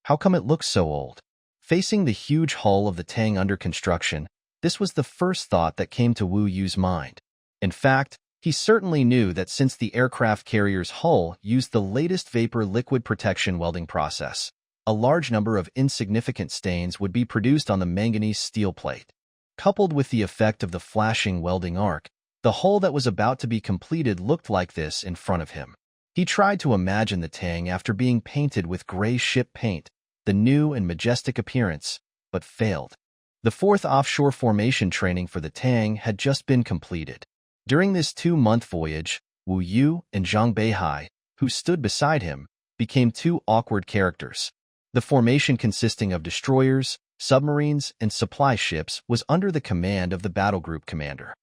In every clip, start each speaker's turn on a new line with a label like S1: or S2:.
S1: How come it looks so old? Facing the huge hull of the Tang under construction, this was the first thought that came to Wu Yu's mind. In fact, he certainly knew that since the aircraft carrier's hull used the latest vapor liquid protection welding process, a large number of insignificant stains would be produced on the manganese steel plate. Coupled with the effect of the flashing welding arc, the hull that was about to be completed looked like this in front of him. He tried to imagine the Tang after being painted with gray ship paint, the new and majestic appearance, but failed. The fourth offshore formation training for the Tang had just been completed. During this 2-month voyage, Wu Yu and Zhang Beihai, who stood beside him, became two awkward characters. The formation consisting of destroyers, submarines, and supply ships was under the command of the battle group commander.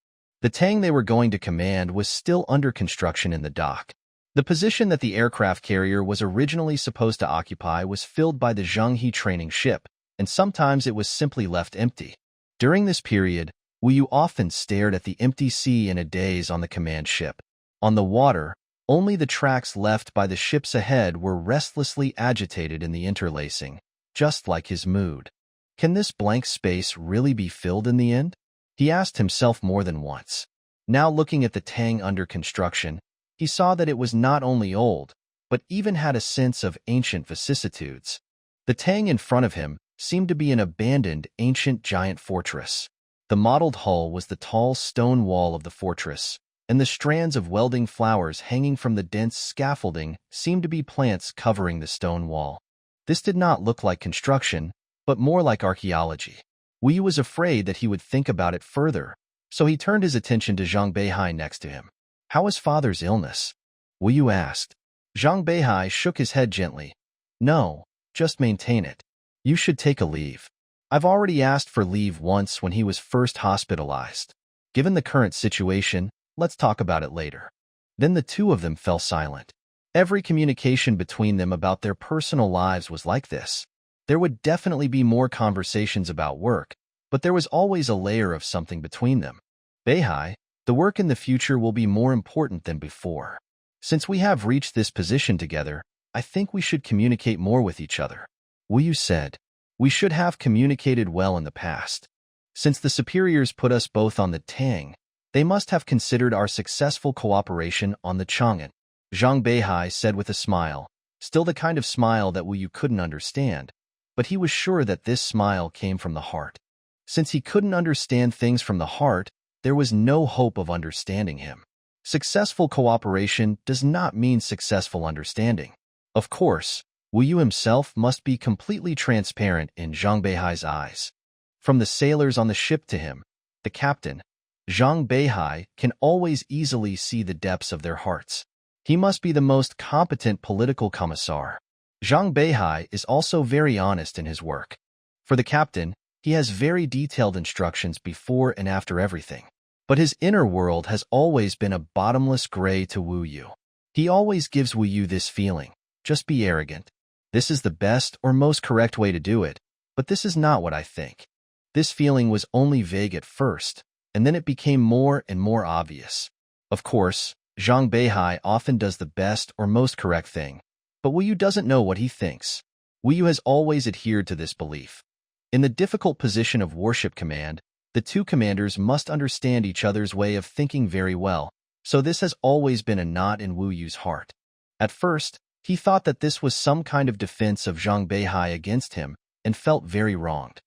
S1: The Tang they were going to command was still under construction in the dock. The position that the aircraft carrier was originally supposed to occupy was filled by the Zhanghe training ship, and sometimes it was simply left empty. During this period, Wu Yu often stared at the empty sea in a daze on the command ship. On the water, only the tracks left by the ships ahead were restlessly agitated in the interlacing, just like his mood. Can this blank space really be filled in the end? He asked himself more than once. Now looking at the Tang under construction, he saw that it was not only old, but even had a sense of ancient vicissitudes. The Tang in front of him seemed to be an abandoned ancient giant fortress. The mottled hull was the tall stone wall of the fortress, and the strands of welding flowers hanging from the dense scaffolding seemed to be plants covering the stone wall. This did not look like construction, but more like archaeology. Wu Yu was afraid that he would think about it further, so he turned his attention to Zhang Beihai next to him. "How is father's illness?" Wu Yu asked. Zhang Beihai shook his head gently. "No, just maintain it. You should take a leave. I've already asked for leave once when he was first hospitalized. Given the current situation, let's talk about it later." Then the two of them fell silent. Every communication between them about their personal lives was like this. There would definitely be more conversations about work, but there was always a layer of something between them. "Beihai, the work in the future will be more important than before. Since we have reached this position together, I think we should communicate more with each other." Wu Yu said. "We should have communicated well in the past. Since the superiors put us both on the Tang, they must have considered our successful cooperation on the Chang'an." Zhang Beihai said with a smile, still the kind of smile that Wu Yu couldn't understand, but he was sure that this smile came from the heart. Since he couldn't understand things from the heart, there was no hope of understanding him. Successful cooperation does not mean successful understanding. Of course, Wu Yu himself must be completely transparent in Zhang Beihai's eyes. From the sailors on the ship to him, the captain, Zhang Beihai can always easily see the depths of their hearts. He must be the most competent political commissar. Zhang Beihai is also very honest in his work. For the captain, he has very detailed instructions before and after everything. But his inner world has always been a bottomless gray to Wu Yu. He always gives Wu Yu this feeling: just be arrogant. This is the best or most correct way to do it, but this is not what I think. This feeling was only vague at first, and then it became more and more obvious. Of course, Zhang Beihai often does the best or most correct thing, but Wu Yu doesn't know what he thinks. Wu Yu has always adhered to this belief. In the difficult position of warship command, the two commanders must understand each other's way of thinking very well, so this has always been a knot in Wu Yu's heart. At first, he thought that this was some kind of defense of Zhang Beihai against him, and felt very wronged.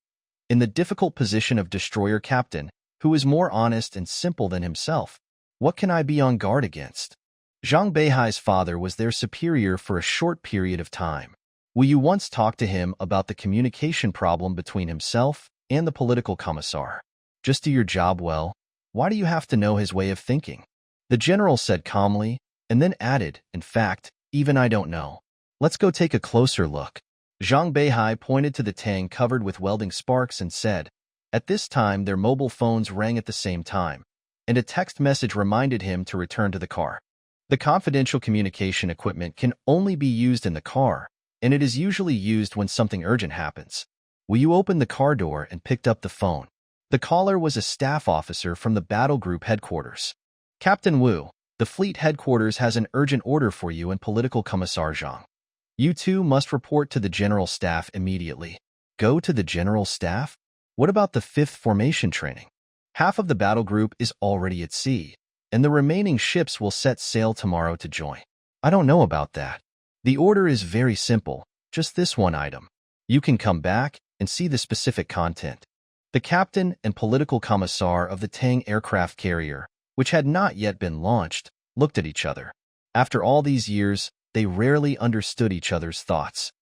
S1: In the difficult position of destroyer captain, who is more honest and simple than himself, what can I be on guard against? Zhang Beihai's father was their superior for a short period of time. Wu Yu once talked to him about the communication problem between himself and the political commissar. "Just do your job well. Why do you have to know his way of thinking?" The general said calmly, and then added, "In fact, even I don't know. Let's go take a closer look." Zhang Beihai pointed to the Tang covered with welding sparks and said. At this time, their mobile phones rang at the same time, and a text message reminded him to return to the car. The confidential communication equipment can only be used in the car, and it is usually used when something urgent happens. Wu Yu opened the car door and picked up the phone. The caller was a staff officer from the battle group headquarters. "Captain Wu, the fleet headquarters has an urgent order for you and political commissar Zhang. You two must report to the General Staff immediately. Go to the General Staff? What about the 5th formation training? Half of the battle group is already at sea, and the remaining ships will set sail tomorrow to join. I don't know about that. The order is very simple, just this one item. You can come back and see the specific content. The captain and political commissar of the Tang aircraft carrier, which had not yet been launched, looked at each other. After all these years, they rarely understood each other's thoughts.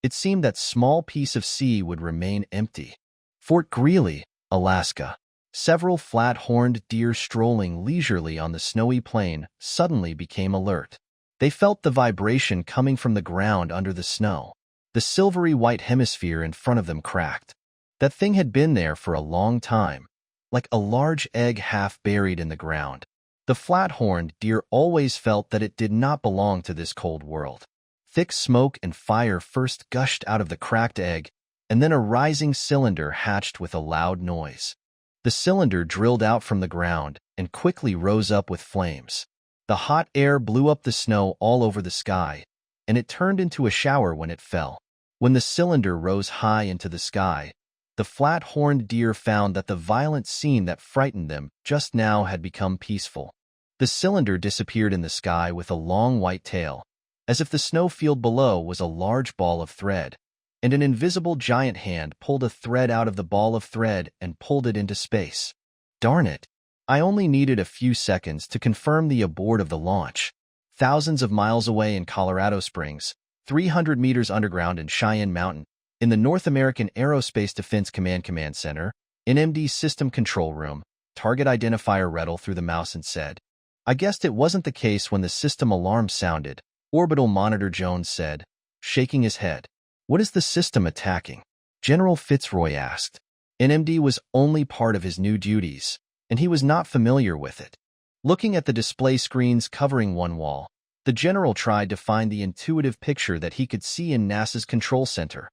S1: It seemed that small piece of sea would remain empty. Fort Greely, Alaska. Several flat-horned deer strolling leisurely on the snowy plain suddenly became alert. They felt the vibration coming from the ground under the snow. The silvery white hemisphere in front of them cracked. That thing had been there for a long time, like a large egg half buried in the ground. The flat-horned deer always felt that it did not belong to this cold world. Thick smoke and fire first gushed out of the cracked egg, and then a rising cylinder hatched with a loud noise. The cylinder drilled out from the ground and quickly rose up with flames. The hot air blew up the snow all over the sky, and it turned into a shower when it fell. When the cylinder rose high into the sky, the flat-horned deer found that the violent scene that frightened them just now had become peaceful. The cylinder disappeared in the sky with a long white tail, as if the snowfield below was a large ball of thread, and an invisible giant hand pulled a thread out of the ball of thread and pulled it into space. Darn it! I only needed a few seconds to confirm the abort of the launch. Thousands of miles away in Colorado Springs, 300 meters underground in Cheyenne Mountain, in the North American Aerospace Defense Command Center, NMD System Control Room, target identifier rattled through the mouse and said, "I guessed it wasn't the case when the system alarm sounded," Orbital Monitor Jones said, shaking his head. "What is the system attacking?" General Fitzroy asked. NMD was only part of his new duties, and he was not familiar with it. Looking at the display screens covering one wall, the general tried to find the intuitive picture that he could see in NASA's control center.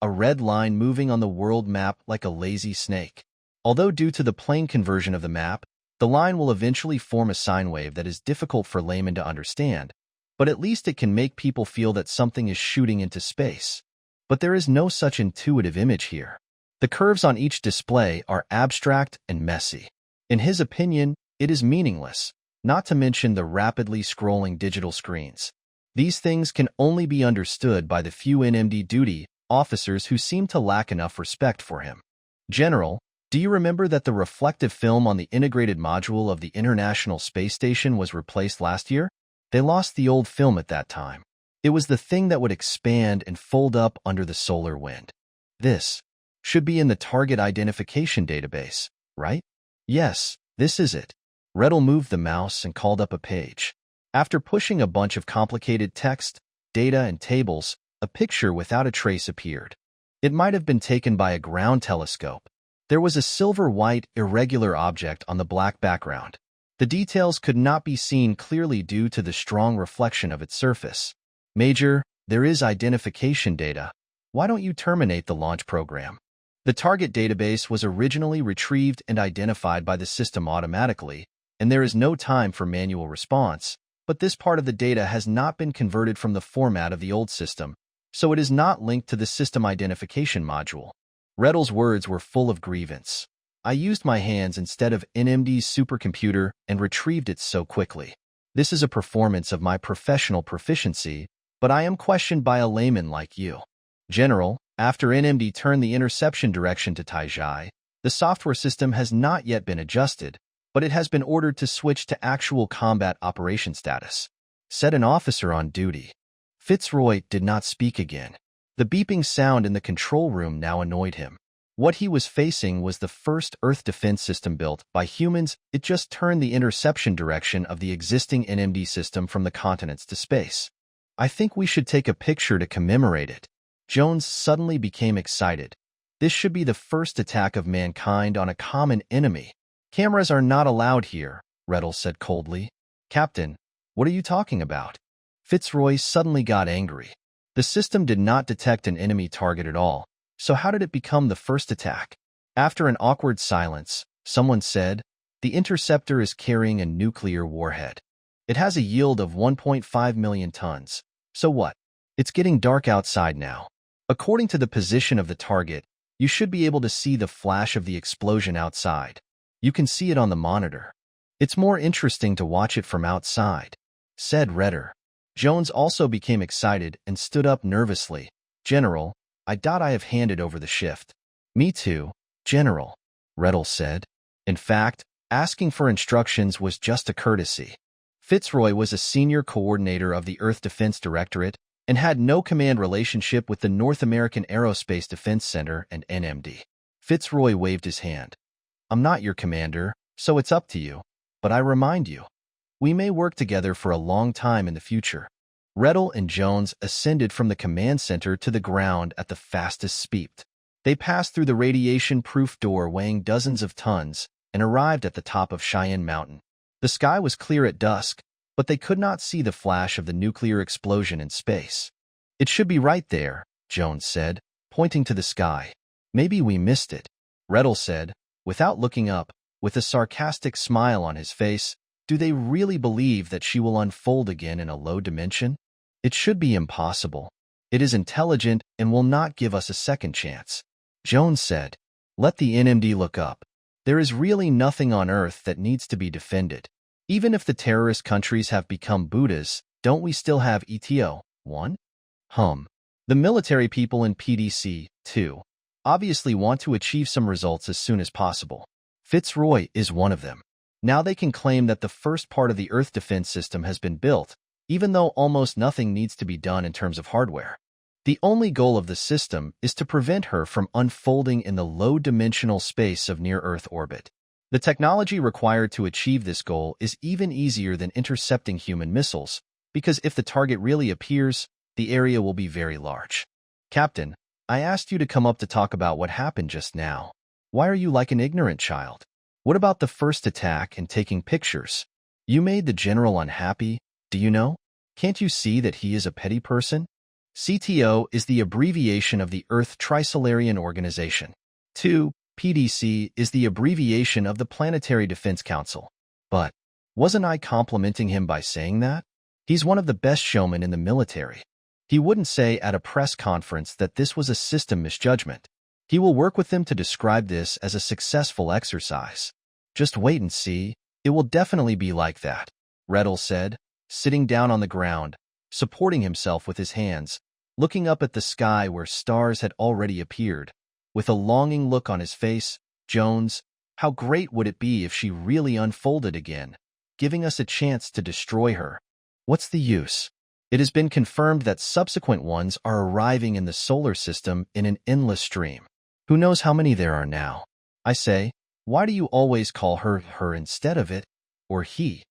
S1: A red line moving on the world map like a lazy snake. Although due to the plane conversion of the map, the line will eventually form a sine wave that is difficult for laymen to understand, but at least it can make people feel that something is shooting into space. But there is no such intuitive image here. The curves on each display are abstract and messy. In his opinion, it is meaningless, not to mention the rapidly scrolling digital screens. These things can only be understood by the few NMD duty officers who seem to lack enough respect for him. General, do you remember that the reflective film on the integrated module of the International Space Station was replaced last year? They lost the old film at that time. It was the thing that would expand and fold up under the solar wind. This should be in the target identification database, right? Yes, this is it. Redl moved the mouse and called up a page. After pushing a bunch of complicated text, data, and tables, a picture without a trace appeared. It might have been taken by a ground telescope. There was a silver-white, irregular object on the black background. The details could not be seen clearly due to the strong reflection of its surface. Major, there is identification data. Why don't you terminate the launch program? The target database was originally retrieved and identified by the system automatically, and there is no time for manual response, but this part of the data has not been converted from the format of the old system, so it is not linked to the system identification module. Redl's words were full of grievance. I used my hands instead of NMD's supercomputer and retrieved it so quickly. This is a performance of my professional proficiency, but I am questioned by a layman like you. General, after NMD turned the interception direction to Taizhai, the software system has not yet been adjusted, but it has been ordered to switch to actual combat operation status. Said an officer on duty. Fitzroy did not speak again. The beeping sound in the control room now annoyed him. What he was facing was the first Earth defense system built by humans. It just turned the interception direction of the existing NMD system from the continents to space. I think we should take a picture to commemorate it. Jones suddenly became excited. This should be the first attack of mankind on a common enemy. Cameras are not allowed here, Redl said coldly. Captain, what are you talking about? Fitzroy suddenly got angry. The system did not detect an enemy target at all, so how did it become the first attack? After an awkward silence, someone said, the interceptor is carrying a nuclear warhead. It has a yield of 1.5 million tons. So what? It's getting dark outside now. According to the position of the target, you should be able to see the flash of the explosion outside. You can see it on the monitor. It's more interesting to watch it from outside, said Redder. Jones also became excited and stood up nervously. General, I have handed over the shift. Me too, General, Redder said. In fact, asking for instructions was just a courtesy. Fitzroy was a senior coordinator of the Earth Defense Directorate and had no command relationship with the North American Aerospace Defense Center and NMD. Fitzroy waved his hand. I'm not your commander, so it's up to you. But I remind you, we may work together for a long time in the future. Redder and Jones ascended from the command center to the ground at the fastest speed. They passed through the radiation-proof door weighing dozens of tons and arrived at the top of Cheyenne Mountain. The sky was clear at dusk, but they could not see the flash of the nuclear explosion in space. It should be right there, Jones said, pointing to the sky. Maybe we missed it, Redder said, without looking up, with a sarcastic smile on his face. Do they really believe that she will unfold again in a low dimension? It should be impossible. It is intelligent and will not give us a second chance. Jones said, let the NMD look up. There is really nothing on Earth that needs to be defended. Even if the terrorist countries have become Buddhas, don't we still have ETO? 1? The military people in PDC, 2, obviously want to achieve some results as soon as possible. Fitzroy is one of them. Now they can claim that the first part of the Earth defense system has been built, even though almost nothing needs to be done in terms of hardware. The only goal of the system is to prevent her from unfolding in the low-dimensional space of near-Earth orbit. The technology required to achieve this goal is even easier than intercepting human missiles, because if the target really appears, the area will be very large. Captain, I asked you to come up to talk about what happened just now. Why are you like an ignorant child? What about the first attack and taking pictures? You made the general unhappy, do you know? Can't you see that he is a petty person? CTO is the abbreviation of the Earth Trisolaran Organization. 2. PDC is the abbreviation of the Planetary Defense Council. But wasn't I complimenting him by saying that? He's one of the best showmen in the military. He wouldn't say at a press conference that this was a system misjudgment. He will work with them to describe this as a successful exercise. Just wait and see. It will definitely be like that, Redder said, sitting down on the ground, supporting himself with his hands, looking up at the sky where stars had already appeared. With a longing look on his face, Jones, how great would it be if she really unfolded again, giving us a chance to destroy her? What's the use? It has been confirmed that subsequent ones are arriving in the solar system in an endless stream. Who knows how many there are now? I say, why do you always call her instead of it, or he?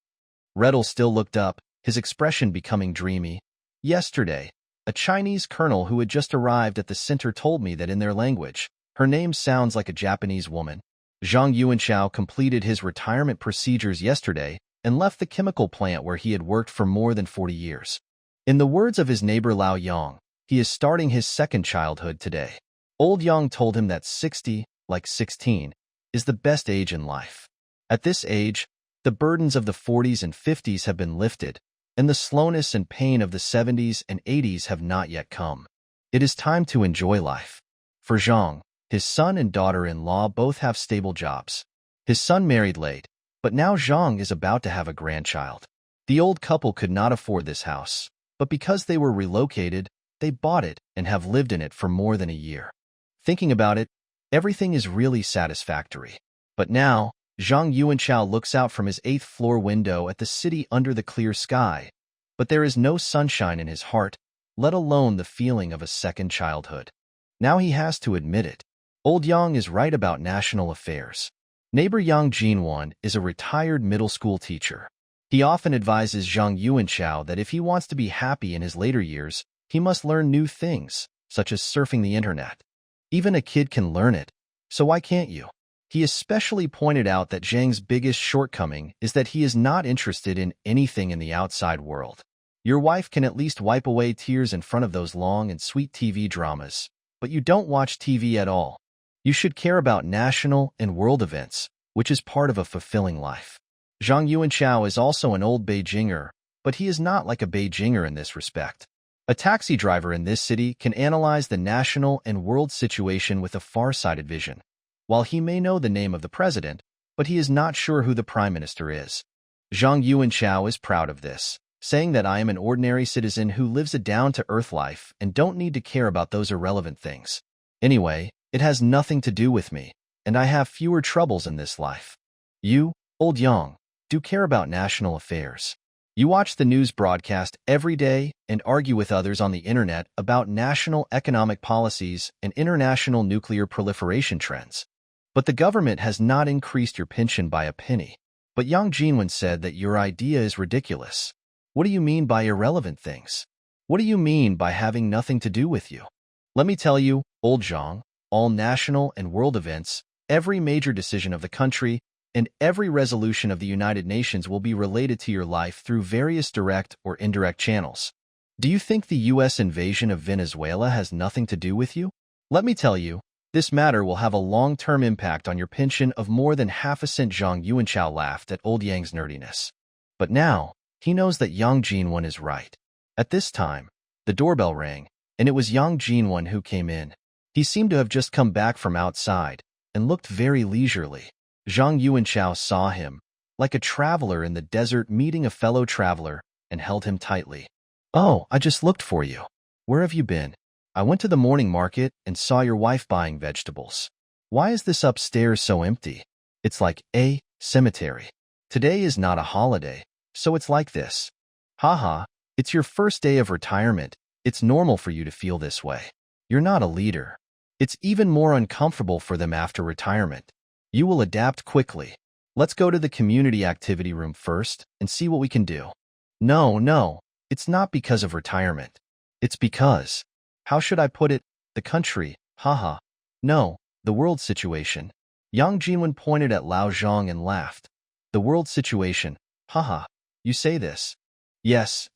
S1: Redder still looked up, his expression becoming dreamy. Yesterday, a Chinese colonel who had just arrived at the center told me that in their language, her name sounds like a Japanese woman. Zhang Yuanchao completed his retirement procedures yesterday and left the chemical plant where he had worked for more than 40 years. In the words of his neighbor Lao Yang, he is starting his second childhood today. Old Yang told him that 60, like 16, is the best age in life. At this age, the burdens of the 40s and 50s have been lifted, and the slowness and pain of the 70s and 80s have not yet come. It is time to enjoy life. For Zhang, his son and daughter-in-law both have stable jobs. His son married late, but now Zhang is about to have a grandchild. The old couple could not afford this house, but because they were relocated, they bought it and have lived in it for more than a year. Thinking about it, everything is really satisfactory. But now, Zhang Yuanchao looks out from his 8th-floor window at the city under the clear sky, but there is no sunshine in his heart, let alone the feeling of a second childhood. Now he has to admit it. Old Yang is right about national affairs. Neighbor Yang Jinwan is a retired middle school teacher. He often advises Zhang Yuanchao that if he wants to be happy in his later years, he must learn new things, such as surfing the internet. Even a kid can learn it, so why can't you? He especially pointed out that Zhang's biggest shortcoming is that he is not interested in anything in the outside world. Your wife can at least wipe away tears in front of those long and sweet TV dramas, but you don't watch TV at all. You should care about national and world events, which is part of a fulfilling life. Zhang Yuanchao is also an old Beijinger, but he is not like a Beijinger in this respect. A taxi driver in this city can analyze the national and world situation with a far-sighted vision. While he may know the name of the president, but he is not sure who the prime minister is. Zhang Yuanchao is proud of this, saying that I am an ordinary citizen who lives a down-to-earth life and don't need to care about those irrelevant things. Anyway, it has nothing to do with me, and I have fewer troubles in this life. You, old Yang, do care about national affairs. You watch the news broadcast every day and argue with others on the internet about national economic policies and international nuclear proliferation trends. But the government has not increased your pension by a penny. But Yang Jinwen said that your idea is ridiculous. What do you mean by irrelevant things? What do you mean by having nothing to do with you? Let me tell you, old Zhang, all national and world events, every major decision of the country, and every resolution of the United Nations will be related to your life through various direct or indirect channels. Do you think the U.S. invasion of Venezuela has nothing to do with you? Let me tell you, this matter will have a long-term impact on your pension of more than half a cent. Zhang Yuanchao laughed at old Yang's nerdiness. But now, he knows that Yang Jinwen is right. At this time, the doorbell rang, and it was Yang Jinwen who came in. He seemed to have just come back from outside, and looked very leisurely. Zhang Yuanchao saw him, like a traveler in the desert meeting a fellow traveler, and held him tightly. "Oh, I just looked for you. Where have you been? I went to the morning market and saw your wife buying vegetables. Why is this upstairs so empty? It's like a cemetery. Today is not a holiday, so it's like this. Haha, it's your first day of retirement. It's normal for you to feel this way. You're not a leader. It's even more uncomfortable for them after retirement. You will adapt quickly. Let's go to the community activity room first and see what we can do." No, it's not because of retirement. It's because, how should I put it, the country, haha. No, the world situation. Yang Jinwen pointed at Lao Zhang and laughed. The world situation, haha. You say this. Yes,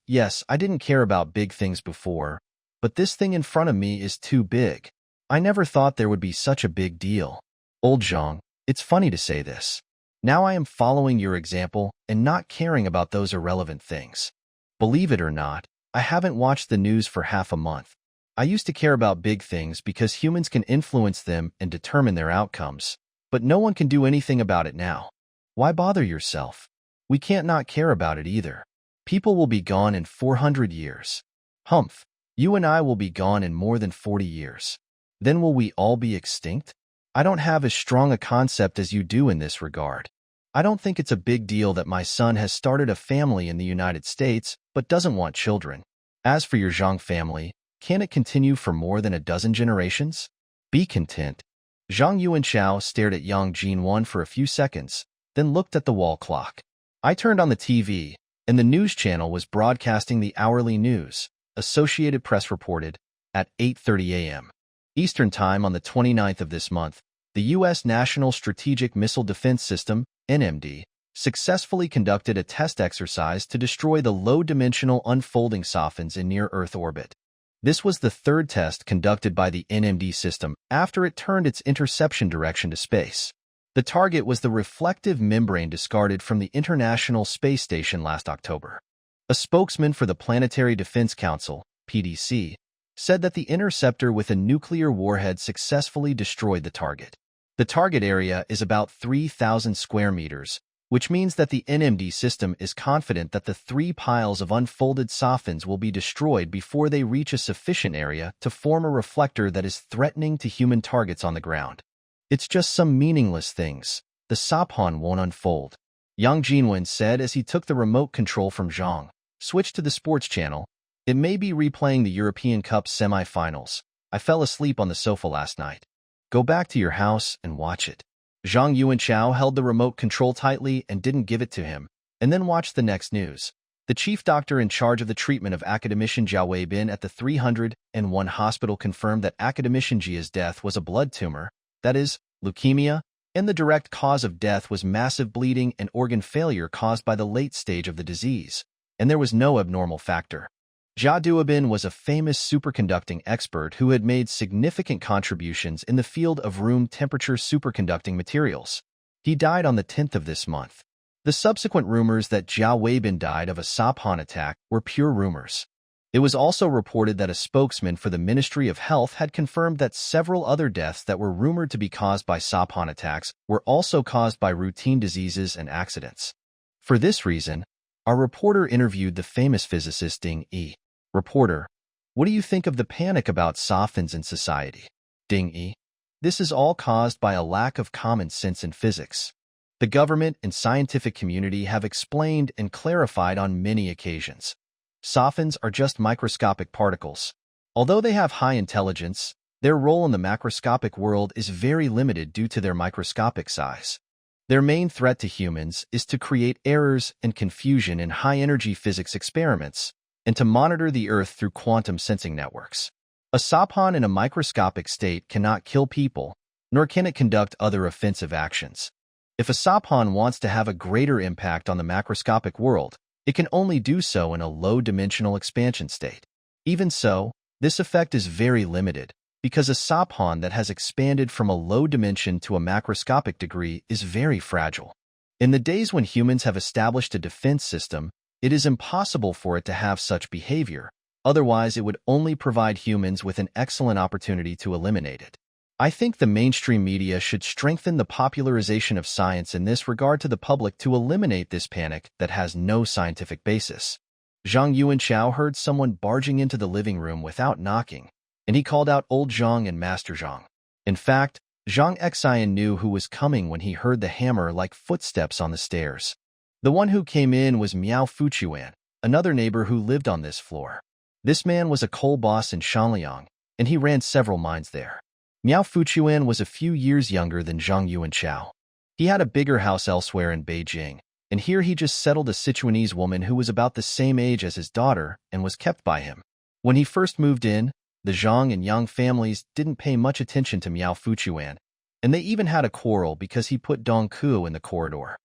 S1: I didn't care about big things before, but this thing in front of me is too big. I never thought there would be such a big deal. Old Zhang, it's funny to say this. Now I am following your example and not caring about those irrelevant things. Believe it or not, I haven't watched the news for half a month. I used to care about big things because humans can influence them and determine their outcomes, but no one can do anything about it now. Why bother yourself? We can't not care about it either. People will be gone in 400 years. Humph, you and I will be gone in more than 40 years. Then will we all be extinct? I don't have as strong a concept as you do in this regard. I don't think it's a big deal that my son has started a family in the United States but doesn't want children. As for your Zhang family, can it continue for more than a dozen generations? Be content. Zhang Yuanchao stared at Yang Jinwen for a few seconds, then looked at the wall clock. I turned on the TV, and the news channel was broadcasting the hourly news, Associated Press reported, at 8:30 a.m. Eastern Time on the 29th of this month. The U.S. National Strategic Missile Defense System, NMD, successfully conducted a test exercise to destroy the low-dimensional unfolding softens in near-Earth orbit. This was the third test conducted by the NMD system after it turned its interception direction to space. The target was the reflective membrane discarded from the International Space Station last October. A spokesman for the Planetary Defense Council, PDC, said that the interceptor with a nuclear warhead successfully destroyed the target. The target area is about 3,000 square meters, which means that the NMD system is confident that the 3 piles of unfolded softens will be destroyed before they reach a sufficient area to form a reflector that is threatening to human targets on the ground. It's just some meaningless things. The Saphan won't unfold, Yang Jinwen said as he took the remote control from Zhang. Switch to the sports channel. It may be replaying the European Cup semi-finals. I fell asleep on the sofa last night. Go back to your house and watch it. Zhang Yuanchao held the remote control tightly and didn't give it to him, and then watched the next news. The chief doctor in charge of the treatment of academician Zhao Weibin at the 301 hospital confirmed that academician Jia's death was a blood tumor, that is, leukemia, and the direct cause of death was massive bleeding and organ failure caused by the late stage of the disease, and there was no abnormal factor. Zhao Weibin was a famous superconducting expert who had made significant contributions in the field of room temperature superconducting materials. He died on the 10th of this month. The subsequent rumors that Zhao Weibin died of a Saphan attack were pure rumors. It was also reported that a spokesman for the Ministry of Health had confirmed that several other deaths that were rumored to be caused by Saphan attacks were also caused by routine diseases and accidents. For this reason, our reporter interviewed the famous physicist Ding E. Reporter: what do you think of the panic about Saphans in society? Ding E: this is all caused by a lack of common sense in physics. The government and scientific community have explained and clarified on many occasions. Saphans are just microscopic particles. Although they have high intelligence, their role in the macroscopic world is very limited due to their microscopic size. Their main threat to humans is to create errors and confusion in high-energy physics experiments and to monitor the Earth through quantum sensing networks. A Saphan in a microscopic state cannot kill people, nor can it conduct other offensive actions. If a Saphan wants to have a greater impact on the macroscopic world, it can only do so in a low-dimensional expansion state. Even so, this effect is very limited, because a Saphan that has expanded from a low dimension to a macroscopic degree is very fragile. In the days when humans have established a defense system, it is impossible for it to have such behavior, otherwise it would only provide humans with an excellent opportunity to eliminate it. I think the mainstream media should strengthen the popularization of science in this regard to the public to eliminate this panic that has no scientific basis. Zhang Yuanchao heard someone barging into the living room without knocking, and he called out Old Zhang and Master Zhang. In fact, Zhang Xian knew who was coming when he heard the hammer-like footsteps on the stairs. The one who came in was Miao Fuchuan, another neighbor who lived on this floor. This man was a coal boss in Shanliang, and he ran several mines there. Miao Fuchuan was a few years younger than Zhang Yuanchao. He had a bigger house elsewhere in Beijing, and here he just settled a Sichuanese woman who was about the same age as his daughter and was kept by him. When he first moved in, the Zhang and Yang families didn't pay much attention to Miao Fuchuan, and they even had a quarrel because he put Dong Ku in the corridor.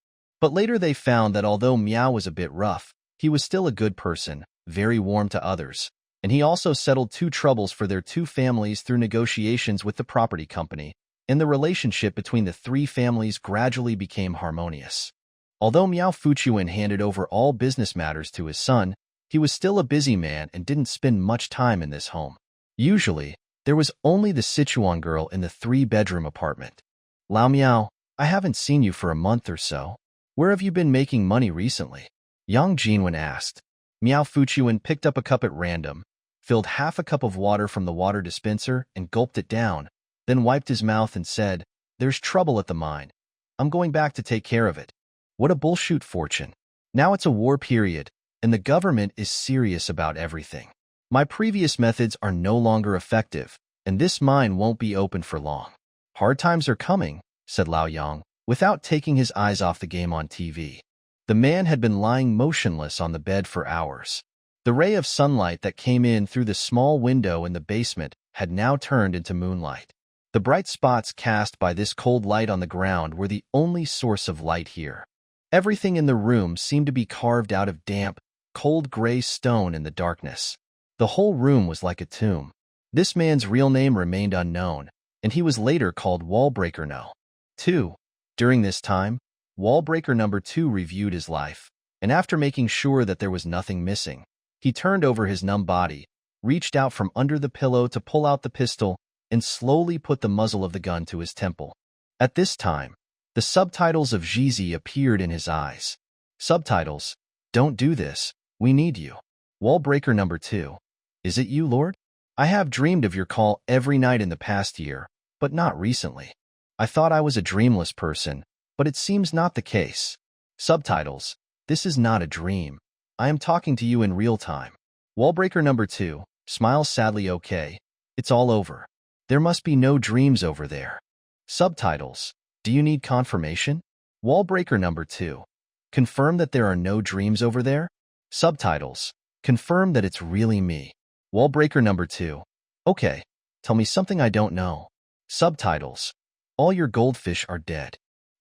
S1: But later they found that although Miao was a bit rough, he was still a good person, very warm to others, and he also settled two troubles for their two families through negotiations with the property company, and the relationship between the three families gradually became harmonious. Although Miao Fuchuan handed over all business matters to his son, he was still a busy man and didn't spend much time in this home. Usually, there was only the Sichuan girl in the three-bedroom apartment. Lao Miao, I haven't seen you for a month or so. Where have you been making money recently? Yang Jinwen asked. Miao Fuchuan picked up a cup at random, filled half a cup of water from the water dispenser and gulped it down, then wiped his mouth and said, "There's trouble at the mine. I'm going back to take care of it." What a bullshit fortune. Now it's a war period, and the government is serious about everything. My previous methods are no longer effective, and this mine won't be open for long. Hard times are coming, said Lao Yang, without taking his eyes off the game on TV. The man had been lying motionless on the bed for hours. The ray of sunlight that came in through the small window in the basement had now turned into moonlight. The bright spots cast by this cold light on the ground were the only source of light here. Everything in the room seemed to be carved out of damp, cold gray stone in the darkness. The whole room was like a tomb. This man's real name remained unknown, and he was later called Wallbreaker No. 2. During this time, Wallbreaker No. 2 reviewed his life, and after making sure that there was nothing missing, he turned over his numb body, reached out from under the pillow to pull out the pistol, and slowly put the muzzle of the gun to his temple. At this time, the subtitles of Jizi appeared in his eyes. Subtitles: "Don't do this, we need you." Wallbreaker No. 2: "Is it you, Lord? I have dreamed of your call every night in the past year, but not recently. I thought I was a dreamless person, but it seems not the case." Subtitles: "This is not a dream. I am talking to you in real time." Wallbreaker No. 2 smiles sadly. "Okay, it's all over. There must be no dreams over there." Subtitles: "Do you need confirmation?" Wallbreaker No. 2: "Confirm that there are no dreams over there?" Subtitles: "Confirm that it's really me." Wallbreaker No. 2: "Okay, tell me something I don't know." Subtitles: "All your goldfish are dead."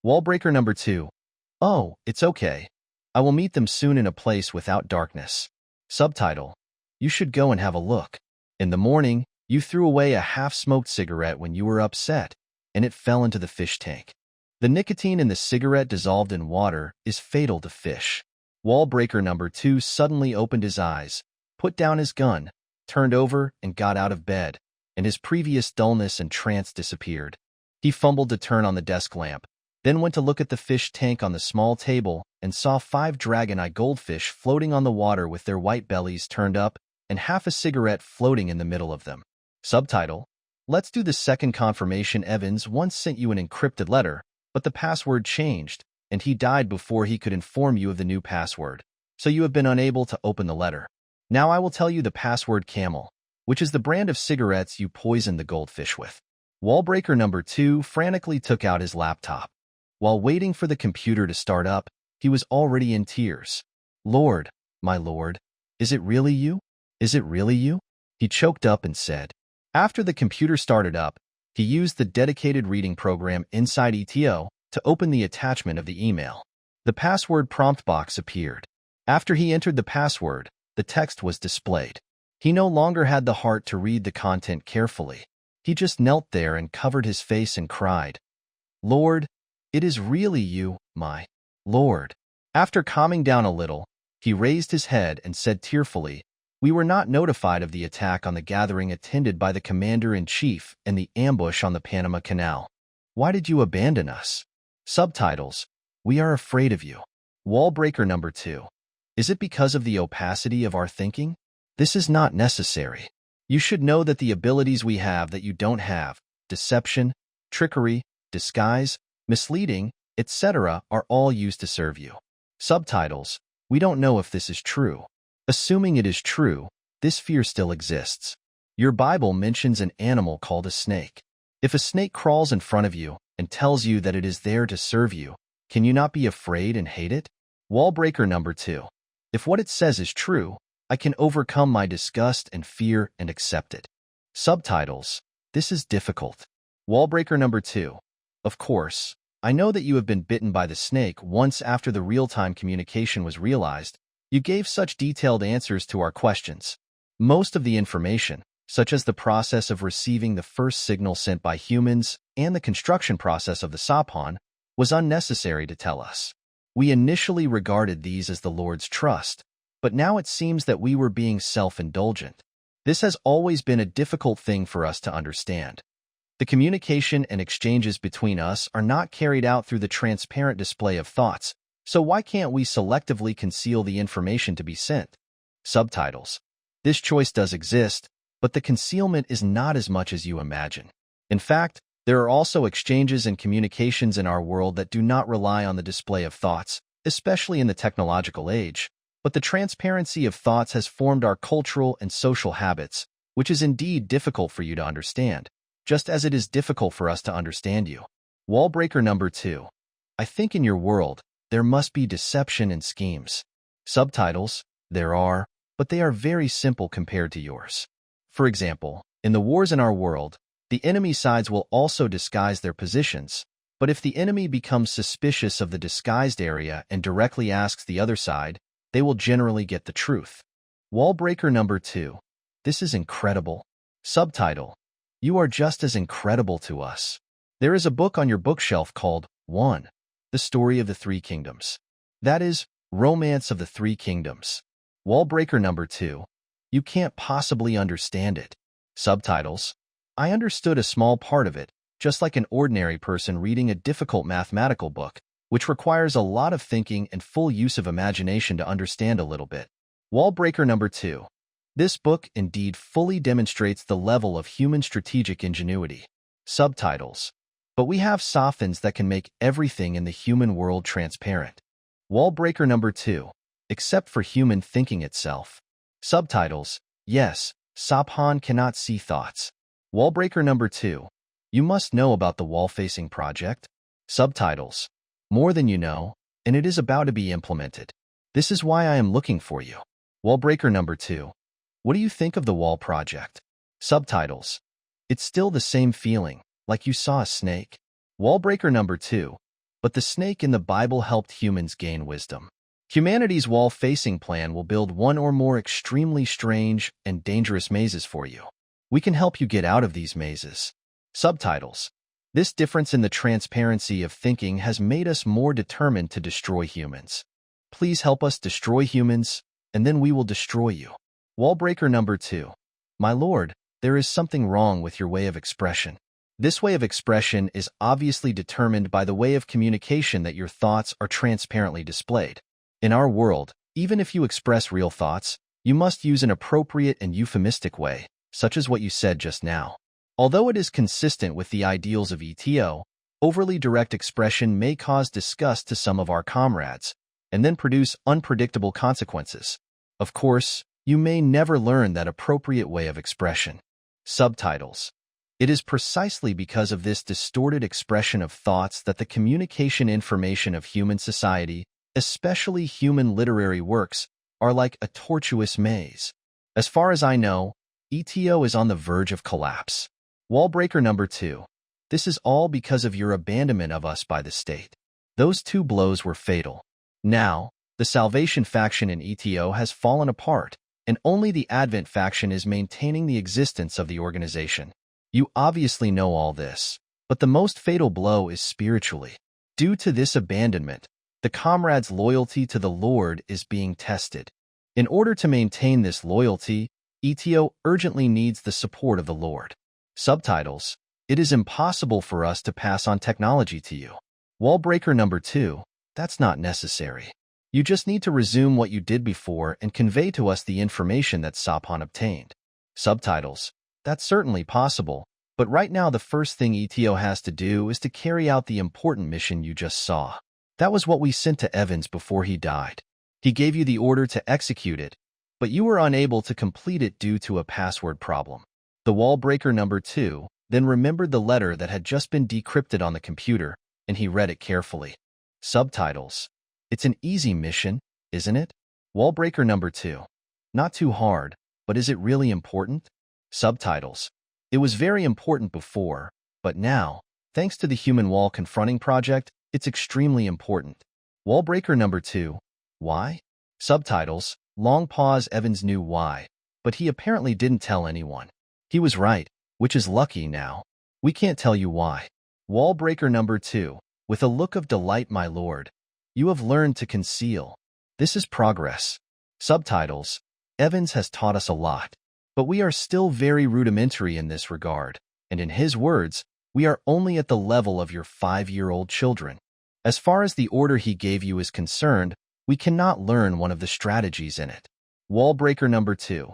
S1: Wallbreaker No. 2: "Oh, it's okay. I will meet them soon in a place without darkness." Subtitle: "You should go and have a look. In the morning, you threw away a half-smoked cigarette when you were upset, and it fell into the fish tank. The nicotine in the cigarette dissolved in water is fatal to fish." Wallbreaker No. 2 suddenly opened his eyes, put down his gun, turned over, and got out of bed, and his previous dullness and trance disappeared. He fumbled to turn on the desk lamp, then went to look at the fish tank on the small table and saw 5 dragon-eye goldfish floating on the water with their white bellies turned up and half a cigarette floating in the middle of them. Subtitle: Let's do the second confirmation. Evans once sent you an encrypted letter, but the password changed, and he died before he could inform you of the new password, so you have been unable to open the letter. Now I will tell you the password Camel, which is the brand of cigarettes you poisoned the goldfish with. Wallbreaker number 2 frantically took out his laptop. While waiting for the computer to start up, he was already in tears. "Lord, my lord, is it really you? Is it really you?" he choked up and said. After the computer started up, he used the dedicated reading program inside ETO to open the attachment of the email. The password prompt box appeared. After he entered the password, the text was displayed. He no longer had the heart to read the content carefully. He just knelt there and covered his face and cried, "Lord, it is really you, my Lord." After calming down a little, he raised his head and said tearfully, "We were not notified of the attack on the gathering attended by the commander-in-chief and the ambush on the Panama Canal. Why did you abandon us?" Subtitles: We are afraid of you. Wallbreaker number 2. Is it because of the opacity of our thinking? This is not necessary. You should know that the abilities we have that you don't have, deception, trickery, disguise, misleading, etc., are all used to serve you. Subtitles: We don't know if this is true. Assuming it is true, this fear still exists. Your Bible mentions an animal called a snake. If a snake crawls in front of you and tells you that it is there to serve you, can you not be afraid and hate it? Wallbreaker number 2. If what it says is true, I can overcome my disgust and fear and accept it. Subtitles: This is difficult. Wallbreaker number 2. Of course, I know that you have been bitten by the snake once after the real-time communication was realized. You gave such detailed answers to our questions. Most of the information, such as the process of receiving the first signal sent by humans and the construction process of the Sapon, was unnecessary to tell us. We initially regarded these as the Lord's trust, but now it seems that we were being self-indulgent. This has always been a difficult thing for us to understand. The communication and exchanges between us are not carried out through the transparent display of thoughts, so why can't we selectively conceal the information to be sent? Subtitles: This choice does exist, but the concealment is not as much as you imagine. In fact, there are also exchanges and communications in our world that do not rely on the display of thoughts, especially in the technological age. But the transparency of thoughts has formed our cultural and social habits, which is indeed difficult for you to understand, just as it is difficult for us to understand you. Wallbreaker number 2. I think in your world, there must be deception and schemes. Subtitles: There are, but they are very simple compared to yours. For example, in the wars in our world, the enemy sides will also disguise their positions, but if the enemy becomes suspicious of the disguised area and directly asks the other side, they will generally get the truth. Wallbreaker number 2. This is incredible. Subtitle: You are just as incredible to us. There is a book on your bookshelf called 1. The Story of the Three Kingdoms. That is, Romance of the Three Kingdoms. Wallbreaker number 2. You can't possibly understand it. Subtitles: I understood a small part of it, just like an ordinary person reading a difficult mathematical book, which requires a lot of thinking and full use of imagination to understand a little bit. Wallbreaker number 2. This book indeed fully demonstrates the level of human strategic ingenuity. Subtitles: But we have sophons that can make everything in the human world transparent. Wallbreaker number 2. Except for human thinking itself. Subtitles: Yes, Saphan cannot see thoughts. Wallbreaker number 2. You must know about the wall-facing project. Subtitles: More than you know, and it is about to be implemented. This is why I am looking for you. Wallbreaker number 2. What do you think of the wall project? Subtitles: It's still the same feeling, like you saw a snake. Wallbreaker number 2. But the snake in the Bible helped humans gain wisdom. Humanity's wall-facing plan will build one or more extremely strange and dangerous mazes for you. We can help you get out of these mazes. Subtitles: This difference in the transparency of thinking has made us more determined to destroy humans. Please help us destroy humans, and then we will destroy you. Wallbreaker number 2. My lord, there is something wrong with your way of expression. This way of expression is obviously determined by the way of communication that your thoughts are transparently displayed. In our world, even if you express real thoughts, you must use an appropriate and euphemistic way, such as what you said just now. Although it is consistent with the ideals of ETO, overly direct expression may cause disgust to some of our comrades, and then produce unpredictable consequences. Of course, you may never learn that appropriate way of expression. Subtitles. It is precisely because of this distorted expression of thoughts that the communication information of human society, especially human literary works, are like a tortuous maze. As far as I know, ETO is on the verge of collapse. Wallbreaker number 2. This is all because of your abandonment of us by the state. Those 2 blows were fatal. Now, the Salvation faction in ETO has fallen apart, and only the Advent faction is maintaining the existence of the organization. You obviously know all this, but the most fatal blow is spiritually. Due to this abandonment, the comrades' loyalty to the Lord is being tested. In order to maintain this loyalty, ETO urgently needs the support of the Lord. Subtitles. It is impossible for us to pass on technology to you. Wallbreaker number 2. That's not necessary. You just need to resume what you did before and convey to us the information that Sapan obtained. Subtitles. That's certainly possible, but right now the first thing ETO has to do is to carry out the important mission you just saw. That was what we sent to Evans before he died. He gave you the order to execute it, but you were unable to complete it due to a password problem. The Wallbreaker number 2 then remembered the letter that had just been decrypted on the computer, and he read it carefully. Subtitles. It's an easy mission, isn't it? Wallbreaker number 2. Not too hard, but is it really important? Subtitles. It was very important before, but now, thanks to the Human Wall Confronting project, it's extremely important. Wallbreaker number 2. Why? Subtitles. Long pause. Evans knew why, but he apparently didn't tell anyone. He was right, which is lucky now. We can't tell you why. Wallbreaker number 2. With a look of delight, my lord. You have learned to conceal. This is progress. Subtitles. Evans has taught us a lot, but we are still very rudimentary in this regard, and in his words, we are only at the level of your 5-year-old children. As far as the order he gave you is concerned, we cannot learn one of the strategies in it. Wallbreaker number 2.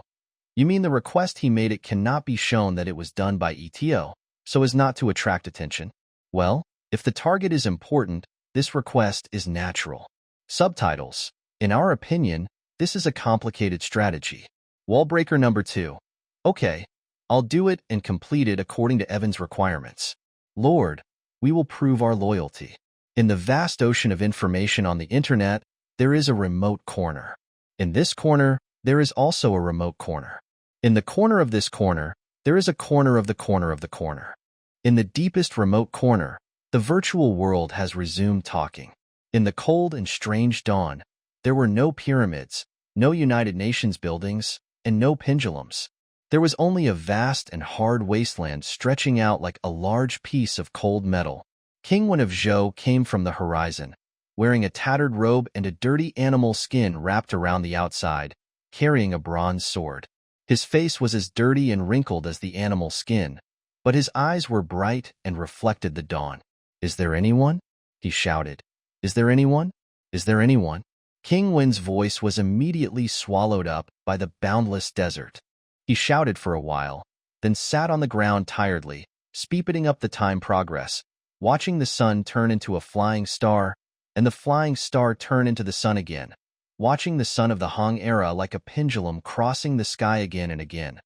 S1: You mean the request he made it cannot be shown that it was done by ETO, so as not to attract attention? Well, if the target is important, this request is natural. Subtitles. In our opinion, this is a complicated strategy. Wallbreaker number 2. Okay, I'll do it and complete it according to Evan's requirements. Lord, we will prove our loyalty. In the vast ocean of information on the internet, there is a remote corner. In this corner, there is also a remote corner. In the corner of this corner, there is a corner of the corner of the corner. In the deepest remote corner, the virtual world has resumed talking. In the cold and strange dawn, there were no pyramids, no United Nations buildings, and no pendulums. There was only a vast and hard wasteland stretching out like a large piece of cold metal. King Wen of Zhou came from the horizon, wearing a tattered robe and a dirty animal skin wrapped around the outside, carrying a bronze sword. His face was as dirty and wrinkled as the animal skin, but his eyes were bright and reflected the dawn. Is there anyone? He shouted. Is there anyone? Is there anyone? King Wen's voice was immediately swallowed up by the boundless desert. He shouted for a while, then sat on the ground tiredly, speeding up the time progress, watching the sun turn into a flying star, and the flying star turn into the sun again, watching the sun of the Han era like a pendulum crossing the sky again and again,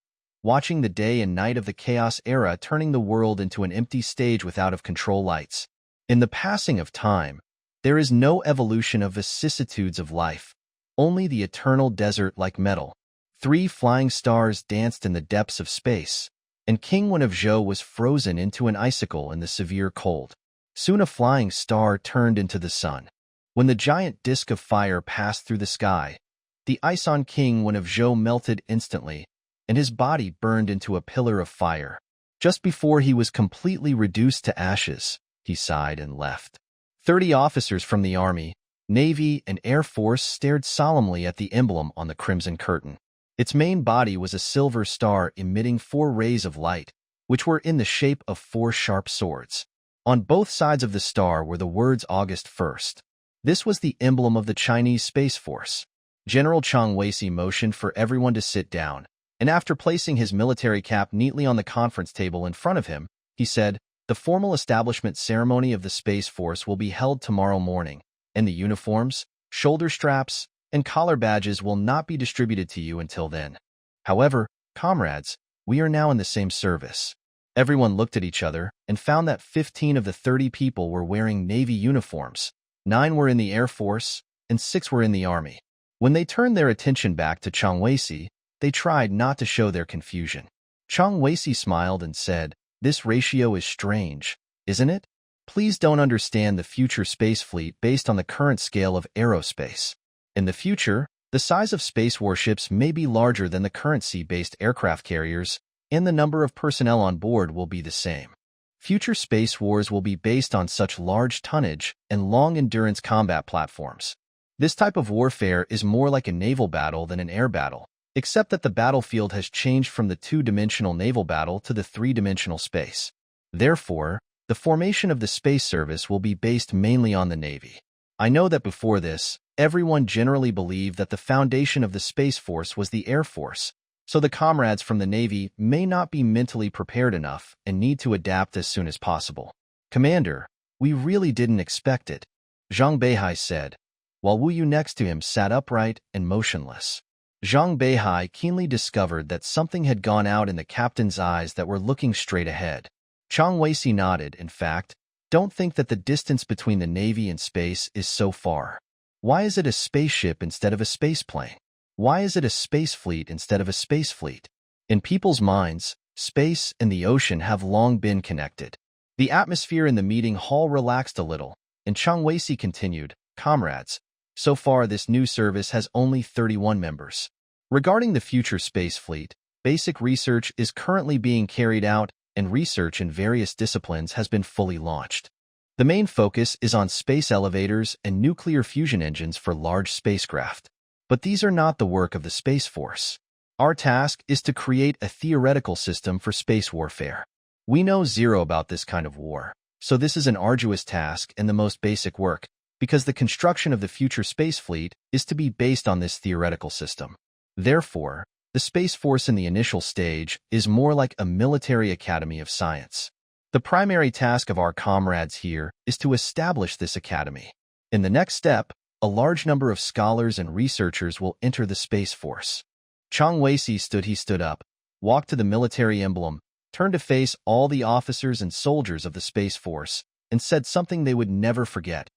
S1: watching the day and night of the chaos era turning the world into an empty stage with out-of-control lights. In the passing of time, there is no evolution of vicissitudes of life, only the eternal desert like metal. 3 flying stars danced in the depths of space, and King Wen of Zhou was frozen into an icicle in the severe cold. Soon a flying star turned into the sun. When the giant disk of fire passed through the sky, the ice on King Wen of Zhou melted instantly, and his body burned into a pillar of fire. Just before he was completely reduced to ashes, he sighed and left. 30 officers from the Army, Navy, and Air Force stared solemnly at the emblem on the crimson curtain. Its main body was a silver star emitting 4 rays of light, which were in the shape of 4 sharp swords. On both sides of the star were the words August 1st. This was the emblem of the Chinese Space Force. General Zhang Beihai motioned for everyone to sit down, and after placing his military cap neatly on the conference table in front of him, he said, "The formal establishment ceremony of the Space Force will be held tomorrow morning, and the uniforms, shoulder straps, and collar badges will not be distributed to you until then. However, comrades, we are now in the same service." Everyone looked at each other and found that 15 of the 30 people were wearing Navy uniforms, 9 were in the Air Force, and 6 were in the Army. When they turned their attention back to Zhang Beihai, they tried not to show their confusion. Zhang Beihai smiled and said, "This ratio is strange, isn't it? Please don't understand the future space fleet based on the current scale of aerospace. In the future, the size of space warships may be larger than the current sea-based aircraft carriers, and the number of personnel on board will be the same. Future space wars will be based on such large tonnage and long-endurance combat platforms. This type of warfare is more like a naval battle than an air battle, except that the battlefield has changed from the 2-dimensional naval battle to the 3-dimensional space. Therefore, the formation of the space service will be based mainly on the Navy. I know that before this, everyone generally believed that the foundation of the Space Force was the Air Force, so the comrades from the Navy may not be mentally prepared enough and need to adapt as soon as possible. Commander, we really didn't expect it," Zhang Beihai said, while Wu Yu next to him sat upright and motionless. Zhang Beihai keenly discovered that something had gone out in the captain's eyes that were looking straight ahead. Zhang Beihai nodded. "In fact, don't think that the distance between the Navy and space is so far. Why is it a spaceship instead of a spaceplane? Why is it a space fleet instead of a space fleet? In people's minds, space and the ocean have long been connected." The atmosphere in the meeting hall relaxed a little, and Zhang Beihai continued, "Comrades, so far this new service has only 31 members. Regarding the future space fleet, basic research is currently being carried out, and research in various disciplines has been fully launched. The main focus is on space elevators and nuclear fusion engines for large spacecraft. But these are not the work of the Space Force. Our task is to create a theoretical system for space warfare. We know zero about this kind of war, so this is an arduous task and the most basic work, because the construction of the future space fleet is to be based on this theoretical system. Therefore, the Space Force in the initial stage is more like a military academy of science. The primary task of our comrades here is to establish this academy. In the next step, a large number of scholars and researchers will enter the Space Force." Zhang Beihai stood up, walked to the military emblem, turned to face all the officers and soldiers of the Space Force, and said something they would never forget.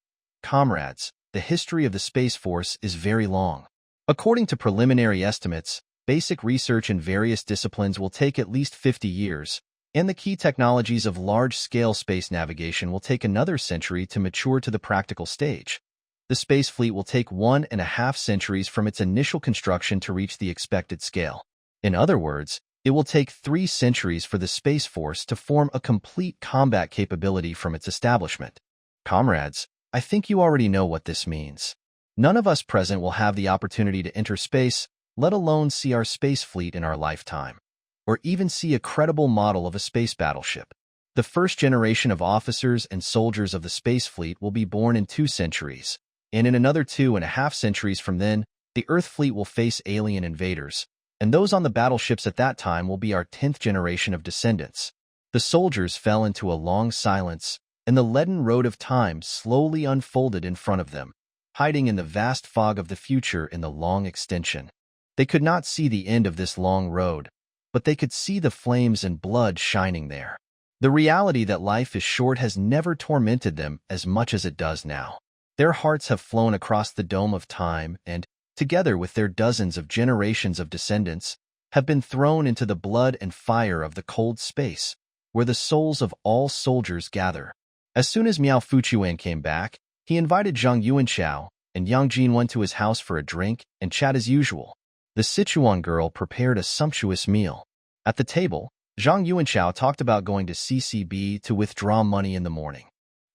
S1: "Comrades, the history of the Space Force is very long. According to preliminary estimates, basic research in various disciplines will take at least 50 years, and the key technologies of large-scale space navigation will take another century to mature to the practical stage. The space fleet will take 1.5 centuries from its initial construction to reach the expected scale. In other words, it will take 3 centuries for the Space Force to form a complete combat capability from its establishment. Comrades, I think you already know what this means. None of us present will have the opportunity to enter space, let alone see our space fleet in our lifetime, or even see a credible model of a space battleship. The first generation of officers and soldiers of the space fleet will be born in 2 centuries, and in another 2.5 centuries from then, the Earth fleet will face alien invaders, and those on the battleships at that time will be our 10th generation of descendants." The soldiers fell into a long silence, and the leaden road of time slowly unfolded in front of them, hiding in the vast fog of the future in the long extension. They could not see the end of this long road, but they could see the flames and blood shining there. The reality that life is short has never tormented them as much as it does now. Their hearts have flown across the dome of time and, together with their dozens of generations of descendants, have been thrown into the blood and fire of the cold space, where the souls of all soldiers gather. As soon as Miao Fuchuan came back, he invited Zhang Yuanchao and Yang Jin went to his house for a drink and chat as usual. The Sichuan girl prepared a sumptuous meal. At the table, Zhang Yuanchao talked about going to CCB to withdraw money in the morning.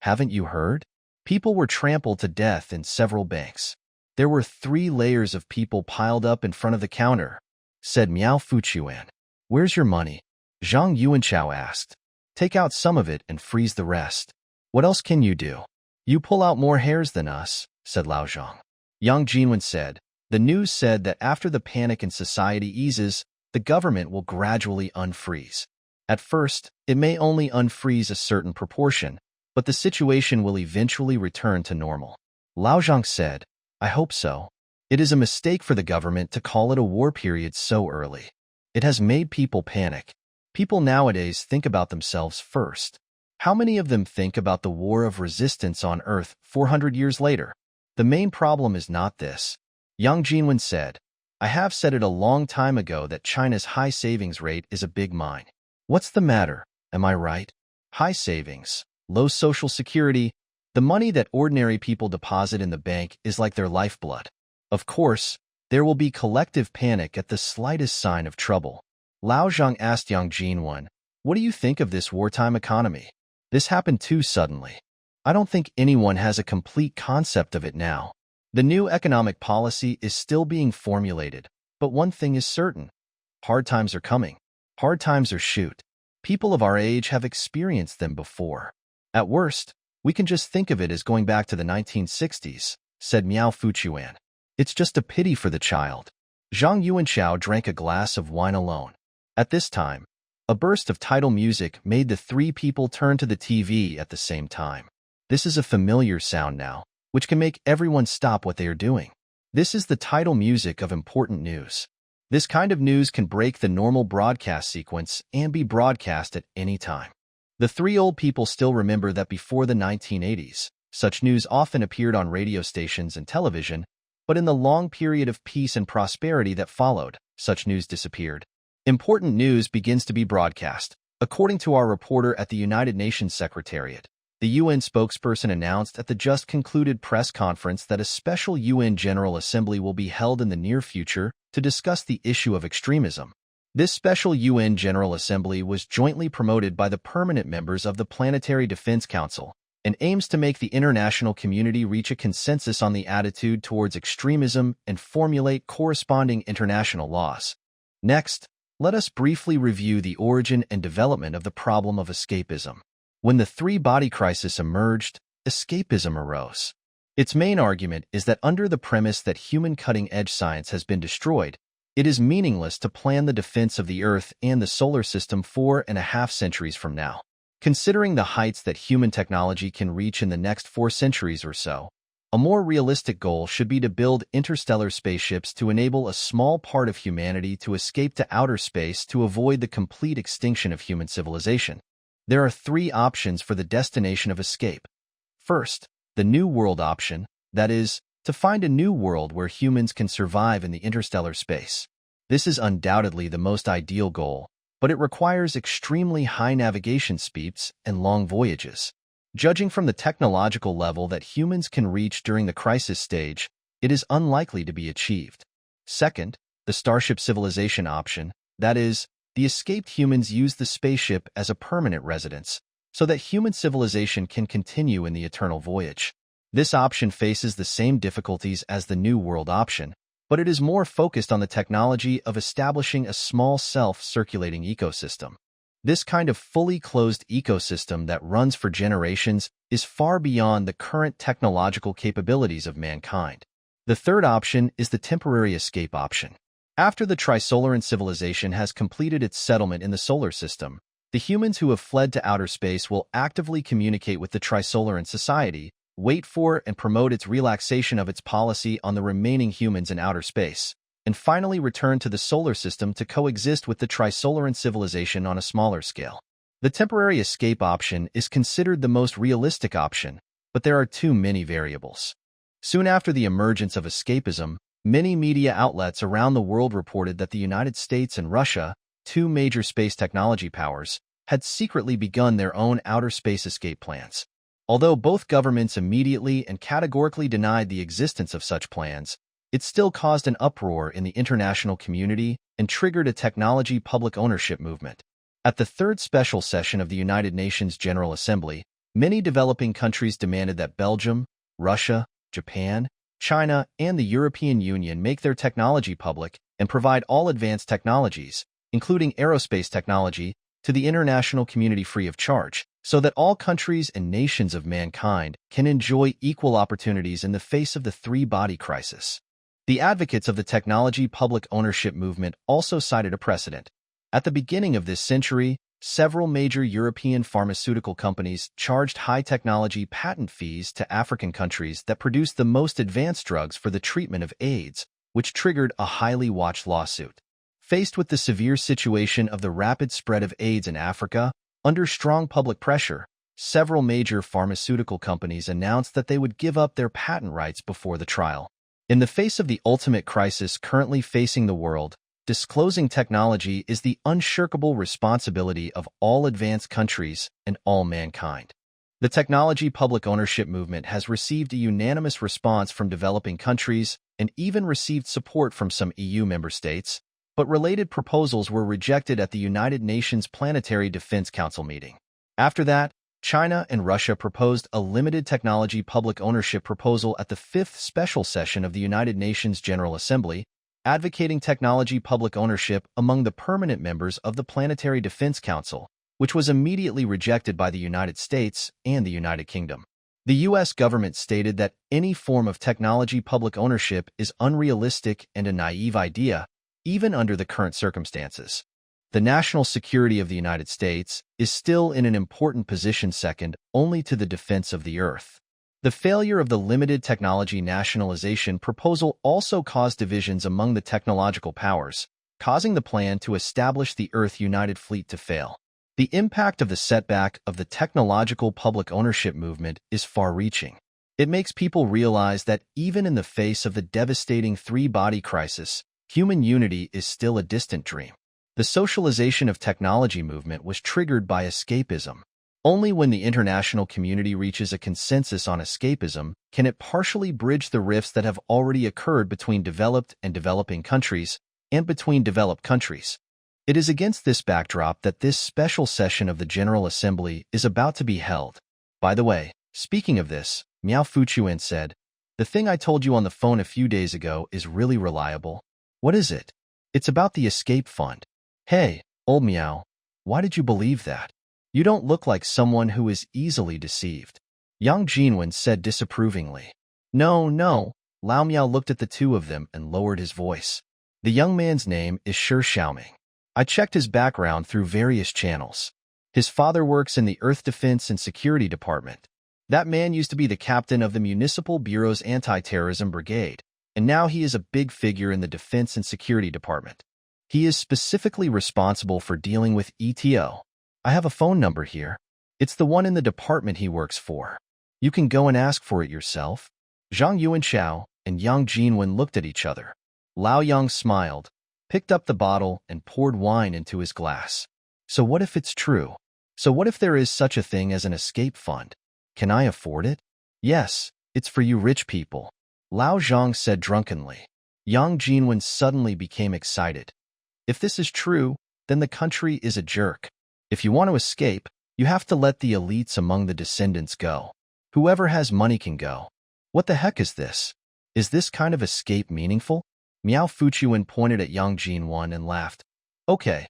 S1: "Haven't you heard? People were trampled to death in several banks. There were 3 layers of people piled up in front of the counter. said Miao Fuchuan. Where's your money? Zhang Yuanchao asked. Take out some of it and freeze the rest. What else can you do? You pull out more hairs than us, said Lao Zhang. Yang Jinwen said, the news said that after the panic in society eases, the government will gradually unfreeze. At first, it may only unfreeze a certain proportion, but the situation will eventually return to normal. Lao Zhang said, I hope so. It is a mistake for the government to call it a war period so early. It has made people panic. People nowadays think about themselves first. How many of them think about the war of resistance on Earth 400 years later? The main problem is not this. Yang Jinwen said, I have said it a long time ago that China's high savings rate is a big mine. What's the matter? Am I right? High savings, low social security, the money that ordinary people deposit in the bank is like their lifeblood. Of course, there will be collective panic at the slightest sign of trouble. Lao Zhang asked Yang Jinwen, what do you think of this wartime economy? This happened too suddenly. I don't think anyone has a complete concept of it now. The new economic policy is still being formulated, but one thing is certain. Hard times are coming. Hard times are shoot. People of our age have experienced them before. At worst, we can just think of it as going back to the 1960s, said Miao Fuchuan. It's just a pity for the child. Zhang Yuanchao drank a glass of wine alone. At this time, a burst of title music made the three people turn to the TV at the same time. This is a familiar sound now, which can make everyone stop what they are doing. This is the title music of important news. This kind of news can break the normal broadcast sequence and be broadcast at any time. The three old people still remember that before the 1980s, such news often appeared on radio stations and television, but in the long period of peace and prosperity that followed, such news disappeared. Important news begins to be broadcast. According to our reporter at the United Nations Secretariat, the UN spokesperson announced at the just concluded press conference that a special UN General Assembly will be held in the near future to discuss the issue of extremism. This special UN General Assembly was jointly promoted by the permanent members of the Planetary Defense Council and aims to make the international community reach a consensus on the attitude towards extremism and formulate corresponding international laws. Next, let us briefly review the origin and development of the problem of escapism. When the three-body crisis emerged, escapism arose. Its main argument is that under the premise that human cutting-edge science has been destroyed, it is meaningless to plan the defense of the Earth and the solar system 4.5 centuries from now. Considering the heights that human technology can reach in the next 4 centuries or so, a more realistic goal should be to build interstellar spaceships to enable a small part of humanity to escape to outer space to avoid the complete extinction of human civilization. There are 3 options for the destination of escape. First, the New World option, that is, to find a new world where humans can survive in the interstellar space. This is undoubtedly the most ideal goal, but it requires extremely high navigation speeds and long voyages. Judging from the technological level that humans can reach during the crisis stage, it is unlikely to be achieved. Second, the Starship civilization option, that is, the escaped humans use the spaceship as a permanent residence, so that human civilization can continue in the eternal voyage. This option faces the same difficulties as the New World option, but it is more focused on the technology of establishing a small self-circulating ecosystem. This kind of fully closed ecosystem that runs for generations is far beyond the current technological capabilities of mankind. The third option is the temporary escape option. After the Trisolaran civilization has completed its settlement in the solar system, the humans who have fled to outer space will actively communicate with the Trisolaran society, wait for and promote its relaxation of its policy on the remaining humans in outer space, and finally return to the solar system to coexist with the Trisolaran civilization on a smaller scale. The temporary escape option is considered the most realistic option, but there are too many variables. Soon after the emergence of escapism, many media outlets around the world reported that the United States and Russia, 2 major space technology powers, had secretly begun their own outer space escape plans. Although both governments immediately and categorically denied the existence of such plans, it still caused an uproar in the international community and triggered a technology public ownership movement. At the 3rd special session of the United Nations General Assembly, many developing countries demanded that Belgium, Russia, Japan, China, and the European Union make their technology public and provide all advanced technologies, including aerospace technology, to the international community free of charge, so that all countries and nations of mankind can enjoy equal opportunities in the face of the three-body crisis. The advocates of the technology public ownership movement also cited a precedent. At the beginning of this century, several major European pharmaceutical companies charged high-technology patent fees to African countries that produced the most advanced drugs for the treatment of AIDS, which triggered a highly watched lawsuit. Faced with the severe situation of the rapid spread of AIDS in Africa, under strong public pressure, several major pharmaceutical companies announced that they would give up their patent rights before the trial. In the face of the ultimate crisis currently facing the world, disclosing technology is the unshirkable responsibility of all advanced countries and all mankind. The technology public ownership movement has received a unanimous response from developing countries and even received support from some EU member states, but related proposals were rejected at the United Nations Planetary Defense Council meeting. After that, China and Russia proposed a limited technology public ownership proposal at the 5th Special Session of the United Nations General Assembly, advocating technology public ownership among the permanent members of the Planetary Defense Council, which was immediately rejected by the United States and the United Kingdom. The U.S. government stated that any form of technology public ownership is unrealistic and a naive idea, even under the current circumstances. The national security of the United States is still in an important position second only to the defense of the Earth. The failure of the limited technology nationalization proposal also caused divisions among the technological powers, causing the plan to establish the Earth United Fleet to fail. The impact of the setback of the technological public ownership movement is far-reaching. It makes people realize that even in the face of the devastating three-body crisis, human unity is still a distant dream. The socialization of technology movement was triggered by escapism. Only when the international community reaches a consensus on escapism can it partially bridge the rifts that have already occurred between developed and developing countries and between developed countries. It is against this backdrop that this special session of the General Assembly is about to be held. By the way, speaking of this, Miao Fuchuan said, "The thing I told you on the phone a few days ago is really reliable." "What is it?" "It's about the escape fund." "Hey, old Miao, why did you believe that? You don't look like someone who is easily deceived." Yang Jinwen said disapprovingly. No, Lao Miao looked at the two of them and lowered his voice. "The young man's name is Shi Xiaoming. I checked his background through various channels. His father works in the Earth Defense and Security Department. That man used to be the captain of the Municipal Bureau's Anti-Terrorism Brigade, and now he is a big figure in the Defense and Security Department. He is specifically responsible for dealing with ETO. I have a phone number here. It's the one in the department he works for. You can go and ask for it yourself." Zhang Yuanxiao and Yang Jinwen looked at each other. Lao Yang smiled, picked up the bottle, and poured wine into his glass. "So what if it's true? So what if there is such a thing as an escape fund? Can I afford it?" "Yes, it's for you rich people," Lao Zhang said drunkenly. Yang Jinwen suddenly became excited. "If this is true, then the country is a jerk. If you want to escape, you have to let the elites among the descendants go. Whoever has money can go." "What the heck is this? Is this kind of escape meaningful?" Miao Fuchuan pointed at Yang Jinwen and laughed. "Okay,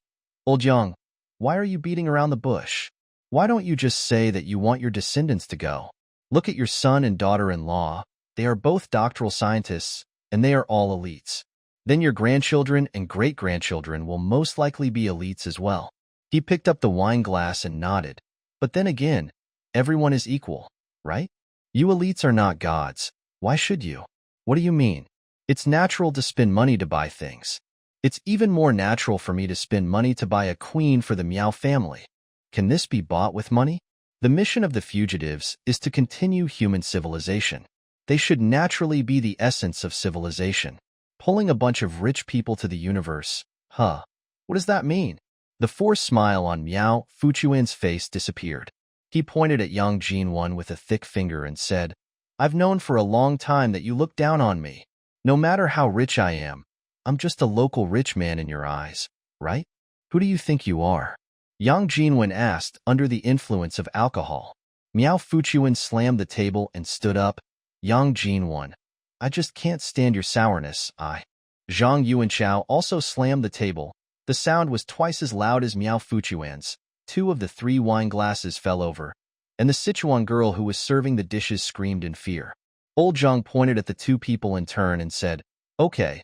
S1: old Yang, why are you beating around the bush? Why don't you just say that you want your descendants to go? Look at your son and daughter-in-law. They are both doctoral scientists, and they are all elites. Then your grandchildren and great-grandchildren will most likely be elites as well." He picked up the wine glass and nodded. "But then again, everyone is equal, right? You elites are not gods. Why should you?" "What do you mean?" "It's natural to spend money to buy things. It's even more natural for me to spend money to buy a queen for the Miao family. Can this be bought with money?" The mission of the fugitives is to continue human civilization. They should naturally be the essence of civilization. Pulling a bunch of rich people to the universe. What does that mean? The forced smile on Miao Fuchuan's face disappeared. He pointed at Yang Jinwen with a thick finger and said, "I've known for a long time that you look down on me. No matter how rich I am, I'm just a local rich man in your eyes, right? Who do you think you are?" Yang Jinwen asked under the influence of alcohol. Miao Fuchuan slammed the table and stood up. "Yang Jinwen, I just can't stand your sourness, Zhang Yuanchao also slammed the table. The sound was twice as loud as Miao Fuchuan's. 2 of the 3 wine glasses fell over, and the Sichuan girl who was serving the dishes screamed in fear. Old Zhang pointed at the 2 people in turn and said, Okay,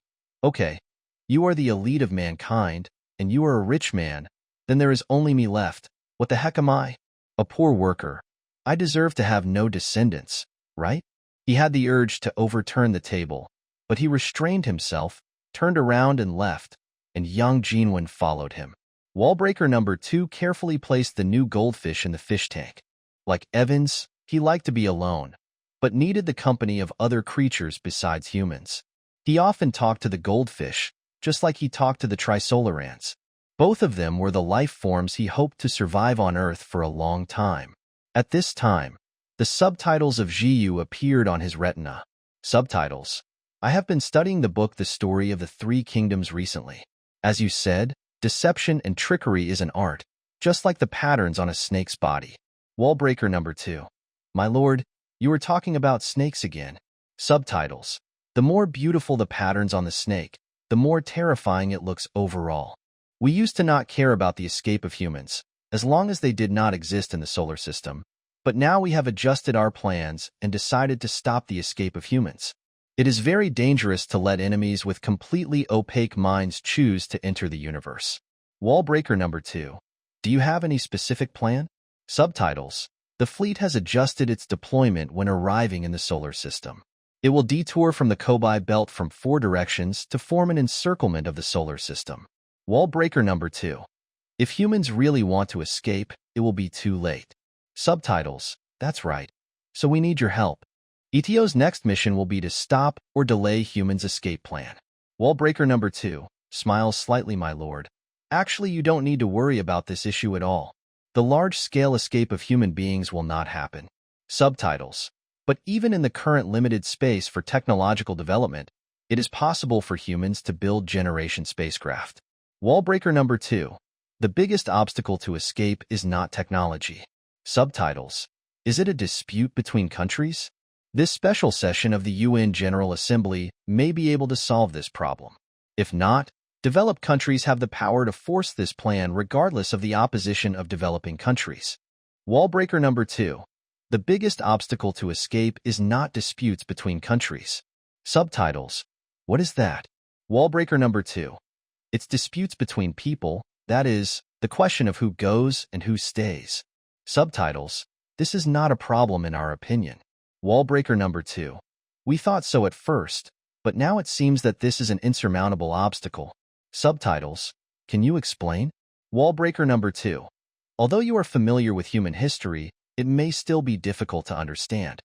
S1: you are the elite of mankind, and you are a rich man. Then there is only me left. What the heck am I? A poor worker. I deserve to have no descendants, right? He had the urge to overturn the table, but he restrained himself, turned around and left, and Yang Jinwen followed him. Wallbreaker number 2 carefully placed the new goldfish in the fish tank. Like Evans, he liked to be alone, but needed the company of other creatures besides humans. He often talked to the goldfish, just like he talked to the Trisolarans. Both of them were the life forms he hoped to survive on Earth for a long time. At this time, the subtitles of Zhiyu appeared on his retina. Subtitles. I have been studying the book The Story of the 3 Kingdoms recently. As you said, deception and trickery is an art, just like the patterns on a snake's body. Wallbreaker number 2. My lord, you were talking about snakes again. Subtitles. The more beautiful the patterns on the snake, the more terrifying it looks overall. We used to not care about the escape of humans, as long as they did not exist in the solar system, but now we have adjusted our plans and decided to stop the escape of humans. It is very dangerous to let enemies with completely opaque minds choose to enter the universe. Wallbreaker number 2. Do you have any specific plan? Subtitles. The fleet has adjusted its deployment when arriving in the solar system. It will detour from the Kobai belt from 4 directions to form an encirclement of the solar system. Wallbreaker number 2. If humans really want to escape, it will be too late. Subtitles. That's right. So we need your help. ETO's next mission will be to stop or delay humans' escape plan. Wallbreaker number 2. Smiles slightly, my lord. Actually, you don't need to worry about this issue at all. The large-scale escape of human beings will not happen. Subtitles. But even in the current limited space for technological development, it is possible for humans to build generation spacecraft. Wallbreaker number 2. The biggest obstacle to escape is not technology. Subtitles. Is it a dispute between countries? This special session of the UN General Assembly may be able to solve this problem. If not, developed countries have the power to force this plan regardless of the opposition of developing countries. Wallbreaker number 2. The biggest obstacle to escape is not disputes between countries. Subtitles. What is that? Wallbreaker number 2. It's disputes between people, that is, the question of who goes and who stays. Subtitles. This is not a problem in our opinion. Wallbreaker number 2. We thought so at first, but now it seems that this is an insurmountable obstacle. Subtitles. Can you explain? Wallbreaker number 2. Although you are familiar with human history, it may still be difficult to understand.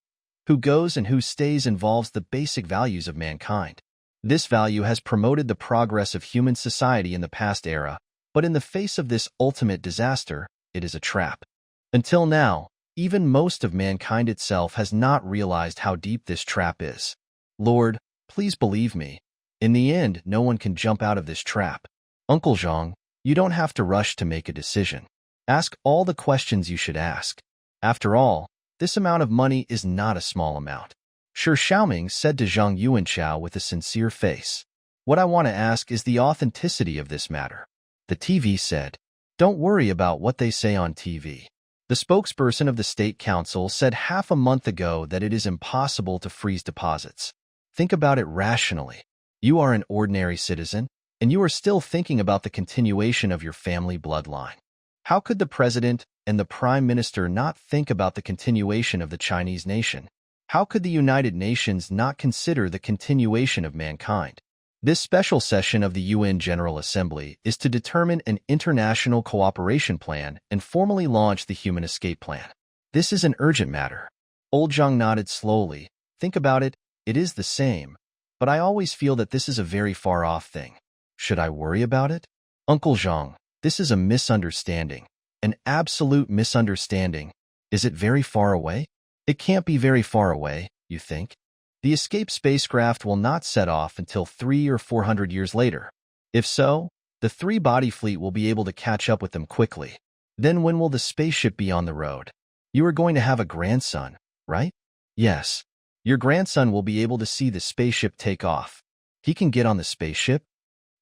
S1: Who goes and who stays involves the basic values of mankind. This value has promoted the progress of human society in the past era, but in the face of this ultimate disaster, it is a trap. Until now, even most of mankind itself has not realized how deep this trap is. Lord, please believe me. In the end, no one can jump out of this trap. Uncle Zhang, you don't have to rush to make a decision. Ask all the questions you should ask. After all, this amount of money is not a small amount. Shi Xiaoming said to Zhang Yuanchao with a sincere face. What I want to ask is the authenticity of this matter. The TV said, don't worry about what they say on TV. The spokesperson of the State Council said half a month ago that it is impossible to freeze deposits. Think about it rationally. You are an ordinary citizen, and you are still thinking about the continuation of your family bloodline. How could the president and the prime minister not think about the continuation of the Chinese nation? How could the United Nations not consider the continuation of mankind? This special session of the UN General Assembly is to determine an international cooperation plan and formally launch the human escape plan. This is an urgent matter. Old Zhang nodded slowly. Think about it, it is the same. But I always feel that this is a very far-off thing. Should I worry about it? Uncle Zhang, this is a misunderstanding. An absolute misunderstanding. Is it very far away? It can't be very far away, you think? The escape spacecraft will not set off until 300 or 400 years later. If so, the 3-body fleet will be able to catch up with them quickly. Then when will the spaceship be on the road? You are going to have a grandson, right? Yes. Your grandson will be able to see the spaceship take off. He can get on the spaceship?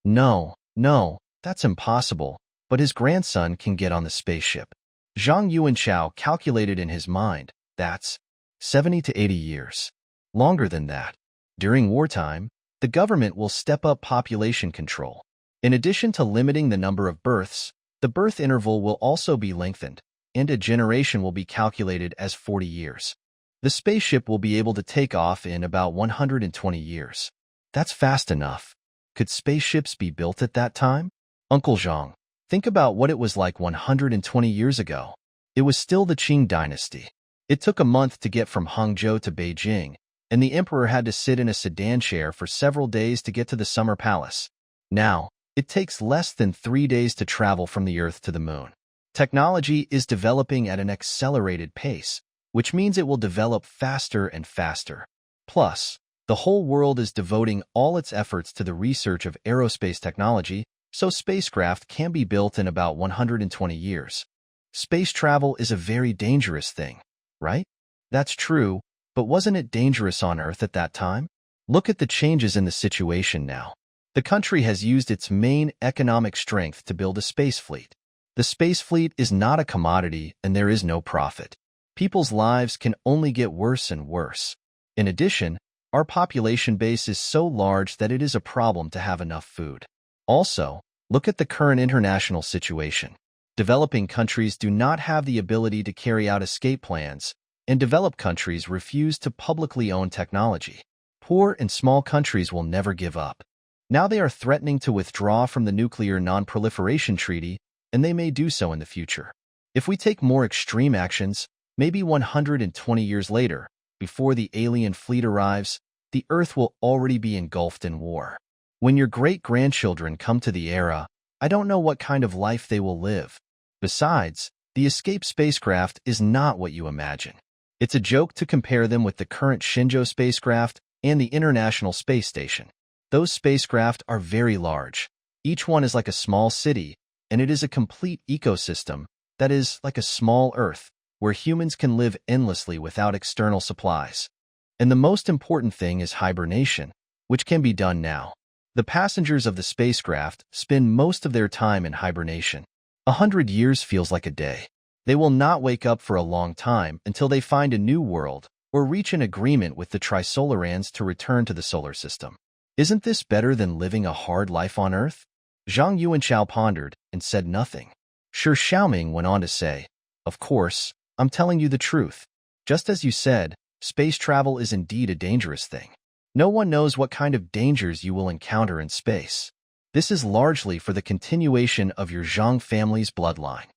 S1: No, that's impossible, but his grandson can get on the spaceship. Zhang Yuanchao calculated in his mind. That's 70 to 80 years. Longer than that. During wartime, the government will step up population control. In addition to limiting the number of births, the birth interval will also be lengthened, and a generation will be calculated as 40 years. The spaceship will be able to take off in about 120 years. That's fast enough. Could spaceships be built at that time? Uncle Zhang, think about what it was like 120 years ago. It was still the Qing dynasty. It took a month to get from Hangzhou to Beijing, and the emperor had to sit in a sedan chair for several days to get to the summer palace. Now, it takes less than 3 days to travel from the Earth to the Moon. Technology is developing at an accelerated pace, which means it will develop faster and faster. Plus, the whole world is devoting all its efforts to the research of aerospace technology, so spacecraft can be built in about 120 years. Space travel is a very dangerous thing, right? That's true, but wasn't it dangerous on Earth at that time? Look at the changes in the situation now. The country has used its main economic strength to build a space fleet. The space fleet is not a commodity and there is no profit. People's lives can only get worse and worse. In addition, our population base is so large that it is a problem to have enough food. Also, look at the current international situation. Developing countries do not have the ability to carry out escape plans, and developed countries refuse to publicly own technology. Poor and small countries will never give up. Now they are threatening to withdraw from the Nuclear Non-Proliferation Treaty, and they may do so in the future. If we take more extreme actions, maybe 120 years later, before the alien fleet arrives, the Earth will already be engulfed in war. When your great-grandchildren come to the era, I don't know what kind of life they will live. Besides, the escape spacecraft is not what you imagine. It's a joke to compare them with the current Shenzhou spacecraft and the International Space Station. Those spacecraft are very large. Each one is like a small city, and it is a complete ecosystem that is like a small Earth, where humans can live endlessly without external supplies. And the most important thing is hibernation, which can be done now. The passengers of the spacecraft spend most of their time in hibernation. 100 years feels like a day. They will not wake up for a long time until they find a new world or reach an agreement with the Trisolarans to return to the solar system. Isn't this better than living a hard life on Earth? Zhang Yuanchao pondered and said nothing. Shi Xiaoming went on to say, "Of course, I'm telling you the truth. Just as you said, space travel is indeed a dangerous thing. No one knows what kind of dangers you will encounter in space. This is largely for the continuation of your Zhang family's bloodline.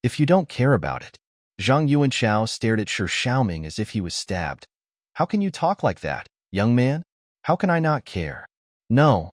S1: If you don't care about it." Zhang Yuanchao stared at Shi Xiaoming as if he was stabbed. "How can you talk like that, young man? How can I not care?" No,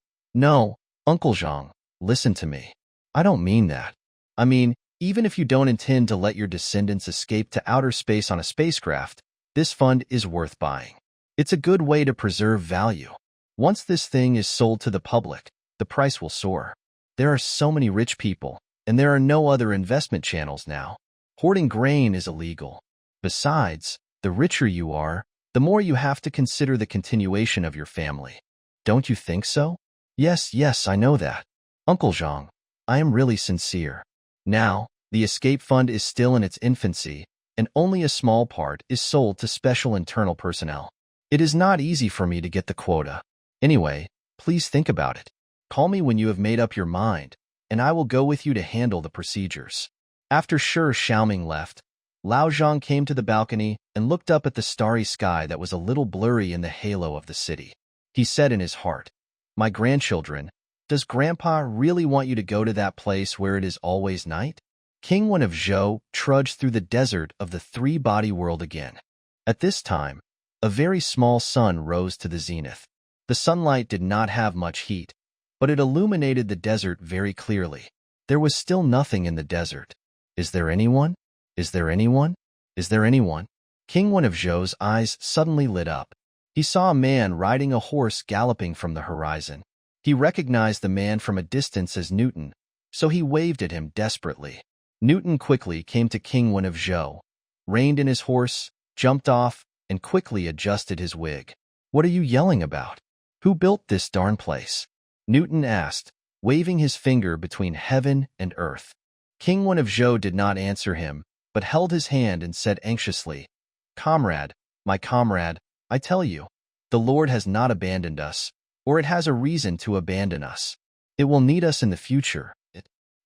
S1: Uncle Zhang, listen to me. I don't mean that. I mean, even if you don't intend to let your descendants escape to outer space on a spacecraft, this fund is worth buying. It's a good way to preserve value. Once this thing is sold to the public, the price will soar. There are so many rich people, and there are no other investment channels now. Hoarding grain is illegal. Besides, the richer you are, the more you have to consider the continuation of your family. Don't you think so? Yes, I know that. Uncle Zhang, I am really sincere. Now, the escape fund is still in its infancy, and only a small part is sold to special internal personnel. It is not easy for me to get the quota. Anyway, please think about it. Call me when you have made up your mind, and I will go with you to handle the procedures. After Shi Xiaoming left, Lao Zhang came to the balcony and looked up at the starry sky that was a little blurry in the halo of the city. He said in his heart, "My grandchildren, does Grandpa really want you to go to that place where it is always night?" King Wen of Zhou trudged through the desert of the three-body world again. At this time, a very small sun rose to the zenith. The sunlight did not have much heat, but it illuminated the desert very clearly. There was still nothing in the desert. Is there anyone? Is there anyone? Is there anyone? King Wen of Zhou's eyes suddenly lit up. He saw a man riding a horse galloping from the horizon. He recognized the man from a distance as Newton, so he waved at him desperately. Newton quickly came to King Wen of Zhou, reined in his horse, jumped off, and quickly adjusted his wig. "What are you yelling about? Who built this darn place?" Newton asked, waving his finger between heaven and earth. King Wen of Zhou did not answer him, but held his hand and said anxiously, "Comrade, my comrade, I tell you, the Lord has not abandoned us, or it has a reason to abandon us. It will need us in the future.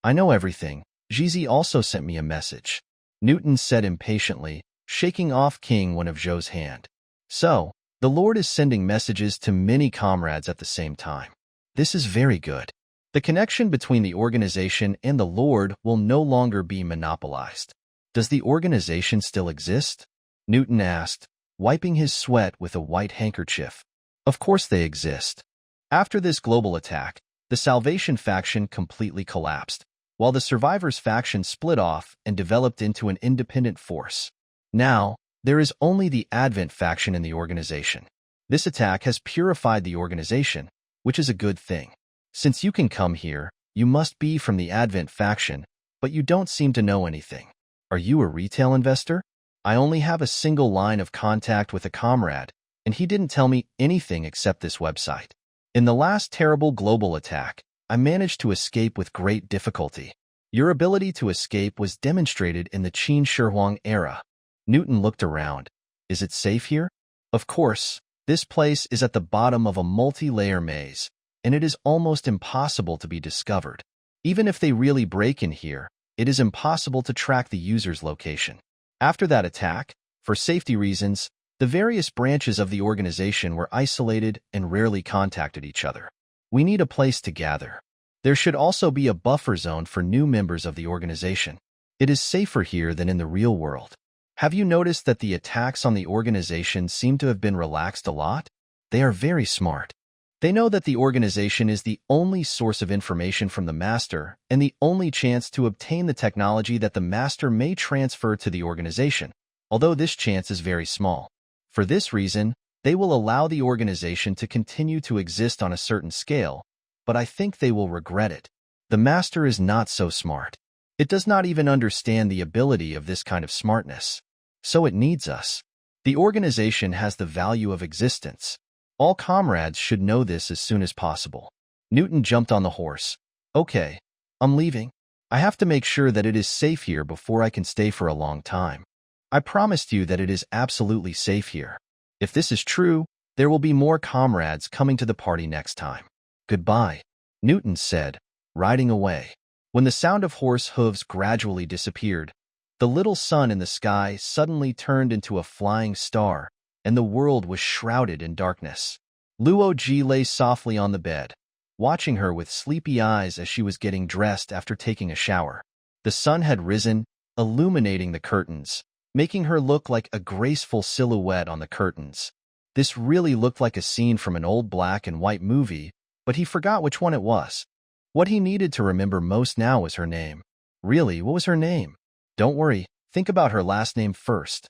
S1: I know everything. Jizi also sent me a message," Newton said impatiently, shaking off King Wen of Zhou's hand. "So, the Lord is sending messages to many comrades at the same time. This is very good. The connection between the organization and the Lord will no longer be monopolized." "Does the organization still exist?" Newton asked, wiping his sweat with a white handkerchief. "Of course they exist. After this global attack, the Salvation faction completely collapsed, while the Survivors faction split off and developed into an independent force. Now, there is only the Advent faction in the organization. This attack has purified the organization, which is a good thing. Since you can come here, you must be from the Advent faction, but you don't seem to know anything. Are you a retail investor? I only have a single line of contact with a comrade, and he didn't tell me anything except this website. In the last terrible global attack, I managed to escape with great difficulty. Your ability to escape was demonstrated in the Qin Shi Huang era." Newton looked around. "Is it safe here?" "Of course. This place is at the bottom of a multi-layer maze, and it is almost impossible to be discovered. Even if they really break in here, it is impossible to track the user's location. After that attack, for safety reasons, the various branches of the organization were isolated and rarely contacted each other. We need a place to gather. There should also be a buffer zone for new members of the organization. It is safer here than in the real world. Have you noticed that the attacks on the organization seem to have been relaxed a lot? They are very smart. They know that the organization is the only source of information from the master and the only chance to obtain the technology that the master may transfer to the organization, although this chance is very small. For this reason, they will allow the organization to continue to exist on a certain scale, but I think they will regret it. The master is not so smart. It does not even understand the ability of this kind of smartness. So it needs us. The organization has the value of existence. All comrades should know this as soon as possible." Newton jumped on the horse. "Okay, I'm leaving. I have to make sure that it is safe here before I can stay for a long time. I promised you that it is absolutely safe here. If this is true, there will be more comrades coming to the party next time. Goodbye," Newton said, riding away. When the sound of horse hooves gradually disappeared, the little sun in the sky suddenly turned into a flying star, and the world was shrouded in darkness. Luo Ji lay softly on the bed, watching her with sleepy eyes as she was getting dressed after taking a shower. The sun had risen, illuminating the curtains, making her look like a graceful silhouette on the curtains. This really looked like a scene from an old black and white movie, but he forgot which one it was. What he needed to remember most now was her name. Really, what was her name? Don't worry, think about her last name first.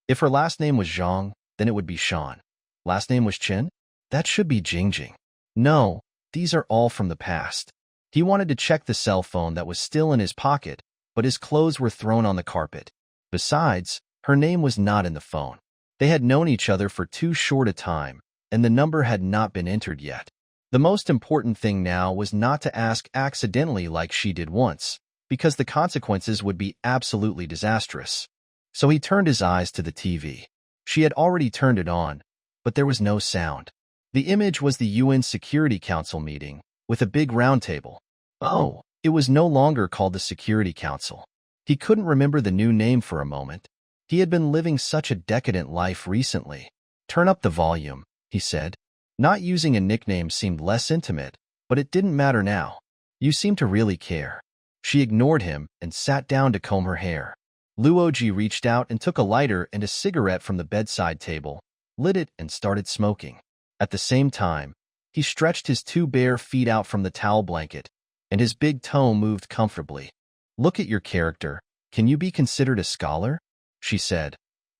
S1: If her last name was Zhang, then it would be Sean. Last name was Chen? That should be Jingjing. No, these are all from the past. He wanted to check the cell phone that was still in his pocket, but his clothes were thrown on the carpet. Besides, her name was not in the phone. They had known each other for too short a time, and the number had not been entered yet. The most important thing now was not to ask accidentally like she did once, because the consequences would be absolutely disastrous. So he turned his eyes to the TV. She had already turned it on, but there was no sound. The image was the UN Security Council meeting, with a big round table. Oh, it was no longer called the Security Council. He couldn't remember the new name for a moment. He had been living such a decadent life recently. "Turn up the volume," he said. Not using a nickname seemed less intimate, but it didn't matter now. "You seem to really care." She ignored him and sat down to comb her hair. Luo Ji reached out and took a lighter and a cigarette from the bedside table, lit it and started smoking. At the same time, he stretched his two bare feet out from the towel blanket, and his big toe moved comfortably. "Look at your character. Can you be considered a scholar?" she said,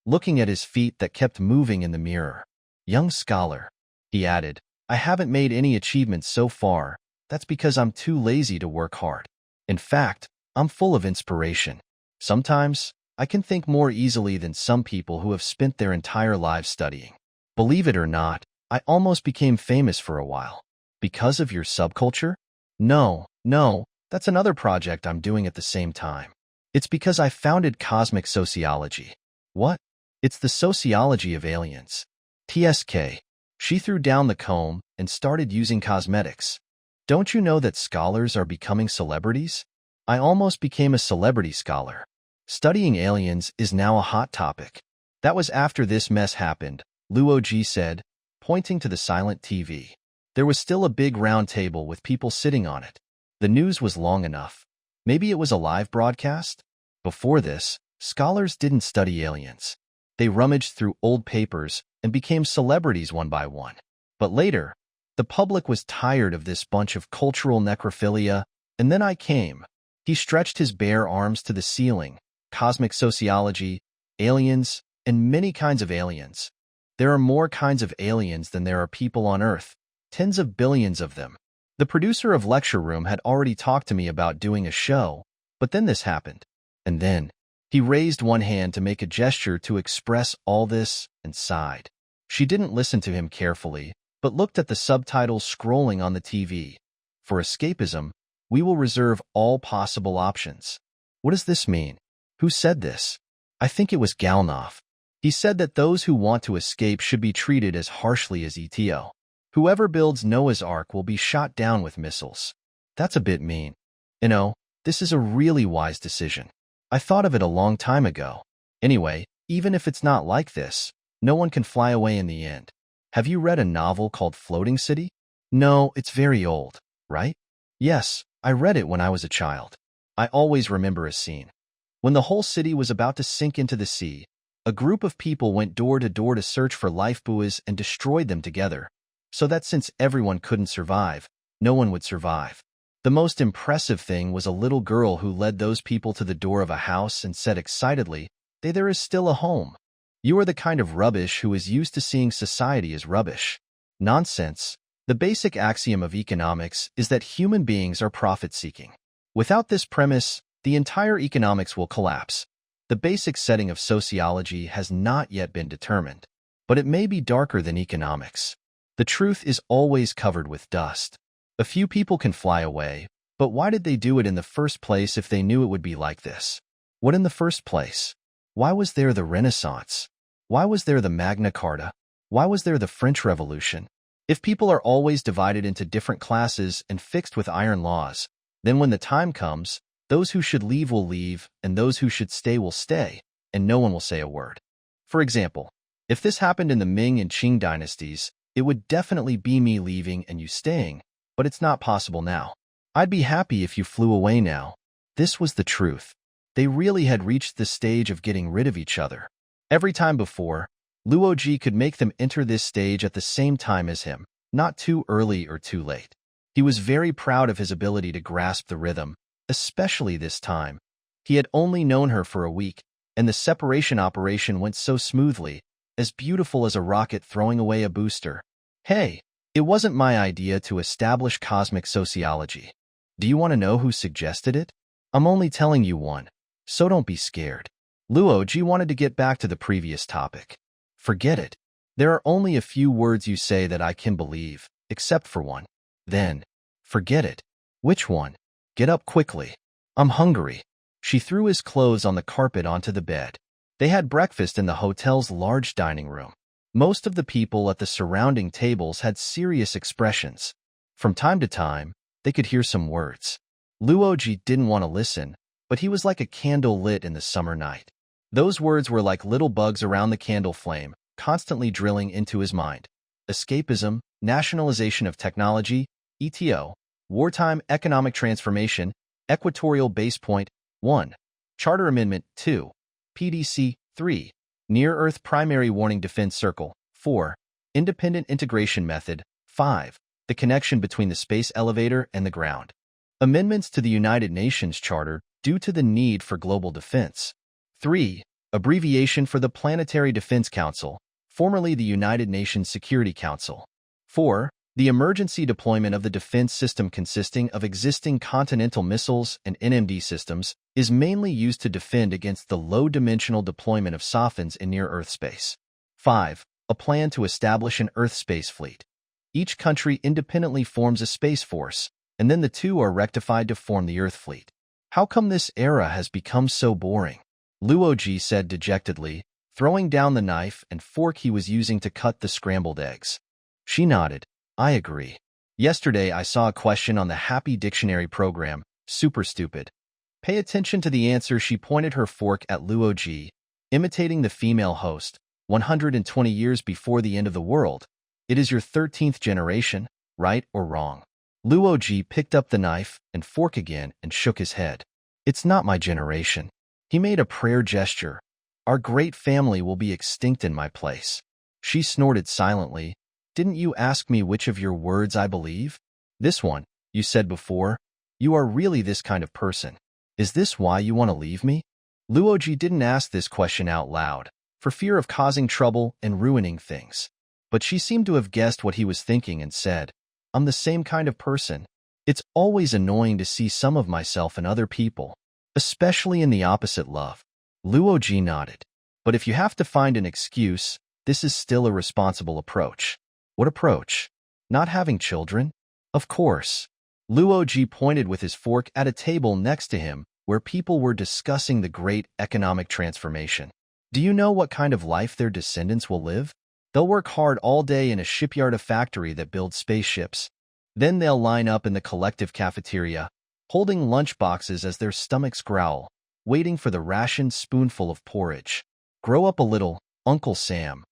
S1: looking at his feet that kept moving in the mirror. "Young scholar," he added. "I haven't made any achievements so far. That's because I'm too lazy to work hard. In fact, I'm full of inspiration. Sometimes, I can think more easily than some people who have spent their entire lives studying. Believe it or not, I almost became famous for a while. Because of your subculture? No, that's another project I'm doing at the same time. It's because I founded cosmic sociology. What? It's the sociology of aliens. TSK. She threw down the comb and started using cosmetics. Don't you know that scholars are becoming celebrities? I almost became a celebrity scholar. Studying aliens is now a hot topic. That was after this mess happened, Luo Ji said, pointing to the silent TV. There was still a big round table with people sitting on it. The news was long enough. Maybe it was a live broadcast? Before this, scholars didn't study aliens. They rummaged through old papers and became celebrities one by one. But later, the public was tired of this bunch of cultural necrophilia, and then I came. He stretched his bare arms to the ceiling. Cosmic sociology, aliens, and many kinds of aliens. There are more kinds of aliens than there are people on Earth, tens of billions of them. The producer of Lecture Room had already talked to me about doing a show, but then this happened. And then, he raised one hand to make a gesture to express all this and sighed. She didn't listen to him carefully, but looked at the subtitles scrolling on the TV. For escapism, we will reserve all possible options. What does this mean? Who said this? I think it was Galnov. He said that those who want to escape should be treated as harshly as ETO. Whoever builds Noah's Ark will be shot down with missiles. That's a bit mean. You know, this is a really wise decision. I thought of it a long time ago. Anyway, even if it's not like this, no one can fly away in the end. Have you read a novel called Floating City? No, it's very old, right? Yes, I read it when I was a child. I always remember a scene. When the whole city was about to sink into the sea, a group of people went door to door to search for lifebuoys and destroyed them together, so that since everyone couldn't survive, no one would survive. The most impressive thing was a little girl who led those people to the door of a house and said excitedly, "There is still a home." You are the kind of rubbish who is used to seeing society as rubbish. Nonsense. The basic axiom of economics is that human beings are profit-seeking. Without this premise, the entire economics will collapse. The basic setting of sociology has not yet been determined, but it may be darker than economics. The truth is always covered with dust. A few people can fly away, but why did they do it in the first place if they knew it would be like this? What in the first place? Why was there the Renaissance? Why was there the Magna Carta? Why was there the French Revolution? If people are always divided into different classes and fixed with iron laws, then when the time comes, those who should leave will leave, and those who should stay will stay, and no one will say a word. For example, if this happened in the Ming and Qing dynasties, it would definitely be me leaving and you staying, but it's not possible now. I'd be happy if you flew away now. This was the truth. They really had reached the stage of getting rid of each other. Every time before, Luo Ji could make them enter this stage at the same time as him, not too early or too late. He was very proud of his ability to grasp the rhythm, especially this time. He had only known her for a week, and the separation operation went so smoothly, as beautiful as a rocket throwing away a booster. Hey, it wasn't my idea to establish cosmic sociology. Do you want to know who suggested it? I'm only telling you one, so don't be scared. Luo Ji wanted to get back to the previous topic. Forget it. There are only a few words you say that I can believe, except for one. Then, forget it. Which one? Get up quickly. I'm hungry. She threw his clothes on the carpet onto the bed. They had breakfast in the hotel's large dining room. Most of the people at the surrounding tables had serious expressions. From time to time, they could hear some words. Luo Ji didn't want to listen, but he was like a candle lit in the summer night. Those words were like little bugs around the candle flame, constantly drilling into his mind. Escapism, nationalization of technology, ETO, wartime economic transformation, equatorial base point, 1. Charter Amendment, 2. PDC, 3. Near-Earth Primary Warning Defense Circle, 4. Independent Integration Method, 5. The connection between the space elevator and the ground. Amendments to the United Nations Charter due to the need for global defense. 3. Abbreviation for the Planetary Defense Council, formerly the United Nations Security Council. 4. The emergency deployment of the defense system consisting of existing continental missiles and NMD systems is mainly used to defend against the low-dimensional deployment of Sophons in near-Earth space. 5. A plan to establish an Earth space fleet. Each country independently forms a space force, and then the two are rectified to form the Earth fleet. How come this era has become so boring? Luo Ji said dejectedly, throwing down the knife and fork he was using to cut the scrambled eggs. She nodded. I agree. Yesterday I saw a question on the Happy Dictionary program, super stupid. Pay attention to the answer. She pointed her fork at Luo Ji, imitating the female host. 120 years before the end of the world. It is your 13th generation, right or wrong? Luo Ji picked up the knife and fork again and shook his head. It's not my generation. He made a prayer gesture. Our great family will be extinct in my place. She snorted silently. Didn't you ask me which of your words I believe? This one, you said before. You are really this kind of person. Is this why you want to leave me? Luo Ji didn't ask this question out loud, for fear of causing trouble and ruining things. But she seemed to have guessed what he was thinking and said, I'm the same kind of person. It's always annoying to see some of myself in other people, especially in the opposite love. Luo Ji nodded. But if you have to find an excuse, this is still a responsible approach. What approach? Not having children? Of course. Luo Ji pointed with his fork at a table next to him where people were discussing the great economic transformation. Do you know what kind of life their descendants will live? They'll work hard all day in a shipyard, a factory that builds spaceships. Then they'll line up in the collective cafeteria, holding lunch boxes as their stomachs growl, waiting for the rationed spoonful of porridge. Grow up a little, Uncle Sam.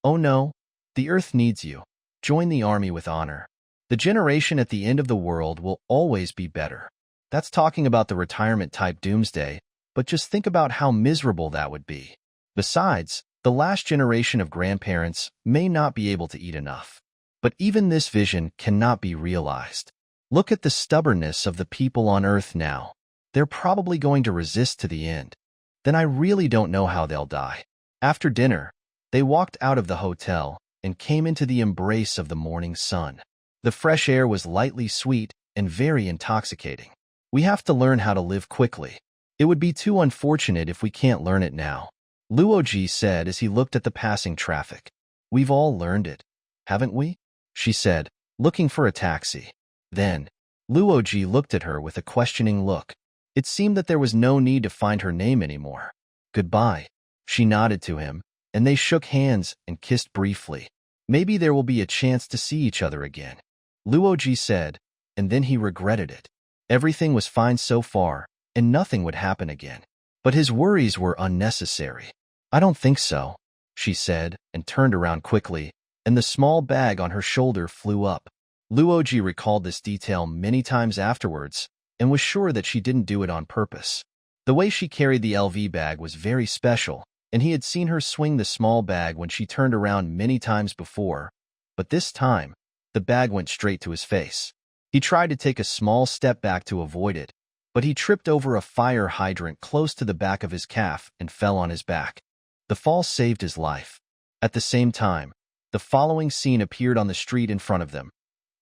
S1: Oh no, the Earth needs you. Join the army with honor. The generation at the end of the world will always be better. That's talking about the retirement-type doomsday, but just think about how miserable that would be. Besides, the last generation of grandparents may not be able to eat enough. But even this vision cannot be realized. Look at the stubbornness of the people on Earth now. They're probably going to resist to the end. Then I really don't know how they'll die. After dinner, they walked out of the hotel and came into the embrace of the morning sun. The fresh air was lightly sweet and very intoxicating. We have to learn how to live quickly. It would be too unfortunate if we can't learn it now. Luo Ji said as he looked at the passing traffic. We've all learned it, haven't we? She said, looking for a taxi. Then, Luo Ji looked at her with a questioning look. It seemed that there was no need to find her name anymore. Goodbye. She nodded to him, and they shook hands and kissed briefly. Maybe there will be a chance to see each other again. Luo Ji said, and then he regretted it. Everything was fine so far, and nothing would happen again. But his worries were unnecessary. I don't think so, she said, and turned around quickly, and the small bag on her shoulder flew up. Luo Ji recalled this detail many times afterwards, and was sure that she didn't do it on purpose. The way she carried the LV bag was very special, and he had seen her swing the small bag when she turned around many times before, but this time, the bag went straight to his face. He tried to take a small step back to avoid it, but he tripped over a fire hydrant close to the back of his calf and fell on his back. The fall saved his life. At the same time, the following scene appeared on the street in front of them.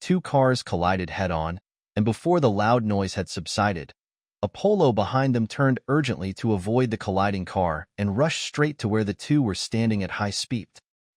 S1: Two cars collided head-on, and before the loud noise had subsided, a Polo behind them turned urgently to avoid the colliding car and rushed straight to where the two were standing at high speed.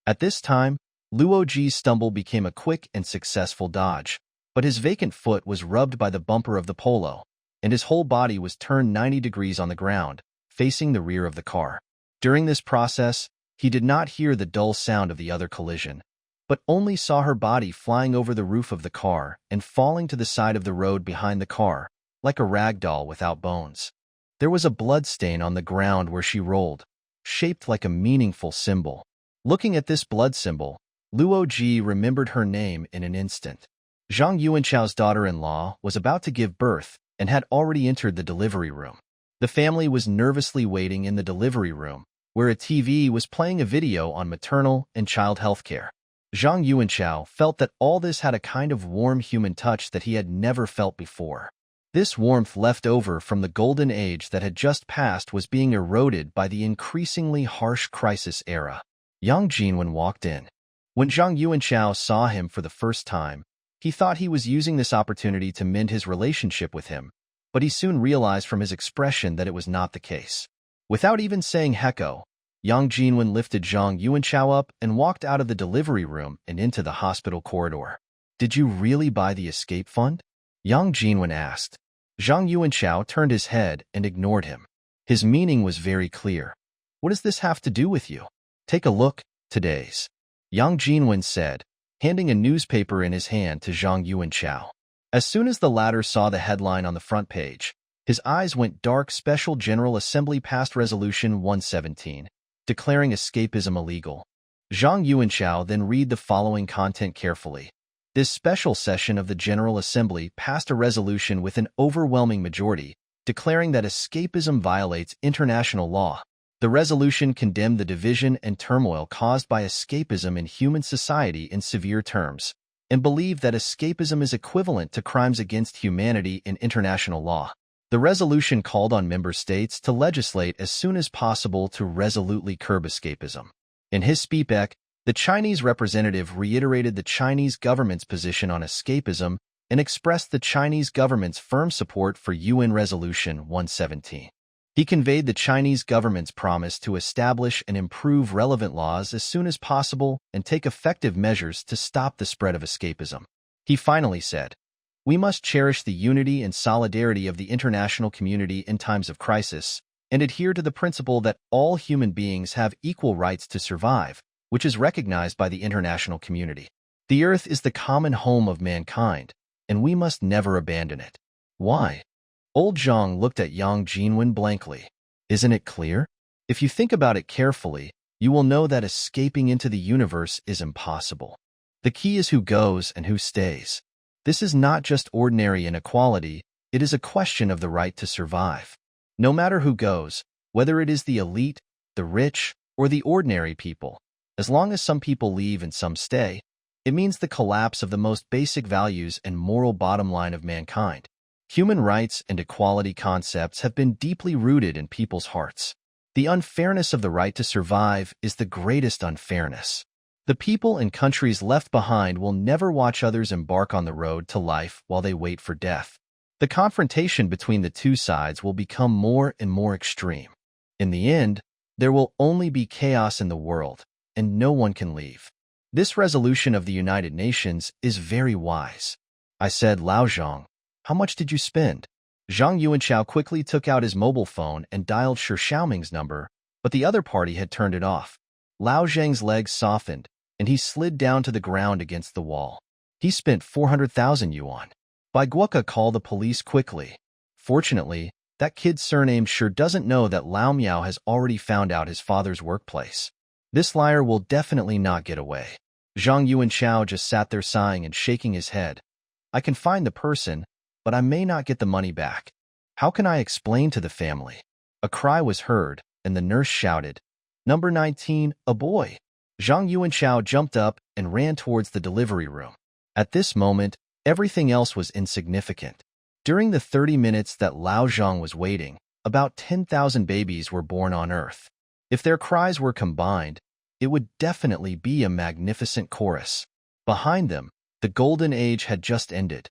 S1: At this time, Luo Ji's stumble became a quick and successful dodge, but his vacant foot was rubbed by the bumper of the Polo, and his whole body was turned 90 degrees on the ground, facing the rear of the car. During this process, he did not hear the dull sound of the other collision, but only saw her body flying over the roof of the car and falling to the side of the road behind the car, like a rag doll without bones. There was a blood stain on the ground where she rolled, shaped like a meaningful symbol. Looking at this blood symbol, Luo Ji remembered her name in an instant. Zhang Yuanchao's daughter-in-law was about to give birth and had already entered the delivery room. The family was nervously waiting in the delivery room, where a TV was playing a video on maternal and child health care. Zhang Yuanchao felt that all this had a kind of warm human touch that he had never felt before. This warmth left over from the golden age that had just passed was being eroded by the increasingly harsh crisis era. Yang Jinwen walked in. When Zhang Yuanchao saw him for the first time, He thought he was using this opportunity to mend his relationship with him, but he soon realized from his expression that it was not the case. Without even saying hecko, Yang Jinwen lifted Zhang Yuanchao up and walked out of the delivery room and into the hospital corridor. "Did you really buy the escape fund?" Yang Jinwen asked. Zhang Yuanchao turned his head and ignored him. His meaning was very clear. "What does this have to do with you? Take a look, today's," Yang Jinwen said, handing a newspaper in his hand to Zhang Yuanchao. As soon as the latter saw the headline on the front page, his eyes went dark. Special General Assembly passed Resolution 117, declaring escapism illegal. Zhang Yuanchao then read the following content carefully. This special session of the General Assembly passed a resolution with an overwhelming majority, declaring that escapism violates international law. The resolution condemned the division and turmoil caused by escapism in human society in severe terms, and believed that escapism is equivalent to crimes against humanity in international law. The resolution called on member states to legislate as soon as possible to resolutely curb escapism. In his speech, the Chinese representative reiterated the Chinese government's position on escapism and expressed the Chinese government's firm support for UN Resolution 117. He conveyed the Chinese government's promise to establish and improve relevant laws as soon as possible and take effective measures to stop the spread of escapism. He finally said, "We must cherish the unity and solidarity of the international community in times of crisis and adhere to the principle that all human beings have equal rights to survive, which is recognized by the international community. The Earth is the common home of mankind, and we must never abandon it." "Why?" Old Zhang looked at Yang Jinwen blankly. "Isn't it clear? If you think about it carefully, you will know that escaping into the universe is impossible. The key is who goes and who stays. This is not just ordinary inequality, it is a question of the right to survive. No matter who goes, whether it is the elite, the rich, or the ordinary people, as long as some people leave and some stay, it means the collapse of the most basic values and moral bottom line of mankind. Human rights and equality concepts have been deeply rooted in people's hearts. The unfairness of the right to survive is the greatest unfairness. The people and countries left behind will never watch others embark on the road to life while they wait for death. The confrontation between the two sides will become more and more extreme. In the end, there will only be chaos in the world, and no one can leave. This resolution of the United Nations is very wise." I said, "Lao Zhang, how much did you spend?" Zhang Yuanchao quickly took out his mobile phone and dialed Shi Xiaoming's number, but the other party had turned it off. Lao Zhang's legs softened, and he slid down to the ground against the wall. "He spent 400,000 yuan. By Guoka, call the police quickly. Fortunately, that kid's surname sure doesn't know that Lao Miao has already found out his father's workplace. This liar will definitely not get away." Zhang Yuanchao just sat there sighing and shaking his head. "I can find the person, but I may not get the money back. How can I explain to the family?" A cry was heard, and the nurse shouted, "Number 19, a boy." Zhang Yuanchao jumped up and ran towards the delivery room. At this moment, everything else was insignificant. During the 30 minutes that Lao Zhang was waiting, about 10,000 babies were born on Earth. If their cries were combined, it would definitely be a magnificent chorus. Behind them, the golden age had just ended.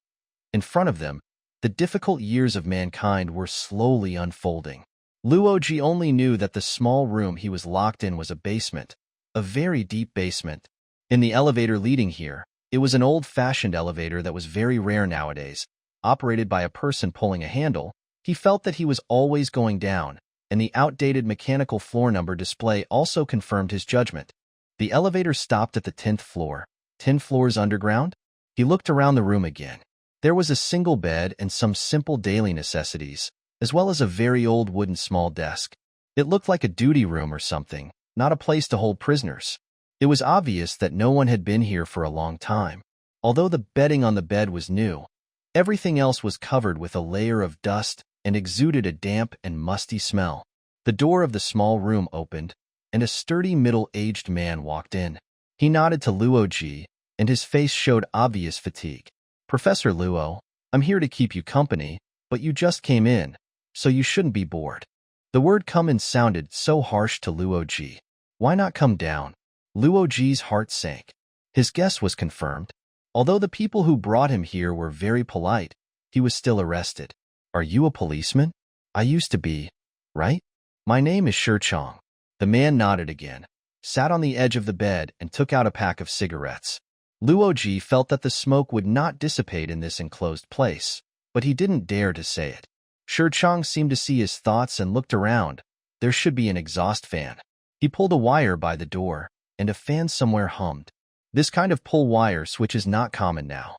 S1: In front of them, the difficult years of mankind were slowly unfolding. Luo Ji only knew that the small room he was locked in was a basement, a very deep basement. In the elevator leading here, it was an old-fashioned elevator that was very rare nowadays, operated by a person pulling a handle. He felt that he was always going down, and the outdated mechanical floor number display also confirmed his judgment. The elevator stopped at the 10th floor. 10 floors underground? He looked around the room again. There was a single bed and some simple daily necessities, as well as a very old wooden small desk. It looked like a duty room or something, not a place to hold prisoners. It was obvious that no one had been here for a long time. Although the bedding on the bed was new, everything else was covered with a layer of dust and exuded a damp and musty smell. The door of the small room opened, and a sturdy middle-aged man walked in. He nodded to Luo Ji, and his face showed obvious fatigue. "Professor Luo, I'm here to keep you company, but you just came in, so you shouldn't be bored." The word "come in" sounded so harsh to Luo Ji. Why not come down? Luo Ji's heart sank. His guess was confirmed. Although the people who brought him here were very polite, he was still arrested. Are you a policeman? I used to be, right? My name is Chong. The man nodded again, sat on the edge of the bed, and took out a pack of cigarettes. Luo Ji felt that the smoke would not dissipate in this enclosed place, but he didn't dare to say it. Chong seemed to see his thoughts and looked around. There should be an exhaust fan. He pulled a wire by the door, and a fan somewhere hummed. This kind of pull wire switch is not common now.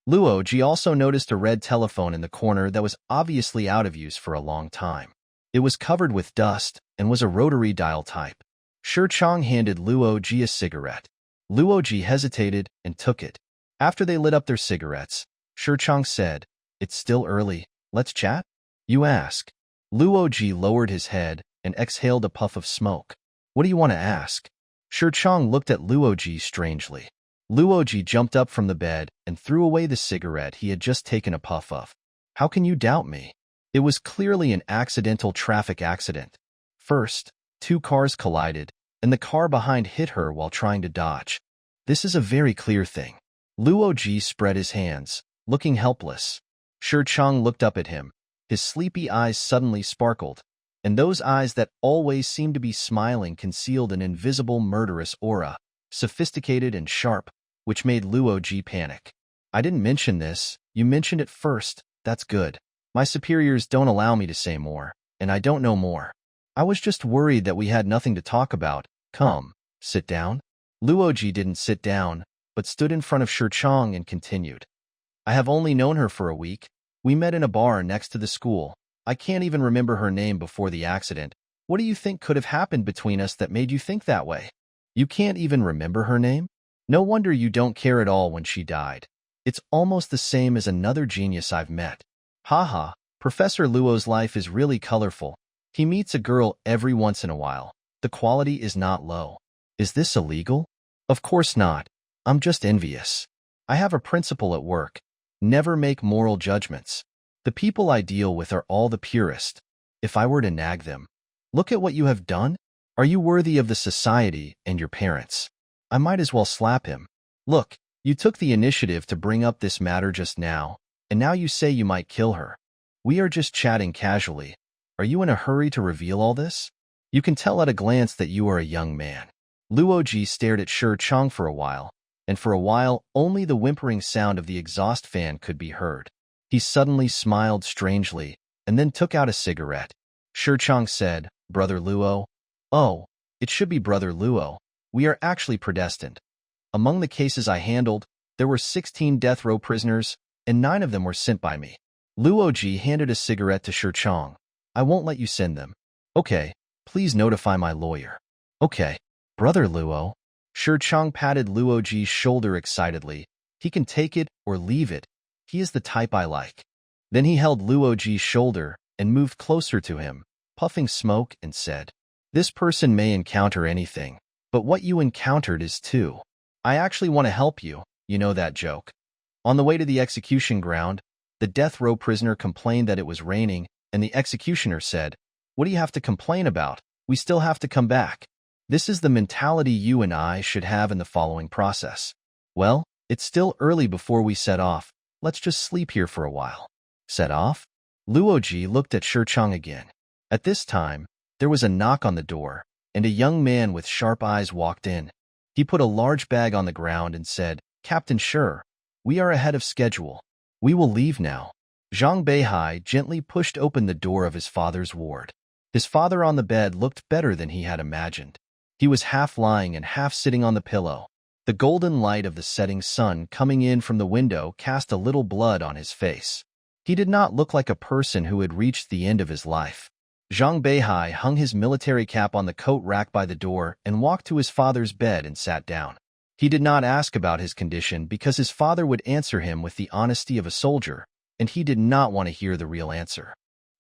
S1: Luo Ji also noticed a red telephone in the corner that was obviously out of use for a long time. It was covered with dust and was a rotary dial type. Chong handed Luo Ji a cigarette. Luo Ji hesitated and took it. After they lit up their cigarettes, Chong said, "It's still early. Let's chat?" "You ask." Luo Ji lowered his head and exhaled a puff of smoke. "What do you want to ask?" Chong looked at Luo Ji strangely. Luo Ji jumped up from the bed and threw away the cigarette he had just taken a puff of. "How can you doubt me? It was clearly an accidental traffic accident. First, 2 cars collided, and the car behind hit her while trying to dodge. This is a very clear thing." Luo Ji spread his hands, looking helpless. Chong looked up at him. His sleepy eyes suddenly sparkled, and those eyes that always seemed to be smiling concealed an invisible murderous aura, sophisticated and sharp, which made Luo Ji panic. "I didn't mention this. You mentioned it first. That's good. My superiors don't allow me to say more, and I don't know more. I was just worried that we had nothing to talk about. Come, sit down." Luo Ji didn't sit down, but stood in front of Chong and continued. "I have only known her for a week. We met in a bar next to the school. I can't even remember her name before the accident. What do you think could have happened between us that made you think that way? You can't even remember her name? No wonder you don't care at all when she died. It's almost the same as another genius I've met. Haha, Professor Luo's life is really colorful. He meets a girl every once in a while. The quality is not low. Is this illegal? Of course not. I'm just envious. I have a principle at work. Never make moral judgments. The people I deal with are all the purest. If I were to nag them, look at what you have done. Are you worthy of the society and your parents? I might as well slap him. Look, you took the initiative to bring up this matter just now, and now you say you might kill her. We are just chatting casually. Are you in a hurry to reveal all this? You can tell at a glance that you are a young man." Luo Ji stared at Chong for a while, and for a while only the whimpering sound of the exhaust fan could be heard. He suddenly smiled strangely, and then took out a cigarette. Chong said, "Brother Luo?" "Oh, it should be Brother Luo. We are actually predestined. Among the cases I handled, there were 16 death row prisoners, and 9 of them were sent by me." Luo Ji handed a cigarette to Chong. "I won't let you send them." "Okay, please notify my lawyer." "Okay, Brother Luo." Chong patted Luo Ji's shoulder excitedly. "He can take it or leave it. He is the type I like." Then he held Luo Ji's shoulder and moved closer to him, puffing smoke, and said, "This person may encounter anything, but what you encountered is too. I actually want to help you, you know that joke." On the way to the execution ground, the death row prisoner complained that it was raining, and the executioner said, "What do you have to complain about? We still have to come back." This is the mentality you and I should have in the following process. "Well, it's still early before we set off. Let's just sleep here for a while." "Set off?" Luo Ji looked at Chong again. At this time, there was a knock on the door, and a young man with sharp eyes walked in. He put a large bag on the ground and said, "Captain we are ahead of schedule. We will leave now." Zhang Beihai gently pushed open the door of his father's ward. His father on the bed looked better than he had imagined. He was half lying and half sitting on the pillow. The golden light of the setting sun coming in from the window cast a little blood on his face. He did not look like a person who had reached the end of his life. Zhang Beihai hung his military cap on the coat rack by the door and walked to his father's bed and sat down. He did not ask about his condition because his father would answer him with the honesty of a soldier, and he did not want to hear the real answer.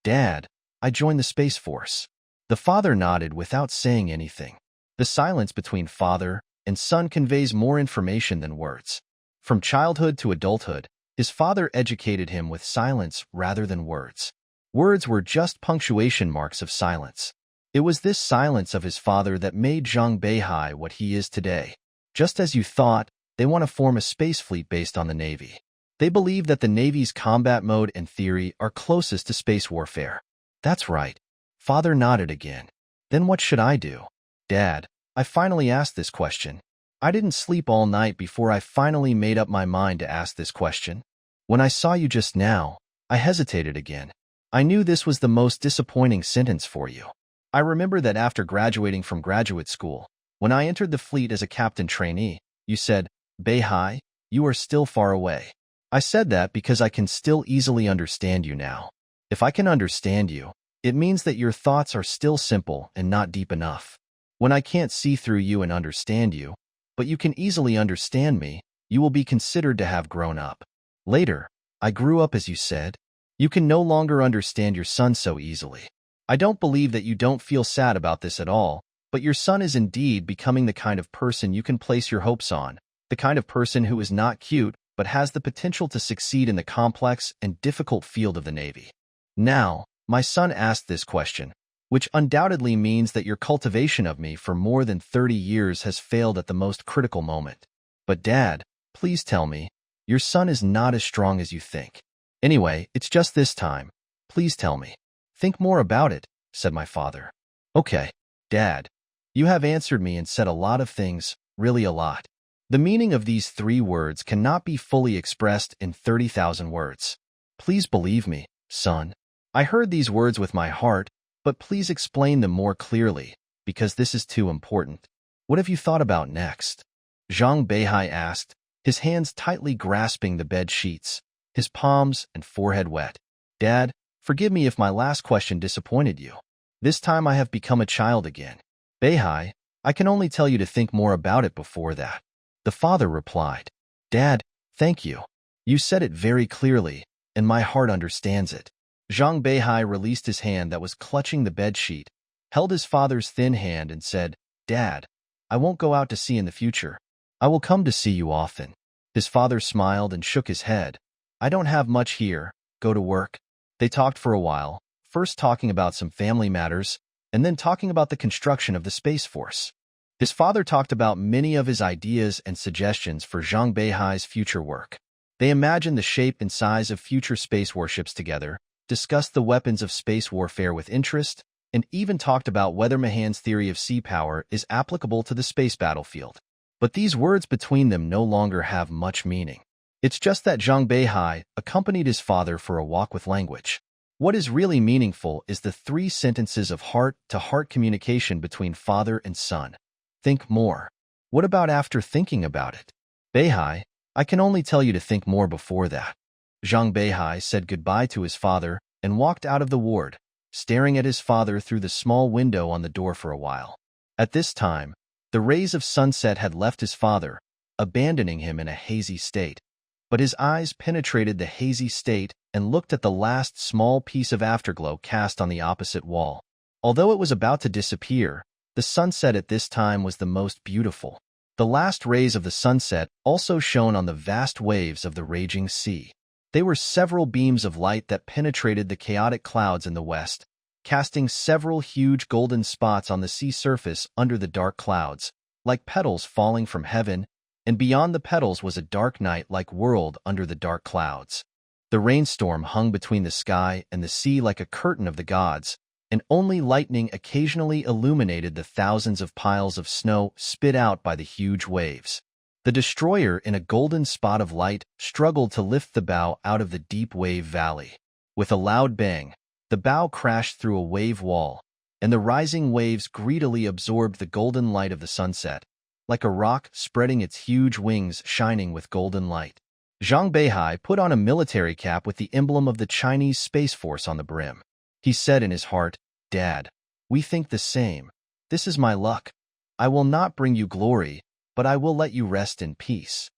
S1: "Dad, I joined the Space Force." The father nodded without saying anything. The silence between father and son conveys more information than words. From childhood to adulthood, his father educated him with silence rather than words. Words were just punctuation marks of silence. It was this silence of his father that made Zhang Beihai what he is today. Just as you thought, They want to form a space fleet based on the Navy. They believe that the Navy's combat mode and theory are closest to space warfare. That's right. Father nodded again. Then what should I do? Dad, I finally asked this question. I didn't sleep all night before I finally made up my mind to ask this question. When I saw you just now, I hesitated again. I knew this was the most disappointing sentence for you. I remember that after graduating from graduate school, when I entered the fleet as a captain trainee, you said, Beihai, you are still far away. I said that because I can still easily understand you now. If I can understand you, it means that your thoughts are still simple and not deep enough. When I can't see through you and understand you, but you can easily understand me, you will be considered to have grown up. Later, I grew up as you said. You can no longer understand your son so easily. I don't believe that you don't feel sad about this at all, but your son is indeed becoming the kind of person you can place your hopes on, the kind of person who is not cute but has the potential to succeed in the complex and difficult field of the Navy. Now, my son asked this question, which undoubtedly means that your cultivation of me for more than 30 years has failed at the most critical moment. But Dad, please tell me, your son is not as strong as you think. Anyway, it's just this time. Please tell me. Think more about it, said my father. Okay, Dad. You have answered me and said a lot of things, really a lot. The meaning of these 3 words cannot be fully expressed in 30,000 words. Please believe me, son. I heard these words with my heart, but please explain them more clearly, because this is too important. What have you thought about next? Zhang Beihai asked, his hands tightly grasping the bed sheets, his palms and forehead wet. Dad, forgive me if my last question disappointed you. This time I have become a child again. Beihai, I can only tell you to think more about it before that. The father replied. Dad, thank you. You said it very clearly, and my heart understands it. Zhang Beihai released his hand that was clutching the bedsheet, held his father's thin hand and said, Dad, I won't go out to sea in the future. I will come to see you often. His father smiled and shook his head. I don't have much here. Go to work. They talked for a while, first talking about some family matters, and then talking about the construction of the Space Force. His father talked about many of his ideas and suggestions for Zhang Beihai's future work. They imagined the shape and size of future space warships together, discussed the weapons of space warfare with interest, and even talked about whether Mahan's theory of sea power is applicable to the space battlefield. But these words between them no longer have much meaning. It's just that Zhang Beihai accompanied his father for a walk with language. What is really meaningful is the 3 sentences of heart-to-heart communication between father and son. Think more. What about after thinking about it? Beihai, I can only tell you to think more before that. Zhang Beihai said goodbye to his father and walked out of the ward, staring at his father through the small window on the door for a while. At this time, the rays of sunset had left his father, abandoning him in a hazy state. But his eyes penetrated the hazy state and looked at the last small piece of afterglow cast on the opposite wall. Although it was about to disappear, the sunset at this time was the most beautiful. The last rays of the sunset also shone on the vast waves of the raging sea. They were several beams of light that penetrated the chaotic clouds in the west, casting several huge golden spots on the sea surface under the dark clouds, like petals falling from heaven, and beyond the petals was a dark night-like world under the dark clouds. The rainstorm hung between the sky and the sea like a curtain of the gods, and only lightning occasionally illuminated the thousands of piles of snow spit out by the huge waves. The destroyer, in a golden spot of light, struggled to lift the bow out of the deep wave valley. With a loud bang, the bow crashed through a wave wall, and the rising waves greedily absorbed the golden light of the sunset, like a rock spreading its huge wings shining with golden light. Zhang Beihai put on a military cap with the emblem of the Chinese Space Force on the brim. He said in his heart, Dad, we think the same. This is my luck. I will not bring you glory, but I will let you rest in peace.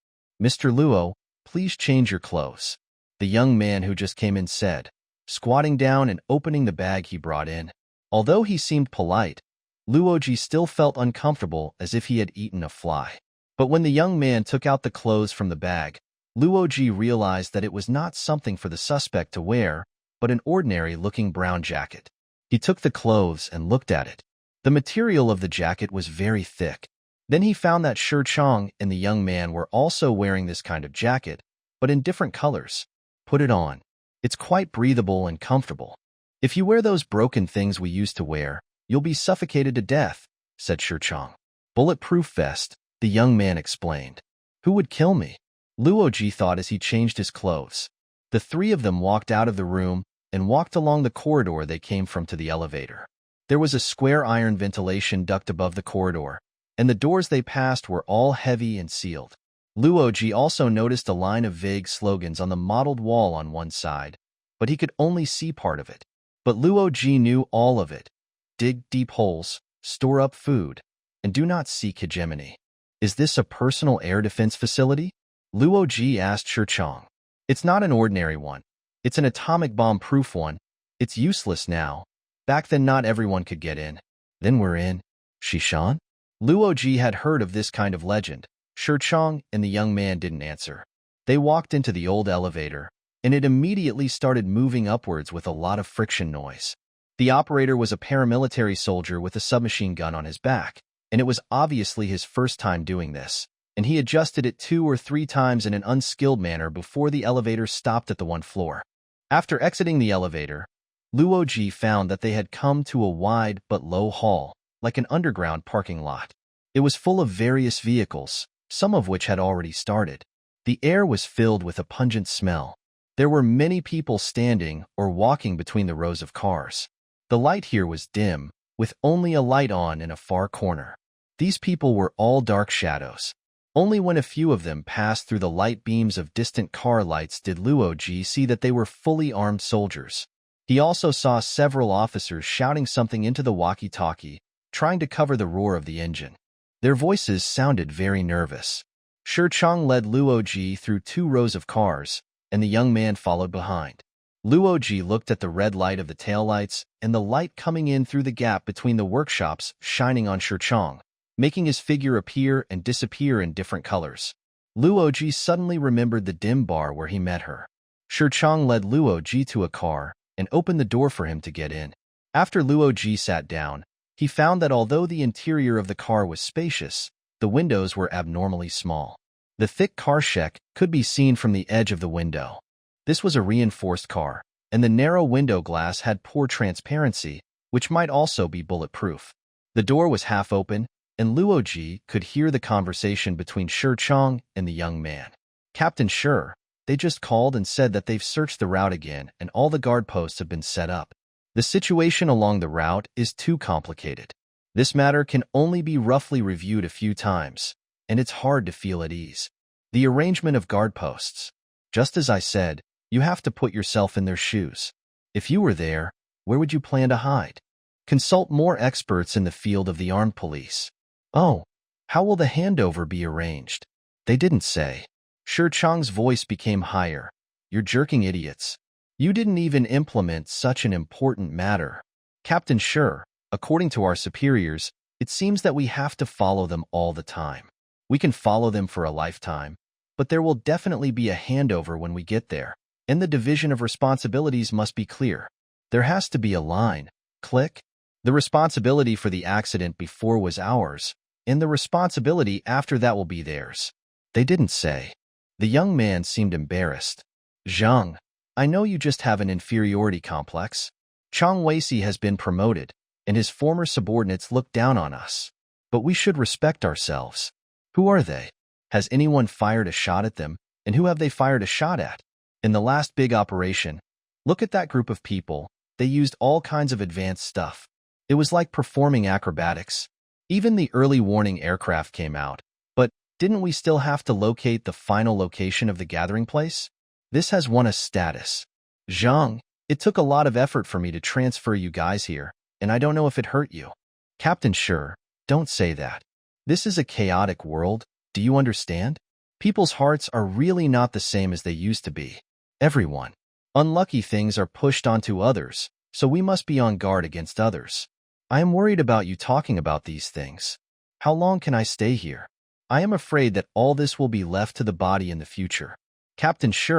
S1: Mr. Luo, please change your clothes. The young man who just came in said, squatting down and opening the bag he brought in. Although he seemed polite, Luo Ji still felt uncomfortable as if he had eaten a fly. But when the young man took out the clothes from the bag, Luo Ji realized that it was not something for the suspect to wear, but an ordinary-looking brown jacket. He took the clothes and looked at it. The material of the jacket was very thick, Then he found that Shi Chang and the young man were also wearing this kind of jacket, but in different colors. Put it on. It's quite breathable and comfortable. If you wear those broken things we used to wear, you'll be suffocated to death, said Shi Chang. Bulletproof vest, the young man explained. Who would kill me? Luo Ji thought as he changed his clothes. The three of them walked out of the room and walked along the corridor they came from to the elevator. There was a square iron ventilation duct above the corridor, and the doors they passed were all heavy and sealed. Luo Ji also noticed a line of vague slogans on the mottled wall on one side, but he could only see part of it. But Luo Ji knew all of it. Dig deep holes, store up food, and do not seek hegemony. Is this a personal air defense facility? Luo Ji asked Shi Chang. It's not an ordinary one. It's an atomic bomb-proof one. It's useless now. Back then not everyone could get in. Then we're in. Shishan? Luo Ji had heard of this kind of legend. Shi Chang and the young man didn't answer. They walked into the old elevator, and it immediately started moving upwards with a lot of friction noise. The operator was a paramilitary soldier with a submachine gun on his back, and it was obviously his first time doing this, and he adjusted it 2 or 3 times in an unskilled manner before the elevator stopped at the 1st floor. After exiting the elevator, Luo Ji found that they had come to a wide but low hall, like an underground parking lot. It was full of various vehicles, some of which had already started. The air was filled with a pungent smell. There were many people standing or walking between the rows of cars. The light here was dim, with only a light on in a far corner. These people were all dark shadows. Only when a few of them passed through the light beams of distant car lights did Luo Ji see that they were fully armed soldiers. He also saw several officers shouting something into the walkie-talkie, trying to cover the roar of the engine. Their voices sounded very nervous. Shi Chang led Luo Ji through 2 rows of cars, and the young man followed behind. Luo Ji looked at the red light of the taillights and the light coming in through the gap between the workshops shining on Shi Chang, making his figure appear and disappear in different colors. Luo Ji suddenly remembered the dim bar where he met her. Shi Chang led Luo Ji to a car and opened the door for him to get in. After Luo Ji sat down, he found that although the interior of the car was spacious, the windows were abnormally small. The thick car sheck could be seen from the edge of the window. This was a reinforced car, and the narrow window glass had poor transparency, which might also be bulletproof. The door was half open, and Luo Ji could hear the conversation between Shi Chang and the young man. Captain Shi, they just called and said that they've searched the route again and all the guard posts have been set up. The situation along the route is too complicated. This matter can only be roughly reviewed a few times, and it's hard to feel at ease. The arrangement of guard posts. Just as I said, you have to put yourself in their shoes. If you were there, where would you plan to hide? Consult more experts in the field of the armed police. Oh, how will the handover be arranged? They didn't say. Shi Chang's voice became higher. You're jerking idiots. You didn't even implement such an important matter. Captain Shi, according to our superiors, it seems that we have to follow them all the time. We can follow them for a lifetime, but there will definitely be a handover when we get there, and the division of responsibilities must be clear. There has to be a line. Click. The responsibility for the accident before was ours, and the responsibility after that will be theirs. They didn't say. The young man seemed embarrassed. Zhang, I know you just have an inferiority complex. Chang Weisi has been promoted, and his former subordinates look down on us. But we should respect ourselves. Who are they? Has anyone fired a shot at them, and who have they fired a shot at? In the last big operation, look at that group of people. They used all kinds of advanced stuff. It was like performing acrobatics. Even the early warning aircraft came out. But didn't we still have to locate the final location of the gathering place? This has won us status. Zhang, it took a lot of effort for me to transfer you guys here, and I don't know if it hurt you. Captain Shi, don't say that. This is a chaotic world, do you understand? People's hearts are really not the same as they used to be. Everyone. Unlucky things are pushed onto others, so we must be on guard against others. I am worried about you talking about these things. How long can I stay here? I am afraid that all this will be left to the body in the future. Captain Shi,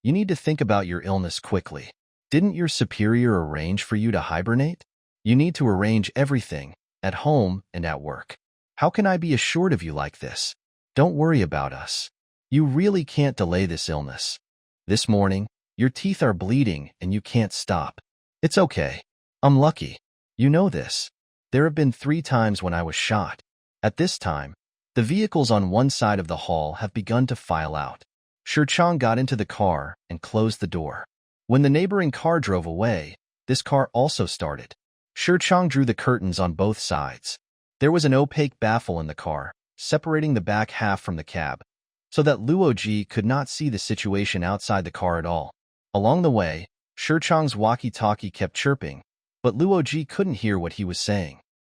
S1: you need to think about your illness quickly. Didn't your superior arrange for you to hibernate? You need to arrange everything, at home and at work. How can I be assured of you like this? Don't worry about us. You really can't delay this illness. This morning, your teeth are bleeding and you can't stop. It's okay. I'm lucky. You know this. There have been 3 times when I was shot. At this time, the vehicles on one side of the hall have begun to file out. Shirchang got into the car and closed the door. When the neighboring car drove away, this car also started. Shirchang drew the curtains on both sides. There was an opaque baffle in the car, separating the back half from the cab, so that Luo Ji could not see the situation outside the car at all. Along the way, Shirchang's walkie-talkie kept chirping, but Luo Ji couldn't hear what he was saying.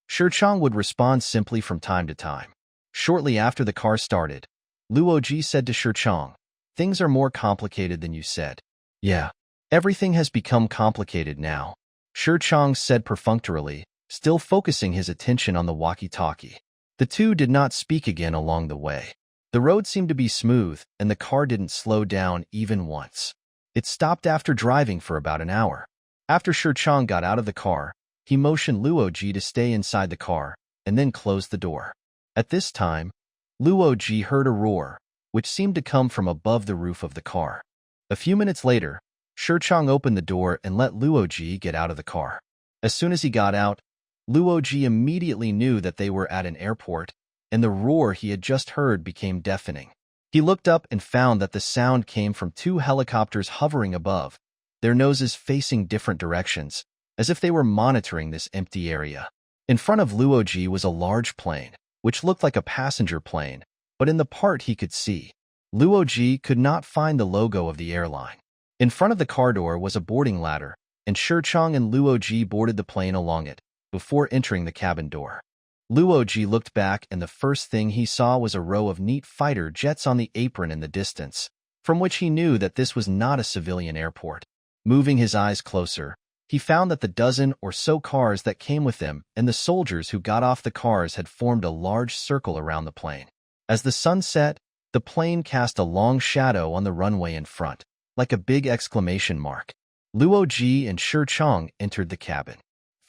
S1: Shirchang would respond simply from time to time. Shortly after the car started, Luo Ji said to Shirchang, "Things are more complicated than you said." "Yeah, everything has become complicated now," Shirchang said perfunctorily, still focusing his attention on the walkie-talkie. The two did not speak again along the way. The road seemed to be smooth, and the car didn't slow down even once. It stopped after driving for about an hour. After Shirchang got out of the car, he motioned Luo Ji to stay inside the car, and then closed the door. At this time, Luo Ji heard a roar, which seemed to come from above the roof of the car. A few minutes later, Shirchang opened the door and let Luo Ji get out of the car. As soon as he got out, Luo Ji immediately knew that they were at an airport, and the roar he had just heard became deafening. He looked up and found that the sound came from 2 helicopters hovering above, their noses facing different directions, as if they were monitoring this empty area. In front of Luo Ji was a large plane, which looked like a passenger plane, but in the part he could see, Luo Ji could not find the logo of the airline. In front of the car door was a boarding ladder, and Shirchang and Luo Ji boarded the plane along it, before entering the cabin door. Luo Ji looked back and the first thing he saw was a row of neat fighter jets on the apron in the distance, from which he knew that this was not a civilian airport. Moving his eyes closer, he found that the dozen or so cars that came with them and the soldiers who got off the cars had formed a large circle around the plane. As the sun set, the plane cast a long shadow on the runway in front, like a big exclamation mark. Luo Ji and Shirchang entered the cabin.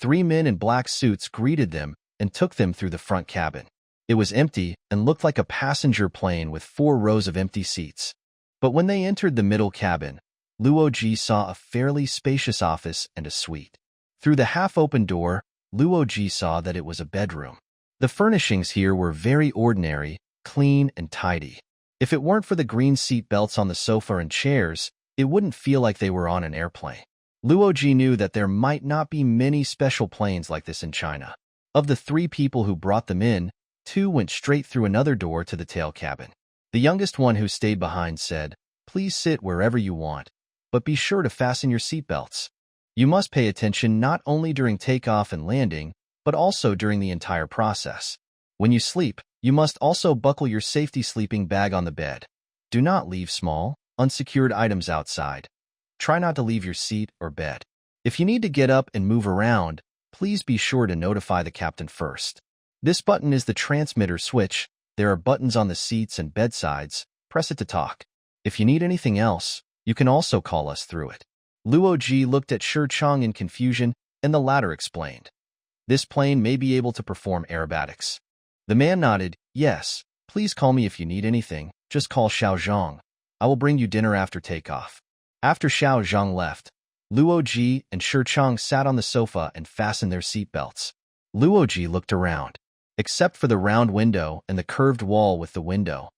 S1: 3 men in black suits greeted them and took them through the front cabin. It was empty and looked like a passenger plane with 4 rows of empty seats. But when they entered the middle cabin, Luo Ji saw a fairly spacious office and a suite. Through the half-open door, Luo Ji saw that it was a bedroom. The furnishings here were very ordinary, clean, and tidy. If it weren't for the green seat belts on the sofa and chairs, it wouldn't feel like they were on an airplane. Luo Ji knew that there might not be many special planes like this in China. Of the 3 people who brought them in, 2 went straight through another door to the tail cabin. The youngest one who stayed behind said, "Please sit wherever you want, but be sure to fasten your seatbelts. You must pay attention not only during takeoff and landing, but also during the entire process. When you sleep, you must also buckle your safety sleeping bag on the bed. Do not leave small, unsecured items outside. Try not to leave your seat or bed. If you need to get up and move around, please be sure to notify the captain first. This button is the transmitter switch. There are buttons on the seats and bedsides. Press it to talk. If you need anything else, you can also call us through it." Luo Ji looked at Shirchang in confusion, and the latter explained, "This plane may be able to perform aerobatics." The man nodded, "Yes, please call me if you need anything. Just call Xiao Zhang. I will bring you dinner after takeoff." After Xiao Zhang left, Luo Ji and Shirchang sat on the sofa and fastened their seatbelts. Luo Ji looked around. Except for the round window and the curved wall with the window,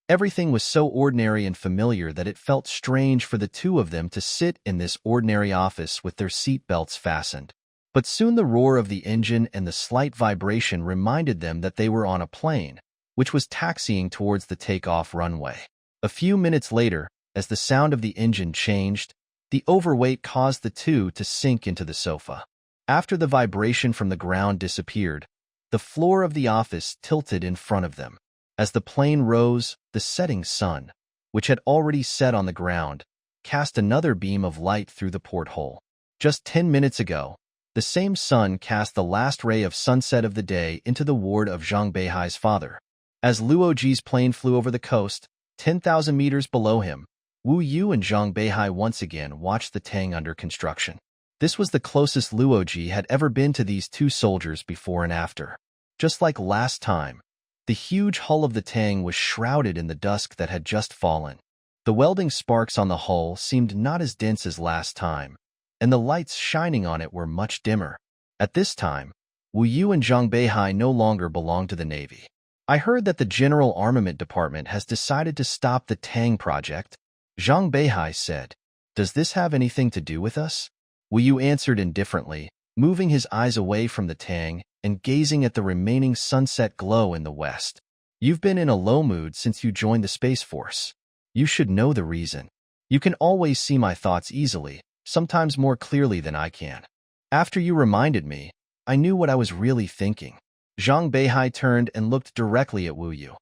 S1: everything was so ordinary and familiar that it felt strange for the 2 of them to sit in this ordinary office with their seatbelts fastened. But soon the roar of the engine and the slight vibration reminded them that they were on a plane, which was taxiing towards the takeoff runway. A few minutes later, as the sound of the engine changed, the overweight caused the 2 to sink into the sofa. After the vibration from the ground disappeared, the floor of the office tilted in front of them. As the plane rose, the setting sun, which had already set on the ground, cast another beam of light through the porthole. Just 10 minutes ago, the same sun cast the last ray of sunset of the day into the ward of Zhang Beihai's father. As Luo Ji's plane flew over the coast, 10,000 meters below him, Wu Yu and Zhang Beihai once again watched the Tang under construction. This was the closest Luo Ji had ever been to these 2 soldiers before and after. Just like last time, The huge hull of the Tang was shrouded in the dusk that had just fallen. The welding sparks on the hull seemed not as dense as last time, and the lights shining on it were much dimmer. At this time, Wu Yu and Zhang Beihai no longer belonged to the Navy. I heard that the General Armament Department has decided to stop the Tang project, Zhang Beihai said. Does this have anything to do with us? Wu Yu answered indifferently, moving his eyes away from the Tang and gazing at the remaining sunset glow in the west. You've been in a low mood since you joined the Space Force. You should know the reason. You can always see my thoughts easily, sometimes more clearly than I can. After you reminded me, I knew what I was really thinking. Zhang Beihai turned and looked directly at Wu Yu.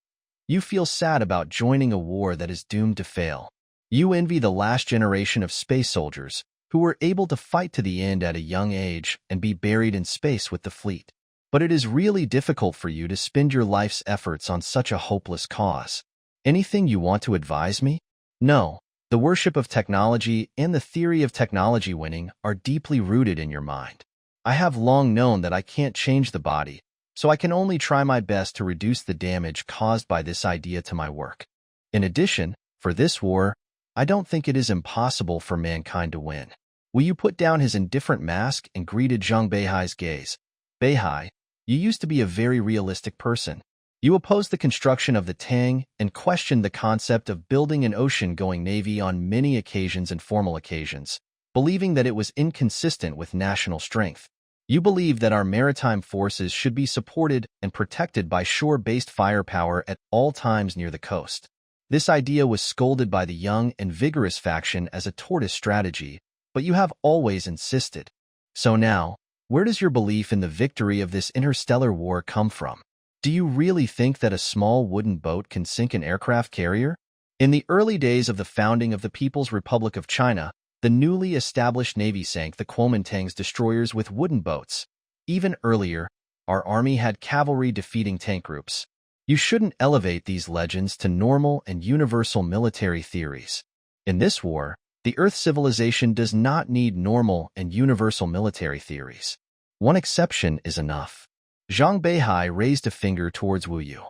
S1: You feel sad about joining a war that is doomed to fail. You envy the last generation of space soldiers who were able to fight to the end at a young age and be buried in space with the fleet. But it is really difficult for you to spend your life's efforts on such a hopeless cause. Anything you want to advise me? No. The worship of technology and the theory of technology winning are deeply rooted in your mind. I have long known that I can't change the body, so I can only try my best to reduce the damage caused by this idea to my work. In addition, for this war, I don't think it is impossible for mankind to win. Wu Yu put down his indifferent mask and greeted Zhang Beihai's gaze. Beihai, you used to be a very realistic person. You opposed the construction of the Tang and questioned the concept of building an ocean-going navy on many occasions and formal occasions, believing that it was inconsistent with national strength. You believed that our maritime forces should be supported and protected by shore-based firepower at all times near the coast. This idea was scolded by the young and vigorous faction as a tortoise strategy, but you have always insisted. So now, where does your belief in the victory of this interstellar war come from? Do you really think that a small wooden boat can sink an aircraft carrier? In the early days of the founding of the People's Republic of China, the newly established Navy sank the Kuomintang's destroyers with wooden boats. Even earlier, our army had cavalry defeating tank groups. You shouldn't elevate these legends to normal and universal military theories. In this war, the Earth civilization does not need normal and universal military theories. One exception is enough. Zhang Beihai raised a finger towards Wu Yu.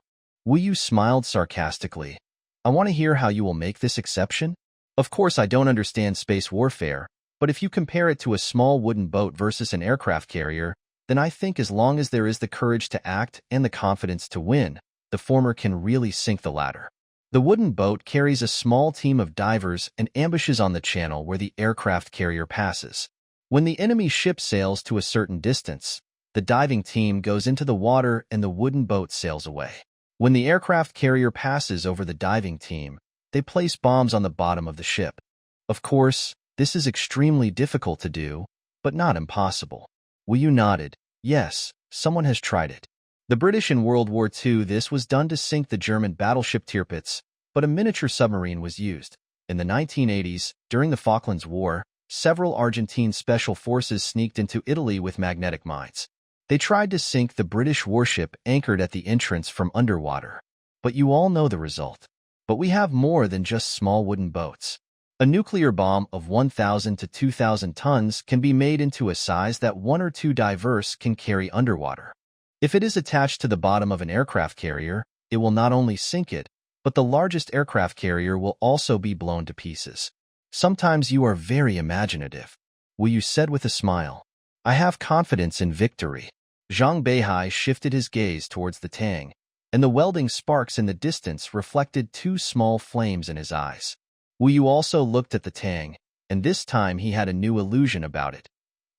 S1: Wu Yu smiled sarcastically. I want to hear how you will make this exception. Of course, I don't understand space warfare, but if you compare it to a small wooden boat versus an aircraft carrier, then I think as long as there is the courage to act and the confidence to win, the former can really sink the latter. The wooden boat carries a small team of divers and ambushes on the channel where the aircraft carrier passes. When the enemy ship sails to a certain distance, the diving team goes into the water and the wooden boat sails away. When the aircraft carrier passes over the diving team, they place bombs on the bottom of the ship. Of course, this is extremely difficult to do, but not impossible. Wu Yu nodded. Yes, someone has tried it. The British in World War II, this was done to sink the German battleship Tirpitz, but a miniature submarine was used. In the 1980s, during the Falklands War, several Argentine special forces sneaked into Italy with magnetic mines. They tried to sink the British warship anchored at the entrance from underwater. But you all know the result. But we have more than just small wooden boats. A nuclear bomb of 1,000 to 2,000 tons can be made into a size that one or two divers can carry underwater. If it is attached to the bottom of an aircraft carrier, it will not only sink it, but the largest aircraft carrier will also be blown to pieces. Sometimes you are very imaginative. Wu Yu said with a smile. I have confidence in victory. Zhang Beihai shifted his gaze towards the Tang, and the welding sparks in the distance reflected two small flames in his eyes. Wu Yu also looked at the Tang, and this time he had a new illusion about it.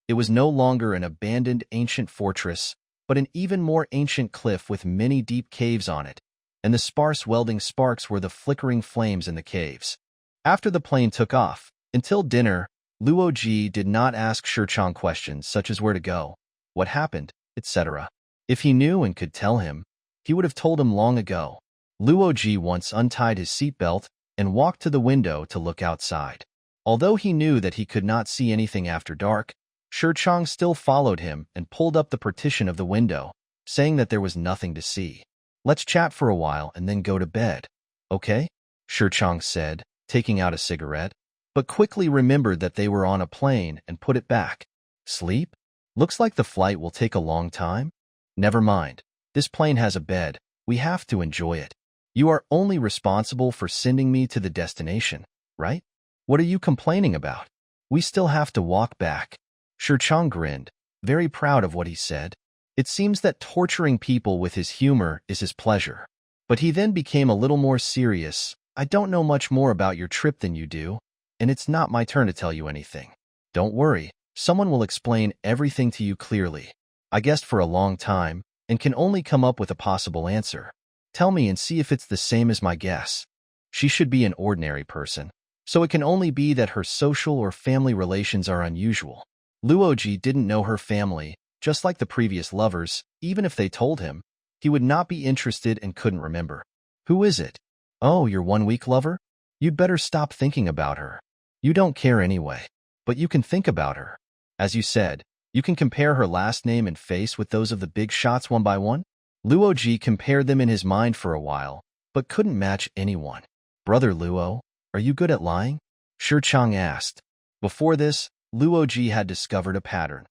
S1: It was no longer an abandoned ancient fortress, but an even more ancient cliff with many deep caves on it, and the sparse welding sparks were the flickering flames in the caves. After the plane took off, until dinner, Luo Ji did not ask Shirchang questions such as where to go, what happened, etc. If he knew and could tell him, he would have told him long ago. Luo Ji once untied his seatbelt and walked to the window to look outside. Although he knew that he could not see anything after dark, Shirchang still followed him and pulled up the partition of the window, saying that there was nothing to see. Let's chat for a while and then go to bed. Okay? Shirchang said, taking out a cigarette, but quickly remembered that they were on a plane and put it back. Sleep? Looks like the flight will take a long time. Never mind. This plane has a bed. We have to enjoy it. You are only responsible for sending me to the destination, right? What are you complaining about? We still have to walk back. Shirchang grinned, very proud of what he said. It seems that torturing people with his humor is his pleasure. But he then became a little more serious. I don't know much more about your trip than you do, and it's not my turn to tell you anything. Don't worry, someone will explain everything to you clearly. I guessed for a long time, and can only come up with a possible answer. Tell me and see if it's the same as my guess. She should be an ordinary person, so it can only be that her social or family relations are unusual. Luo Ji didn't know her family, just like the previous lovers. Even if they told him, he would not be interested and couldn't remember. Who is it? Oh, your one-week lover? You'd better stop thinking about her. You don't care anyway, but you can think about her. As you said, you can compare her last name and face with those of the big shots one by one. Luo Ji compared them in his mind for a while, but couldn't match anyone. Brother Luo, are you good at lying? Shirchang asked. Before this, Luo Ji had discovered a pattern.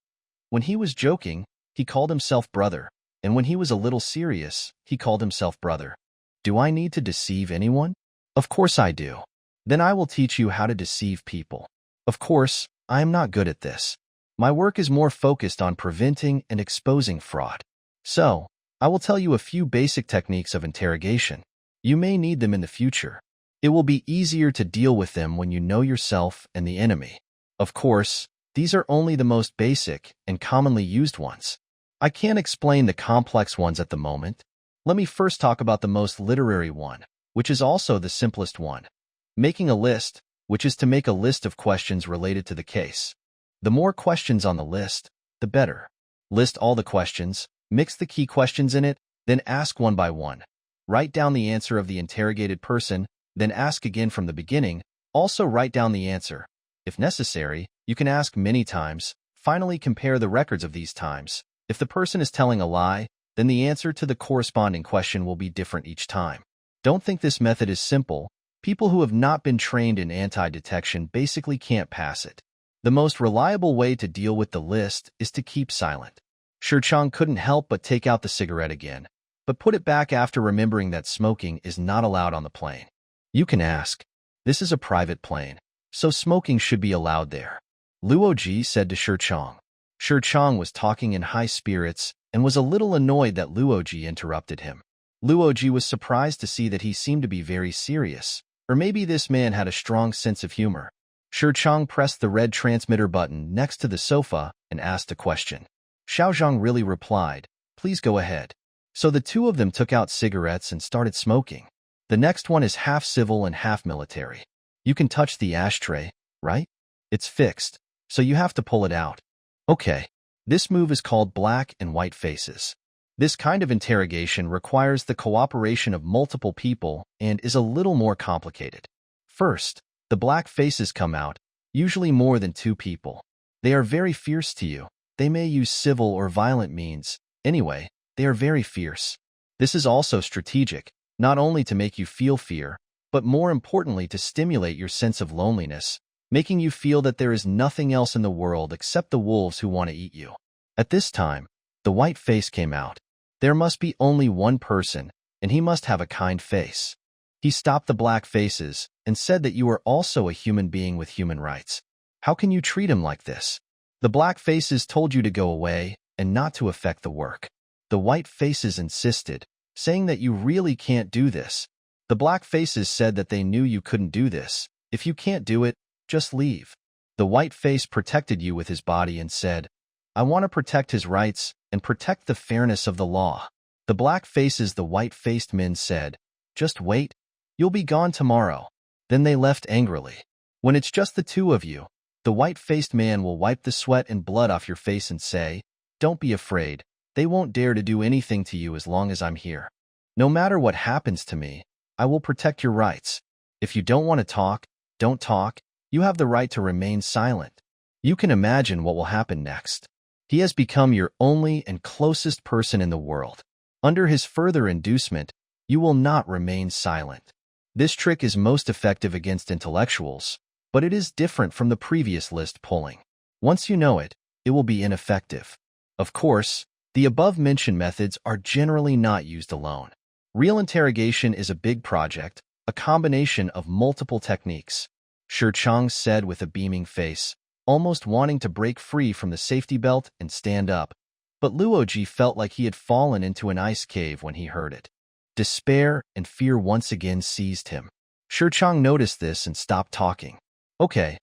S1: When he was joking, he called himself brother, and when he was a little serious, he called himself brother. Do I need to deceive anyone? Of course I do. Then I will teach you how to deceive people. Of course, I am not good at this. My work is more focused on preventing and exposing fraud. So, I will tell you a few basic techniques of interrogation. You may need them in the future. It will be easier to deal with them when you know yourself and the enemy. Of course, these are only the most basic and commonly used ones. I can't explain the complex ones at the moment. Let me first talk about the most literary one, which is also the simplest one. Making a list, which is to make a list of questions related to the case. The more questions on the list, the better. List all the questions, mix the key questions in it, then ask one by one. Write down the answer of the interrogated person, then ask again from the beginning. Also write down the answer. If necessary, you can ask many times. Finally, compare the records of these times. If the person is telling a lie, then the answer to the corresponding question will be different each time. Don't think this method is simple. People who have not been trained in anti-detection basically can't pass it. The most reliable way to deal with the list is to keep silent. Shirchang couldn't help but take out the cigarette again, but put it back after remembering that smoking is not allowed on the plane. You can ask. This is a private plane, so smoking should be allowed there. Luo Ji said to Shirchang. Shirchang was talking in high spirits and was a little annoyed that Luo Ji interrupted him. Luo Ji was surprised to see that he seemed to be very serious, or maybe this man had a strong sense of humor. Shirchang pressed the red transmitter button next to the sofa and asked a question. Xiaozhang really replied, "Please go ahead." So the two of them took out cigarettes and started smoking. The next one is half civil and half military. You can touch the ashtray, right? It's fixed, so you have to pull it out. Okay. This move is called black and white faces. This kind of interrogation requires the cooperation of multiple people and is a little more complicated. First, the black faces come out, usually more than two people. They are very fierce to you. They may use civil or violent means. Anyway, they are very fierce. This is also strategic, not only to make you feel fear, but more importantly to stimulate your sense of loneliness, making you feel that there is nothing else in the world except the wolves who want to eat you. At this time, the white face came out. There must be only one person, and he must have a kind face. He stopped the black faces and said that you are also a human being with human rights. How can you treat him like this? The black faces told you to go away and not to affect the work. The white faces insisted, saying that you really can't do this. The black faces said that they knew you couldn't do this. If you can't do it, just leave. The white face protected you with his body and said, I want to protect his rights and protect the fairness of the law. The black faces, the white-faced men said, just wait. You'll be gone tomorrow. Then they left angrily. When it's just the two of you, the white-faced man will wipe the sweat and blood off your face and say, don't be afraid. They won't dare to do anything to you as long as I'm here. No matter what happens to me, I will protect your rights. If you don't want to talk, don't talk. You have the right to remain silent. You can imagine what will happen next. He has become your only and closest person in the world. Under his further inducement, you will not remain silent. This trick is most effective against intellectuals, but it is different from the previous list pulling. Once you know it, it will be ineffective. Of course, the above-mentioned methods are generally not used alone. Real interrogation is a big project, a combination of multiple techniques, Shi Chang said with a beaming face, almost wanting to break free from the safety belt and stand up. But Luo Ji felt like he had fallen into an ice cave when he heard it. Despair and fear once again seized him. Shi Chang noticed this and stopped talking. Okay,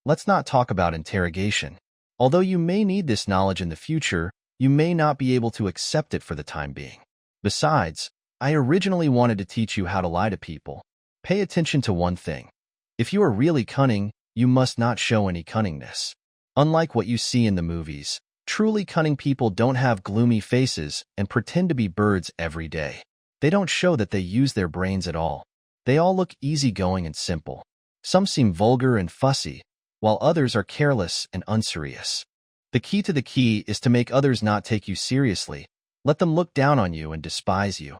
S1: let's not talk about interrogation. Although you may need this knowledge in the future, you may not be able to accept it for the time being. Besides, I originally wanted to teach you how to lie to people. Pay attention to one thing. If you are really cunning, you must not show any cunningness. Unlike what you see in the movies, truly cunning people don't have gloomy faces and pretend to be birds every day. They don't show that they use their brains at all. They all look easygoing and simple. Some seem vulgar and fussy, while others are careless and unserious. The key is to make others not take you seriously. Let them look down on you and despise you.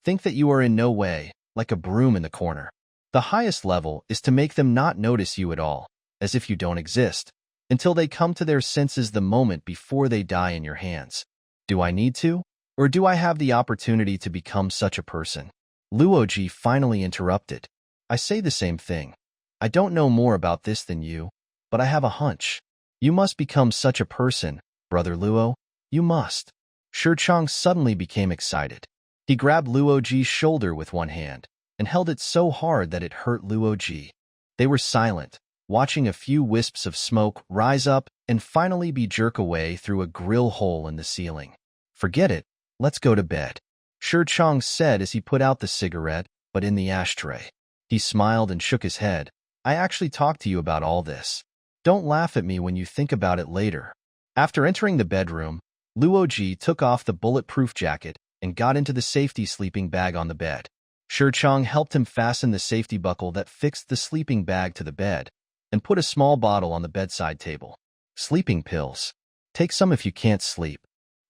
S1: Think that you are in no way, like a broom in the corner. The highest level is to make them not notice you at all, as if you don't exist, until they come to their senses the moment before they die in your hands. Do I need to? Or do I have the opportunity to become such a person? Luo Ji finally interrupted. I say the same thing. I don't know more about this than you, but I have a hunch. You must become such a person, Brother Luo. You must. Shi Chang suddenly became excited. He grabbed Luo Ji's shoulder with one hand and held it so hard that it hurt Luo Ji. They were silent, watching a few wisps of smoke rise up and finally be jerked away through a grill hole in the ceiling. Forget it. Let's go to bed, Shi Chang said as he put out the cigarette, but in the ashtray. He smiled and shook his head. I actually talked to you about all this. Don't laugh at me when you think about it later. After entering the bedroom, Luo Ji took off the bulletproof jacket and got into the safety sleeping bag on the bed. Shi Chang helped him fasten the safety buckle that fixed the sleeping bag to the bed and put a small bottle on the bedside table. Sleeping pills. Take some if you can't sleep.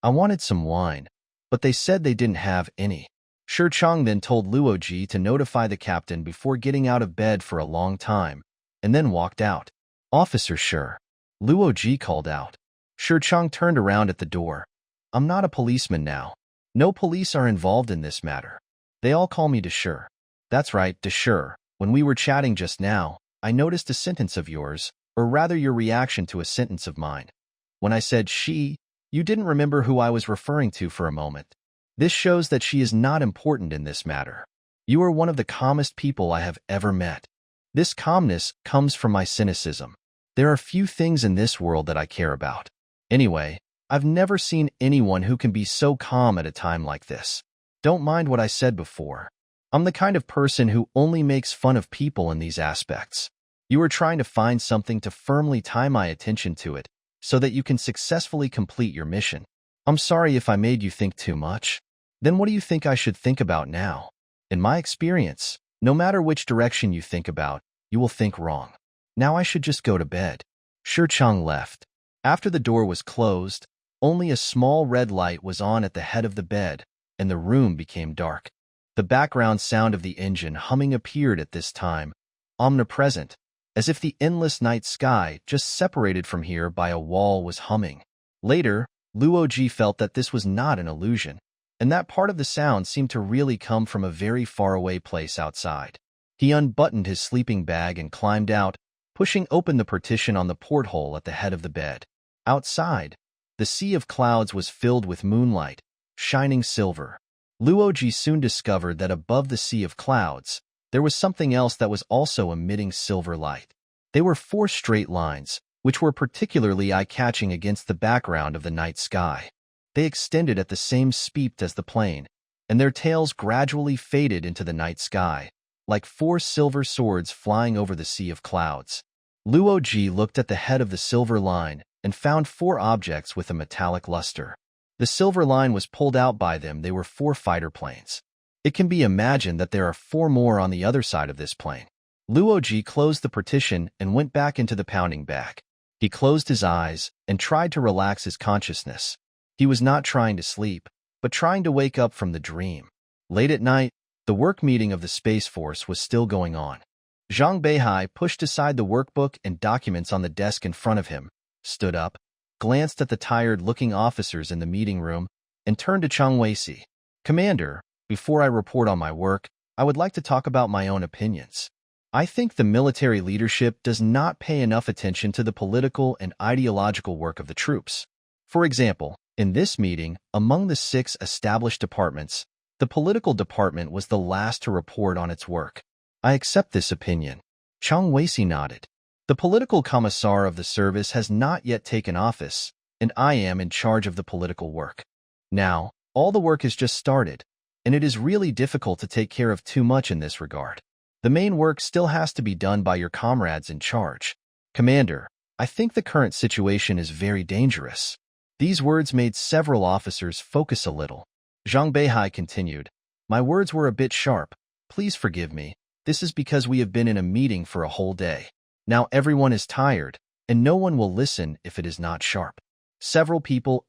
S1: I wanted some wine, but they said they didn't have any. Shi Chang then told Luo Ji to notify the captain before getting out of bed for a long time, and then walked out. Officer Shi, Luo Ji called out. Shi Chang turned around at the door. I'm not a policeman now. No police are involved in this matter. They all call me Deshir. That's right, Deshir. When we were chatting just now, I noticed a sentence of yours, or rather your reaction to a sentence of mine. When I said she, you didn't remember who I was referring to for a moment. This shows that she is not important in this matter. You are one of the calmest people I have ever met. This calmness comes from my cynicism. There are few things in this world that I care about. Anyway, I've never seen anyone who can be so calm at a time like this. Don't mind what I said before. I'm the kind of person who only makes fun of people in these aspects. You are trying to find something to firmly tie my attention to it, so that you can successfully complete your mission. I'm sorry if I made you think too much. Then what do you think I should think about now? In my experience, no matter which direction you think about, you will think wrong. Now I should just go to bed. Shi Chang left. After the door was closed, only a small red light was on at the head of the bed, and the room became dark. The background sound of the engine humming appeared at this time, omnipresent, as if the endless night sky just separated from here by a wall was humming. Later, Luo Ji felt that this was not an illusion, and that part of the sound seemed to really come from a very faraway place outside. He unbuttoned his sleeping bag and climbed out, pushing open the partition on the porthole at the head of the bed. Outside, the sea of clouds was filled with moonlight, shining silver. Luo Ji soon discovered that above the sea of clouds, there was something else that was also emitting silver light. They were 4 straight lines, which were particularly eye-catching against the background of the night sky. They extended at the same speed as the plane, and their tails gradually faded into the night sky, like 4 silver swords flying over the sea of clouds. Luo Ji looked at the head of the silver line and found 4 objects with a metallic luster. The silver line was pulled out by them. They were 4 fighter planes. It can be imagined that there are 4 more on the other side of this plane. Luo Ji closed the partition and went back into the pounding bag. He closed his eyes and tried to relax his consciousness. He was not trying to sleep, but trying to wake up from the dream. Late at night, the work meeting of the Space Force was still going on. Zhang Beihai pushed aside the workbook and documents on the desk in front of him, stood up, glanced at the tired-looking officers in the meeting room, and turned to Chang Weisi. Commander, Before I report on my work, I would like to talk about my own opinions. I think the military leadership does not pay enough attention to the political and ideological work of the troops. For example, in this meeting, among the 6 established departments, the political department was the last to report on its work. I accept this opinion. Zhang Beihai nodded. The political commissar of the service has not yet taken office, and I am in charge of the political work. Now, all the work has just started, and it is really difficult to take care of too much in this regard. The main work still has to be done by your comrades in charge. Commander, I think the current situation is very dangerous. These words made several officers focus a little. Zhang Beihai continued, "My words were a bit sharp. Please forgive me. This is because we have been in a meeting for a whole day. Now everyone is tired, and no one will listen if it is not sharp."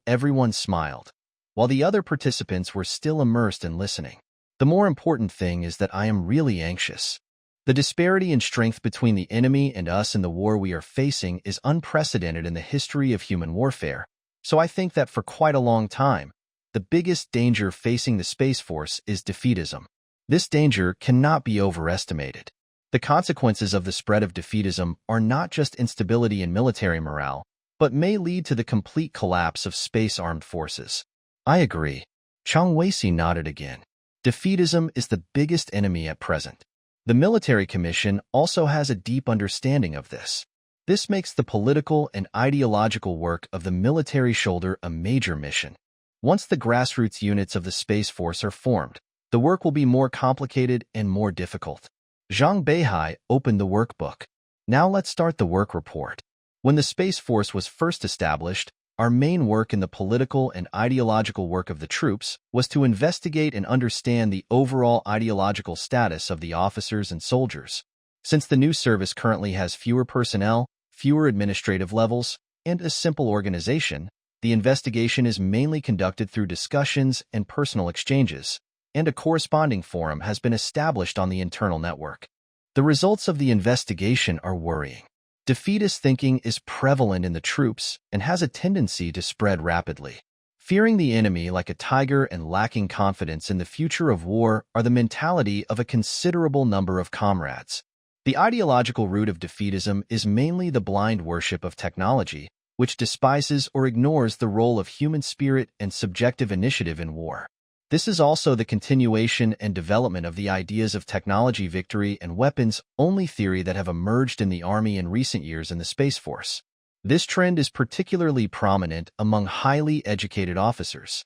S1: Everyone smiled, while the other participants were still immersed in listening. The more important thing is that I am really anxious. The disparity in strength between the enemy and us in the war we are facing is unprecedented in the history of human warfare, so I think that for quite a long time, the biggest danger facing the Space Force is defeatism. This danger cannot be overestimated. The consequences of the spread of defeatism are not just instability in military morale, but may lead to the complete collapse of space armed forces. I agree. Zhang Beihai nodded again. Defeatism is the biggest enemy at present. The military commission also has a deep understanding of this. This makes the political and ideological work of the military shoulder a major mission. Once the grassroots units of the Space Force are formed, the work will be more complicated and more difficult. Zhang Beihai opened the workbook. Now let's start the work report. When the Space Force was first established, our main work in the political and ideological work of the troops was to investigate and understand the overall ideological status of the officers and soldiers. Since the new service currently has fewer personnel, fewer administrative levels, and a simple organization, the investigation is mainly conducted through discussions and personal exchanges, and a corresponding forum has been established on the internal network. The results of the investigation are worrying. Defeatist thinking is prevalent in the troops and has a tendency to spread rapidly. Fearing the enemy like a tiger and lacking confidence in the future of war are the mentality of a considerable number of comrades. The ideological root of defeatism is mainly the blind worship of technology, which despises or ignores the role of human spirit and subjective initiative in war. This is also the continuation and development of the ideas of technology victory and weapons-only theory that have emerged in the Army in recent years in the Space Force. This trend is particularly prominent among highly educated officers.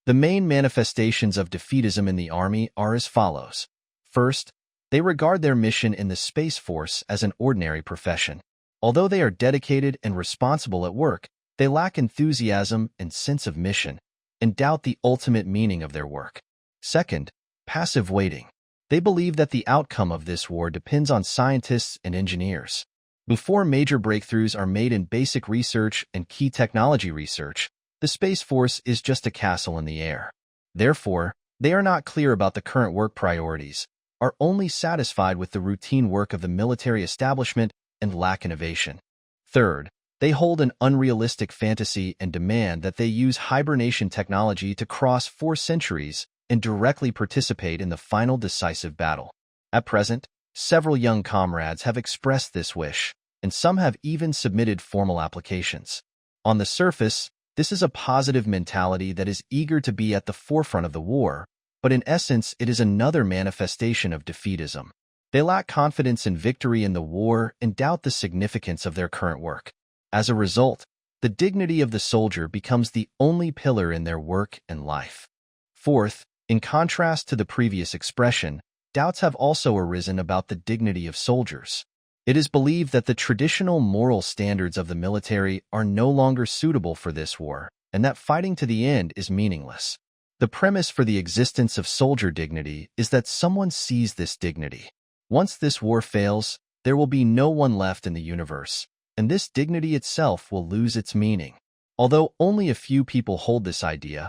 S1: The main manifestations of defeatism in the Army are as follows. First, they regard their mission in the Space Force as an ordinary profession. Although they are dedicated and responsible at work, they lack enthusiasm and sense of mission, and doubt the ultimate meaning of their work. Second, passive waiting. They believe that the outcome of this war depends on scientists and engineers. Before major breakthroughs are made in basic research and key technology research, the Space Force is just a castle in the air. Therefore, they are not clear about the current work priorities, are only satisfied with the routine work of the military establishment, and lack innovation. Third, they hold an unrealistic fantasy and demand that they use hibernation technology to cross 4 centuries and directly participate in the final decisive battle. At present, several young comrades have expressed this wish, and some have even submitted formal applications. On the surface, this is a positive mentality that is eager to be at the forefront of the war, but in essence it is another manifestation of defeatism. They lack confidence in victory in the war and doubt the significance of their current work. As a result, the dignity of the soldier becomes the only pillar in their work and life. Fourth, in contrast to the previous expression, doubts have also arisen about the dignity of soldiers. It is believed that the traditional moral standards of the military are no longer suitable for this war, and that fighting to the end is meaningless. The premise for the existence of soldier dignity is that someone sees this dignity. Once this war fails, there will be no one left in the universe, and this dignity itself will lose its meaning. Although only a few people hold this idea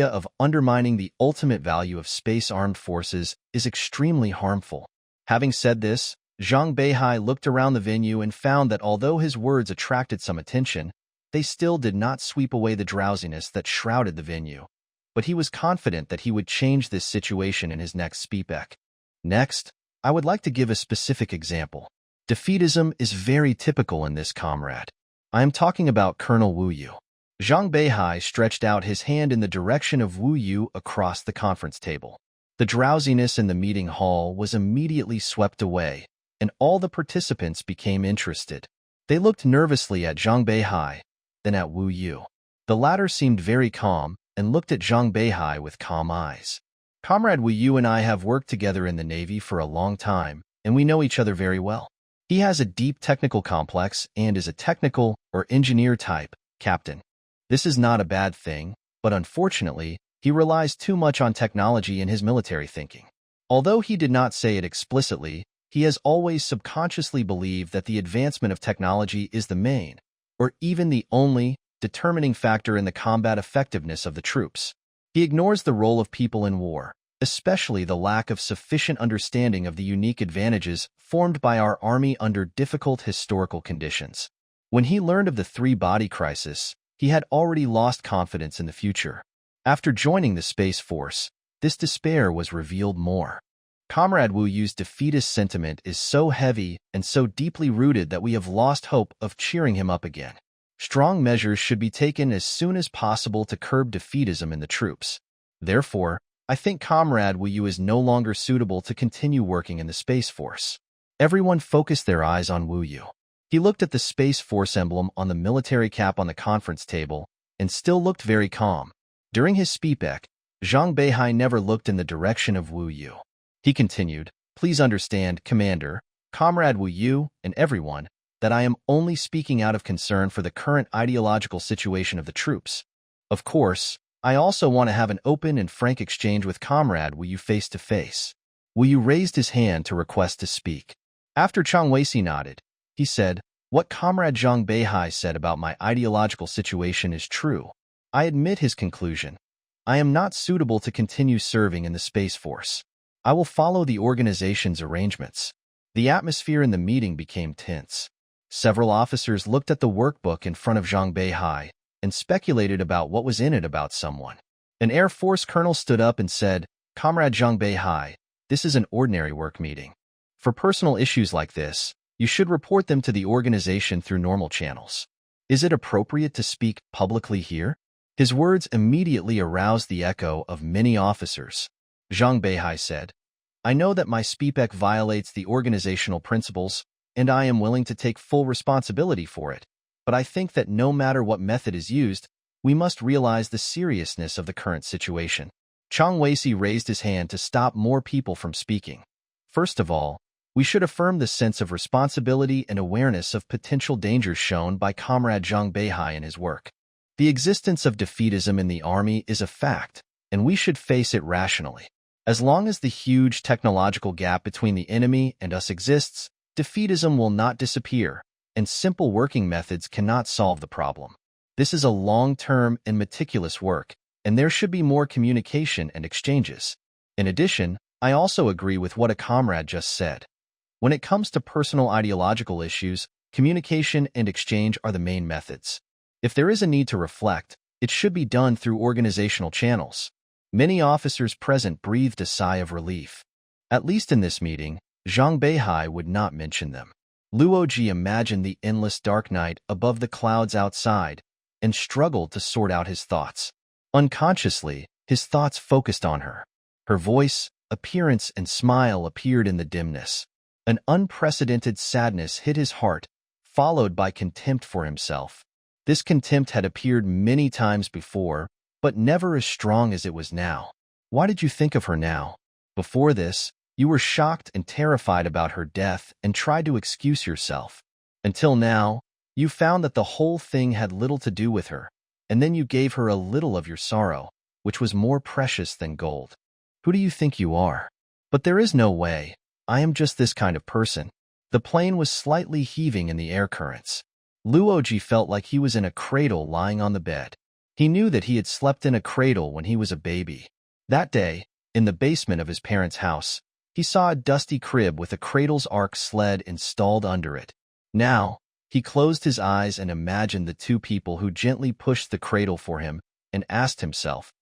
S1: of undermining the ultimate value of space armed forces is extremely harmful. Having said this, Zhang Beihai looked around the venue and found that although his words attracted some attention, they still did not sweep away the drowsiness that shrouded the venue. but he was confident that he would change this situation in his next speech. Next, I would like to give a specific example. Defeatism is very typical in this comrade. I am talking about Colonel Wu Yu. Zhang Beihai stretched out his hand in the direction of Wu Yu across the conference table. The drowsiness in the meeting hall was immediately swept away, and all the participants became interested. They looked nervously at Zhang Beihai, then at Wu Yu. The latter seemed very calm and looked at Zhang Beihai with calm eyes. Comrade Wu Yu and I have worked together in the Navy for a long time, and we know each other very well. He has a deep technical complex and is a technical or engineer type captain. This is not a bad thing, but unfortunately, he relies too much on technology in his military thinking. Although he did not say it explicitly, he has always subconsciously believed that the advancement of technology is the main, or even the only, determining factor in the combat effectiveness of the troops. He ignores the role of people in war, especially the lack of sufficient understanding of the unique advantages formed by our army under difficult historical conditions. When he learned of the three-body crisis, he had already lost confidence in the future. After joining the Space Force, this despair was revealed more. Comrade Wu Yu's defeatist sentiment is so heavy and so deeply rooted that we have lost hope of cheering him up again. Strong measures should be taken as soon as possible to curb defeatism in the troops. Therefore, I think Comrade Wu Yu is no longer suitable to continue working in the Space Force. Everyone focused their eyes on Wu Yu. He looked at the Space Force emblem on the military cap on the conference table and still looked very calm. During his speech, Zhang Beihai never looked in the direction of Wu Yu. He continued, "Please understand, Commander, Comrade Wu Yu, and everyone, that I am only speaking out of concern for the current ideological situation of the troops. Of course, I also want to have an open and frank exchange with Comrade Wu Yu face to face." Wu Yu raised his hand to request to speak. After Chang Weisi nodded, he said, "What Comrade Zhang Beihai said about my ideological situation is true. I admit his conclusion. I am not suitable to continue serving in the Space Force. I will follow the organization's arrangements." The atmosphere in the meeting became tense. Several officers looked at the workbook in front of Zhang Beihai and speculated about what was in it about someone. An Air Force colonel stood up and said, "Comrade Zhang Beihai, this is an ordinary work meeting. For personal issues like this, you should report them to the organization through normal channels. Is it appropriate to speak publicly here?" His words immediately aroused the echo of many officers. Zhang Beihai said, "I know that my speech violates the organizational principles, and I am willing to take full responsibility for it. But I think that no matter what method is used, we must realize the seriousness of the current situation." Chang Weisi raised his hand to stop more people from speaking. "First of all, we should affirm the sense of responsibility and awareness of potential dangers shown by Comrade Zhang Beihai in his work. The existence of defeatism in the army is a fact, and we should face it rationally. As long as the huge technological gap between the enemy and us exists, defeatism will not disappear, and simple working methods cannot solve the problem. This is a long-term and meticulous work, and there should be more communication and exchanges. In addition, I also agree with what a comrade just said. When it comes to personal ideological issues, communication and exchange are the main methods. If there is a need to reflect, it should be done through organizational channels." Many officers present breathed a sigh of relief. At least in this meeting, Zhang Beihai would not mention them. Luo Ji imagined the endless dark night above the clouds outside and struggled to sort out his thoughts. Unconsciously, his thoughts focused on her. Her voice, appearance, and smile appeared in the dimness. An unprecedented sadness hit his heart, followed by contempt for himself. This contempt had appeared many times before, but never as strong as it was now. Why did you think of her now? Before this, you were shocked and terrified about her death and tried to excuse yourself. Until now, you found that the whole thing had little to do with her, and then you gave her a little of your sorrow, which was more precious than gold. Who do you think you are? But there is no way. I am just this kind of person. The plane was slightly heaving in the air currents. Luo Ji felt like he was in a cradle lying on the bed. He knew that he had slept in a cradle when he was a baby. That day, in the basement of his parents' house, he saw a dusty crib with a cradle's ark sled installed under it. Now, he closed his eyes and imagined the two people who gently pushed the cradle for him and asked himself,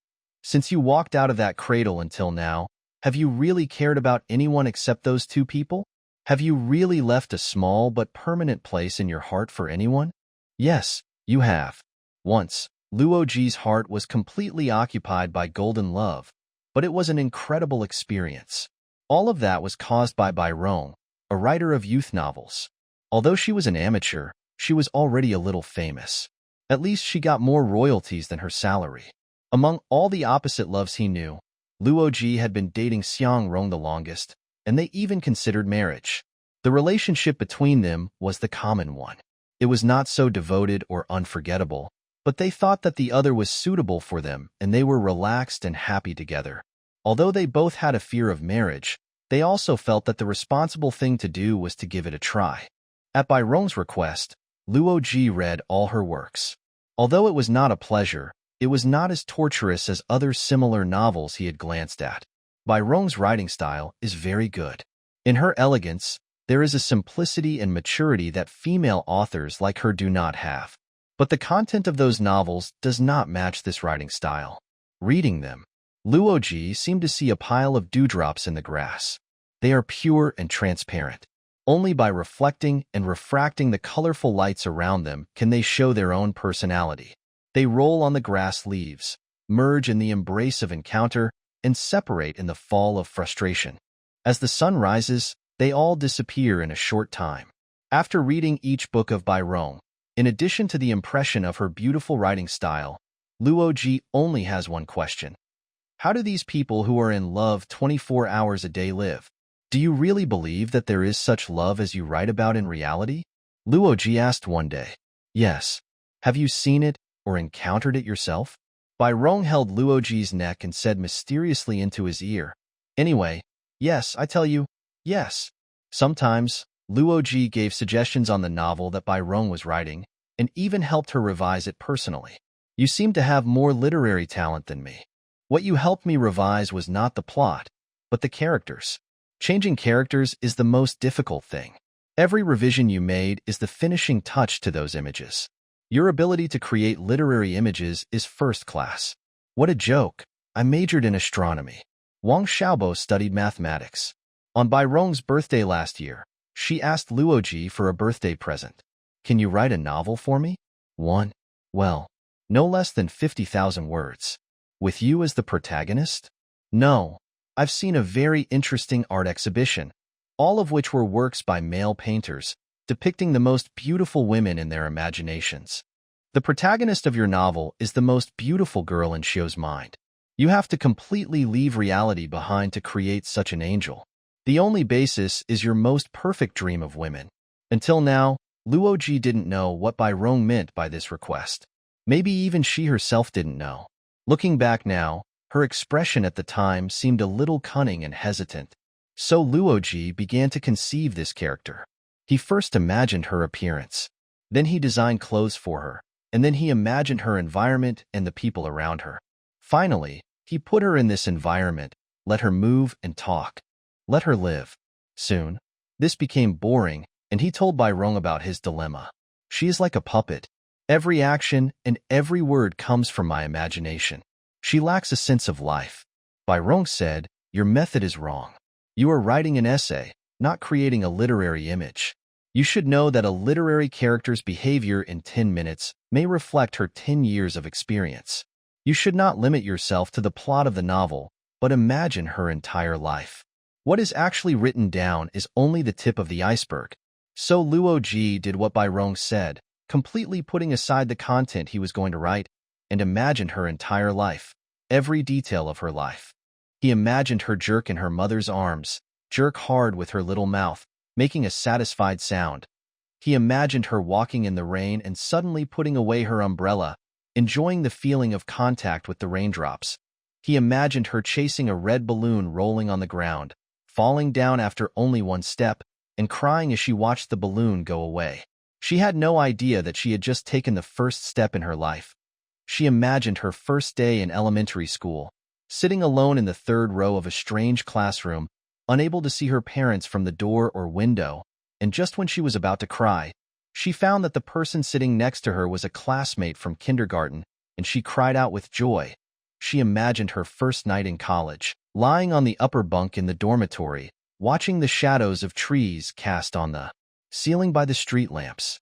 S1: Since you walked out of that cradle until now, have you really cared about anyone except those two people? Have you really left a small but permanent place in your heart for anyone? Yes, you have. Once, Luo Ji's heart was completely occupied by golden love, but it was an incredible experience. All of that was caused by Bai Rong, a writer of youth novels. Although she was an amateur, she was already a little famous. At least she got more royalties than her salary. Among all the opposite loves he knew, Luo Ji had been dating Xiang Rong the longest, and they even considered marriage. The relationship between them was the common one. It was not so devoted or unforgettable, but they thought that the other was suitable for them and they were relaxed and happy together. Although they both had a fear of marriage, they also felt that the responsible thing to do was to give it a try. At Bai Rong's request, Luo Ji read all her works. Although it was not a pleasure, it was not as torturous as other similar novels he had glanced at. Bai Rong's writing style is very good. In her elegance, there is a simplicity and maturity that female authors like her do not have. But the content of those novels does not match this writing style. Reading them, Luo Ji seemed to see a pile of dewdrops in the grass. They are pure and transparent. Only by reflecting and refracting the colorful lights around them can they show their own personality. They roll on the grass leaves, merge in the embrace of encounter, and separate in the fall of frustration. As the sun rises, they all disappear in a short time. After reading each book of Bai Rong, in addition to the impression of her beautiful writing style, Luo Ji only has one question. How do these people who are in love 24 hours a day live? Do you really believe that there is such love as you write about in reality? Luo Ji asked one day. Yes. Have you seen it or encountered it yourself? Bai Rong held Luo Ji's neck and said mysteriously into his ear. Anyway, yes, I tell you, yes. Sometimes, Luo Ji gave suggestions on the novel that Bai Rong was writing, and even helped her revise it personally. You seem to have more literary talent than me. What you helped me revise was not the plot, but the characters. Changing characters is the most difficult thing. Every revision you made is the finishing touch to those images. Your ability to create literary images is first class. What a joke. I majored in astronomy. Wang Xiaobo studied mathematics. On Bai Rong's birthday last year, she asked Luo Ji for a birthday present. Can you write a novel for me? One? Well, no less than 50,000 words. With you as the protagonist? No. I've seen a very interesting art exhibition, all of which were works by male painters, depicting the most beautiful women in their imaginations. The protagonist of your novel is the most beautiful girl in Xiu's mind. You have to completely leave reality behind to create such an angel. The only basis is your most perfect dream of women. Until now, Luo Ji didn't know what Bai Rong meant by this request. Maybe even she herself didn't know. Looking back now, her expression at the time seemed a little cunning and hesitant. So Luo Ji began to conceive this character. He first imagined her appearance. Then he designed clothes for her. And then he imagined her environment and the people around her. Finally, he put her in this environment, let her move and talk. Let her live. Soon, this became boring, and he told Bai Rong about his dilemma. She is like a puppet. Every action and every word comes from my imagination. She lacks a sense of life. Bai Rong said, your method is wrong. You are writing an essay, not creating a literary image. You should know that a literary character's behavior in 10 minutes may reflect her 10 years of experience. You should not limit yourself to the plot of the novel, but imagine her entire life. What is actually written down is only the tip of the iceberg. So Luo Ji did what Bai Rong said, completely putting aside the content he was going to write, and imagined her entire life, every detail of her life. He imagined her jerk in her mother's arms, jerk hard with her little mouth, making a satisfied sound. He imagined her walking in the rain and suddenly putting away her umbrella, enjoying the feeling of contact with the raindrops. He imagined her chasing a red balloon rolling on the ground, falling down after only one step, and crying as she watched the balloon go away. She had no idea that she had just taken the first step in her life. She imagined her first day in elementary school, sitting alone in the third row of a strange classroom, unable to see her parents from the door or window, and just when she was about to cry, she found that the person sitting next to her was a classmate from kindergarten, and she cried out with joy. she imagined her first night in college, lying on the upper bunk in the dormitory, watching the shadows of trees cast on the ceiling by the street lamps.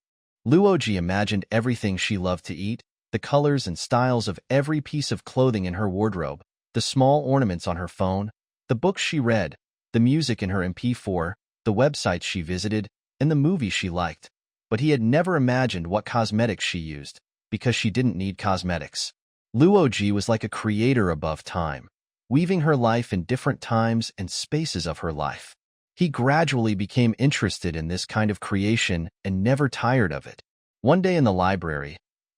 S1: Luo Ji imagined everything she loved to eat, the colors and styles of every piece of clothing in her wardrobe, the small ornaments on her phone, the books she read, the music in her MP4, the websites she visited, and the movies she liked. But he had never imagined what cosmetics she used, because she didn't need cosmetics. Luo Ji was like a creator above time, weaving her life in different times and spaces of her life. He gradually became interested in this kind of creation and never tired of it. One day in the library,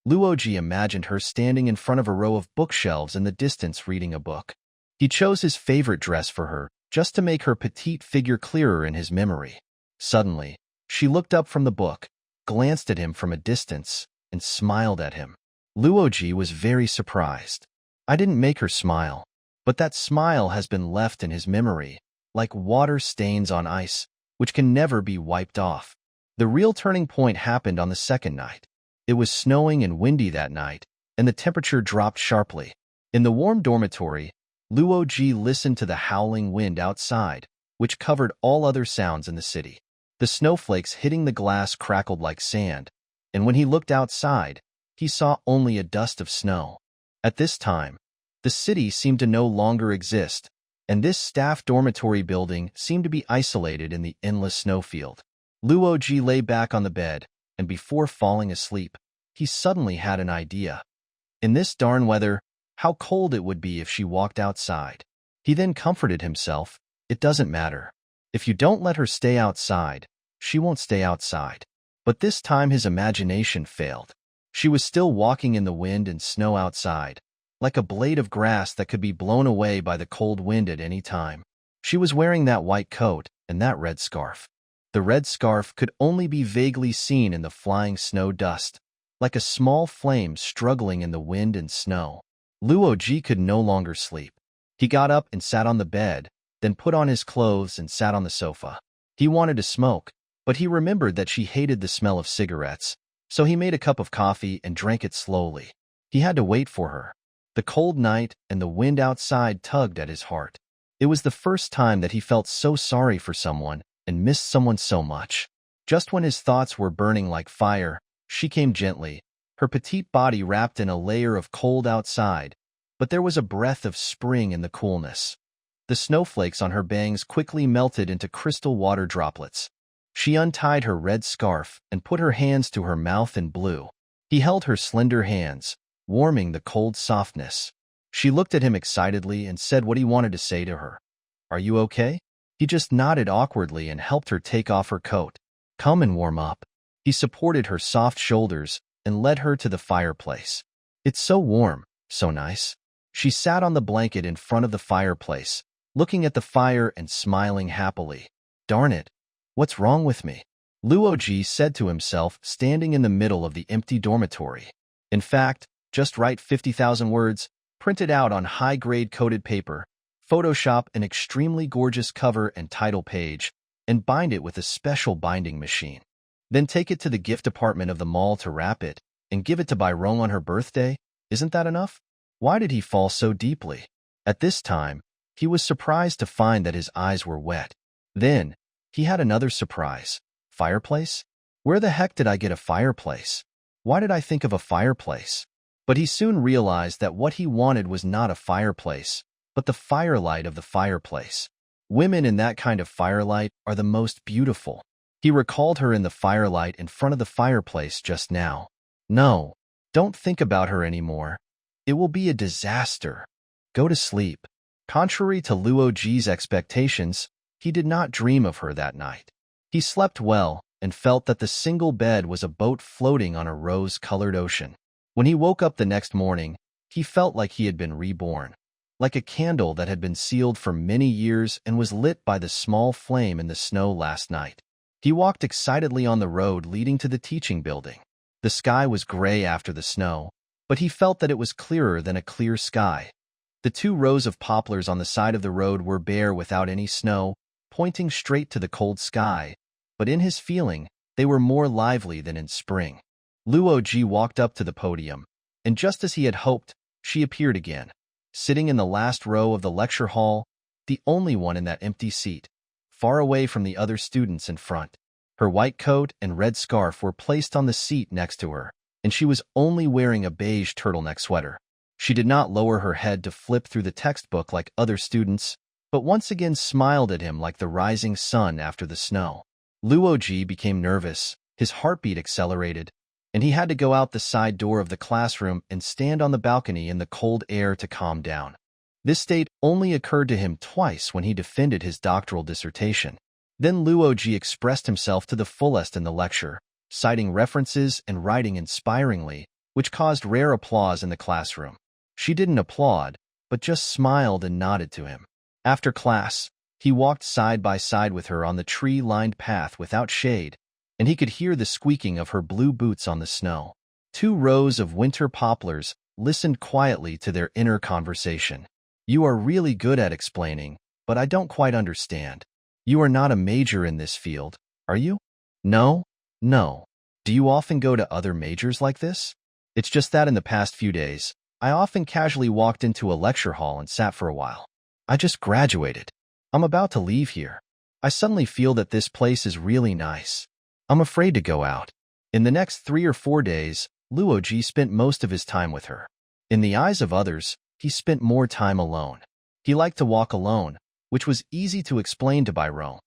S1: Luo Ji imagined her standing in front of a row of bookshelves in the distance reading a book. He chose his favorite dress for her, just to make her petite figure clearer in his memory. Suddenly, she looked up from the book, glanced at him from a distance, and smiled at him. Luo Ji was very surprised. I didn't make her smile, but that smile has been left in his memory, like water stains on ice, which can never be wiped off. The real turning point happened on the second night. It was snowing and windy that night, and the temperature dropped sharply. In the warm dormitory, Luo Ji listened to the howling wind outside, which covered all other sounds in the city. The snowflakes hitting the glass crackled like sand, and when he looked outside, he saw only a dust of snow. At this time, the city seemed to no longer exist, and this staff dormitory building seemed to be isolated in the endless snowfield. Luo Ji lay back on the bed, and before falling asleep, he suddenly had an idea. In this darn weather, how cold it would be if she walked outside. He then comforted himself, it doesn't matter. If you don't let her stay outside, she won't stay outside. But this time his imagination failed. She was still walking in the wind and snow outside, like a blade of grass that could be blown away by the cold wind at any time. She was wearing that white coat and that red scarf. The red scarf could only be vaguely seen in the flying snow dust, like a small flame struggling in the wind and snow. Luo Ji could no longer sleep. He got up and sat on the bed, then put on his clothes and sat on the sofa. He wanted to smoke, but he remembered that she hated the smell of cigarettes, so he made a cup of coffee and drank it slowly. He had to wait for her. The cold night and the wind outside tugged at his heart. It was the first time that he felt so sorry for someone and missed someone so much. Just when his thoughts were burning like fire, she came gently, her petite body wrapped in a layer of cold outside, but there was a breath of spring in the coolness. The snowflakes on her bangs quickly melted into crystal water droplets. She untied her red scarf and put her hands to her mouth and blew. He held her slender hands, warming the cold softness. She looked at him excitedly and said what he wanted to say to her. Are you okay? He just nodded awkwardly and helped her take off her coat. Come and warm up. He supported her soft shoulders and led her to the fireplace. It's so warm, so nice. She sat on the blanket in front of the fireplace, looking at the fire and smiling happily. Darn it. What's wrong with me? Luo Ji said to himself, standing in the middle of the empty dormitory. In fact, just write 50,000 words, printed out on high-grade coated paper, Photoshop an extremely gorgeous cover and title page, and bind it with a special binding machine. Then take it to the gift department of the mall to wrap it, and give it to Bairong on her birthday. Isn't that enough? Why did he fall so deeply? At this time, he was surprised to find that his eyes were wet. Then, he had another surprise. Fireplace? Where the heck did I get a fireplace? Why did I think of a fireplace? But he soon realized that what he wanted was not a fireplace, but the firelight of the fireplace. Women in that kind of firelight are the most beautiful. He recalled her in the firelight in front of the fireplace just now. No, don't think about her anymore. It will be a disaster. Go to sleep. Contrary to Luo Ji's expectations, he did not dream of her that night. He slept well and felt that the single bed was a boat floating on a rose-colored ocean. When he woke up the next morning, he felt like he had been reborn, like a candle that had been sealed for many years and was lit by the small flame in the snow last night. He walked excitedly on the road leading to the teaching building. The sky was gray after the snow, but he felt that it was clearer than a clear sky. The 2 rows of poplars on the side of the road were bare without any snow, pointing straight to the cold sky, but in his feeling, they were more lively than in spring. Luo Ji walked up to the podium, and just as he had hoped, she appeared again. sitting in the last row of the lecture hall, the only one in that empty seat, far away from the other students in front. Her white coat and red scarf were placed on the seat next to her, and she was only wearing a beige turtleneck sweater. She did not lower her head to flip through the textbook like other students, but once again smiled at him like the rising sun after the snow. Luo Ji became nervous, his heartbeat accelerated, and he had to go out the side door of the classroom and stand on the balcony in the cold air to calm down. This state only occurred to him twice when he defended his doctoral dissertation. Then Luo Ji expressed himself to the fullest in the lecture, citing references and writing inspiringly, which caused rare applause in the classroom. She didn't applaud, but just smiled and nodded to him. After class, he walked side by side with her on the tree-lined path without shade, and he could hear the squeaking of her blue boots on the snow. 2 rows of winter poplars listened quietly to their inner conversation. "You are really good at explaining, but I don't quite understand. You are not a major in this field, are you?" "No. Do you often go to other majors like this?" "It's just that in the past few days, I often casually walked into a lecture hall and sat for a while. I just graduated. I'm about to leave here. I suddenly feel that this place is really nice. I'm afraid to go out." In the next 3 or 4 days, Luo Ji spent most of his time with her. In the eyes of others, he spent more time alone. He liked to walk alone, which was easy to explain to Byron.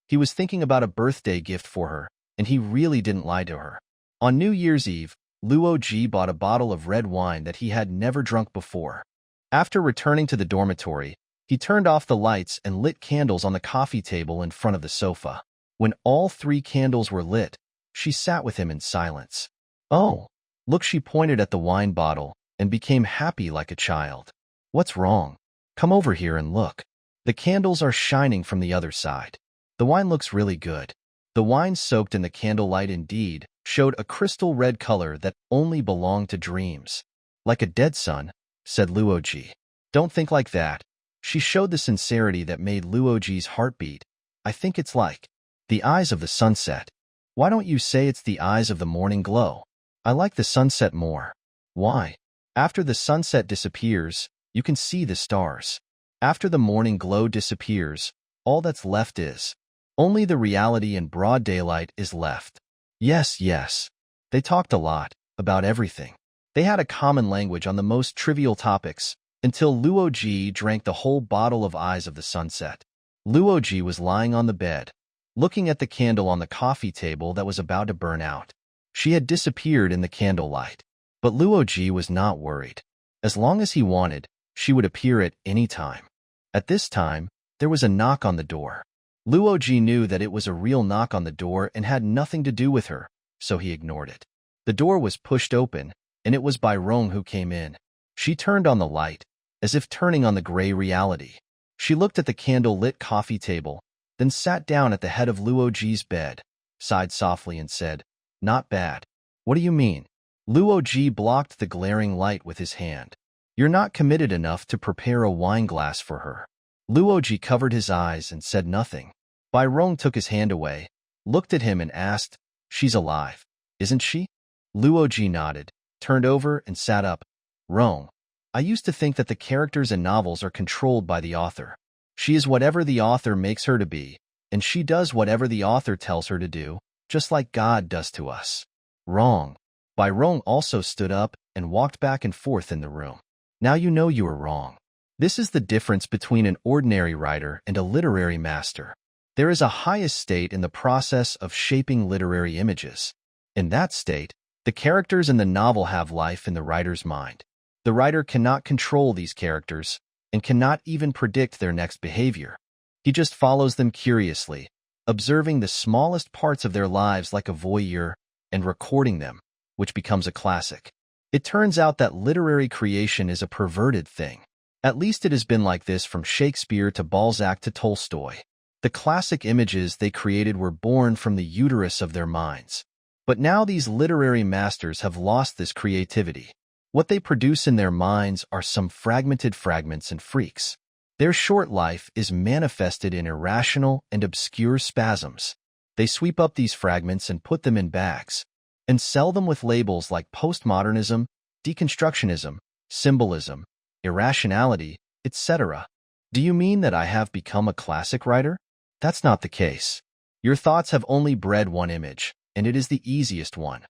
S1: He was thinking about a birthday gift for her, and he really didn't lie to her. On New Year's Eve, Luo Ji bought a bottle of red wine that he had never drunk before. After returning to the dormitory, he turned off the lights and lit candles on the coffee table in front of the sofa. When all 3 candles were lit, she sat with him in silence. "Oh, look," she pointed at the wine bottle and became happy like a child. "What's wrong? Come over here and look. The candles are shining from the other side. The wine looks really good." The wine soaked in the candlelight indeed showed a crystal red color that only belonged to dreams. "Like a dead sun," said Luo Ji. "Don't think like that." She showed the sincerity that made Luo Ji's heart beat. "I think it's like the eyes of the sunset." "Why don't you say it's the eyes of the morning glow?" "I like the sunset more." "Why?" "After the sunset disappears, you can see the stars. After the morning glow disappears, all that's left is only the reality and broad daylight is left." Yes. They talked a lot, about everything. They had a common language on the most trivial topics, until Luo Ji drank the whole bottle of Eyes of the Sunset. Luo Ji was lying on the bed, looking at the candle on the coffee table that was about to burn out. She had disappeared in the candlelight. But Luo Ji was not worried. As long as he wanted, she would appear at any time. At this time, there was a knock on the door. Luo Ji knew that it was a real knock on the door and had nothing to do with her, so he ignored it. The door was pushed open, and it was Byron who came in. She turned on the light, as if turning on the gray reality. She looked at the candle-lit coffee table, then sat down at the head of Luo Ji's bed, sighed softly and said, "Not bad." "What do you mean?" Luo Ji blocked the glaring light with his hand. "You're not committed enough to prepare a wine glass for her." Luo Ji covered his eyes and said nothing. Byron took his hand away, looked at him and asked, "She's alive, isn't she?" Luo Ji nodded, turned over and sat up. "Rome. I used to think that the characters in novels are controlled by the author. She is whatever the author makes her to be, and she does whatever the author tells her to do, just like God does to us." "Wrong." Byron also stood up and walked back and forth in the room. "Now you know you are wrong. This is the difference between an ordinary writer and a literary master. There is a highest state in the process of shaping literary images. In that state, the characters in the novel have life in the writer's mind. The writer cannot control these characters and cannot even predict their next behavior. He just follows them curiously, observing the smallest parts of their lives like a voyeur and recording them, which becomes a classic. It turns out that literary creation is a perverted thing. At least it has been like this from Shakespeare to Balzac to Tolstoy. The classic images they created were born from the uterus of their minds. But now these literary masters have lost this creativity. What they produce in their minds are some fragmented fragments and freaks. Their short life is manifested in irrational and obscure spasms. They sweep up these fragments and put them in bags, and sell them with labels like postmodernism, deconstructionism, symbolism, irrationality, etc. Do you mean that I have become a classic writer? That's not the case. Your thoughts have only bred one image, and it is the easiest one.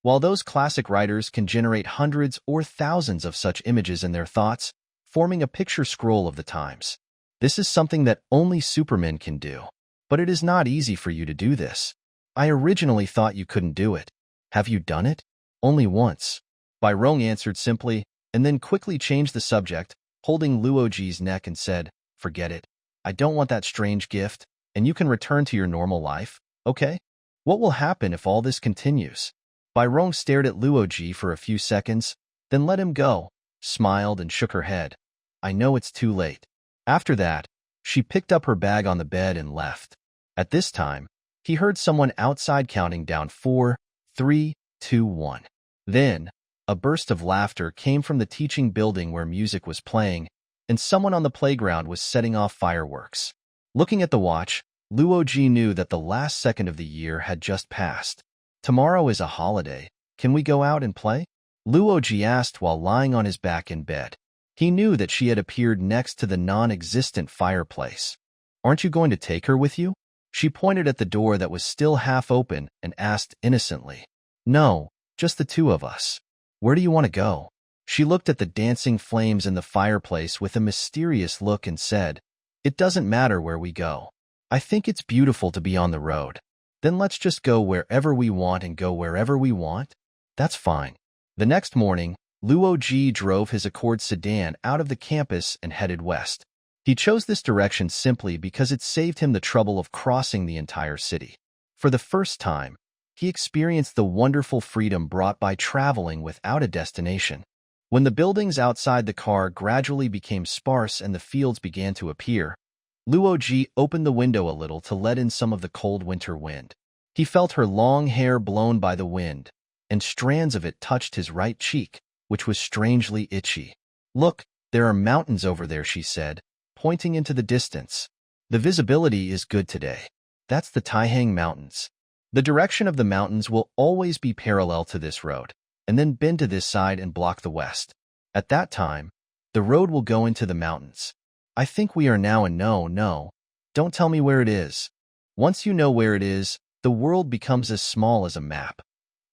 S1: While those classic writers can generate hundreds or thousands of such images in their thoughts, forming a picture scroll of the times. This is something that only supermen can do. But it is not easy for you to do this. I originally thought you couldn't do it. Have you done it? Only once. Beirong answered simply, and then quickly changed the subject, holding Luo Ji's neck and said, "Forget it. I don't want that strange gift, and you can return to your normal life, okay? What will happen if all this continues?" Beirong stared at Luo Ji for a few seconds, then let him go, smiled and shook her head. "I know it's too late." After that, she picked up her bag on the bed and left. At this time, he heard someone outside counting down 4, 3, 2, 1. Then, a burst of laughter came from the teaching building where music was playing, and someone on the playground was setting off fireworks. Looking at the watch, Luo Ji knew that the last second of the year had just passed. "Tomorrow is a holiday. Can we go out and play?" Luo Ji asked while lying on his back in bed. He knew that she had appeared next to the non-existent fireplace. "Aren't you going to take her with you?" She pointed at the door that was still half open and asked innocently. "No, just the two of us." "Where do you want to go?" She looked at the dancing flames in the fireplace with a mysterious look and said, "It doesn't matter where we go. I think it's beautiful to be on the road. Then let's just go wherever we want and go wherever we want." "That's fine." The next morning, Luo Ji drove his Accord sedan out of the campus and headed west. He chose this direction simply because it saved him the trouble of crossing the entire city. For the first time, he experienced the wonderful freedom brought by traveling without a destination. When the buildings outside the car gradually became sparse and the fields began to appear, Luo Ji opened the window a little to let in some of the cold winter wind. He felt her long hair blown by the wind, and strands of it touched his right cheek, which was strangely itchy. "Look, there are mountains over there," she said, pointing into the distance. "The visibility is good today. That's the Taihang Mountains. The direction of the mountains will always be parallel to this road, and then bend to this side and block the west. At that time, the road will go into the mountains. I think we are now in no, don't tell me where it is. Once you know where it is, the world becomes as small as a map.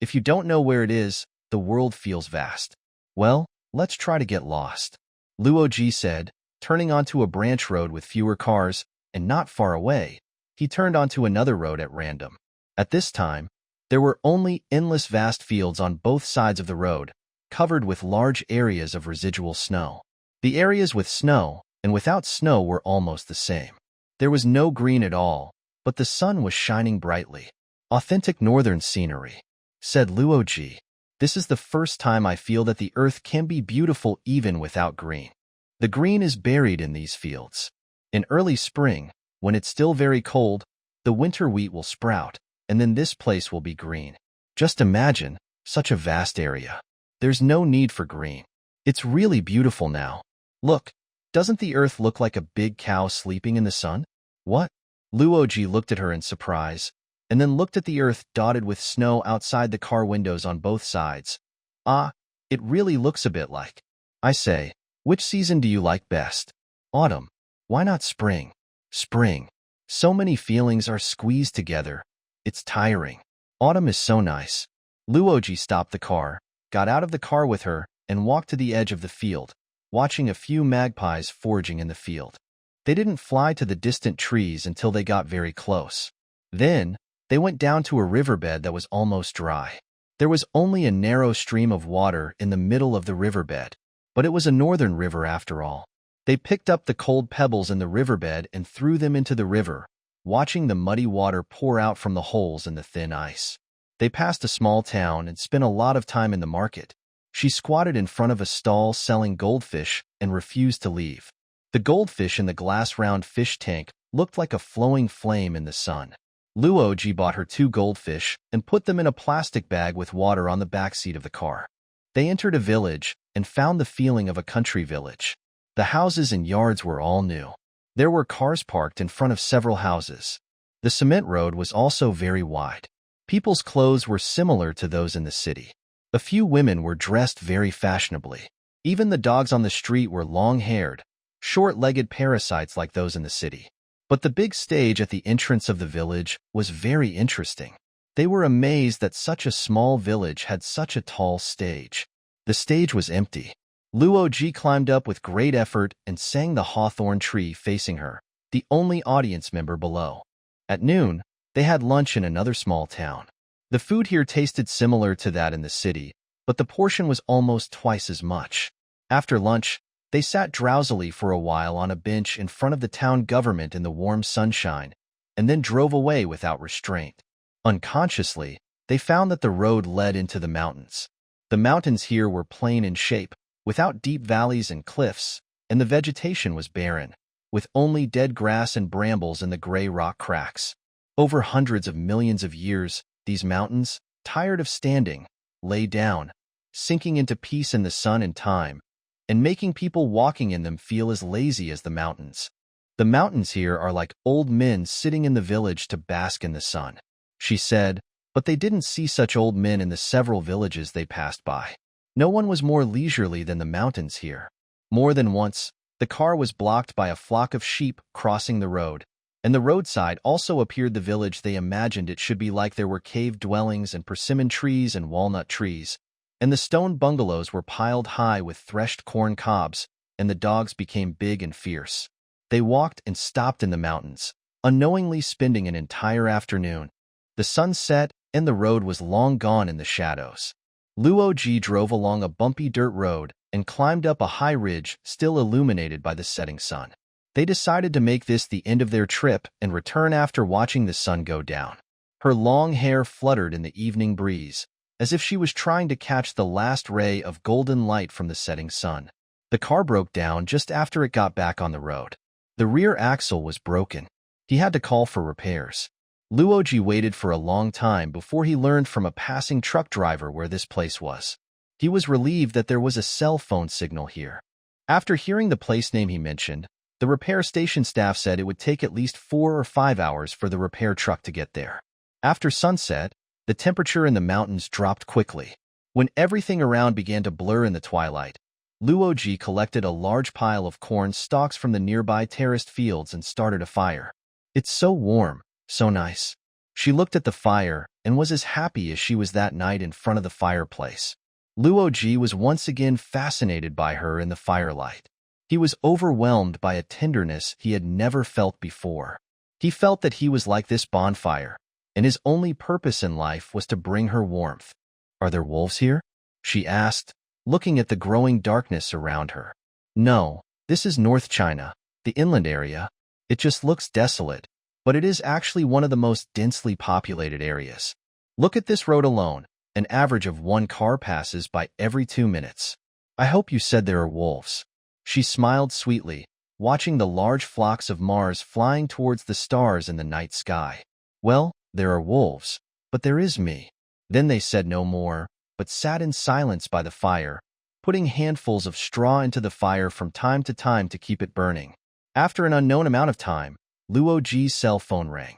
S1: If you don't know where it is, the world feels vast. Well, let's try to get lost." Luo Ji said, turning onto a branch road with fewer cars, and not far away, he turned onto another road at random. At this time, there were only endless vast fields on both sides of the road, covered with large areas of residual snow. The areas with snow and without snow were almost the same. There was no green at all, but the sun was shining brightly. "Authentic northern scenery," said Luo Ji. "This is the first time I feel that the earth can be beautiful even without green. The green is buried in these fields. In early spring, when it's still very cold, the winter wheat will sprout, and then this place will be green. Just imagine, such a vast area. There's no need for green. It's really beautiful now. Look, doesn't the earth look like a big cow sleeping in the sun?" "What?" Luo Ji looked at her in surprise, and then looked at the earth dotted with snow outside the car windows on both sides. "Ah, it really looks a bit like. I say, which season do you like best? Autumn. Why not spring?" "Spring. So many feelings are squeezed together. It's tiring. Autumn is so nice." Luo Ji stopped the car, got out of the car with her, and walked to the edge of the field, watching a few magpies foraging in the field. They didn't fly to the distant trees until they got very close. Then, they went down to a riverbed that was almost dry. There was only a narrow stream of water in the middle of the riverbed, but it was a northern river after all. They picked up the cold pebbles in the riverbed and threw them into the river, watching the muddy water pour out from the holes in the thin ice. They passed a small town and spent a lot of time in the market. She squatted in front of a stall selling goldfish and refused to leave. The goldfish in the glass-round fish tank looked like a flowing flame in the sun. Luo Ji bought her 2 goldfish and put them in a plastic bag with water on the back seat of the car. They entered a village and found the feeling of a country village. The houses and yards were all new. There were cars parked in front of several houses. The cement road was also very wide. People's clothes were similar to those in the city. A few women were dressed very fashionably. Even the dogs on the street were long-haired, short-legged parasites like those in the city. But the big stage at the entrance of the village was very interesting. They were amazed that such a small village had such a tall stage. The stage was empty. Luo Ji climbed up with great effort and sang the hawthorn tree facing her, the only audience member below. At noon, they had lunch in another small town. The food here tasted similar to that in the city, but the portion was almost twice as much. After lunch, they sat drowsily for a while on a bench in front of the town government in the warm sunshine, and then drove away without restraint. Unconsciously, they found that the road led into the mountains. The mountains here were plain in shape, without deep valleys and cliffs, and the vegetation was barren, with only dead grass and brambles in the gray rock cracks. Over hundreds of millions of years, these mountains, tired of standing, lay down, sinking into peace in the sun and time, and making people walking in them feel as lazy as the mountains. The mountains here are like old men sitting in the village to bask in the sun, she said, but they didn't see such old men in the several villages they passed by. No one was more leisurely than the mountains here. More than once, the car was blocked by a flock of sheep crossing the road, and the roadside also appeared the village they imagined it should be like. There were cave dwellings and persimmon trees and walnut trees, and the stone bungalows were piled high with threshed corn cobs, and the dogs became big and fierce. They walked and stopped in the mountains, unknowingly spending an entire afternoon. The sun set, and the road was long gone in the shadows. Luo Ji drove along a bumpy dirt road and climbed up a high ridge still illuminated by the setting sun. They decided to make this the end of their trip and return after watching the sun go down. Her long hair fluttered in the evening breeze, as if she was trying to catch the last ray of golden light from the setting sun. The car broke down just after it got back on the road. The rear axle was broken. He had to call for repairs. Luo Ji waited for a long time before he learned from a passing truck driver where this place was. He was relieved that there was a cell phone signal here. After hearing the place name he mentioned, the repair station staff said it would take at least 4 or 5 hours for the repair truck to get there. After sunset, the temperature in the mountains dropped quickly. When everything around began to blur in the twilight, Luo Ji collected a large pile of corn stalks from the nearby terraced fields and started a fire. It's so warm, so nice. She looked at the fire and was as happy as she was that night in front of the fireplace. Luo Ji was once again fascinated by her in the firelight. He was overwhelmed by a tenderness he had never felt before. He felt that he was like this bonfire, and his only purpose in life was to bring her warmth. "Are there wolves here?" she asked, looking at the growing darkness around her. "No, this is North China, the inland area. It just looks desolate, but it is actually one of the most densely populated areas. Look at this road alone. An average of 1 car passes by every 2 minutes. I hope you said there are wolves." She smiled sweetly, watching the large flocks of Mars flying towards the stars in the night sky. "Well, there are wolves, but there is me." Then they said no more, but sat in silence by the fire, putting handfuls of straw into the fire from time to keep it burning. After an unknown amount of time, Luo Ji's cell phone rang.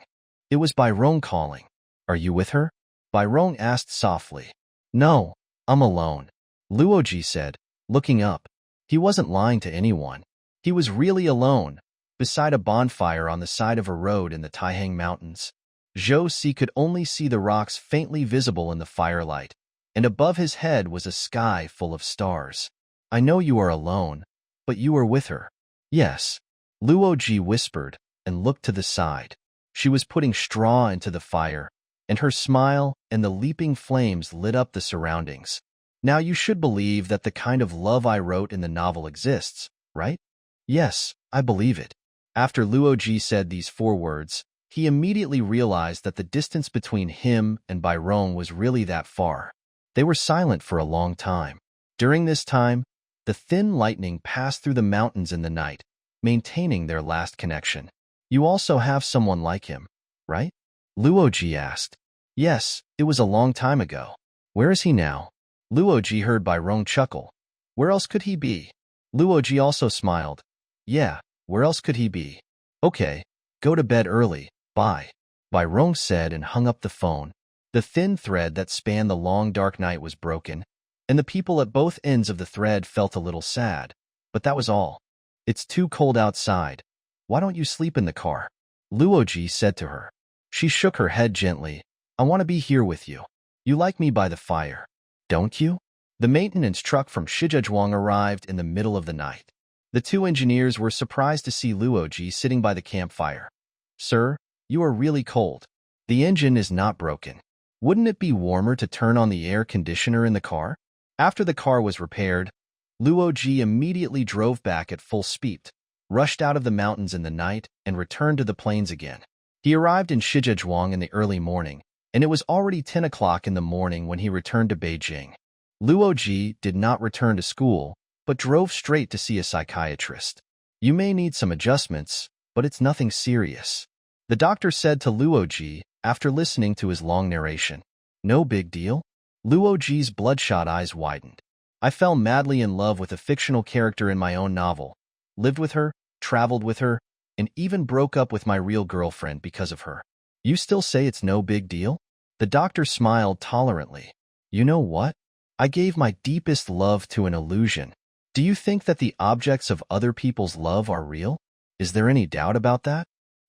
S1: It was Bairong calling. "Are you with her?" Bairong asked softly. "No, I'm alone," Luo Ji said, looking up. He wasn't lying to anyone. He was really alone, beside a bonfire on the side of a road in the Taihang Mountains. Zhou Si could only see the rocks faintly visible in the firelight, and above his head was a sky full of stars. "I know you are alone, but you are with her." "Yes," Luo Ji whispered and looked to the side. She was putting straw into the fire, and her smile and the leaping flames lit up the surroundings. "Now you should believe that the kind of love I wrote in the novel exists, right?" "Yes, I believe it." After Luo Ji said these 4 words, he immediately realized that the distance between him and Bairong was really that far. They were silent for a long time. During this time, the thin lightning passed through the mountains in the night, maintaining their last connection. "You also have someone like him, right?" Luo Ji asked. "Yes, it was a long time ago." "Where is he now?" Luo Ji heard Bairong chuckle. "Where else could he be?" Luo Ji also smiled. "Yeah, where else could he be?" "Okay, go to bed early, bye," Bairong said and hung up the phone. The thin thread that spanned the long dark night was broken, and the people at both ends of the thread felt a little sad. But that was all. "It's too cold outside. Why don't you sleep in the car?" Luo Ji said to her. She shook her head gently. "I want to be here with you. You like me by the fire, don't you?" The maintenance truck from Shizhezhuang arrived in the middle of the night. The two engineers were surprised to see Luo Ji sitting by the campfire. "Sir, you are really cold. The engine is not broken. Wouldn't it be warmer to turn on the air conditioner in the car?" After the car was repaired, Luo Ji immediately drove back at full speed, rushed out of the mountains in the night, and returned to the plains again. He arrived in Shizhezhuang in the early morning, and it was already 10 o'clock in the morning when he returned to Beijing. Luo Ji did not return to school, but drove straight to see a psychiatrist. "You may need some adjustments, but it's nothing serious," the doctor said to Luo Ji after listening to his long narration. "No big deal?" Luo Ji's bloodshot eyes widened. "I fell madly in love with a fictional character in my own novel, lived with her, traveled with her, and even broke up with my real girlfriend because of her. You still say it's no big deal?" The doctor smiled tolerantly. "You know what? I gave my deepest love to an illusion. Do you think that the objects of other people's love are real? Is there any doubt about that?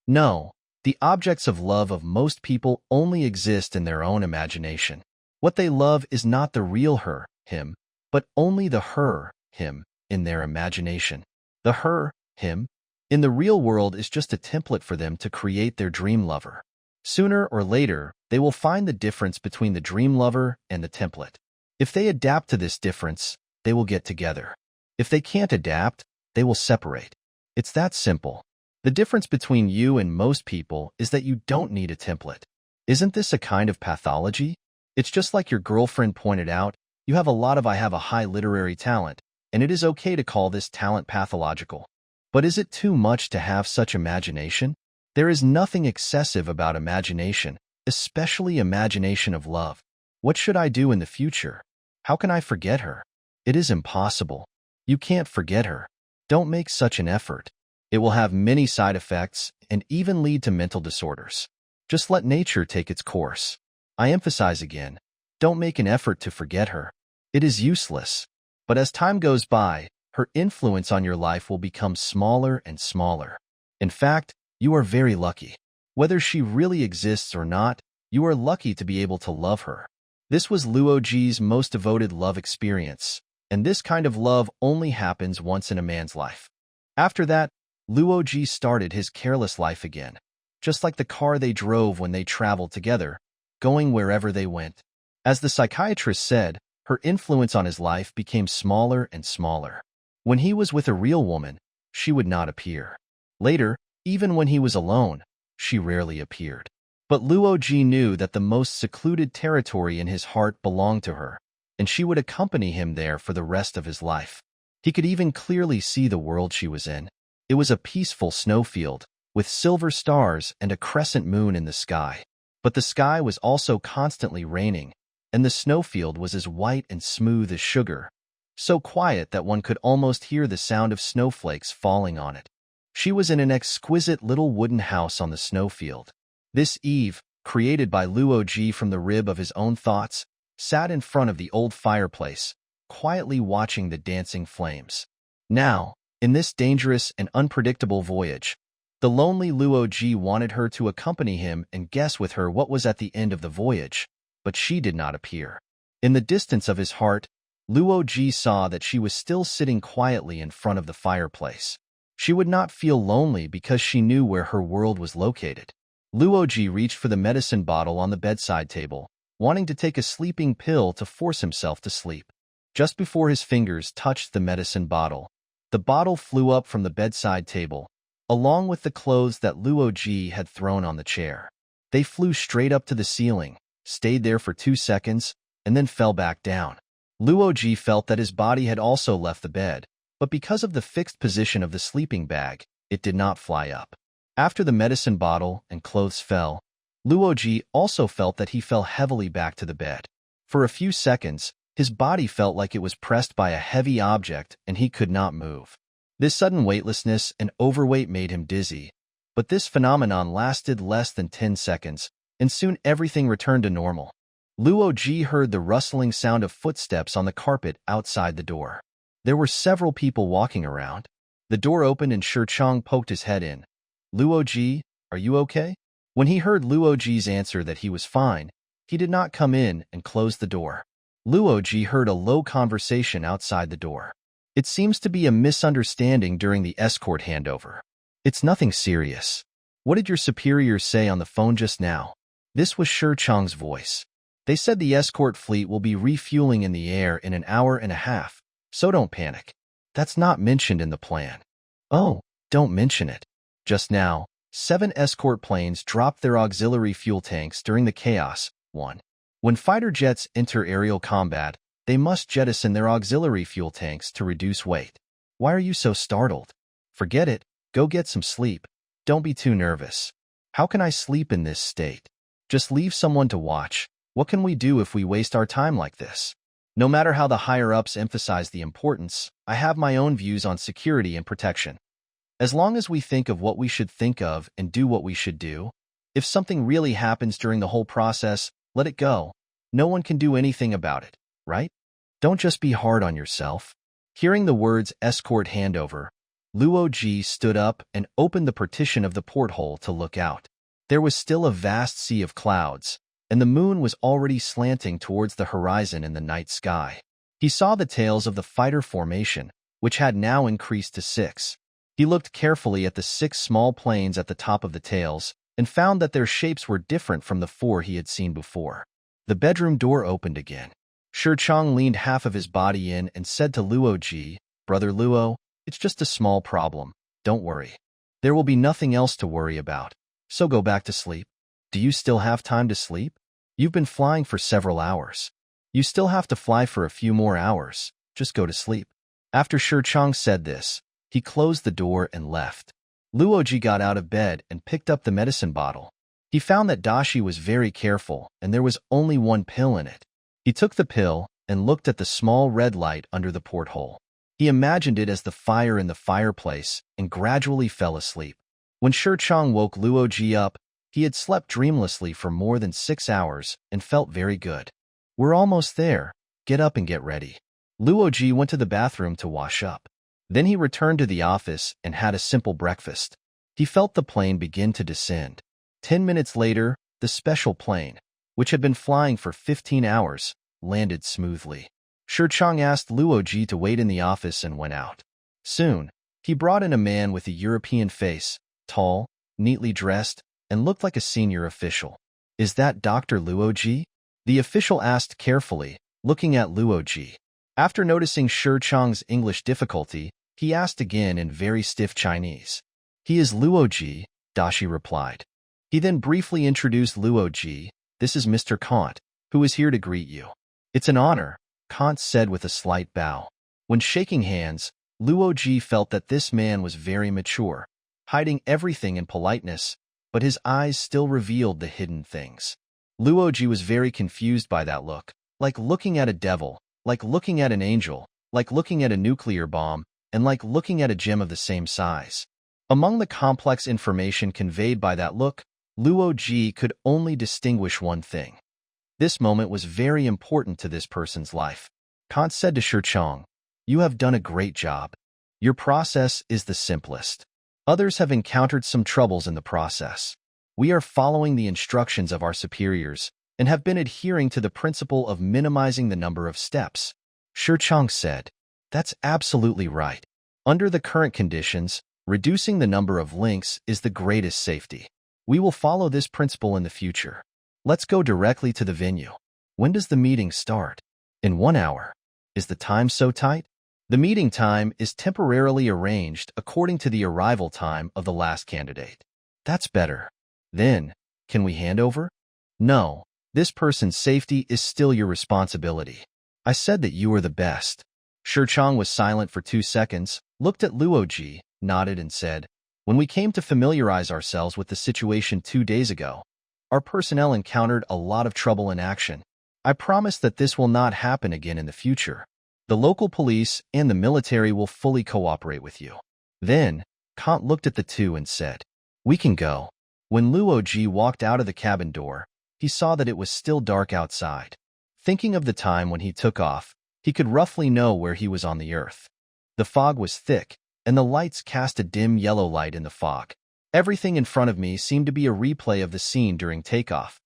S1: No, the objects of love of most people only exist in their own imagination. What they love is not the real her, him, but only the her, him, in their imagination. The her, him, in the real world is just a template for them to create their dream lover. Sooner or later, they will find the difference between the dream lover and the template. If they adapt to this difference, they will get together. If they can't adapt, they will separate. It's that simple. The difference between you and most people is that you don't need a template. Isn't this a kind of pathology? It's just like your girlfriend pointed out, you have I have a high literary talent, and it is okay to call this talent pathological. But is it too much to have such imagination? There is nothing excessive about imagination, especially imagination of love. What should I do in the future? How can I forget her? It is impossible. You can't forget her. Don't make such an effort. It will have many side effects and even lead to mental disorders. Just let nature take its course. I emphasize again, don't make an effort to forget her. It is useless. But as time goes by, her influence on your life will become smaller and smaller. In fact, you are very lucky. Whether she really exists or not, you are lucky to be able to love her. This was Luo Ji's most devoted love experience, and this kind of love only happens once in a man's life. After that, Luo Ji started his careless life again, just like the car they drove when they traveled together, going wherever they went. As the psychiatrist said, her influence on his life became smaller and smaller. When he was with a real woman, she would not appear. Later, even when he was alone, she rarely appeared. But Luo Ji knew that the most secluded territory in his heart belonged to her, and she would accompany him there for the rest of his life. He could even clearly see the world she was in. It was a peaceful snowfield, with silver stars and a crescent moon in the sky. But the sky was also constantly raining, and the snowfield was as white and smooth as sugar, so quiet that one could almost hear the sound of snowflakes falling on it. She was in an exquisite little wooden house on the snowfield. This Eve, created by Luo Ji from the rib of his own thoughts, sat in front of the old fireplace, quietly watching the dancing flames. Now, in this dangerous and unpredictable voyage, the lonely Luo Ji wanted her to accompany him and guess with her what was at the end of the voyage, but she did not appear. In the distance of his heart, Luo Ji saw that she was still sitting quietly in front of the fireplace. She would not feel lonely because she knew where her world was located. Luo Ji reached for the medicine bottle on the bedside table, wanting to take a sleeping pill to force himself to sleep. Just before his fingers touched the medicine bottle, the bottle flew up from the bedside table, along with the clothes that Luo Ji had thrown on the chair. They flew straight up to the ceiling, stayed there for 2 seconds, and then fell back down. Luo Ji felt that his body had also left the bed, but because of the fixed position of the sleeping bag, it did not fly up. After the medicine bottle and clothes fell, Luo Ji also felt that he fell heavily back to the bed. For a few seconds, his body felt like it was pressed by a heavy object and he could not move. This sudden weightlessness and overweight made him dizzy, but this phenomenon lasted less than 10 seconds, and soon everything returned to normal. Luo Ji heard the rustling sound of footsteps on the carpet outside the door. There were several people walking around. The door opened and Shi Chang poked his head in. Luo Ji, are you okay? When he heard Luo Ji's answer that he was fine, he did not come in and closed the door. Luo Ji heard a low conversation outside the door. It seems to be a misunderstanding during the escort handover. It's nothing serious. What did your superiors say on the phone just now? This was Shi Chang's voice. They said the escort fleet will be refueling in the air in an hour and a half, so don't panic. That's not mentioned in the plan. Oh, don't mention it. Just now, 7 escort planes dropped their auxiliary fuel tanks during the chaos. 1. When fighter jets enter aerial combat, they must jettison their auxiliary fuel tanks to reduce weight. Why are you so startled? Forget it. Go get some sleep. Don't be too nervous. How can I sleep in this state? Just leave someone to watch. What can we do if we waste our time like this? No matter how the higher-ups emphasize the importance, I have my own views on security and protection. As long as we think of what we should think of and do what we should do, if something really happens during the whole process, let it go. No one can do anything about it, right? Don't just be hard on yourself. Hearing the words escort handover, Luo Ji stood up and opened the partition of the porthole to look out. There was still a vast sea of clouds, and the moon was already slanting towards the horizon in the night sky. He saw the tails of the fighter formation, which had now increased to 6. He looked carefully at the 6 small planes at the top of the tails and found that their shapes were different from the 4 he had seen before. The bedroom door opened again. Shi Chang leaned half of his body in and said to Luo Ji, "Brother Luo, it's just a small problem. Don't worry. There will be nothing else to worry about. So go back to sleep. Do you still have time to sleep? You've been flying for several hours. You still have to fly for a few more hours. Just go to sleep." After Shi Chang said this, he closed the door and left. Luo Ji got out of bed and picked up the medicine bottle. He found that Dashi was very careful and there was only 1 pill in it. He took the pill and looked at the small red light under the porthole. He imagined it as the fire in the fireplace and gradually fell asleep. When Shi Chang woke Luo Ji up, he had slept dreamlessly for more than 6 hours and felt very good. "We're almost there. Get up and get ready." Luo Ji went to the bathroom to wash up. Then he returned to the office and had a simple breakfast. He felt the plane begin to descend. 10 minutes later, the special plane, which had been flying for 15 hours, landed smoothly. Shi Chang asked Luo Ji to wait in the office and went out. Soon, he brought in a man with a European face, tall, neatly dressed, and looked like a senior official. "Is that Dr. Luo Ji?" The official asked carefully, looking at Luo Ji. After noticing Shi Chang's English difficulty, he asked again in very stiff Chinese. "He is Luo Ji," Dashi replied. He then briefly introduced Luo Ji. "This is Mr. Kant, who is here to greet you." "It's an honor," Kant said with a slight bow. When shaking hands, Luo Ji felt that this man was very mature, hiding everything in politeness, but his eyes still revealed the hidden things. Luo Ji was very confused by that look, like looking at a devil, like looking at an angel, like looking at a nuclear bomb, and like looking at a gem of the same size. Among the complex information conveyed by that look, Luo Ji could only distinguish one thing. This moment was very important to this person's life. Kant said to Shi Chang, "You have done a great job. Your process is the simplest. Others have encountered some troubles in the process. We are following the instructions of our superiors and have been adhering to the principle of minimizing the number of steps." Shi Chang said, "That's absolutely right. Under the current conditions, reducing the number of links is the greatest safety. We will follow this principle in the future. Let's go directly to the venue. When does the meeting start?" "In 1 hour. Is the time so tight?" "The meeting time is temporarily arranged according to the arrival time of the last candidate." "That's better. Then, can we hand over?" "No. This person's safety is still your responsibility. I said that you are the best." Shi Chang was silent for 2 seconds, looked at Luo Ji, nodded and said, "When we came to familiarize ourselves with the situation 2 days ago, our personnel encountered a lot of trouble in action. I promise that this will not happen again in the future. The local police and the military will fully cooperate with you." Then, Kant looked at the two and said, "We can go." When Luo Ji walked out of the cabin door, he saw that it was still dark outside. Thinking of the time when he took off, he could roughly know where he was on the Earth. The fog was thick, and the lights cast a dim yellow light in the fog. Everything in front of me seemed to be a replay of the scene during takeoff.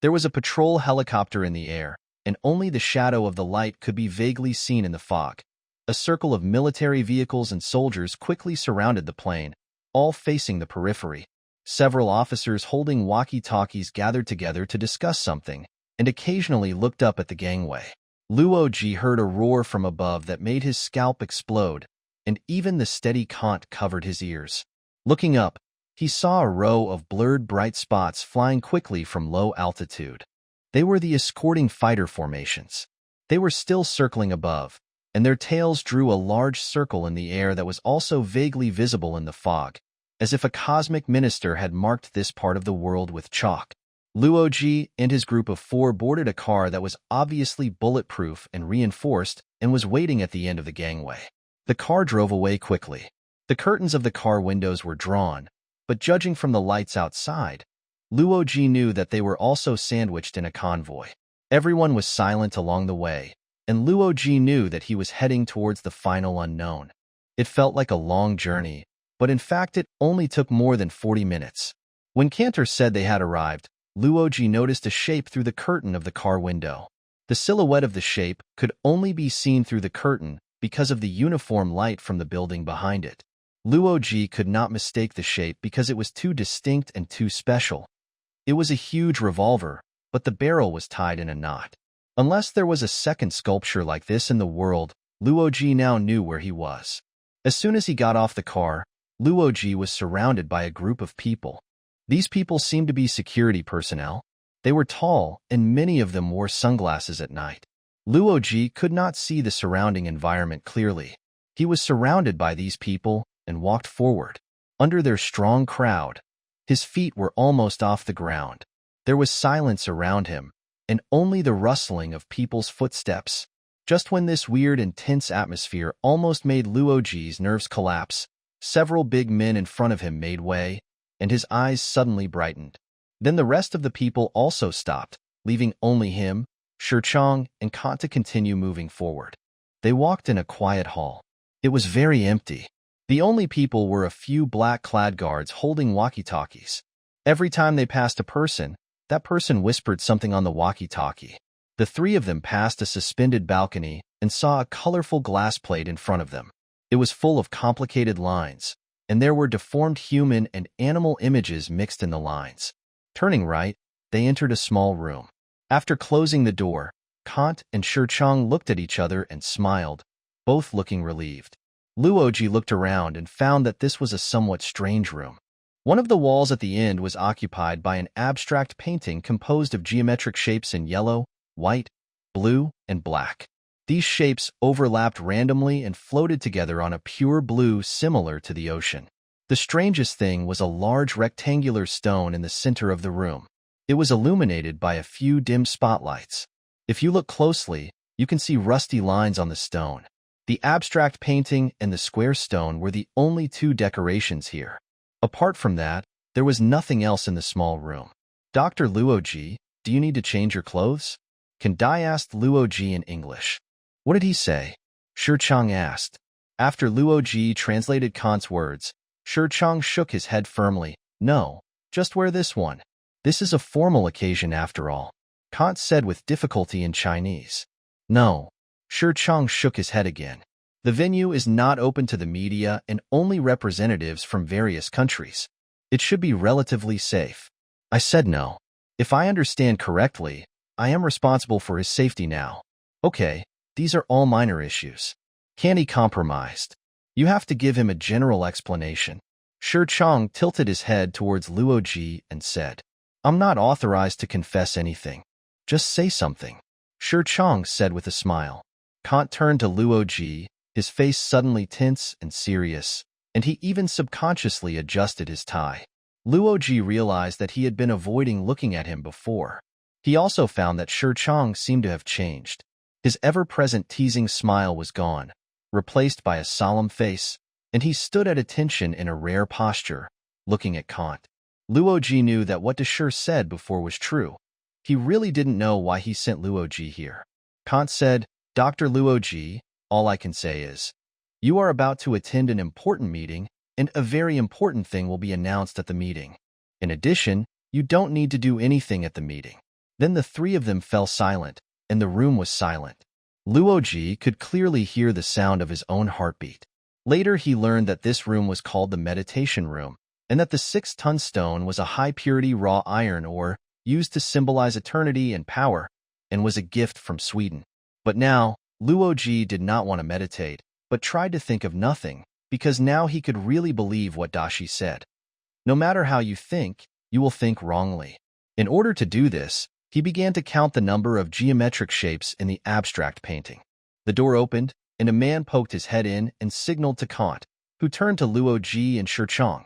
S1: There was a patrol helicopter in the air, and only the shadow of the light could be vaguely seen in the fog. A circle of military vehicles and soldiers quickly surrounded the plane, all facing the periphery. Several officers holding walkie-talkies gathered together to discuss something, and occasionally looked up at the gangway. Luo Ji heard a roar from above that made his scalp explode, and even the steady cant covered his ears. Looking up, he saw a row of blurred bright spots flying quickly from low altitude. They were the escorting fighter formations. They were still circling above, and their tails drew a large circle in the air that was also vaguely visible in the fog, as if a cosmic minister had marked this part of the world with chalk. Luo Ji and his group of 4 boarded a car that was obviously bulletproof and reinforced and was waiting at the end of the gangway. The car drove away quickly. The curtains of the car windows were drawn, but judging from the lights outside, Luo Ji knew that they were also sandwiched in a convoy. Everyone was silent along the way, and Luo Ji knew that he was heading towards the final unknown. It felt like a long journey, but in fact it only took more than 40 minutes. When Cantor said they had arrived, Luo Ji noticed a shape through the curtain of the car window. The silhouette of the shape could only be seen through the curtain because of the uniform light from the building behind it. Luo Ji could not mistake the shape because it was too distinct and too special. It was a huge revolver, but the barrel was tied in a knot. Unless there was a second sculpture like this in the world, Luo Ji now knew where he was. As soon as he got off the car, Luo Ji was surrounded by a group of people. These people seemed to be security personnel. They were tall, and many of them wore sunglasses at night. Luo Ji could not see the surrounding environment clearly. He was surrounded by these people and walked forward. Under their strong crowd, his feet were almost off the ground. There was silence around him, and only the rustling of people's footsteps. Just when this weird and tense atmosphere almost made Luo Ji's nerves collapse, several big men in front of him made way, and his eyes suddenly brightened. Then the rest of the people also stopped, leaving only him, Shichang, and Kant to continue moving forward. They walked in a quiet hall. It was very empty. The only people were a few black-clad guards holding walkie-talkies. Every time they passed a person, that person whispered something on the walkie-talkie. The 3 of them passed a suspended balcony and saw a colorful glass plate in front of them. It was full of complicated lines, and there were deformed human and animal images mixed in the lines. Turning right, they entered a small room. After closing the door, Kant and Shichang looked at each other and smiled, both looking relieved. Luo Ji looked around and found that this was a somewhat strange room. One of the walls at the end was occupied by an abstract painting composed of geometric shapes in yellow, white, blue, and black. These shapes overlapped randomly and floated together on a pure blue similar to the ocean. The strangest thing was a large rectangular stone in the center of the room. It was illuminated by a few dim spotlights. If you look closely, you can see rusty lines on the stone. The abstract painting and the square stone were the only 2 decorations here. Apart from that, there was nothing else in the small room. Dr. Luo Ji, do you need to change your clothes? Kandai asked Luo Ji in English. What did he say? Shichang asked. After Luo Ji translated Kant's words, Shichang shook his head firmly. No, just wear this one. This is a formal occasion after all, Kant said with difficulty in Chinese. No. Shichang shook his head again. The venue is not open to the media and only representatives from various countries. It should be relatively safe. I said no. If I understand correctly, I am responsible for his safety now. Okay, these are all minor issues. Candy compromised. You have to give him a general explanation. Shichang tilted his head towards Luo Ji and said, I'm not authorized to confess anything. Just say something. Shichang said with a smile. Kant turned to Luo Ji, his face suddenly tense and serious, and he even subconsciously adjusted his tie. Luo Ji realized that he had been avoiding looking at him before. He also found that Shichang seemed to have changed. His ever-present teasing smile was gone, replaced by a solemn face, and he stood at attention in a rare posture, looking at Kant. Luo Ji knew that what Deshir said before was true. he really didn't know why he sent Luo Ji here. Kant said, "Dr. Luo Ji, all I can say is, you are about to attend an important meeting, and a very important thing will be announced at the meeting. In addition, you don't need to do anything at the meeting." Then the three of them fell silent, and the room was silent. Luo Ji could clearly hear the sound of his own heartbeat. Later he learned that this room was called the meditation room, and that the 6-ton stone was a high-purity raw iron ore used to symbolize eternity and power, and was a gift from Sweden. But now, Luo Ji did not want to meditate, but tried to think of nothing, because now he could really believe what Dashi said. No matter how you think, you will think wrongly. In order to do this, he began to count the number of geometric shapes in the abstract painting. The door opened, and a man poked his head in and signaled to Kant, who turned to Luo Ji and Shirchang.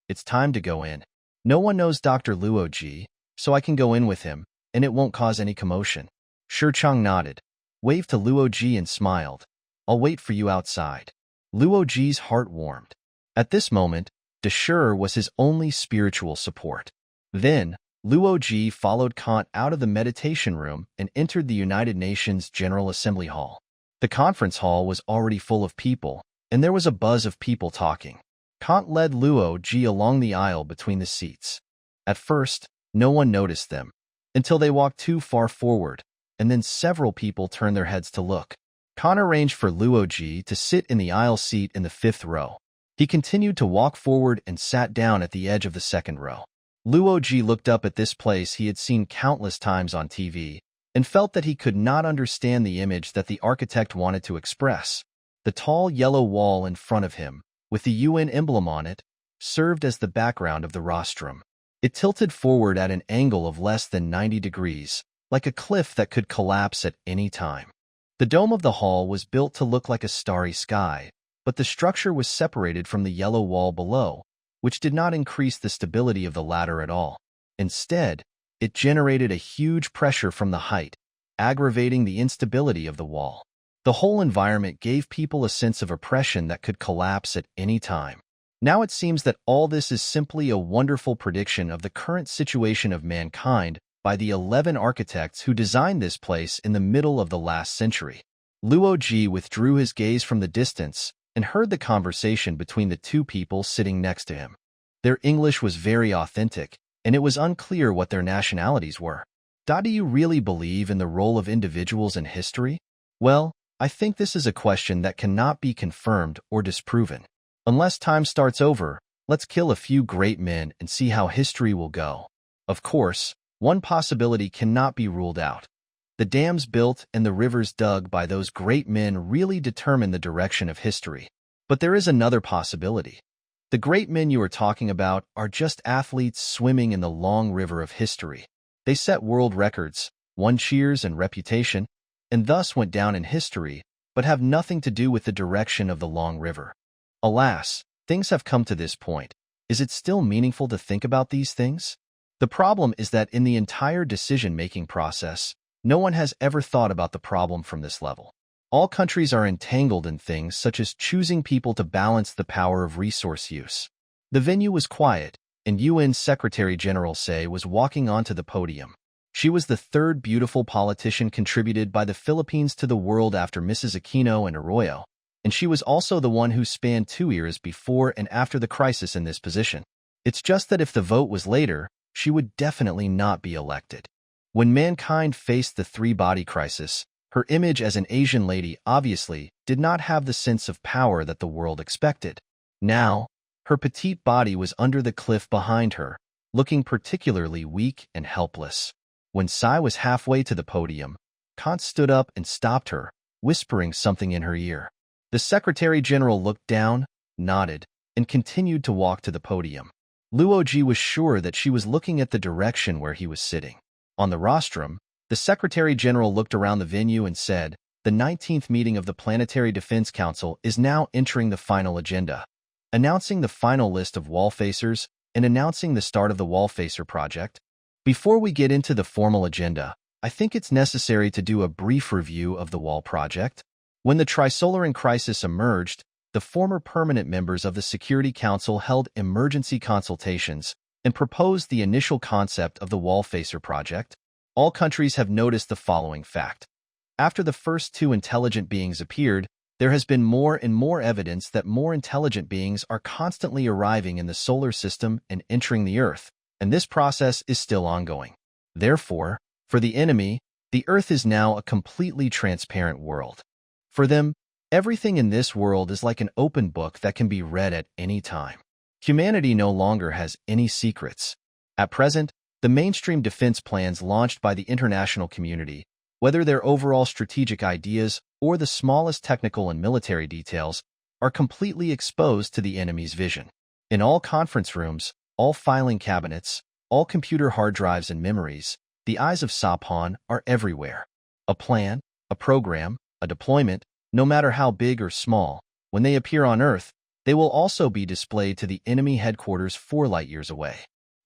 S1: "It's time to go in. No one knows Dr. Luo Ji, so I can go in with him, and it won't cause any commotion." Shirchang nodded, waved to Luo Ji and smiled. "I'll wait for you outside." Luo Ji's heart warmed. At this moment, Deshir was his only spiritual support. Then, Luo Ji followed Kant out of the meditation room and entered the United Nations General Assembly Hall. The conference hall was already full of people, and there was a buzz of people talking. Kant led Luo Ji along the aisle between the seats. At first, no one noticed them, until they walked too far forward, and then several people turned their heads to look. Kant arranged for Luo Ji to sit in the aisle seat in the 5th row. He continued to walk forward and sat down at the edge of the 2nd row. Luo Ji looked up at this place he had seen countless times on TV, and felt that he could not understand the image that the architect wanted to express. The tall yellow wall in front of him, with the UN emblem on it, served as the background of the rostrum. It tilted forward at an angle of less than 90 degrees, like a cliff that could collapse at any time. The dome of the hall was built to look like a starry sky, but the structure was separated from the yellow wall below, which did not increase the stability of the latter at all. Instead, it generated a huge pressure from the height, aggravating the instability of the wall. The whole environment gave people a sense of oppression that could collapse at any time. Now it seems that all this is simply a wonderful prediction of the current situation of mankind by the 11 architects who designed this place in the middle of the last century. Luo Ji withdrew his gaze from the distance and heard the conversation between the two people sitting next to him. Their English was very authentic, and it was unclear what their nationalities were. "Do you really believe in the role of individuals in history?" "Well, I think this is a question that cannot be confirmed or disproven. Unless time starts over, let's kill a few great men and see how history will go." Of course, one possibility cannot be ruled out. The dams built and the rivers dug by those great men really determine the direction of history. But there is another possibility. The great men you are talking about are just athletes swimming in the long river of history. They set world records, won cheers and reputation, and thus went down in history, but have nothing to do with the direction of the long river. Alas, things have come to this point. Is it still meaningful to think about these things? The problem is that in the entire decision-making process, no one has ever thought about the problem from this level. All countries are entangled in things such as choosing people to balance the power of resource use. The venue was quiet, and UN Secretary General Say was walking onto the podium. She was the third beautiful politician contributed by the Philippines to the world after Mrs. Aquino and Arroyo, and she was also the one who spanned 2 years before and after the crisis in this position. It's just that if the vote was later, she would definitely not be elected. When mankind faced the three-body crisis, her image as an Asian lady obviously did not have the sense of power that the world expected. Now, her petite body was under the cliff behind her, looking particularly weak and helpless. When Sai was halfway to the podium, Kant stood up and stopped her, whispering something in her ear. The Secretary General looked down, nodded, and continued to walk to the podium. Luo Ji was sure that she was looking at the direction where he was sitting. On the rostrum, the Secretary General looked around the venue and said, "The 19th meeting of the Planetary Defense Council is now entering the final agenda, announcing the final list of Wallfacers and announcing the start of the Wallfacer project. Before we get into the formal agenda, I think it's necessary to do a brief review of the Wall project." When the Trisolaran crisis emerged, the former permanent members of the Security Council held emergency consultations and proposed the initial concept of the Wallfacer project. All countries have noticed the following fact. After the first two intelligent beings appeared, there has been more and more evidence that more intelligent beings are constantly arriving in the solar system and entering the Earth, and this process is still ongoing. Therefore, for the enemy, the Earth is now a completely transparent world. For them, everything in this world is like an open book that can be read at any time. Humanity no longer has any secrets. At present, the mainstream defense plans launched by the international community, whether their overall strategic ideas or the smallest technical and military details, are completely exposed to the enemy's vision. In all conference rooms, all filing cabinets, all computer hard drives and memories, the eyes of Saphan are everywhere. A plan, a program, a deployment, no matter how big or small, when they appear on Earth, they will also be displayed to the enemy headquarters 4 light-years away.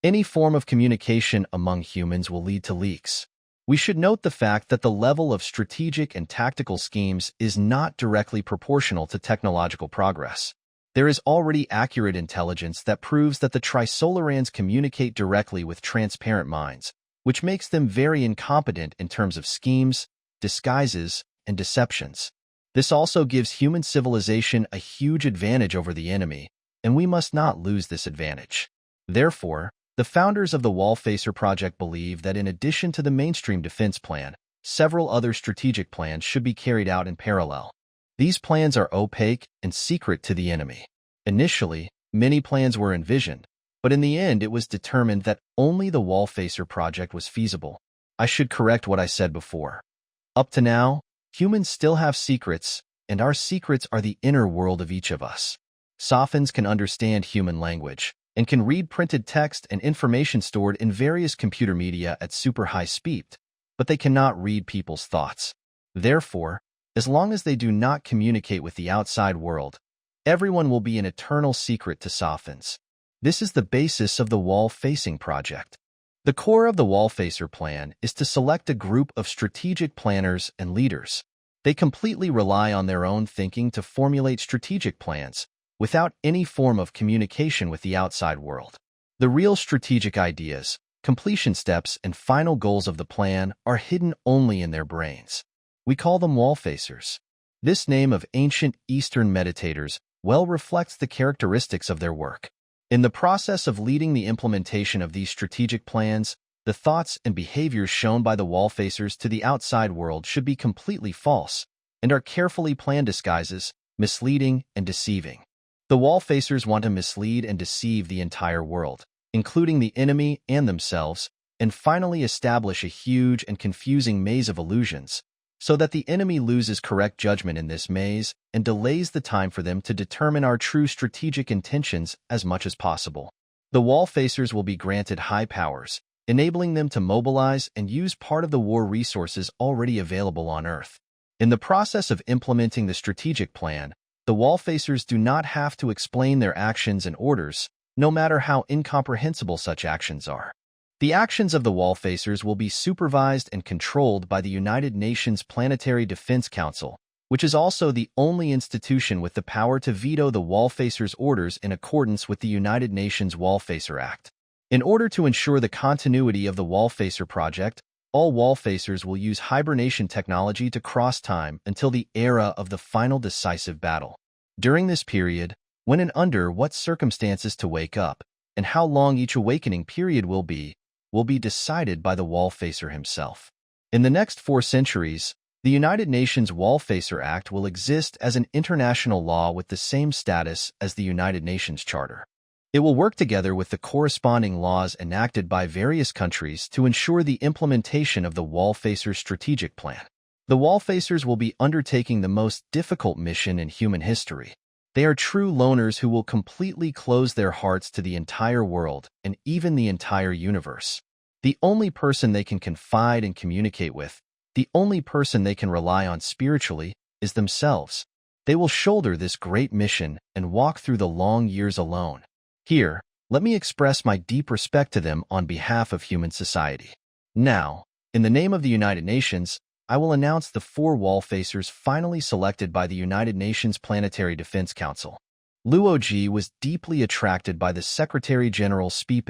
S1: Any form of communication among humans will lead to leaks. We should note the fact that the level of strategic and tactical schemes is not directly proportional to technological progress. There is already accurate intelligence that proves that the Trisolarans communicate directly with transparent minds, which makes them very incompetent in terms of schemes, disguises, and deceptions. This also gives human civilization a huge advantage over the enemy, and we must not lose this advantage. Therefore, the founders of the Wallfacer project believe that in addition to the mainstream defense plan, several other strategic plans should be carried out in parallel. These plans are opaque and secret to the enemy. Initially, many plans were envisioned, but in the end it was determined that only the Wallfacer project was feasible. I should correct what I said before. Up to now, humans still have secrets, and our secrets are the inner world of each of us. Sophans can understand human language, and can read printed text and information stored in various computer media at super high speed, but they cannot read people's thoughts. Therefore, as long as they do not communicate with the outside world, everyone will be an eternal secret to Sophans. This is the basis of the wall-facing project. The core of the Wallfacer plan is to select a group of strategic planners and leaders. They completely rely on their own thinking to formulate strategic plans, without any form of communication with the outside world. The real strategic ideas, completion steps, and final goals of the plan are hidden only in their brains. We call them Wallfacers. This name of ancient Eastern meditators well reflects the characteristics of their work. In the process of leading the implementation of these strategic plans, the thoughts and behaviors shown by the Wallfacers to the outside world should be completely false and are carefully planned disguises, misleading and deceiving. The Wallfacers want to mislead and deceive the entire world, including the enemy and themselves, and finally establish a huge and confusing maze of illusions, so that the enemy loses correct judgment in this maze and delays the time for them to determine our true strategic intentions as much as possible. The Wallfacers will be granted high powers, enabling them to mobilize and use part of the war resources already available on Earth. In the process of implementing the strategic plan, the Wallfacers do not have to explain their actions and orders, no matter how incomprehensible such actions are. The actions of the Wallfacers will be supervised and controlled by the United Nations Planetary Defense Council, which is also the only institution with the power to veto the Wallfacers' orders in accordance with the United Nations Wallfacer Act. In order to ensure the continuity of the Wallfacer project, all Wallfacers will use hibernation technology to cross time until the era of the final decisive battle. During this period, when and under what circumstances to wake up, and how long each awakening period will be decided by the Wallfacer himself. In the next 4 centuries, the United Nations Wallfacer Act will exist as an international law with the same status as the United Nations Charter. It will work together with the corresponding laws enacted by various countries to ensure the implementation of the Wallfacer strategic plan. The Wallfacers will be undertaking the most difficult mission in human history. They are true loners who will completely close their hearts to the entire world and even the entire universe. The only person they can confide and communicate with, the only person they can rely on spiritually, is themselves. They will shoulder this great mission and walk through the long years alone. Here, let me express my deep respect to them on behalf of human society. Now, in the name of the United Nations, I will announce the 4 Wallfacers finally selected by the United Nations Planetary Defense Council. Luo Ji was deeply attracted by the Secretary General's speech.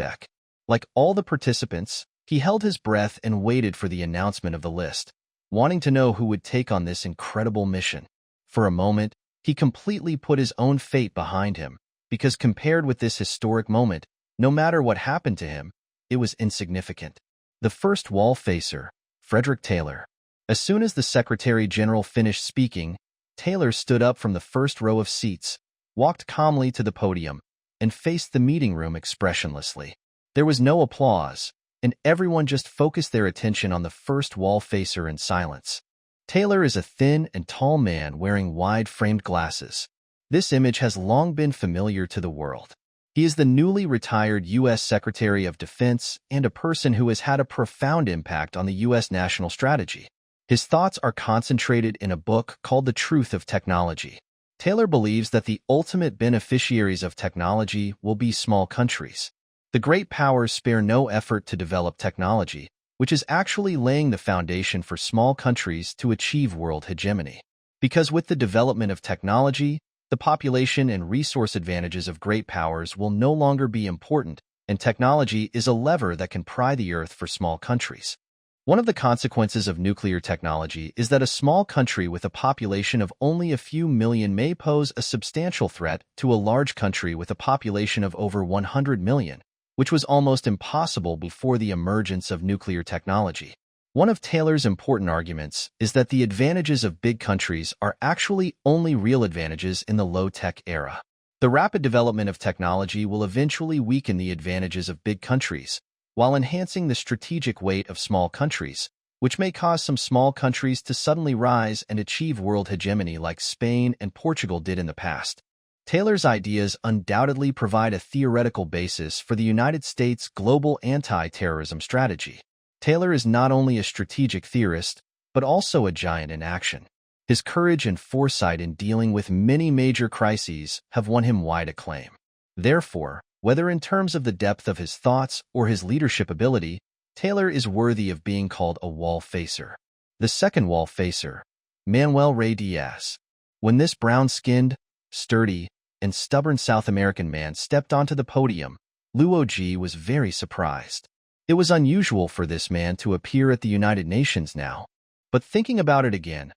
S1: Like all the participants, He held his breath and waited for the announcement of the list, wanting to know who would take on this incredible mission. For a moment, he completely put his own fate behind him, because compared with this historic moment, no matter what happened to him, it was insignificant. The first Wallfacer, Frederick Taylor. As soon as the Secretary General finished speaking, Taylor stood up from the first row of seats, walked calmly to the podium, and faced the meeting room expressionlessly. There was no applause, and everyone just focused their attention on the first Wallfacer in silence. Taylor is a thin and tall man wearing wide-framed glasses. This image has long been familiar to the world. He is the newly retired U.S. Secretary of Defense and a person who has had a profound impact on the U.S. national strategy. His thoughts are concentrated in a book called The Truth of Technology. Taylor believes that the ultimate beneficiaries of technology will be small countries. The great powers spare no effort to develop technology, which is actually laying the foundation for small countries to achieve world hegemony. Because with the development of technology, the population and resource advantages of great powers will no longer be important, and technology is a lever that can pry the earth for small countries. One of the consequences of nuclear technology is that a small country with a population of only a few million may pose a substantial threat to a large country with a population of over 100 million, which was almost impossible before the emergence of nuclear technology. One of Taylor's important arguments is that the advantages of big countries are actually only real advantages in the low-tech era. The rapid development of technology will eventually weaken the advantages of big countries, while enhancing the strategic weight of small countries, which may cause some small countries to suddenly rise and achieve world hegemony like Spain and Portugal did in the past. Taylor's ideas undoubtedly provide a theoretical basis for the United States' global anti-terrorism strategy. Taylor is not only a strategic theorist, but also a giant in action. His courage and foresight in dealing with many major crises have won him wide acclaim. Therefore, whether in terms of the depth of his thoughts or his leadership ability, Taylor is worthy of being called a Wallfacer. The second Wallfacer, Manuel Rey Diaz. When this brown-skinned, sturdy, and stubborn South American man stepped onto the podium, Luo Ji was very surprised. It was unusual for this man to appear at the United Nations now. But thinking about it again,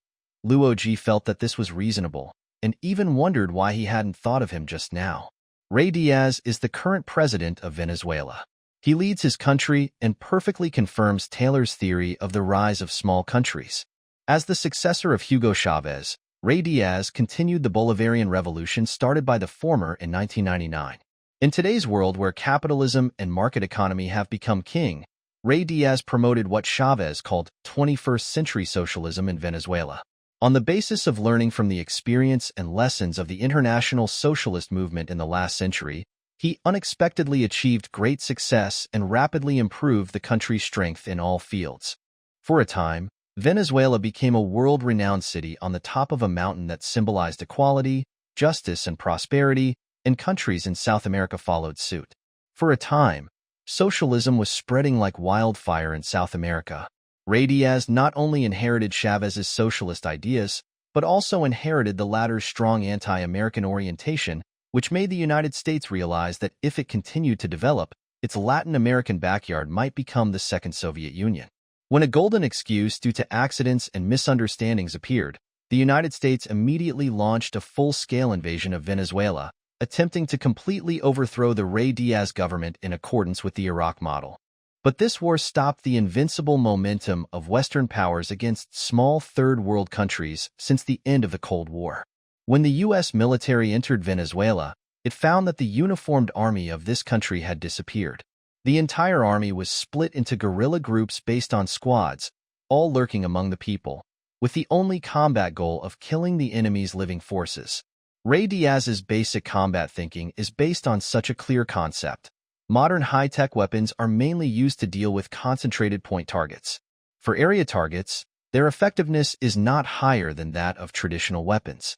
S1: Luo Ji felt that this was reasonable, and even wondered why he hadn't thought of him just now. Rey Diaz is the current president of Venezuela. He leads his country and perfectly confirms Taylor's theory of the rise of small countries. As the successor of Hugo Chavez, Rey Diaz continued the Bolivarian revolution started by the former in 1999. In today's world where capitalism and market economy have become king, Rey Diaz promoted what Chavez called 21st century socialism in Venezuela. On the basis of learning from the experience and lessons of the international socialist movement in the last century, he unexpectedly achieved great success and rapidly improved the country's strength in all fields. For a time, Venezuela became a world-renowned city on the top of a mountain that symbolized equality, justice, and prosperity, and countries in South America followed suit. For a time, socialism was spreading like wildfire in South America. Rey Diaz not only inherited Chavez's socialist ideas, but also inherited the latter's strong anti-American orientation, which made the United States realize that if it continued to develop, its Latin American backyard might become the second Soviet Union. When a golden excuse due to accidents and misunderstandings appeared, the United States immediately launched a full-scale invasion of Venezuela, attempting to completely overthrow the Rey Diaz government in accordance with the Iraq model. But this war stopped the invincible momentum of Western powers against small third-world countries since the end of the Cold War. When the U.S. military entered Venezuela, it found that the uniformed army of this country had disappeared. The entire army was split into guerrilla groups based on squads, all lurking among the people, with the only combat goal of killing the enemy's living forces. Rey Diaz's basic combat thinking is based on such a clear concept. Modern high-tech weapons are mainly used to deal with concentrated point targets. For area targets, their effectiveness is not higher than that of traditional weapons.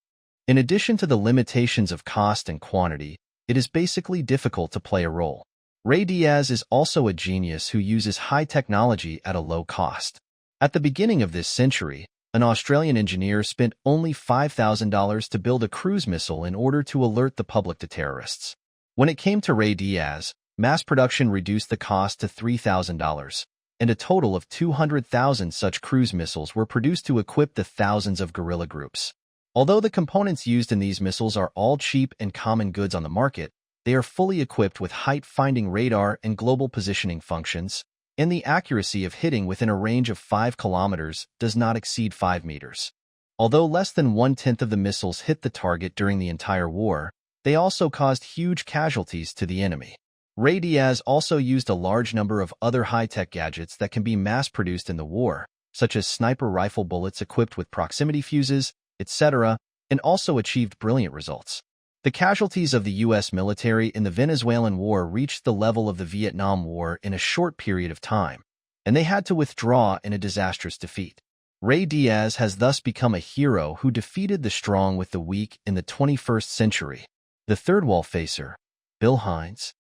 S1: In addition to the limitations of cost and quantity, it is basically difficult to play a role. Rey Diaz is also a genius who uses high technology at a low cost. At the beginning of this century, an Australian engineer spent only $5,000 to build a cruise missile in order to alert the public to terrorists. When it came to Rey Diaz, mass production reduced the cost to $3,000. and a total of 200,000 such cruise missiles were produced to equip the thousands of guerrilla groups. Although the components used in these missiles are all cheap and common goods on the market, they are fully equipped with height-finding radar and global positioning functions, and the accuracy of hitting within a range of 5 kilometers does not exceed 5 meters. Although less than 1/10 of the missiles hit the target during the entire war, they also caused huge casualties to the enemy. Ray Diaz also used a large number of other high-tech gadgets that can be mass-produced in the war, such as sniper rifle bullets equipped with proximity fuses, etc., and also achieved brilliant results. The casualties of the U.S. military in the Venezuelan War reached the level of the Vietnam War in a short period of time, and they had to withdraw in a disastrous defeat. Ray Diaz has thus become a hero who defeated the strong with the weak in the 21st century. The third Wallfacer, Bill Hines,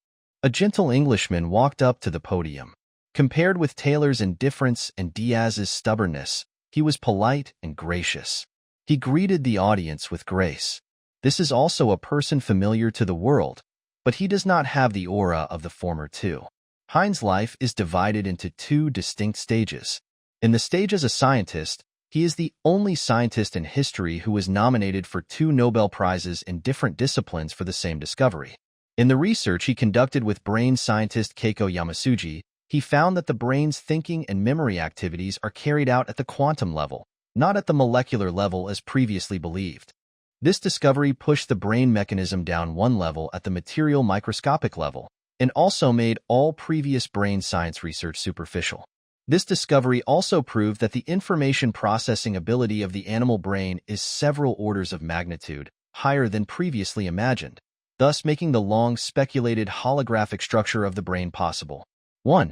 S1: a gentle Englishman, walked up to the podium. Compared with Taylor's indifference and Diaz's stubbornness, he was polite and gracious. He greeted the audience with grace. This is also a person familiar to the world, but he does not have the aura of the former two. Hines' life is divided into two distinct stages. In the stage as a scientist, he is the only scientist in history who was nominated for 2 Nobel Prizes in different disciplines for the same discovery. In the research he conducted with brain scientist Keiko Yamasuji, he found that the brain's thinking and memory activities are carried out at the quantum level, not at the molecular level as previously believed. This discovery pushed the brain mechanism down one level at the material microscopic level, and also made all previous brain science research superficial. This discovery also proved that the information processing ability of the animal brain is several orders of magnitude higher than previously imagined, thus making the long-speculated holographic structure of the brain possible. 1.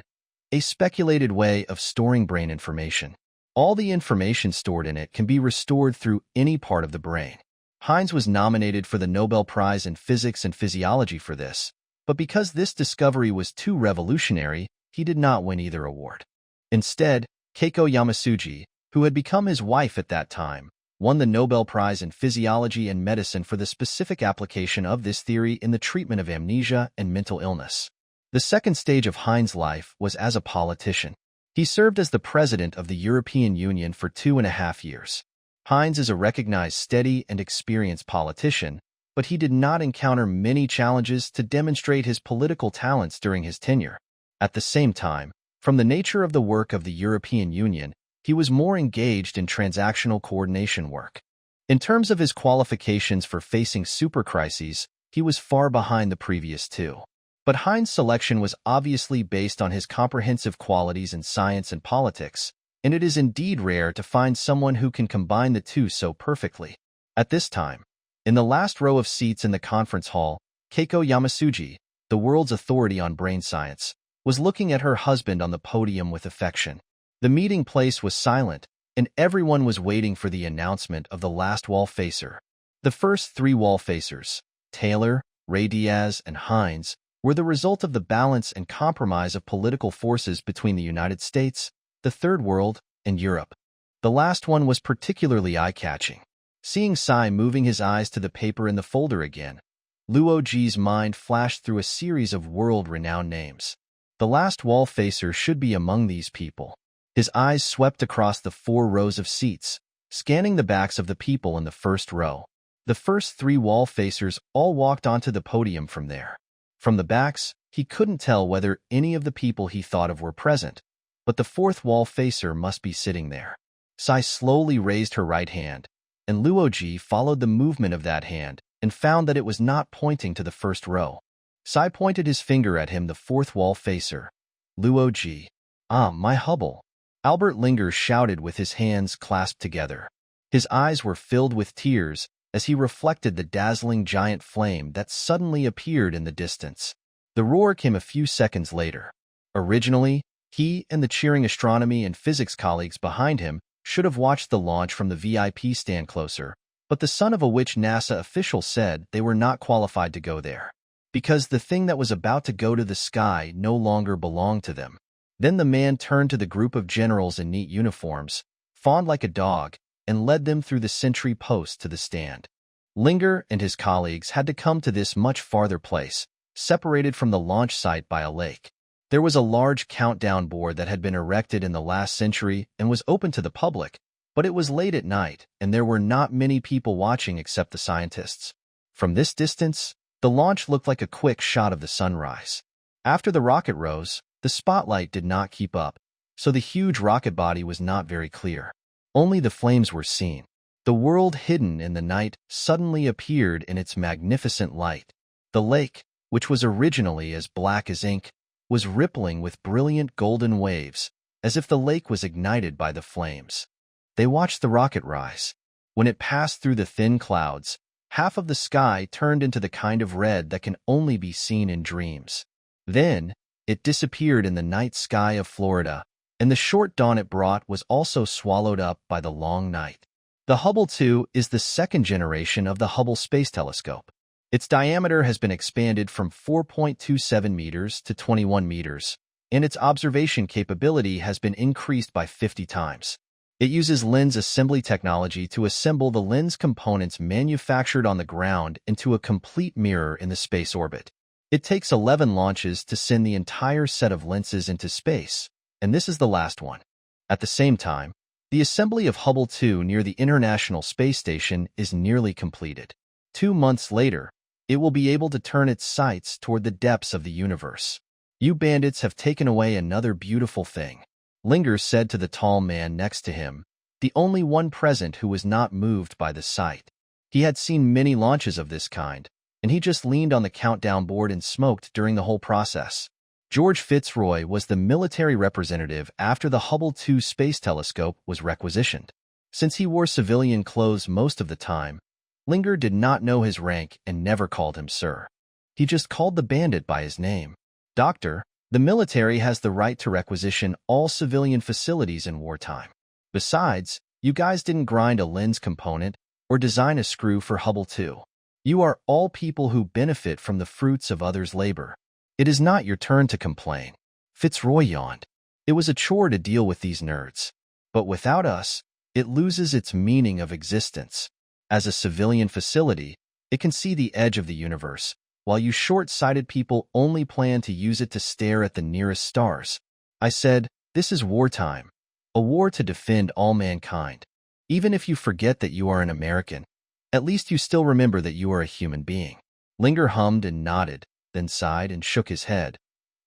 S1: A speculated way of storing brain information. All the information stored in it can be restored through any part of the brain. Hines was nominated for the Nobel Prize in Physics and Physiology for this, but because this discovery was too revolutionary, he did not win either award. Instead, Keiko Yamasuji, who had become his wife at that time, won the Nobel Prize in Physiology and Medicine for the specific application of this theory in the treatment of amnesia and mental illness. The second stage of Hines' life was as a politician. He served as the president of the European Union for 2.5 years. Hines is a recognized steady and experienced politician, but he did not encounter many challenges to demonstrate his political talents during his tenure. At the same time, from the nature of the work of the European Union, he was more engaged in transactional coordination work. In terms of his qualifications for facing super crises, he was far behind the previous two. But Hines' selection was obviously based on his comprehensive qualities in science and politics, and it is indeed rare to find someone who can combine the two so perfectly. At this time, in the last row of seats in the conference hall, Keiko Yamasuji, the world's authority on brain science, was looking at her husband on the podium with affection. The meeting place was silent, and everyone was waiting for the announcement of the last Wallfacer. The first 3 Wallfacers, Taylor, Ray Diaz, and Hines, were the result of the balance and compromise of political forces between the United States, the Third World, and Europe. The last one was particularly eye-catching. Seeing Sai moving his eyes to the paper in the folder again, Luo Ji's mind flashed through a series of world-renowned names. The last Wallfacer should be among these people. His eyes swept across the 4 rows of seats, scanning the backs of the people in the first row. The first 3 Wallfacers all walked onto the podium from there. From the backs, he couldn't tell whether any of the people he thought of were present, but the 4th Wallfacer must be sitting there. Sai slowly raised her right hand, and Luo Ji followed the movement of that hand and found that it was not pointing to the first row. Sai pointed his finger at him, the 4th Wallfacer. Luo Ji. Ah, my Hubble. Albert Linger shouted with his hands clasped together. His eyes were filled with tears as he reflected the dazzling giant flame that suddenly appeared in the distance. The roar came a few seconds later. Originally, he and the cheering astronomy and physics colleagues behind him should have watched the launch from the VIP stand closer, but the son of a witch NASA official said they were not qualified to go there, because the thing that was about to go to the sky no longer belonged to them. Then the man turned to the group of generals in neat uniforms, fawned like a dog, and led them through the sentry post to the stand. Linger and his colleagues had to come to this much farther place, separated from the launch site by a lake. There was a large countdown board that had been erected in the last century and was open to the public, but it was late at night, and there were not many people watching except the scientists. From this distance, the launch looked like a quick shot of the sunrise. After the rocket rose, the spotlight did not keep up, so the huge rocket body was not very clear. Only the flames were seen. The world hidden in the night suddenly appeared in its magnificent light. The lake, which was originally as black as ink, was rippling with brilliant golden waves, as if the lake was ignited by the flames. They watched the rocket rise. When it passed through the thin clouds, half of the sky turned into the kind of red that can only be seen in dreams. Then, it disappeared in the night sky of Florida, and the short dawn it brought was also swallowed up by the long night. The Hubble 2 is the second generation of the Hubble Space Telescope. Its diameter has been expanded from 4.27 meters to 21 meters, and its observation capability has been increased by 50 times. It uses lens assembly technology to assemble the lens components manufactured on the ground into a complete mirror in the space orbit. It takes 11 launches to send the entire set of lenses into space, and this is the last one. At the same time, the assembly of Hubble 2 near the International Space Station is nearly completed. 2 months later, it will be able to turn its sights toward the depths of the universe. You bandits have taken away another beautiful thing, Linger said to the tall man next to him, the only one present who was not moved by the sight. He had seen many launches of this kind, and he just leaned on the countdown board and smoked during the whole process. George Fitzroy was the military representative after the Hubble 2 space telescope was requisitioned. Since he wore civilian clothes most of the time, Linger did not know his rank and never called him sir. He just called the bandit by his name. Doctor, the military has the right to requisition all civilian facilities in wartime. Besides, you guys didn't grind a lens component or design a screw for Hubble 2. You are all people who benefit from the fruits of others' labor. It is not your turn to complain. Fitzroy yawned. It was a chore to deal with these nerds. But without us, it loses its meaning of existence. As a civilian facility, it can see the edge of the universe, while you short-sighted people only plan to use it to stare at the nearest stars. I said, this is wartime, a war to defend all mankind. Even if you forget that you are an American, at least you still remember that you are a human being. Linger hummed and nodded, then sighed and shook his head.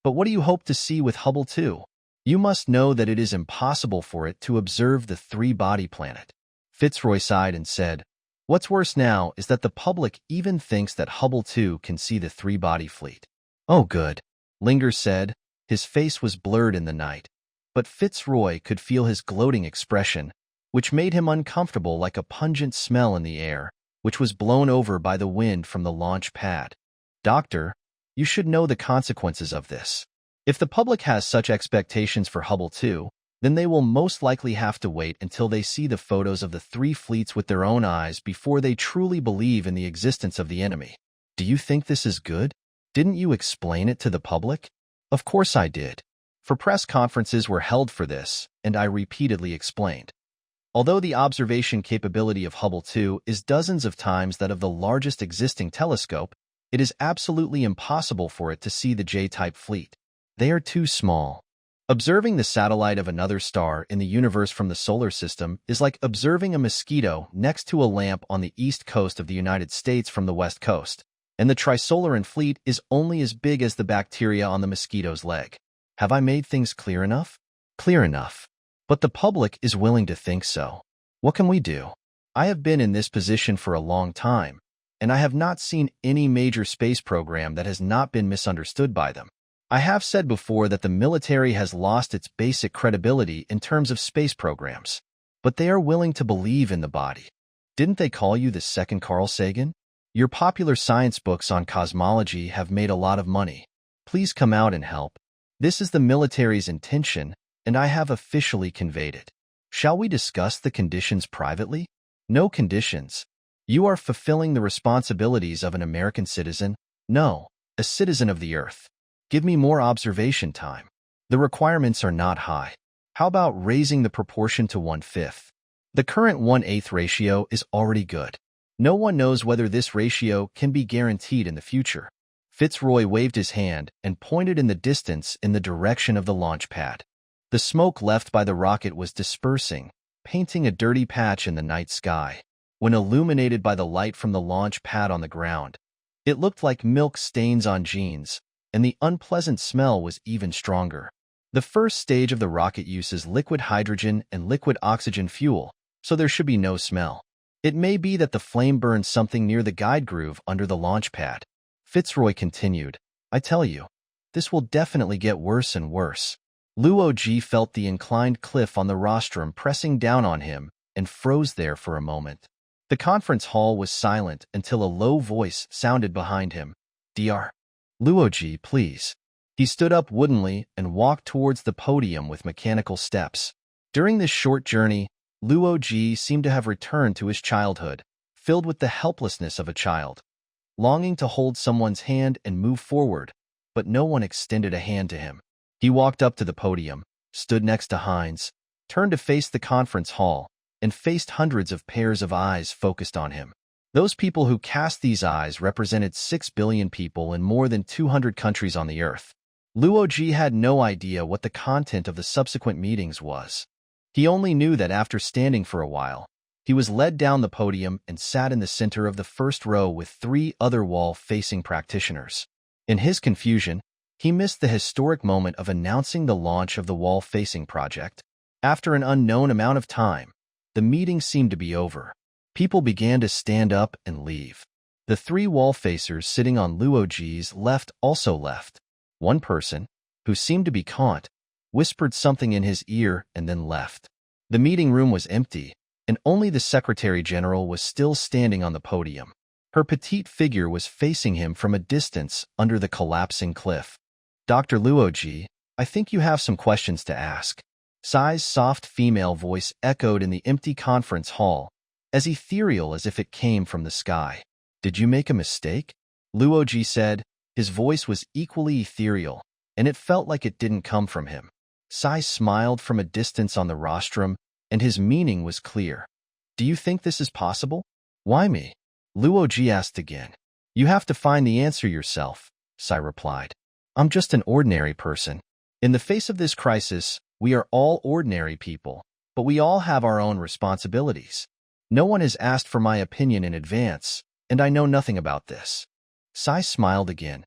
S1: But what do you hope to see with Hubble 2? You must know that it is impossible for it to observe the three-body planet. Fitzroy sighed and said, what's worse now is that the public even thinks that Hubble 2 can see the three-body fleet. Oh, good, Linger said. His face was blurred in the night, but Fitzroy could feel his gloating expression, which made him uncomfortable like a pungent smell in the air, which was blown over by the wind from the launch pad. Doctor, you should know the consequences of this. If the public has such expectations for Hubble 2, then they will most likely have to wait until they see the photos of the three fleets with their own eyes before they truly believe in the existence of the enemy. Do you think this is good? Didn't you explain it to the public? Of course I did. For press conferences were held for this, and I repeatedly explained. Although the observation capability of Hubble 2 is dozens of times that of the largest existing telescope, it is absolutely impossible for it to see the J-type fleet. They are too small. Observing the satellite of another star in the universe from the solar system is like observing a mosquito next to a lamp on the east coast of the United States from the west coast, and the Trisolaran fleet is only as big as the bacteria on the mosquito's leg. Have I made things clear enough? Clear enough. But the public is willing to think so. What can we do? I have been in this position for a long time, and I have not seen any major space program that has not been misunderstood by them. I have said before that the military has lost its basic credibility in terms of space programs, but they are willing to believe in the body. Didn't they call you the second Carl Sagan? Your popular science books on cosmology have made a lot of money. Please come out and help. This is the military's intention, and I have officially conveyed it. Shall we discuss the conditions privately? No conditions. You are fulfilling the responsibilities of an American citizen. No, a citizen of the Earth. Give me more observation time. The requirements are not high. How about raising the proportion to 1/5? The current 1/8 ratio is already good. No one knows whether this ratio can be guaranteed in the future. Fitzroy waved his hand and pointed in the distance in the direction of the launch pad. The smoke left by the rocket was dispersing, painting a dirty patch in the night sky. When illuminated by the light from the launch pad on the ground, it looked like milk stains on jeans, and the unpleasant smell was even stronger. The first stage of the rocket uses liquid hydrogen and liquid oxygen fuel, so there should be no smell. It may be that the flame burned something near the guide groove under the launch pad. Fitzroy continued, I tell you, this will definitely get worse and worse. Luo Ji felt the inclined cliff on the rostrum pressing down on him and froze there for a moment. The conference hall was silent until a low voice sounded behind him. Dr. Luo Ji, please. He stood up woodenly and walked towards the podium with mechanical steps. During this short journey, Luo Ji seemed to have returned to his childhood, filled with the helplessness of a child, longing to hold someone's hand and move forward, but no one extended a hand to him. He walked up to the podium, stood next to Hines, turned to face the conference hall, and faced hundreds of pairs of eyes focused on him. Those people who cast these eyes represented 6 billion people in more than 200 countries on the earth. Luo Ji had no idea what the content of the subsequent meetings was. He only knew that after standing for a while, he was led down the podium and sat in the center of the first row with 3 other wall-facing practitioners. In his confusion, he missed the historic moment of announcing the launch of the wall-facing project. After an unknown amount of time, the meeting seemed to be over. People began to stand up and leave. The 3 Wallfacers sitting on Luo Ji's left also left. One person, who seemed to be Kant, whispered something in his ear and then left. The meeting room was empty, and only the Secretary General was still standing on the podium. Her petite figure was facing him from a distance under the collapsing cliff. Dr. Luo Ji, I think you have some questions to ask. Sai's soft female voice echoed in the empty conference hall, as ethereal as if it came from the sky. Did you make a mistake? Luo Ji said. His voice was equally ethereal, and it felt like it didn't come from him. Sai smiled from a distance on the rostrum, and his meaning was clear. Do you think this is possible? Why me? Luo Ji asked again. You have to find the answer yourself, Sai replied. I'm just an ordinary person. In the face of this crisis, we are all ordinary people, but we all have our own responsibilities. No one has asked for my opinion in advance, and I know nothing about this. Sai smiled again.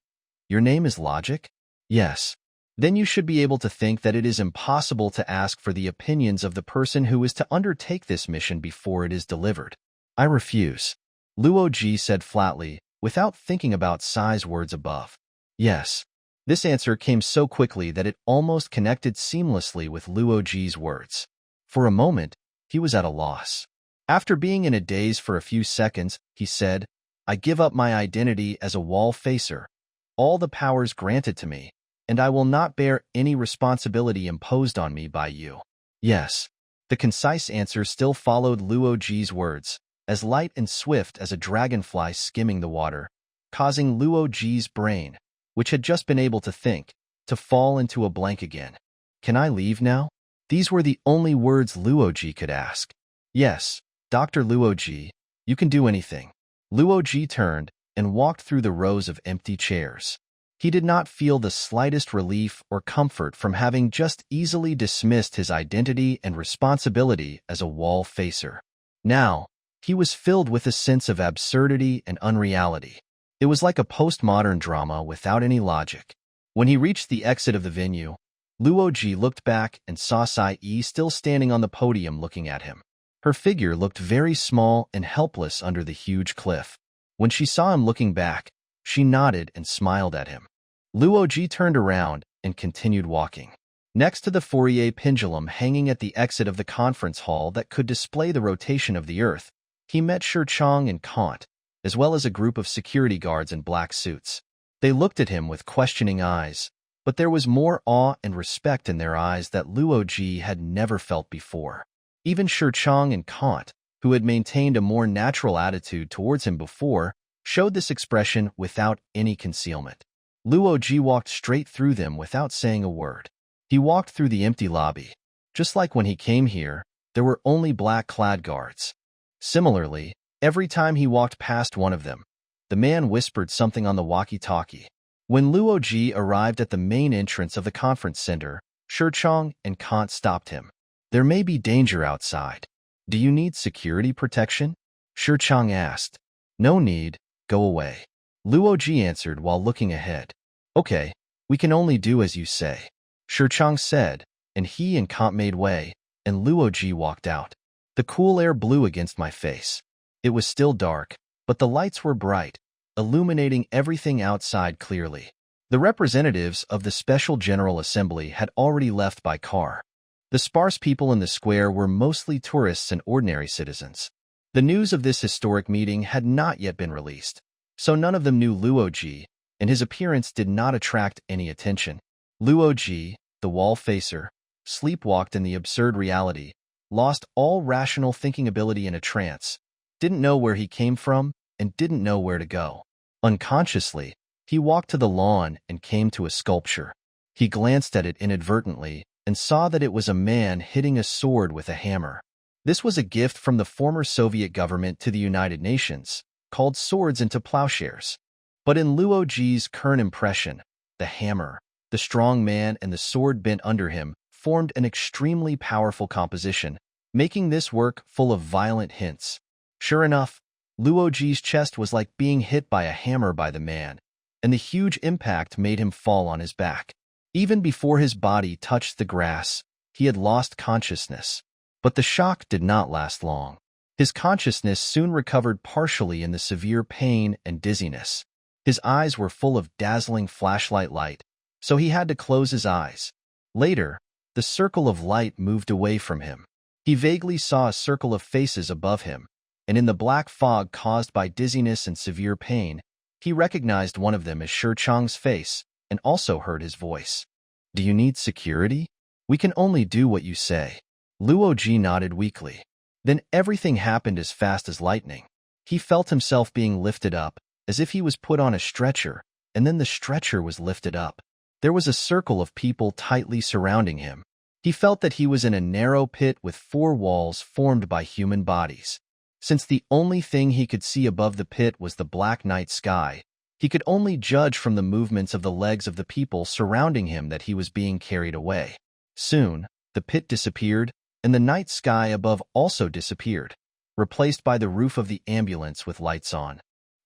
S1: Your name is Logic? Yes. Then you should be able to think that it is impossible to ask for the opinions of the person who is to undertake this mission before it is delivered. I refuse. Luo Ji said flatly, without thinking about Sai's words above. Yes. This answer came so quickly that it almost connected seamlessly with Luo Ji's words. For a moment, he was at a loss. After being in a daze for a few seconds, he said, I give up my identity as a Wallfacer, all the powers granted to me, and I will not bear any responsibility imposed on me by you. Yes. The concise answer still followed Luo Ji's words, as light and swift as a dragonfly skimming the water, causing Luo Ji's brain, which had just been able to think, to fall into a blank again. Can I leave now? These were the only words Luo Ji could ask. Yes, Dr. Luo Ji, you can do anything. Luo Ji turned and walked through the rows of empty chairs. He did not feel the slightest relief or comfort from having just easily dismissed his identity and responsibility as a Wallfacer. Now, he was filled with a sense of absurdity and unreality. It was like a postmodern drama without any logic. When he reached the exit of the venue, Luo Ji looked back and saw Sai-E still standing on the podium looking at him. Her figure looked very small and helpless under the huge cliff. When she saw him looking back, she nodded and smiled at him. Luo Ji turned around and continued walking. Next to the Fourier pendulum hanging at the exit of the conference hall that could display the rotation of the Earth, he met Shi Chang and Kant, as well as a group of security guards in black suits. They looked at him with questioning eyes, but there was more awe and respect in their eyes that Luo Ji had never felt before. Even Shi Chang and Kant, who had maintained a more natural attitude towards him before, showed this expression without any concealment. Luo Ji walked straight through them without saying a word. He walked through the empty lobby. Just like when he came here, there were only black-clad guards. Similarly, every time he walked past one of them, the man whispered something on the walkie-talkie. When Luo Ji arrived at the main entrance of the conference center, Shirchong and Kant stopped him. There may be danger outside. Do you need security protection? Shirchong asked. No need, go away. Luo Ji answered while looking ahead. Okay, we can only do as you say. Shirchong said, and he and Kant made way, and Luo Ji walked out. The cool air blew against my face. It was still dark, but the lights were bright, illuminating everything outside clearly. The representatives of the Special General Assembly had already left by car. The sparse people in the square were mostly tourists and ordinary citizens. The news of this historic meeting had not yet been released, so none of them knew Luo Ji, and his appearance did not attract any attention. Luo Ji, the Wallfacer, sleepwalked in the absurd reality, lost all rational thinking ability in a trance, didn't know where he came from, and didn't know where to go. Unconsciously, he walked to the lawn and came to a sculpture. He glanced at it inadvertently and saw that it was a man hitting a sword with a hammer. This was a gift from the former Soviet government to the United Nations, called Swords into Plowshares. But in Luo Ji's current impression, the hammer, the strong man, and the sword bent under him formed an extremely powerful composition, making this work full of violent hints. Sure enough, Luo Ji's chest was like being hit by a hammer by the man, and the huge impact made him fall on his back. Even before his body touched the grass, he had lost consciousness. But the shock did not last long. His consciousness soon recovered partially in the severe pain and dizziness. His eyes were full of dazzling flashlight light, so he had to close his eyes. Later, the circle of light moved away from him. He vaguely saw a circle of faces above him, and in the black fog caused by dizziness and severe pain, he recognized one of them as Shirchong's face and also heard his voice. Do you need security? We can only do what you say. Luo Ji nodded weakly. Then everything happened as fast as lightning. He felt himself being lifted up, as if he was put on a stretcher, and then the stretcher was lifted up. There was a circle of people tightly surrounding him. He felt that he was in a narrow pit with 4 walls formed by human bodies. Since the only thing he could see above the pit was the black night sky, he could only judge from the movements of the legs of the people surrounding him that he was being carried away. Soon, the pit disappeared, and the night sky above also disappeared, replaced by the roof of the ambulance with lights on.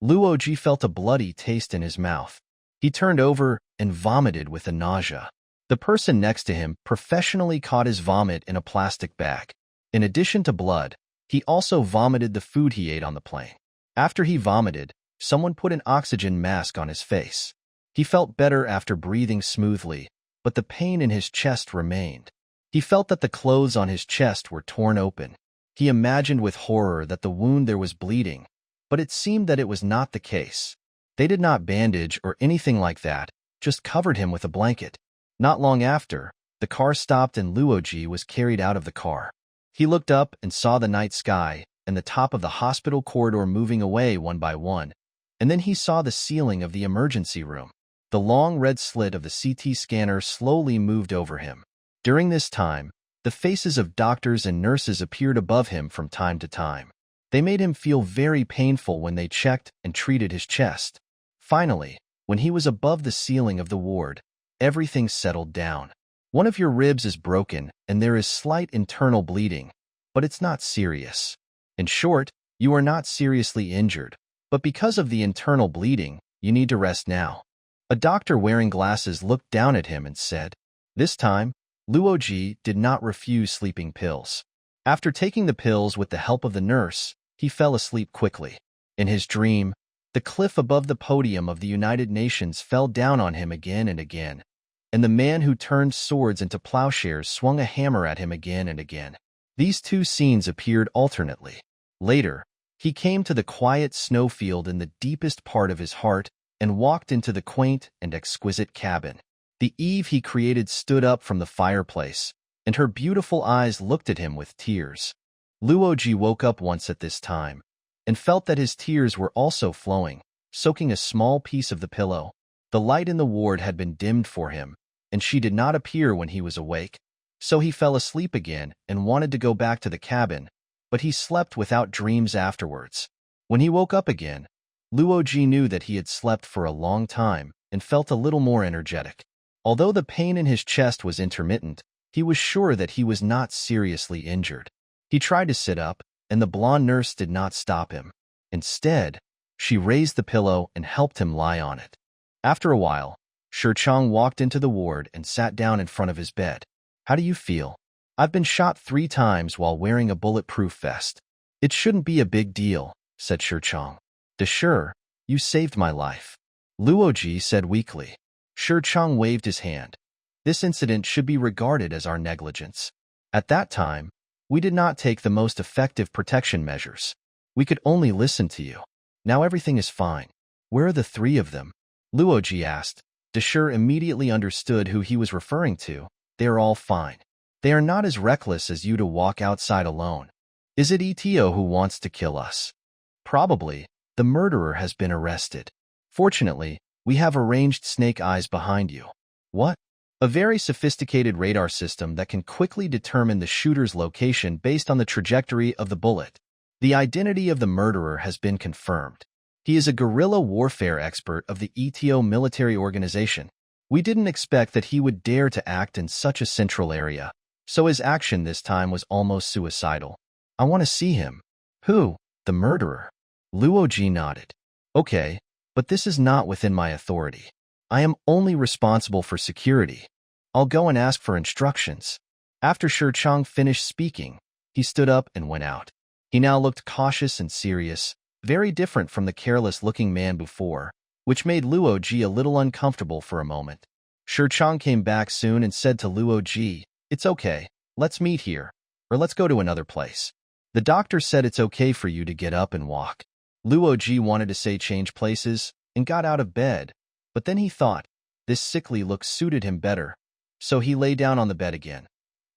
S1: Luo Ji felt a bloody taste in his mouth. He turned over and vomited with a nausea. The person next to him professionally caught his vomit in a plastic bag. In addition to blood, he also vomited the food he ate on the plane. After he vomited, someone put an oxygen mask on his face. He felt better after breathing smoothly, but the pain in his chest remained. He felt that the clothes on his chest were torn open. He imagined with horror that the wound there was bleeding, but it seemed that it was not the case. They did not bandage or anything like that, just covered him with a blanket. Not long after, the car stopped and Luo Ji was carried out of the car. He looked up and saw the night sky and the top of the hospital corridor moving away one by one, and then he saw the ceiling of the emergency room. The long red slit of the CT scanner slowly moved over him. During this time, the faces of doctors and nurses appeared above him from time to time. They made him feel very painful when they checked and treated his chest. Finally, when he was above the ceiling of the ward, everything settled down. One of your ribs is broken and there is slight internal bleeding, but it's not serious. In short, you are not seriously injured, but because of the internal bleeding, you need to rest now. A doctor wearing glasses looked down at him and said, this time, Luo Ji did not refuse sleeping pills. After taking the pills with the help of the nurse, he fell asleep quickly. In his dream, the cliff above the podium of the United Nations fell down on him again and again, and the man who turned swords into plowshares swung a hammer at him again and again. These two scenes appeared alternately. Later, he came to the quiet snowfield in the deepest part of his heart and walked into the quaint and exquisite cabin. The Eve he created stood up from the fireplace, and her beautiful eyes looked at him with tears. Luo Ji woke up once at this time, and felt that his tears were also flowing, soaking a small piece of the pillow. The light in the ward had been dimmed for him, and she did not appear when he was awake, so he fell asleep again and wanted to go back to the cabin, but he slept without dreams afterwards. When he woke up again, Luo Ji knew that he had slept for a long time, and felt a little more energetic. Although the pain in his chest was intermittent, he was sure that he was not seriously injured. He tried to sit up, and the blonde nurse did not stop him. Instead, she raised the pillow and helped him lie on it. After a while, Chang walked into the ward and sat down in front of his bed. "How do you feel?" "I've been shot 3 times while wearing a bulletproof vest." "It shouldn't be a big deal," said Chang. "Sure, you saved my life," Luo Ji said weakly. Chang waved his hand. "This incident should be regarded as our negligence. At that time, we did not take the most effective protection measures. We could only listen to you. Now everything is fine." "Where are the 3 of them?" Luo Ji asked. Deshir immediately understood who he was referring to. "They are all fine. They are not as reckless as you to walk outside alone." "Is it ETO who wants to kill us?" "Probably. The murderer has been arrested. Fortunately, we have arranged snake eyes behind you." "What?" "A very sophisticated radar system that can quickly determine the shooter's location based on the trajectory of the bullet. The identity of the murderer has been confirmed. He is a guerrilla warfare expert of the ETO military organization. We didn't expect that he would dare to act in such a central area, so his action this time was almost suicidal." "I want to see him." "Who?" "The murderer." Luo Ji nodded. "Okay, but this is not within my authority. I am only responsible for security. I'll go and ask for instructions." After Chang finished speaking, he stood up and went out. He now looked cautious and serious, very different from the careless-looking man before, which made Luo Ji a little uncomfortable for a moment. Chang came back soon and said to Luo Ji, "It's okay, let's meet here, or let's go to another place. The doctor said it's okay for you to get up and walk." Luo Ji wanted to say change places and got out of bed, but then he thought this sickly look suited him better, so he lay down on the bed again.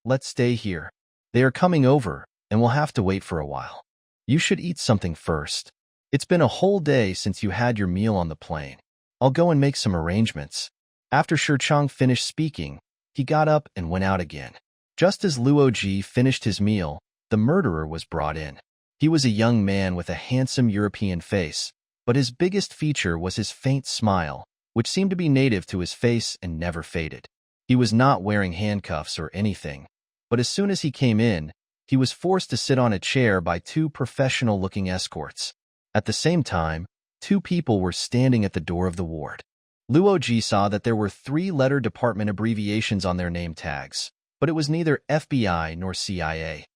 S1: "Let's stay here. They are coming over, and we'll have to wait for a while. You should eat something first. It's been a whole day since you had your meal on the plane. I'll go and make some arrangements." After Chang finished speaking, he got up and went out again. Just as Luo Ji finished his meal, the murderer was brought in. He was a young man with a handsome European face, but his biggest feature was his faint smile, which seemed to be native to his face and never faded. He was not wearing handcuffs or anything, but as soon as he came in, he was forced to sit on a chair by 2 professional-looking escorts. At the same time, 2 people were standing at the door of the ward. Luo Ji saw that there were 3-letter department abbreviations on their name tags, but it was neither FBI nor CIA.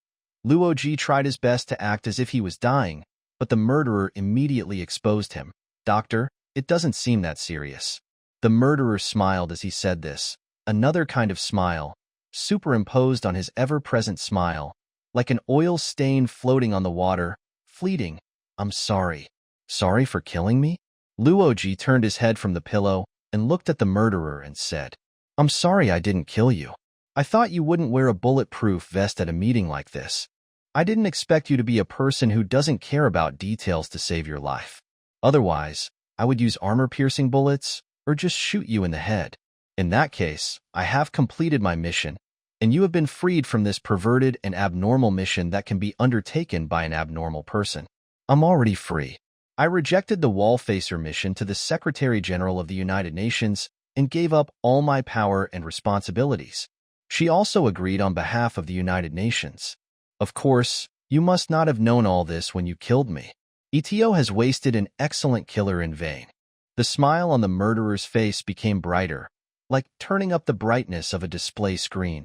S1: Luo Ji tried his best to act as if he was dying, but the murderer immediately exposed him. "Doctor, it doesn't seem that serious." The murderer smiled as he said this, another kind of smile, superimposed on his ever-present smile, like an oil stain floating on the water, fleeting. "I'm sorry." "Sorry for killing me?" Luo Ji turned his head from the pillow and looked at the murderer and said, "I'm sorry I didn't kill you. I thought you wouldn't wear a bulletproof vest at a meeting like this. I didn't expect you to be a person who doesn't care about details to save your life. Otherwise, I would use armor-piercing bullets or just shoot you in the head. In that case, I have completed my mission, and you have been freed from this perverted and abnormal mission that can be undertaken by an abnormal person. I'm already free. I rejected the Wallfacer mission to the Secretary General of the United Nations and gave up all my power and responsibilities. She also agreed on behalf of the United Nations. Of course, you must not have known all this when you killed me. ETO has wasted an excellent killer in vain." The smile on the murderer's face became brighter, like turning up the brightness of a display screen.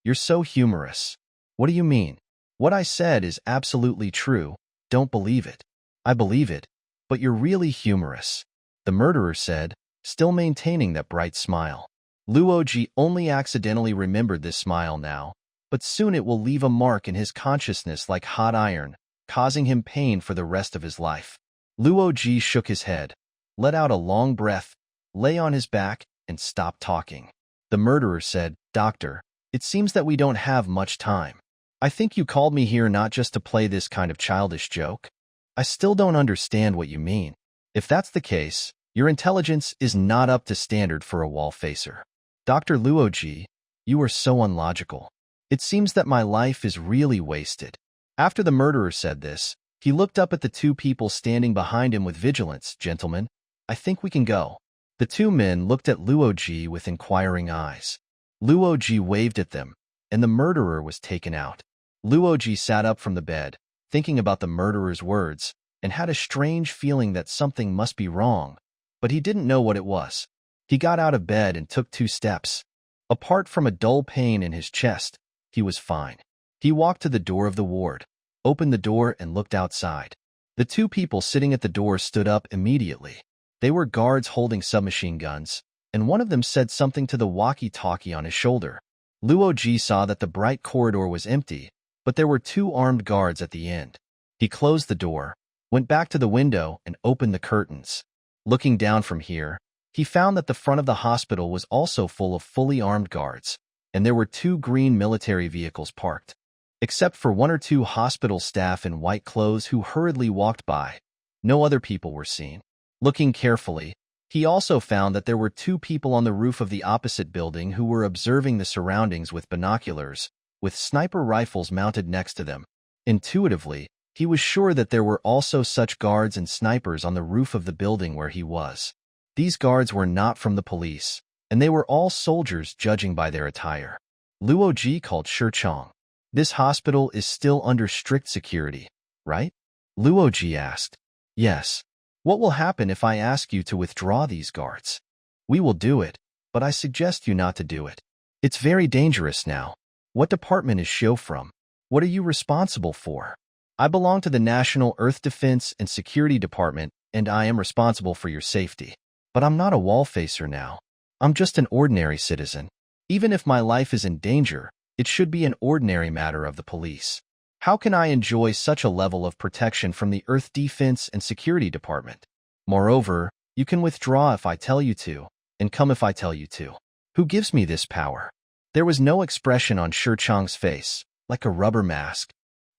S1: "You're so humorous." "What do you mean?" "What I said is absolutely true. Don't believe it." "I believe it, but you're really humorous," the murderer said, still maintaining that bright smile. Luo Ji only accidentally remembered this smile now, but soon it will leave a mark in his consciousness like hot iron, causing him pain for the rest of his life. Luo Ji shook his head, let out a long breath, lay on his back, and stopped talking. The murderer said, "Doctor, it seems that we don't have much time. I think you called me here not just to play this kind of childish joke. I still don't understand what you mean. If that's the case, your intelligence is not up to standard for a Wallfacer. Dr. Luo Ji, you are so unlogical. It seems that my life is really wasted." After the murderer said this, he looked up at the 2 people standing behind him with vigilance. "Gentlemen, I think we can go." The two men looked at Luo Ji with inquiring eyes. Luo Ji waved at them, and the murderer was taken out. Luo Ji sat up from the bed, thinking about the murderer's words, and had a strange feeling that something must be wrong, but he didn't know what it was. He got out of bed and took 2 steps. Apart from a dull pain in his chest, he was fine. He walked to the door of the ward, opened the door and looked outside. The 2 people sitting at the door stood up immediately. They were guards holding submachine guns, and one of them said something to the walkie-talkie on his shoulder. Luo Ji saw that the bright corridor was empty, but there were 2 armed guards at the end. He closed the door, went back to the window and opened the curtains. Looking down from here, he found that the front of the hospital was also full of fully armed guards, and there were 2 green military vehicles parked. Except for 1 or 2 hospital staff in white clothes who hurriedly walked by, no other people were seen. Looking carefully, he also found that there were 2 people on the roof of the opposite building who were observing the surroundings with binoculars, with sniper rifles mounted next to them. Intuitively, he was sure that there were also such guards and snipers on the roof of the building where he was. These guards were not from the police, and they were all soldiers judging by their attire. Luo Ji called Shirchong. This hospital is still under strict security, right? Luo Ji asked. Yes. What will happen if I ask you to withdraw these guards? We will do it, but I suggest you not to do it. It's very dangerous now. What department is Shio from? What are you responsible for? I belong to the National Earth Defense and Security Department, and I am responsible for your safety. But I'm not a Wallfacer now. I'm just an ordinary citizen. Even if my life is in danger, it should be an ordinary matter of the police. How can I enjoy such a level of protection from the Earth Defense and Security Department? Moreover, you can withdraw if I tell you to, and come if I tell you to. Who gives me this power? There was no expression on Shirchong's face, like a rubber mask.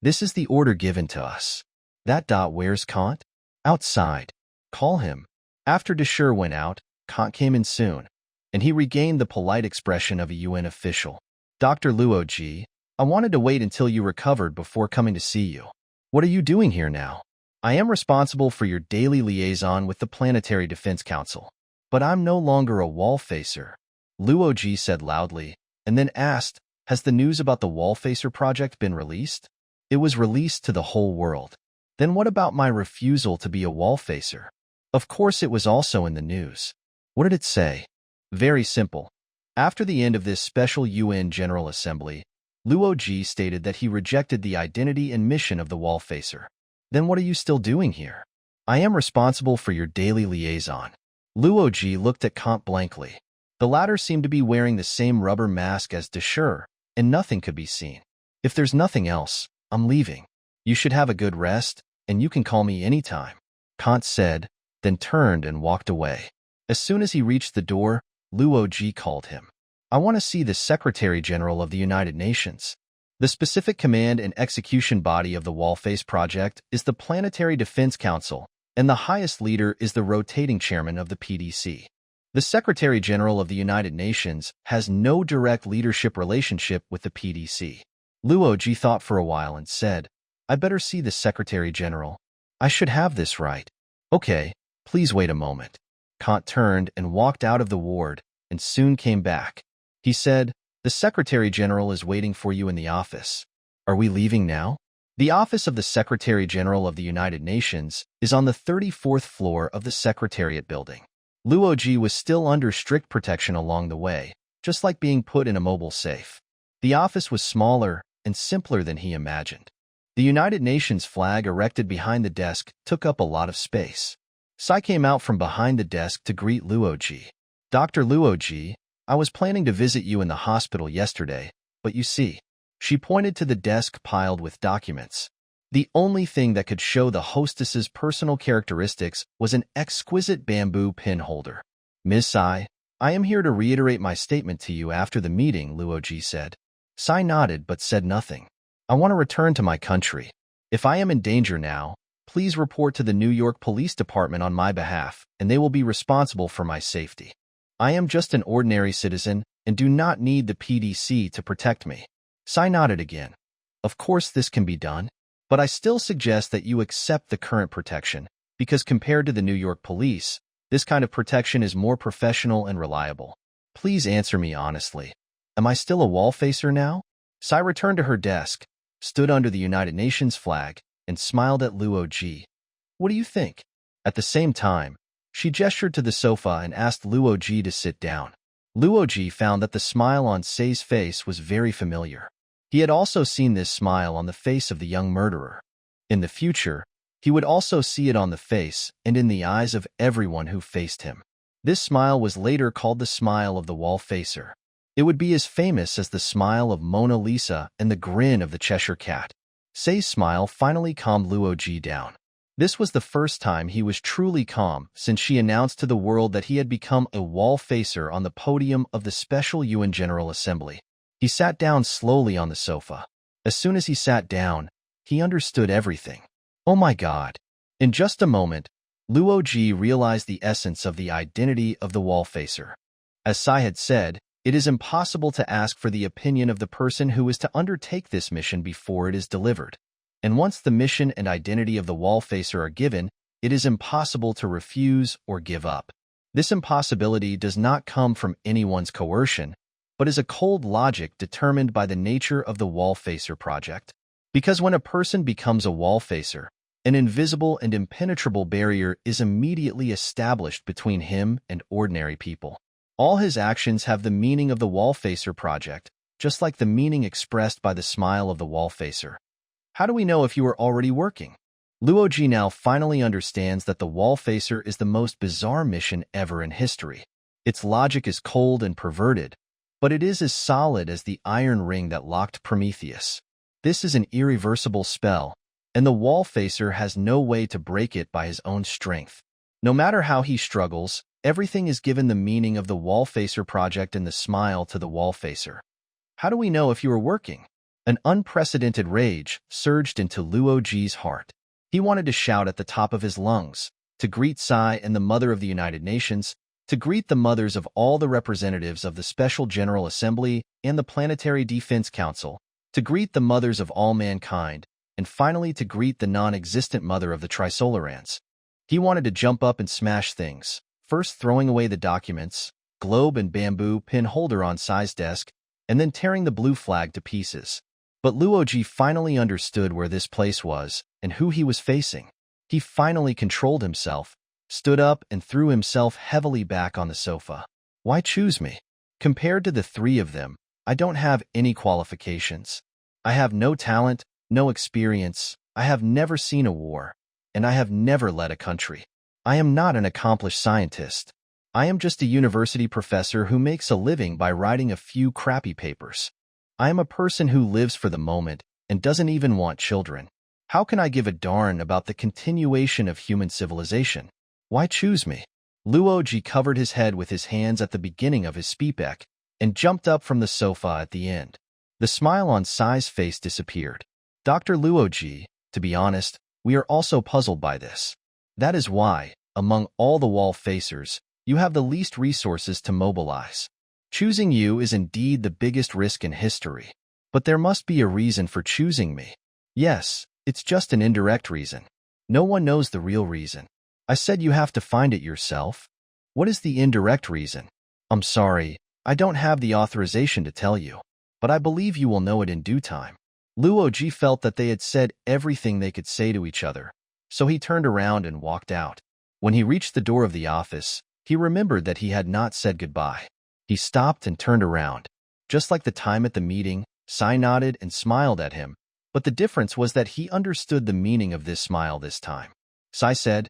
S1: This is the order given to us. Where's Kant? Outside. Call him. After Deshir went out, Kant came in soon, and he regained the polite expression of a UN official. Dr. Luo Ji, I wanted to wait until you recovered before coming to see you. What are you doing here now? I am responsible for your daily liaison with the Planetary Defense Council, but I'm no longer a Wallfacer. Luo Ji said loudly, and then asked, has the news about the Wallfacer project been released? It was released to the whole world. Then what about my refusal to be a Wallfacer? Of course it was also in the news. What did it say? Very simple. After the end of this special UN General Assembly, Luo Ji stated that he rejected the identity and mission of the Wallfacer. Then what are you still doing here? I am responsible for your daily liaison. Luo Ji looked at Kant blankly. The latter seemed to be wearing the same rubber mask as Deshir, and nothing could be seen. If there's nothing else, I'm leaving. You should have a good rest, and you can call me anytime, Kant said, then turned and walked away. As soon as he reached the door, Luo Ji called him. I want to see the Secretary General of the United Nations. The specific command and execution body of the Wallface project is the Planetary Defense Council, and the highest leader is the rotating chairman of the PDC. The Secretary General of the United Nations has no direct leadership relationship with the PDC. Luo Ji thought for a while and said, I better see the Secretary General. I should have this right. Okay, please wait a moment. Kant turned and walked out of the ward and soon came back. He said, the Secretary General is waiting for you in the office. Are we leaving now? The office of the Secretary General of the United Nations is on the 34th floor of the Secretariat building. Luo Ji was still under strict protection along the way, just like being put in a mobile safe. The office was smaller and simpler than he imagined. The United Nations flag erected behind the desk took up a lot of space. Sai came out from behind the desk to greet Luo Ji. Dr. Luo Ji, I was planning to visit you in the hospital yesterday, but you see. She pointed to the desk piled with documents. The only thing that could show the hostess's personal characteristics was an exquisite bamboo pin holder. Ms. Sai, I am here to reiterate my statement to you after the meeting, Luo Ji said. Sai nodded but said nothing. I want to return to my country. If I am in danger now, please report to the New York Police Department on my behalf, and they will be responsible for my safety. I am just an ordinary citizen and do not need the PDC to protect me. Sai nodded again. Of course this can be done, but I still suggest that you accept the current protection, because compared to the New York Police, This kind of protection is more professional and reliable. Please answer me honestly. Am I still a Wallfacer now? Sai returned to her desk, stood under the United Nations flag, and smiled at Luo Ji. What do you think? At the same time, she gestured to the sofa and asked Luo Ji to sit down. Luo Ji found that the smile on Sei's face was very familiar. He had also seen this smile on the face of the young murderer. In the future, he would also see it on the face and in the eyes of everyone who faced him. This smile was later called the smile of the Wallfacer. It would be as famous as the smile of Mona Lisa and the grin of the Cheshire Cat. Sei's smile finally calmed Luo Ji down. This was the first time he was truly calm since she announced to the world that he had become a Wallfacer on the podium of the Special UN General Assembly. He sat down slowly on the sofa. As soon as he sat down, he understood everything. Oh my God. In just a moment, Luo Ji realized the essence of the identity of the Wallfacer. As Sai had said, it is impossible to ask for the opinion of the person who is to undertake this mission before it is delivered. And once the mission and identity of the Wallfacer are given, it is impossible to refuse or give up. This impossibility does not come from anyone's coercion, but is a cold logic determined by the nature of the Wallfacer project. Because when a person becomes a Wallfacer, an invisible and impenetrable barrier is immediately established between him and ordinary people. All his actions have the meaning of the Wallfacer project, just like the meaning expressed by the smile of the Wallfacer. How do we know if you are already working? Luo Ji now finally understands that the Wallfacer is the most bizarre mission ever in history. Its logic is cold and perverted, but it is as solid as the iron ring that locked Prometheus. This is an irreversible spell, and the Wallfacer has no way to break it by his own strength. No matter how he struggles, everything is given the meaning of the Wallfacer project and the smile to the Wallfacer. How do we know if you are working? An unprecedented rage surged into Luo Ji's heart. He wanted to shout at the top of his lungs, to greet Sai and the Mother of the United Nations, to greet the mothers of all the representatives of the Special General Assembly and the Planetary Defense Council, to greet the mothers of all mankind, and finally to greet the non-existent mother of the Trisolarans. He wanted to jump up and smash things, first throwing away the documents, globe and bamboo pin holder on Sai's desk, and then tearing the blue flag to pieces. But Luo Ji finally understood where this place was and who he was facing. He finally controlled himself, stood up and threw himself heavily back on the sofa. Why choose me? Compared to the three of them, I don't have any qualifications. I have no talent, no experience, I have never seen a war, and I have never led a country. I am not an accomplished scientist. I am just a university professor who makes a living by writing a few crappy papers. I am a person who lives for the moment and doesn't even want children. How can I give a darn about the continuation of human civilization? Why choose me? Luo Ji covered his head with his hands at the beginning of his speech and jumped up from the sofa at the end. The smile on Sai's face disappeared. Dr. Luo Ji, to be honest, we are also puzzled by this. That is why, among all the Wallfacers, you have the least resources to mobilize. Choosing you is indeed the biggest risk in history. But there must be a reason for choosing me. Yes, it's just an indirect reason. No one knows the real reason. I said you have to find it yourself. What is the indirect reason? I'm sorry, I don't have the authorization to tell you, but I believe you will know it in due time. Luo Ji felt that they had said everything they could say to each other, so he turned around and walked out. When he reached the door of the office, he remembered that he had not said goodbye. He stopped and turned around. Just like the time at the meeting, Sai nodded and smiled at him, but the difference was that he understood the meaning of this smile this time. Sai said,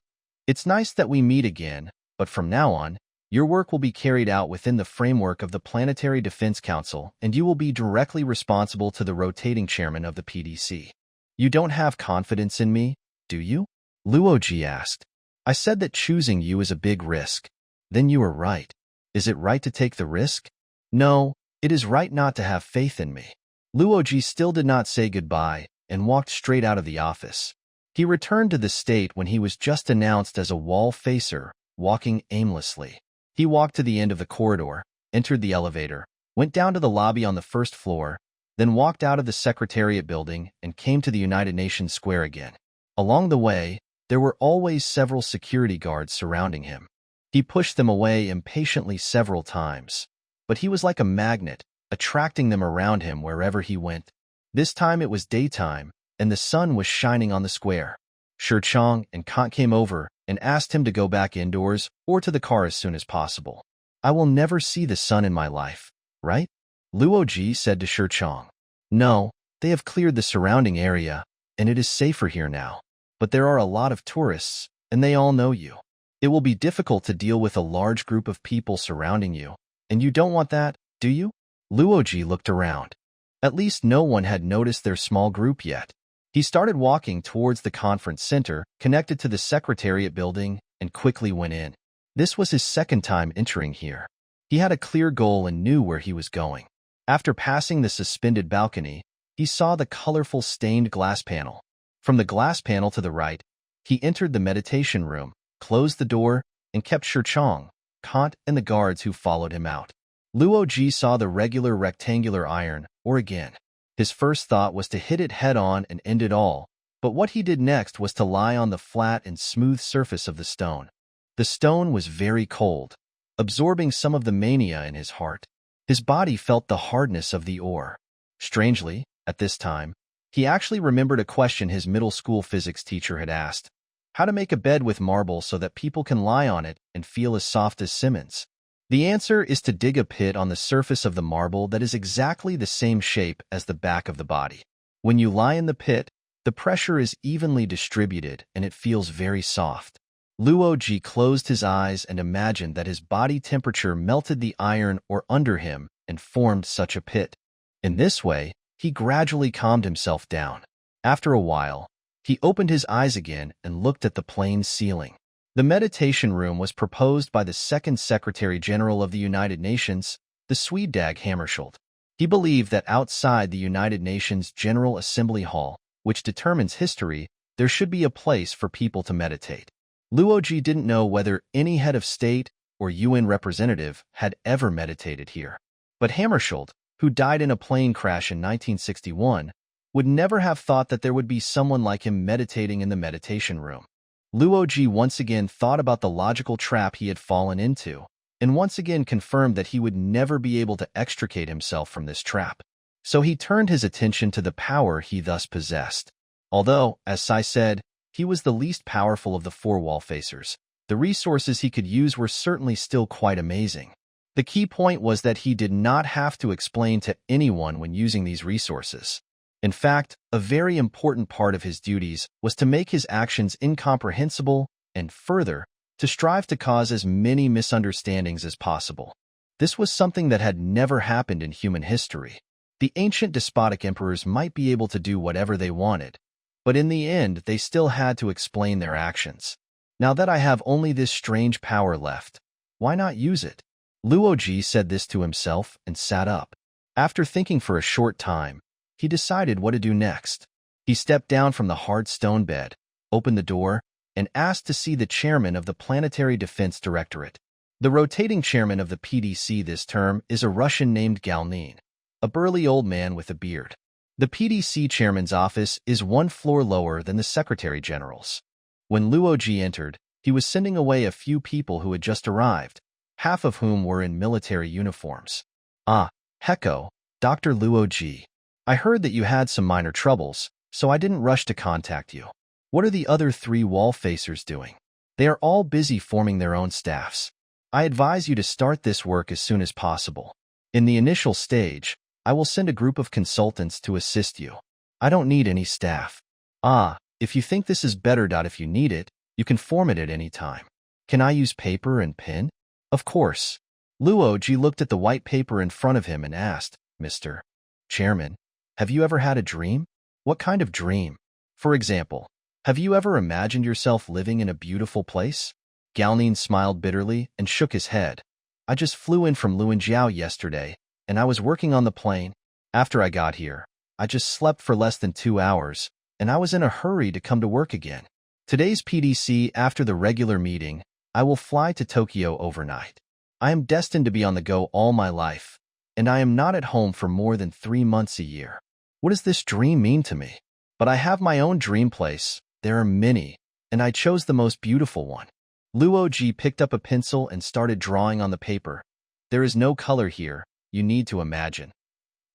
S1: "It's nice that we meet again, but from now on, your work will be carried out within the framework of the Planetary Defense Council, and you will be directly responsible to the rotating chairman of the PDC. You don't have confidence in me, do you?" Luo Ji asked. "I said that choosing you is a big risk." "Then you are right. Is it right to take the risk?" "No, it is right not to have faith in me." Luo Ji still did not say goodbye and walked straight out of the office. He returned to the state when he was just announced as a Wallfacer, walking aimlessly. He walked to the end of the corridor, entered the elevator, went down to the lobby on the first floor, then walked out of the Secretariat building and came to the United Nations Square again. Along the way, there were always several security guards surrounding him. He pushed them away impatiently several times. But he was like a magnet, attracting them around him wherever he went. This time it was daytime, and the sun was shining on the square. Shirchong and Kant came over and asked him to go back indoors or to the car as soon as possible. I will never see the sun in my life, right? Luo Ji said to Shirchong. No, they have cleared the surrounding area, and it is safer here now. But there are a lot of tourists, and they all know you. It will be difficult to deal with a large group of people surrounding you, and you don't want that, do you? Luo Ji looked around. At least no one had noticed their small group yet. He started walking towards the conference center connected to the Secretariat building and quickly went in. This was his second time entering here. He had a clear goal and knew where he was going. After passing the suspended balcony, he saw the colorful stained glass panel. From the glass panel to the right, he entered the meditation room, closed the door, and kept Shirchong, Kant, and the guards who followed him out. Luo Ji saw the regular rectangular iron, or again. His first thought was to hit it head-on and end it all, but what he did next was to lie on the flat and smooth surface of the stone. The stone was very cold, absorbing some of the mania in his heart. His body felt the hardness of the ore. Strangely, at this time, he actually remembered a question his middle school physics teacher had asked: how to make a bed with marble so that people can lie on it and feel as soft as Simmons. The answer is to dig a pit on the surface of the marble that is exactly the same shape as the back of the body. When you lie in the pit, the pressure is evenly distributed and it feels very soft. Luo Ji closed his eyes and imagined that his body temperature melted the iron or under him and formed such a pit. In this way, he gradually calmed himself down. After a while, he opened his eyes again and looked at the plain ceiling. The meditation room was proposed by the Second Secretary General of the United Nations, the Swede Dag Hammarskjöld. He believed that outside the United Nations General Assembly Hall, which determines history, there should be a place for people to meditate. Luo Ji didn't know whether any head of state or UN representative had ever meditated here. But Hammarskjöld, who died in a plane crash in 1961, would never have thought that there would be someone like him meditating in the meditation room. Luo Ji once again thought about the logical trap he had fallen into, and once again confirmed that he would never be able to extricate himself from this trap. So he turned his attention to the power he thus possessed. Although, as Sai said, he was the least powerful of the four Wallfacers, the resources he could use were certainly still quite amazing. The key point was that he did not have to explain to anyone when using these resources. In fact, a very important part of his duties was to make his actions incomprehensible and, further, to strive to cause as many misunderstandings as possible. This was something that had never happened in human history. The ancient despotic emperors might be able to do whatever they wanted, but in the end they still had to explain their actions. Now that I have only this strange power left, why not use it? Luo Ji said this to himself and sat up. After thinking for a short time, he decided what to do next. He stepped down from the hard stone bed, opened the door, and asked to see the chairman of the Planetary Defense Directorate. The rotating chairman of the PDC this term is a Russian named Galnin, a burly old man with a beard. The PDC chairman's office is one floor lower than the Secretary General's. When Luo Ji entered, he was sending away a few people who had just arrived, half of whom were in military uniforms. Ah, Heko, Dr. Luo Ji. I heard that you had some minor troubles, so I didn't rush to contact you. What are the other 3 Wallfacers doing? They are all busy forming their own staffs. I advise you to start this work as soon as possible. In the initial stage, I will send a group of consultants to assist you. I don't need any staff. Ah, if you think this is better. If you need it, you can form it at any time. Can I use paper and pen? Of course. Luo Ji looked at the white paper in front of him and asked, Mr. Chairman, have you ever had a dream? What kind of dream? For example, have you ever imagined yourself living in a beautiful place? Galnin smiled bitterly and shook his head. I just flew in from Luanjiao yesterday, and I was working on the plane. After I got here, I just slept for less than 2 hours, and I was in a hurry to come to work again. Today's PDC, after the regular meeting, I will fly to Tokyo overnight. I am destined to be on the go all my life, and I am not at home for more than 3 months a year. What does this dream mean to me? But I have my own dream place. There are many, and I chose the most beautiful one. Luo Ji picked up a pencil and started drawing on the paper. There is no color here, you need to imagine.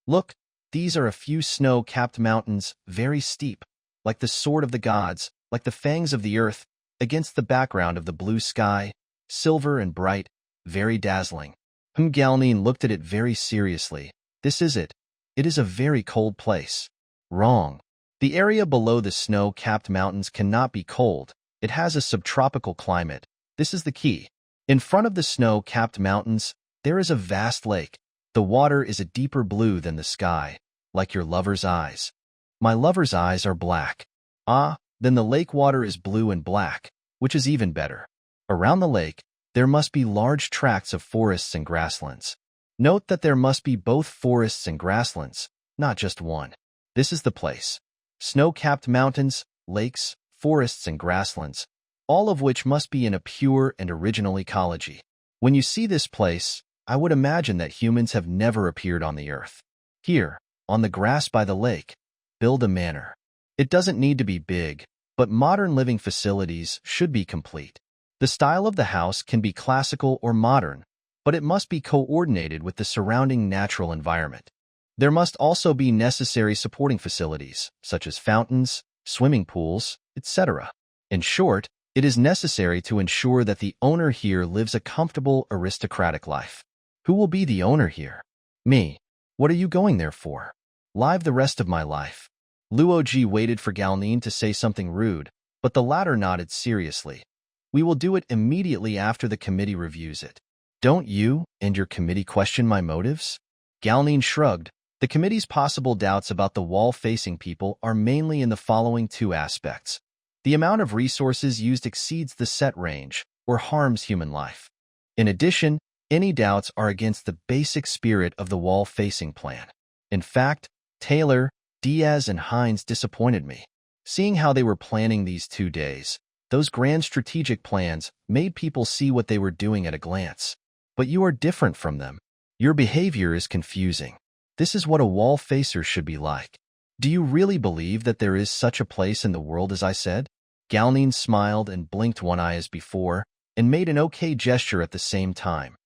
S1: Look, these are a few snow-capped mountains, very steep, like the sword of the gods, like the fangs of the earth, against the background of the blue sky, silver and bright, very dazzling. Galnin looked at it very seriously. This is it. It is a very cold place. Wrong. The area below the snow-capped mountains cannot be cold. It has a subtropical climate. This is the key. In front of the snow-capped mountains, there is a vast lake. The water is a deeper blue than the sky, like your lover's eyes. My lover's eyes are black. Ah, then the lake water is blue and black, which is even better. Around the lake, there must be large tracts of forests and grasslands. Note that there must be both forests and grasslands, not just one. This is the place. Snow-capped mountains, lakes, forests, and grasslands, all of which must be in a pure and original ecology. When you see this place, I would imagine that humans have never appeared on the earth. Here, on the grass by the lake, build a manor. It doesn't need to be big, but modern living facilities should be complete. The style of the house can be classical or modern, but it must be coordinated with the surrounding natural environment. There must also be necessary supporting facilities, such as fountains, swimming pools, etc. In short, it is necessary to ensure that the owner here lives a comfortable, aristocratic life. Who will be the owner here? Me. What are you going there for? Live the rest of my life. Luo Ji waited for Galnin to say something rude, but the latter nodded seriously. We will do it immediately after the committee reviews it. Don't you and your committee question my motives? Galnin shrugged. The committee's possible doubts about the wall-facing people are mainly in the following two aspects. The amount of resources used exceeds the set range, or harms human life. In addition, any doubts are against the basic spirit of the wall-facing plan. In fact, Taylor, Diaz, and Hines disappointed me. Seeing how they were planning these 2 days, those grand strategic plans made people see what they were doing at a glance. But you are different from them. Your behavior is confusing. This is what a Wallfacer should be like. Do you really believe that there is such a place in the world as I said? Galnin smiled and blinked one eye as before, and made an okay gesture at the same time.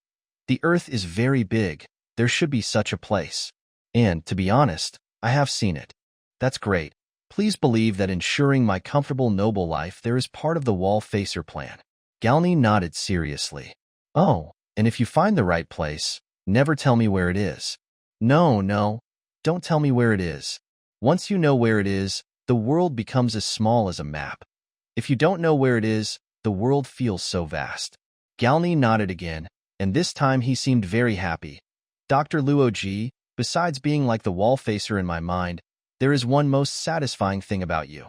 S1: The Earth is very big. There should be such a place. And, to be honest, I have seen it. That's great. Please believe that ensuring my comfortable noble life there is part of the Wallfacer plan. Galnin nodded seriously. Oh, and if you find the right place, never tell me where it is. No, don't tell me where it is. Once you know where it is, the world becomes as small as a map. If you don't know where it is, the world feels so vast. Galnin nodded again, and this time he seemed very happy. Dr. Luo Ji, besides being like the Wallfacer in my mind, there is one most satisfying thing about you.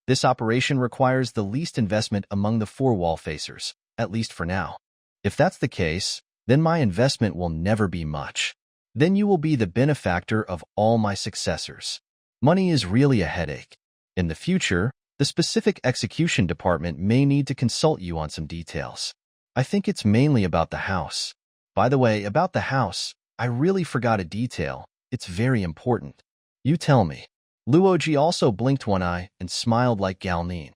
S1: This operation requires the least investment among the 4 Wallfacers, at least for now. If that's the case, then my investment will never be much. Then you will be the benefactor of all my successors. Money is really a headache. In the future, the specific execution department may need to consult you on some details. I think it's mainly about the house. By the way, about the house, I really forgot a detail. It's very important. You tell me. Luo Ji also blinked one eye and smiled like Galnin.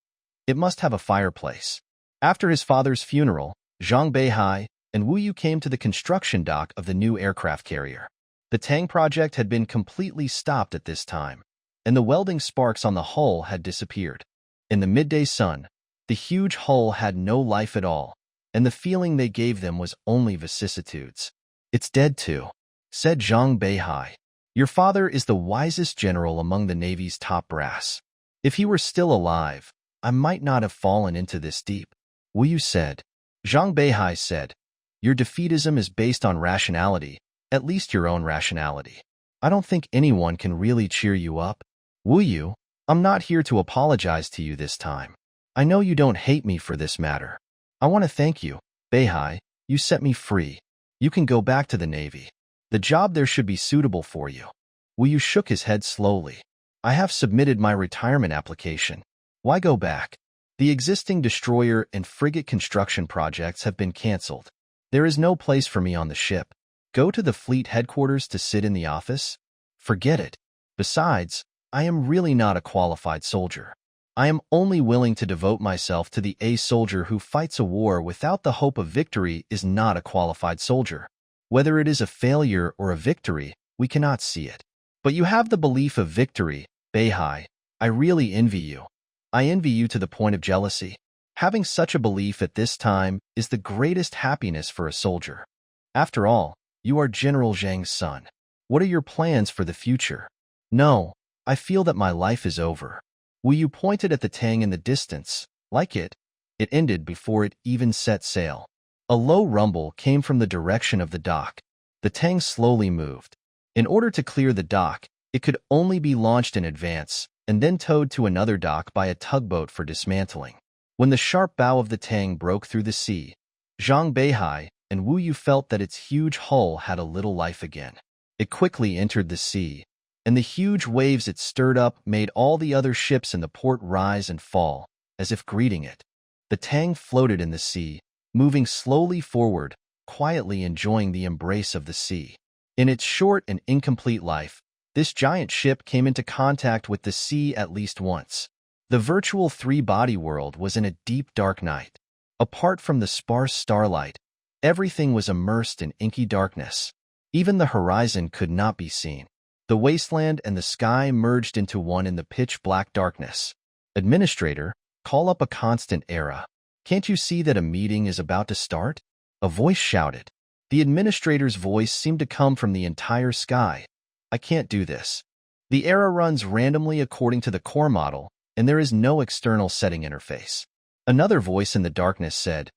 S1: It must have a fireplace. After his father's funeral, Zhang Beihai and Wu Yu came to the construction dock of the new aircraft carrier. The Tang project had been completely stopped at this time, and the welding sparks on the hull had disappeared. In the midday sun, the huge hull had no life at all, and the feeling they gave them was only vicissitudes. It's dead too, said Zhang Beihai. Your father is the wisest general among the Navy's top brass. If he were still alive, I might not have fallen into this deep. Wu Yu said. Zhang Beihai said, your defeatism is based on rationality, at least your own rationality. I don't think anyone can really cheer you up. Wu Yu, I'm not here to apologize to you this time. I know you don't hate me for this matter. I want to thank you, Beihai. You set me free. You can go back to the Navy. The job there should be suitable for you. Wu Yu shook his head slowly. I have submitted my retirement application. Why go back? The existing destroyer and frigate construction projects have been cancelled. There is no place for me on the ship. Go to the fleet headquarters to sit in the office? Forget it. Besides, I am really not a qualified soldier. I am only willing to devote myself to the soldier who fights a war without the hope of victory is not a qualified soldier. Whether it is a failure or a victory, we cannot see it. But you have the belief of victory, Beihai. I really envy you. I envy you to the point of jealousy. Having such a belief at this time is the greatest happiness for a soldier. After all, you are General Zhang's son. What are your plans for the future? No, I feel that my life is over. Wu Yu pointed at the Tang in the distance. Like it ended before it even set sail. A low rumble came from the direction of the dock. The Tang slowly moved. In order to clear the dock, it could only be launched in advance and then towed to another dock by a tugboat for dismantling. When the sharp bow of the Tang broke through the sea, Zhang Beihai and Wu Yu felt that its huge hull had a little life again. It quickly entered the sea, and the huge waves it stirred up made all the other ships in the port rise and fall, as if greeting it. The Tang floated in the sea, moving slowly forward, quietly enjoying the embrace of the sea. In its short and incomplete life, this giant ship came into contact with the sea at least once. The virtual three-body world was in a deep dark night. Apart from the sparse starlight, everything was immersed in inky darkness. Even the horizon could not be seen. The wasteland and the sky merged into one in the pitch-black darkness. Administrator, call up a constant era. Can't you see that a meeting is about to start? A voice shouted. The administrator's voice seemed to come from the entire sky. I can't do this. The era runs randomly according to the core model, and there is no external setting interface. Another voice in the darkness said,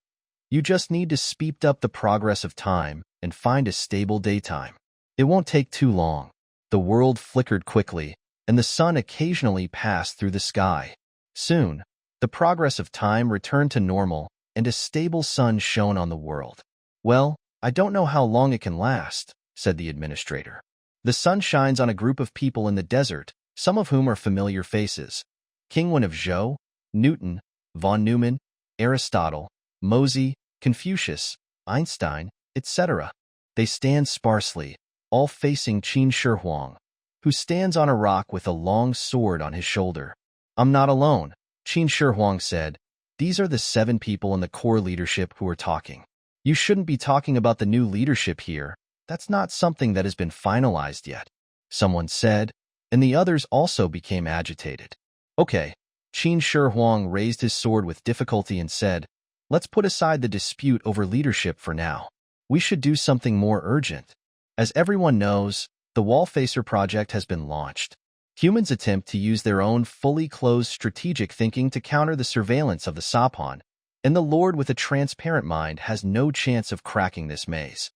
S1: you just need to speed up the progress of time and find a stable daytime. It won't take too long. The world flickered quickly, and the sun occasionally passed through the sky. Soon, the progress of time returned to normal, and a stable sun shone on the world. Well, I don't know how long it can last, said the administrator. The sun shines on a group of people in the desert, some of whom are familiar faces. Kingwin of Zhou, Newton, von Neumann, Aristotle, Mosey, Confucius, Einstein, etc. They stand sparsely, all facing Qin Shi Huang, who stands on a rock with a long sword on his shoulder. I'm not alone, Qin Shi Huang said. These are the 7 people in the core leadership who are talking. You shouldn't be talking about the new leadership here. That's not something that has been finalized yet, someone said, and the others also became agitated. Okay, Qin Shi Huang raised his sword with difficulty and said, let's put aside the dispute over leadership for now. We should do something more urgent. As everyone knows, the Wallfacer project has been launched. Humans attempt to use their own fully closed strategic thinking to counter the surveillance of the Sapon, and the Lord with a transparent mind has no chance of cracking this maze.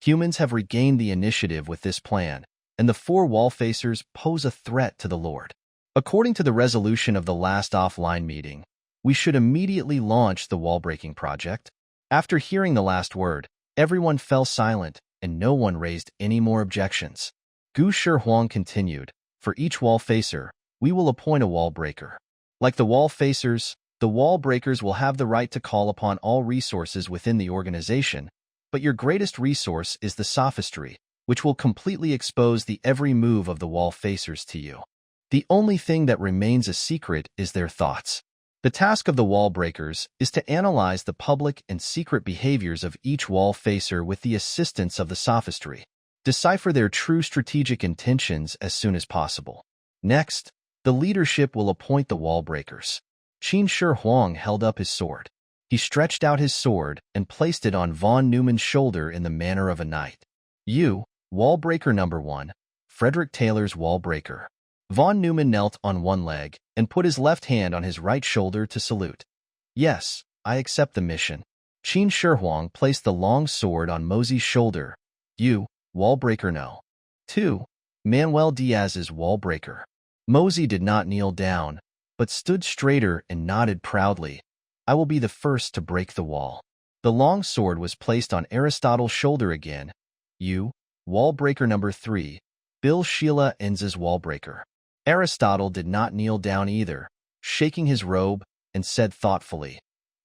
S1: Humans have regained the initiative with this plan, and the 4 Wallfacers pose a threat to the Lord. According to the resolution of the last offline meeting, we should immediately launch the wall-breaking project. After hearing the last word, everyone fell silent, and no one raised any more objections. Gu Shi Huang continued, for each Wallfacer, we will appoint a Wallbreaker. Like the Wallfacers, the Wallbreakers will have the right to call upon all resources within the organization, but your greatest resource is the sophistry, which will completely expose the every move of the Wallfacers to you. The only thing that remains a secret is their thoughts. The task of the Wallbreakers is to analyze the public and secret behaviors of each Wallfacer with the assistance of the sophistry. Decipher their true strategic intentions as soon as possible. Next, the leadership will appoint the Wallbreakers. Qin Shi Huang held up his sword. He stretched out his sword and placed it on von Neumann's shoulder in the manner of a knight. You, Wallbreaker number 1, Frederick Taylor's Wallbreaker. Von Neumann knelt on one leg and put his left hand on his right shoulder to salute. Yes, I accept the mission. Qin Shi Huang placed the long sword on Mosey's shoulder. You, Wallbreaker no. 2. Manuel Diaz's Wallbreaker. Mosey did not kneel down, but stood straighter and nodded proudly. I will be the first to break the wall. The long sword was placed on Aristotle's shoulder again. You, Wallbreaker number 3, Bill Sheila Enz's Wallbreaker. Aristotle did not kneel down either, shaking his robe, and said thoughtfully,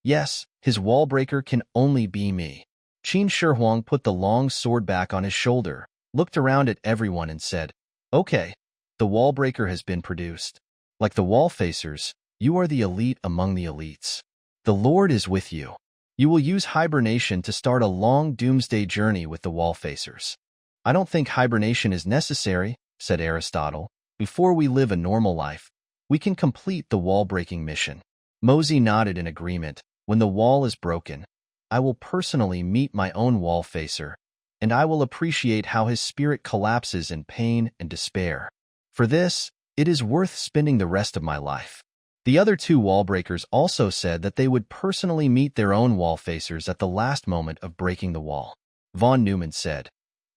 S1: yes, his Wallbreaker can only be me. Qin Shi Huang put the long sword back on his shoulder, looked around at everyone and said, okay, the Wallbreaker has been produced. Like the Wallfacers, You are the elite among the elites. The Lord is with you. You will use hibernation to start a long doomsday journey with the Wallfacers. I don't think hibernation is necessary, said Aristotle. Before we live a normal life, we can complete the wall-breaking mission. Mosey nodded in agreement. When the wall is broken, I will personally meet my own Wallfacer, and I will appreciate how his spirit collapses in pain and despair. For this, it is worth spending the rest of my life. The other two Wallbreakers also said that they would personally meet their own Wallfacers at the last moment of breaking the wall. Von Neumann said,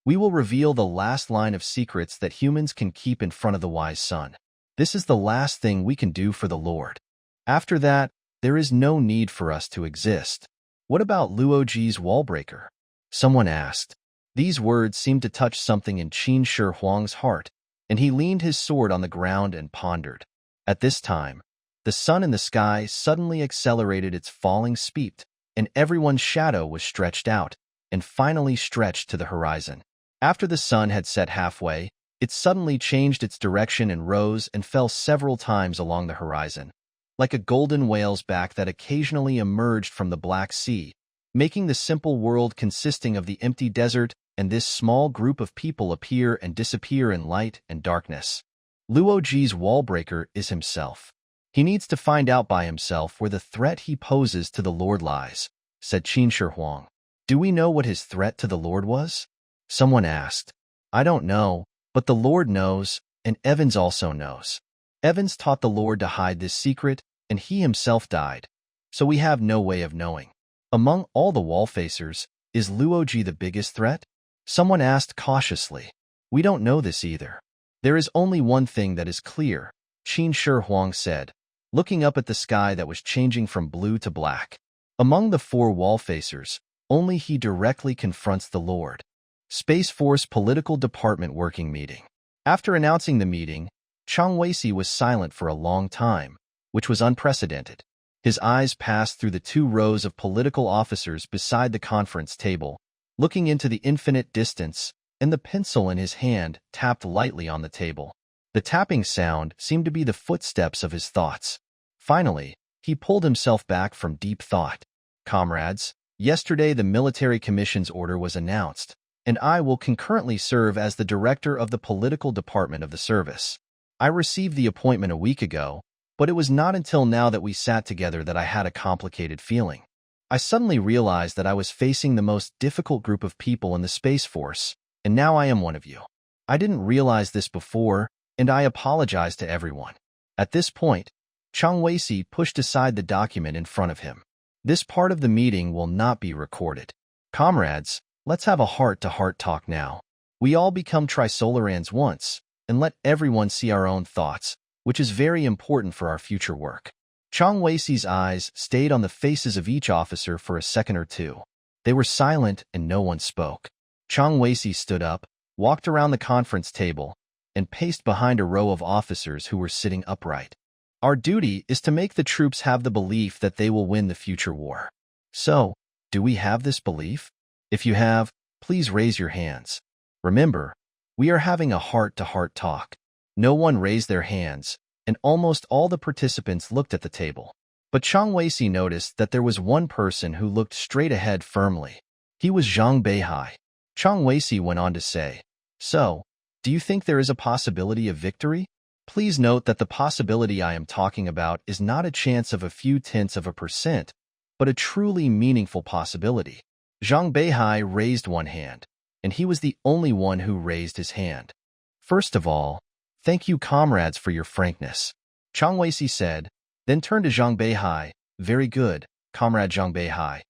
S1: "We will reveal the last line of secrets that humans can keep in front of the wise sun. This is the last thing we can do for the Lord. After that, there is no need for us to exist." "What about Luo Ji's Wallbreaker?" someone asked. These words seemed to touch something in Qin Shi Huang's heart, and he leaned his sword on the ground and pondered. At this time, the sun in the sky suddenly accelerated its falling speed, and everyone's shadow was stretched out, and finally stretched to the horizon. After the sun had set halfway, it suddenly changed its direction and rose and fell several times along the horizon, like a golden whale's back that occasionally emerged from the Black Sea, making the simple world consisting of the empty desert and this small group of people appear and disappear in light and darkness. Luo Ji's Wallbreaker is himself. He needs to find out by himself where the threat he poses to the Lord lies, said Qin Shi Huang. Do we know what his threat to the Lord was? Someone asked. I don't know, but the Lord knows, and Evans also knows. Evans taught the Lord to hide this secret, and he himself died, so we have no way of knowing. Among all the Wallfacers, is Luo Ji the biggest threat? Someone asked cautiously. We don't know this either. There is only one thing that is clear, Qin Shi Huang said, looking up at the sky that was changing from blue to black. Among the four Wallfacers, only he directly confronts the Lord. Space Force Political Department Working Meeting. After announcing the meeting, Chang Weisi was silent for a long time, which was unprecedented. His eyes passed through the 2 rows of political officers beside the conference table, looking into the infinite distance, and the pencil in his hand tapped lightly on the table. The tapping sound seemed to be the footsteps of his thoughts. Finally, he pulled himself back from deep thought. Comrades, yesterday the military commission's order was announced, and I will concurrently serve as the director of the political department of the service. I received the appointment a week ago, but it was not until now that we sat together that I had a complicated feeling. I suddenly realized that I was facing the most difficult group of people in the Space Force, and now I am one of you. I didn't realize this before, and I apologize to everyone. At this point, Chang Weisi pushed aside the document in front of him. This part of the meeting will not be recorded. Comrades, let's have a heart-to-heart talk now. We all become Trisolarans once, and let everyone see our own thoughts, which is very important for our future work. Chang Weisi's eyes stayed on the faces of each officer for a second or two. They were silent and no one spoke. Chang Weisi stood up, walked around the conference table, and paced behind a row of officers who were sitting upright. Our duty is to make the troops have the belief that they will win the future war. So, do we have this belief? If you have, please raise your hands. Remember, we are having a heart-to-heart talk. No one raised their hands, and almost all the participants looked at the table. But Chang Weisi noticed that there was one person who looked straight ahead firmly. He was Zhang Beihai. Chang Weisi went on to say, So, do you think there is a possibility of victory? Please note that the possibility I am talking about is not a chance of a few tenths of a percent, but a truly meaningful possibility. Zhang Beihai raised one hand, and he was the only one who raised his hand. First of all, thank you, comrades, for your frankness, Chang Weisi said, then turned to Zhang Beihai. Very good, comrade Zhang Beihai.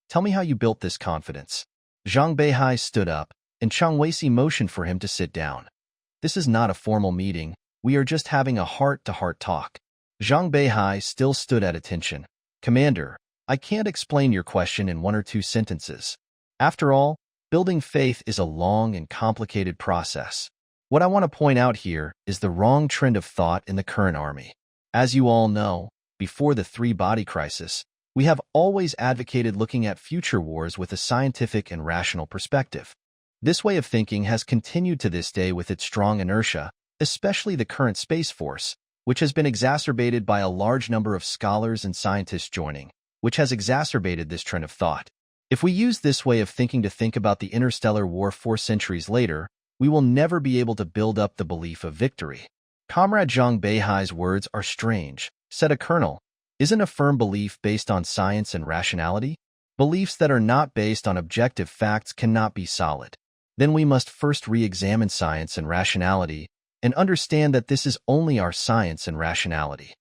S1: Tell me how you built this confidence. Zhang Beihai stood up, and Chang Weisi motioned for him to sit down. This is not a formal meeting. We are just having a heart-to-heart talk. Zhang Beihai still stood at attention. Commander, I can't explain your question in 1 or 2 sentences. After all, building faith is a long and complicated process. What I want to point out here is the wrong trend of thought in the current army. As you all know, before the 3-body crisis, we have always advocated looking at future wars with a scientific and rational perspective. This way of thinking has continued to this day with its strong inertia, especially the current Space Force, which has been exacerbated by a large number of scholars and scientists joining, which has exacerbated this trend of thought. If we use this way of thinking to think about the interstellar war 4 centuries later, we will never be able to build up the belief of victory. Comrade Zhang Beihai's words are strange, said a colonel. Isn't a firm belief based on science and rationality? Beliefs that are not based on objective facts cannot be solid. Then we must first re-examine science and rationality and understand that this is only our science and rationality.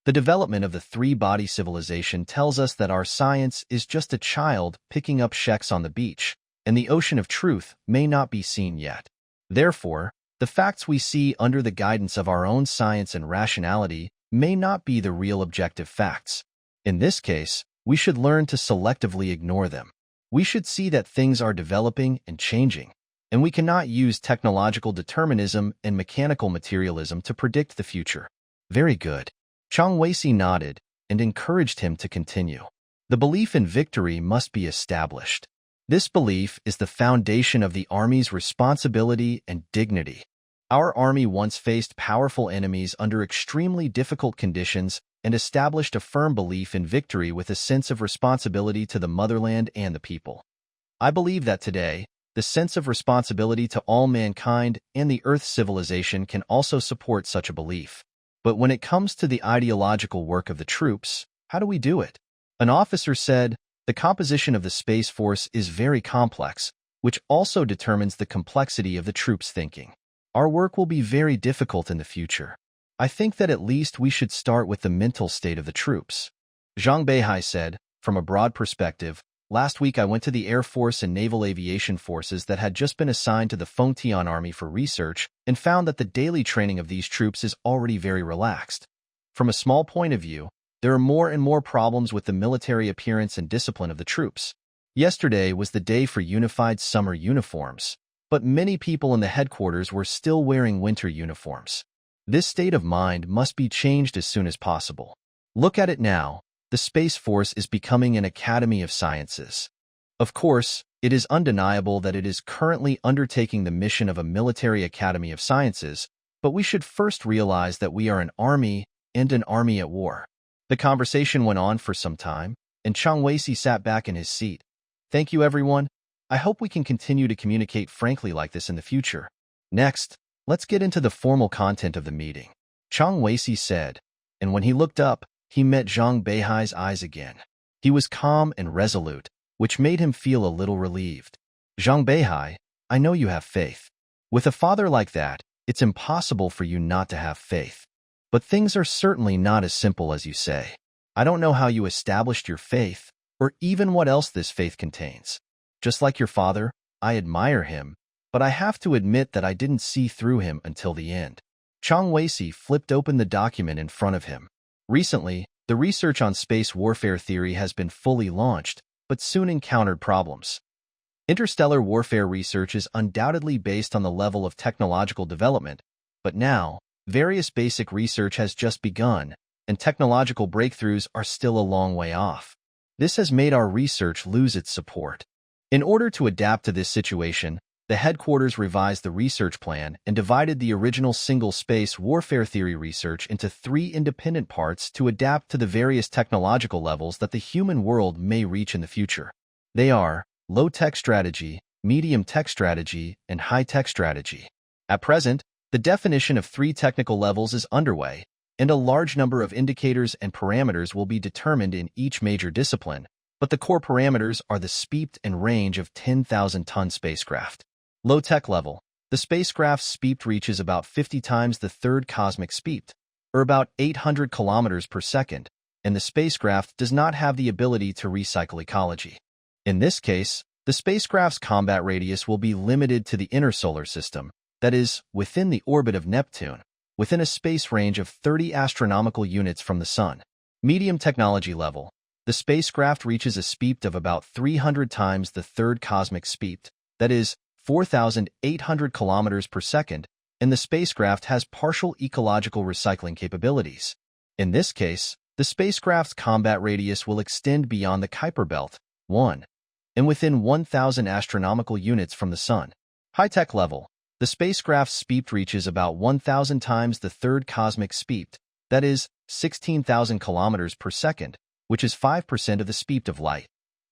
S1: The development of the three-body civilization tells us that our science is just a child picking up shecks on the beach, and the ocean of truth may not be seen yet. Therefore, the facts we see under the guidance of our own science and rationality may not be the real objective facts. In this case, we should learn to selectively ignore them. We should see that things are developing and changing, and we cannot use technological determinism and mechanical materialism to predict the future. Very good. Zhang Beihai nodded and encouraged him to continue. The belief in victory must be established. This belief is the foundation of the army's responsibility and dignity. Our army once faced powerful enemies under extremely difficult conditions and established a firm belief in victory with a sense of responsibility to the motherland and the people. I believe that today, the sense of responsibility to all mankind and the Earth's civilization can also support such a belief. But when it comes to the ideological work of the troops, how do we do it? An officer said, the composition of the Space Force is very complex, which also determines the complexity of the troops' thinking. Our work will be very difficult in the future. I think that at least we should start with the mental state of the troops. Zhang Beihai said, from a broad perspective, last week I went to the Air Force and Naval Aviation Forces that had just been assigned to the Fengtian Army for research and found that the daily training of these troops is already very relaxed. From a small point of view, there are more and more problems with the military appearance and discipline of the troops. Yesterday was the day for unified summer uniforms, but many people in the headquarters were still wearing winter uniforms. This state of mind must be changed as soon as possible. Look at it now. The Space Force is becoming an academy of sciences. Of course, it is undeniable that it is currently undertaking the mission of a military academy of sciences, but we should first realize that we are an army and an army at war. The conversation went on for some time, and Zhang Beihai sat back in his seat. Thank you, everyone. I hope we can continue to communicate frankly like this in the future. Next, let's get into the formal content of the meeting. Zhang Beihai said, and when he looked up, he met Zhang Beihai's eyes again. He was calm and resolute, which made him feel a little relieved. Zhang Beihai, I know you have faith. With a father like that, it's impossible for you not to have faith. But things are certainly not as simple as you say. I don't know how you established your faith, or even what else this faith contains. Just like your father, I admire him, but I have to admit that I didn't see through him until the end. Zhang Beihai flipped open the document in front of him. Recently, the research on space warfare theory has been fully launched, but soon encountered problems. Interstellar warfare research is undoubtedly based on the level of technological development, but now, various basic research has just begun, and technological breakthroughs are still a long way off. This has made our research lose its support. In order to adapt to this situation, the headquarters revised the research plan and divided the original single-space warfare theory research into 3 independent parts to adapt to the various technological levels that the human world may reach in the future. They are low-tech strategy, medium-tech strategy, and high-tech strategy. At present, the definition of 3 technical levels is underway, and a large number of indicators and parameters will be determined in each major discipline, but the core parameters are the speed and range of 10,000-ton spacecraft. Low-tech level. The spacecraft's speed reaches about 50 times the third cosmic speed, or about 800 kilometers per second, and the spacecraft does not have the ability to recycle ecology. In this case, the spacecraft's combat radius will be limited to the inner solar system, that is, within the orbit of Neptune, within a space range of 30 astronomical units from the Sun. Medium technology level. The spacecraft reaches a speed of about 300 times the third cosmic speed, that is, 4,800 kilometers per second, and the spacecraft has partial ecological recycling capabilities. In this case, the spacecraft's combat radius will extend beyond the Kuiper Belt, 1, and within 1,000 astronomical units from the Sun. High-tech level. The spacecraft's speed reaches about 1,000 times the third cosmic speed, that is, 16,000 kilometers per second, which is 5% of the speed of light.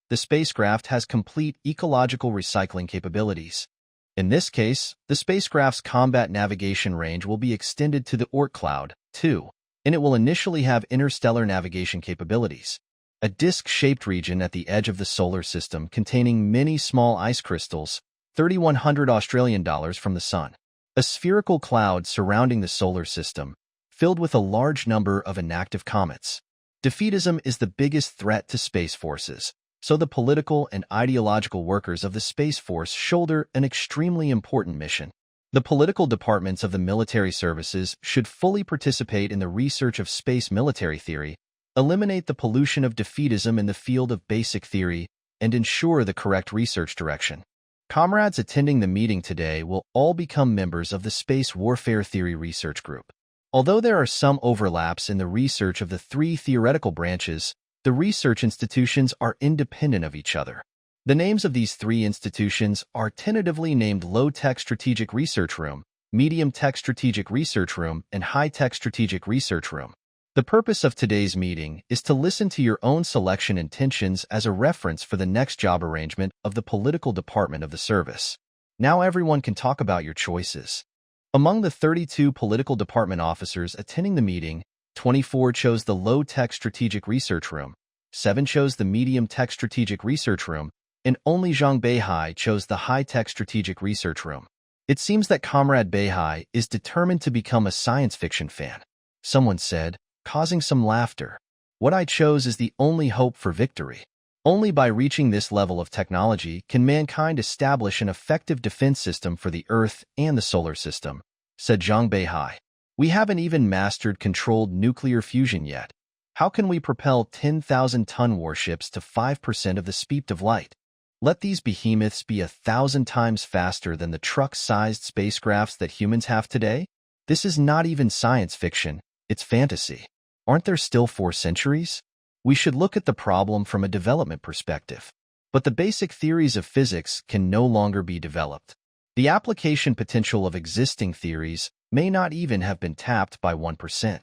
S1: The spacecraft has complete ecological recycling capabilities. In this case, the spacecraft's combat navigation range will be extended to the Oort cloud, too, and it will initially have interstellar navigation capabilities. A disc-shaped region at the edge of the solar system containing many small ice crystals, 3,100 Australian dollars from the Sun. A spherical cloud surrounding the solar system, filled with a large number of inactive comets. Defeatism is the biggest threat to space forces, so the political and ideological workers of the Space Force shoulder an extremely important mission. The political departments of the military services should fully participate in the research of space military theory, eliminate the pollution of defeatism in the field of basic theory, and ensure the correct research direction. Comrades attending the meeting today will all become members of the Space Warfare Theory Research Group. Although there are some overlaps in the research of the three theoretical branches, the research institutions are independent of each other. The names of these three institutions are tentatively named Low-Tech Strategic Research Room, Medium-Tech Strategic Research Room, and High-Tech Strategic Research Room. The purpose of today's meeting is to listen to your own selection intentions as a reference for the next job arrangement of the political department of the service. Now everyone can talk about your choices. Among the 32 political department officers attending the meeting, 24 chose the Low-Tech Strategic Research Room, 7 chose the Medium-Tech Strategic Research Room, and only Zhang Beihai chose the High-Tech Strategic Research Room. It seems that Comrade Beihai is determined to become a science fiction fan. Someone said, causing some laughter. What I chose is the only hope for victory. Only by reaching this level of technology can mankind establish an effective defense system for the Earth and the solar system, said Zhang Beihai. We haven't even mastered controlled nuclear fusion yet. How can we propel 10,000-ton warships to 5% of the speed of light? Let these behemoths be 1,000 times faster than the truck-sized spacecrafts that humans have today? This is not even science fiction, it's fantasy. Aren't there still 4 centuries? We should look at the problem from a development perspective. But the basic theories of physics can no longer be developed. The application potential of existing theories may not even have been tapped by 1%.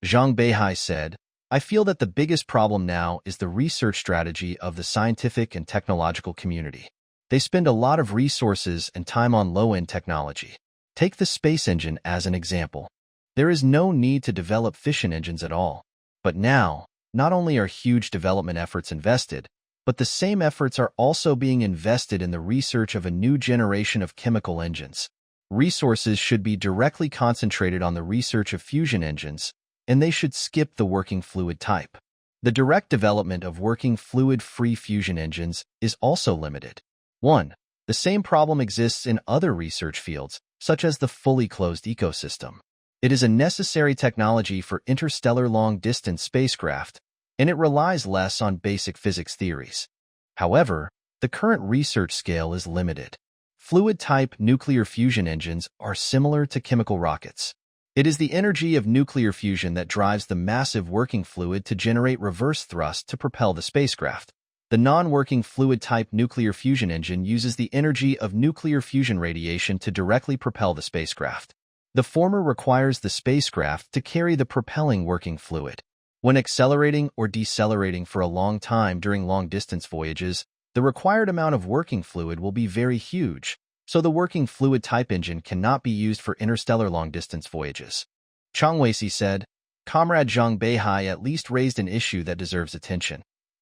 S1: Zhang Beihai said, I feel that the biggest problem now is the research strategy of the scientific and technological community. They spend a lot of resources and time on low-end technology. Take the space engine as an example. There is no need to develop fission engines at all. But now, not only are huge development efforts invested, but the same efforts are also being invested in the research of a new generation of chemical engines. Resources should be directly concentrated on the research of fusion engines, and they should skip the working fluid type. The direct development of working fluid-free fusion engines is also limited. 1. The same problem exists in other research fields, such as the fully closed ecosystem. It is a necessary technology for interstellar long-distance spacecraft, and it relies less on basic physics theories. However, the current research scale is limited. Fluid-type nuclear fusion engines are similar to chemical rockets. It is the energy of nuclear fusion that drives the massive working fluid to generate reverse thrust to propel the spacecraft. The non-working fluid-type nuclear fusion engine uses the energy of nuclear fusion radiation to directly propel the spacecraft. The former requires the spacecraft to carry the propelling working fluid. When accelerating or decelerating for a long time during long-distance voyages, the required amount of working fluid will be very huge, so the working fluid-type engine cannot be used for interstellar long-distance voyages. Chang Weisi said, Comrade Zhang Beihai at least raised an issue that deserves attention.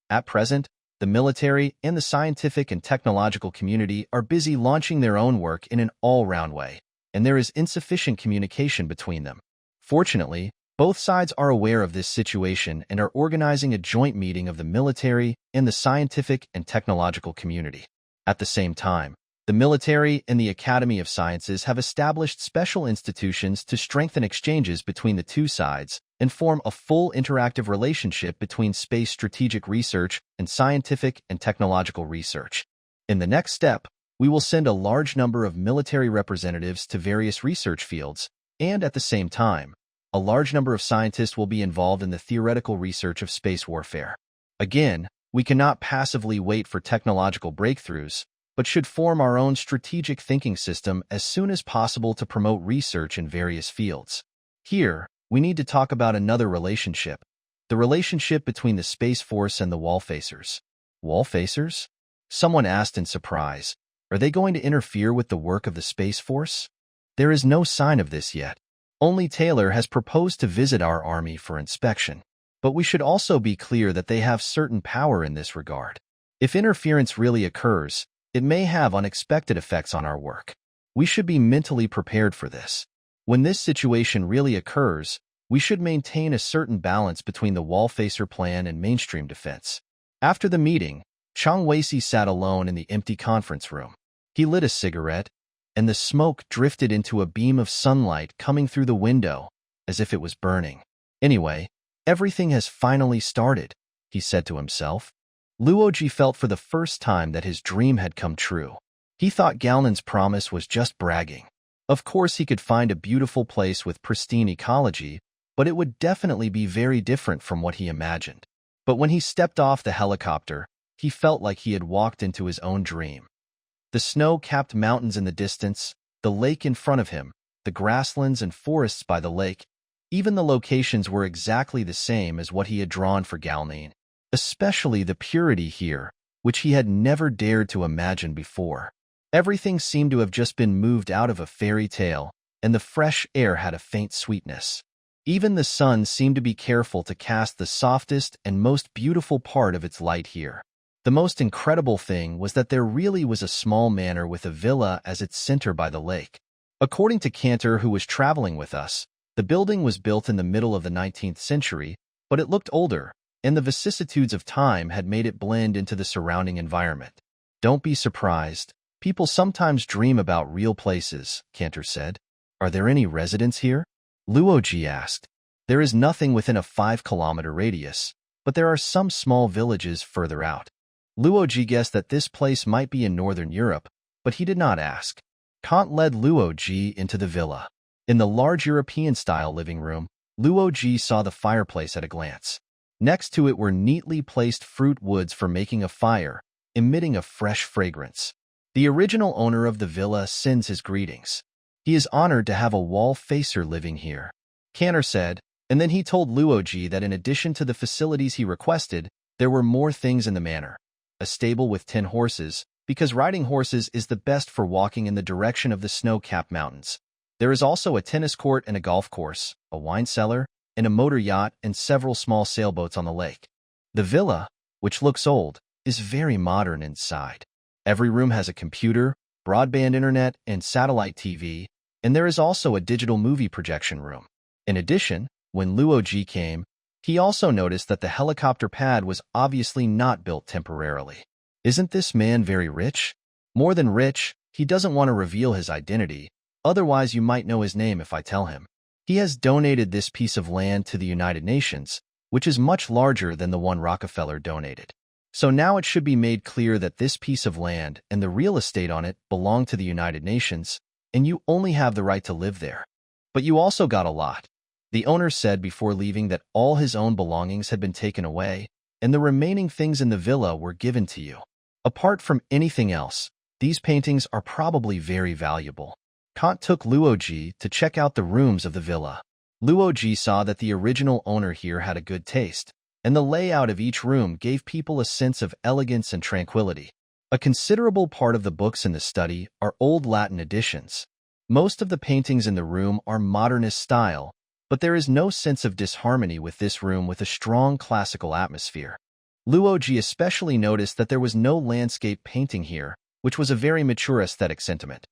S1: At present, the military and the scientific and technological community are busy launching their own work in an all-round way, and there is insufficient communication between them. Fortunately, both sides are aware of this situation and are organizing a joint meeting of the military and the scientific and technological community. At the same time, the military and the Academy of Sciences have established special institutions to strengthen exchanges between the two sides and form a full interactive relationship between space strategic research and scientific and technological research. In the next step, we will send a large number of military representatives to various research fields, and at the same time, a large number of scientists will be involved in the theoretical research of space warfare. Again, we cannot passively wait for technological breakthroughs, but should form our own strategic thinking system as soon as possible to promote research in various fields. Here, we need to talk about another relationship. The relationship between the Space Force and the Wallfacers. Wallfacers? Someone asked in surprise. Are they going to interfere with the work of the Space Force? There is no sign of this yet. Only Taylor has proposed to visit our army for inspection. But we should also be clear that they have certain power in this regard. If interference really occurs, it may have unexpected effects on our work. We should be mentally prepared for this. When this situation really occurs, we should maintain a certain balance between the Wallfacer plan and mainstream defense. After the meeting, Zhang Beihai sat alone in the empty conference room. He lit a cigarette, and the smoke drifted into a beam of sunlight coming through the window, as if it was burning. Anyway, everything has finally started, he said to himself. Luo Ji felt for the first time that his dream had come true. He thought Galnan's promise was just bragging. Of course he could find a beautiful place with pristine ecology, but it would definitely be very different from what he imagined. But when he stepped off the helicopter, he felt like he had walked into his own dream. The snow-capped mountains in the distance, the lake in front of him, the grasslands and forests by the lake, even the locations were exactly the same as what he had drawn for Galnan. Especially the purity here, which he had never dared to imagine before. Everything seemed to have just been moved out of a fairy tale, and the fresh air had a faint sweetness. Even the sun seemed to be careful to cast the softest and most beautiful part of its light here. The most incredible thing was that there really was a small manor with a villa as its center by the lake. According to Cantor, who was traveling with us, the building was built in the middle of the 19th century, but it looked older, and the vicissitudes of time had made it blend into the surrounding environment. Don't be surprised. People sometimes dream about real places, Cantor said. Are there any residents here? Luo Ji asked. There is nothing within a 5-kilometer radius, but there are some small villages further out. Luo Ji guessed that this place might be in northern Europe, but he did not ask. Kant led Luo Ji into the villa. In the large European-style living room, Luo Ji saw the fireplace at a glance. Next to it were neatly placed fruit woods for making a fire, emitting a fresh fragrance. The original owner of the villa sends his greetings. He is honored to have a Wallfacer living here, Cantor said, and then he told Luo Ji that in addition to the facilities he requested, there were more things in the manor. A stable with 10 horses, because riding horses is the best for walking in the direction of the snow-capped mountains. There is also a tennis court and a golf course, a wine cellar, and a motor yacht and several small sailboats on the lake. The villa, which looks old, is very modern inside. Every room has a computer, broadband internet, and satellite TV, and there is also a digital movie projection room. In addition, when Luo Ji came, he also noticed that the helicopter pad was obviously not built temporarily. Isn't this man very rich? More than rich, he doesn't want to reveal his identity, otherwise you might know his name if I tell him. He has donated this piece of land to the United Nations, which is much larger than the one Rockefeller donated. So now it should be made clear that this piece of land and the real estate on it belong to the United Nations, and you only have the right to live there. But you also got a lot. The owner said before leaving that all his own belongings had been taken away, and the remaining things in the villa were given to you. Apart from anything else, these paintings are probably very valuable. Kant took Luo Ji to check out the rooms of the villa. Luo Ji saw that the original owner here had a good taste, and the layout of each room gave people a sense of elegance and tranquility. A considerable part of the books in the study are old Latin editions. Most of the paintings in the room are modernist style, but there is no sense of disharmony with this room with a strong classical atmosphere. Luo Ji especially noticed that there was no landscape painting here, which was a very mature aesthetic sentiment.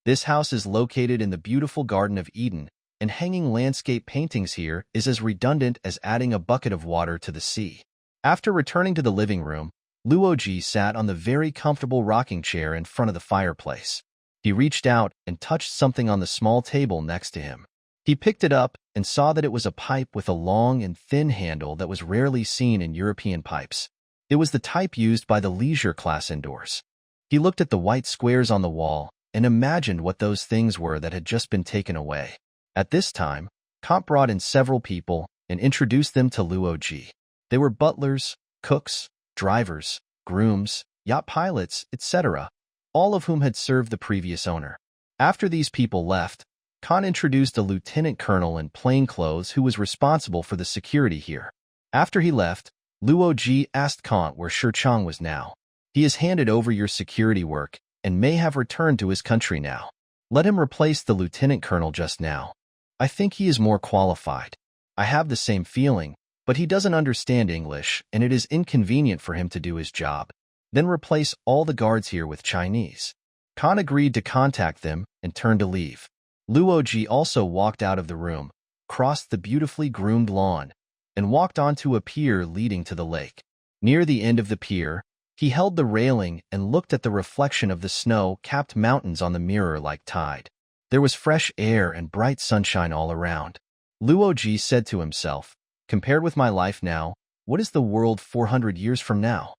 S1: This house is located in the beautiful Garden of Eden, and hanging landscape paintings here is as redundant as adding a bucket of water to the sea. After returning to the living room, Luo Ji sat on the very comfortable rocking chair in front of the fireplace. He reached out and touched something on the small table next to him. He picked it up and saw that it was a pipe with a long and thin handle that was rarely seen in European pipes. It was the type used by the leisure class indoors. He looked at the white squares on the wall and imagined what those things were that had just been taken away. At this time, Kant brought in several people and introduced them to Luo Ji. They were butlers, cooks, drivers, grooms, yacht pilots, etc., all of whom had served the previous owner. After these people left, Khan introduced a lieutenant colonel in plain clothes who was responsible for the security here. After he left, Luo Ji asked Khan where Chang was now. He has handed over your security work and may have returned to his country now. Let him replace the lieutenant colonel just now. I think he is more qualified. I have the same feeling, but he doesn't understand English and it is inconvenient for him to do his job. Then replace all the guards here with Chinese. Khan agreed to contact them and turned to leave. Luo Ji also walked out of the room, crossed the beautifully groomed lawn, and walked onto a pier leading to the lake. Near the end of the pier, he held the railing and looked at the reflection of the snow-capped mountains on the mirror like tide. There was fresh air and bright sunshine all around. Luo Ji said to himself, compared with my life now, what is the world 400 years from now?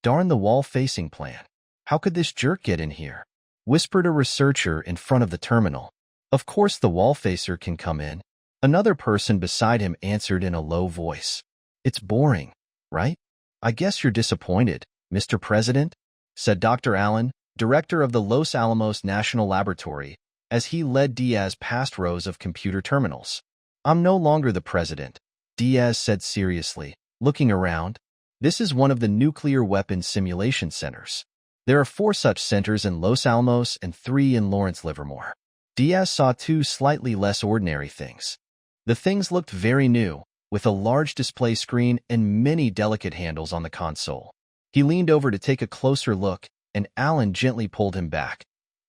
S1: Darn the wall-facing plan. How could this jerk get in here? Whispered a researcher in front of the terminal. Of course the Wallfacer can come in. Another person beside him answered in a low voice. It's boring, right? I guess you're disappointed, Mr. President, said Dr. Allen, director of the Los Alamos National Laboratory, as he led Diaz past rows of computer terminals. I'm no longer the president, Diaz said seriously, looking around. This is one of the nuclear weapons simulation centers. There are 4 such centers in Los Alamos and 3 in Lawrence Livermore. Diaz saw 2 slightly less ordinary things. The things looked very new, with a large display screen and many delicate handles on the console. He leaned over to take a closer look, and Allen gently pulled him back.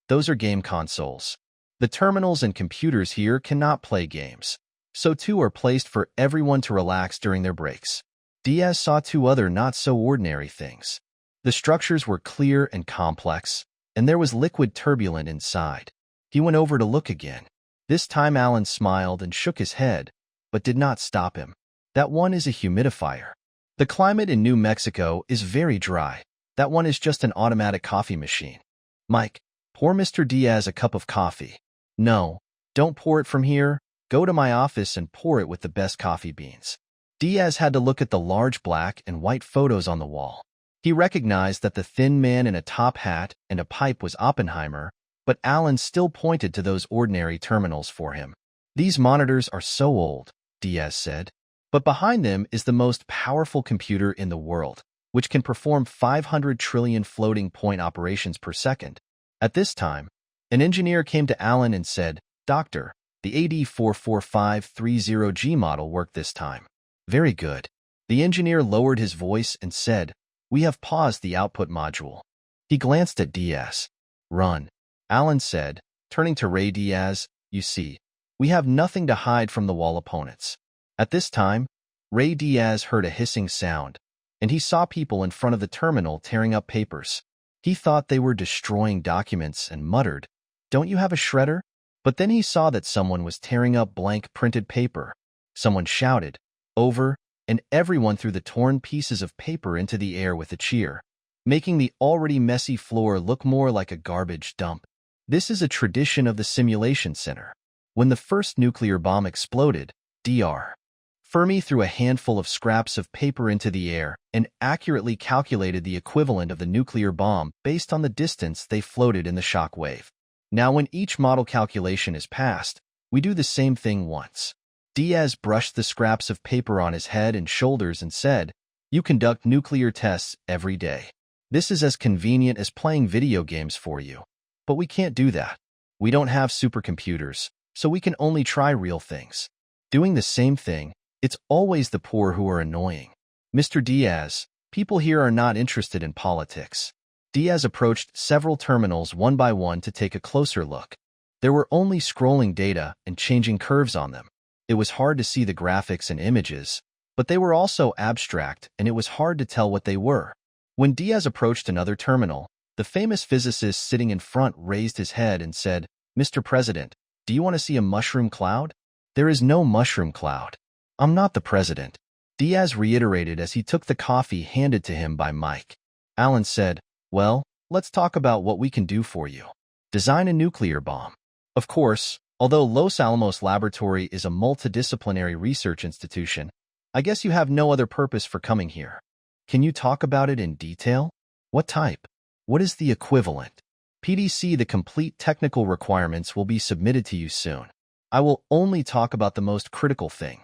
S1: Those are game consoles. The terminals and computers here cannot play games, so 2 are placed for everyone to relax during their breaks. Diaz saw 2 other not-so-ordinary things. The structures were clear and complex, and there was liquid turbulent inside. He went over to look again. This time Allen smiled and shook his head, but did not stop him. That one is a humidifier. The climate in New Mexico is very dry. That one is just an automatic coffee machine. Mike, pour Mr. Diaz a cup of coffee. No, don't pour it from here. Go to my office and pour it with the best coffee beans. Diaz had to look at the large black and white photos on the wall. He recognized that the thin man in a top hat and a pipe was Oppenheimer, but Allen still pointed to those ordinary terminals for him. These monitors are so old, Diaz said, but behind them is the most powerful computer in the world, which can perform 500 trillion floating point operations per second. At this time, an engineer came to Allen and said, Doctor, the AD44530G model worked this time. Very good. The engineer lowered his voice and said, We have paused the output module. He glanced at Diaz. Run. Allen said, turning to Ray Diaz, You see, we have nothing to hide from the wall opponents. At this time, Ray Diaz heard a hissing sound, and he saw people in front of the terminal tearing up papers. He thought they were destroying documents and muttered, Don't you have a shredder? But then he saw that someone was tearing up blank printed paper. Someone shouted, Over, and everyone threw the torn pieces of paper into the air with a cheer, making the already messy floor look more like a garbage dump. This is a tradition of the simulation center. When the first nuclear bomb exploded, Dr. Fermi threw a handful of scraps of paper into the air and accurately calculated the equivalent of the nuclear bomb based on the distance they floated in the shock wave. Now when each model calculation is passed, we do the same thing once. Diaz brushed the scraps of paper on his head and shoulders and said, You conduct nuclear tests every day. This is as convenient as playing video games for you. But we can't do that. We don't have supercomputers, so we can only try real things. Doing the same thing, it's always the poor who are annoying. Mr. Diaz, people here are not interested in politics. Diaz approached several terminals one by one to take a closer look. There were only scrolling data and changing curves on them. It was hard to see the graphics and images, but they were also abstract and it was hard to tell what they were. When Diaz approached another terminal, the famous physicist sitting in front raised his head and said, Mr. President, do you want to see a mushroom cloud? There is no mushroom cloud. I'm not the president. Diaz reiterated as he took the coffee handed to him by Mike. Allen said, Well, let's talk about what we can do for you. Design a nuclear bomb. Of course, although Los Alamos Laboratory is a multidisciplinary research institution, I guess you have no other purpose for coming here. Can you talk about it in detail? What type? What is the equivalent? PDC. The complete technical requirements will be submitted to you soon. I will only talk about the most critical thing.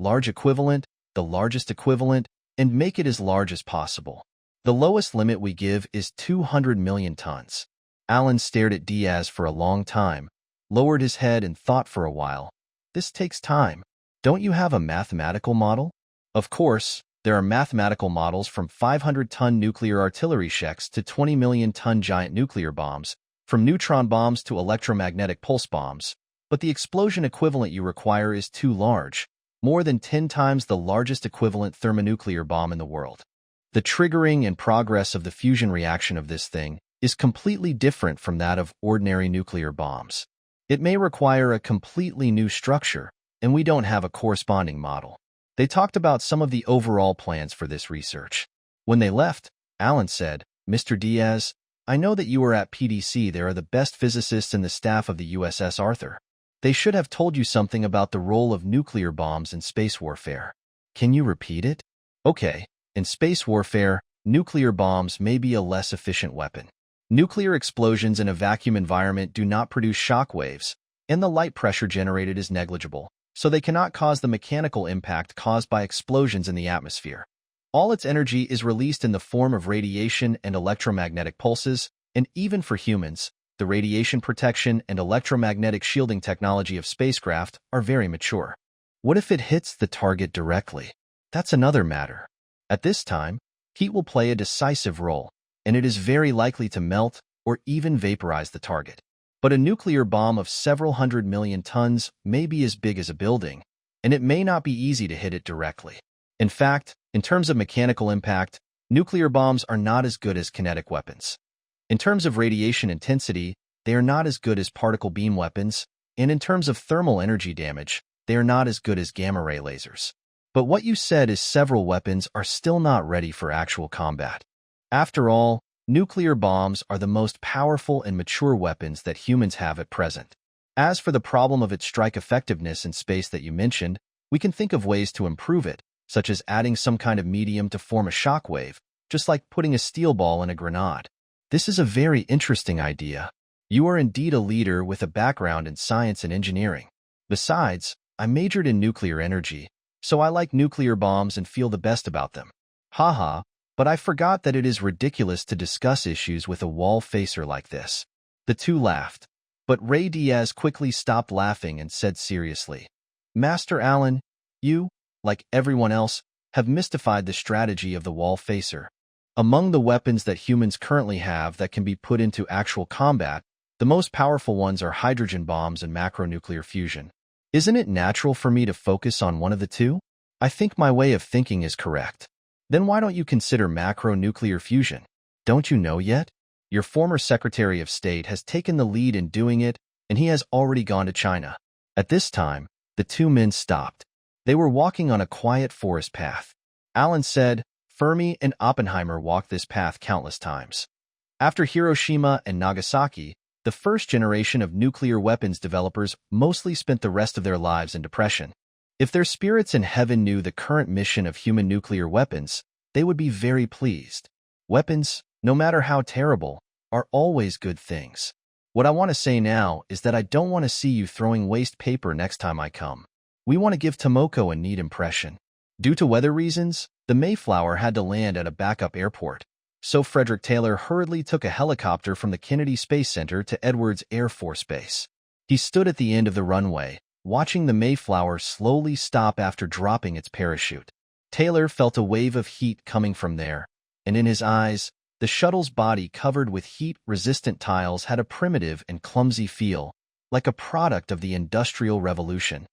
S1: Large equivalent, the largest equivalent, and make it as large as possible. The lowest limit we give is 200 million tons. Alan stared at Diaz for a long time, lowered his head and thought for a while. This takes time. Don't you have a mathematical model? Of course, there are mathematical models from 500-ton nuclear artillery sheks to 20-million-ton giant nuclear bombs, from neutron bombs to electromagnetic pulse bombs, but the explosion equivalent you require is too large, more than 10 times the largest equivalent thermonuclear bomb in the world. The triggering and progress of the fusion reaction of this thing is completely different from that of ordinary nuclear bombs. It may require a completely new structure, and we don't have a corresponding model. They talked about some of the overall plans for this research. When they left, Alan said, "Mr. Diaz, I know that you were at PDC. There are the best physicists in the staff of the USS Arthur. They should have told you something about the role of nuclear bombs in space warfare. Can you repeat it?" Okay, in space warfare, nuclear bombs may be a less efficient weapon. Nuclear explosions in a vacuum environment do not produce shock waves, and the light pressure generated is negligible, so they cannot cause the mechanical impact caused by explosions in the atmosphere. All its energy is released in the form of radiation and electromagnetic pulses, and even for humans, the radiation protection and electromagnetic shielding technology of spacecraft are very mature. What if it hits the target directly? That's another matter. At this time, heat will play a decisive role, and it is very likely to melt or even vaporize the target. But a nuclear bomb of several 100 million tons may be as big as a building, and it may not be easy to hit it directly. In fact, in terms of mechanical impact, nuclear bombs are not as good as kinetic weapons. In terms of radiation intensity, they are not as good as particle beam weapons, and in terms of thermal energy damage, they are not as good as gamma-ray lasers. But what you said is several weapons are still not ready for actual combat. After all, nuclear bombs are the most powerful and mature weapons that humans have at present. As for the problem of its strike effectiveness in space that you mentioned, we can think of ways to improve it, such as adding some kind of medium to form a shock wave, just like putting a steel ball in a grenade. This is a very interesting idea. You are indeed a leader with a background in science and engineering. Besides, I majored in nuclear energy, so I like nuclear bombs and feel the best about them. Haha, but I forgot that it is ridiculous to discuss issues with a Wallfacer like this. The two laughed, but Ray Diaz quickly stopped laughing and said seriously, "Master Allen, you, like everyone else, have mystified the strategy of the Wallfacer. Among the weapons that humans currently have that can be put into actual combat, the most powerful ones are hydrogen bombs and macronuclear fusion. Isn't it natural for me to focus on one of the two? I think my way of thinking is correct. Then why don't you consider macronuclear fusion? Don't you know yet? Your former Secretary of State has taken the lead in doing it, and he has already gone to China." At this time, the two men stopped. They were walking on a quiet forest path. Alan said, "Fermi and Oppenheimer walked this path countless times. After Hiroshima and Nagasaki, the first generation of nuclear weapons developers mostly spent the rest of their lives in depression. If their spirits in heaven knew the current mission of human nuclear weapons, they would be very pleased. Weapons, no matter how terrible, are always good things. What I want to say now is that I don't want to see you throwing waste paper next time I come. We want to give Tomoko a neat impression." Due to weather reasons, the Mayflower had to land at a backup airport, so Frederick Taylor hurriedly took a helicopter from the Kennedy Space Center to Edwards Air Force Base. He stood at the end of the runway, watching the Mayflower slowly stop after dropping its parachute. Taylor felt a wave of heat coming from there, and in his eyes, the shuttle's body covered with heat-resistant tiles had a primitive and clumsy feel, like a product of the Industrial Revolution.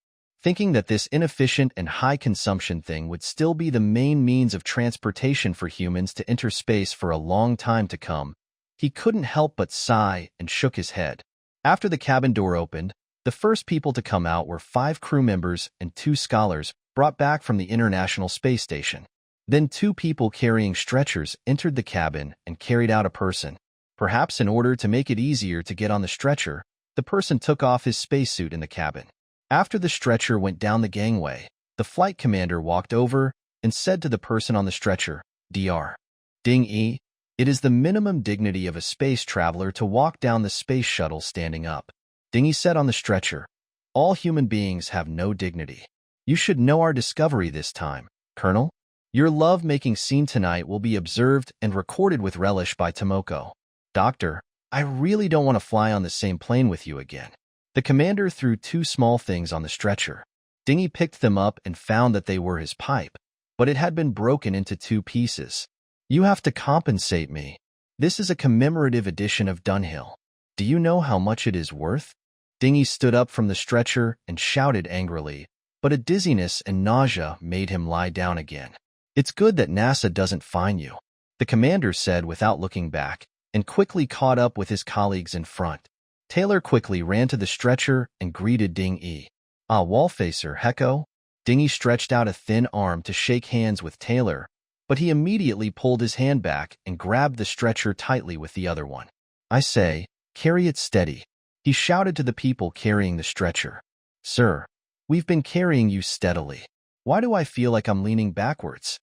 S1: Thinking that this inefficient and high-consumption thing would still be the main means of transportation for humans to enter space for a long time to come, he couldn't help but sigh and shook his head. After the cabin door opened, the first people to come out were 5 crew members and 2 scholars brought back from the International Space Station. Then 2 people carrying stretchers entered the cabin and carried out a person. Perhaps in order to make it easier to get on the stretcher, the person took off his spacesuit in the cabin. After the stretcher went down the gangway, the flight commander walked over and said to the person on the stretcher, "Dr. Ding-E, it is the minimum dignity of a space traveler to walk down the space shuttle standing up." Ding-E sat on the stretcher. All human beings have no dignity. You should know our discovery this time, Colonel. Your love-making scene tonight will be observed and recorded with relish by Tomoko. Doctor, I really don't want to fly on the same plane with you again. The commander threw two small things on the stretcher. Dingy picked them up and found that they were his pipe, but it had been broken into two pieces. You have to compensate me. This is a commemorative edition of Dunhill. Do you know how much it is worth? Dingy stood up from the stretcher and shouted angrily, but a dizziness and nausea made him lie down again. It's good that NASA doesn't fine you, the commander said without looking back, and quickly caught up with his colleagues in front. Taylor quickly ran to the stretcher and greeted Ding-E. Ah, Wallfacer, hecko? Ding-E stretched out a thin arm to shake hands with Taylor, but he immediately pulled his hand back and grabbed the stretcher tightly with the other one. I say, carry it steady, he shouted to the people carrying the stretcher. Sir, we've been carrying you steadily. Why do I feel like I'm leaning backwards?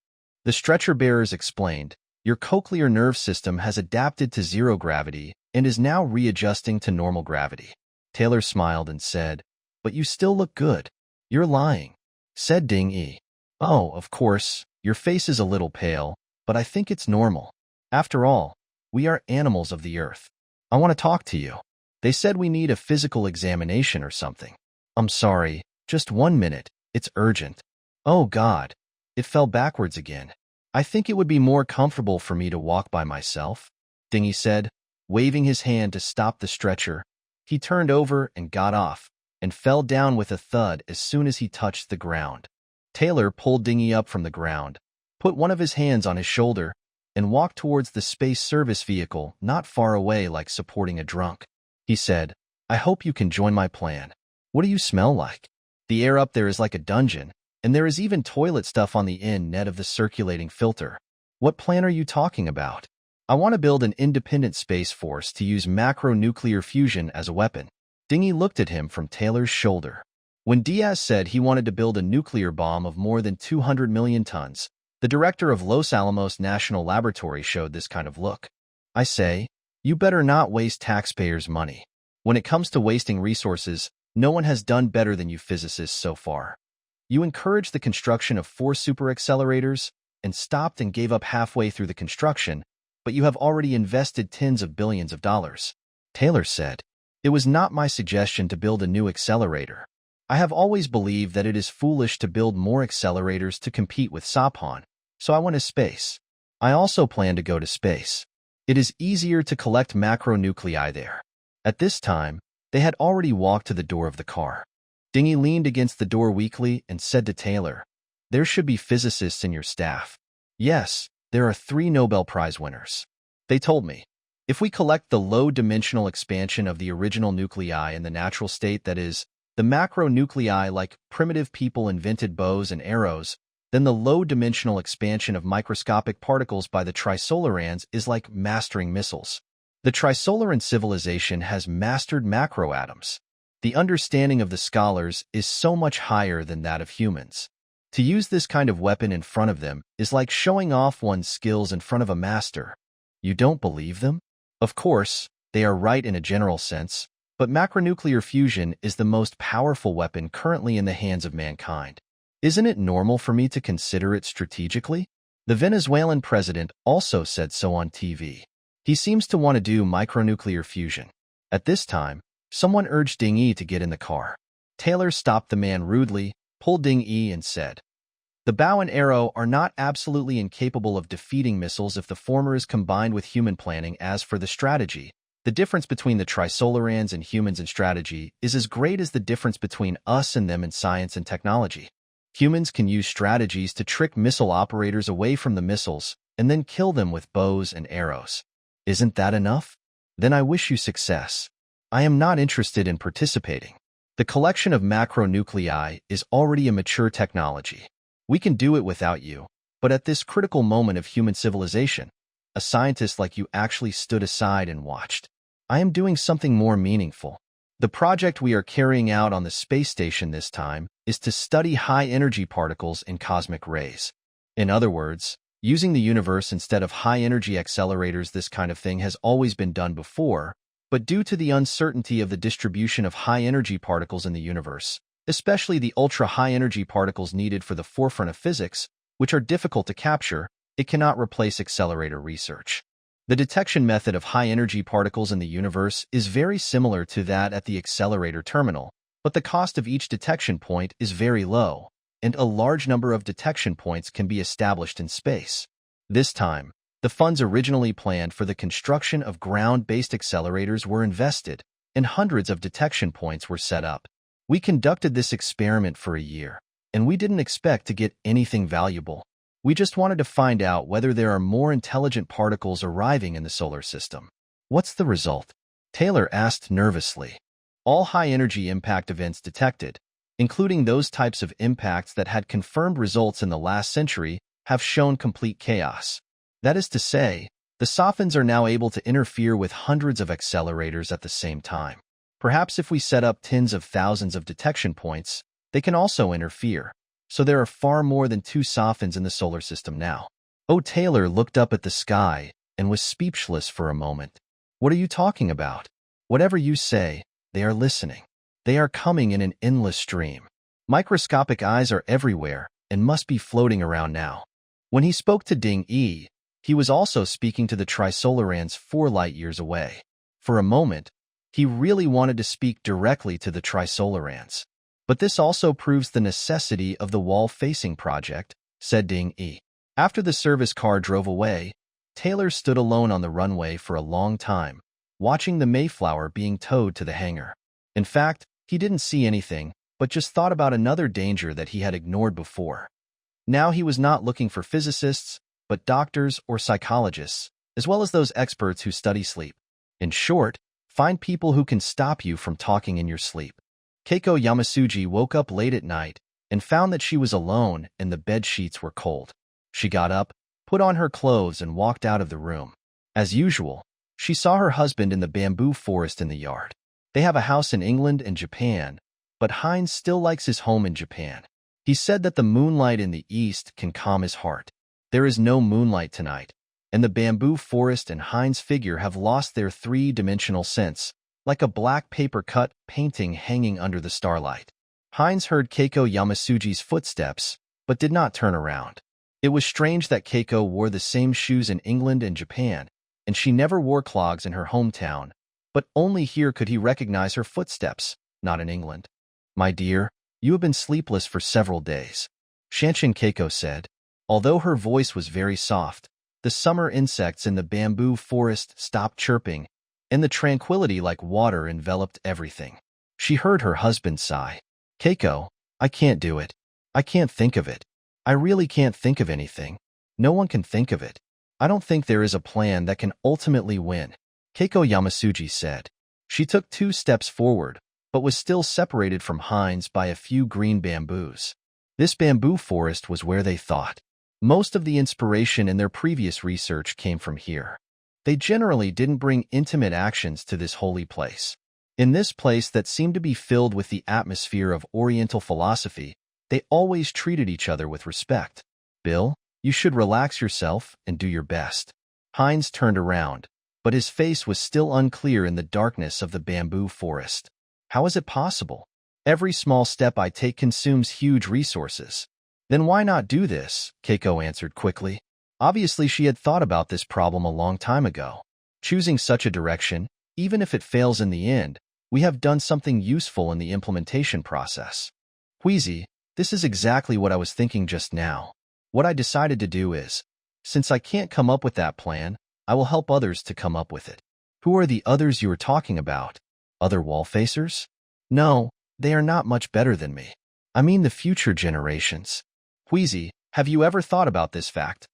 S1: The stretcher bearers explained, your cochlear nerve system has adapted to zero gravity and is now readjusting to normal gravity. Taylor smiled and said, but you still look good. You're lying, said Ding-E. Oh, of course, your face is a little pale, but I think it's normal. After all, we are animals of the earth. I want to talk to you. They said we need a physical examination or something. I'm sorry, just 1 minute, it's urgent. Oh God, it fell backwards again. I think it would be more comfortable for me to walk by myself, Dingy said, waving his hand to stop the stretcher. He turned over and got off, and fell down with a thud as soon as he touched the ground. Taylor pulled Dingy up from the ground, put one of his hands on his shoulder, and walked towards the space service vehicle not far away like supporting a drunk. He said, I hope you can join my plan. What do you smell like? The air up there is like a dungeon, and there is even toilet stuff on the end of the circulating filter. What plan are you talking about? I want to build an independent space force to use macro-nuclear fusion as a weapon. Dingy looked at him from Taylor's shoulder. When Diaz said he wanted to build a nuclear bomb of more than 200 million tons, the director of Los Alamos National Laboratory showed this kind of look. I say, you better not waste taxpayers' money. When it comes to wasting resources, no one has done better than you physicists so far. You encouraged the construction of 4 superaccelerators and stopped and gave up halfway through the construction, but you have already invested tens of billions of dollars. Taylor said, it was not my suggestion to build a new accelerator. I have always believed that it is foolish to build more accelerators to compete with Sapon, so I went to space. I also plan to go to space. It is easier to collect macronuclei there. At this time, they had already walked to the door of the car. Dingy leaned against the door weakly and said to Taylor, there should be physicists in your staff. Yes, there are 3 Nobel Prize winners. They told me, if we collect the low-dimensional expansion of the original nuclei in the natural state, that is, the macronuclei like primitive people invented bows and arrows, then the low-dimensional expansion of microscopic particles by the Trisolarans is like mastering missiles. The Trisolaran civilization has mastered macroatoms. The understanding of the scholars is so much higher than that of humans. To use this kind of weapon in front of them is like showing off one's skills in front of a master. You don't believe them? Of course, they are right in a general sense, but macronuclear fusion is the most powerful weapon currently in the hands of mankind. Isn't it normal for me to consider it strategically? The Venezuelan president also said so on TV. He seems to want to do micronuclear fusion. At this time, someone urged Ding-E to get in the car. Taylor stopped the man rudely, pulled Ding-E and said, the bow and arrow are not absolutely incapable of defeating missiles if the former is combined with human planning. As for the strategy, the difference between the Trisolarans and humans in strategy is as great as the difference between us and them in science and technology. Humans can use strategies to trick missile operators away from the missiles and then kill them with bows and arrows. Isn't that enough? Then I wish you success. I am not interested in participating. The collection of macronuclei is already a mature technology. We can do it without you, but at this critical moment of human civilization, a scientist like you actually stood aside and watched. I am doing something more meaningful. The project we are carrying out on the space station this time is to study high-energy particles in cosmic rays. In other words, using the universe instead of high-energy accelerators. This kind of thing has always been done before, But due to the uncertainty of the distribution of high-energy particles in the universe, especially the ultra-high-energy particles needed for the forefront of physics, which are difficult to capture, it cannot replace accelerator research. The detection method of high-energy particles in the universe is very similar to that at the accelerator terminal, but the cost of each detection point is very low, and a large number of detection points can be established in space. This time, the funds originally planned for the construction of ground-based accelerators were invested, and hundreds of detection points were set up. We conducted this experiment for a year, and we didn't expect to get anything valuable. We just wanted to find out whether there are more intelligent particles arriving in the solar system. What's the result? Taylor asked nervously. All high-energy impact events detected, including those types of impacts that had confirmed results in the last century, have shown complete chaos. That is to say, the Sophons are now able to interfere with hundreds of accelerators at the same time. Perhaps if we set up tens of thousands of detection points, they can also interfere. So there are far more than 2 Sophons in the solar system now. Oh, Taylor looked up at the sky and was speechless for a moment. What are you talking about? Whatever you say, they are listening. They are coming in an endless stream. Microscopic eyes are everywhere and must be floating around now. When he spoke to Ding Yi, he was also speaking to the Trisolarans 4 light-years away. For a moment, he really wanted to speak directly to the Trisolarans. But this also proves the necessity of the wall-facing project, said Ding Yi. After the service car drove away, Taylor stood alone on the runway for a long time, watching the Mayflower being towed to the hangar. In fact, he didn't see anything, but just thought about another danger that he had ignored before. Now he was not looking for physicists, but doctors or psychologists, as well as those experts who study sleep. In short, find people who can stop you from talking in your sleep. Keiko Yamasuji woke up late at night and found that she was alone and the bed sheets were cold. She got up, put on her clothes, and walked out of the room. As usual, she saw her husband in the bamboo forest in the yard. They have a house in England and Japan, but Heinz still likes his home in Japan. He said that the moonlight in the east can calm his heart. There is no moonlight tonight, and the bamboo forest and Heinz figure have lost their 3-dimensional sense, like a black paper-cut painting hanging under the starlight. Heinz heard Keiko Yamasuji's footsteps, but did not turn around. It was strange that Keiko wore the same shoes in England and Japan, and she never wore clogs in her hometown, but only here could he recognize her footsteps, not in England. "My dear, you have been sleepless for several days," Shanshin Keiko said. Although her voice was very soft, the summer insects in the bamboo forest stopped chirping, and the tranquility like water enveloped everything. She heard her husband sigh. "Keiko, I can't do it. I can't think of it. I really can't think of anything. No one can think of it. I don't think there is a plan that can ultimately win," Keiko Yamasuji said. She took 2 steps forward, but was still separated from Heinz by a few green bamboos. This bamboo forest was where they thought. Most of the inspiration in their previous research came from here. They generally didn't bring intimate actions to this holy place. In this place that seemed to be filled with the atmosphere of Oriental philosophy, they always treated each other with respect. "Bill, you should relax yourself and do your best." Heinz turned around, but his face was still unclear in the darkness of the bamboo forest. "How is it possible? Every small step I take consumes huge resources." "Then why not do this?" Keiko answered quickly. Obviously, she had thought about this problem a long time ago. Choosing such a direction, even if it fails in the end, we have done something useful in the implementation process. "Wheezy, this is exactly what I was thinking just now. What I decided to do is, since I can't come up with that plan, I will help others to come up with it." "Who are the others you are talking about? Other Wallfacers?" "No, they are not much better than me. I mean the future generations." "Wheezy, have you ever thought about this fact?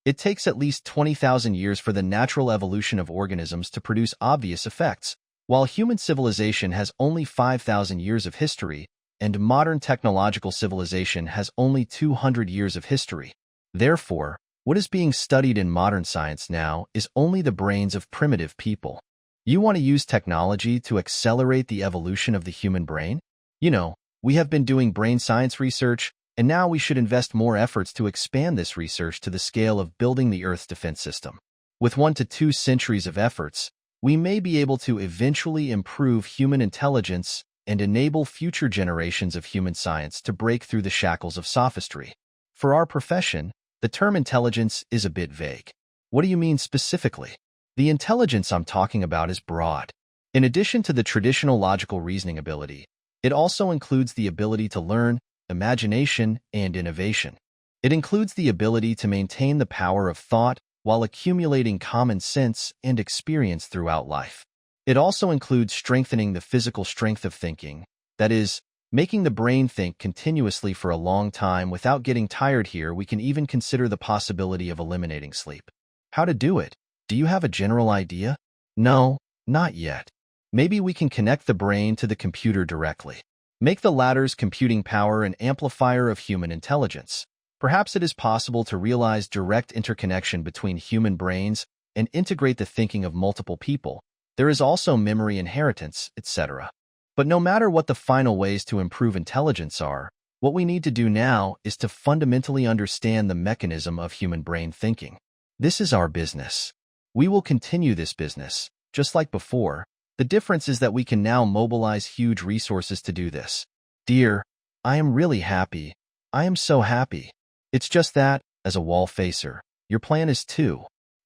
S1: It takes at least 20,000 years for the natural evolution of organisms to produce obvious effects, while human civilization has only 5,000 years of history, and modern technological civilization has only 200 years of history. Therefore, what is being studied in modern science now is only the brains of primitive people. You want to use technology to accelerate the evolution of the human brain? You know, we have been doing brain science research, and now we should invest more efforts to expand this research to the scale of building the Earth's defense system. With 1 to 2 centuries of efforts, we may be able to eventually improve human intelligence and enable future generations of human science to break through the shackles of sophistry. For our profession, the term intelligence is a bit vague. What do you mean specifically? The intelligence I'm talking about is broad. In addition to the traditional logical reasoning ability, it also includes the ability to learn, imagination, and innovation. It includes the ability to maintain the power of thought while accumulating common sense and experience throughout life. It also includes strengthening the physical strength of thinking, that is, making the brain think continuously for a long time without getting tired. Here, we can even consider the possibility of eliminating sleep. How to do it? Do you have a general idea? No, not yet. Maybe we can connect the brain to the computer directly. Make the latter's computing power an amplifier of human intelligence. Perhaps it is possible to realize direct interconnection between human brains and integrate the thinking of multiple people. There is also memory inheritance, etc. But no matter what the final ways to improve intelligence are, what we need to do now is to fundamentally understand the mechanism of human brain thinking. This is our business. We will continue this business, just like before. The difference is that we can now mobilize huge resources to do this. Dear, I am really happy. I am so happy. It's just that, as a Wallfacer, your plan is too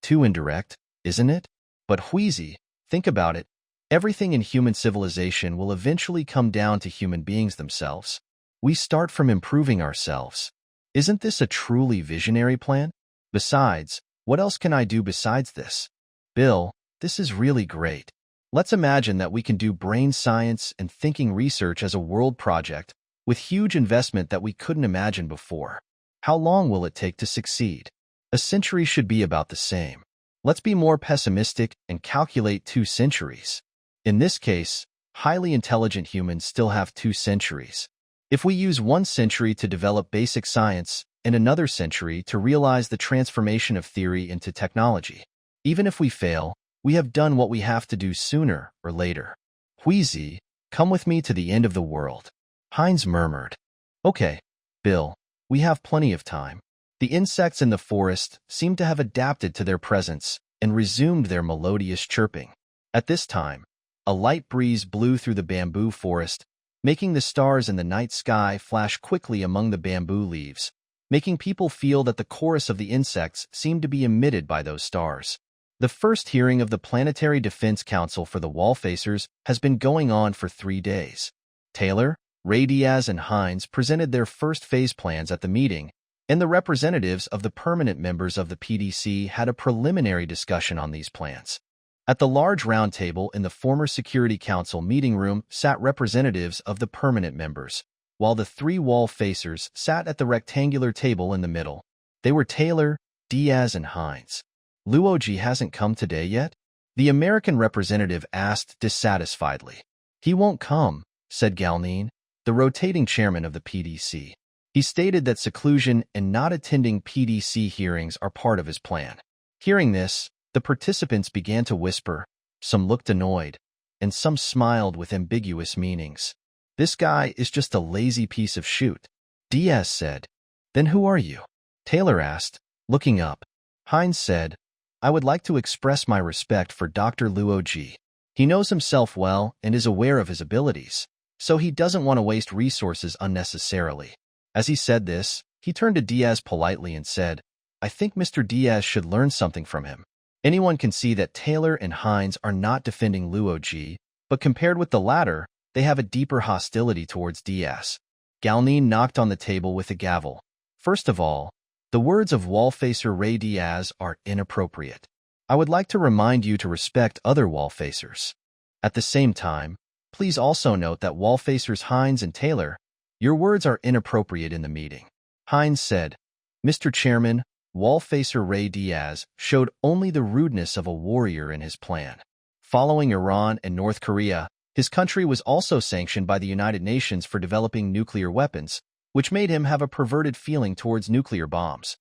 S1: indirect, isn't it? But Wheezy, think about it. Everything in human civilization will eventually come down to human beings themselves. We start from improving ourselves. Isn't this a truly visionary plan? Besides, what else can I do besides this? Bill, this is really great. Let's imagine that we can do brain science and thinking research as a world project with huge investment that we couldn't imagine before. How long will it take to succeed? A century should be about the same. Let's be more pessimistic and calculate 2 centuries. In this case, highly intelligent humans still have 2 centuries. If we use 1 century to develop basic science and another century to realize the transformation of theory into technology, even if we fail, we have done what we have to do sooner or later. Wheezy, come with me to the end of the world. Hines murmured. Okay, Bill, we have plenty of time. The insects in the forest seemed to have adapted to their presence and resumed their melodious chirping. At this time, a light breeze blew through the bamboo forest, making the stars in the night sky flash quickly among the bamboo leaves, making people feel that the chorus of the insects seemed to be emitted by those stars. The first hearing of the Planetary Defense Council for the Wallfacers has been going on for 3 days. Taylor, Ray Diaz, and Hines presented their first phase plans at the meeting, and the representatives of the permanent members of the PDC had a preliminary discussion on these plans. At the large round table in the former Security Council meeting room sat representatives of the permanent members, while the 3 Wallfacers sat at the rectangular table in the middle. They were Taylor, Diaz, and Hines. Luo Ji hasn't come today yet? The American representative asked dissatisfiedly. He won't come, said Galnine, the rotating chairman of the PDC. He stated that seclusion and not attending PDC hearings are part of his plan. Hearing this, the participants began to whisper. Some looked annoyed, and some smiled with ambiguous meanings. This guy is just a lazy piece of shoot, Diaz said. Then who are you? Taylor asked, looking up. Hines said, I would like to express my respect for Dr. Luo Ji. He knows himself well and is aware of his abilities, so he doesn't want to waste resources unnecessarily. As he said this, he turned to Diaz politely and said, I think Mr. Diaz should learn something from him. Anyone can see that Taylor and Hines are not defending Luo Ji, but compared with the latter, they have a deeper hostility towards Diaz. Galnine knocked on the table with a gavel. First of all, the words of Wallfacer Ray Diaz are inappropriate. I would like to remind you to respect other Wallfacers. At the same time, please also note that Wallfacers Hines and Taylor, your words are inappropriate in the meeting. Hines said, Mr. Chairman, Wallfacer Ray Diaz showed only the rudeness of a warrior in his plan. Following Iran and North Korea, his country was also sanctioned by the United Nations for developing nuclear weapons, which made him have a perverted feeling towards nuclear bombs.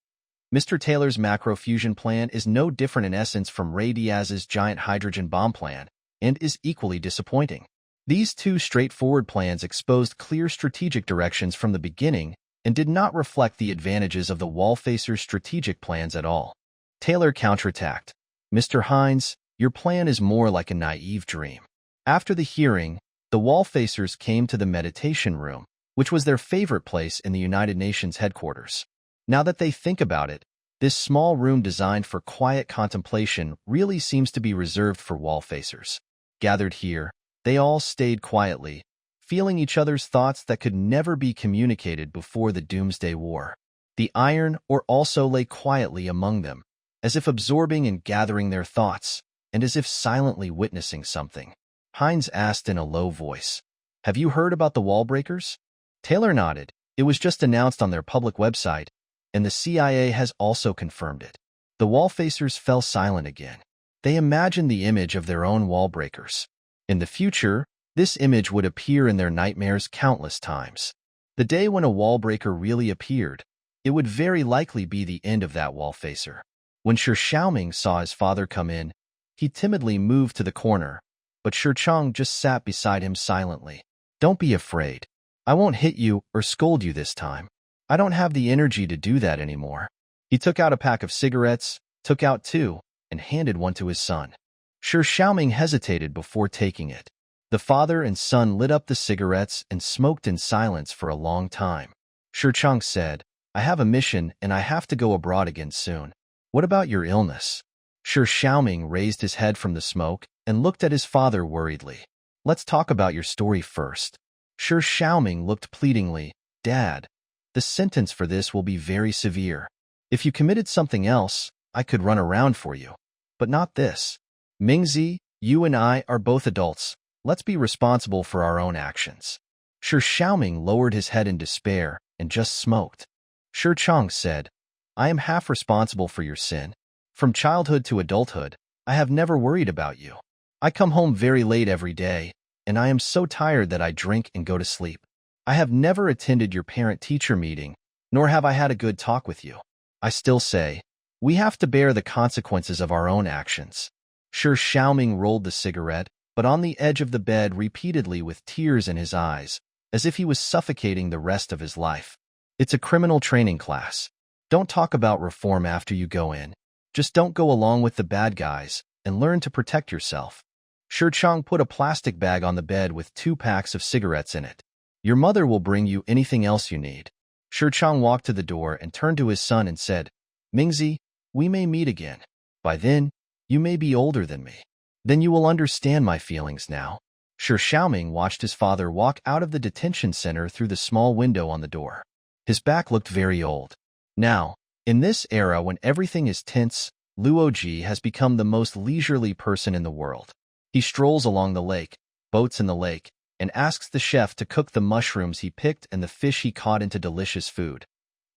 S1: Mr. Taylor's macro-fusion plan is no different in essence from Ray Diaz's giant hydrogen bomb plan, and is equally disappointing. These 2 straightforward plans exposed clear strategic directions from the beginning and did not reflect the advantages of the Wallfacers' strategic plans at all. Taylor counterattacked. Mr. Hines, Your plan is more like a naive dream. After the hearing, the Wallfacers came to the meditation room, which was their favorite place in the United Nations headquarters. Now that they think about it, this small room designed for quiet contemplation really seems to be reserved for Wallfacers. Gathered here, they all stayed quietly, feeling each other's thoughts that could never be communicated before the Doomsday War. The Iron Ore also lay quietly among them, as if absorbing and gathering their thoughts, and as if silently witnessing something. Hines asked in a low voice, "Have you heard about the Wallbreakers?" Taylor nodded. It was just announced on their public website, and the CIA has also confirmed it. The Wallfacers fell silent again. They imagined the image of their own Wallbreakers. In the future, this image would appear in their nightmares countless times. The day when a Wallbreaker really appeared, it would very likely be the end of that Wallfacer. When Shi Xiaoming saw his father come in, he timidly moved to the corner, but Shi Chang just sat beside him silently. "Don't be afraid. I won't hit you or scold you this time. I don't have the energy to do that anymore." He took out a pack of cigarettes, took out two, and handed one to his son. Shi Xiaoming hesitated before taking it. The father and son lit up the cigarettes and smoked in silence for a long time. Shi Chang said, "I have a mission and I have to go abroad again soon. What about your illness?" Shi Xiaoming raised his head from the smoke and looked at his father worriedly. "Let's talk about your story first." Shi Xiaoming looked pleadingly. "Dad, the sentence for this will be very severe. If you committed something else, I could run around for you. But not this. Mingzi, you and I are both adults. Let's be responsible for our own actions." Shi Xiaoming lowered his head in despair and just smoked. Shi Chang said, "I am half responsible for your sin. From childhood to adulthood, I have never worried about you. I come home very late every day, and I am so tired that I drink and go to sleep. I have never attended your parent-teacher meeting, nor have I had a good talk with you. I still say, we have to bear the consequences of our own actions." Shi Xiaoming rolled the cigarette, but on the edge of the bed repeatedly with tears in his eyes, as if he was suffocating the rest of his life. "It's a criminal training class. Don't talk about reform after you go in. Just don't go along with the bad guys, and learn to protect yourself." Shi Chang put a plastic bag on the bed with 2 packs of cigarettes in it. "Your mother will bring you anything else you need." Shi Chang walked to the door and turned to his son and said, "Mingzi, we may meet again. By then, you may be older than me. Then you will understand my feelings now." Shi Xiaoming watched his father walk out of the detention center through the small window on the door. His back looked very old. Now, in this era when everything is tense, Luo Ji has become the most leisurely person in the world. He strolls along the lake, boats in the lake, and asks the chef to cook the mushrooms he picked and the fish he caught into delicious food.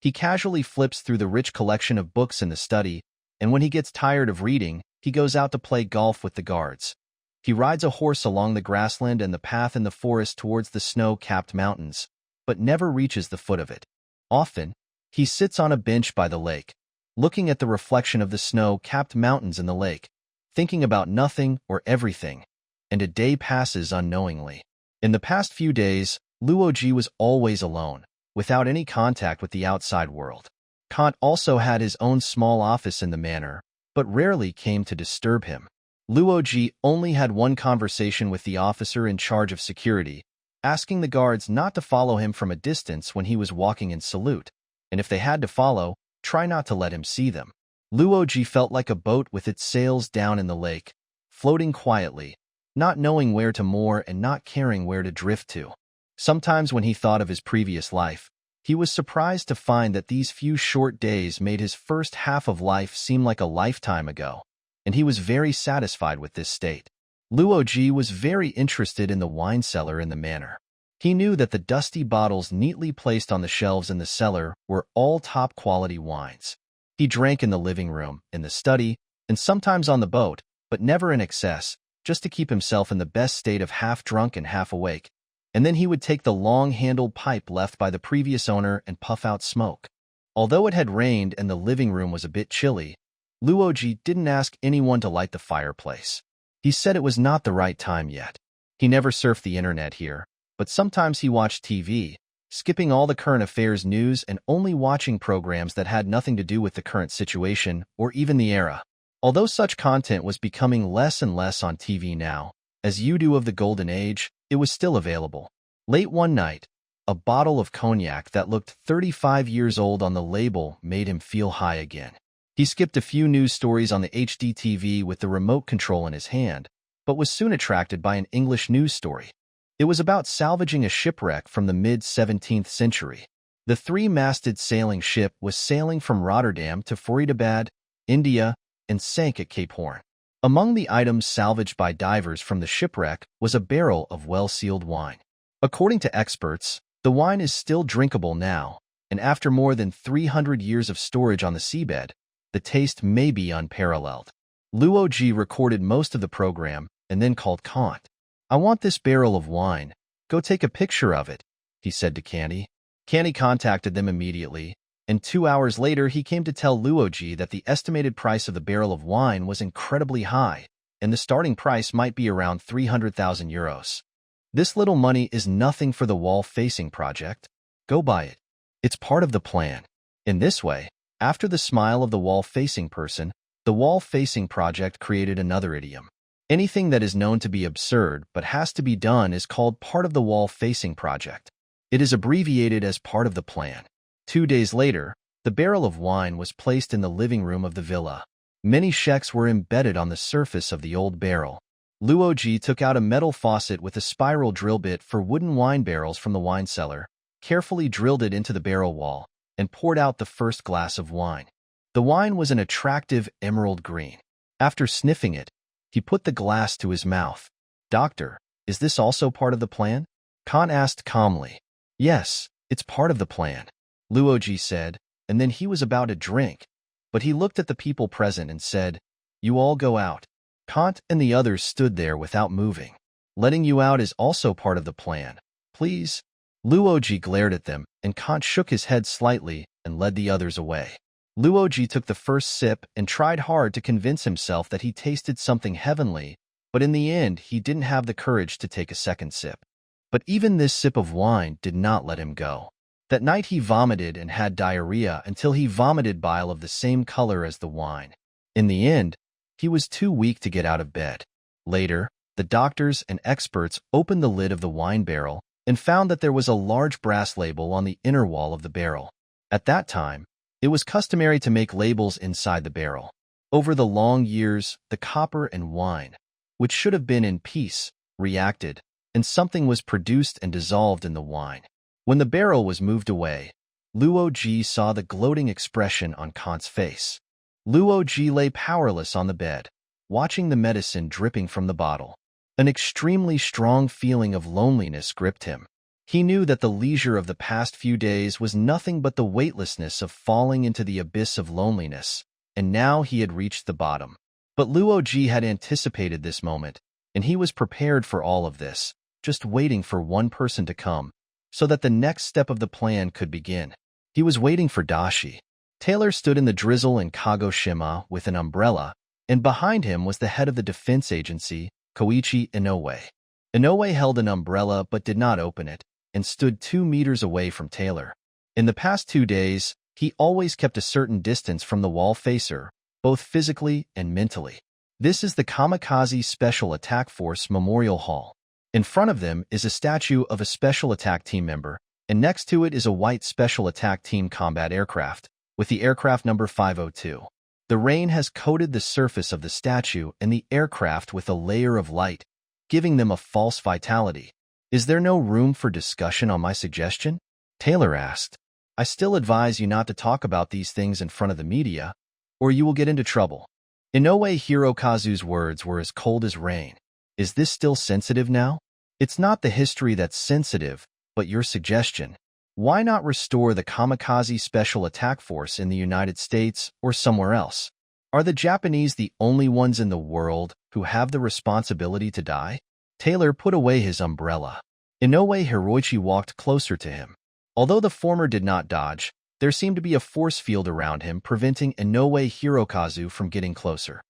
S1: He casually flips through the rich collection of books in the study, and when he gets tired of reading, he goes out to play golf with the guards. He rides a horse along the grassland and the path in the forest towards the snow-capped mountains, but never reaches the foot of it. Often, he sits on a bench by the lake, looking at the reflection of the snow-capped mountains in the lake, thinking about nothing or everything, and a day passes unknowingly. In the past few days, Luo Ji was always alone, without any contact with the outside world. Kant also had his own small office in the manor, but rarely came to disturb him. Luo Ji only had one conversation with the officer in charge of security, asking the guards not to follow him from a distance when he was walking in salute, and if they had to follow, try not to let him see them. Luo Ji felt like a boat with its sails down in the lake, floating quietly, not knowing where to moor and not caring where to drift to. Sometimes when he thought of his previous life, he was surprised to find that these few short days made his first half of life seem like a lifetime ago, and he was very satisfied with this state. Luo Ji was very interested in the wine cellar in the manor. He knew that the dusty bottles neatly placed on the shelves in the cellar were all top-quality wines. He drank in the living room, in the study, and sometimes on the boat, but never in excess, just to keep himself in the best state of half-drunk and half-awake. And then he would take the long-handled pipe left by the previous owner and puff out smoke. Although it had rained and the living room was a bit chilly, Luo Ji didn't ask anyone to light the fireplace. He said it was not the right time yet. He never surfed the internet here, but sometimes he watched TV, skipping all the current affairs news and only watching programs that had nothing to do with the current situation or even the era. Although such content was becoming less and less on TV now, as you do of the Golden Age, it was still available. Late one night, a bottle of cognac that looked 35 years old on the label made him feel high again. He skipped a few news stories on the HD TV with the remote control in his hand, but was soon attracted by an English news story. It was about salvaging a shipwreck from the mid-17th century. The three-masted sailing ship was sailing from Rotterdam to Faridabad, India, and sank at Cape Horn. Among the items salvaged by divers from the shipwreck was a barrel of well-sealed wine. According to experts, the wine is still drinkable now, and after more than 300 years of storage on the seabed, the taste may be unparalleled. Luo Ji recorded most of the program and then called Kant. "I want this barrel of wine. Go take a picture of it," he said to Candy. Candy contacted them immediately, and 2 hours later he came to tell Luo Ji that the estimated price of the barrel of wine was incredibly high, and the starting price might be around 300,000 euros. "This little money is nothing for the wall-facing project. Go buy it. It's part of the plan." In this way, after the smile of the wall-facing person, the wall-facing project created another idiom. Anything that is known to be absurd but has to be done is called part of the wall-facing project. It is abbreviated as part of the plan. 2 days later, the barrel of wine was placed in the living room of the villa. Many sheks were embedded on the surface of the old barrel. Luo Ji took out a metal faucet with a spiral drill bit for wooden wine barrels from the wine cellar, carefully drilled it into the barrel wall, and poured out the first glass of wine. The wine was an attractive emerald green. After sniffing it, he put the glass to his mouth. "Doctor, is this also part of the plan?" Khan asked calmly. "Yes, it's part of the plan," Luo Ji said, and then he was about to drink, but he looked at the people present and said, "You all go out." Kant and the others stood there without moving. "Letting you out is also part of the plan. Please?" Luo Ji glared at them, and Kant shook his head slightly and led the others away. Luo Ji took the first sip and tried hard to convince himself that he tasted something heavenly, but in the end he didn't have the courage to take a second sip. But even this sip of wine did not let him go. That night he vomited and had diarrhea until he vomited bile of the same color as the wine. In the end, he was too weak to get out of bed. Later, the doctors and experts opened the lid of the wine barrel and found that there was a large brass label on the inner wall of the barrel. At that time, it was customary to make labels inside the barrel. Over the long years, the copper and wine, which should have been in peace, reacted, and something was produced and dissolved in the wine. When the barrel was moved away, Luo Ji saw the gloating expression on Kant's face. Luo Ji lay powerless on the bed, watching the medicine dripping from the bottle. An extremely strong feeling of loneliness gripped him. He knew that the leisure of the past few days was nothing but the weightlessness of falling into the abyss of loneliness, and now he had reached the bottom. But Luo Ji had anticipated this moment, and he was prepared for all of this, just waiting for one person to come, so that the next step of the plan could begin. He was waiting for Dashi. Taylor stood in the drizzle in Kagoshima with an umbrella, and behind him was the head of the defense agency, Koichi Inoue. Inoue held an umbrella but did not open it, and stood 2 meters away from Taylor. In the past 2 days, he always kept a certain distance from the Wallfacer, both physically and mentally. This is the Kamakazi Special Attack Force Memorial Hall. In front of them is a statue of a Special Attack Team member, and next to it is a white Special Attack Team combat aircraft, with the aircraft number 502. The rain has coated the surface of the statue and the aircraft with a layer of light, giving them a false vitality. "Is there no room for discussion on my suggestion?" Taylor asked. "I still advise you not to talk about these things in front of the media, or you will get into trouble." Inoue Hirokazu's words were as cold as rain. "Is this still sensitive now? It's not the history that's sensitive, but your suggestion. Why not restore the Kamakazi Special Attack Force in the United States or somewhere else? Are the Japanese the only ones in the world who have the responsibility to die?" Taylor put away his umbrella. Inoue Hiroichi walked closer to him. Although the former did not dodge, there seemed to be a force field around him preventing Inoue Hirokazu from getting closer.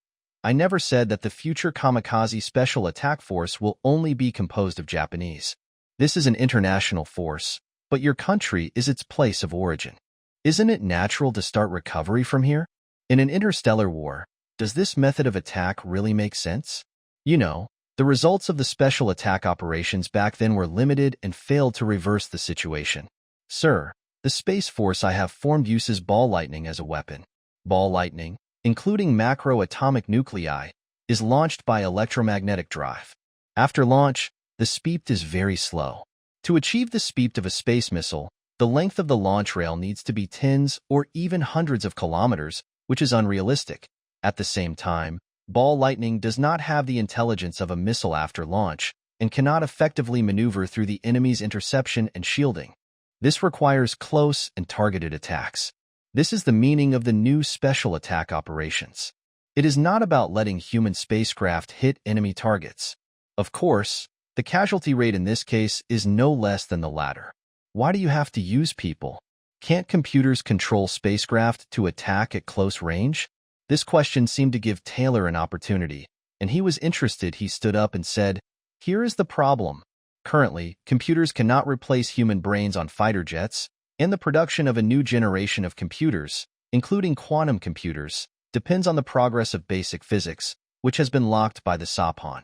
S1: "I never said that the future Kamakazi Special Attack Force will only be composed of Japanese. This is an international force, but your country is its place of origin. Isn't it natural to start recovery from here? In an interstellar war, does this method of attack really make sense? You know, the results of the special attack operations back then were limited and failed to reverse the situation. Sir, the Space Force I have formed uses ball lightning as a weapon. Ball lightning, including macro-atomic nuclei, is launched by electromagnetic drive. After launch, the speed is very slow. To achieve the speed of a space missile, the length of the launch rail needs to be tens or even hundreds of kilometers, which is unrealistic. At the same time, ball lightning does not have the intelligence of a missile after launch and cannot effectively maneuver through the enemy's interception and shielding. This requires close and targeted attacks. This is the meaning of the new special attack operations. It is not about letting human spacecraft hit enemy targets. Of course, the casualty rate in this case is no less than the latter. Why do you have to use people? Can't computers control spacecraft to attack at close range? This question seemed to give Taylor an opportunity, and he was interested. He stood up and said, "Here is the problem. Currently, computers cannot replace human brains on fighter jets, and the production of a new generation of computers, including quantum computers, depends on the progress of basic physics, which has been locked by the Sapon.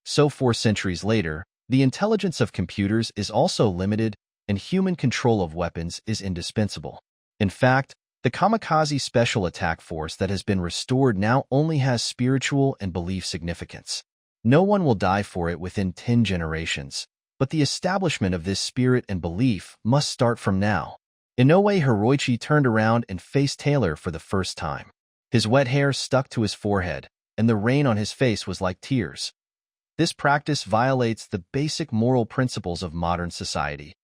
S1: So 4 centuries later, the intelligence of computers is also limited, and human control of weapons is indispensable. In fact, the Kamakazi special attack force that has been restored now only has spiritual and belief significance. No one will die for it within 10 generations, but the establishment of this spirit and belief must start from now." Inoue Hiroichi turned around and faced Taylor for the first time. His wet hair stuck to his forehead, and the rain on his face was like tears. This practice violates the basic moral principles of modern society.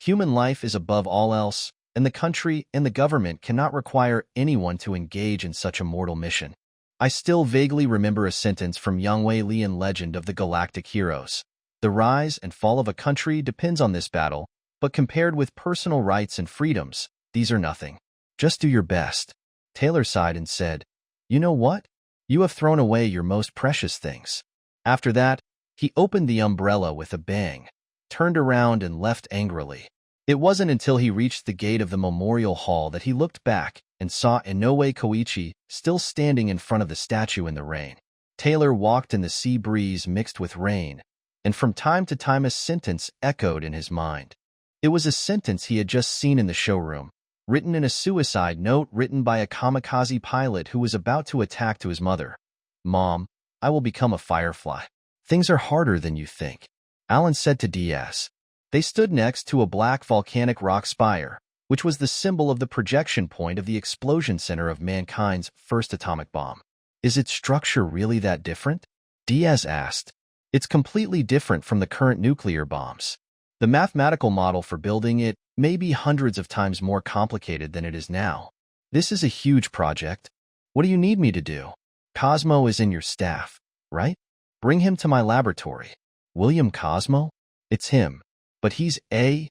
S1: Human life is above all else, and the country and the government cannot require anyone to engage in such a mortal mission. I still vaguely remember a sentence from Yang Wei Lian Legend of the Galactic Heroes. The rise and fall of a country depends on this battle, but compared with personal rights and freedoms, these are nothing. Just do your best. Taylor sighed and said, "You know what? You have thrown away your most precious things." After that, he opened the umbrella with a bang, turned around and left angrily. It wasn't until he reached the gate of the memorial hall that he looked back and saw Inoue Koichi still standing in front of the statue in the rain. Taylor walked in the sea breeze mixed with rain, and from time to time a sentence echoed in his mind. It was a sentence he had just seen in the showroom, written in a suicide note written by a kamikaze pilot who was about to attack to his mother. "Mom, I will become a firefly. Things are harder than you think," Alan said to Diaz. They stood next to a black volcanic rock spire, which was the symbol of the projection point of the explosion center of mankind's first atomic bomb. "Is its structure really that different?" Diaz asked. "It's completely different from the current nuclear bombs. The mathematical model for building it may be hundreds of times more complicated than it is now. This is a huge project. What do you need me to do?" "Cosmo is in your staff, right? Bring him to my laboratory." "William Cosmo?" "It's him. But he's a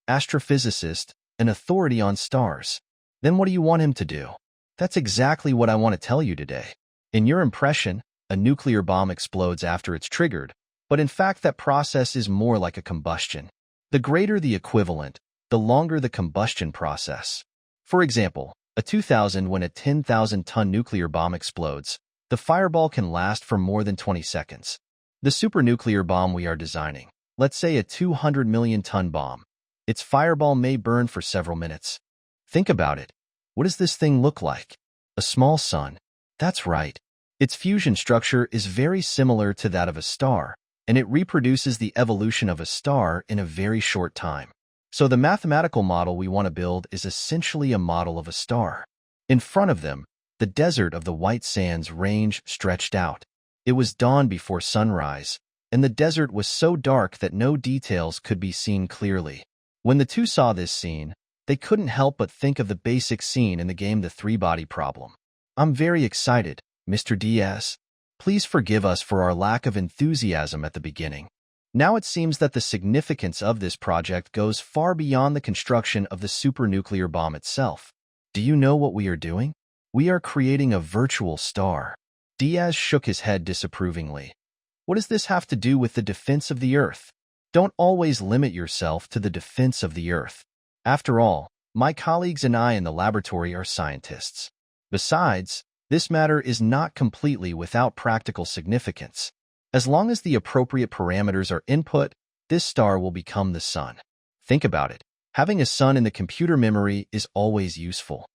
S1: astrophysicist, an authority on stars." "Then what do you want him to do?" "That's exactly what I want to tell you today. In your impression, a nuclear bomb explodes after it's triggered, but in fact that process is more like a combustion. The greater the equivalent, the longer the combustion process. For example, a 2000 when a 10,000-ton nuclear bomb explodes, the fireball can last for more than 20 seconds. The supernuclear bomb we are designing, let's say a 200 million-ton bomb, its fireball may burn for several minutes. Think about it. What does this thing look like? A small sun. That's right. Its fusion structure is very similar to that of a star, and it reproduces the evolution of a star in a very short time. So the mathematical model we want to build is essentially a model of a star. In front of them, the desert of the White Sands range stretched out. It was dawn before sunrise, and the desert was so dark that no details could be seen clearly. When the two saw this scene, they couldn't help but think of the basic scene in the game The Three-Body Problem. "I'm very excited, Mr. Diaz. Please forgive us for our lack of enthusiasm at the beginning. Now it seems that the significance of this project goes far beyond the construction of the supernuclear bomb itself. Do you know what we are doing? We are creating a virtual star." Diaz shook his head disapprovingly. "What does this have to do with the defense of the Earth? Don't always limit yourself to the defense of the Earth. After all, my colleagues and I in the laboratory are scientists. Besides, This matter is not completely without practical significance. As long as the appropriate parameters are input, this star will become the sun. Think about it. Having a sun in the computer memory is always useful.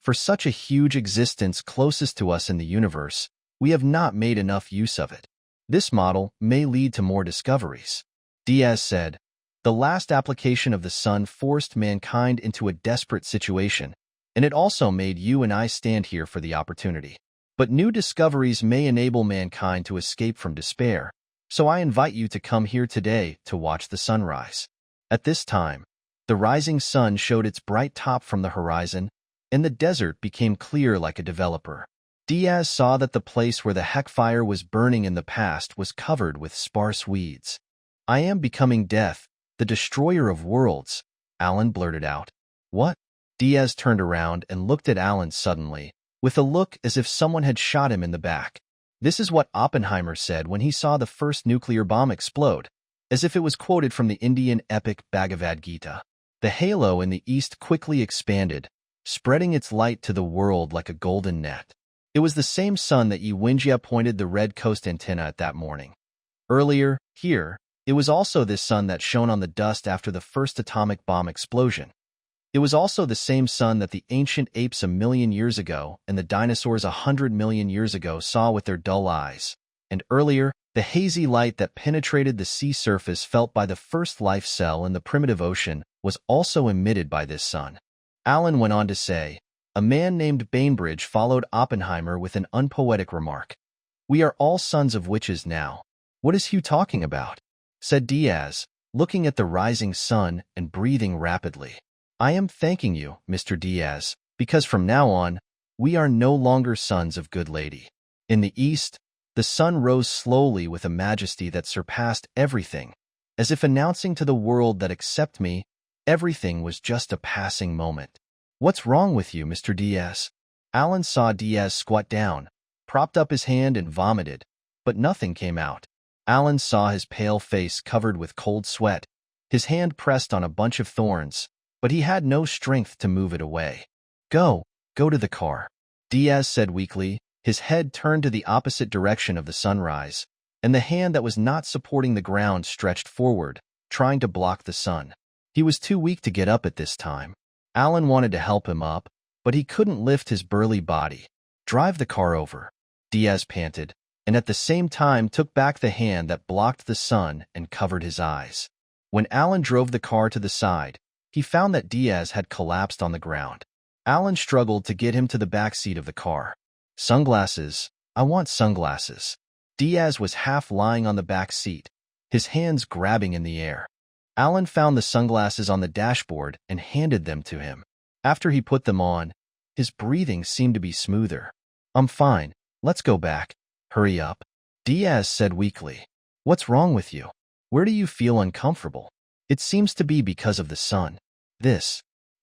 S1: For such a huge existence closest to us in the universe, we have not made enough use of it. This model may lead to more discoveries. Diaz said, the last application of the sun forced mankind into a desperate situation, and it also made you and I stand here for the opportunity. But new discoveries may enable mankind to escape from despair, so I invite you to come here today to watch the sunrise. At this time, the rising sun showed its bright top from the horizon, and the desert became clear like a developer. Diaz saw that the place where the heckfire was burning in the past was covered with sparse weeds. I am becoming death, the destroyer of worlds, Alan blurted out. What? Diaz turned around and looked at Alan suddenly, with a look as if someone had shot him in the back. This is what Oppenheimer said when he saw the first nuclear bomb explode, as if it was quoted from the Indian epic Bhagavad Gita. The halo in the east quickly expanded, spreading its light to the world like a golden net. It was the same sun that Wenjia pointed the red coast antenna at that morning. Earlier, here, it was also this sun that shone on the dust after the first atomic bomb explosion. It was also the same sun that the ancient apes 1,000,000 years ago and the dinosaurs 100 million years ago saw with their dull eyes. And earlier, the hazy light that penetrated the sea surface felt by the first life cell in the primitive ocean was also emitted by this sun. Alan went on to say, a man named Bainbridge followed Oppenheimer with an unpoetic remark. We are all sons of witches now. What is Hugh talking about? Said Diaz, looking at the rising sun and breathing rapidly. I am thanking you, Mr. Diaz, because from now on, we are no longer sons of Good Lady. In the east, the sun rose slowly with a majesty that surpassed everything, as if announcing to the world that except me, everything was just a passing moment. What's wrong with you, Mr. Diaz? Alan saw Diaz squat down, propped up his hand and vomited, but nothing came out. Alan saw his pale face covered with cold sweat, his hand pressed on a bunch of thorns, but he had no strength to move it away. Go to the car, Diaz said weakly, his head turned to the opposite direction of the sunrise, and the hand that was not supporting the ground stretched forward, trying to block the sun. He was too weak to get up at this time. Alan wanted to help him up, but he couldn't lift his burly body. Drive the car over, Diaz panted, and at the same time took back the hand that blocked the sun and covered his eyes. When Alan drove the car to the side, he found that Diaz had collapsed on the ground. Alan struggled to get him to the back seat of the car. Sunglasses, I want sunglasses. Diaz was half lying on the back seat, his hands grabbing in the air. Alan found the sunglasses on the dashboard and handed them to him. After he put them on, his breathing seemed to be smoother. I'm fine, let's go back. Hurry up, Diaz said weakly. What's wrong with you? Where do you feel uncomfortable? It seems to be because of the sun.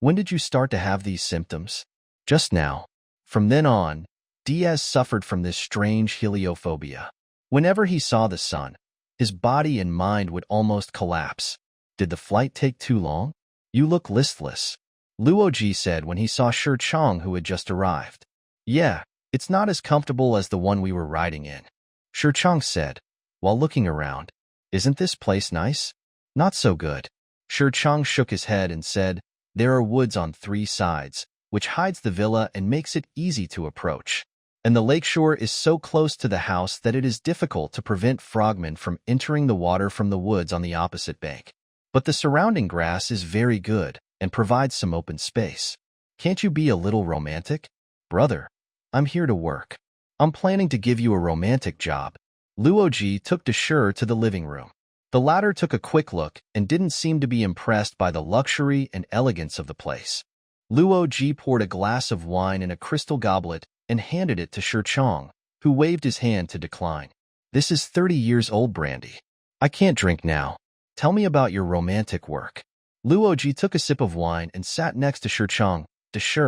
S1: When did you start to have these symptoms? Just now. From then on, Diaz suffered from this strange heliophobia. Whenever he saw the sun, his body and mind would almost collapse. Did the flight take too long? You look listless, Luo Ji said when he saw Shi Chang, who had just arrived. Yeah, it's not as comfortable as the one we were riding in, Shi Chang said, while looking around. Isn't this place nice? Not so good. Shi Chang shook his head and said, there are woods on 3 sides, which hides the villa and makes it easy to approach. And the lakeshore is so close to the house that it is difficult to prevent frogmen from entering the water from the woods on the opposite bank. But the surrounding grass is very good and provides some open space. Can't you be a little romantic? Brother, I'm here to work. I'm planning to give you a romantic job. Luo Ji took Shi to the living room. The latter took a quick look and didn't seem to be impressed by the luxury and elegance of the place. Luo Ji poured a glass of wine in a crystal goblet and handed it to Shi Chang, who waved his hand to decline. This is 30 years old brandy. I can't drink now. Tell me about your romantic work. Luo Ji took a sip of wine and sat next to Shi Chang. Shi,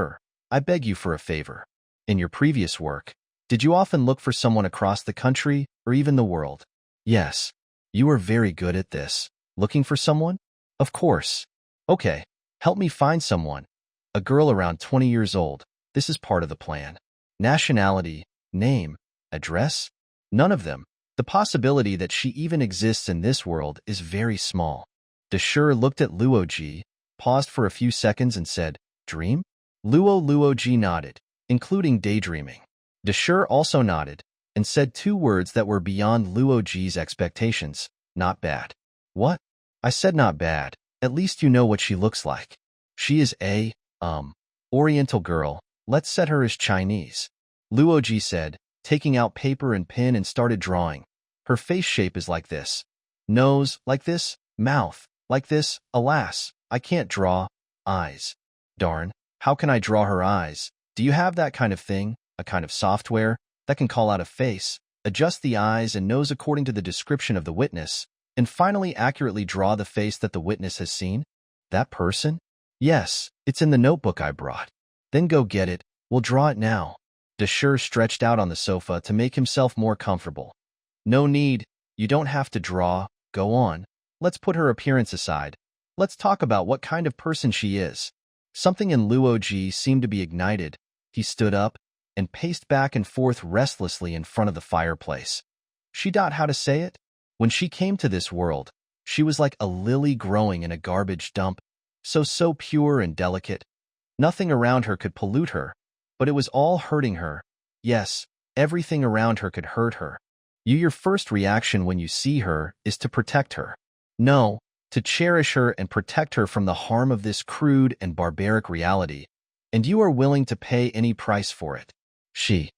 S1: I beg you for a favor. In your previous work, did you often look for someone across the country or even the world? Yes. You are very good at this. Looking for someone? Of course. Okay, help me find someone. A girl around 20 years old. This is part of the plan. Nationality, name, address? None of them. The possibility that she even exists in this world is very small. Deshur looked at Luo Ji, paused for a few seconds and said, "Dream?" Luo Ji nodded, including daydreaming. Deshur also nodded and said two words that were beyond Luo Ji's expectations. "Not bad." "What?" "I said not bad. At least you know what she looks like. She is a, Oriental girl. Let's set her as Chinese." Luo Ji said, taking out paper and pen and started drawing. "Her face shape is like this. Nose, like this. Mouth, like this. Alas, I can't draw. Eyes. Darn, how can I draw her eyes? Do you have that kind of thing, a kind of software, that can call out a face, adjust the eyes and nose according to the description of the witness, and finally accurately draw the face that the witness has seen? That person? Yes, it's in the notebook I brought." "Then go get it. We'll draw it now." Deshur stretched out on the sofa to make himself more comfortable. "No need. You don't have to draw. Go on. Let's put her appearance aside. Let's talk about what kind of person she is." Something in Luo Ji seemed to be ignited. He stood up and paced back and forth restlessly in front of the fireplace. How to say it? When she came to this world, she was like a lily growing in a garbage dump, so pure and delicate. Nothing around her could pollute her, but it was all hurting her. Yes, everything around her could hurt her. Your first reaction when you see her is to protect her. No, to cherish her and protect her from the harm of this crude and barbaric reality, and you are willing to pay any price for it. She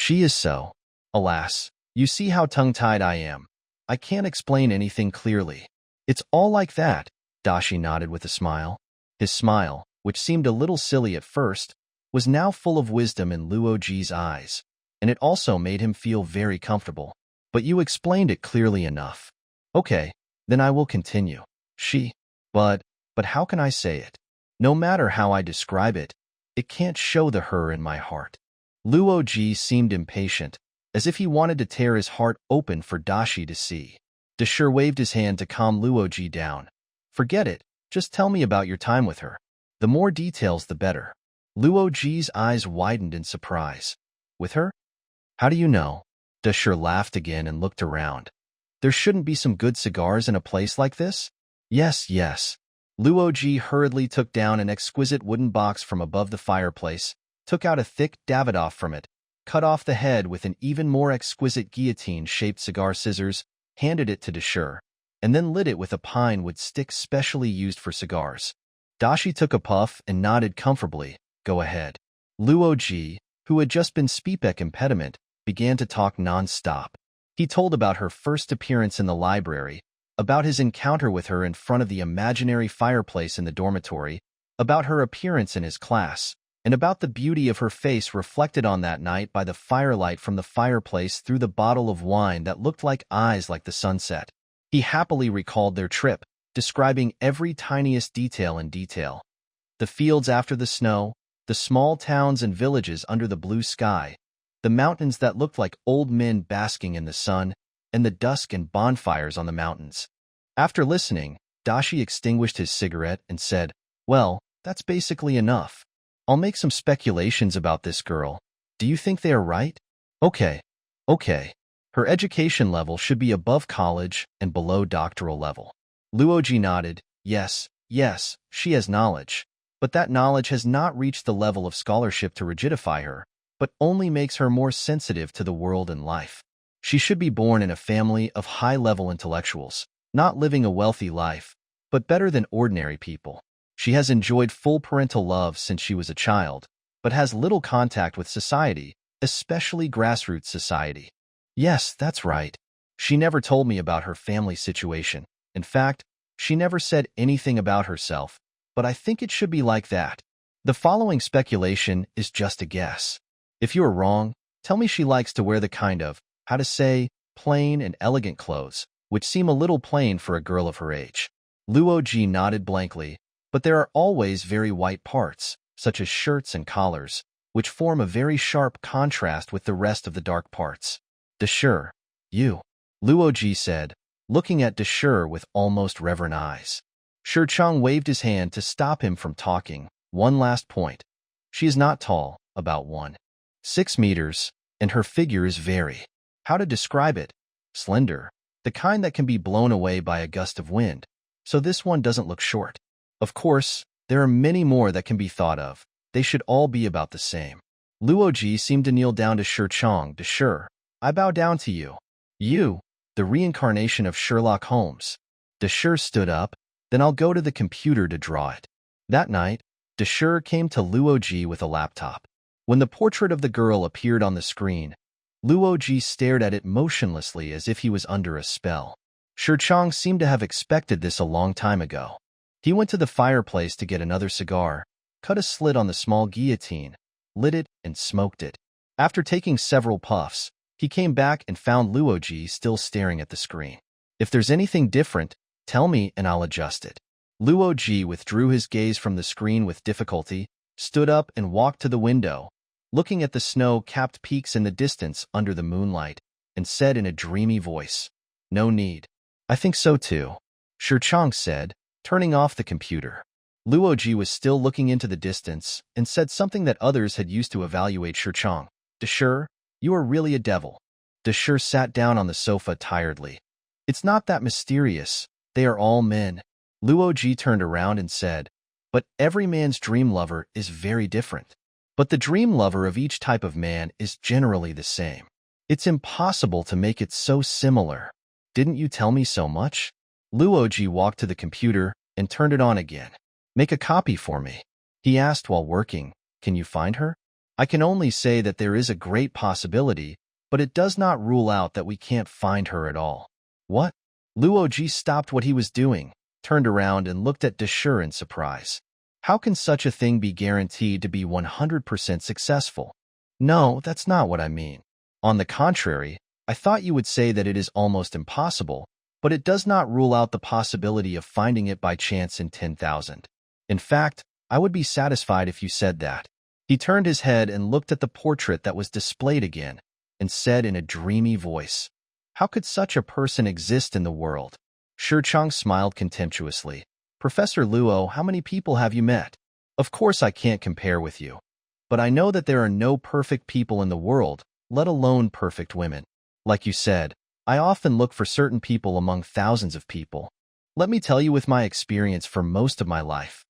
S1: is so. Alas, you see how tongue-tied I am. I can't explain anything clearly. It's all like that, Dashi nodded with a smile. His smile, which seemed a little silly at first, was now full of wisdom in Luo Ji's eyes, and it also made him feel very comfortable. "But you explained it clearly enough. Okay, then I will continue. But how can I say it? No matter how I describe it, it can't show the her in my heart." Luo Ji seemed impatient, as if he wanted to tear his heart open for Dashi to see. Deshur waved his hand to calm Luo Ji down. "Forget it. Just tell me about your time with her. The more details, the better." Luo Ji's eyes widened in surprise. "With her? How do you know?" Deshur laughed again and looked around. "There shouldn't be some good cigars in a place like this?" Yes. Luo Ji hurriedly took down an exquisite wooden box from above the fireplace, took out a thick Davidoff from it, cut off the head with an even more exquisite guillotine-shaped cigar scissors, handed it to Deshur, and then lit it with a pine wood stick specially used for cigars. Dashi took a puff and nodded comfortably. "Go ahead." Luo Ji, who had just been speak impediment, began to talk non-stop. He told about her first appearance in the library, about his encounter with her in front of the imaginary fireplace in the dormitory, about her appearance in his class, and about the beauty of her face reflected on that night by the firelight from the fireplace through the bottle of wine that looked like eyes like the sunset. He happily recalled their trip, describing every tiniest detail in detail. The fields after the snow, the small towns and villages under the blue sky, the mountains that looked like old men basking in the sun, and the dusk and bonfires on the mountains. After listening, Dashi extinguished his cigarette and said, "Well, that's basically enough. I'll make some speculations about this girl. Do you think they are right?" Okay. Her education level should be above college and below doctoral level." Luo Ji nodded. Yes, she has knowledge. But that knowledge has not reached the level of scholarship to rigidify her, but only makes her more sensitive to the world and life. She should be born in a family of high-level intellectuals, not living a wealthy life, but better than ordinary people. She has enjoyed full parental love since she was a child, but has little contact with society, especially grassroots society. Yes, that's right. She never told me about her family situation. In fact, she never said anything about herself, but I think it should be like that. The following speculation is just a guess. If you are wrong, tell me she likes to wear the kind of, plain and elegant clothes, which seem a little plain for a girl of her age. Luo Ji nodded blankly, but there are always very white parts, such as shirts and collars, which form a very sharp contrast with the rest of the dark parts. Deshur, you, Luo Ji said, looking at Deshur with almost reverent eyes. Shurchang waved his hand to stop him from talking. One last point. She is not tall, about 1. 6 meters, and her figure is very, how to describe it, slender, the kind that can be blown away by a gust of wind. So this one doesn't look short. Of course, there are many more that can be thought of. They should all be about the same. Luo Ji seemed to kneel down to Chang. Sure, I bow down to you. You, the reincarnation of Sherlock Holmes. Desher stood up, then I'll go to the computer to draw it. That night, Desher came to Luo Ji with a laptop. When the portrait of the girl appeared on the screen, Luo Ji stared at it motionlessly as if he was under a spell. Chang seemed to have expected this a long time ago. He went to the fireplace to get another cigar, cut a slit on the small guillotine, lit it, and smoked it. After taking several puffs, he came back and found Luo Ji still staring at the screen. If there's anything different, tell me and I'll adjust it. Luo Ji withdrew his gaze from the screen with difficulty, stood up and walked to the window, looking at the snow-capped peaks in the distance under the moonlight, and said in a dreamy voice, "No need." "I think so too," Chang said, turning off the computer. Luo Ji was still looking into the distance and said something that others had used to evaluate Chang. "Desher, you are really a devil." Desher sat down on the sofa tiredly. "It's not that mysterious. They are all men." Luo Ji turned around and said, "But every man's dream lover is very different. But the dream lover of each type of man is generally the same. It's impossible to make it so similar. Didn't you tell me so much?" Luo Ji walked to the computer and turned it on again. "Make a copy for me," he asked while working. "Can you find her?" "I can only say that there is a great possibility, but it does not rule out that we can't find her at all." "What?" Luo Ji stopped what he was doing, turned around and looked at Desher in surprise. "How can such a thing be guaranteed to be 100% successful?" "No, that's not what I mean. On the contrary, I thought you would say that it is almost impossible, but it does not rule out the possibility of finding it by chance in 10,000. In fact, I would be satisfied if you said that." He turned his head and looked at the portrait that was displayed again, and said in a dreamy voice, "How could such a person exist in the world?" Chang smiled contemptuously. "Professor Luo, how many people have you met? Of course I can't compare with you. But I know that there are no perfect people in the world, let alone perfect women. Like you said, I often look for certain people among thousands of people. Let me tell you with my experience for most of my life.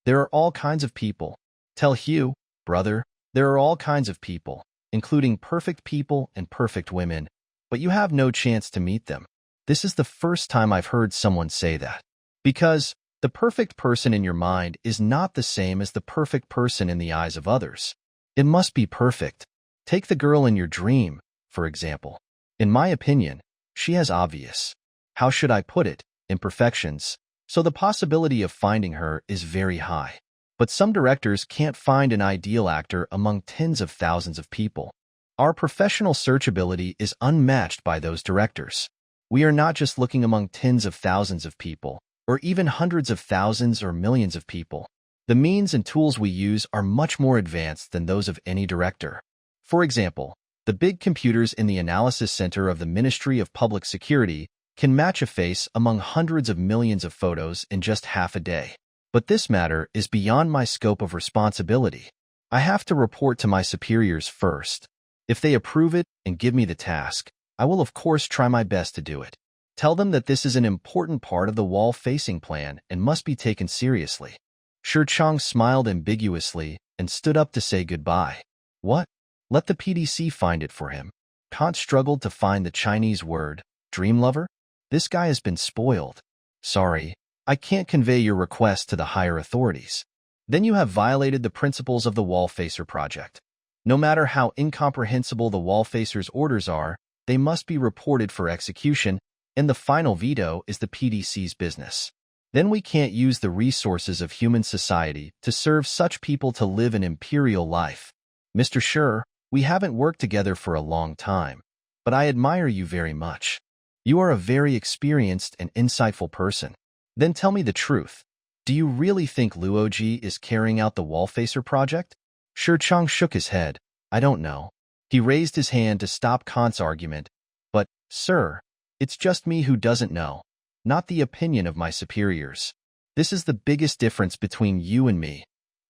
S1: There are all kinds of people. Tell Hugh, brother, there are all kinds of people, including perfect people and perfect women, but you have no chance to meet them. This is the first time I've heard someone say that. Because the perfect person in your mind is not the same as the perfect person in the eyes of others. It must be perfect. Take the girl in your dream, for example. In my opinion, she has obvious, how should I put it, imperfections, so the possibility of finding her is very high. But some directors can't find an ideal actor among tens of thousands of people. Our professional searchability is unmatched by those directors. We are not just looking among tens of thousands of people, or even hundreds of thousands or millions of people. The means and tools we use are much more advanced than those of any director. For example, the big computers in the analysis center of the Ministry of Public Security can match a face among hundreds of millions of photos in just half a day. But this matter is beyond my scope of responsibility. I have to report to my superiors first. If they approve it and give me the task, I will of course try my best to do it. Tell them that this is an important part of the wall-facing plan and must be taken seriously. Chang smiled ambiguously and stood up to say goodbye. What? Let the PDC find it for him. Kant struggled to find the Chinese word, dream lover? This guy has been spoiled. Sorry, I can't convey your request to the higher authorities. Then you have violated the principles of the Wallfacer project. No matter how incomprehensible the Wallfacers' orders are, they must be reported for execution, and the final veto is the PDC's business. Then we can't use the resources of human society to serve such people to live an imperial life. Mr. Sher, we haven't worked together for a long time, but I admire you very much. You are a very experienced and insightful person. Then tell me the truth. Do you really think Luo Ji is carrying out the Wallfacer project? Chang shook his head. I don't know. He raised his hand to stop Kant's argument. But, sir, it's just me who doesn't know, not the opinion of my superiors. This is the biggest difference between you and me.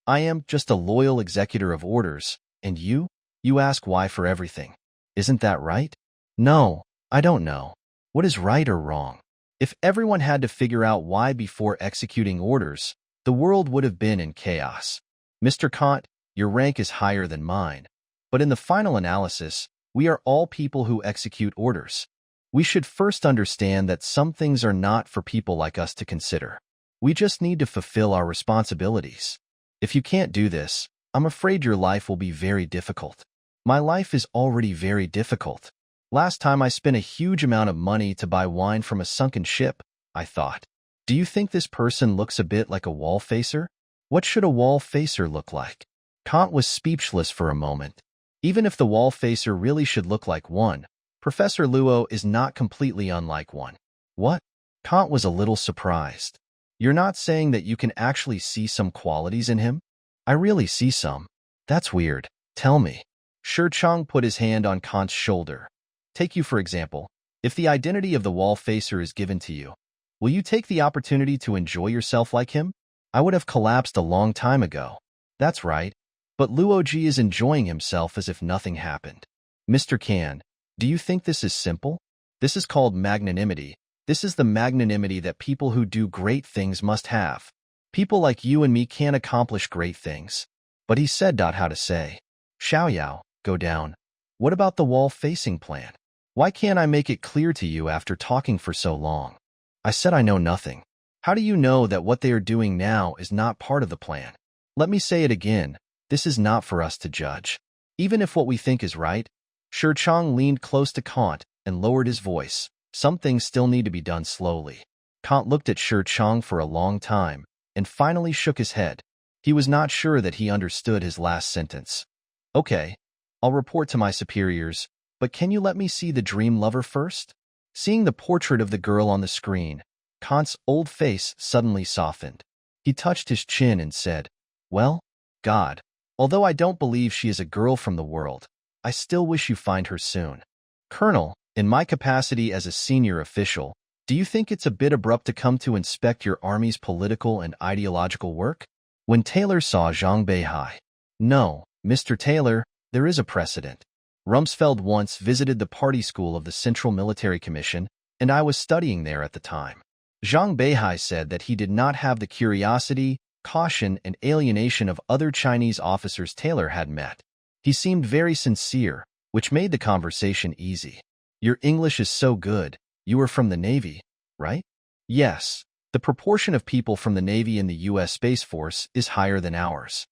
S1: I am just a loyal executor of orders, and you? You ask why for everything. Isn't that right? No, I don't know. What is right or wrong? If everyone had to figure out why before executing orders, the world would have been in chaos. Mr. Kant, your rank is higher than mine. But in the final analysis, we are all people who execute orders. We should first understand that some things are not for people like us to consider. We just need to fulfill our responsibilities. If you can't do this, I'm afraid your life will be very difficult. My life is already very difficult. Last time I spent a huge amount of money to buy wine from a sunken ship, I thought. Do you think this person looks a bit like a Wallfacer? What should a Wallfacer look like? Kant was speechless for a moment. Even if the Wallfacer really should look like one, Professor Luo is not completely unlike one. What? Kant was a little surprised. You're not saying that you can actually see some qualities in him? I really see some. That's weird. Tell me. Chang put his hand on Kant's shoulder. Take you for example. If the identity of the Wallfacer is given to you, will you take the opportunity to enjoy yourself like him? I would have collapsed a long time ago. That's right. But Luo Ji is enjoying himself as if nothing happened. Mr. Kan, do you think this is simple? This is called magnanimity. This is the magnanimity that people who do great things must have. People like you and me can't accomplish great things. But he said how to say. Xiaoyao, go down. What about the wall-facing plan? Why can't I make it clear to you after talking for so long? I said I know nothing. How do you know that what they are doing now is not part of the plan? Let me say it again. This is not for us to judge. Even if what we think is right, Chang leaned close to Kant and lowered his voice. Some things still need to be done slowly. Kant looked at Chang for a long time and finally shook his head. He was not sure that he understood his last sentence. Okay, I'll report to my superiors, but can you let me see the dream lover first? Seeing the portrait of the girl on the screen, Kant's old face suddenly softened. He touched his chin and said, well, God, although I don't believe she is a girl from the world, I still wish you find her soon. Colonel, in my capacity as a senior official, do you think it's a bit abrupt to come to inspect your army's political and ideological work? When Taylor saw Zhang Beihai. No, Mr. Taylor, there is a precedent. Rumsfeld once visited the party school of the Central Military Commission, and I was studying there at the time. Zhang Beihai said that he did not have the curiosity, caution, and alienation of other Chinese officers Taylor had met. He seemed very sincere, which made the conversation easy. Your English is so good. You are from the Navy, right? Yes. The proportion of people from the Navy in the U.S. Space Force is higher than ours.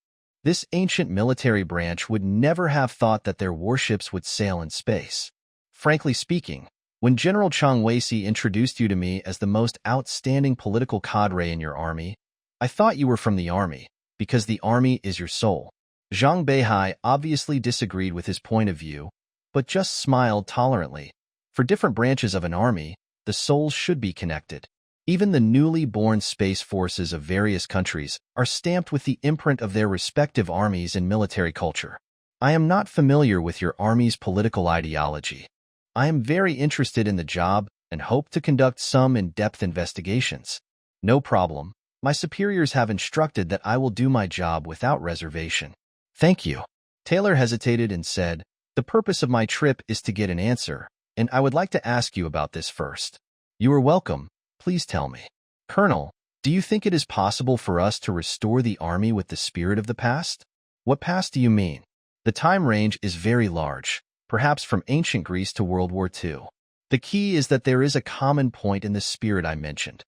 S1: This ancient military branch would never have thought that their warships would sail in space. Frankly speaking, when General Chang Weisi introduced you to me as the most outstanding political cadre in your army, I thought you were from the army, because the army is your soul. Zhang Beihai obviously disagreed with his point of view, but just smiled tolerantly. For different branches of an army, the souls should be connected. Even the newly born space forces of various countries are stamped with the imprint of their respective armies and military culture. I am not familiar with your army's political ideology. I am very interested in the job and hope to conduct some in-depth investigations. No problem. My superiors have instructed that I will do my job without reservation. Thank you. Taylor hesitated and said, the purpose of my trip is to get an answer, and I would like to ask you about this first. You are welcome. Please tell me. Colonel, do you think it is possible for us to restore the army with the spirit of the past? What past do you mean? The time range is very large, perhaps from ancient Greece to World War II. The key is that there is a common point in the spirit I mentioned.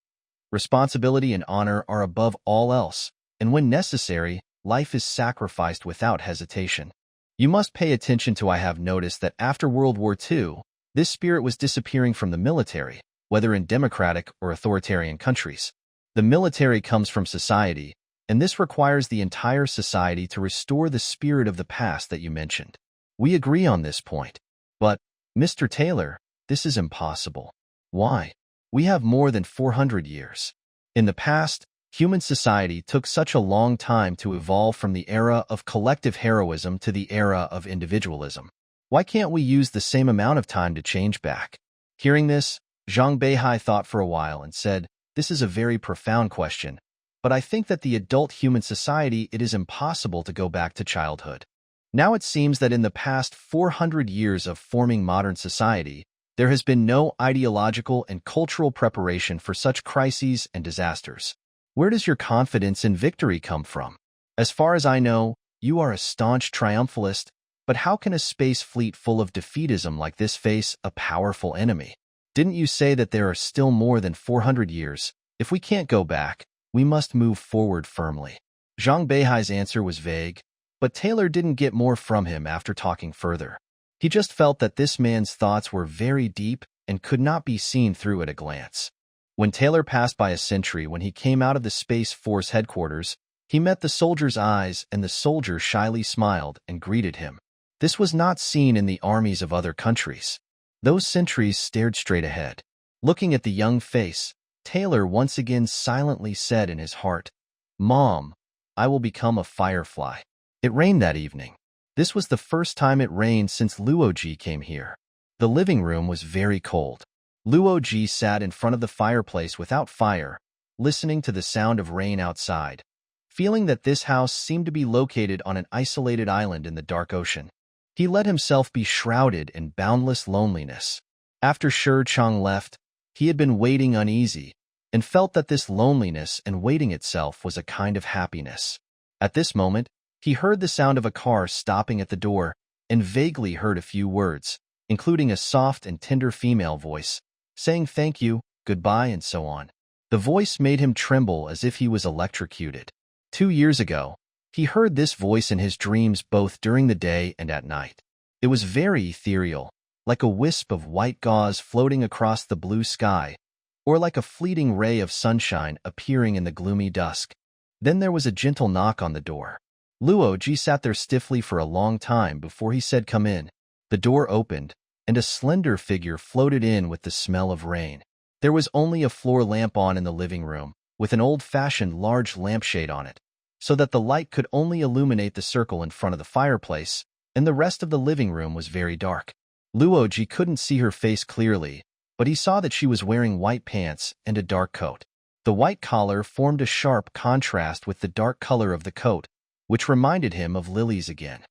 S1: Responsibility and honor are above all else, and when necessary, life is sacrificed without hesitation. You must pay attention to I have noticed that after World War II, this spirit was disappearing from the military, whether in democratic or authoritarian countries. The military comes from society, and this requires the entire society to restore the spirit of the past that you mentioned. We agree on this point. But, Mr. Taylor, this is impossible. Why? We have more than 400 years. In the past, human society took such a long time to evolve from the era of collective heroism to the era of individualism. Why can't we use the same amount of time to change back? Hearing this, Zhang Beihai thought for a while and said, this is a very profound question, but I think that the adult human society it is impossible to go back to childhood. Now it seems that in the past 400 years of forming modern society, there has been no ideological and cultural preparation for such crises and disasters. Where does your confidence in victory come from? As far as I know, you are a staunch triumphalist, but how can a space fleet full of defeatism like this face a powerful enemy? Didn't you say that there are still more than 400 years? If we can't go back, we must move forward firmly. Zhang Beihai's answer was vague, but Taylor didn't get more from him after talking further. He just felt that this man's thoughts were very deep and could not be seen through at a glance. When Taylor passed by a sentry when he came out of the Space Force headquarters, he met the soldier's eyes and the soldier shyly smiled and greeted him. This was not seen in the armies of other countries. Those sentries stared straight ahead. Looking at the young face, Taylor once again silently said in his heart, "Mom, I will become a firefly." It rained that evening. This was the first time it rained since Luo Ji came here. The living room was very cold. Luo Ji sat in front of the fireplace without fire, listening to the sound of rain outside, feeling that this house seemed to be located on an isolated island in the dark ocean. He let himself be shrouded in boundless loneliness. After Shi Chang left, he had been waiting uneasy, and felt that this loneliness and waiting itself was a kind of happiness. At this moment, he heard the sound of a car stopping at the door, and vaguely heard a few words, including a soft and tender female voice, saying thank you, goodbye, and so on. The voice made him tremble as if he was electrocuted. 2 years ago, he heard this voice in his dreams both during the day and at night. It was very ethereal, like a wisp of white gauze floating across the blue sky, or like a fleeting ray of sunshine appearing in the gloomy dusk. Then there was a gentle knock on the door. Luo Ji sat there stiffly for a long time before he said, "Come in." The door opened, and a slender figure floated in with the smell of rain. There was only a floor lamp on in the living room, with an old-fashioned large lampshade on it, so that the light could only illuminate the circle in front of the fireplace, and the rest of the living room was very dark. Luo Ji couldn't see her face clearly, but he saw that she was wearing white pants and a dark coat. The white collar formed a sharp contrast with the dark color of the coat, which reminded him of Lily's again.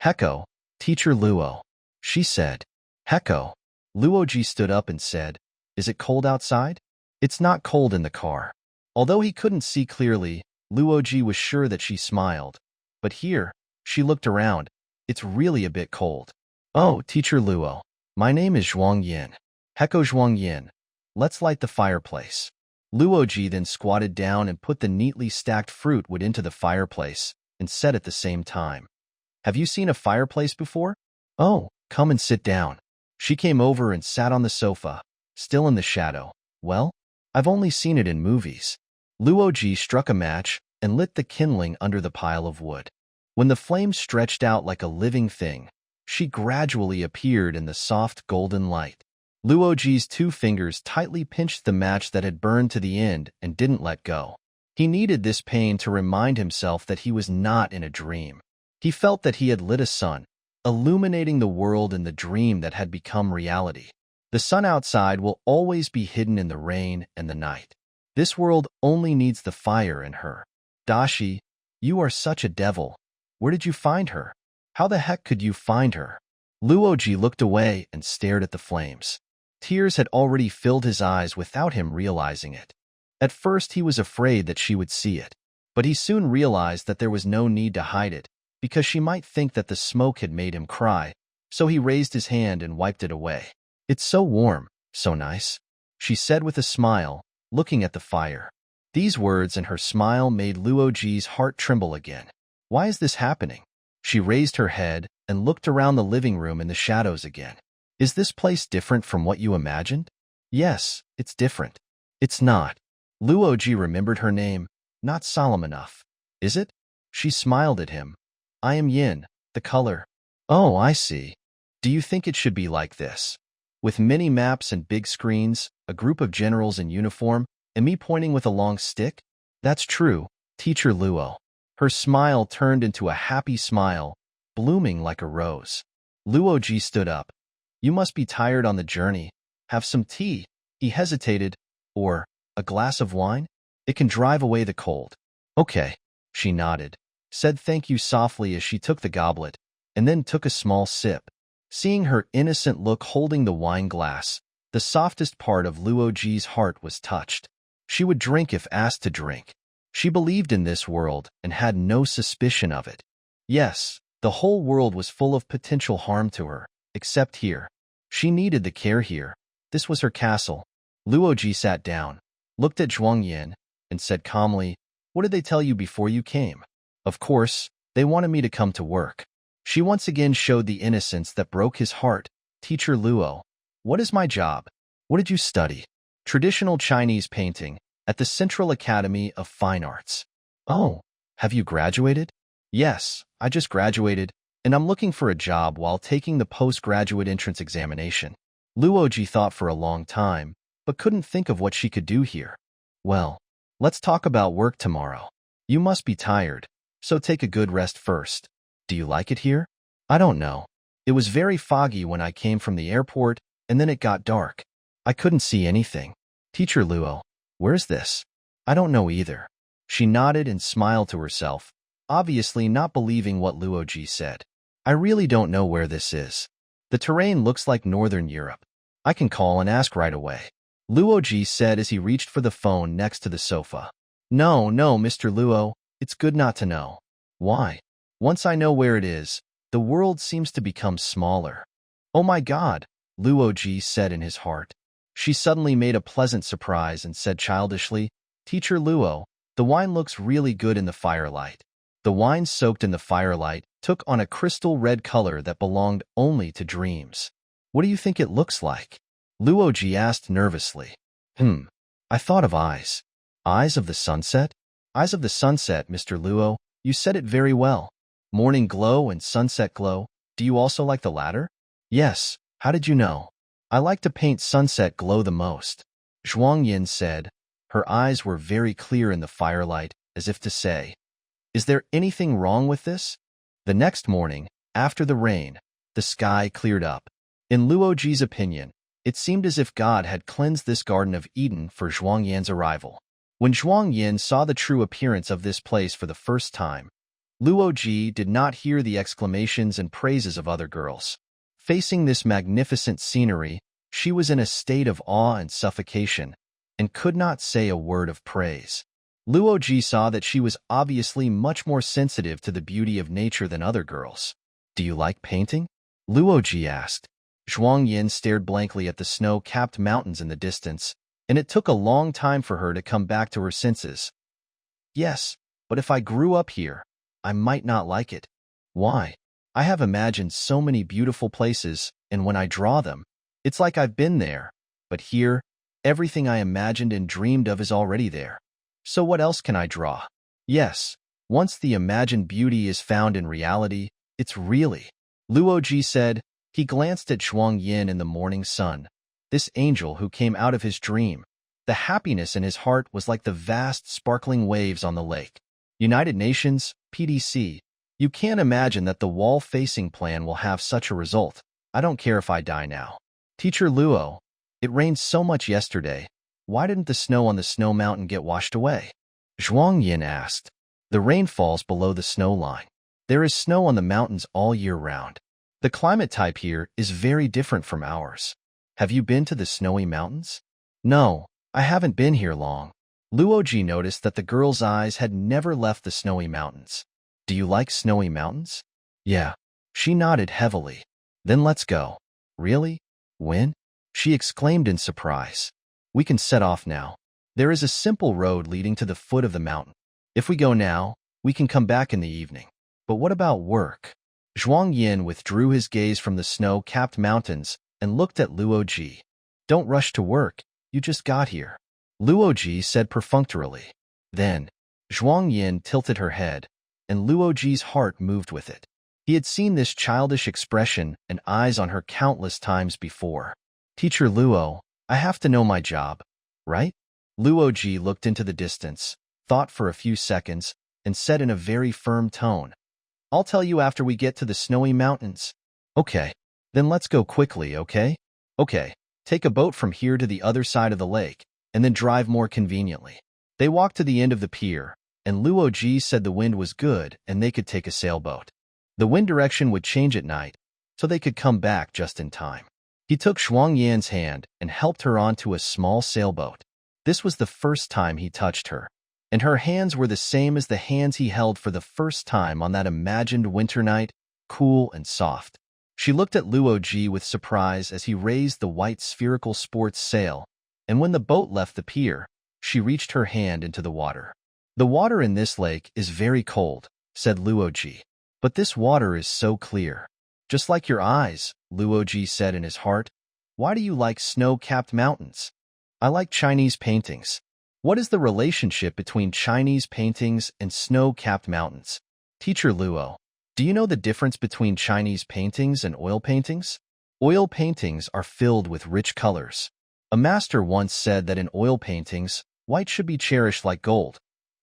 S1: "Heko, Teacher Luo," she said. "Heko." Luo Ji stood up and said, "Is it cold outside?" "It's not cold in the car." Although he couldn't see clearly, Luo Ji was sure that she smiled. But here, she looked around. "It's really a bit cold." "Oh, Teacher Luo, my name is Zhuang Yin." "Heko Zhuang Yin, let's light the fireplace." Luo Ji then squatted down and put the neatly stacked fruit wood into the fireplace and said at the same time, "Have you seen a fireplace before?" "Oh, come and sit down." She came over and sat on the sofa, still in the shadow. "Well, I've only seen it in movies." Luo Ji struck a match and lit the kindling under the pile of wood. When the flame stretched out like a living thing, she gradually appeared in the soft golden light. Luo Ji's 2 fingers tightly pinched the match that had burned to the end and didn't let go. He needed this pain to remind himself that he was not in a dream. He felt that he had lit a sun, illuminating the world in the dream that had become reality. The sun outside will always be hidden in the rain and the night. This world only needs the fire in her. "Dashi, you are such a devil. Where did you find her? How the heck could you find her?" Luo Ji looked away and stared at the flames. Tears had already filled his eyes without him realizing it. At first he was afraid that she would see it, but he soon realized that there was no need to hide it, because she might think that the smoke had made him cry, so he raised his hand and wiped it away. "It's so warm, so nice," she said with a smile, looking at the fire. These words and her smile made Luo Ji's heart tremble again. Why is this happening? She raised her head and looked around the living room in the shadows again. Is this place different from what you imagined? Yes, it's different. It's not. Luo Ji remembered her name, not solemn enough. Is it? She smiled at him. I am Yin, the color. Oh, I see. Do you think it should be like this? With many maps and big screens, a group of generals in uniform, and me pointing with a long stick? That's true, Teacher Luo. Her smile turned into a happy smile, blooming like a rose. Luo Ji stood up. You must be tired on the journey. Have some tea. He hesitated. Or a glass of wine? It can drive away the cold. Okay, she nodded, said thank you softly as she took the goblet, and then took a small sip. Seeing her innocent look holding the wine glass, the softest part of Luo Ji's heart was touched. She would drink if asked to drink. She believed in this world and had no suspicion of it. Yes, the whole world was full of potential harm to her, except here. She needed the care here. This was her castle. Luo Ji sat down, looked at Zhuang Yin, and said calmly, "What did they tell you before you came?" "Of course, they wanted me to come to work." She once again showed the innocence that broke his heart. "Teacher Luo, what is my job?" "What did you study?" "Traditional Chinese painting at the Central Academy of Fine Arts." "Oh, have you graduated?" "Yes, I just graduated, and I'm looking for a job while taking the postgraduate entrance examination." Luo Ji thought for a long time, but couldn't think of what she could do here. "Well, let's talk about work tomorrow. You must be tired, so take a good rest first. Do you like it here?" "I don't know. It was very foggy when I came from the airport, and then it got dark. I couldn't see anything." "Teacher Luo, where's this?" "I don't know either." She nodded and smiled to herself, obviously not believing what Luo Ji said. "I really don't know where this is. The terrain looks like Northern Europe. I can call and ask right away," Luo Ji said as he reached for the phone next to the sofa. No, Mr. Luo, it's good not to know." "Why?" "Once I know where it is, the world seems to become smaller." "Oh my God," Luo Ji said in his heart. She suddenly made a pleasant surprise and said childishly, "Teacher Luo, the wine looks really good in the firelight." The wine soaked in the firelight took on a crystal red color that belonged only to dreams. "What do you think it looks like?" Luo Ji asked nervously. I thought of eyes." "Eyes of the sunset?" "Eyes of the sunset, Mr. Luo. You said it very well. Morning glow and sunset glow. Do you also like the latter?" "Yes, how did you know?" "I like to paint sunset glow the most," Zhuang Yin said. Her eyes were very clear in the firelight, as if to say, "Is there anything wrong with this?" The next morning, after the rain, the sky cleared up. In Luo Ji's opinion, it seemed as if God had cleansed this Garden of Eden for Zhuang Yin's arrival. When Zhuang Yin saw the true appearance of this place for the first time, Luo Ji did not hear the exclamations and praises of other girls. Facing this magnificent scenery, she was in a state of awe and suffocation, and could not say a word of praise. Luo Ji saw that she was obviously much more sensitive to the beauty of nature than other girls. "Do you like painting?" Luo Ji asked. Zhuang Yin stared blankly at the snow-capped mountains in the distance, and it took a long time for her to come back to her senses. "Yes, but if I grew up here, I might not like it." "Why?" "I have imagined so many beautiful places, and when I draw them, it's like I've been there. But here, everything I imagined and dreamed of is already there. So what else can I draw?" "Yes, once the imagined beauty is found in reality, it's really," Luo Ji said. He glanced at Zhuang Yin in the morning sun, this angel who came out of his dream. The happiness in his heart was like the vast, sparkling waves on the lake. United Nations, PDC. You can't imagine that the wall-facing plan will have such a result. I don't care if I die now. "Teacher Luo, it rained so much yesterday. Why didn't the snow on the snow mountain get washed away?" Zhuang Yin asked. "The rain falls below the snow line. There is snow on the mountains all year round. The climate type here is very different from ours. Have you been to the snowy mountains?" "No, I haven't been here long." Luo Ji noticed that the girl's eyes had never left the snowy mountains. "Do you like snowy mountains?" "Yeah." She nodded heavily. "Then let's go." "Really? When?" she exclaimed in surprise. "We can set off now. There is a simple road leading to the foot of the mountain. If we go now, we can come back in the evening." "But what about work?" Zhuang Yin withdrew his gaze from the snow-capped mountains and looked at Luo Ji. "Don't rush to work. You just got here," Luo Ji said perfunctorily. Then, Zhuang Yin tilted her head, and Luo Ji's heart moved with it. He had seen this childish expression and eyes on her countless times before. "Teacher Luo, I have to know my job, right?" Luo Ji looked into the distance, thought for a few seconds, and said in a very firm tone, "I'll tell you after we get to the snowy mountains." "Okay, then let's go quickly, okay?" "Okay, take a boat from here to the other side of the lake, and then drive more conveniently." They walked to the end of the pier, and Luo Ji said the wind was good and they could take a sailboat. The wind direction would change at night, so they could come back just in time. He took Zhuang Yan's hand and helped her onto a small sailboat. This was the first time he touched her, and her hands were the same as the hands he held for the first time on that imagined winter night, cool and soft. She looked at Luo Ji with surprise as he raised the white spherical sports sail, and when the boat left the pier, she reached her hand into the water. "The water in this lake is very cold," said Luo Ji, "but this water is so clear. Just like your eyes," Luo Ji said in his heart. "Why do you like snow-capped mountains?" "I like Chinese paintings." "What is the relationship between Chinese paintings and snow-capped mountains?" "Teacher Luo, do you know the difference between Chinese paintings and oil paintings?" "Oil paintings are filled with rich colors. A master once said that in oil paintings, white should be cherished like gold.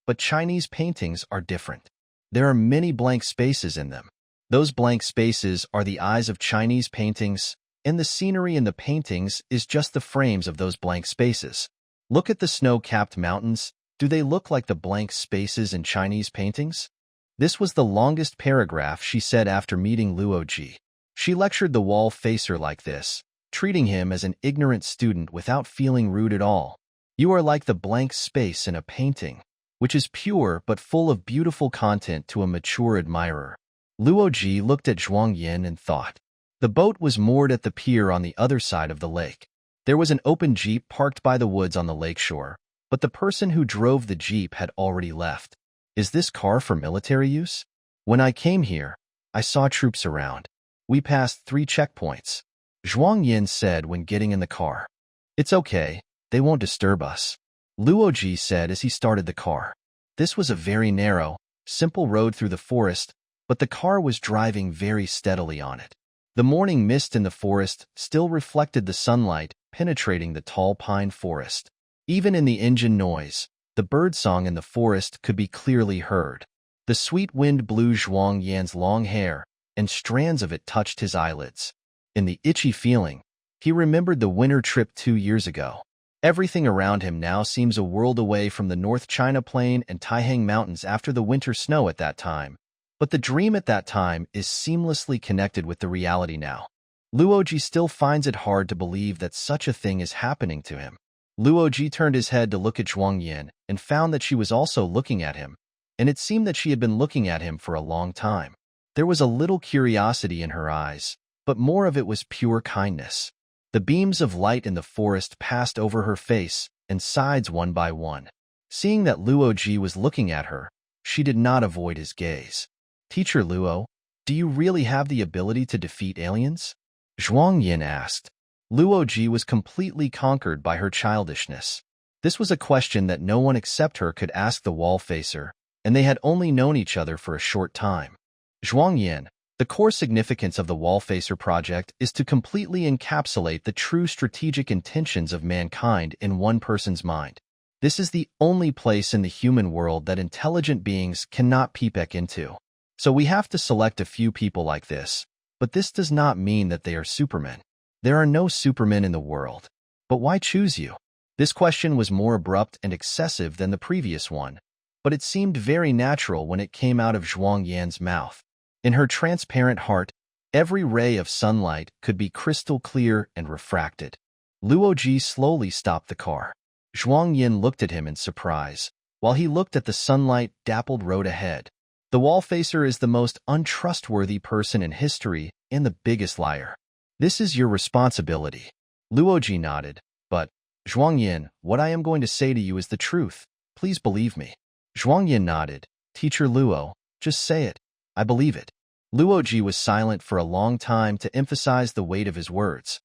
S1: But Chinese paintings are different. There are many blank spaces in them. Those blank spaces are the eyes of Chinese paintings, and the scenery in the paintings is just the frames of those blank spaces. Look at the snow-capped mountains. Do they look like the blank spaces in Chinese paintings?" This was the longest paragraph she said after meeting Luo Ji. She lectured the Wallfacer like this, treating him as an ignorant student without feeling rude at all. "You are like the blank space in a painting, which is pure but full of beautiful content to a mature admirer." Luo Ji looked at Zhuang Yan and thought. The boat was moored at the pier on the other side of the lake. There was an open jeep parked by the woods on the lakeshore, but the person who drove the jeep had already left. "Is this car for military use?" "When I came here, I saw troops around. We passed 3 checkpoints," Zhuang Yan said when getting in the car. "It's okay, they won't disturb us," Luo Ji said as he started the car. This was a very narrow, simple road through the forest, but the car was driving very steadily on it. The morning mist in the forest still reflected the sunlight penetrating the tall pine forest. Even in the engine noise, the birdsong in the forest could be clearly heard. The sweet wind blew Zhuang Yan's long hair, and strands of it touched his eyelids. In the itchy feeling, he remembered the winter trip 2 years ago. Everything around him now seems a world away from the North China Plain and Taihang Mountains after the winter snow at that time. But the dream at that time is seamlessly connected with the reality now. Luo Ji still finds it hard to believe that such a thing is happening to him. Luo Ji turned his head to look at Zhuang Yan and found that she was also looking at him, and it seemed that she had been looking at him for a long time. There was a little curiosity in her eyes, but more of it was pure kindness. The beams of light in the forest passed over her face and sides one by one. Seeing that Luo Ji was looking at her, she did not avoid his gaze. "Teacher Luo, do you really have the ability to defeat aliens?" Zhuang Yan asked. Luo Ji was completely conquered by her childishness. This was a question that no one except her could ask the Wallfacer, and they had only known each other for a short time. "Zhuang Yan, the core significance of the Wallfacer project is to completely encapsulate the true strategic intentions of mankind in one person's mind. This is the only place in the human world that intelligent beings cannot peep into. So we have to select a few people like this, but this does not mean that they are supermen. There are no supermen in the world. But why choose you?" This question was more abrupt and excessive than the previous one, but it seemed very natural when it came out of Zhuang Yan's mouth. In her transparent heart, every ray of sunlight could be crystal clear and refracted. Luo Ji slowly stopped the car. Zhuang Yan looked at him in surprise, while he looked at the sunlight-dappled road ahead. The Wallfacer is the most untrustworthy person in history and the biggest liar. This is your responsibility. Luo Ji nodded, but, "Zhuang Yan, what I am going to say to you is the truth. Please believe me." Zhuang Yan nodded. "Teacher Luo, just say it. I believe it." Luo Ji was silent for a long time to emphasize the weight of his words.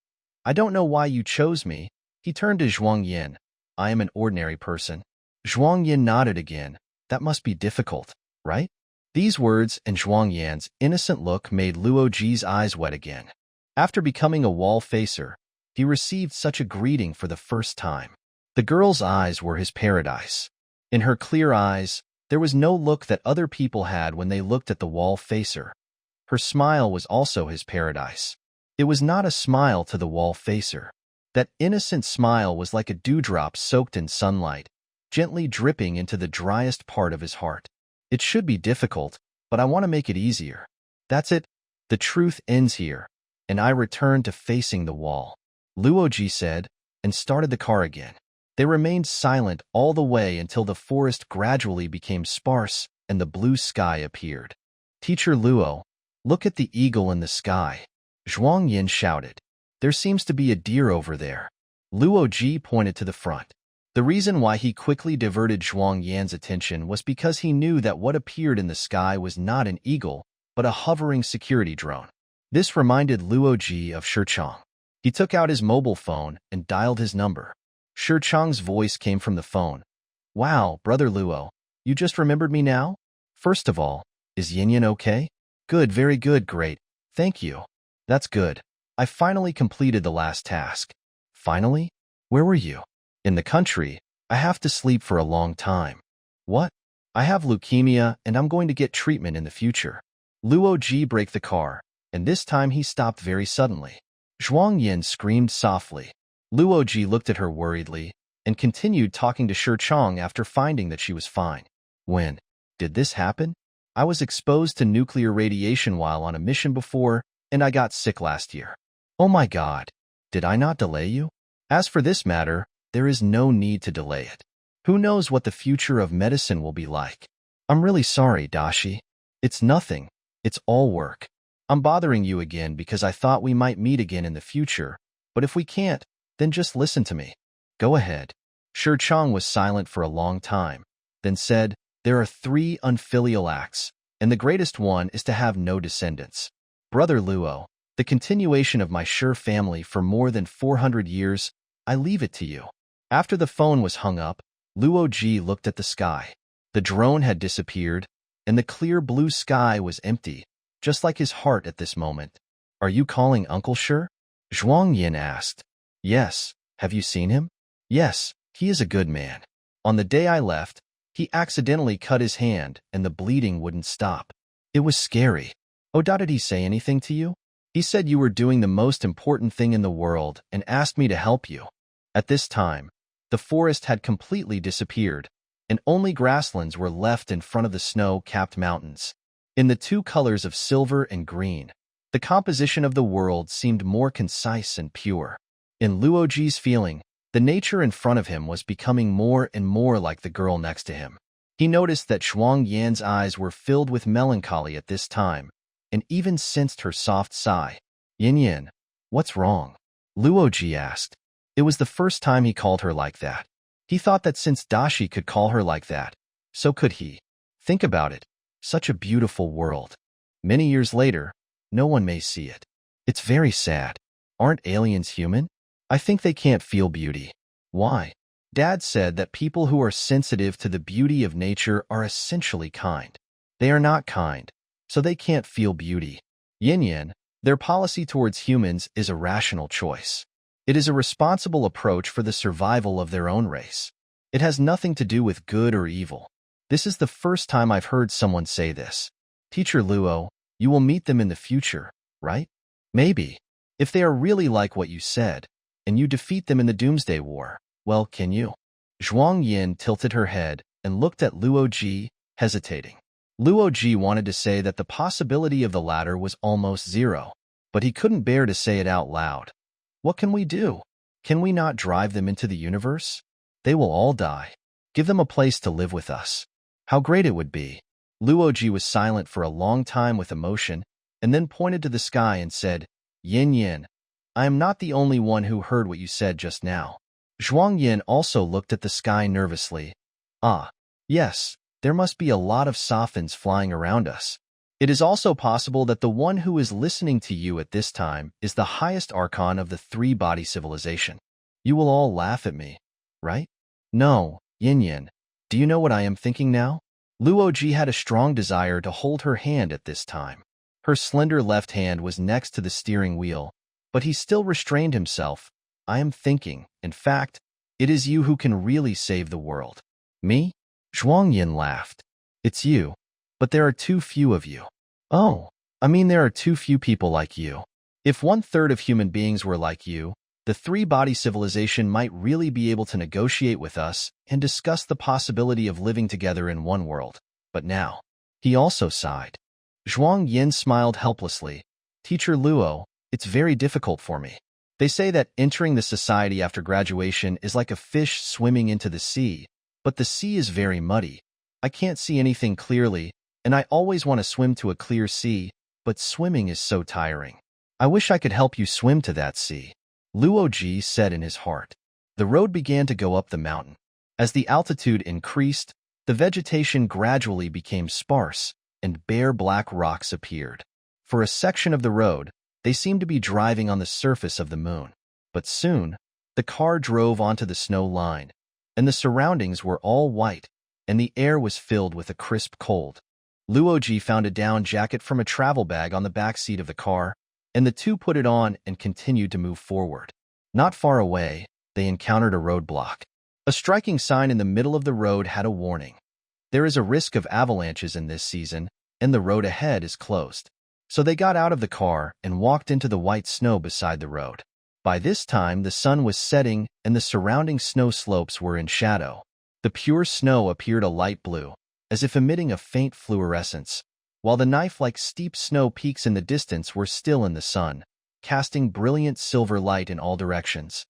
S1: "I don't know why you chose me." He turned to Zhuang Yan. "I am an ordinary person." Zhuang Yan nodded again. "That must be difficult, right?" These words and Zhuang Yan's innocent look made Luo Ji's eyes wet again. After becoming a Wallfacer, he received such a greeting for the first time. The girl's eyes were his paradise. In her clear eyes, there was no look that other people had when they looked at the Wallfacer. Her smile was also his paradise. It was not a smile to the Wallfacer. That innocent smile was like a dewdrop soaked in sunlight, gently dripping into the driest part of his heart. "It should be difficult, but I want to make it easier." That's it. The truth ends here. And I returned to facing the wall, Luo Ji said, and started the car again. They remained silent all the way until the forest gradually became sparse and the blue sky appeared. Teacher Luo, look at the eagle in the sky, Zhuang Yin shouted. There seems to be a deer over there. Luo Ji pointed to the front. The reason why he quickly diverted Zhuang Yan's attention was because he knew that what appeared in the sky was not an eagle, but a hovering security drone. This reminded Luo Ji of Shichang. He took out his mobile phone and dialed his number. Shichang's voice came from the phone. Wow, Brother Luo, you just remembered me now? First of all, is Yin okay? Good, very good, great. Thank you. That's good. I finally completed the last task. Finally? Where were you? In the country. I have to sleep for a long time. What? I have leukemia and I'm going to get treatment in the future. Luo Ji braked the car, and this time he stopped very suddenly. Zhuang Yin screamed softly. Luo Ji looked at her worriedly and continued talking to Shichang after finding that she was fine. When did this happen? I was exposed to nuclear radiation while on a mission before, and I got sick last year. Oh my God. Did I not delay you? As for this matter, there is no need to delay it. Who knows what the future of medicine will be like? I'm really sorry, Dashi. It's nothing. It's all work. I'm bothering you again because I thought we might meet again in the future, but if we can't, then just listen to me. Go ahead. Shichang was silent for a long time, then said, there are 3 unfilial acts, and the greatest one is to have no descendants. Brother Luo, the continuation of my Shi family for more than 400 years, I leave it to you. After the phone was hung up, Luo Ji looked at the sky. The drone had disappeared, and the clear blue sky was empty, just like his heart at this moment. Are you calling Uncle Shi? Zhuang Yin asked. Yes. Have you seen him? Yes, he is a good man. On the day I left, he accidentally cut his hand and the bleeding wouldn't stop. It was scary. Oh, did he say anything to you? He said you were doing the most important thing in the world and asked me to help you. At this time, the forest had completely disappeared, and only grasslands were left in front of the snow-capped mountains. In the 2 colors of silver and green, the composition of the world seemed more concise and pure. In Luo Ji's feeling, the nature in front of him was becoming more and more like the girl next to him. He noticed that Zhuang Yan's eyes were filled with melancholy at this time, and even sensed her soft sigh. Yin, what's wrong? Luo Ji asked. It was the first time he called her like that. He thought that since Dashi could call her like that, so could he. Think about it. Such a beautiful world. Many years later, no one may see it. It's very sad. Aren't aliens human? I think they can't feel beauty. Why? Dad said that people who are sensitive to the beauty of nature are essentially kind. They are not kind, so they can't feel beauty. Yin, their policy towards humans is a rational choice. It is a responsible approach for the survival of their own race. It has nothing to do with good or evil. This is the first time I've heard someone say this. Teacher Luo, you will meet them in the future, right? Maybe. If they are really like what you said, and you defeat them in the Doomsday War, well, can you? Zhuang Yin tilted her head and looked at Luo Ji, hesitating. Luo Ji wanted to say that the possibility of the latter was almost zero, but he couldn't bear to say it out loud. What can we do? Can we not drive them into the universe? They will all die. Give them a place to live with us. How great it would be. Luo Ji was silent for a long time with emotion, and then pointed to the sky and said, Yin, I am not the only one who heard what you said just now. Zhuang Yin also looked at the sky nervously. Ah, yes, there must be a lot of sophins flying around us. It is also possible that the one who is listening to you at this time is the highest archon of the 3-body civilization. You will all laugh at me, right? No, Yin, do you know what I am thinking now? Luo Ji had a strong desire to hold her hand at this time. Her slender left hand was next to the steering wheel, but he still restrained himself. I am thinking, in fact, it is you who can really save the world. Me? Zhuang Yin laughed. It's you, but there are too few of you. Oh, I mean there are too few people like you. If 1/3 of human beings were like you, the 3-body civilization might really be able to negotiate with us and discuss the possibility of living together in one world. But now, he also sighed. Zhuang Yin smiled helplessly. Teacher Luo, it's very difficult for me. They say that entering the society after graduation is like a fish swimming into the sea, but the sea is very muddy. I can't see anything clearly, and I always want to swim to a clear sea, but swimming is so tiring. I wish I could help you swim to that sea. Luo Ji said in his heart. The road began to go up the mountain. As the altitude increased, the vegetation gradually became sparse, and bare black rocks appeared. For a section of the road, they seemed to be driving on the surface of the moon. But soon, the car drove onto the snow line, and the surroundings were all white, and the air was filled with a crisp cold. Luo Ji found a down jacket from a travel bag on the back seat of the car, and the two put it on and continued to move forward. Not far away, they encountered a roadblock. A striking sign in the middle of the road had a warning. There is a risk of avalanches in this season, and the road ahead is closed. So they got out of the car and walked into the white snow beside the road. By this time, the sun was setting and the surrounding snow slopes were in shadow. The pure snow appeared a light blue, as if emitting a faint fluorescence, while the knife-like steep snow peaks in the distance were still in the sun, casting brilliant silver light in all directions.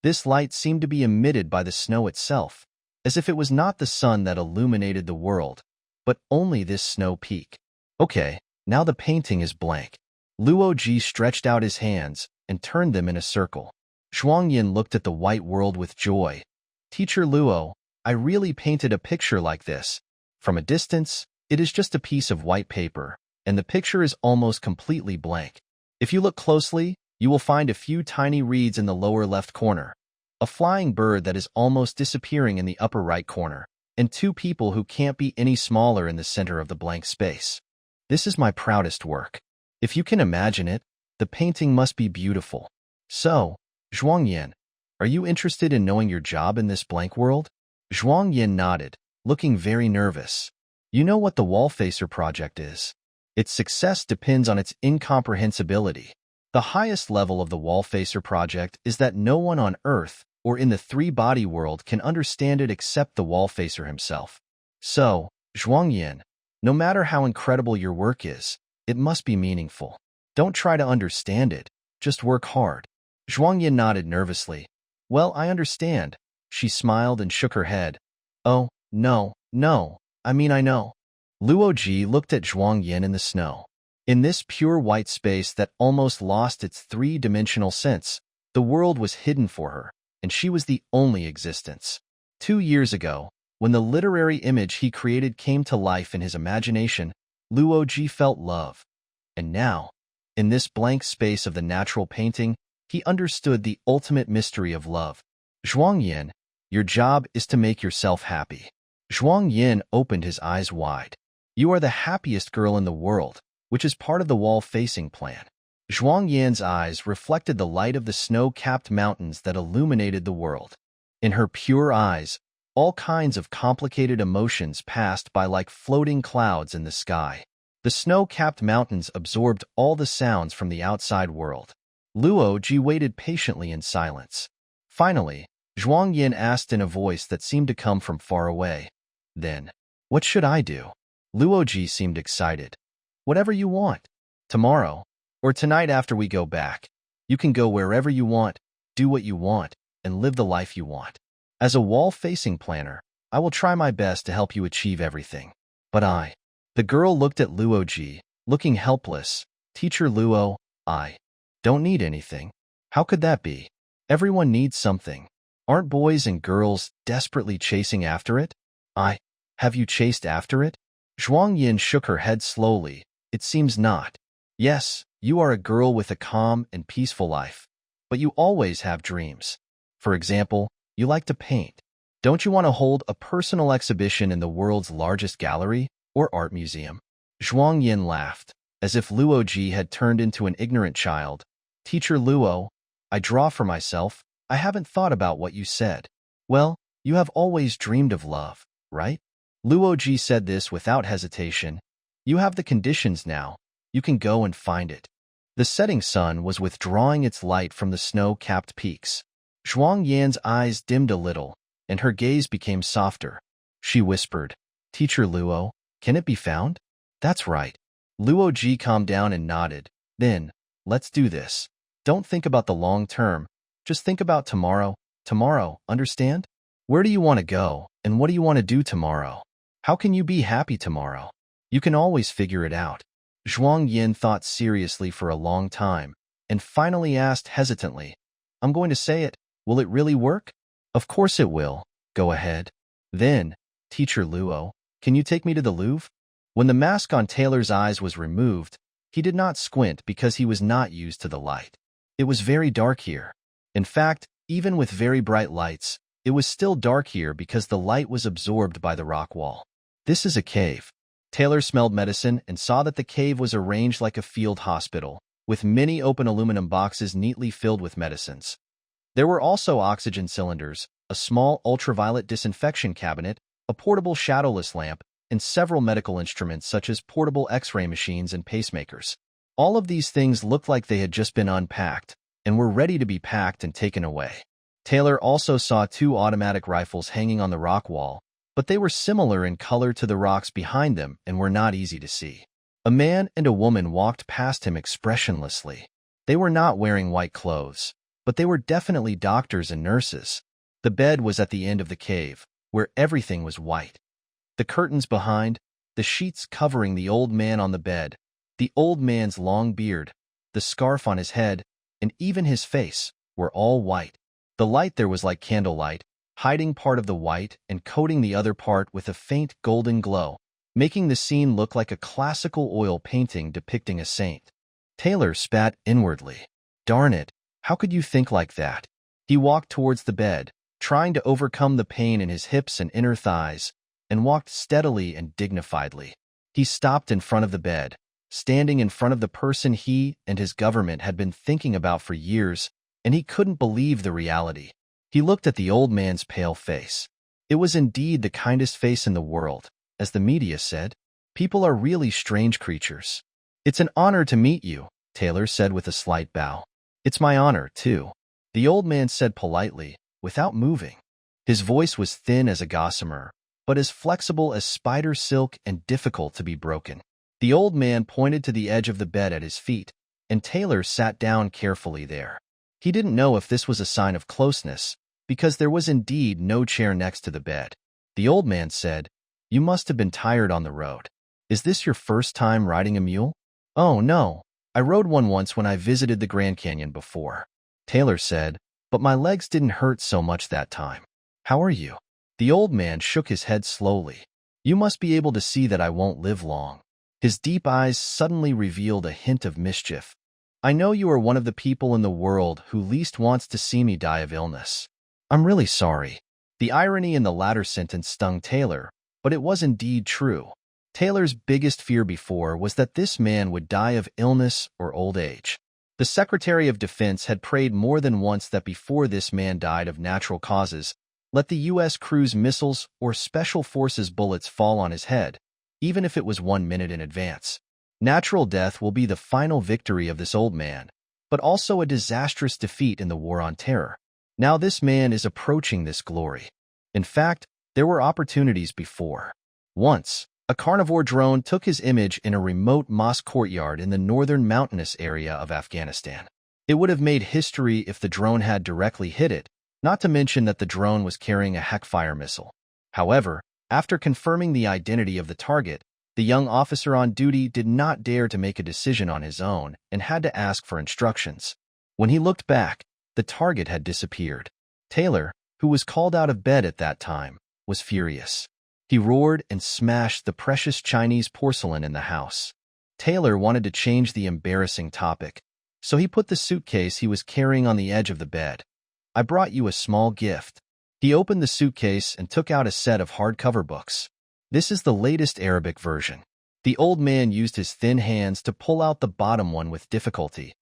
S1: This light seemed to be emitted by the snow itself, as if it was not the sun that illuminated the world, but only this snow peak. Okay, now the painting is blank. Luo Ji stretched out his hands and turned them in a circle. Zhuang Yin looked at the white world with joy. Teacher Luo, I really painted a picture like this. From a distance, it is just a piece of white paper, and the picture is almost completely blank. If you look closely, you will find a few tiny reeds in the lower left corner, a flying bird that is almost disappearing in the upper right corner, and two people who can't be any smaller in the center of the blank space. This is my proudest work. If you can imagine it, the painting must be beautiful. So, Zhuang Yin, are you interested in knowing your job in this blank world? Zhuang Yin nodded, looking very nervous. You know what the Wallfacer project is. Its success depends on its incomprehensibility. The highest level of the Wallfacer project is that no one on Earth or in the three-body world can understand it except the Wallfacer himself. So, Zhuang Yin, no matter how incredible your work is, it must be meaningful. Don't try to understand it, just work hard. Zhuang Yin nodded nervously. Well, I understand. She smiled and shook her head. Oh, no, I know. Luo Ji looked at Zhuang Yin in the snow. In this pure white space that almost lost its three-dimensional sense, the world was hidden for her, and she was the only existence. 2 years ago, when the literary image he created came to life in his imagination, Luo Ji felt love. And now, in this blank space of the natural painting, he understood the ultimate mystery of love. Zhuang Yin, your job is to make yourself happy. Zhuang Yin opened his eyes wide. You are the happiest girl in the world, which is part of the wall-facing plan. Zhuang Yin's eyes reflected the light of the snow-capped mountains that illuminated the world. In her pure eyes, all kinds of complicated emotions passed by like floating clouds in the sky. The snow-capped mountains absorbed all the sounds from the outside world. Luo Ji waited patiently in silence. Finally, Zhuang Yin asked in a voice that seemed to come from far away. Then, what should I do? Luo Ji seemed excited. Whatever you want. Tomorrow, or tonight after we go back. You can go wherever you want, do what you want, and live the life you want. As a wall-facing planner, I will try my best to help you achieve everything. But the girl looked at Luo Ji, looking helpless. Teacher Luo, I don't need anything. How could that be? Everyone needs something. Aren't boys and girls desperately chasing after it? Have you chased after it? Zhuang Yin shook her head slowly. It seems not. Yes, you are a girl with a calm and peaceful life. But you always have dreams. For example, you like to paint. Don't you want to hold a personal exhibition in the world's largest gallery or art museum? Zhuang Yin laughed, as if Luo Ji had turned into an ignorant child. Teacher Luo, I draw for myself. I haven't thought about what you said. Well, you have always dreamed of love, right? Luo Ji said this without hesitation. You have the conditions now. You can go and find it. The setting sun was withdrawing its light from the snow-capped peaks. Zhuang Yan's eyes dimmed a little, and her gaze became softer. She whispered, Teacher Luo, can it be found? That's right. Luo Ji calmed down and nodded. Then, let's do this. Don't think about the long term. Just think about tomorrow. Tomorrow, understand? Where do you want to go, and what do you want to do tomorrow? How can you be happy tomorrow? You can always figure it out. Zhuang Yin thought seriously for a long time, and finally asked hesitantly, I'm going to say it. Will it really work? Of course it will. Go ahead. Then, Teacher Luo, can you take me to the Louvre? When the mask on Taylor's eyes was removed, he did not squint because he was not used to the light. It was very dark here. In fact, even with very bright lights, it was still dark here because the light was absorbed by the rock wall. This is a cave. Taylor smelled medicine and saw that the cave was arranged like a field hospital, with many open aluminum boxes neatly filled with medicines. There were also oxygen cylinders, a small ultraviolet disinfection cabinet, a portable shadowless lamp, and several medical instruments such as portable X-ray machines and pacemakers. All of these things looked like they had just been unpacked and were ready to be packed and taken away. Taylor also saw 2 automatic rifles hanging on the rock wall, but they were similar in color to the rocks behind them and were not easy to see. A man and a woman walked past him expressionlessly. They were not wearing white clothes, but they were definitely doctors and nurses. The bed was at the end of the cave, where everything was white. The curtains behind, the sheets covering the old man on the bed, the old man's long beard, the scarf on his head, and even his face were all white. The light there was like candlelight, hiding part of the white and coating the other part with a faint golden glow, making the scene look like a classical oil painting depicting a saint. Taylor spat inwardly. Darn it, how could you think like that? He walked towards the bed, trying to overcome the pain in his hips and inner thighs, and walked steadily and dignifiedly. He stopped in front of the bed, standing in front of the person he and his government had been thinking about for years, and he couldn't believe the reality. He looked at the old man's pale face. It was indeed the kindest face in the world, as the media said. People are really strange creatures. It's an honor to meet you, Taylor said with a slight bow. It's my honor, too, the old man said politely, without moving. His voice was thin as a gossamer, but as flexible as spider silk and difficult to be broken. The old man pointed to the edge of the bed at his feet, and Taylor sat down carefully there. He didn't know if this was a sign of closeness, because there was indeed no chair next to the bed. The old man said, You must have been tired on the road. Is this your first time riding a mule? Oh, no. I rode one once when I visited the Grand Canyon before. Taylor said, But my legs didn't hurt so much that time. How are you? The old man shook his head slowly. You must be able to see that I won't live long. His deep eyes suddenly revealed a hint of mischief. I know you are one of the people in the world who least wants to see me die of illness. I'm really sorry. The irony in the latter sentence stung Taylor, but it was indeed true. Taylor's biggest fear before was that this man would die of illness or old age. The Secretary of Defense had prayed more than once that before this man died of natural causes, let the U.S. cruise missiles or Special Forces bullets fall on his head, even if it was 1 minute in advance. Natural death will be the final victory of this old man, but also a disastrous defeat in the war on terror. Now this man is approaching this glory. In fact, there were opportunities before. Once, a carnivore drone took his image in a remote mosque courtyard in the northern mountainous area of Afghanistan. It would have made history if the drone had directly hit it, not to mention that the drone was carrying a Heckfire missile. However, after confirming the identity of the target, the young officer on duty did not dare to make a decision on his own and had to ask for instructions. When he looked back, the target had disappeared. Taylor, who was called out of bed at that time, was furious. He roared and smashed the precious Chinese porcelain in the house. Taylor wanted to change the embarrassing topic, so he put the suitcase he was carrying on the edge of the bed. I brought you a small gift. He opened the suitcase and took out a set of hardcover books. This is the latest Arabic version. The old man used his thin hands to pull out the bottom one with difficulty.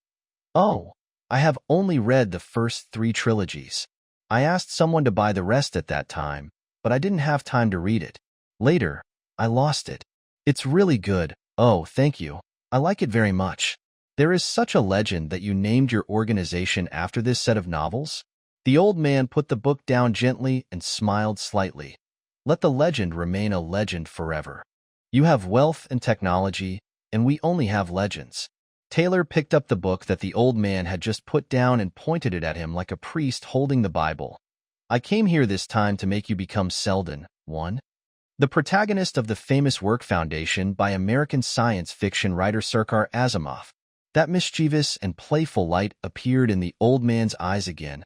S1: Oh, I have only read the first 3 trilogies. I asked someone to buy the rest at that time, but I didn't have time to read it. Later, I lost it. It's really good. Oh, thank you. I like it very much. There is such a legend that you named your organization after this set of novels? The old man put the book down gently and smiled slightly. Let the legend remain a legend forever. You have wealth and technology, and we only have legends. Taylor picked up the book that the old man had just put down and pointed it at him like a priest holding the Bible. I came here this time to make you become Selden, 1. The protagonist of the famous work Foundation by American science fiction writer Sirkar Asimov. That mischievous and playful light appeared in the old man's eyes again.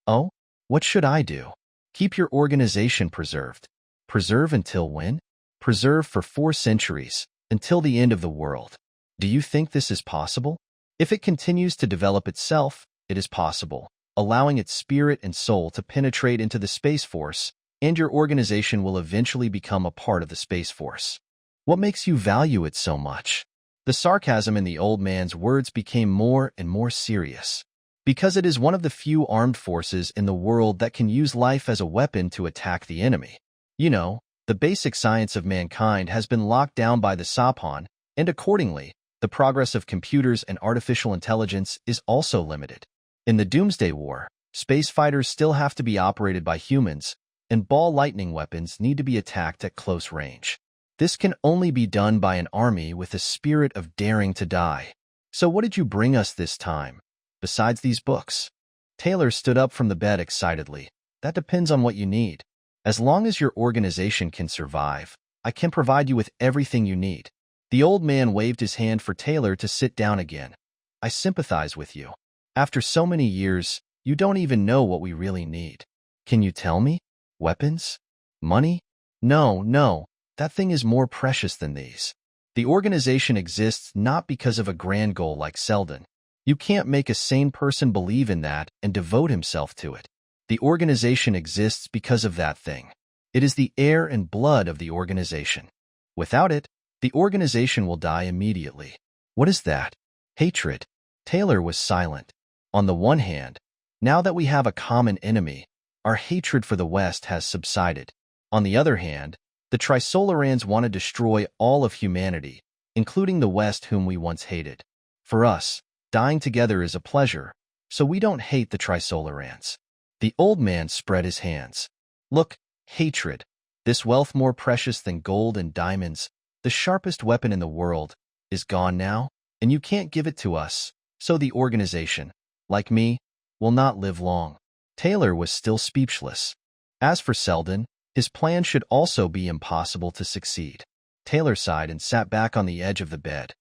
S1: Oh, what should I do? Keep your organization preserved. Preserve until when? Preserve for 4 centuries, until the end of the world. Do you think this is possible? If it continues to develop itself, it is possible, allowing its spirit and soul to penetrate into the Space Force, and your organization will eventually become a part of the Space Force. What makes you value it so much? The sarcasm in the old man's words became more and more serious. Because it is one of the few armed forces in the world that can use life as a weapon to attack the enemy. You know, the basic science of mankind has been locked down by the Sapon, and accordingly, the progress of computers and artificial intelligence is also limited. In the Doomsday War, space fighters still have to be operated by humans, and ball lightning weapons need to be attacked at close range. This can only be done by an army with a spirit of daring to die. So what did you bring us this time, besides these books? Taylor stood up from the bed excitedly. That depends on what you need. As long as your organization can survive, I can provide you with everything you need. The old man waved his hand for Taylor to sit down again. I sympathize with you. After so many years, you don't even know what we really need. Can you tell me? Weapons? Money? No, that thing is more precious than these. The organization exists not because of a grand goal like Selden. You can't make a sane person believe in that and devote himself to it. The organization exists because of that thing. It is the air and blood of the organization. Without it, the organization will die immediately. What is that? Hatred. Taylor was silent. On the one hand, now that we have a common enemy, our hatred for the West has subsided. On the other hand, the Trisolarans want to destroy all of humanity, including the West whom we once hated. For us, dying together is a pleasure, so we don't hate the Trisolarans. The old man spread his hands. Look, hatred, this wealth more precious than gold and diamonds, the sharpest weapon in the world, is gone now, and you can't give it to us, so the organization, like me, will not live long. Taylor was still speechless. As for Selden, his plan should also be impossible to succeed. Taylor sighed and sat back on the edge of the bed.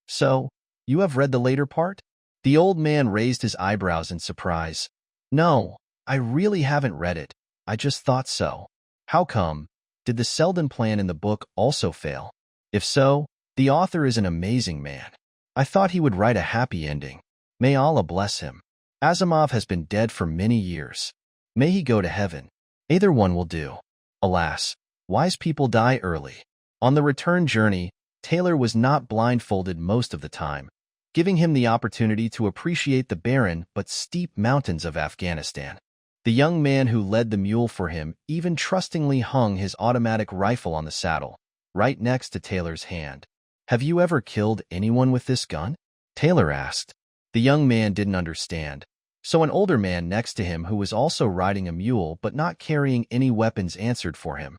S1: So, you have read the later part? The old man raised his eyebrows in surprise. No, I really haven't read it. I just thought so. How come? Did the Selden plan in the book also fail? If so, the author is an amazing man. I thought he would write a happy ending. May Allah bless him. Asimov has been dead for many years. May he go to heaven. Either one will do. Alas, wise people die early. On the return journey, Taylor was not blindfolded most of the time, giving him the opportunity to appreciate the barren but steep mountains of Afghanistan. The young man who led the mule for him even trustingly hung his automatic rifle on the saddle, right next to Taylor's hand. Have you ever killed anyone with this gun? Taylor asked. The young man didn't understand, so an older man next to him who was also riding a mule but not carrying any weapons answered for him.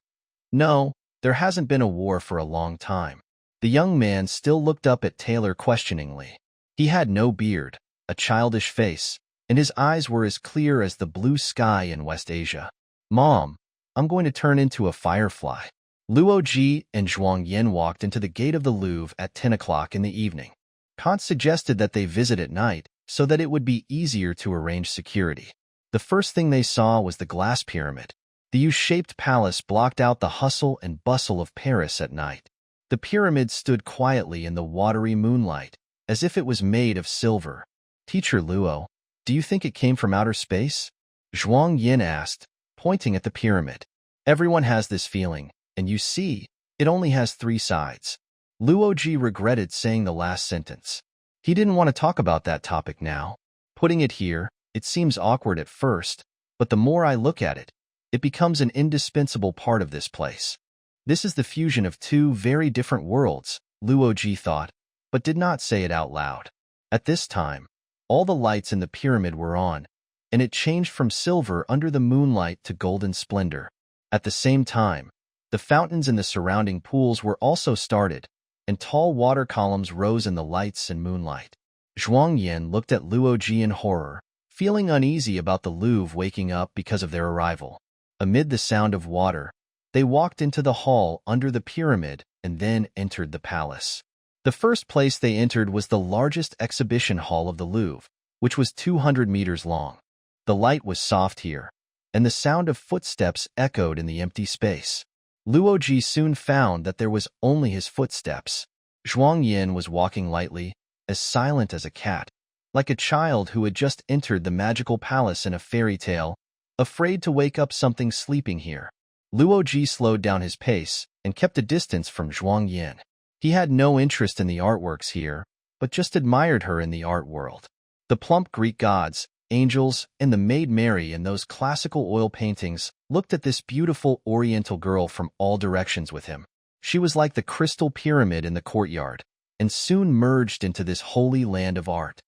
S1: No, there hasn't been a war for a long time. The young man still looked up at Taylor questioningly. He had no beard, a childish face, and his eyes were as clear as the blue sky in West Asia. Mom, I'm going to turn into a firefly. Luo Ji and Zhuang Yin walked into the gate of the Louvre at 10 o'clock in the evening. Kant suggested that they visit at night so that it would be easier to arrange security. The first thing they saw was the glass pyramid. The U-shaped palace blocked out the hustle and bustle of Paris at night. The pyramid stood quietly in the watery moonlight, as if it was made of silver. Teacher Luo, do you think it came from outer space? Zhuang Yin asked, pointing at the pyramid. Everyone has this feeling, and you see, it only has 3 sides. Luo Ji regretted saying the last sentence. He didn't want to talk about that topic now. Putting it here, it seems awkward at first, but the more I look at it, it becomes an indispensable part of this place. This is the fusion of 2 very different worlds, Luo Ji thought, but did not say it out loud. At this time, all the lights in the pyramid were on, and it changed from silver under the moonlight to golden splendor. At the same time, the fountains in the surrounding pools were also started, and tall water columns rose in the lights and moonlight. Zhuang Yan looked at Luo Ji in horror, feeling uneasy about the Louvre waking up because of their arrival. Amid the sound of water, they walked into the hall under the pyramid and then entered the palace. The first place they entered was the largest exhibition hall of the Louvre, which was 200 meters long. The light was soft here, and the sound of footsteps echoed in the empty space. Luo Ji soon found that there was only his footsteps. Zhuang Yan was walking lightly, as silent as a cat, like a child who had just entered the magical palace in a fairy tale, afraid to wake up something sleeping here. Luo Ji slowed down his pace and kept a distance from Zhuang Yan. He had no interest in the artworks here, but just admired her in the art world. The plump Greek gods, angels, and the Maid Mary in those classical oil paintings looked at this beautiful Oriental girl from all directions with him. She was like the crystal pyramid in the courtyard, and soon merged into this holy land of art.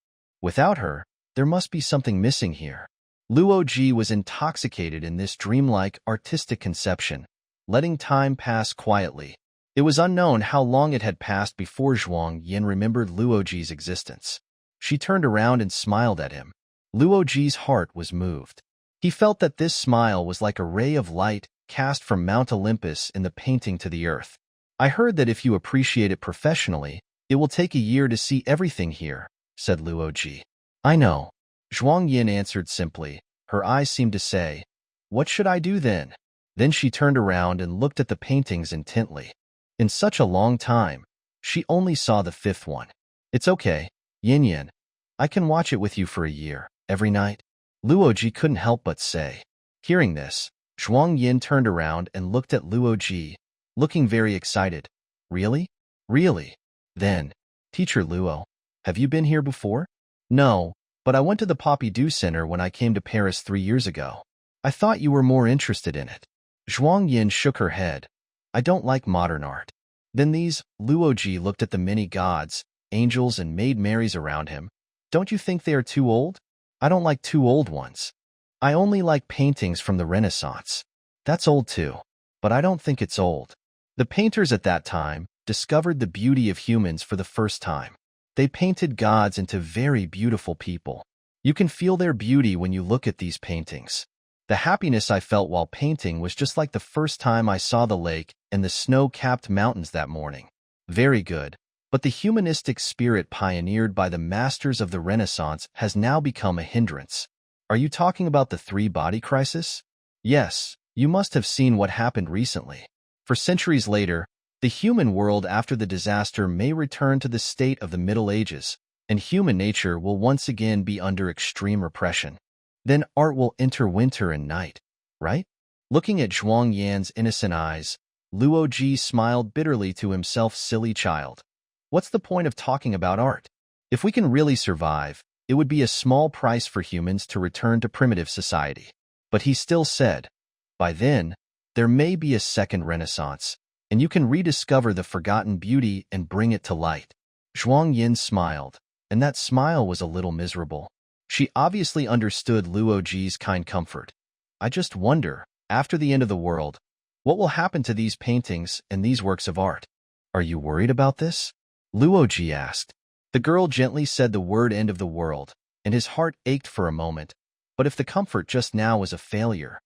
S1: Without her, there must be something missing here. Luo Ji was intoxicated in this dreamlike, artistic conception, letting time pass quietly. It was unknown how long it had passed before Zhuang Yan remembered Luo Ji's existence. She turned around and smiled at him. Luo Ji's heart was moved. He felt that this smile was like a ray of light cast from Mount Olympus in the painting to the earth. "I heard that if you appreciate it professionally, it will take a year to see everything here," said Luo Ji. "I know," Zhuang Yan answered simply. Her eyes seemed to say, "What should I do then?" Then she turned around and looked at the paintings intently. In such a long time, she only saw the fifth one. "It's okay, Yin Yin. I can watch it with you for a year, every night," Luo Ji couldn't help but say. Hearing this, Zhuang Yan turned around and looked at Luo Ji, looking very excited. "Really? Really? Then, Teacher Luo, have you been here before?" "No, but I went to the Pompidou Center when I came to Paris 3 years ago. I thought you were more interested in it." Zhuang Yan shook her head. "I don't like modern art." Then Luo Ji looked at the many gods, angels, and Maid Marys around him. "Don't you think they are too old?" "I don't like too old ones. I only like paintings from the Renaissance. That's old too, but I don't think it's old." The painters at that time discovered the beauty of humans for the first time. They painted gods into very beautiful people. You can feel their beauty when you look at these paintings. The happiness I felt while painting was just like the first time I saw the lake and the snow-capped mountains that morning. Very good. But the humanistic spirit pioneered by the masters of the Renaissance has now become a hindrance. Are you talking about the three-body crisis? Yes, you must have seen what happened recently. For centuries later, the human world after the disaster may return to the state of the Middle Ages, and human nature will once again be under extreme repression. Then art will enter winter and night, right? Looking at Zhuang Yan's innocent eyes, Luo Ji smiled bitterly to himself. "Silly child. What's the point of talking about art? If we can really survive, it would be a small price for humans to return to primitive society." But he still said, "By then, there may be a second Renaissance, and you can rediscover the forgotten beauty and bring it to light." Zhuang Yan smiled, and that smile was a little miserable. She obviously understood Luo Ji's kind comfort. "I just wonder, after the end of the world, what will happen to these paintings and these works of art?" "Are you worried about this?" Luo Ji asked. The girl gently said the word "end of the world," and his heart ached for a moment. But if the comfort just now was a failure,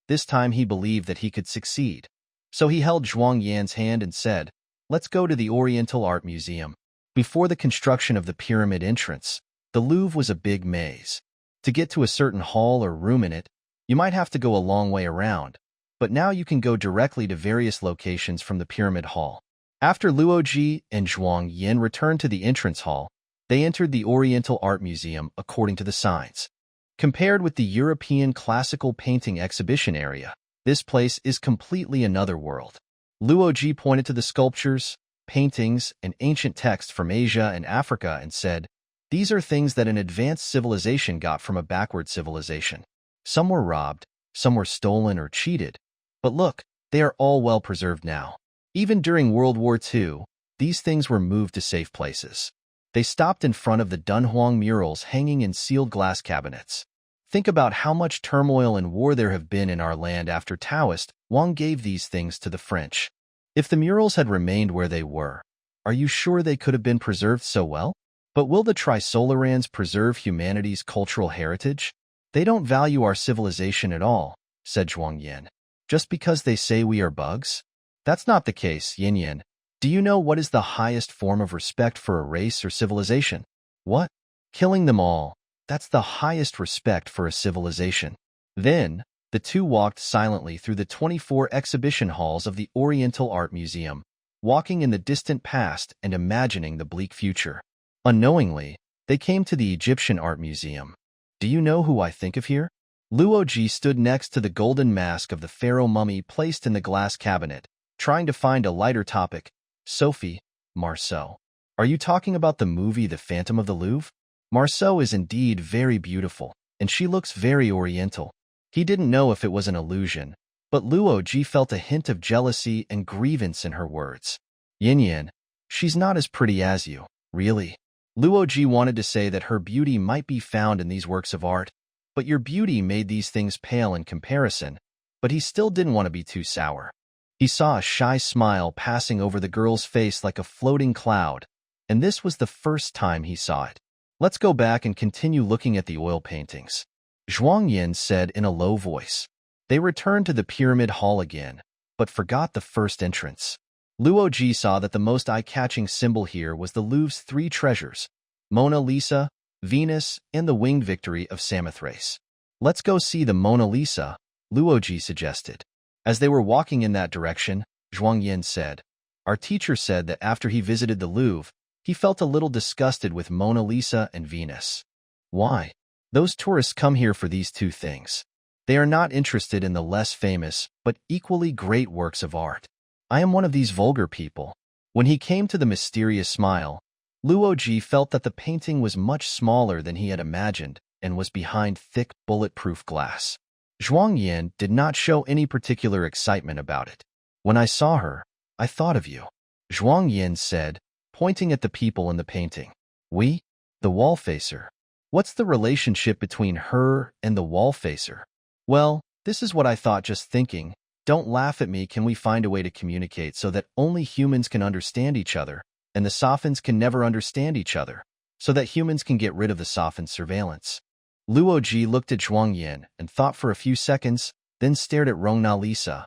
S1: this time he believed that he could succeed. So he held Zhuang Yan's hand and said, "Let's go to the Oriental Art Museum." Before the construction of the pyramid entrance, the Louvre was a big maze. To get to a certain hall or room in it, you might have to go a long way around, but now you can go directly to various locations from the Pyramid Hall. After Luo Ji and Zhuang Yan returned to the entrance hall, they entered the Oriental Art Museum according to the signs. Compared with the European classical painting exhibition area, this place is completely another world. Luo Ji pointed to the sculptures, paintings, and ancient texts from Asia and Africa and said, "These are things that an advanced civilization got from a backward civilization. Some were robbed, some were stolen or cheated, but look, they are all well preserved now. Even during World War II, these things were moved to safe places." They stopped in front of the Dunhuang murals hanging in sealed glass cabinets. "Think about how much turmoil and war there have been in our land after Taoist Wang gave these things to the French. If the murals had remained where they were, Are you sure they could have been preserved so well? But will the Trisolarans preserve humanity's cultural heritage? They don't value our civilization at all, said Zhuang Yin. Just because they say we are bugs? That's not the case, Yin Yin. Do you know what is the highest form of respect for a race or civilization? What? Killing them all. That's the highest respect for a civilization. Then, the two walked silently through the 24 exhibition halls of the Oriental Art Museum, walking in the distant past and imagining the bleak future. Unknowingly, they came to the Egyptian Art Museum. Do you know who I think of here? Luo Ji stood next to the golden mask of the pharaoh mummy placed in the glass cabinet, trying to find a lighter topic. Sophie, Marceau. Are you talking about the movie The Phantom of the Louvre? Marceau is indeed very beautiful, and she looks very oriental. He didn't know if it was an illusion, but Luo Ji felt a hint of jealousy and grievance in her words. Yin Yin, she's not as pretty as you, really. Luo Ji wanted to say that her beauty might be found in these works of art, but your beauty made these things pale in comparison, but he still didn't want to be too sour. He saw a shy smile passing over the girl's face like a floating cloud, and this was the first time he saw it. Let's go back and continue looking at the oil paintings, Zhuang Yin said in a low voice. They returned to the pyramid hall again, but forgot the first entrance. Luo Ji saw that the most eye-catching symbol here was the Louvre's three treasures, Mona Lisa, Venus, and the winged victory of Samothrace. Let's go see the Mona Lisa, Luo Ji suggested. As they were walking in that direction, Zhuang Yin said, our teacher said that after he visited the Louvre, he felt a little disgusted with Mona Lisa and Venus. Why? Those tourists come here for these two things. They are not interested in the less famous, but equally great works of art. I am one of these vulgar people. When he came to the mysterious smile, Luo Ji felt that the painting was much smaller than he had imagined and was behind thick, bulletproof glass. Zhuang Yin did not show any particular excitement about it. When I saw her, I thought of you, Zhuang Yin said, pointing at the people in the painting. We? The Wallfacer. What's the relationship between her and the Wallfacer? Well, this is what I thought just thinking. Don't laugh at me. Can we find a way to communicate so that only humans can understand each other, and the Sophins can never understand each other, so that humans can get rid of the Sophin surveillance? Luo Ji looked at Zhuang Yin and thought for a few seconds, then stared at Mona Lisa.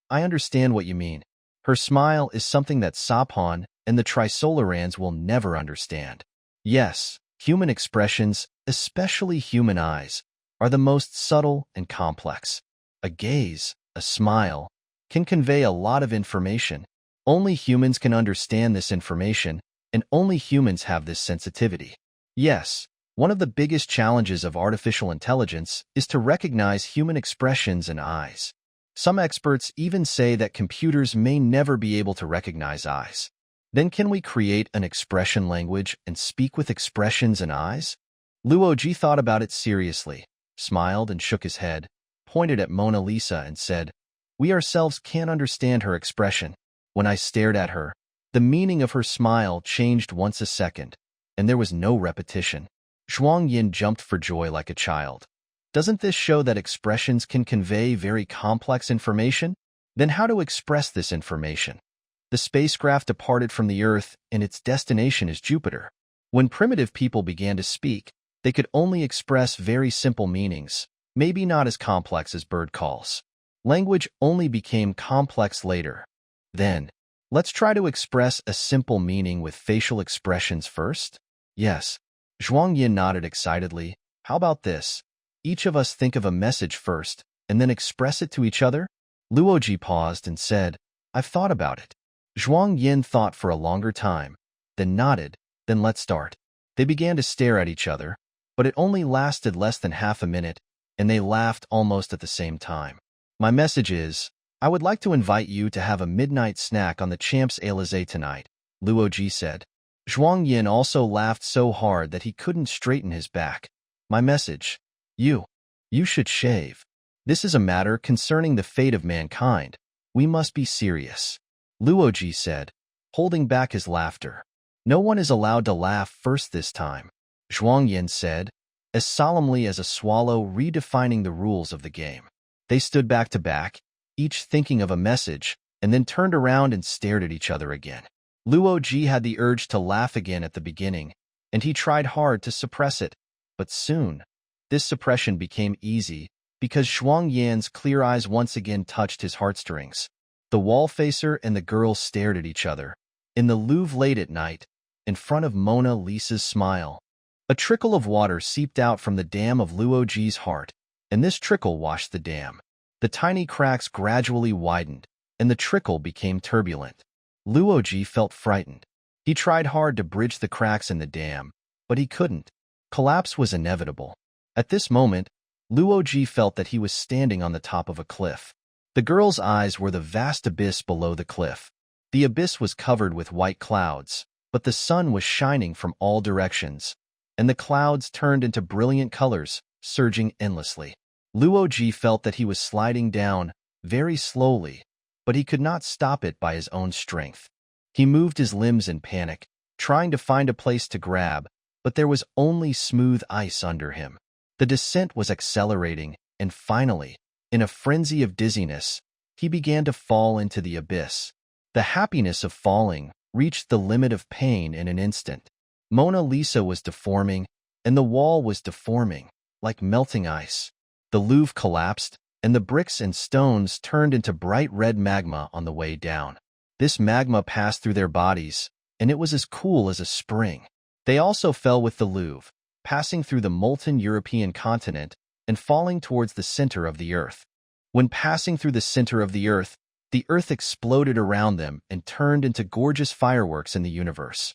S1: I understand what you mean. Her smile is something that Sopon and the Trisolarans will never understand. Yes, human expressions, especially human eyes, are the most subtle and complex. A gaze, a smile, can convey a lot of information. Only humans can understand this information, and only humans have this sensitivity. Yes, one of the biggest challenges of artificial intelligence is to recognize human expressions and eyes. Some experts even say that computers may never be able to recognize eyes. Then can we create an expression language and speak with expressions and eyes? Luo Ji thought about it seriously, smiled and shook his head, pointed at Mona Lisa and said, we ourselves can't understand her expression. When I stared at her, the meaning of her smile changed once a second, and there was no repetition. Zhuang Yin jumped for joy like a child. Doesn't this show that expressions can convey very complex information? Then how to express this information? The spacecraft departed from the Earth, and its destination is Jupiter. When primitive people began to speak, they could only express very simple meanings, maybe not as complex as bird calls. Language only became complex later. Then, let's try to express a simple meaning with facial expressions first? Yes. Zhuang Yin nodded excitedly. How about this? Each of us think of a message first, and then express it to each other? Luo Ji paused and said, I've thought about it. Zhuang Yin thought for a longer time, then nodded, then let's start. They began to stare at each other, but it only lasted less than half a minute, and they laughed almost at the same time. My message is, I would like to invite you to have a midnight snack on the Champs-Élysées tonight, Luo Ji said. Zhuang Yin also laughed so hard that he couldn't straighten his back. My message. You should shave. This is a matter concerning the fate of mankind. We must be serious. Luo Ji said, holding back his laughter. No one is allowed to laugh first this time, Zhuang Yin said, as solemnly as a swallow redefining the rules of the game. They stood back to back, each thinking of a message, and then turned around and stared at each other again. Luo Ji had the urge to laugh again at the beginning, and he tried hard to suppress it, but soon, this suppression became easy because Shuang Yan's clear eyes once again touched his heartstrings. The Wallfacer and the girl stared at each other. In the Louvre late at night, in front of Mona Lisa's smile, a trickle of water seeped out from the dam of Luo Ji's heart, and this trickle washed the dam. The tiny cracks gradually widened, and the trickle became turbulent. Luo Ji felt frightened. He tried hard to bridge the cracks in the dam, but he couldn't. Collapse was inevitable. At this moment, Luo Ji felt that he was standing on the top of a cliff. The girl's eyes were the vast abyss below the cliff. The abyss was covered with white clouds, but the sun was shining from all directions, and the clouds turned into brilliant colors, surging endlessly. Luo Ji felt that he was sliding down, very slowly, but he could not stop it by his own strength. He moved his limbs in panic, trying to find a place to grab, but there was only smooth ice under him. The descent was accelerating, and finally, in a frenzy of dizziness, he began to fall into the abyss. The happiness of falling reached the limit of pain in an instant. Mona Lisa was deforming, and the wall was deforming, like melting ice. The Louvre collapsed, and the bricks and stones turned into bright red magma on the way down. This magma passed through their bodies, and it was as cool as a spring. They also fell with the Louvre, passing through the molten European continent and falling towards the center of the Earth. When passing through the center of the Earth exploded around them and turned into gorgeous fireworks in the universe.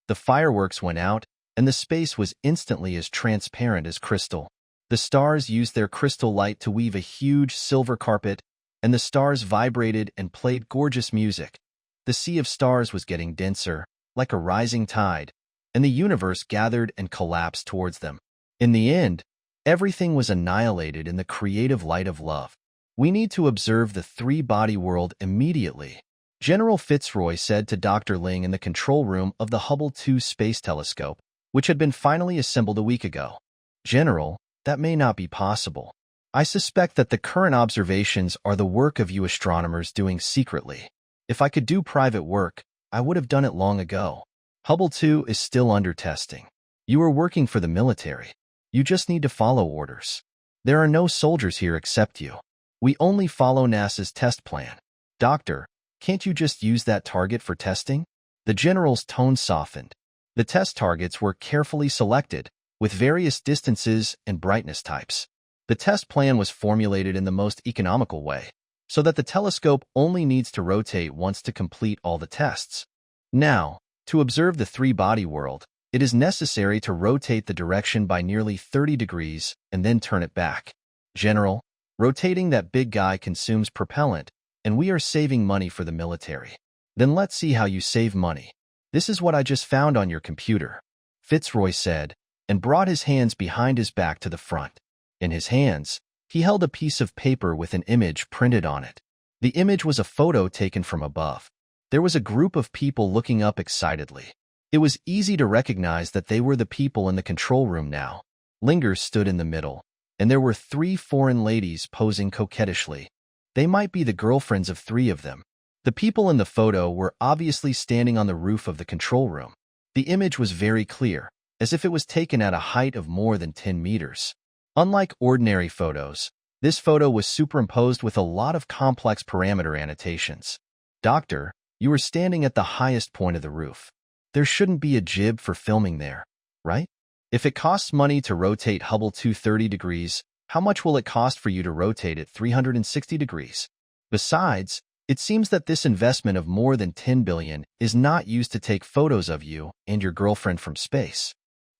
S1: The fireworks went out, and the space was instantly as transparent as crystal. The stars used their crystal light to weave a huge silver carpet, and the stars vibrated and played gorgeous music. The sea of stars was getting denser, like a rising tide, and the universe gathered and collapsed towards them. In the end, everything was annihilated in the creative light of love. We need to observe the three-body world immediately, General Fitzroy said to Dr. Ling in the control room of the Hubble 2 space telescope, which had been finally assembled a week ago. General, that may not be possible. I suspect that the current observations are the work of you astronomers doing secretly. If I could do private work, I would have done it long ago. Hubble 2 is still under testing. You are working for the military. You just need to follow orders. There are no soldiers here except you. We only follow NASA's test plan. Doctor, can't you just use that target for testing? The general's tone softened. The test targets were carefully selected, with various distances and brightness types. The test plan was formulated in the most economical way, so that the telescope only needs to rotate once to complete all the tests. Now, to observe the three-body world, it is necessary to rotate the direction by nearly 30 degrees and then turn it back. General, rotating that big guy consumes propellant, and we are saving money for the military. Then let's see how you save money. This is what I just found on your computer, Fitzroy said, and brought his hands behind his back to the front. In his hands, he held a piece of paper with an image printed on it. The image was a photo taken from above. There was a group of people looking up excitedly. It was easy to recognize that they were the people in the control room now. Lingers stood in the middle, and there were 3 foreign ladies posing coquettishly. They might be the girlfriends of 3 of them. The people in the photo were obviously standing on the roof of the control room. The image was very clear, as if it was taken at a height of more than 10 meters. Unlike ordinary photos, this photo was superimposed with a lot of complex parameter annotations. Doctor, you are standing at the highest point of the roof. There shouldn't be a jib for filming there, right? If it costs money to rotate Hubble 230 degrees, how much will it cost for you to rotate it 360 degrees? Besides, it seems that this investment of more than 10 billion is not used to take photos of you and your girlfriend from space.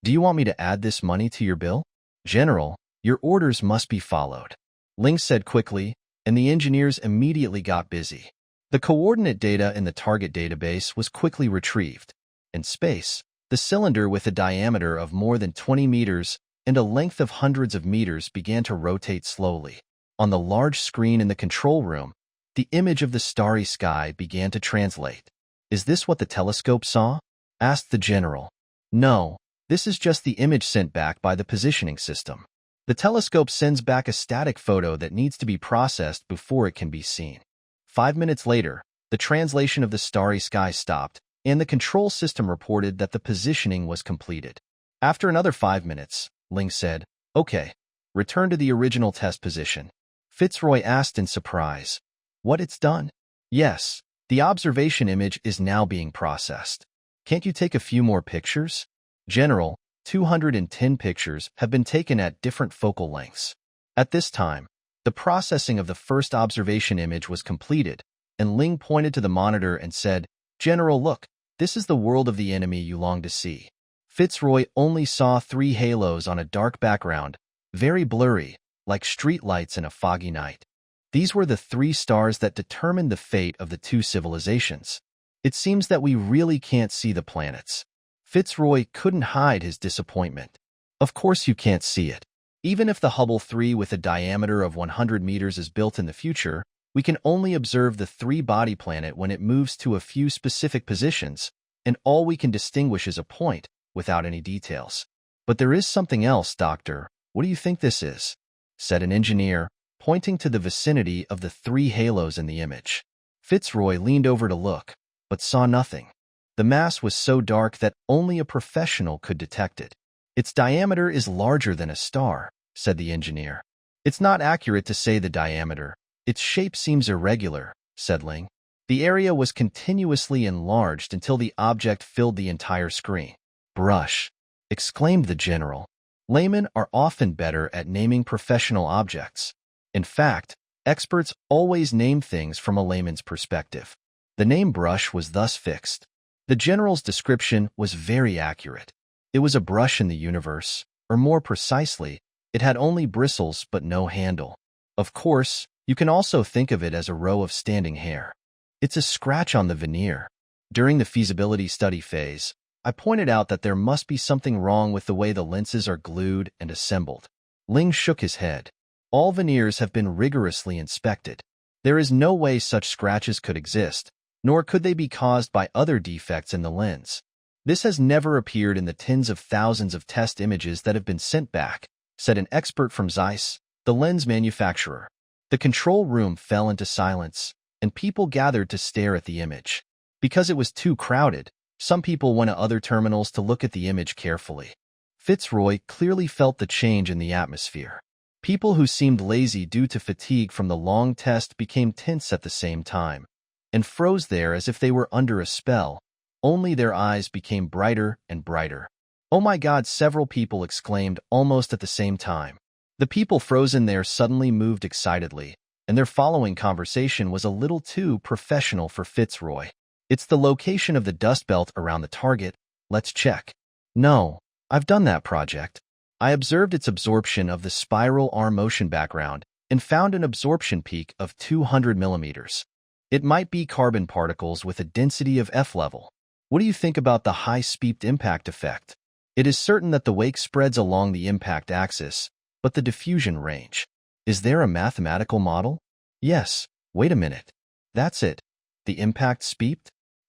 S1: Do you want me to add this money to your bill? General, your orders must be followed, Ling said quickly, and the engineers immediately got busy. The coordinate data in the target database was quickly retrieved. In space, the cylinder with a diameter of more than 20 meters and a length of hundreds of meters began to rotate slowly. On the large screen in the control room, the image of the starry sky began to translate. Is this what the telescope saw? Asked the general. No, this is just the image sent back by the positioning system. The telescope sends back a static photo that needs to be processed before it can be seen. 5 minutes later, the translation of the starry sky stopped, and the control system reported that the positioning was completed. After another 5 minutes, Ling said, "Okay, return to the original test position." Fitzroy asked in surprise, "What, it's done?" "Yes, the observation image is now being processed. Can't you take a few more pictures?" "General, 210 pictures have been taken at different focal lengths. At this time, the processing of the first observation image was completed, and Ling pointed to the monitor and said, 'General, look, this is the world of the enemy you long to see.'" Fitzroy only saw 3 halos on a dark background, very blurry, like streetlights in a foggy night. These were the 3 stars that determined the fate of the 2 civilizations. "It seems that we really can't see the planets." Fitzroy couldn't hide his disappointment. "Of course you can't see it. Even if the Hubble 3 with a diameter of 100 meters is built in the future, we can only observe the 3-body planet when it moves to a few specific positions, and all we can distinguish is a point, without any details." "But there is something else, Doctor. What do you think this is?" said an engineer, pointing to the vicinity of the 3 halos in the image. Fitzroy leaned over to look, but saw nothing. The mass was so dark that only a professional could detect it. "Its diameter is larger than a star," said the engineer. "It's not accurate to say the diameter. Its shape seems irregular," said Ling. "The area was continuously enlarged until the object filled the entire screen." "Brush!" exclaimed the general. "Laymen are often better at naming professional objects. In fact, experts always name things from a layman's perspective." The name brush was thus fixed. The general's description was very accurate. It was a brush in the universe, or more precisely, it had only bristles but no handle. Of course, you can also think of it as a row of standing hair. "It's a scratch on the veneer." During the feasibility study phase, I pointed out that there must be something wrong with the way the lenses are glued and assembled. Ling shook his head. "All veneers have been rigorously inspected. There is no way such scratches could exist, nor could they be caused by other defects in the lens. This has never appeared in the tens of thousands of test images that have been sent back," said an expert from Zeiss, the lens manufacturer. The control room fell into silence, and people gathered to stare at the image. Because it was too crowded, some people went to other terminals to look at the image carefully. Fitzroy clearly felt the change in the atmosphere. People who seemed lazy due to fatigue from the long test became tense at the same time, and froze there as if they were under a spell. Only their eyes became brighter and brighter. "Oh my God," several people exclaimed almost at the same time. The people frozen there suddenly moved excitedly, and their following conversation was a little too professional for Fitzroy. "It's the location of the dust belt around the target. Let's check." "No, I've done that project. I observed its absorption of the spiral arm motion background and found an absorption peak of 200 millimeters. It might be carbon particles with a density of F level. What do you think about the high-speed impact effect? It is certain that the wake spreads along the impact axis, but the diffusion range. Is there a mathematical model?" "Yes, wait a minute. That's it. The impact speed?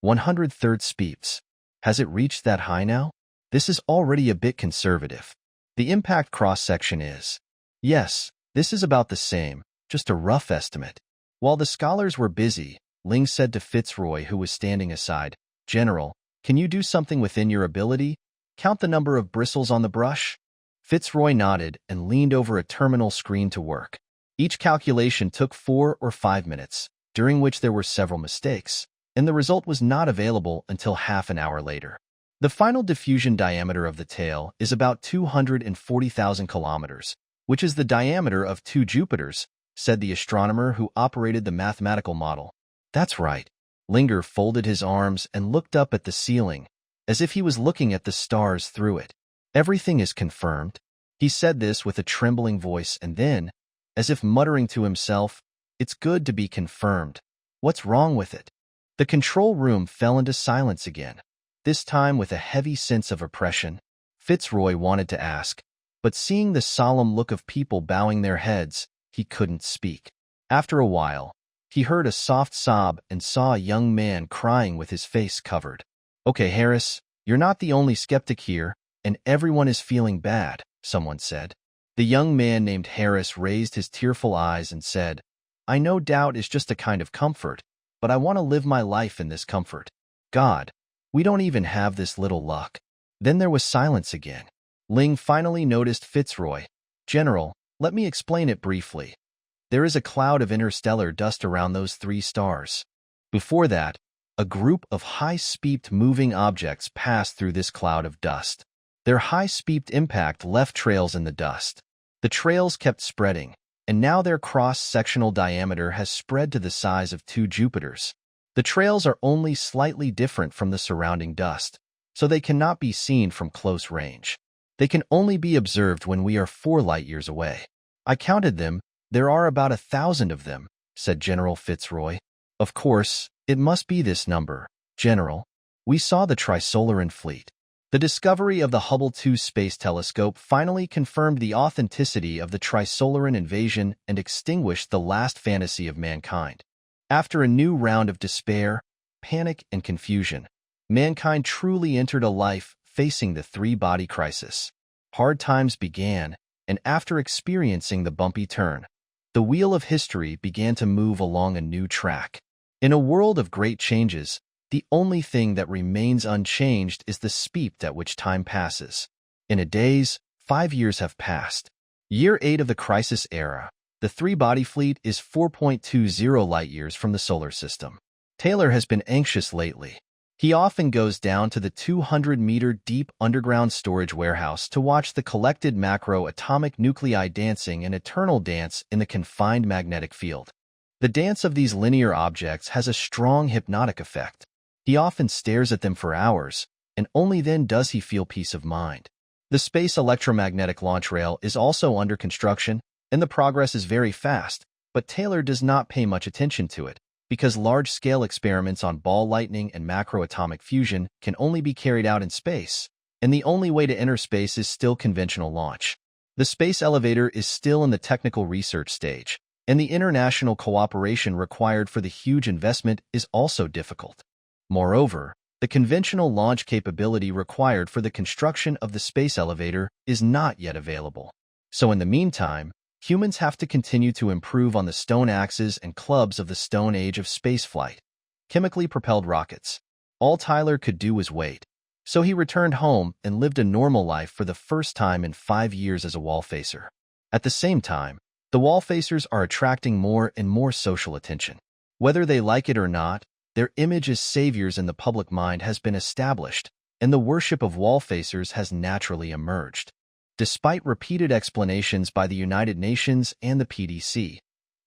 S1: 100 speeds. Has it reached that high now? This is already a bit conservative. The impact cross-section is." "Yes, this is about the same, just a rough estimate." While the scholars were busy, Ling said to Fitzroy, who was standing aside, "General, can you do something within your ability? Count the number of bristles on the brush?" Fitzroy nodded and leaned over a terminal screen to work. Each calculation took 4 or 5 minutes, during which there were several mistakes, and the result was not available until half an hour later. "The final diffusion diameter of the tail is about 240,000 kilometers, which is the diameter of 2 Jupiters," said the astronomer who operated the mathematical model. "That's right." Linger folded his arms and looked up at the ceiling, as if he was looking at the stars through it. "Everything is confirmed." He said this with a trembling voice and then, as if muttering to himself, "It's good to be confirmed. What's wrong with it?" The control room fell into silence again, this time with a heavy sense of oppression. Fitzroy wanted to ask, but seeing the solemn look of people bowing their heads, he couldn't speak. After a while, he heard a soft sob and saw a young man crying with his face covered. "Okay, Harris, you're not the only skeptic here, and everyone is feeling bad," someone said. The young man named Harris raised his tearful eyes and said, "I know doubt is just a kind of comfort, but I want to live my life in this comfort. God, We don't even have this little luck." Then there was silence again. Ling finally noticed Fitzroy. "General, let me explain it briefly. There is a cloud of interstellar dust around those 3 stars. Before that, a group of high-speed moving objects passed through this cloud of dust. Their high-speed impact left trails in the dust. The trails kept spreading, and now their cross-sectional diameter has spread to the size of 2 Jupiters. The trails are only slightly different from the surrounding dust, so they cannot be seen from close range. They can only be observed when we are 4 light-years away. I counted them. There are about 1,000 of them," said General Fitzroy. "Of course, it must be this number, General. We saw the Trisolaran fleet." The discovery of the Hubble 2 space telescope finally confirmed the authenticity of the Trisolaran invasion and extinguished the last fantasy of mankind. After a new round of despair, panic, and confusion, mankind truly entered a life facing the 3-body crisis. Hard times began, and after experiencing the bumpy turn, the wheel of history began to move along a new track. In a world of great changes, the only thing that remains unchanged is the speed at which time passes. In a days, 5 years have passed. Year 8 of the crisis era, the 3-body fleet is 4.20 light-years from the solar system. Taylor has been anxious lately. He often goes down to the 200-meter deep underground storage warehouse to watch the collected macro-atomic nuclei dancing an eternal dance in the confined magnetic field. The dance of these linear objects has a strong hypnotic effect. He often stares at them for hours, and only then does he feel peace of mind. The space electromagnetic launch rail is also under construction, and the progress is very fast, but Taylor does not pay much attention to it, because large-scale experiments on ball lightning and macroatomic fusion can only be carried out in space, and the only way to enter space is still conventional launch. The space elevator is still in the technical research stage, and the international cooperation required for the huge investment is also difficult. Moreover, the conventional launch capability required for the construction of the space elevator is not yet available. So in the meantime, humans have to continue to improve on the stone axes and clubs of the Stone Age of spaceflight, chemically propelled rockets. All Tyler could do was wait. So he returned home and lived a normal life for the first time in 5 years as a Wallfacer. At the same time, the Wallfacers are attracting more and more social attention. Whether they like it or not, their image as saviors in the public mind has been established, and the worship of Wallfacers has naturally emerged. Despite repeated explanations by the United Nations and the PDC,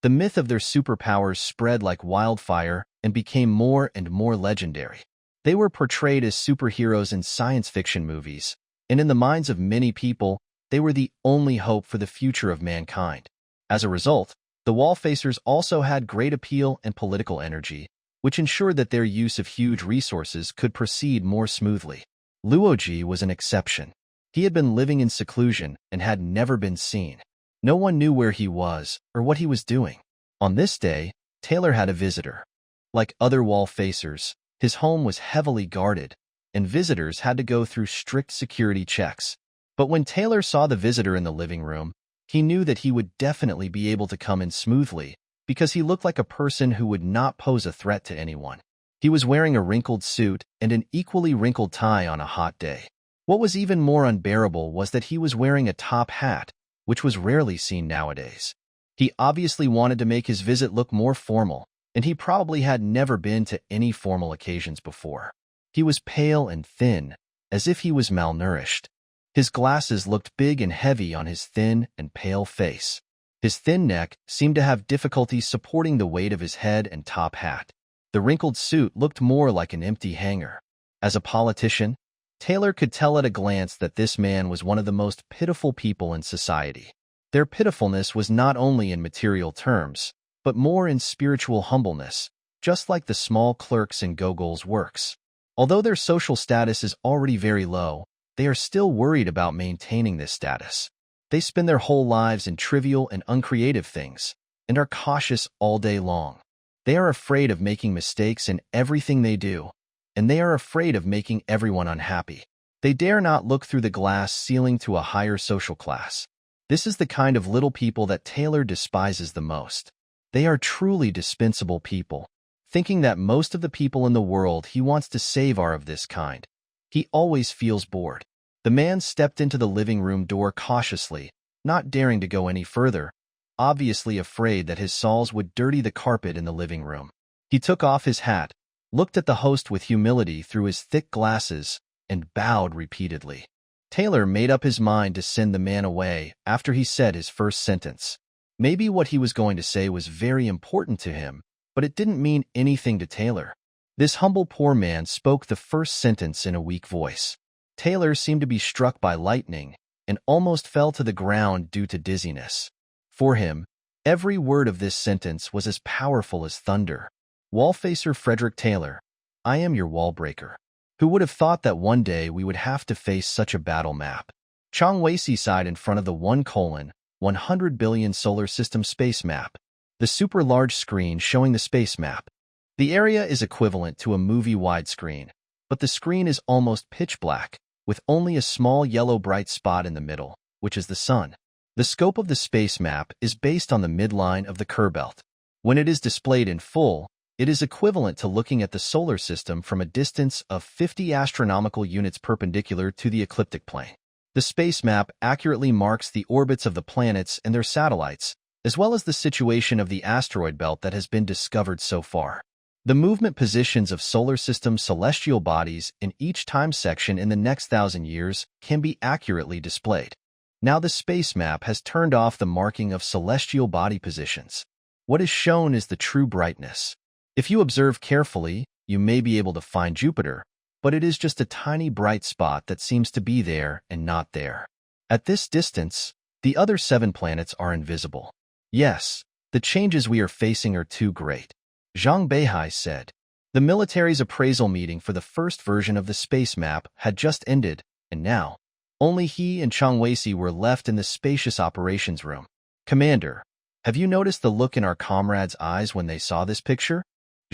S1: the myth of their superpowers spread like wildfire and became more and more legendary. They were portrayed as superheroes in science fiction movies, and in the minds of many people, they were the only hope for the future of mankind. As a result, the Wallfacers also had great appeal and political energy, which ensured that their use of huge resources could proceed more smoothly. Luo Ji was an exception. He had been living in seclusion and had never been seen. No one knew where he was or what he was doing. On this day, Taylor had a visitor. Like other Wallfacers, his home was heavily guarded, and visitors had to go through strict security checks. But when Taylor saw the visitor in the living room, he knew that he would definitely be able to come in smoothly because he looked like a person who would not pose a threat to anyone. He was wearing a wrinkled suit and an equally wrinkled tie on a hot day. What was even more unbearable was that he was wearing a top hat, which was rarely seen nowadays. He obviously wanted to make his visit look more formal, and he probably had never been to any formal occasions before. He was pale and thin, as if he was malnourished. His glasses looked big and heavy on his thin and pale face. His thin neck seemed to have difficulty supporting the weight of his head and top hat. The wrinkled suit looked more like an empty hanger. As a politician, Taylor could tell at a glance that this man was one of the most pitiful people in society. Their pitifulness was not only in material terms, but more in spiritual humbleness, just like the small clerks in Gogol's works. Although their social status is already very low, they are still worried about maintaining this status. They spend their whole lives in trivial and uncreative things, and are cautious all day long. They are afraid of making mistakes in everything they do, and they are afraid of making everyone unhappy. They dare not look through the glass ceiling to a higher social class. This is the kind of little people that Taylor despises the most. They are truly dispensable people. thinking that most of the people in the world he wants to save are of this kind. He always feels bored. The man stepped into the living room door cautiously, not daring to go any further, obviously afraid that his soles would dirty the carpet in the living room. He took off his hat, looked at the host with humility through his thick glasses, and bowed repeatedly. Taylor made up his mind to send the man away after he said his first sentence. Maybe what he was going to say was very important to him, but it didn't mean anything to Taylor. This humble poor man spoke the first sentence in a weak voice. Taylor seemed to be struck by lightning and almost fell to the ground due to dizziness. For him, every word of this sentence was as powerful as thunder. Wallfacer Frederick Taylor, I am your Wallbreaker. Who would have thought that one day we would have to face such a battle map? Zhang Beihai sighed in front of the 1:100 billion solar system space map, the super large screen showing the space map. The area is equivalent to a movie widescreen, but the screen is almost pitch black, with only a small yellow bright spot in the middle, which is the sun. The scope of the space map is based on the midline of the Kerr belt. When it is displayed in full, it is equivalent to looking at the solar system from a distance of 50 astronomical units perpendicular to the ecliptic plane. The space map accurately marks the orbits of the planets and their satellites, as well as the situation of the asteroid belt that has been discovered so far. The movement positions of solar system celestial bodies in each time section in the next 1,000 years can be accurately displayed. Now the space map has turned off the marking of celestial body positions. What is shown is the true brightness. If you observe carefully, you may be able to find Jupiter, but it is just a tiny bright spot that seems to be there and not there. At this distance, the other 7 planets are invisible. Yes, the changes we are facing are too great. Zhang Beihai said. The military's appraisal meeting for the first version of the space map had just ended, and now, only he and Zhang Beihai were left in the spacious operations room. Commander, have you noticed the look in our comrades' eyes when they saw this picture?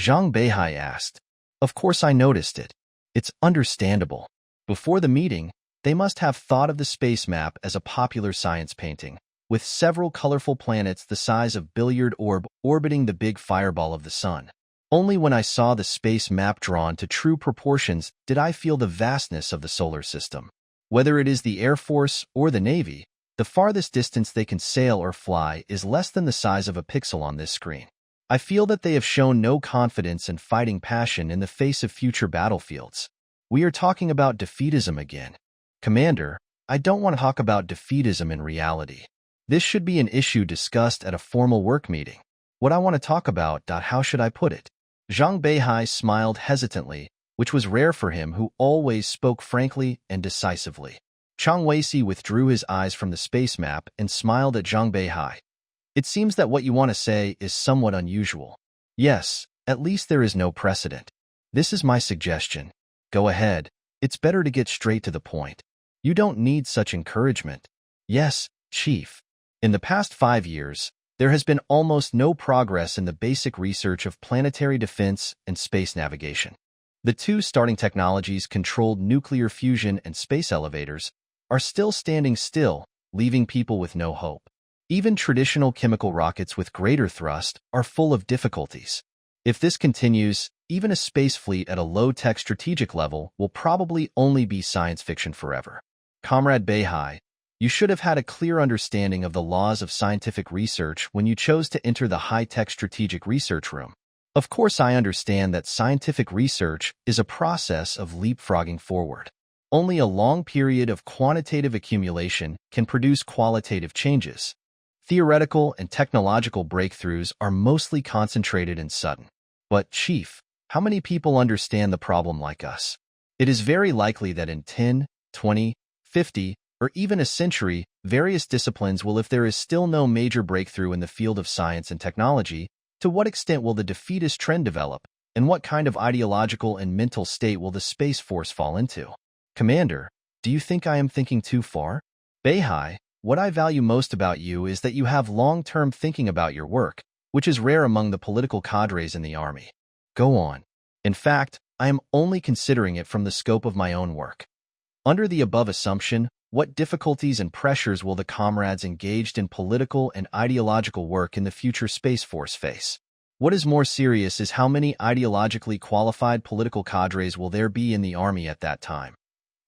S1: Zhang Beihai asked. Of course I noticed it. It's understandable. Before the meeting, they must have thought of the space map as a popular science painting, with several colorful planets the size of billiard orb orbiting the big fireball of the sun. Only when I saw the space map drawn to true proportions did I feel the vastness of the solar system. Whether it is the Air Force or the Navy, the farthest distance they can sail or fly is less than the size of a pixel on this screen. I feel that they have shown no confidence and fighting passion in the face of future battlefields. We are talking about defeatism again. Commander, I don't want to talk about defeatism in reality. This should be an issue discussed at a formal work meeting. What I want to talk about, how should I put it? Zhang Beihai smiled hesitantly, which was rare for him who always spoke frankly and decisively. Zhang Beihai withdrew his eyes from the space map and smiled at Zhang Beihai. It seems that what you want to say is somewhat unusual. Yes, at least there is no precedent. This is my suggestion. Go ahead. It's better to get straight to the point. You don't need such encouragement. Yes, Chief. In the past 5 years, there has been almost no progress in the basic research of planetary defense and space navigation. The 2 starting technologies, controlled nuclear fusion and space elevators, are still standing still, leaving people with no hope. Even traditional chemical rockets with greater thrust are full of difficulties. If this continues, even a space fleet at a low-tech strategic level will probably only be science fiction forever. Comrade Beihai, you should have had a clear understanding of the laws of scientific research when you chose to enter the high-tech strategic research room. Of course, I understand that scientific research is a process of leapfrogging forward. Only a long period of quantitative accumulation can produce qualitative changes. Theoretical and technological breakthroughs are mostly concentrated and sudden. But, Chief, how many people understand the problem like us? It is very likely that in 10, 20, 50, or even a century, various disciplines will, if there is still no major breakthrough in the field of science and technology, to what extent will the defeatist trend develop, and what kind of ideological and mental state will the Space Force fall into? Commander, do you think I am thinking too far? Beihai, what I value most about you is that you have long-term thinking about your work, which is rare among the political cadres in the army. Go on. In fact, I am only considering it from the scope of my own work. Under the above assumption, what difficulties and pressures will the comrades engaged in political and ideological work in the future Space Force face? What is more serious is how many ideologically qualified political cadres will there be in the army at that time.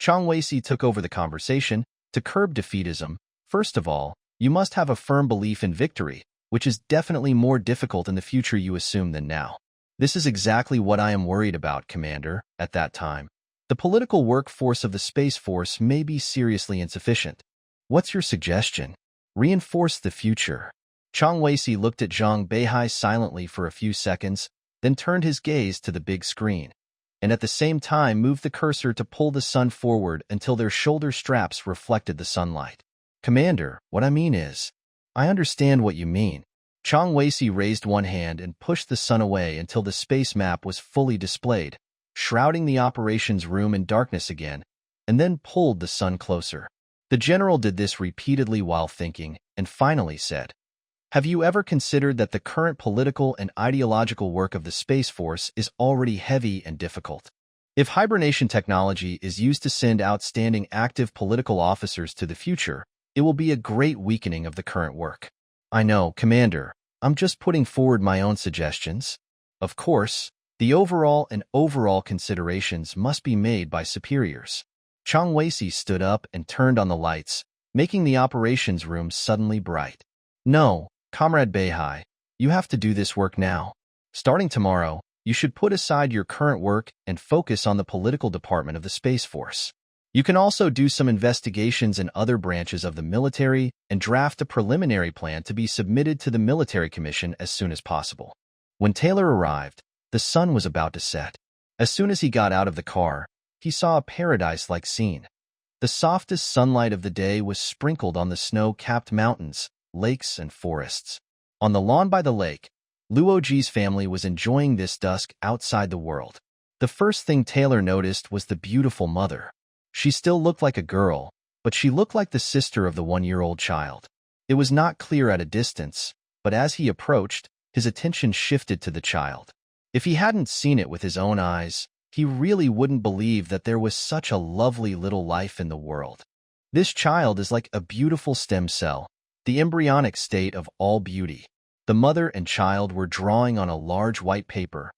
S1: Zhang Beihai took over the conversation. To curb defeatism, first of all, you must have a firm belief in victory, which is definitely more difficult in the future you assume than now. This is exactly what I am worried about, Commander, at that time. The political workforce of the Space Force may be seriously insufficient. What's your suggestion? Reinforce the future. Zhang Beihai looked at Zhang Beihai silently for a few seconds, then turned his gaze to the big screen, and at the same time moved the cursor to pull the sun forward until their shoulder straps reflected the sunlight. Commander, what I mean is, I understand what you mean. Zhang Beihai raised one hand and pushed the sun away until the space map was fully displayed, shrouding the operations room in darkness again, and then pulled the sun closer. The general did this repeatedly while thinking, and finally said, have you ever considered that the current political and ideological work of the Space Force is already heavy and difficult? If hibernation technology is used to send outstanding active political officers to the future, it will be a great weakening of the current work. I know, Commander, I'm just putting forward my own suggestions. Of course, the overall considerations must be made by superiors. Zhang Beihai stood up and turned on the lights, making the operations room suddenly bright. No, Comrade Beihai, you have to do this work now. Starting tomorrow, you should put aside your current work and focus on the political department of the Space Force. You can also do some investigations in other branches of the military and draft a preliminary plan to be submitted to the Military Commission as soon as possible. When Taylor arrived, the sun was about to set. As soon as he got out of the car, he saw a paradise-like scene. The softest sunlight of the day was sprinkled on the snow-capped mountains, lakes, and forests. On the lawn by the lake, Luo Ji's family was enjoying this dusk outside the world. The first thing Taylor noticed was the beautiful mother. She still looked like a girl, but she looked like the sister of the one-year-old child. It was not clear at a distance, but as he approached, his attention shifted to the child. If he hadn't seen it with his own eyes, he really wouldn't believe that there was such a lovely little life in the world. This child is like a beautiful stem cell, the embryonic state of all beauty. The mother and child were drawing on a large white paper,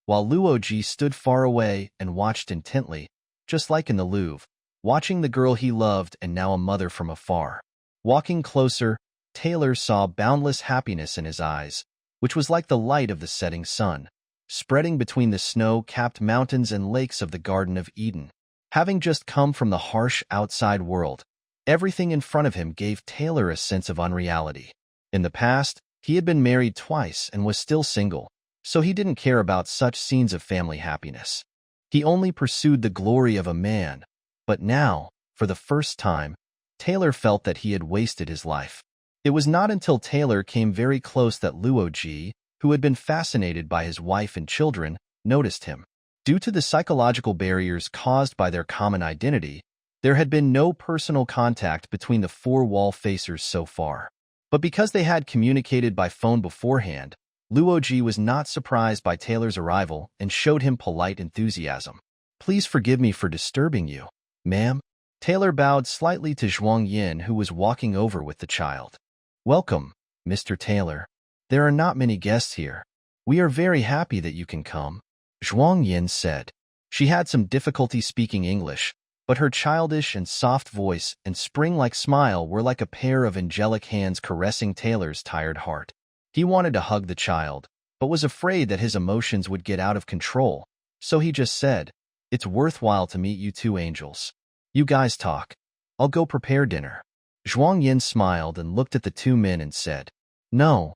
S1: while Luo Ji stood far away and watched intently, just like in the Louvre, watching the girl he loved and now a mother from afar. Walking closer, Taylor saw boundless happiness in his eyes, which was like the light of the setting sun, spreading between the snow-capped mountains and lakes of the Garden of Eden. Having just come from the harsh outside world, everything in front of him gave Taylor a sense of unreality. In the past, he had been married twice and was still single, so he didn't care about such scenes of family happiness. He only pursued the glory of a man, but now, for the first time, Taylor felt that he had wasted his life. It was not until Taylor came very close that Luo Ji, who had been fascinated by his wife and children, noticed him. Due to the psychological barriers caused by their common identity, there had been no personal contact between the four Wallfacers so far. But because they had communicated by phone beforehand, Luo Ji was not surprised by Taylor's arrival and showed him polite enthusiasm. Please forgive me for disturbing you, ma'am. Taylor bowed slightly to Zhuang Yin, who was walking over with the child. Welcome, Mr. Taylor. There are not many guests here. We are very happy that you can come, Zhuang Yin said. She had some difficulty speaking English, but her childish and soft voice and spring-like smile were like a pair of angelic hands caressing Taylor's tired heart. He wanted to hug the child, but was afraid that his emotions would get out of control, so he just said, "It's worthwhile to meet you two angels. You guys talk. I'll go prepare dinner." Zhuang Yin smiled and looked at the two men and said, No,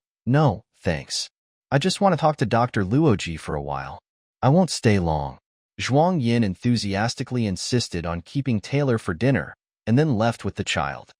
S1: thanks. I just want to talk to Dr. Luo Ji for a while. I won't stay long." Zhuang Yin enthusiastically insisted on keeping Taylor for dinner, and then left with the child.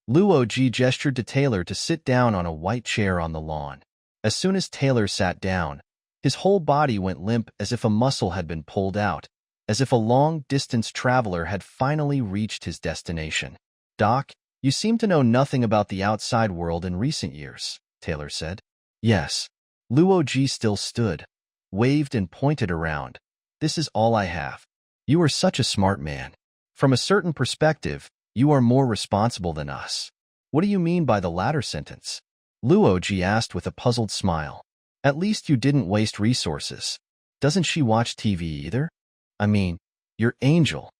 S1: Luo Ji gestured to Taylor to sit down on a white chair on the lawn. As soon as Taylor sat down, his whole body went limp as if a muscle had been pulled out, as if a long-distance traveler had finally reached his destination. "Doc, you seem to know nothing about the outside world in recent years," Taylor said. "Yes." Luo Ji still stood, waved and pointed around. "This is all I have. You are such a smart man. From a certain perspective, you are more responsible than us." "What do you mean by the latter sentence?" Luo Ji asked with a puzzled smile. At least you didn't waste resources. Doesn't she watch TV either? I mean, your angel.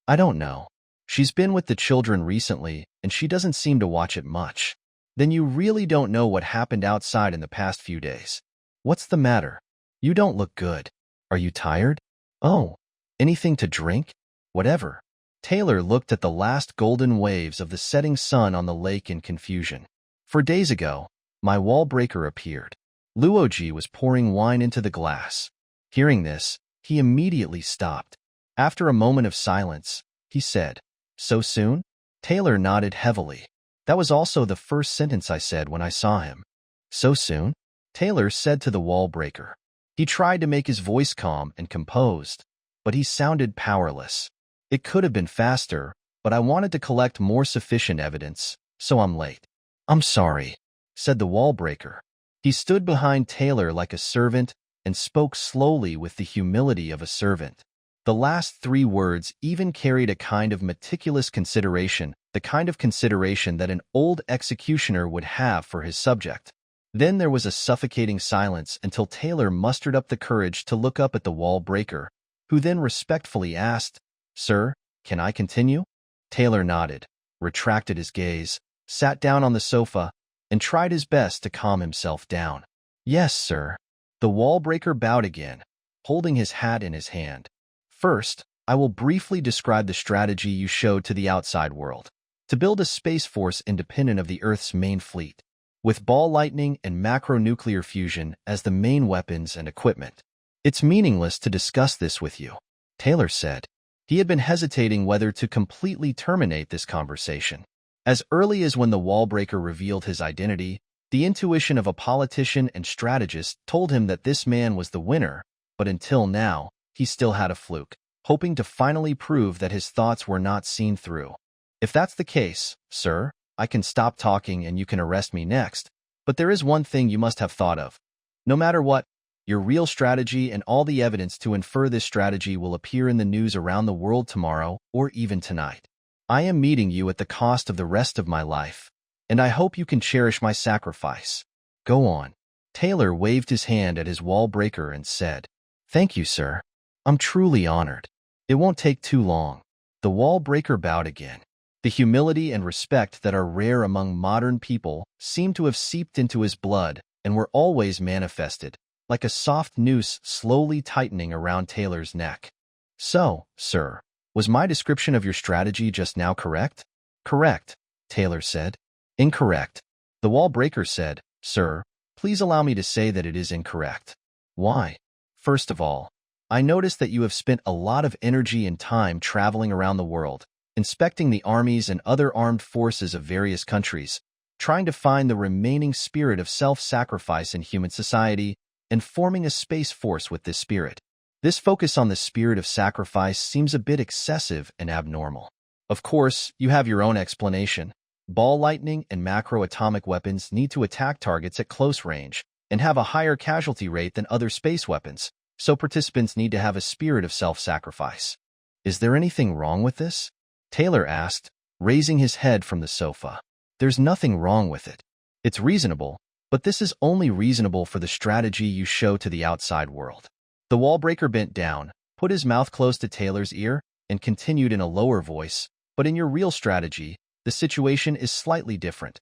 S1: I don't know. She's been with the children recently, and she doesn't seem to watch it much. Then you really don't know what happened outside in the past few days. What's the matter? You don't look good. Are you tired? Oh, anything to drink? Whatever. Taylor looked at the last golden waves of the setting sun on the lake in confusion. 4 days ago, my Wallbreaker appeared. Luo Ji was pouring wine into the glass. Hearing this, he immediately stopped. After a moment of silence, he said, "So soon?" Taylor nodded heavily. That was also the first sentence I said when I saw him. "So soon?" Taylor said to the Wallbreaker. He tried to make his voice calm and composed, but he sounded powerless. "It could have been faster, but I wanted to collect more sufficient evidence, so I'm late." "I'm sorry," said the Wallbreaker. He stood behind Taylor like a servant and spoke slowly with the humility of a servant. The last 3 words even carried a kind of meticulous consideration, the kind of consideration that an old executioner would have for his subject. Then there was a suffocating silence until Taylor mustered up the courage to look up at the Wallbreaker, who then respectfully asked, "Sir, can I continue?" Taylor nodded, retracted his gaze, sat down on the sofa, and tried his best to calm himself down. "Yes, sir." The Wallbreaker bowed again, holding his hat in his hand. "First, I will briefly describe the strategy you showed to the outside world, to build a space force independent of the Earth's main fleet, with ball lightning and macronuclear fusion as the main weapons and equipment. It's meaningless to discuss this with you," Taylor said. He had been hesitating whether to completely terminate this conversation. As early as when the Wallbreaker revealed his identity, the intuition of a politician and strategist told him that this man was the winner, but until now, he still had a fluke, hoping to finally prove that his thoughts were not seen through. "If that's the case, sir, I can stop talking and you can arrest me next, but there is one thing you must have thought of. No matter what, your real strategy and all the evidence to infer this strategy will appear in the news around the world tomorrow or even tonight. I am meeting you at the cost of the rest of my life, and I hope you can cherish my sacrifice. Go on." Taylor waved his hand at his Wallbreaker and said, "Thank you, sir. I'm truly honored. It won't take too long." The Wallbreaker bowed again. The humility and respect that are rare among modern people seemed to have seeped into his blood and were always manifested, like a soft noose slowly tightening around Taylor's neck. "So, sir, was my description of your strategy just now correct?" "Correct," Taylor said. "Incorrect." The Wallbreaker said, "Sir, please allow me to say that it is incorrect." "Why?" "First of all, I noticed that you have spent a lot of energy and time traveling around the world, inspecting the armies and other armed forces of various countries, trying to find the remaining spirit of self-sacrifice in human society, and forming a space force with this spirit. This focus on the spirit of sacrifice seems a bit excessive and abnormal. Of course, you have your own explanation. Ball lightning and macro-atomic weapons need to attack targets at close range and have a higher casualty rate than other space weapons, so participants need to have a spirit of self-sacrifice. Is there anything wrong with this? Taylor asked, raising his head from the sofa. There's nothing wrong with it. It's reasonable, but this is only reasonable for the strategy you show to the outside world. The Wallbreaker bent down, put his mouth close to Taylor's ear, and continued in a lower voice, but in your real strategy, the situation is slightly different.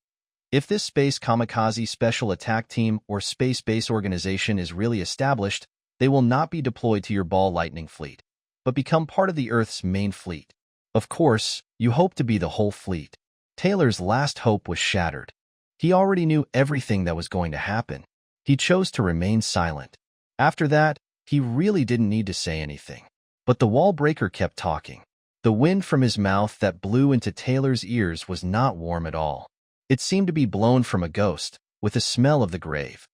S1: If this Space Kamakazi Special Attack Team or Space Base Organization is really established, they will not be deployed to your ball lightning fleet, but become part of the Earth's main fleet. Of course, you hope to be the whole fleet. Taylor's last hope was shattered. He already knew everything that was going to happen. He chose to remain silent. After that, he really didn't need to say anything. But the Wallbreaker kept talking. The wind from his mouth that blew into Taylor's ears was not warm at all. It seemed to be blown from a ghost, with a smell of the grave.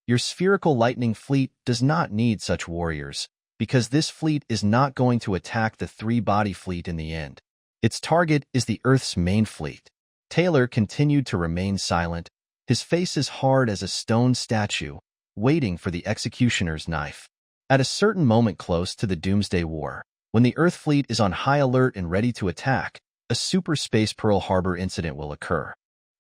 S1: Your spherical lightning fleet does not need such warriors, because this fleet is not going to attack the three-body fleet in the end. Its target is the Earth's main fleet. Taylor continued to remain silent, his face as hard as a stone statue, waiting for the executioner's knife. At a certain moment close to the Doomsday War, when the Earth fleet is on high alert and ready to attack, a super space Pearl Harbor incident will occur.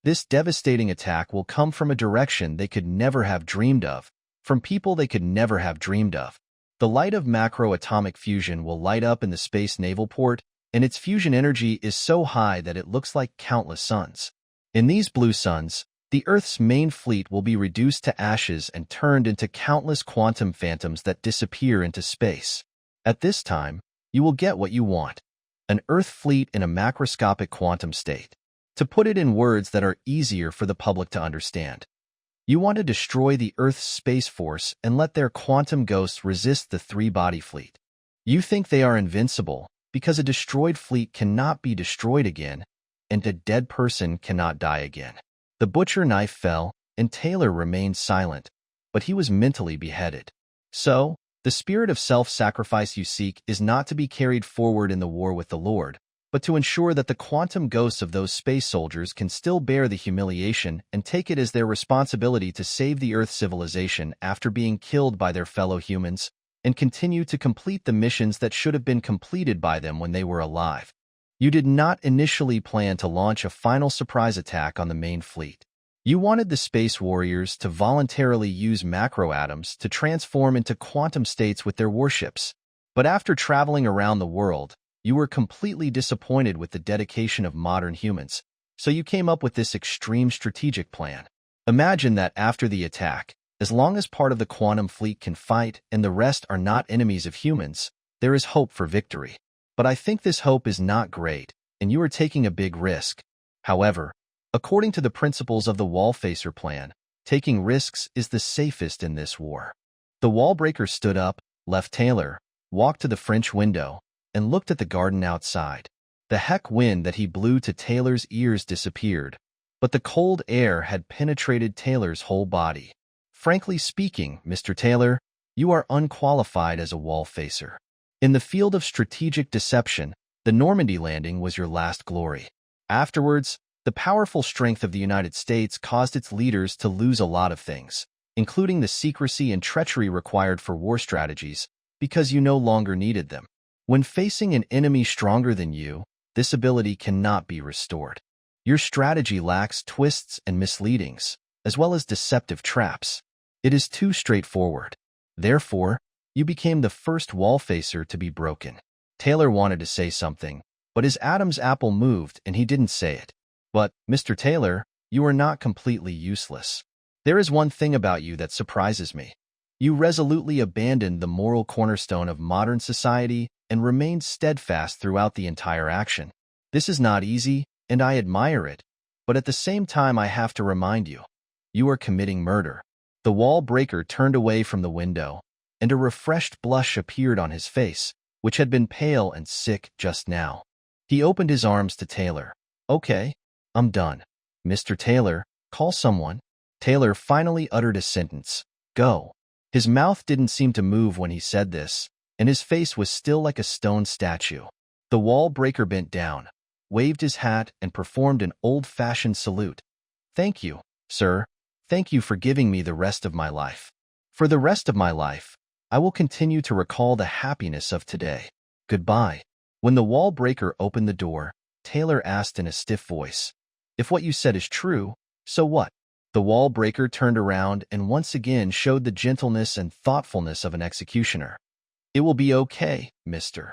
S1: This devastating attack will come from a direction they could never have dreamed of, from people they could never have dreamed of. The light of macro-atomic fusion will light up in the space naval port, and its fusion energy is so high that it looks like countless suns. In these blue suns, the Earth's main fleet will be reduced to ashes and turned into countless quantum phantoms that disappear into space. At this time, you will get what you want: an Earth fleet in a macroscopic quantum state. To put it in words that are easier for the public to understand, you want to destroy the Earth's space force and let their quantum ghosts resist the three-body fleet. You think they are invincible because a destroyed fleet cannot be destroyed again, and a dead person cannot die again. The butcher knife fell, and Taylor remained silent, but he was mentally beheaded. So, the spirit of self-sacrifice you seek is not to be carried forward in the war with the Lord, but to ensure that the quantum ghosts of those space soldiers can still bear the humiliation and take it as their responsibility to save the Earth civilization after being killed by their fellow humans, and continue to complete the missions that should have been completed by them when they were alive. You did not initially plan to launch a final surprise attack on the main fleet. You wanted the space warriors to voluntarily use macroatoms to transform into quantum states with their warships. But after traveling around the world, you were completely disappointed with the dedication of modern humans, so you came up with this extreme strategic plan. Imagine that after the attack, as long as part of the quantum fleet can fight and the rest are not enemies of humans, there is hope for victory. But I think this hope is not great, and you are taking a big risk. However, according to the principles of the Wallfacer plan, taking risks is the safest in this war. The Wallbreaker stood up, left Taylor, walked to the French window, and looked at the garden outside. The heck wind that he blew to Taylor's ears disappeared, but the cold air had penetrated Taylor's whole body. Frankly speaking, Mr. Taylor, you are unqualified as a Wallfacer. In the field of strategic deception, the Normandy landing was your last glory. Afterwards, the powerful strength of the United States caused its leaders to lose a lot of things, including the secrecy and treachery required for war strategies, because you no longer needed them. When facing an enemy stronger than you, this ability cannot be restored. Your strategy lacks twists and misleadings, as well as deceptive traps. It is too straightforward. Therefore, you became the first Wallfacer to be broken. Taylor wanted to say something, but his Adam's apple moved and he didn't say it. But, Mr. Taylor, you are not completely useless. There is one thing about you that surprises me. You resolutely abandoned the moral cornerstone of modern society and remained steadfast throughout the entire action. This is not easy, and I admire it, but at the same time I have to remind you, you are committing murder. The Wallbreaker turned away from the window, and a refreshed blush appeared on his face, which had been pale and sick just now. He opened his arms to Taylor. Okay, I'm done. Mr. Taylor, call someone. Taylor finally uttered a sentence. Go. His mouth didn't seem to move when he said this, and his face was still like a stone statue. The Wallbreaker bent down, waved his hat, and performed an old-fashioned salute. Thank you, sir. Thank you for giving me the rest of my life. For the rest of my life, I will continue to recall the happiness of today. Goodbye. When the Wallbreaker opened the door, Taylor asked in a stiff voice, If what you said is true, so what? The Wallbreaker turned around and once again showed the gentleness and thoughtfulness of an executioner. It will be okay, Mr.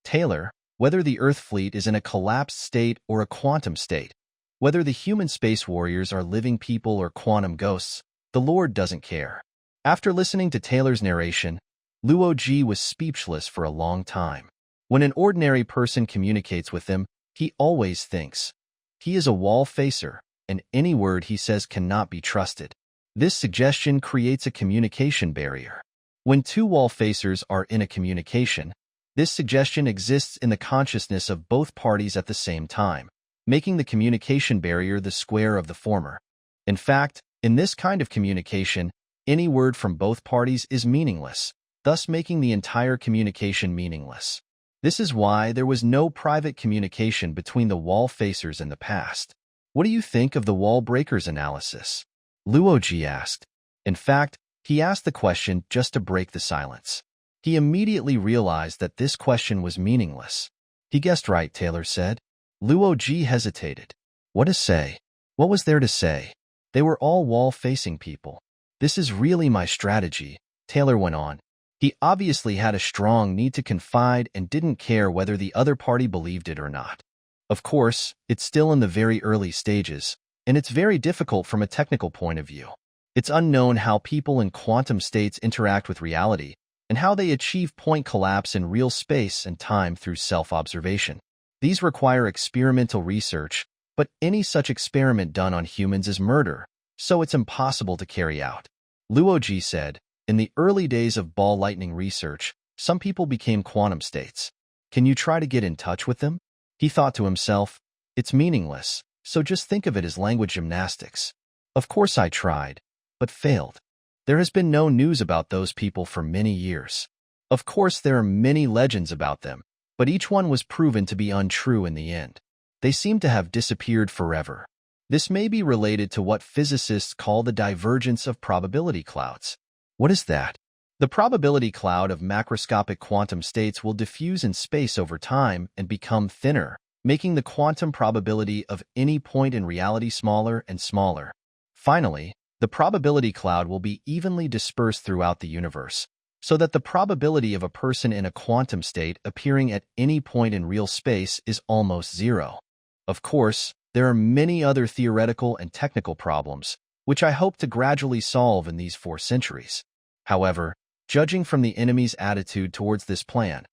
S1: Taylor, whether the Earth fleet is in a collapsed state or a quantum state, whether the human space warriors are living people or quantum ghosts, the Lord doesn't care. After listening to Taylor's narration, Luo Ji was speechless for a long time. When an ordinary person communicates with him, he always thinks, he is a Wallfacer, and any word he says cannot be trusted. This suggestion creates a communication barrier. When two Wallfacers are in a communication, this suggestion exists in the consciousness of both parties at the same time, making the communication barrier the square of the former. In fact, in this kind of communication, any word from both parties is meaningless, thus making the entire communication meaningless. This is why there was no private communication between the Wallfacers in the past. What do you think of the Wallbreakers analysis? Luo Ji asked. In fact, he asked the question just to break the silence. He immediately realized that this question was meaningless. He guessed right, Taylor said. Luo Ji hesitated. What to say? What was there to say? They were all wall-facing people. This is really my strategy, Taylor went on. He obviously had a strong need to confide and didn't care whether the other party believed it or not. Of course, it's still in the very early stages, and it's very difficult from a technical point of view. It's unknown how people in quantum states interact with reality and how they achieve point collapse in real space and time through self-observation. These require experimental research, but any such experiment done on humans is murder, so it's impossible to carry out. Luo Ji said, in the early days of ball lightning research, some people became quantum states. Can you try to get in touch with them? He thought to himself, it's meaningless, so just think of it as language gymnastics. Of course I tried, but failed. There has been no news about those people for many years. Of course there are many legends about them, but each one was proven to be untrue in the end. They seem to have disappeared forever. This may be related to what physicists call the divergence of probability clouds. What is that? The probability cloud of macroscopic quantum states will diffuse in space over time and become thinner, making the quantum probability of any point in reality smaller and smaller. Finally, the probability cloud will be evenly dispersed throughout the universe, so that the probability of a person in a quantum state appearing at any point in real space is almost zero. Of course, there are many other theoretical and technical problems, which I hope to gradually solve in these 4 centuries. However, judging from the enemy's attitude towards this plan,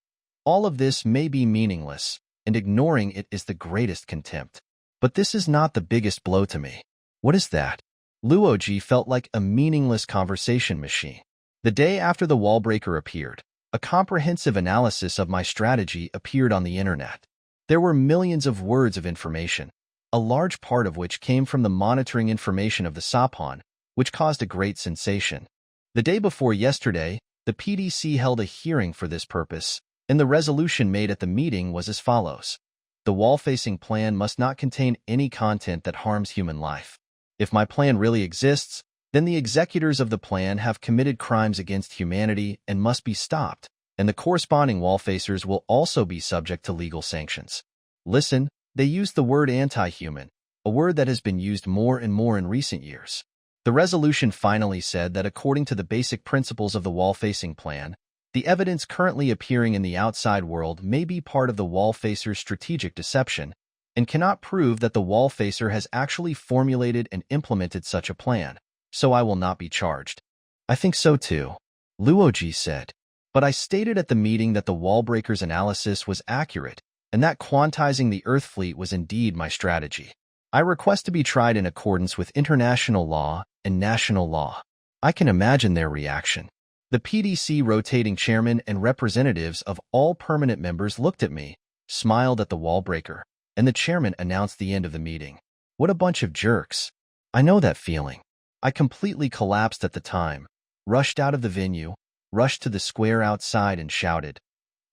S1: all of this may be meaningless, and ignoring it is the greatest contempt. But this is not the biggest blow to me. What is that? Luo Ji felt like a meaningless conversation machine. The day after the Wallbreaker appeared, a comprehensive analysis of my strategy appeared on the internet. There were millions of words of information, a large part of which came from the monitoring information of the Sapon, which caused a great sensation. The day before yesterday, the PDC held a hearing for this purpose, and the resolution made at the meeting was as follows. The wall-facing plan must not contain any content that harms human life. If my plan really exists, then the executors of the plan have committed crimes against humanity and must be stopped, and the corresponding Wallfacers will also be subject to legal sanctions. Listen, they used the word anti-human, a word that has been used more and more in recent years. The resolution finally said that according to the basic principles of the wall-facing plan, the evidence currently appearing in the outside world may be part of the Wallfacer's strategic deception and cannot prove that the Wallfacer has actually formulated and implemented such a plan, so I will not be charged. I think so too, Luo Ji said. But I stated at the meeting that the Wallbreakers' analysis was accurate and that quantizing the Earth fleet was indeed my strategy. I request to be tried in accordance with international law and national law. I can imagine their reaction. The PDC rotating chairman and representatives of all permanent members looked at me, smiled at the Wallbreaker, and the chairman announced the end of the meeting. What a bunch of jerks. I know that feeling. I completely collapsed at the time, rushed out of the venue, rushed to the square outside and shouted,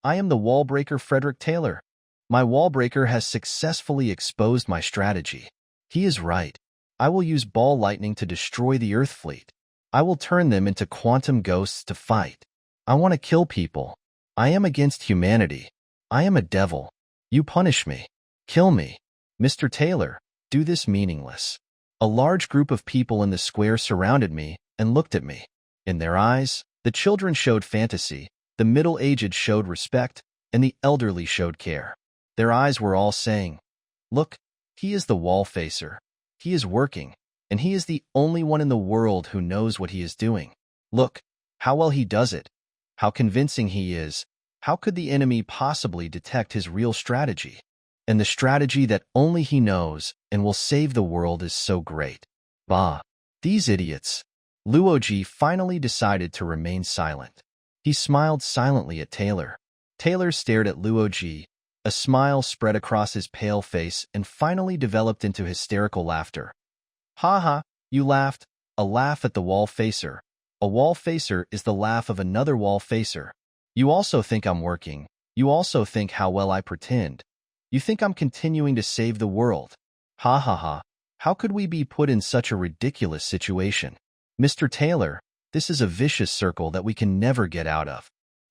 S1: I am the Wallbreaker Frederick Taylor. My Wallbreaker has successfully exposed my strategy. He is right. I will use ball lightning to destroy the Earth fleet. I will turn them into quantum ghosts to fight. I want to kill people. I am against humanity. I am a devil. You punish me. Kill me. Mr. Taylor, do this meaningless. A large group of people in the square surrounded me and looked at me. In their eyes, the children showed fantasy, the middle-aged showed respect, and the elderly showed care. Their eyes were all saying, look, he is the Wallfacer. He is working, and he is the only one in the world who knows what he is doing. Look, how well he does it. How convincing he is. How could the enemy possibly detect his real strategy? And the strategy that only he knows and will save the world is so great. Bah, these idiots. Luo Ji finally decided to remain silent. He smiled silently at Taylor. Taylor stared at Luo Ji. A smile spread across his pale face and finally developed into hysterical laughter. Ha ha, you laughed. A laugh at the Wallfacer. A Wallfacer is the laugh of another Wallfacer. You also think I'm working. You also think how well I pretend. You think I'm continuing to save the world. Ha ha ha. How could we be put in such a ridiculous situation? Mr. Taylor, this is a vicious circle that we can never get out of.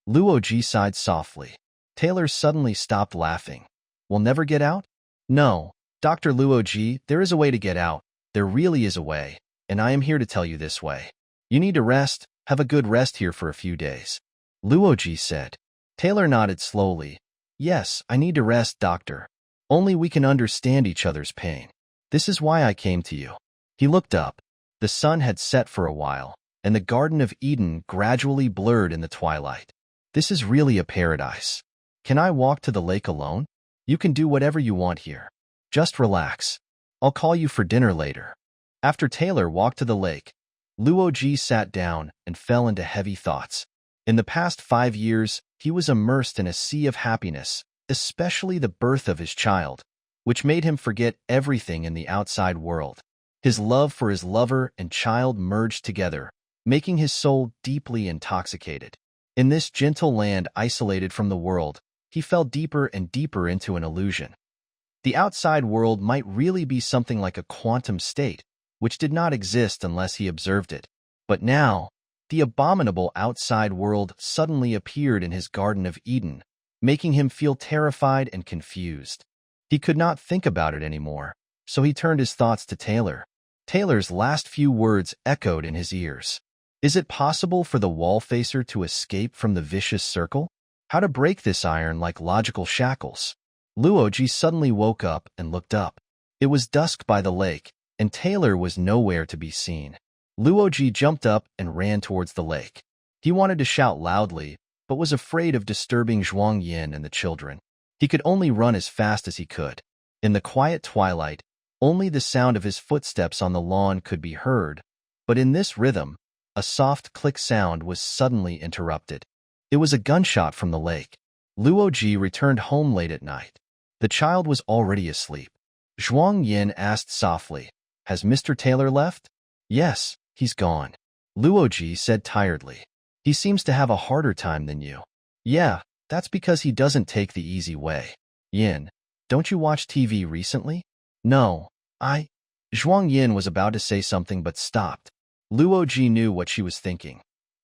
S1: Luo Ji sighed softly. Taylor suddenly stopped laughing. We'll never get out? No, Dr. Luo Ji, there is a way to get out. There really is a way, and I am here to tell you this way. You need to rest, have a good rest here for a few days. Luo Ji said. Taylor nodded slowly. Yes, I need to rest, doctor. Only we can understand each other's pain. This is why I came to you. He looked up. The sun had set for a while, and the Garden of Eden gradually blurred in the twilight. This is really a paradise. Can I walk to the lake alone? You can do whatever you want here. Just relax. I'll call you for dinner later. After Taylor walked to the lake, Luo Ji sat down and fell into heavy thoughts. In the past 5 years, he was immersed in a sea of happiness, especially the birth of his child, which made him forget everything in the outside world. His love for his lover and child merged together, making his soul deeply intoxicated. In this gentle land isolated from the world, he fell deeper and deeper into an illusion. The outside world might really be something like a quantum state, which did not exist unless he observed it. But now, the abominable outside world suddenly appeared in his Garden of Eden, making him feel terrified and confused. He could not think about it anymore, so he turned his thoughts to Taylor. Taylor's last few words echoed in his ears. Is it possible for the Wallfacer to escape from the vicious circle? How to break this iron like logical shackles? Luo Ji suddenly woke up and looked up. It was dusk by the lake, and Taylor was nowhere to be seen. Luo Ji jumped up and ran towards the lake. He wanted to shout loudly, but was afraid of disturbing Zhuang Yin and the children. He could only run as fast as he could. In the quiet twilight, only the sound of his footsteps on the lawn could be heard, but in this rhythm, a soft click sound was suddenly interrupted. It was a gunshot from the lake. Luo Ji returned home late at night. The child was already asleep. Zhuang Yin asked softly, Has Mr. Taylor left? Yes, he's gone. Luo Ji said tiredly. He seems to have a harder time than you. Yeah, that's because he doesn't take the easy way. Yin, don't you watch TV recently? No, Zhuang Yin was about to say something but stopped. Luo Ji knew what she was thinking.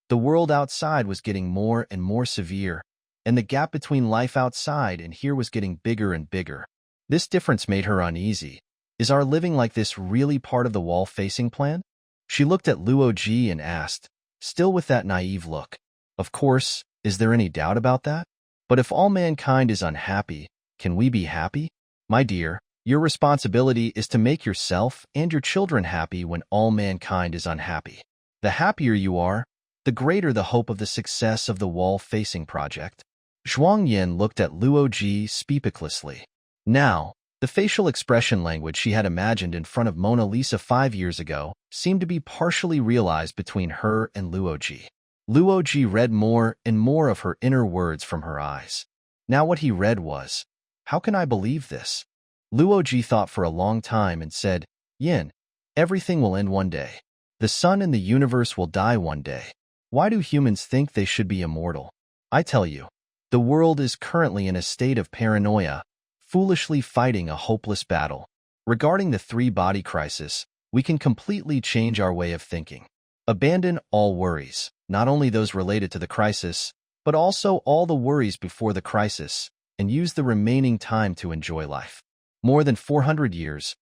S1: The world outside was getting more and more severe, and the gap between life outside and here was getting bigger and bigger. This difference made her uneasy. Is our living like this really part of the wall-facing plan? She looked at Luo Ji and asked, still with that naive look. Of course, is there any doubt about that? But if all mankind is unhappy, can we be happy? My dear, your responsibility is to make yourself and your children happy when all mankind is unhappy. The happier you are, the greater the hope of the success of the wall-facing project. Zhuang Yin looked at Luo Ji speechlessly. Now, the facial expression language she had imagined in front of Mona Lisa 5 years ago seemed to be partially realized between her and Luo Ji. Luo Ji read more and more of her inner words from her eyes. Now what he read was, How can I believe this? Luo Ji thought for a long time and said, Yin, everything will end one day. The sun and the universe will die one day. Why do humans think they should be immortal? I tell you, the world is currently in a state of paranoia, foolishly fighting a hopeless battle. Regarding the three-body crisis, we can completely change our way of thinking. Abandon all worries, not only those related to the crisis, but also all the worries before the crisis, and use the remaining time to enjoy life. More than 400 years,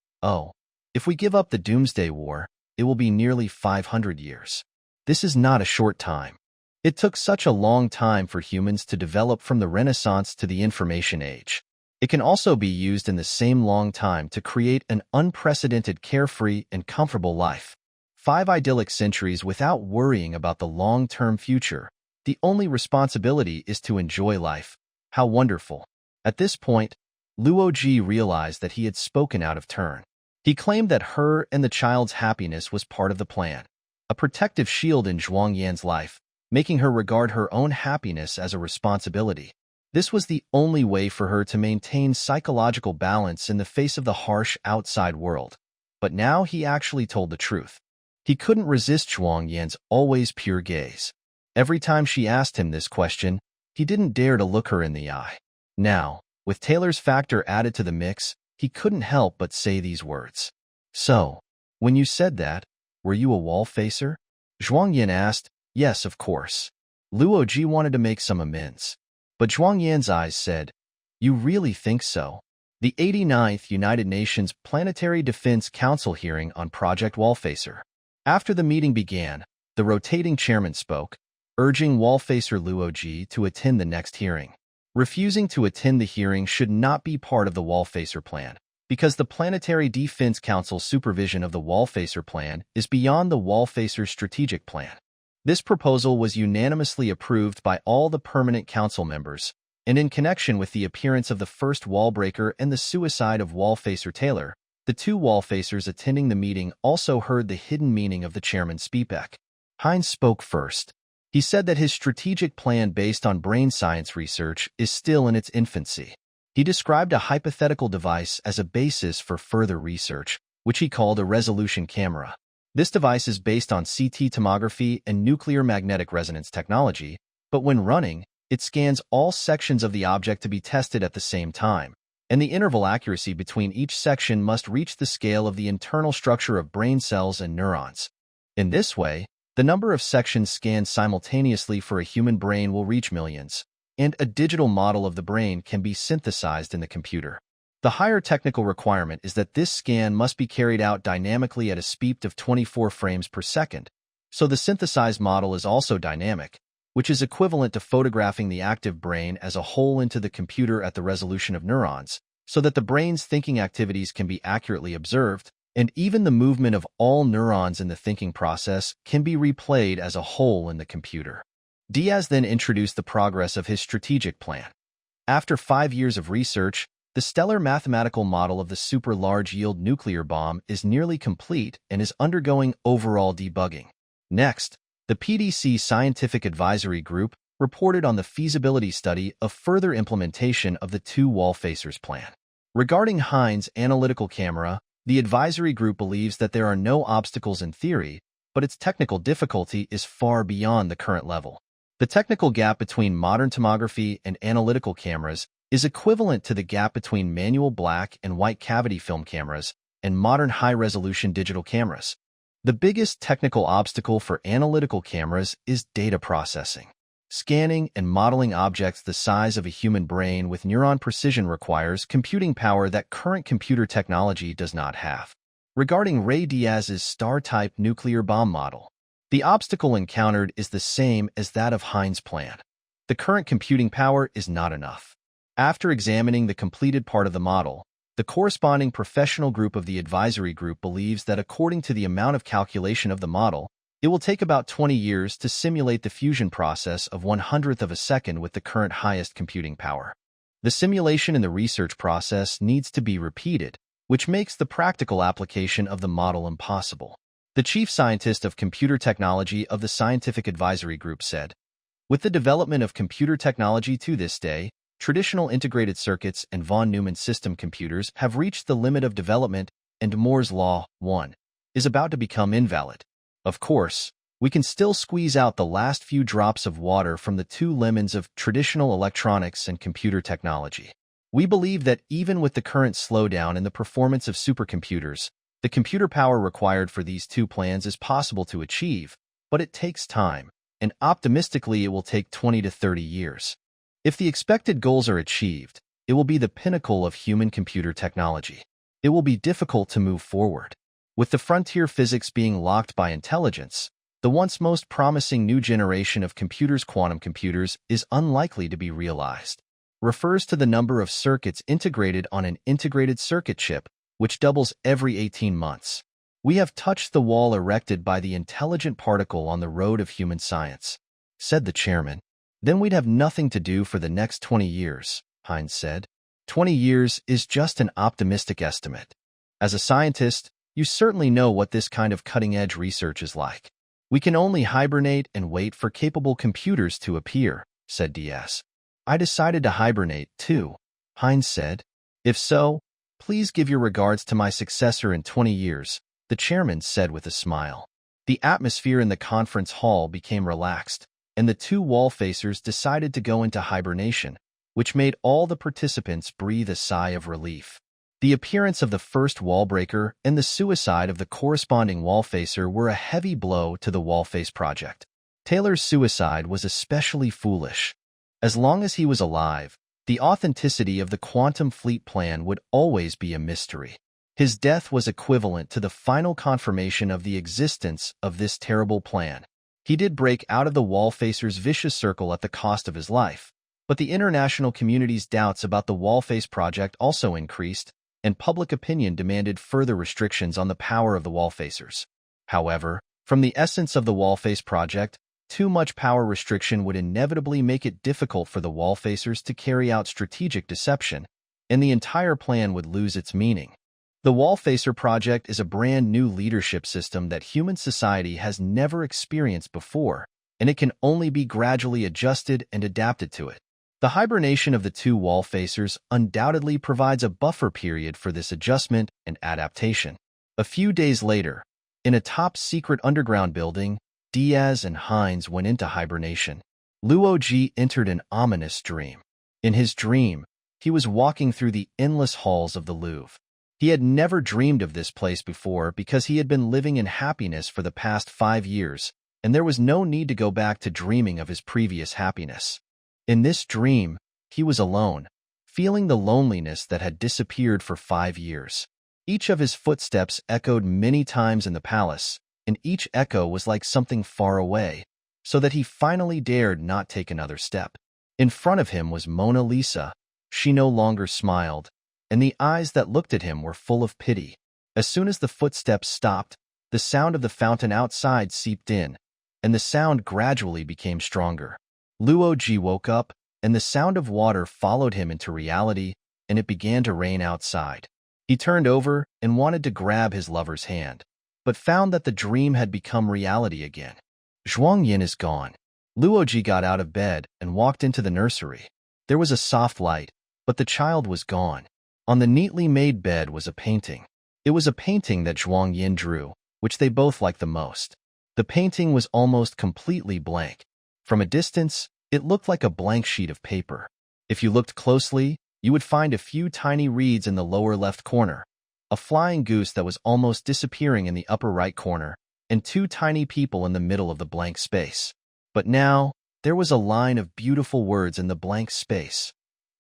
S1: if we give up the Doomsday War, it will be nearly 500 years. This is not a short time. It took such a long time for humans to develop from the Renaissance to the Information Age. It can also be used in the same long time to create an unprecedented carefree and comfortable life. 5 idyllic centuries without worrying about the long-term future. The only responsibility is to enjoy life. How wonderful. At this point, Luo Ji realized that he had spoken out of turn. He claimed that her and the child's happiness was part of the plan, a protective shield in Zhuang Yan's life, making her regard her own happiness as a responsibility. This was the only way for her to maintain psychological balance in the face of the harsh outside world. But now he actually told the truth. He couldn't resist Zhuang Yan's always pure gaze. Every time she asked him this question, he didn't dare to look her in the eye. Now, with Taylor's factor added to the mix, he couldn't help but say these words. So, when you said that, were you a Wallfacer? Zhuang Yan asked. Yes, of course. Luo Ji wanted to make some amends. But Zhuang Yan's eyes said, You really think so? The 89th United Nations Planetary Defense Council hearing on Project Wallfacer. After the meeting began, the rotating chairman spoke, urging Wallfacer Luo Ji to attend the next hearing. Refusing to attend the hearing should not be part of the Wallfacer plan, because the Planetary Defense Council's supervision of the Wallfacer plan is beyond the Wallfacer strategic plan. This proposal was unanimously approved by all the permanent council members, and in connection with the appearance of the first Wallbreaker and the suicide of Wallfacer Taylor, the two Wallfacers attending the meeting also heard the hidden meaning of the chairman's speech. Hines spoke first. He said that his strategic plan based on brain science research is still in its infancy. He described a hypothetical device as a basis for further research, which he called a resolution camera. This device is based on CT tomography and nuclear magnetic resonance technology, but when running, it scans all sections of the object to be tested at the same time, and the interval accuracy between each section must reach the scale of the internal structure of brain cells and neurons. In this way, the number of sections scanned simultaneously for a human brain will reach millions, and a digital model of the brain can be synthesized in the computer. The higher technical requirement is that this scan must be carried out dynamically at a speed of 24 frames per second, so the synthesized model is also dynamic, which is equivalent to photographing the active brain as a whole into the computer at the resolution of neurons, so that the brain's thinking activities can be accurately observed, and even the movement of all neurons in the thinking process can be replayed as a whole in the computer. Diaz then introduced the progress of his strategic plan. After 5 years of research, the stellar mathematical model of the super large-yield nuclear bomb is nearly complete and is undergoing overall debugging. Next, the PDC Scientific Advisory Group reported on the feasibility study of further implementation of the two Wallfacers plan. Regarding Hines' analytical camera, the advisory group believes that there are no obstacles in theory, but its technical difficulty is far beyond the current level. The technical gap between modern tomography and analytical cameras is equivalent to the gap between manual black and white cavity film cameras and modern high-resolution digital cameras. The biggest technical obstacle for analytical cameras is data processing. Scanning and modeling objects the size of a human brain with neuron precision requires computing power that current computer technology does not have. Regarding Ray Diaz's star-type nuclear bomb model, the obstacle encountered is the same as that of Hines' plan. The current computing power is not enough. After examining the completed part of the model, the corresponding professional group of the advisory group believes that according to the amount of calculation of the model, it will take about 20 years to simulate the fusion process of 1/100th of a second with the current highest computing power. The simulation in the research process needs to be repeated, which makes the practical application of the model impossible. The chief scientist of computer technology of the Scientific Advisory Group said, "With the development of computer technology to this day, traditional integrated circuits and von Neumann system computers have reached the limit of development, and Moore's Law, 1, is about to become invalid. Of course, we can still squeeze out the last few drops of water from the 2 lemons of traditional electronics and computer technology. We believe that even with the current slowdown in the performance of supercomputers, the computer power required for these 2 plans is possible to achieve, but it takes time, and optimistically it will take 20 to 30 years. If the expected goals are achieved, it will be the pinnacle of human-computer technology. It will be difficult to move forward. With the frontier physics being locked by intelligence, the once most promising new generation of computers, quantum computers, is unlikely to be realized." Refers to the number of circuits integrated on an integrated circuit chip, which doubles every 18 months. "We have touched the wall erected by the intelligent particle on the road of human science," said the chairman. "Then we'd have nothing to do for the next 20 years, Hines said. 20 years is just an optimistic estimate. As a scientist, you certainly know what this kind of cutting-edge research is like. We can only hibernate and wait for capable computers to appear," said Diaz. "I decided to hibernate, too," Hines said. "If so, please give your regards to my successor in 20 years, the chairman said with a smile. The atmosphere in the conference hall became relaxed, and the two Wallfacers decided to go into hibernation, which made all the participants breathe a sigh of relief. The appearance of the first Wallbreaker and the suicide of the corresponding Wallfacer were a heavy blow to the Wallface project. Taylor's suicide was especially foolish. As long as he was alive, The authenticity of the quantum fleet plan would always be a mystery. His death was equivalent to the final confirmation of the existence of this terrible plan. He did break out of the Wallfacers' vicious circle at the cost of his life, but the international community's doubts about the Wallface project also increased, and public opinion demanded further restrictions on the power of the Wallfacers. However, from the essence of the Wallface project, too much power restriction would inevitably make it difficult for the Wallfacers to carry out strategic deception, and the entire plan would lose its meaning. The Wallfacer project is a brand new leadership system that human society has never experienced before, and it can only be gradually adjusted and adapted to it. The hibernation of the two Wallfacers undoubtedly provides a buffer period for this adjustment and adaptation. A few days later, in a top-secret underground building, Diaz and Hines went into hibernation. Luo Ji entered an ominous dream. In his dream, he was walking through the endless halls of the Louvre. He had never dreamed of this place before because he had been living in happiness for the past 5 years, and there was no need to go back to dreaming of his previous happiness. In this dream, he was alone, feeling the loneliness that had disappeared for 5 years. Each of his footsteps echoed many times in the palace, and each echo was like something far away, so that he finally dared not take another step. In front of him was Mona Lisa. She no longer smiled, and the eyes that looked at him were full of pity. As soon as the footsteps stopped, the sound of the fountain outside seeped in, and the sound gradually became stronger. Luo Ji woke up, and the sound of water followed him into reality, and it began to rain outside. He turned over and wanted to grab his lover's hand, but found that the dream had become reality again. Zhuang Yin is gone. Luo Ji got out of bed and walked into the nursery. There was a soft light, but the child was gone. On the neatly made bed was a painting. It was a painting that Zhuang Yin drew, which they both liked the most. The painting was almost completely blank. From a distance, it looked like a blank sheet of paper. If you looked closely, you would find a few tiny reeds in the lower left corner, a flying goose that was almost disappearing in the upper right corner, and 2 tiny people in the middle of the blank space. But now, there was a line of beautiful words in the blank space.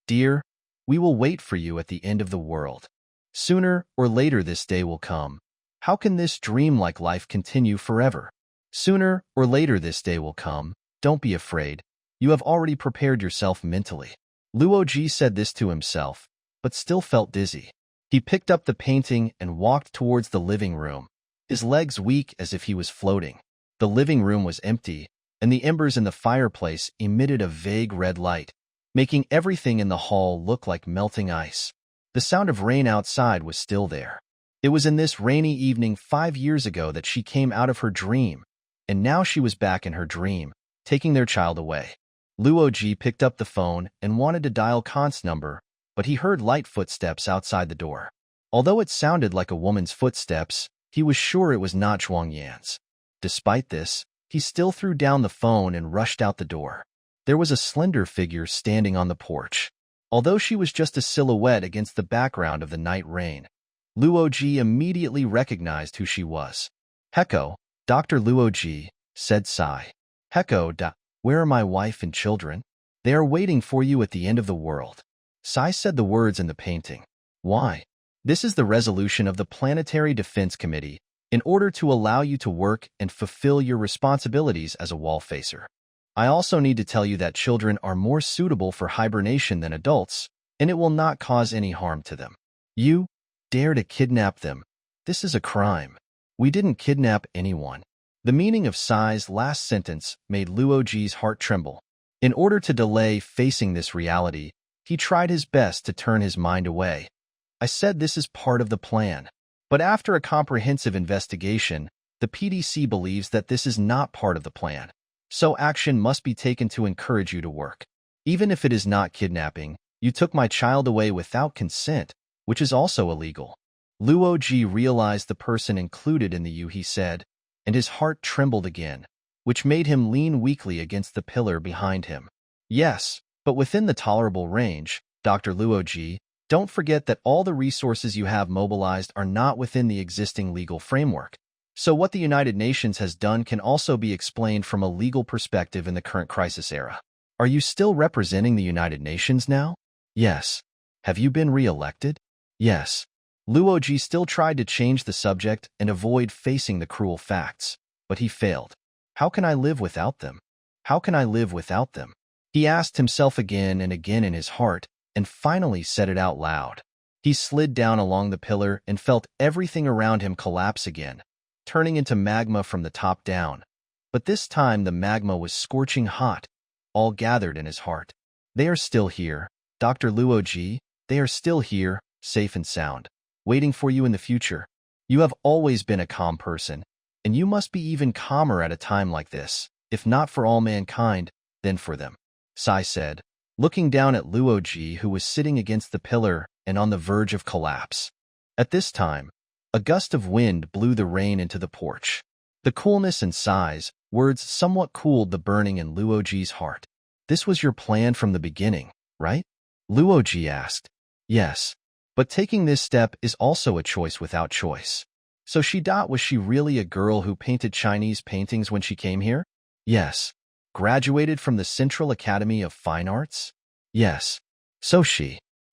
S1: Dear, we will wait for you at the end of the world. Sooner or later this day will come. How can this dreamlike life continue forever? Sooner or later this day will come. Don't be afraid. You have already prepared yourself mentally. Luo Ji said this to himself, but still felt dizzy. He picked up the painting and walked towards the living room, his legs weak as if he was floating. The living room was empty, and the embers in the fireplace emitted a vague red light, making everything in the hall look like melting ice. The sound of rain outside was still there. It was in this rainy evening 5 years ago that she came out of her dream, and now she was back in her dream, taking their child away. Luo Ji picked up the phone and wanted to dial Kant's number, but he heard light footsteps outside the door. Although it sounded like a woman's footsteps, he was sure it was not Zhuang Yan's. Despite this, he still threw down the phone and rushed out the door. There was a slender figure standing on the porch. Although she was just a silhouette against the background of the night rain, Luo Ji immediately recognized who she was. Heko, Dr. Luo Ji, said Sai. Heko, where are my wife and children? They are waiting for you at the end of the world. Sai said the words in the painting. Why? This is the resolution of the Planetary Defense Committee in order to allow you to work and fulfill your responsibilities as a Wallfacer. I also need to tell you that children are more suitable for hibernation than adults, and it will not cause any harm to them. You dare to kidnap them. This is a crime. We didn't kidnap anyone. The meaning of Sai's last sentence made Luo Ji's heart tremble. In order to delay facing this reality, he tried his best to turn his mind away. I said this is part of the plan. But after a comprehensive investigation, the PDC believes that this is not part of the plan. So action must be taken to encourage you to work. Even if it is not kidnapping, you took my child away without consent, which is also illegal. Luo Ji realized the person included in the you he said, and his heart trembled again, which made him lean weakly against the pillar behind him. Yes, but within the tolerable range, Dr. Luo Ji, don't forget that all the resources you have mobilized are not within the existing legal framework. So what the United Nations has done can also be explained from a legal perspective in the current crisis era. Are you still representing the United Nations now? Yes. Have you been re-elected? Yes. Luo Ji still tried to change the subject and avoid facing the cruel facts, but he failed. How can I live without them? How can I live without them? He asked himself again and again in his heart, and finally said it out loud. He slid down along the pillar and felt everything around him collapse again, turning into magma from the top down. But this time the magma was scorching hot, all gathered in his heart. They are still here, Dr. Luo Ji. They are still here, safe and sound, waiting for you in the future. You have always been a calm person, and you must be even calmer at a time like this. If not for all mankind, then for them, Sai said, looking down at Luo Ji, who was sitting against the pillar and on the verge of collapse. At this time, a gust of wind blew the rain into the porch. The coolness and Sai's words somewhat cooled the burning in Luo Ji's heart. This was your plan from the beginning, right? Luo Ji asked. Yes. But taking this step is also a choice without choice. So was she really a girl who painted Chinese paintings when she came here? Yes. Graduated from the Central Academy of Fine Arts? Yes. So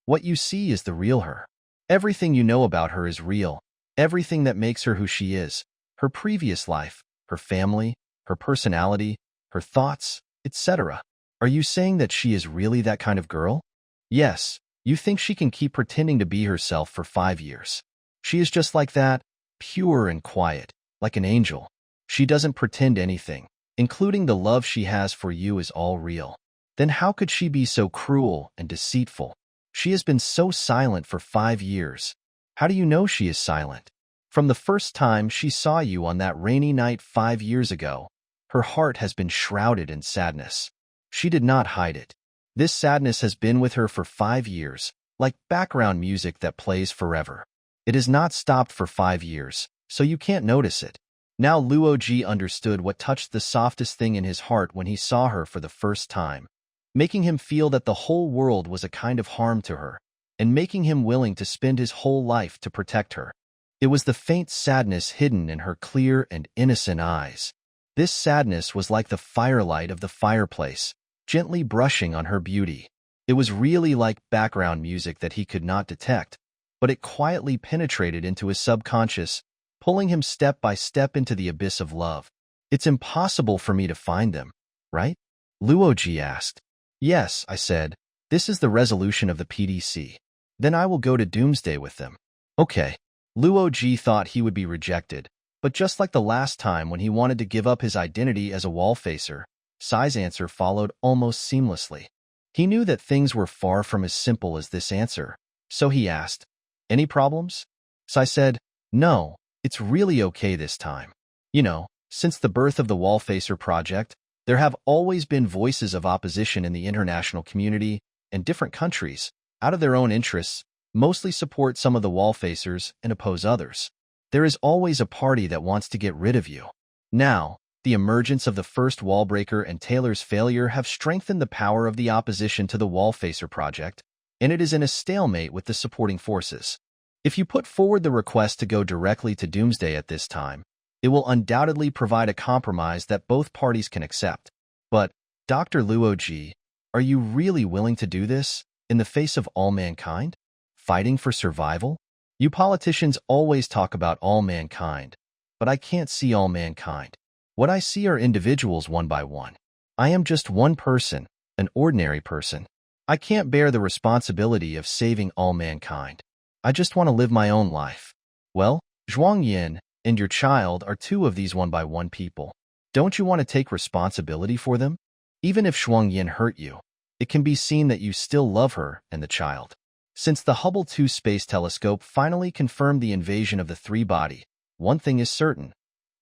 S1: what you see is the real her. Everything you know about her is real. Everything that makes her who she is. Her previous life, her family, her personality, her thoughts, etc. Are you saying that she is really that kind of girl? Yes. You think she can keep pretending to be herself for 5 years. She is just like that, pure and quiet, like an angel. She doesn't pretend anything, including the love she has for you is all real. Then how could she be so cruel and deceitful? She has been so silent for 5 years. How do you know she is silent? From the first time she saw you on that rainy night 5 years ago, her heart has been shrouded in sadness. She did not hide it. This sadness has been with her for 5 years, like background music that plays forever. It has not stopped for 5 years, so you can't notice it. Now Luo Ji understood what touched the softest thing in his heart when he saw her for the first time, making him feel that the whole world was a kind of harm to her, and making him willing to spend his whole life to protect her. It was the faint sadness hidden in her clear and innocent eyes. This sadness was like the firelight of the fireplace, gently brushing on her beauty. It was really like background music that he could not detect, but it quietly penetrated into his subconscious, pulling him step by step into the abyss of love. It's impossible for me to find them, right? Luo Ji asked. Yes, I said. This is the resolution of the PDC. Then I will go to Doomsday with them. Okay. Luo Ji thought he would be rejected, but just like the last time when he wanted to give up his identity as a Wallfacer, Sai's answer followed almost seamlessly. He knew that things were far from as simple as this answer, so he asked, Any problems? Sai said, No, it's really okay this time. You know, since the birth of the Wallfacer project, there have always been voices of opposition in the international community, and different countries, out of their own interests, mostly support some of the Wallfacers and oppose others. There is always a party that wants to get rid of you. Now, the emergence of the first Wallbreaker and Taylor's failure have strengthened the power of the opposition to the Wallfacer project, and it is in a stalemate with the supporting forces. If you put forward the request to go directly to Doomsday at this time, it will undoubtedly provide a compromise that both parties can accept. But, Dr. Luo Ji, are you really willing to do this, in the face of all mankind? Fighting for survival? You politicians always talk about all mankind, but I can't see all mankind. What I see are individuals one by one. I am just one person, an ordinary person. I can't bear the responsibility of saving all mankind. I just want to live my own life. Well, Zhuang Yin and your child are 2 of these one by one people. Don't you want to take responsibility for them? Even if Zhuang Yin hurt you, it can be seen that you still love her and the child. Since the Hubble 2 space telescope finally confirmed the invasion of the 3-body, one thing is certain.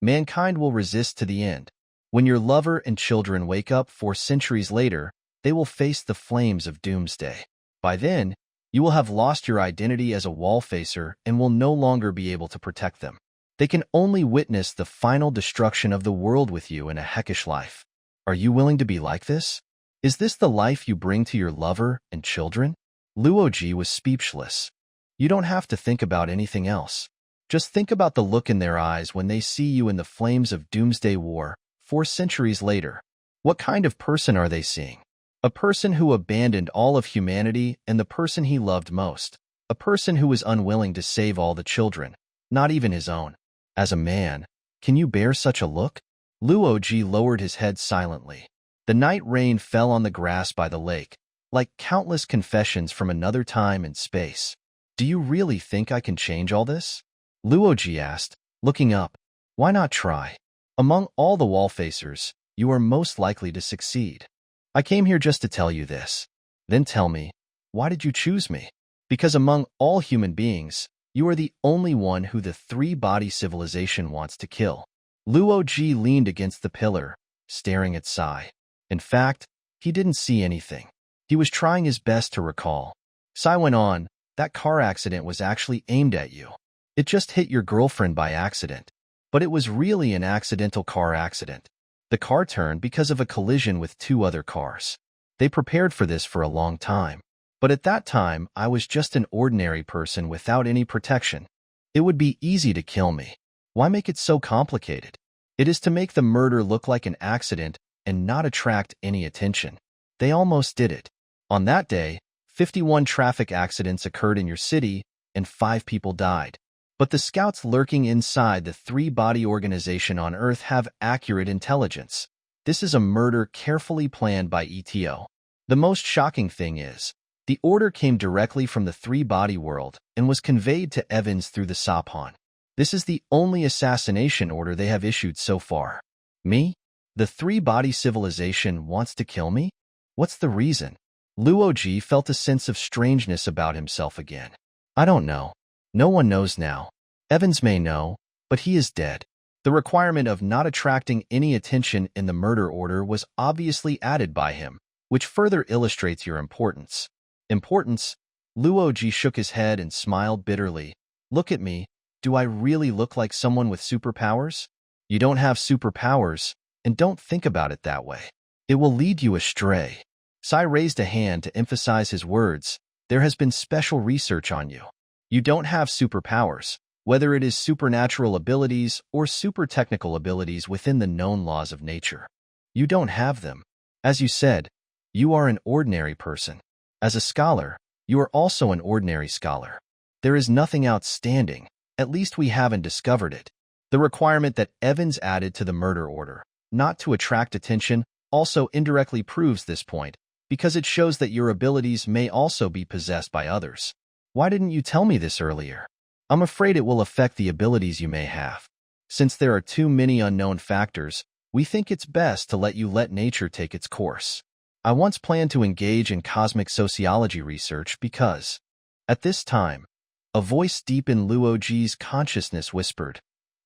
S1: Mankind will resist to the end. When your lover and children wake up 4 centuries later, they will face the flames of Doomsday. By then, you will have lost your identity as a Wallfacer and will no longer be able to protect them. They can only witness the final destruction of the world with you in a heckish life. Are you willing to be like this? Is this the life you bring to your lover and children? Luo Ji was speechless. You don't have to think about anything else. Just think about the look in their eyes when they see you in the flames of Doomsday War, 4 centuries later. What kind of person are they seeing? A person who abandoned all of humanity and the person he loved most. A person who was unwilling to save all the children, not even his own. As a man, can you bear such a look? Luo Ji lowered his head silently. The night rain fell on the grass by the lake, like countless confessions from another time and space. Do you really think I can change all this? Luo Ji asked, looking up. Why not try? Among all the Wallfacers, you are most likely to succeed. I came here just to tell you this. Then tell me, why did you choose me? Because among all human beings, you are the only one who the three-body civilization wants to kill. Luo Ji leaned against the pillar, staring at Sai. In fact, he didn't see anything. He was trying his best to recall. Sai went on, that car accident was actually aimed at you. It just hit your girlfriend by accident. But it was really an accidental car accident. The car turned because of a collision with two other cars. They prepared for this for a long time. But at that time, I was just an ordinary person without any protection. It would be easy to kill me. Why make it so complicated? It is to make the murder look like an accident and not attract any attention. They almost did it. On that day, 51 traffic accidents occurred in your city and 5 people died. But the scouts lurking inside the three-body organization on Earth have accurate intelligence. This is a murder carefully planned by ETO. The most shocking thing is, the order came directly from the three-body world and was conveyed to Evans through the Sapon. This is the only assassination order they have issued so far. Me? The three-body civilization wants to kill me? What's the reason? Luo Ji felt a sense of strangeness about himself again. I don't know. No one knows now. Evans may know, but he is dead. The requirement of not attracting any attention in the murder order was obviously added by him, which further illustrates your importance. Importance? Luo Ji shook his head and smiled bitterly. Look at me. Do I really look like someone with superpowers? You don't have superpowers, and don't think about it that way. It will lead you astray. Sai raised a hand to emphasize his words. There has been special research on you. You don't have superpowers, whether it is supernatural abilities or super technical abilities within the known laws of nature. You don't have them. As you said, you are an ordinary person. As a scholar, you are also an ordinary scholar. There is nothing outstanding, at least we haven't discovered it. The requirement that Evans added to the murder order, not to attract attention, also indirectly proves this point, because it shows that your abilities may also be possessed by others. Why didn't you tell me this earlier? I'm afraid it will affect the abilities you may have. Since there are too many unknown factors, we think it's best to let nature take its course. I once planned to engage in cosmic sociology research because, at this time, a voice deep in Luo Ji's consciousness whispered,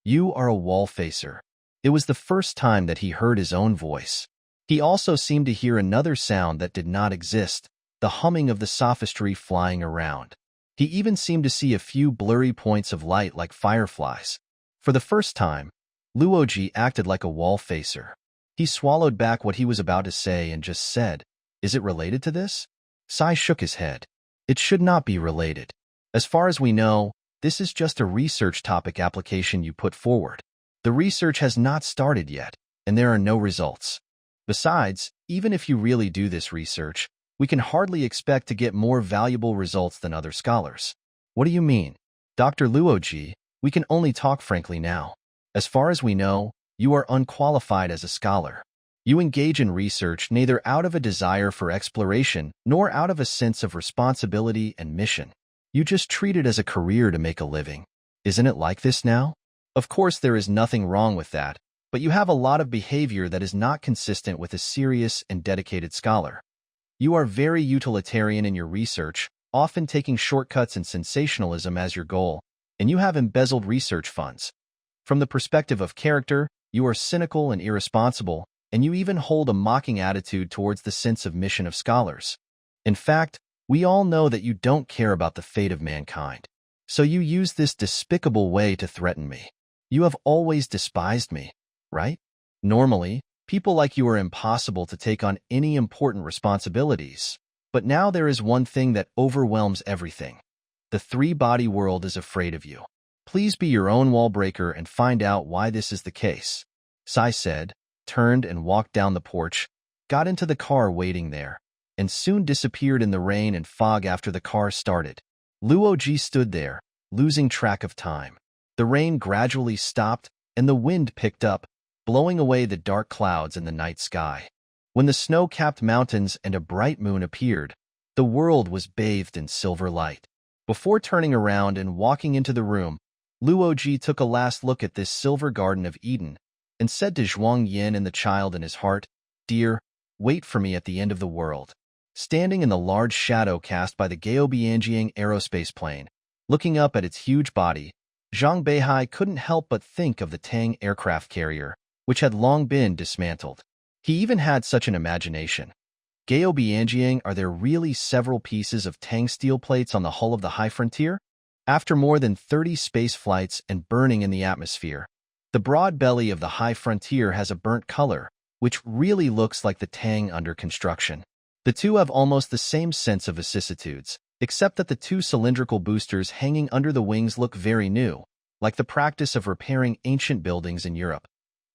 S1: "You are a Wallfacer." It was the first time that he heard his own voice. He also seemed to hear another sound that did not exist, the humming of the sophistry flying around. He even seemed to see a few blurry points of light like fireflies. For the first time, Luo Ji acted like a Wallfacer. He swallowed back what he was about to say and just said, "Is it related to this?" Sai shook his head. It should not be related. As far as we know, this is just a research topic application you put forward. The research has not started yet, and there are no results. Besides, even if you really do this research, we can hardly expect to get more valuable results than other scholars. What do you mean? Dr. Luo Ji, we can only talk frankly now. As far as we know, you are unqualified as a scholar. You engage in research neither out of a desire for exploration nor out of a sense of responsibility and mission. You just treat it as a career to make a living. Isn't it like this now? Of course, there is nothing wrong with that, but you have a lot of behavior that is not consistent with a serious and dedicated scholar. You are very utilitarian in your research, often taking shortcuts and sensationalism as your goal, and you have embezzled research funds. From the perspective of character, you are cynical and irresponsible, and you even hold a mocking attitude towards the sense of mission of scholars. In fact, we all know that you don't care about the fate of mankind. So you use this despicable way to threaten me. You have always despised me, right? Normally, people like you are impossible to take on any important responsibilities. But now there is one thing that overwhelms everything. The three-body world is afraid of you. Please be your own Wallbreaker and find out why this is the case. Sai said, turned and walked down the porch, got into the car waiting there. and soon disappeared in the rain and fog after the car started. Luo Ji stood there, losing track of time. The rain gradually stopped, and the wind picked up, blowing away the dark clouds in the night sky. When the snow-capped mountains and a bright moon appeared, the world was bathed in silver light. Before turning around and walking into the room, Luo Ji took a last look at this silver Garden of Eden and said to Zhuang Yin and the child in his heart, "Dear, wait for me at the end of the world." Standing in the large shadow cast by the Gaobianjiang aerospace plane, looking up at its huge body, Zhang Beihai couldn't help but think of the Tang aircraft carrier, which had long been dismantled. He even had such an imagination. Gaobianjiang, are there really several pieces of Tang steel plates on the hull of the High Frontier? After more than 30 space flights and burning in the atmosphere, the broad belly of the High Frontier has a burnt color, which really looks like the Tang under construction. The two have almost the same sense of vicissitudes, except that the two cylindrical boosters hanging under the wings look very new, like the practice of repairing ancient buildings in Europe.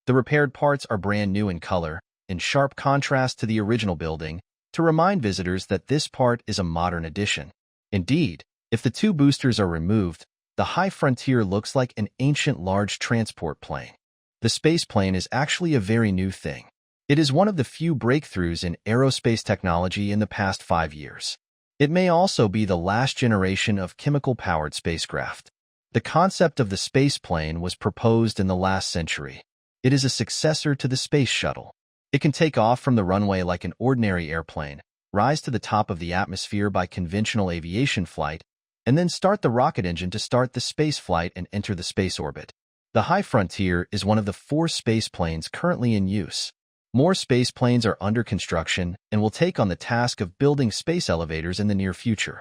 S1: The repaired parts are brand new in color, in sharp contrast to the original building, to remind visitors that this part is a modern addition. Indeed, if the two boosters are removed, the High Frontier looks like an ancient large transport plane. The space plane is actually a very new thing. It is one of the few breakthroughs in aerospace technology in the past 5 years. It may also be the last generation of chemical-powered spacecraft. The concept of the space plane was proposed in the last century. It is a successor to the space shuttle. It can take off from the runway like an ordinary airplane, rise to the top of the atmosphere by conventional aviation flight, and then start the rocket engine to start the space flight and enter the space orbit. The High Frontier is one of the 4 space planes currently in use. More space planes are under construction and will take on the task of building space elevators in the near future.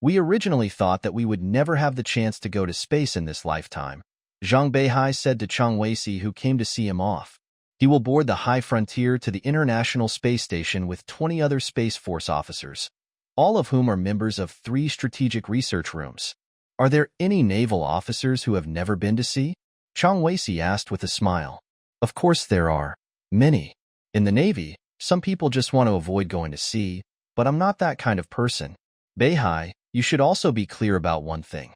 S1: We originally thought that we would never have the chance to go to space in this lifetime, Zhang Beihai said to Chang Weisi, who came to see him off. He will board the High Frontier to the International Space Station with 20 other Space Force officers, all of whom are members of 3 strategic research rooms. Are there any naval officers who have never been to sea? Chang Weisi asked with a smile. Of course there are. Many. In the Navy, some people just want to avoid going to sea, but I'm not that kind of person. Beihai, you should also be clear about one thing.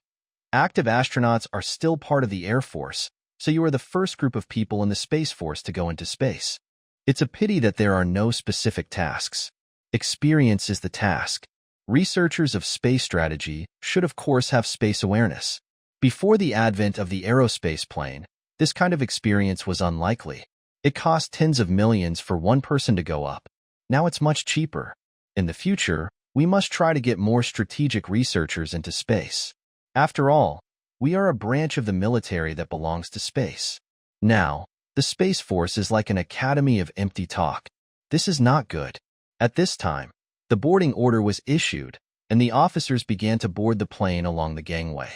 S1: Active astronauts are still part of the Air Force, so you are the first group of people in the Space Force to go into space. It's a pity that there are no specific tasks. Experience is the task. Researchers of space strategy should of course have space awareness. Before the advent of the aerospace plane, this kind of experience was unlikely. It cost tens of millions for one person to go up. Now it's much cheaper. In the future, we must try to get more strategic researchers into space. After all, we are a branch of the military that belongs to space. Now, the Space Force is like an academy of empty talk. This is not good. At this time, the boarding order was issued, and the officers began to board the plane along the gangway.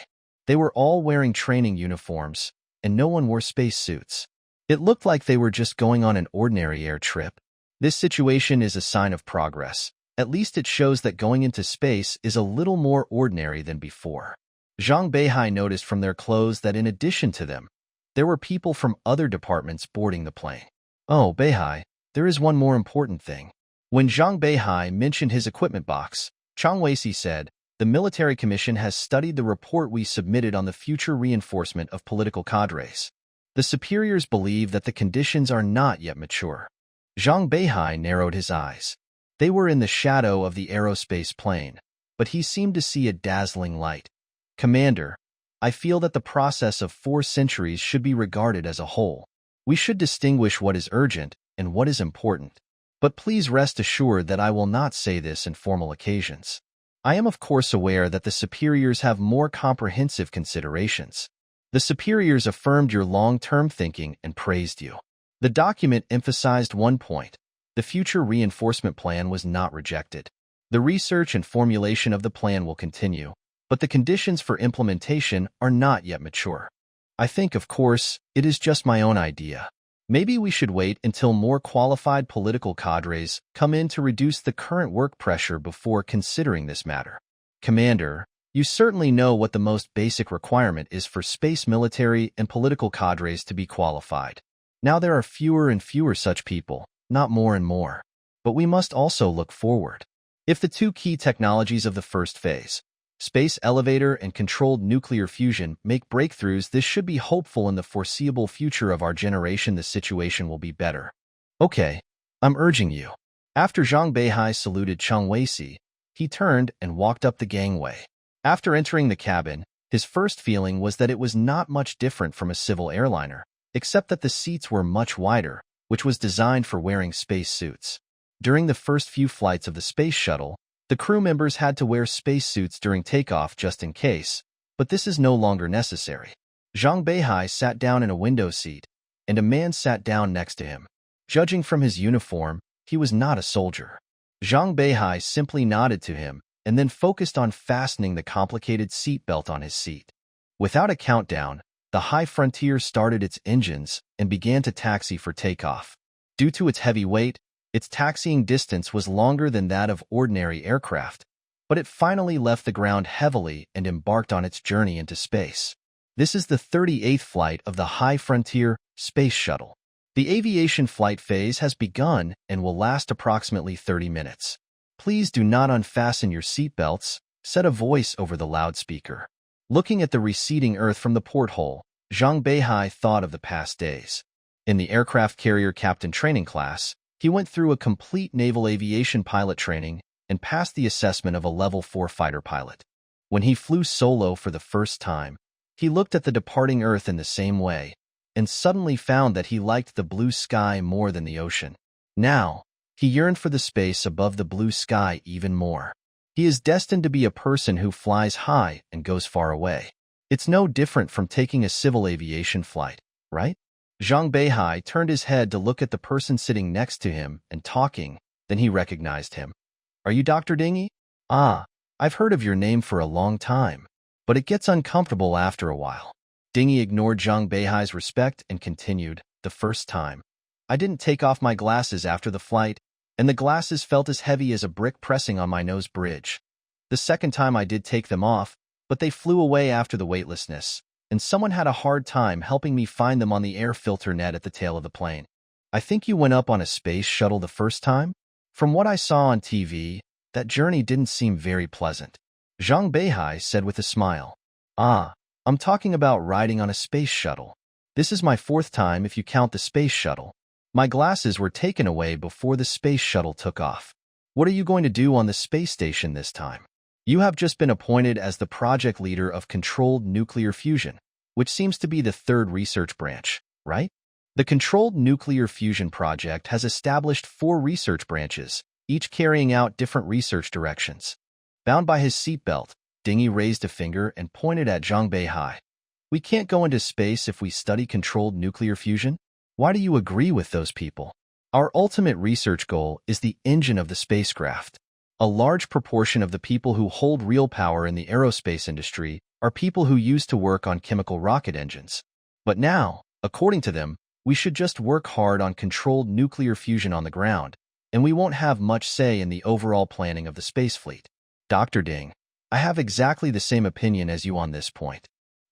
S1: They were all wearing training uniforms, and no one wore space suits. It looked like they were just going on an ordinary air trip. This situation is a sign of progress. At least it shows that going into space is a little more ordinary than before. Zhang Beihai noticed from their clothes that in addition to them, there were people from other departments boarding the plane. Oh, Beihai, there is one more important thing. When Zhang Beihai mentioned his equipment box, Chang Weisi said, "The military commission has studied the report we submitted on the future reinforcement of political cadres. The superiors believe that the conditions are not yet mature." Zhang Beihai narrowed his eyes. They were in the shadow of the aerospace plane, but he seemed to see a dazzling light. "Commander, I feel that the process of 4 centuries should be regarded as a whole. We should distinguish what is urgent and what is important. But please rest assured that I will not say this in formal occasions. I am of course aware that the superiors have more comprehensive considerations. The superiors affirmed your long-term thinking and praised you." The document emphasized one point. The future reinforcement plan was not rejected. The research and formulation of the plan will continue, but the conditions for implementation are not yet mature. I think, of course, it is just my own idea. Maybe we should wait until more qualified political cadres come in to reduce the current work pressure before considering this matter. Commander, you certainly know what the most basic requirement is for space military and political cadres to be qualified. Now there are fewer and fewer such people, not more and more. But we must also look forward. If the two key technologies of the first phase, space elevator and controlled nuclear fusion, make breakthroughs, this should be hopeful in the foreseeable future of our generation. The situation will be better. Okay, I'm urging you. After Zhang Beihai saluted Cheng Weisi, he turned and walked up the gangway. After entering the cabin, his first feeling was that it was not much different from a civil airliner, except that the seats were much wider, which was designed for wearing space suits. During the first few flights of the space shuttle, the crew members had to wear space suits during takeoff just in case, but this is no longer necessary. Zhang Beihai sat down in a window seat, and a man sat down next to him. Judging from his uniform, he was not a soldier. Zhang Beihai simply nodded to him and then focused on fastening the complicated seat belt on his seat. Without a countdown, the High Frontier started its engines and began to taxi for takeoff. Due to its heavy weight, its taxiing distance was longer than that of ordinary aircraft, but it finally left the ground heavily and embarked on its journey into space. This is the 38th flight of the High Frontier space shuttle. The aviation flight phase has begun and will last approximately 30 minutes. Please do not unfasten your seatbelts, said a voice over the loudspeaker. Looking at the receding Earth from the porthole, Zhang Beihai thought of the past days. In the aircraft carrier captain training class, he went through a complete naval aviation pilot training and passed the assessment of a level 4 fighter pilot. When he flew solo for the first time, he looked at the departing Earth in the same way, and suddenly found that he liked the blue sky more than the ocean. Now, he yearned for the space above the blue sky even more. He is destined to be a person who flies high and goes far away. It's no different from taking a civil aviation flight, right? Zhang Beihai turned his head to look at the person sitting next to him and talking, then he recognized him. Are you Dr. Dingy? Ah, I've heard of your name for a long time, but it gets uncomfortable after a while. Dingy ignored Zhang Beihai's respect and continued, the first time. I didn't take off my glasses after the flight, and the glasses felt as heavy as a brick pressing on my nose bridge. The second time I did take them off, but they flew away after the weightlessness, and someone had a hard time helping me find them on the air filter net at the tail of the plane. I think you went up on a space shuttle the first time? From what I saw on TV, that journey didn't seem very pleasant. Zhang Beihai said with a smile. Ah, I'm talking about riding on a space shuttle. This is my 4th time if you count the space shuttle. My glasses were taken away before the space shuttle took off. What are you going to do on the space station this time? You have just been appointed as the project leader of controlled nuclear fusion, which seems to be the 3rd research branch, right? The Controlled Nuclear Fusion Project has established 4 research branches, each carrying out different research directions. Bound by his seatbelt, Dingy raised a finger and pointed at Zhang Beihai. We can't go into space if we study controlled nuclear fusion? Why do you agree with those people? Our ultimate research goal is the engine of the spacecraft. A large proportion of the people who hold real power in the aerospace industry are people who used to work on chemical rocket engines. But now, according to them, we should just work hard on controlled nuclear fusion on the ground, and we won't have much say in the overall planning of the space fleet. Dr. Ding, I have exactly the same opinion as you on this point.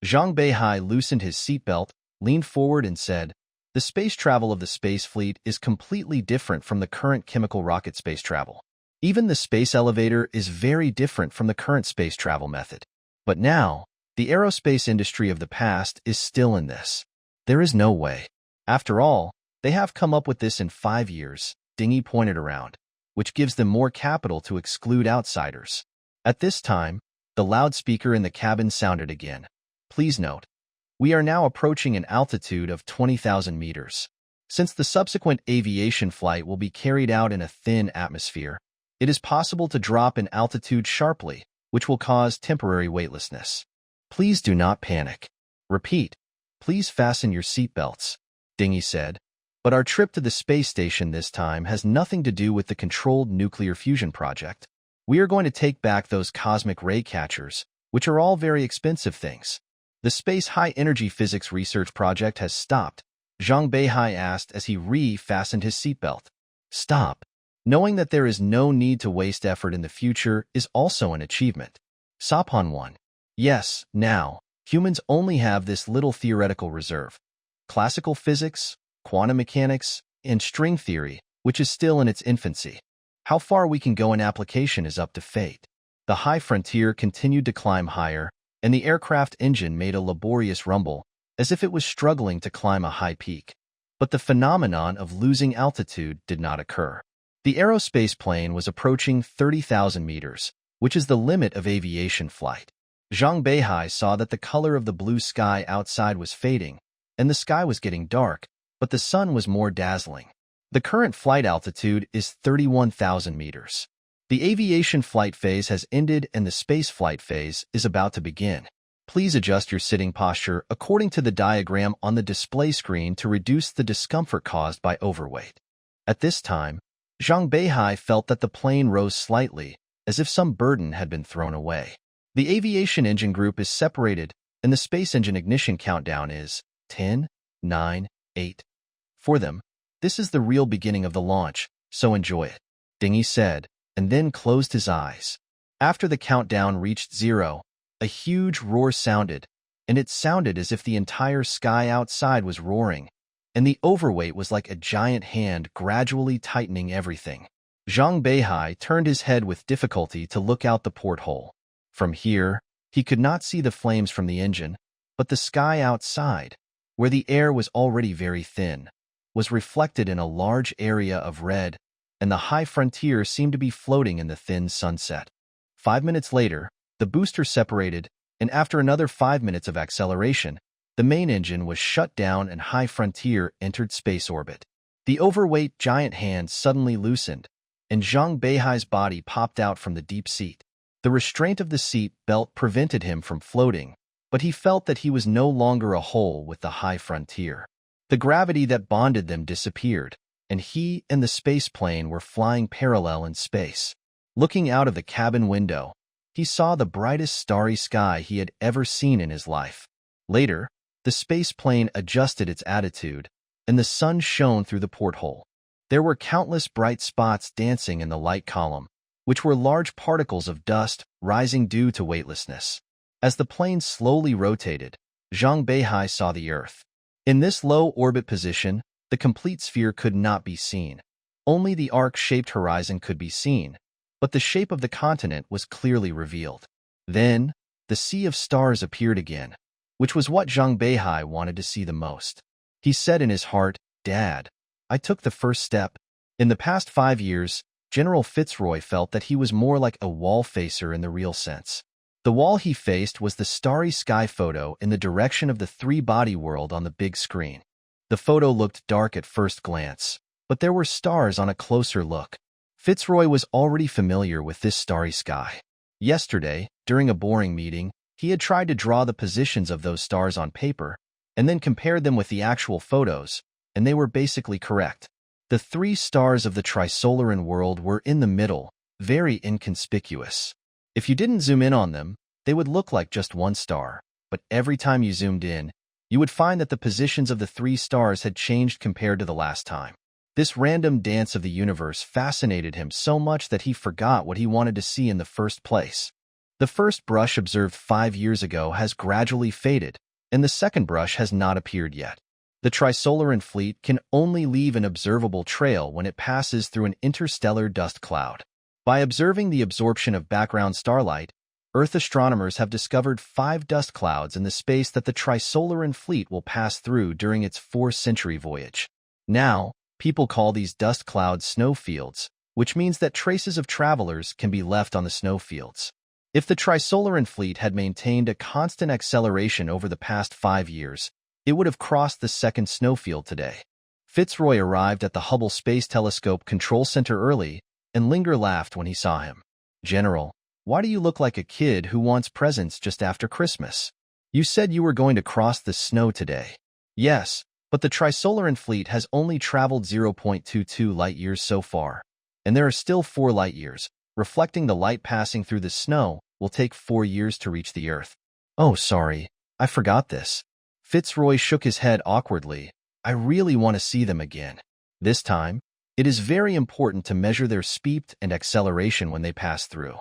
S1: Zhang Beihai loosened his seatbelt, leaned forward and said, the space travel of the space fleet is completely different from the current chemical rocket space travel. Even the space elevator is very different from the current space travel method. But now, the aerospace industry of the past is still in this. There is no way. After all, they have come up with this in 5 years, Dingy pointed around, which gives them more capital to exclude outsiders. At this time, the loudspeaker in the cabin sounded again. Please note, we are now approaching an altitude of 20,000 meters. Since the subsequent aviation flight will be carried out in a thin atmosphere, it is possible to drop in altitude sharply, which will cause temporary weightlessness. Please do not panic. Repeat, please fasten your seatbelts, Dingy said. But our trip to the space station this time has nothing to do with the controlled nuclear fusion project. We are going to take back those cosmic ray catchers, which are all very expensive things. The Space High Energy Physics Research Project has stopped, Zhang Beihai asked as he re-fastened his seatbelt. Stop. Knowing that there is no need to waste effort in the future is also an achievement. Sapon 1. Yes, now, humans only have this little theoretical reserve. Classical physics, quantum mechanics, and string theory, which is still in its infancy. How far we can go in application is up to fate. The high frontier continued to climb higher, and the aircraft engine made a laborious rumble, as if it was struggling to climb a high peak. But the phenomenon of losing altitude did not occur. The aerospace plane was approaching 30,000 meters, which is the limit of aviation flight. Zhang Beihai saw that the color of the blue sky outside was fading, and the sky was getting dark, but the sun was more dazzling. The current flight altitude is 31,000 meters. The aviation flight phase has ended and the space flight phase is about to begin. Please adjust your sitting posture according to the diagram on the display screen to reduce the discomfort caused by overweight. At this time, Zhang Beihai felt that the plane rose slightly, as if some burden had been thrown away. The aviation engine group is separated, and the space engine ignition countdown is 10, 9, 8. For them, this is the real beginning of the launch, so enjoy it, Dingy said, and then closed his eyes. After the countdown reached 0, a huge roar sounded, and it sounded as if the entire sky outside was roaring, and the overweight was like a giant hand gradually tightening everything. Zhang Beihai turned his head with difficulty to look out the porthole. From here, he could not see the flames from the engine, but the sky outside, where the air was already very thin, was reflected in a large area of red, and the high frontier seemed to be floating in the thin sunset. 5 minutes later, the booster separated, and after another 5 minutes of acceleration, the main engine was shut down and high frontier entered space orbit. The overweight giant hand suddenly loosened, and Zhang Beihai's body popped out from the deep seat. The restraint of the seat belt prevented him from floating, but he felt that he was no longer a whole with the high frontier. The gravity that bonded them disappeared, and he and the space plane were flying parallel in space. Looking out of the cabin window, he saw the brightest starry sky he had ever seen in his life. Later, the space plane adjusted its attitude, and the sun shone through the porthole. There were countless bright spots dancing in the light column, which were large particles of dust rising due to weightlessness. As the plane slowly rotated, Zhang Beihai saw the Earth. In this low orbit position, the complete sphere could not be seen. Only the arc-shaped horizon could be seen, but the shape of the continent was clearly revealed. Then, the sea of stars appeared again, which was what Zhang Beihai wanted to see the most. He said in his heart, "Dad, I took the first step." In the past 5 years, General Fitzroy felt that he was more like a Wallfacer in the real sense. The wall he faced was the starry sky photo in the direction of the three-body world on the big screen. The photo looked dark at first glance, but there were stars on a closer look. Fitzroy was already familiar with this starry sky. Yesterday, during a boring meeting, he had tried to draw the positions of those stars on paper, and then compared them with the actual photos, and they were basically correct. The 3 stars of the Trisolaran world were in the middle, very inconspicuous. If you didn't zoom in on them, they would look like just one star, but every time you zoomed in, you would find that the positions of the 3 stars had changed compared to the last time. This random dance of the universe fascinated him so much that he forgot what he wanted to see in the first place. The first brush observed 5 years ago has gradually faded, and the second brush has not appeared yet. The Trisolaran fleet can only leave an observable trail when it passes through an interstellar dust cloud. By observing the absorption of background starlight, Earth astronomers have discovered 5 dust clouds in the space that the Trisolaran fleet will pass through during its 4-century voyage. Now, people call these dust clouds snowfields, which means that traces of travelers can be left on the snowfields. If the Trisolaran fleet had maintained a constant acceleration over the past 5 years, it would have crossed the second snowfield today. Fitzroy arrived at the Hubble Space Telescope Control Center early, and Linger laughed when he saw him. "General, why do you look like a kid who wants presents just after Christmas? You said you were going to cross the snow today." "Yes, but the Trisolaran fleet has only traveled 0.22 light-years so far, and there are still 4 light-years. Reflecting the light passing through the snow will take 4 years to reach the Earth." "Oh, sorry, I forgot this." Fitzroy shook his head awkwardly. "I really want to see them again. This time, it is very important to measure their speed and acceleration when they pass through."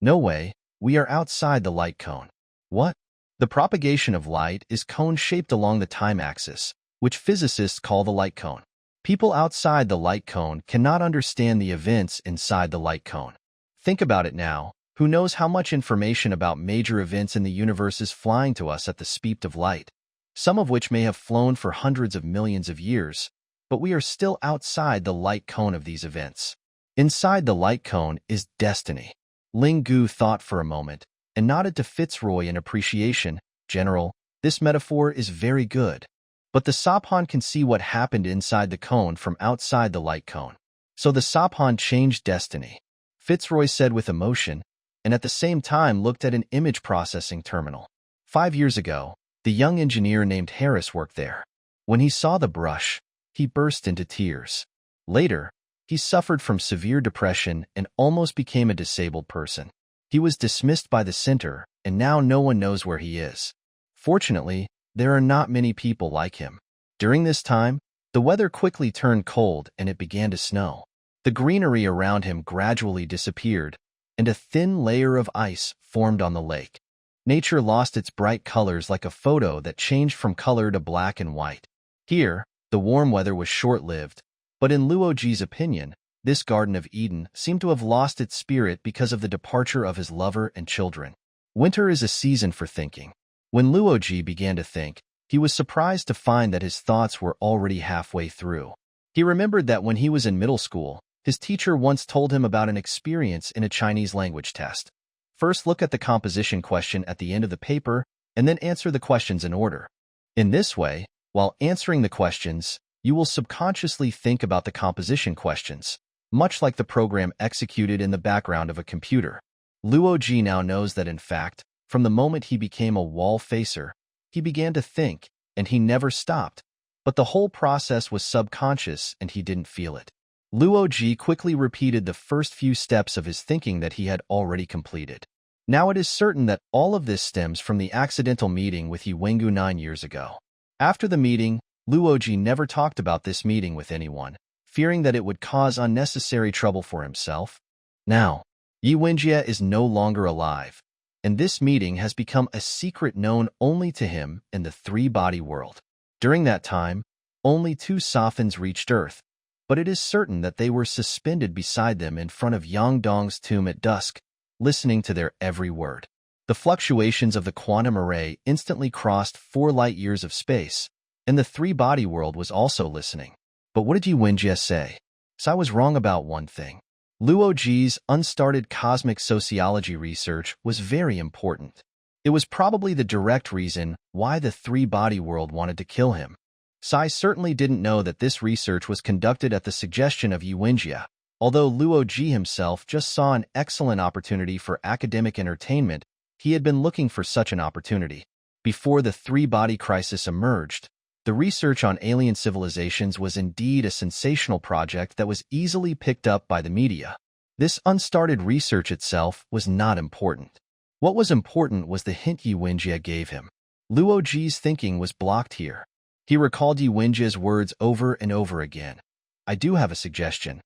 S1: "No way, we are outside the light cone." "What?" "The propagation of light is cone-shaped along the time axis, which physicists call the light cone. People outside the light cone cannot understand the events inside the light cone. Think about it now. Who knows how much information about major events in the universe is flying to us at the speed of light, some of which may have flown for hundreds of millions of years, but we are still outside the light cone of these events. Inside the light cone is destiny. Ling Gu thought for a moment and nodded to Fitzroy in appreciation. General, this metaphor is very good. But the Saphan can see what happened inside the cone from outside the light cone. So the Saphan changed destiny, Fitzroy said with emotion, and at the same time looked at an image processing terminal. 5 years ago, the young engineer named Harris worked there. When he saw the brush, he burst into tears. Later, he suffered from severe depression and almost became a disabled person. He was dismissed by the center, and now no one knows where he is. Fortunately, there are not many people like him. During this time, the weather quickly turned cold and it began to snow. The greenery around him gradually disappeared, and a thin layer of ice formed on the lake. Nature lost its bright colors like a photo that changed from color to black and white. Here, the warm weather was short-lived, but in Luo Ji's opinion, this Garden of Eden seemed to have lost its spirit because of the departure of his lover and children. Winter is a season for thinking. When Luo Ji began to think, he was surprised to find that his thoughts were already halfway through. He remembered that when he was in middle school, his teacher once told him about an experience in a Chinese language test. First, look at the composition question at the end of the paper, and then answer the questions in order. In this way, while answering the questions, you will subconsciously think about the composition questions, much like the program executed in the background of a computer. Luo Ji now knows that in fact, from the moment he became a Wallfacer, he began to think, and he never stopped. But the whole process was subconscious and he didn't feel it. Luo Ji quickly repeated the first few steps of his thinking that he had already completed. Now it is certain that all of this stems from the accidental meeting with Yi Wengu 9 years ago. After the meeting, Luo Ji never talked about this meeting with anyone, fearing that it would cause unnecessary trouble for himself. Now, Yi Wenjie is no longer alive, and this meeting has become a secret known only to him in the three-body world. During that time, only 2 Saphans reached Earth, but it is certain that they were suspended beside them in front of Yang Dong's tomb at dusk, listening to their every word. The fluctuations of the quantum array instantly crossed 4 light-years of space, and the three-body world was also listening. But what did Yi Wenjie say? So I was wrong about one thing. Luo Ji's unstarted cosmic sociology research was very important. It was probably the direct reason why the three-body world wanted to kill him. Sai certainly didn't know that this research was conducted at the suggestion of Yi Wenjie, although Luo Ji himself just saw an excellent opportunity for academic entertainment. He had been looking for such an opportunity. Before the three-body crisis emerged, the research on alien civilizations was indeed a sensational project that was easily picked up by the media. This unstarted research itself was not important. What was important was the hint Yi Wenjie gave him. Luo Ji's thinking was blocked here. He recalled Yi Wenjie's words over and over again. I do have a suggestion.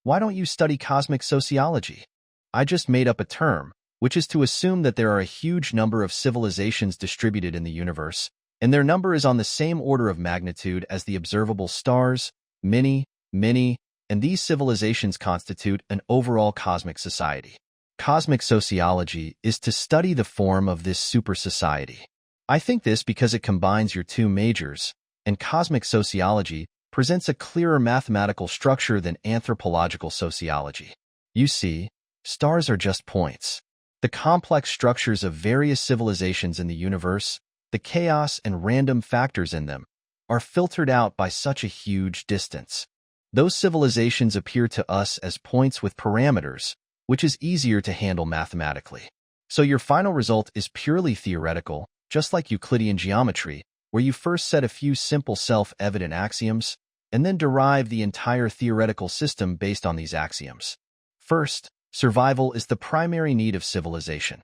S1: Why don't you study cosmic sociology? I just made up a term, which is to assume that there are a huge number of civilizations distributed in the universe, and their number is on the same order of magnitude as the observable stars, many, and these civilizations constitute an overall cosmic society. Cosmic sociology is to study the form of this super society. I think this because it combines your 2 majors, and cosmic sociology presents a clearer mathematical structure than anthropological sociology. You see, stars are just points. The complex structures of various civilizations in the universe, the chaos and random factors in them, are filtered out by such a huge distance. Those civilizations appear to us as points with parameters, which is easier to handle mathematically. So your final result is purely theoretical, just like Euclidean geometry, where you first set a few simple self-evident axioms, and then derive the entire theoretical system based on these axioms. First, survival is the primary need of civilization.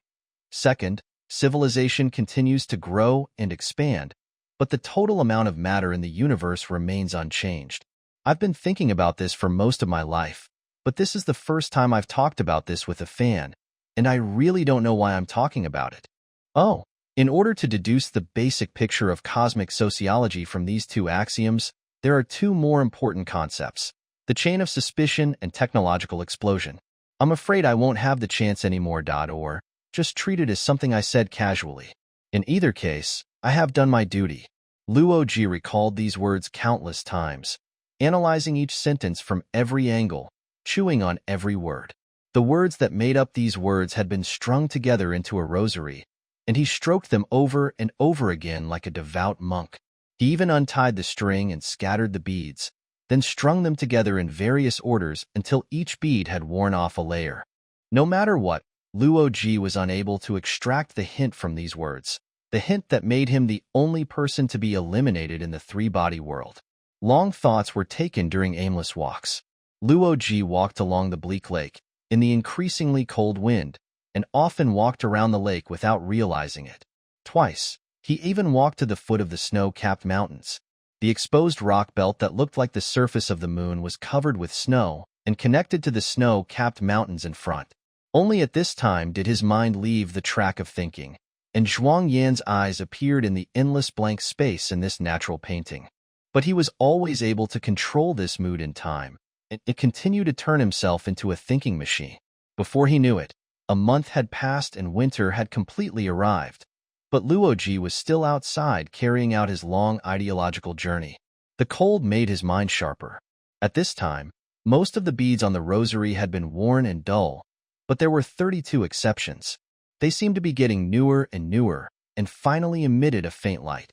S1: Second, civilization continues to grow and expand, but the total amount of matter in the universe remains unchanged. I've been thinking about this for most of my life, but this is the first time I've talked about this with a fan, and I really don't know why I'm talking about it. Oh, in order to deduce the basic picture of cosmic sociology from these 2 axioms, there are two more important concepts: the chain of suspicion and technological explosion. I'm afraid I won't have the chance anymore, or just treat it as something I said casually. In either case, I have done my duty. Luo Ji recalled these words countless times, analyzing each sentence from every angle, chewing on every word. The words that made up these words had been strung together into a rosary, and he stroked them over and over again like a devout monk. He even untied the string and scattered the beads, then strung them together in various orders until each bead had worn off a layer. No matter what, Luo Ji was unable to extract the hint from these words, the hint that made him the only person to be eliminated in the three-body world. Long thoughts were taken during aimless walks. Luo Ji walked along the bleak lake, in the increasingly cold wind, and often walked around the lake without realizing it. Twice, he even walked to the foot of the snow-capped mountains. The exposed rock belt that looked like the surface of the moon was covered with snow and connected to the snow-capped mountains in front. Only at this time did his mind leave the track of thinking, and Zhuang Yan's eyes appeared in the endless blank space in this natural painting. But he was always able to control this mood in time, and it continued to turn himself into a thinking machine. Before he knew it, a month had passed and winter had completely arrived. But Luo Ji was still outside carrying out his long ideological journey. The cold made his mind sharper. At this time, most of the beads on the rosary had been worn and dull, but there were 32 exceptions. They seemed to be getting newer and finally emitted a faint light.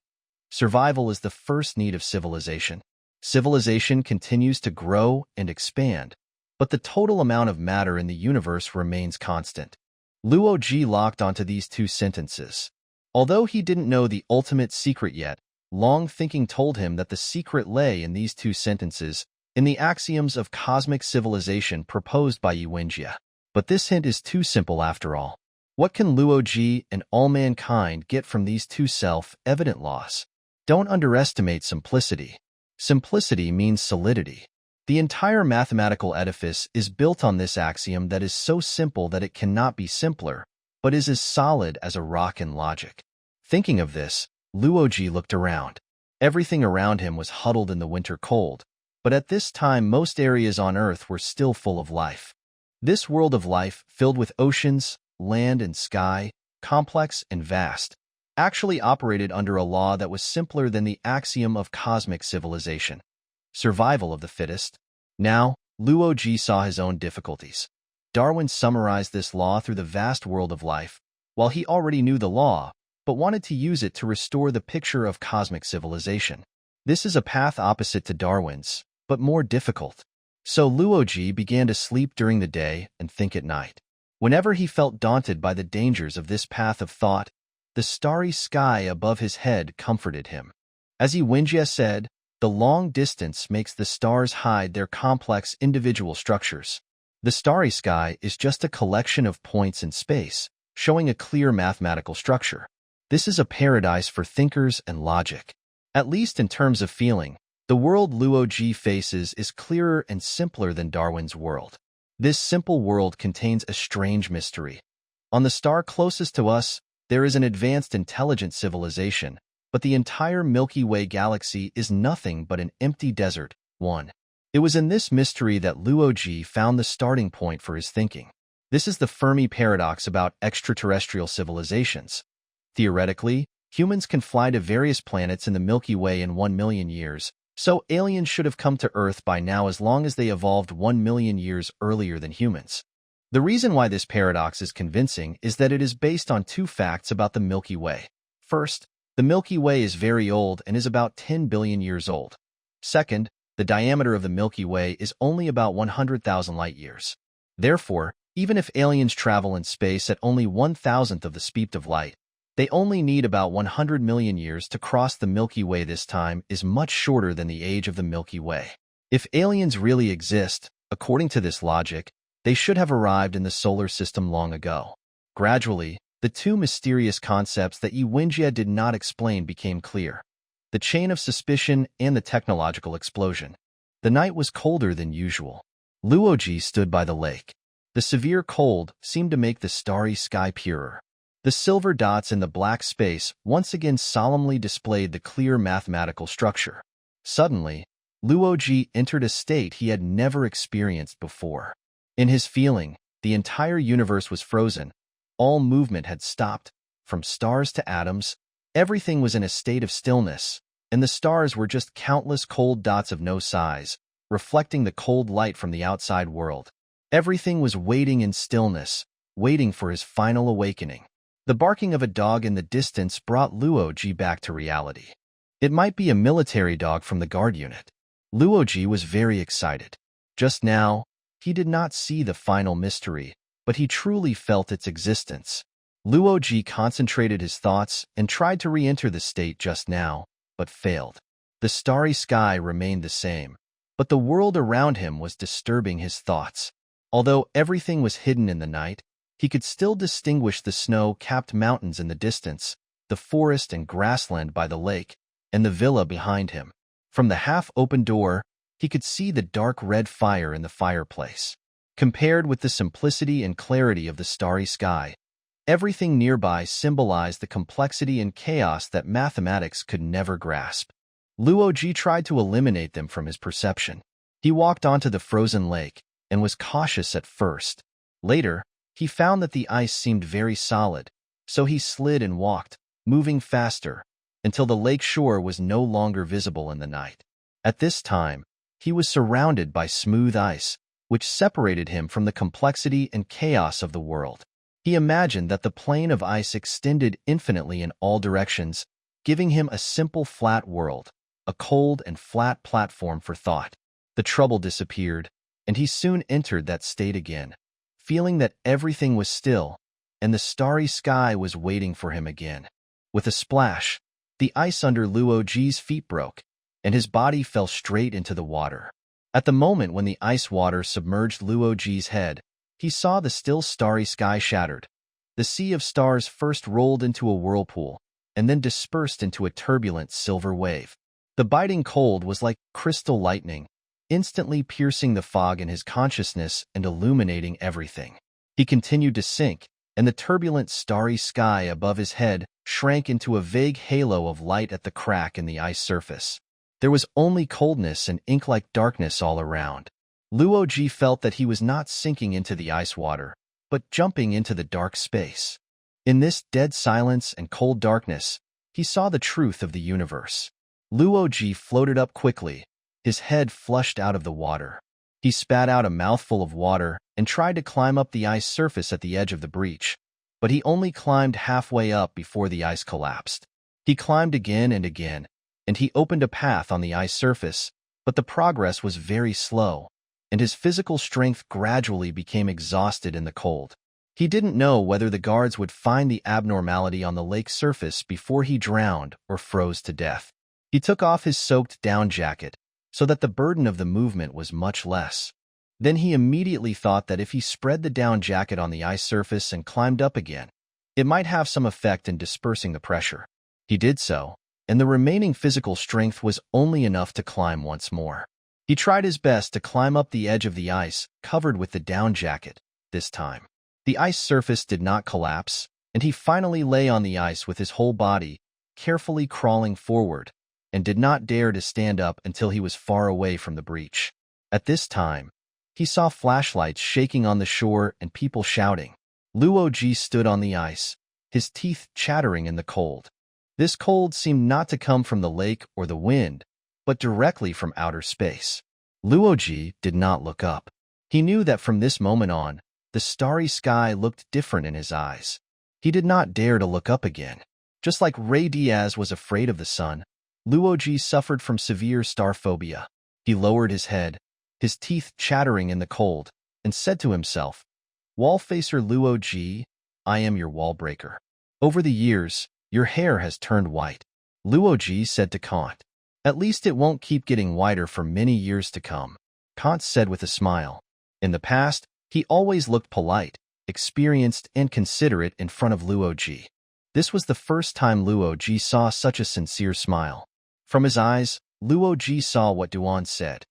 S1: Survival is the first need of civilization. Civilization continues to grow and expand, but the total amount of matter in the universe remains constant. Luo Ji locked onto these two sentences. Although he didn't know the ultimate secret yet, long thinking told him that the secret lay in these two sentences, in the axioms of cosmic civilization proposed by Yuwenjia. But this hint is too simple after all. What can Luo Ji and all mankind get from these two self-evident laws? Don't underestimate simplicity. Simplicity means solidity. The entire mathematical edifice is built on this axiom that is so simple that it cannot be simpler, but is as solid as a rock in logic. Thinking of this, Luo Ji looked around. Everything around him was huddled in the winter cold, but at this time most areas on Earth were still full of life. This world of life, filled with oceans, land and sky, complex and vast, actually operated under a law that was simpler than the axiom of cosmic civilization: survival of the fittest. Now, Luo Ji saw his own difficulties. Darwin summarized this law through the vast world of life, while he already knew the law, but wanted to use it to restore the picture of cosmic civilization. This is a path opposite to Darwin's, but more difficult. So Luo Ji began to sleep during the day and think at night. Whenever he felt daunted by the dangers of this path of thought, the starry sky above his head comforted him. As Yuwenjia said, the long distance makes the stars hide their complex individual structures. The starry sky is just a collection of points in space, showing a clear mathematical structure. This is a paradise for thinkers and logic. At least in terms of feeling, the world Luo Ji faces is clearer and simpler than Darwin's world. This simple world contains a strange mystery. On the star closest to us, there is an advanced intelligent civilization, but the entire Milky Way galaxy is nothing but an empty desert. 1. It was in this mystery that Luo Ji found the starting point for his thinking. This is the Fermi paradox about extraterrestrial civilizations. Theoretically, humans can fly to various planets in the Milky Way in 1 million years, so aliens should have come to Earth by now as long as they evolved 1 million years earlier than humans. The reason why this paradox is convincing is that it is based on two facts about the Milky Way. First, the Milky Way is very old and is about 10 billion years old. Second, the diameter of the Milky Way is only about 100,000 light-years. Therefore, even if aliens travel in space at only 1,000th of the speed of light, they only need about 100 million years to cross the Milky Way. This time is much shorter than the age of the Milky Way. If aliens really exist, according to this logic, they should have arrived in the solar system long ago. Gradually, the two mysterious concepts that Yuwenjia did not explain became clear: the chain of suspicion and the technological explosion. The night was colder than usual. Luo Ji stood by the lake. The severe cold seemed to make the starry sky purer. The silver dots in the black space once again solemnly displayed the clear mathematical structure. Suddenly, Luo Ji entered a state he had never experienced before. In his feeling, the entire universe was frozen. All movement had stopped. From stars to atoms, everything was in a state of stillness, and the stars were just countless cold dots of no size, reflecting the cold light from the outside world. Everything was waiting in stillness, waiting for his final awakening. The barking of a dog in the distance brought Luo Ji back to reality. It might be a military dog from the guard unit. Luo Ji was very excited. Just now, he did not see the final mystery, but he truly felt its existence. Luo Ji concentrated his thoughts and tried to re-enter the state just now, but failed. The starry sky remained the same, but the world around him was disturbing his thoughts. Although everything was hidden in the night, he could still distinguish the snow-capped mountains in the distance, the forest and grassland by the lake, and the villa behind him. From the half-open door, he could see the dark red fire in the fireplace. Compared with the simplicity and clarity of the starry sky, everything nearby symbolized the complexity and chaos that mathematics could never grasp. Luo Ji tried to eliminate them from his perception. He walked onto the frozen lake and was cautious at first. Later, he found that the ice seemed very solid, so he slid and walked, moving faster, until the lake shore was no longer visible in the night. At this time, he was surrounded by smooth ice, which separated him from the complexity and chaos of the world. He imagined that the plane of ice extended infinitely in all directions, giving him a simple flat world, a cold and flat platform for thought. The trouble disappeared, and he soon entered that state again, feeling that everything was still, and the starry sky was waiting for him again. With a splash, the ice under Luo Ji's feet broke, and his body fell straight into the water. At the moment when the ice water submerged Luo Ji's head, he saw the still starry sky shattered. The sea of stars first rolled into a whirlpool, and then dispersed into a turbulent silver wave. The biting cold was like crystal lightning, instantly piercing the fog in his consciousness and illuminating everything. He continued to sink, and the turbulent starry sky above his head shrank into a vague halo of light at the crack in the ice surface. There was only coldness and ink-like darkness all around. Luo Ji felt that he was not sinking into the ice water, but jumping into the dark space. In this dead silence and cold darkness, he saw the truth of the universe. Luo Ji floated up quickly, his head flushed out of the water. He spat out a mouthful of water and tried to climb up the ice surface at the edge of the breach, but he only climbed halfway up before the ice collapsed. He climbed again and again, and he opened a path on the ice surface, but the progress was very slow, and his physical strength gradually became exhausted in the cold. He didn't know whether the guards would find the abnormality on the lake surface before he drowned or froze to death. He took off his soaked down jacket, so that the burden of the movement was much less. Then he immediately thought that if he spread the down jacket on the ice surface and climbed up again, it might have some effect in dispersing the pressure. He did so, and the remaining physical strength was only enough to climb once more. He tried his best to climb up the edge of the ice, covered with the down jacket. This time, the ice surface did not collapse, and he finally lay on the ice with his whole body, carefully crawling forward, and did not dare to stand up until he was far away from the breach. At this time, he saw flashlights shaking on the shore and people shouting. Luo Ji stood on the ice, his teeth chattering in the cold. This cold seemed not to come from the lake or the wind, but directly from outer space. Luo Ji did not look up. He knew that from this moment on, the starry sky looked different in his eyes. He did not dare to look up again. Just like Ray Diaz was afraid of the sun, Luo Ji suffered from severe star phobia. He lowered his head, his teeth chattering in the cold, and said to himself, "Wallfacer Luo Ji, I am your Wallbreaker. Over the years, your hair has turned white." Luo Ji said to Kant. "At least it won't keep getting whiter for many years to come," Kant said with a smile. In the past, he always looked polite, experienced, and considerate in front of Luo Ji. This was the first time Luo Ji saw such a sincere smile. From his eyes, Luo Ji saw what Duan said.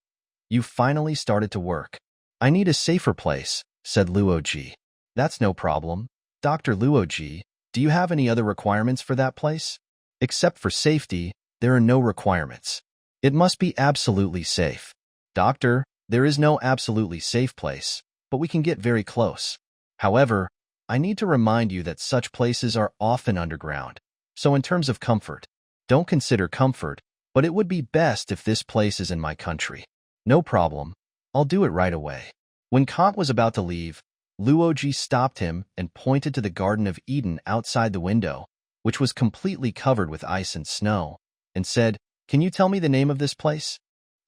S1: "You finally started to work. I need a safer place," said Luo Ji. "That's no problem. Dr. Luo Ji, do you have any other requirements for that place?" "Except for safety, there are no requirements. It must be absolutely safe. Doctor, there is no absolutely safe place, but we can get very close. However, I need to remind you that such places are often underground. So in terms of comfort, don't consider comfort, but it would be best if this place is in my country. No problem. I'll do it right away. When Kant was about to leave, Luo Ji stopped him and pointed to the Garden of Eden outside the window, which was completely covered with ice and snow, and said, "Can you tell me the name of this place?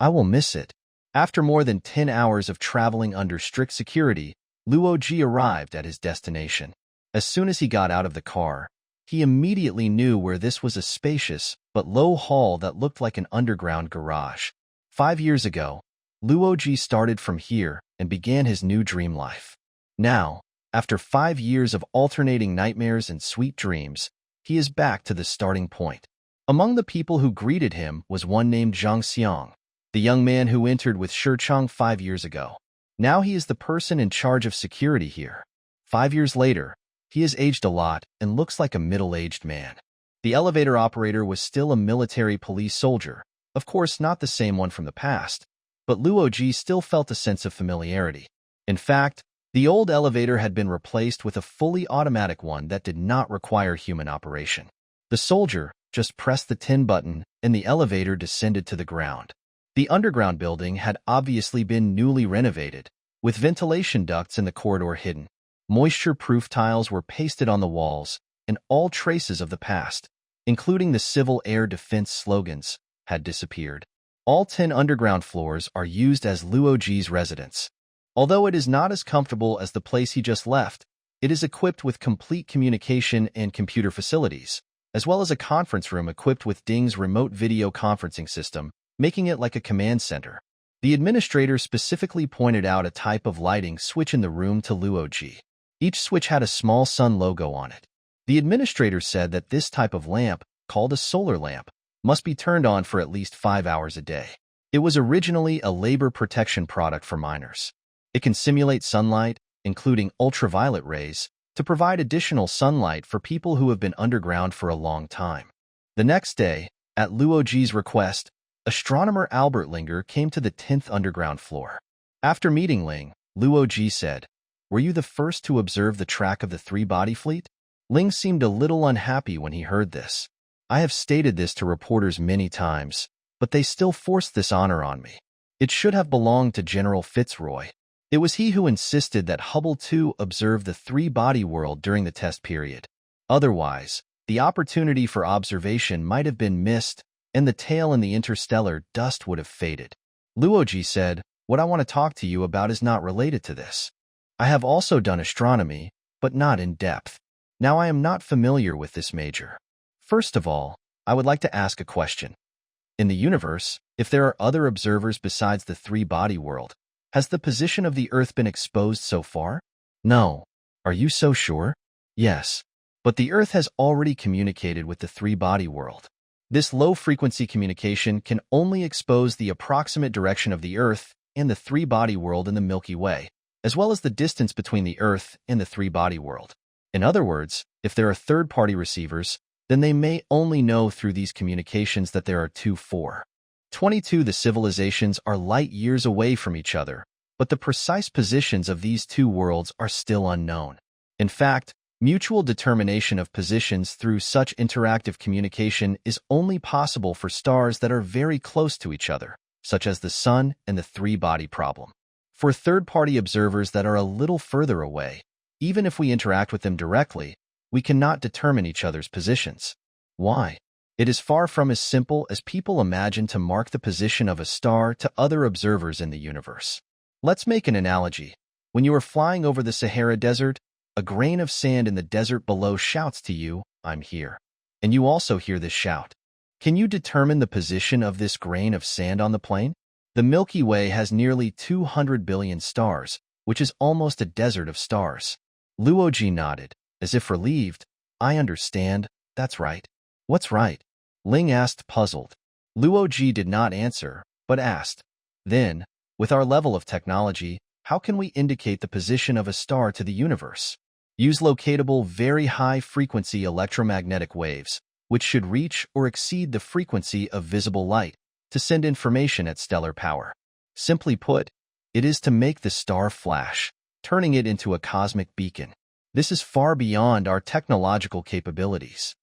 S1: I will miss it." After more than 10 hours of traveling under strict security, Luo Ji arrived at his destination. As soon as he got out of the car, he immediately knew where this was: a spacious but low hall that looked like an underground garage. 5 years ago, Luo Ji started from here and began his new dream life. Now, after 5 years of alternating nightmares and sweet dreams, he is back to the starting point. Among the people who greeted him was one named Zhang Xiang, the young man who entered with Shichang 5 years ago. Now he is the person in charge of security here. 5 years later, he has aged a lot and looks like a middle-aged man. The elevator operator was still a military police soldier, of course not the same one from the past, but Luo Ji still felt a sense of familiarity. In fact, the old elevator had been replaced with a fully automatic one that did not require human operation. The soldier just pressed the 10 button and the elevator descended to the ground. The underground building had obviously been newly renovated, with ventilation ducts in the corridor hidden. Moisture-proof tiles were pasted on the walls, and all traces of the past, including the civil air defense slogans, had disappeared. All 10 underground floors are used as Luo Ji's residence. Although it is not as comfortable as the place he just left, it is equipped with complete communication and computer facilities, as well as a conference room equipped with Ding's remote video conferencing system, making it like a command center. The administrator specifically pointed out a type of lighting switch in the room to Luo Ji. Each switch had a small sun logo on it. The administrator said that this type of lamp, called a solar lamp, must be turned on for at least 5 hours a day. It was originally a labor protection product for miners. It can simulate sunlight, including ultraviolet rays, to provide additional sunlight for people who have been underground for a long time. The next day, at Luo Ji's request, astronomer Albert Linger came to the 10th underground floor. After meeting Ling, Luo Ji said, "Were you the first to observe the track of the three-body fleet?" Ling seemed a little unhappy when he heard this. "I have stated this to reporters many times, but they still forced this honor on me. It should have belonged to General Fitzroy. It was he who insisted that Hubble 2 observe the three-body world during the test period. Otherwise, the opportunity for observation might have been missed, and the tail in the interstellar dust would have faded." Luo Ji said, "What I want to talk to you about is not related to this. I have also done astronomy, but not in depth. Now I am not familiar with this major. First of all, I would like to ask a question. In the universe, if there are other observers besides the three-body world, has the position of the Earth been exposed so far?" "No." "Are you so sure?" "Yes. But the Earth has already communicated with the three-body world. This low-frequency communication can only expose the approximate direction of the Earth and the three-body world in the Milky Way, as well as the distance between the Earth and the three-body world. In other words, if there are third-party receivers, then they may only know through these communications that there are 22 the civilizations are light years away from each other, but the precise positions of these two worlds are still unknown. In fact, mutual determination of positions through such interactive communication is only possible for stars that are very close to each other, such as the Sun and the three-body problem. For third-party observers that are a little further away, even if we interact with them directly, we cannot determine each other's positions. Why? It is far from as simple as people imagine to mark the position of a star to other observers in the universe. Let's make an analogy. When you are flying over the Sahara Desert, a grain of sand in the desert below shouts to you, "I'm here." And you also hear this shout. Can you determine the position of this grain of sand on the plain? The Milky Way has nearly 200 billion stars, which is almost a desert of stars. Luo Ji nodded, as if relieved. "I understand. That's right." "What's right?" Ling asked, puzzled. Luo Ji did not answer, but asked, "Then, with our level of technology, how can we indicate the position of a star to the universe?" "Use locatable, very high-frequency electromagnetic waves, which should reach or exceed the frequency of visible light. to send information at stellar power. Simply put, it is to make the star flash, turning it into a cosmic beacon. This is far beyond our technological capabilities.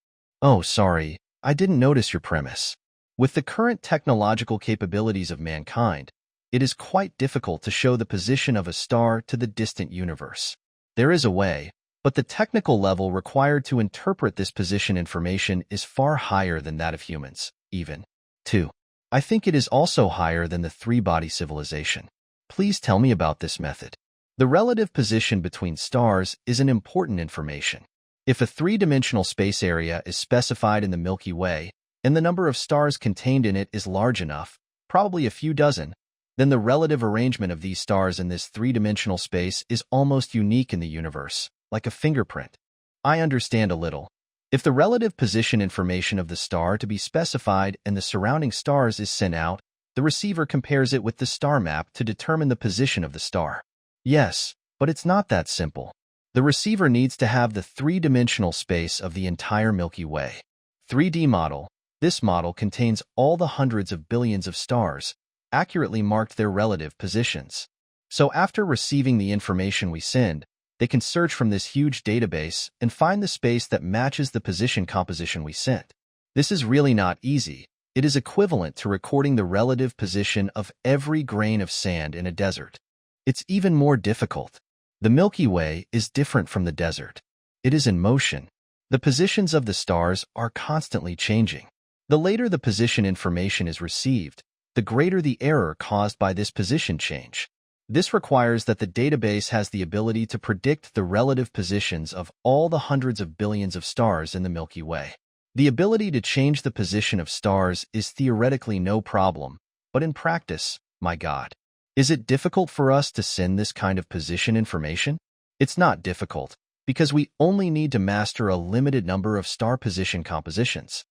S1: Oh, sorry, I didn't notice your premise. With the current technological capabilities of mankind, it is quite difficult to show the position of a star to the distant universe. There is a way, but the technical level required to interpret this position information is far higher than that of humans, even. 2. I think it is also higher than the three-body civilization. Please tell me about this method. The relative position between stars is an important information. If a three-dimensional space area is specified in the Milky Way, and the number of stars contained in it is large enough, probably a few dozen, then the relative arrangement of these stars in this three-dimensional space is almost unique in the universe, like a fingerprint. I understand a little. If the relative position information of the star to be specified and the surrounding stars is sent out, the receiver compares it with the star map to determine the position of the star. Yes, but it's not that simple. The receiver needs to have the three-dimensional space of the entire Milky Way. 3D model. This model contains all the hundreds of billions of stars, accurately marked their relative positions. So after receiving the information we send, they can search from this huge database and find the space that matches the position composition we sent. This is really not easy. It is equivalent to recording the relative position of every grain of sand in a desert. It's even more difficult. The Milky Way is different from the desert. It is in motion. The positions of the stars are constantly changing. The later the position information is received, the greater the error caused by this position change. This requires that the database has the ability to predict the relative positions of all the hundreds of billions of stars in the Milky Way. The ability to change the position of stars is theoretically no problem, but in practice, my God. Is it difficult for us to send this kind of position information? It's not difficult, because we only need to master a limited number of star position compositions.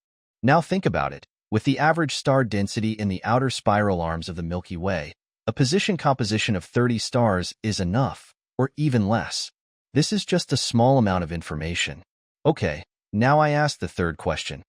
S1: Now think about it. With the average star density in the outer spiral arms of the Milky Way, a position composition of 30 stars is enough, or even less. This is just a small amount of information. Okay, now I ask the third question.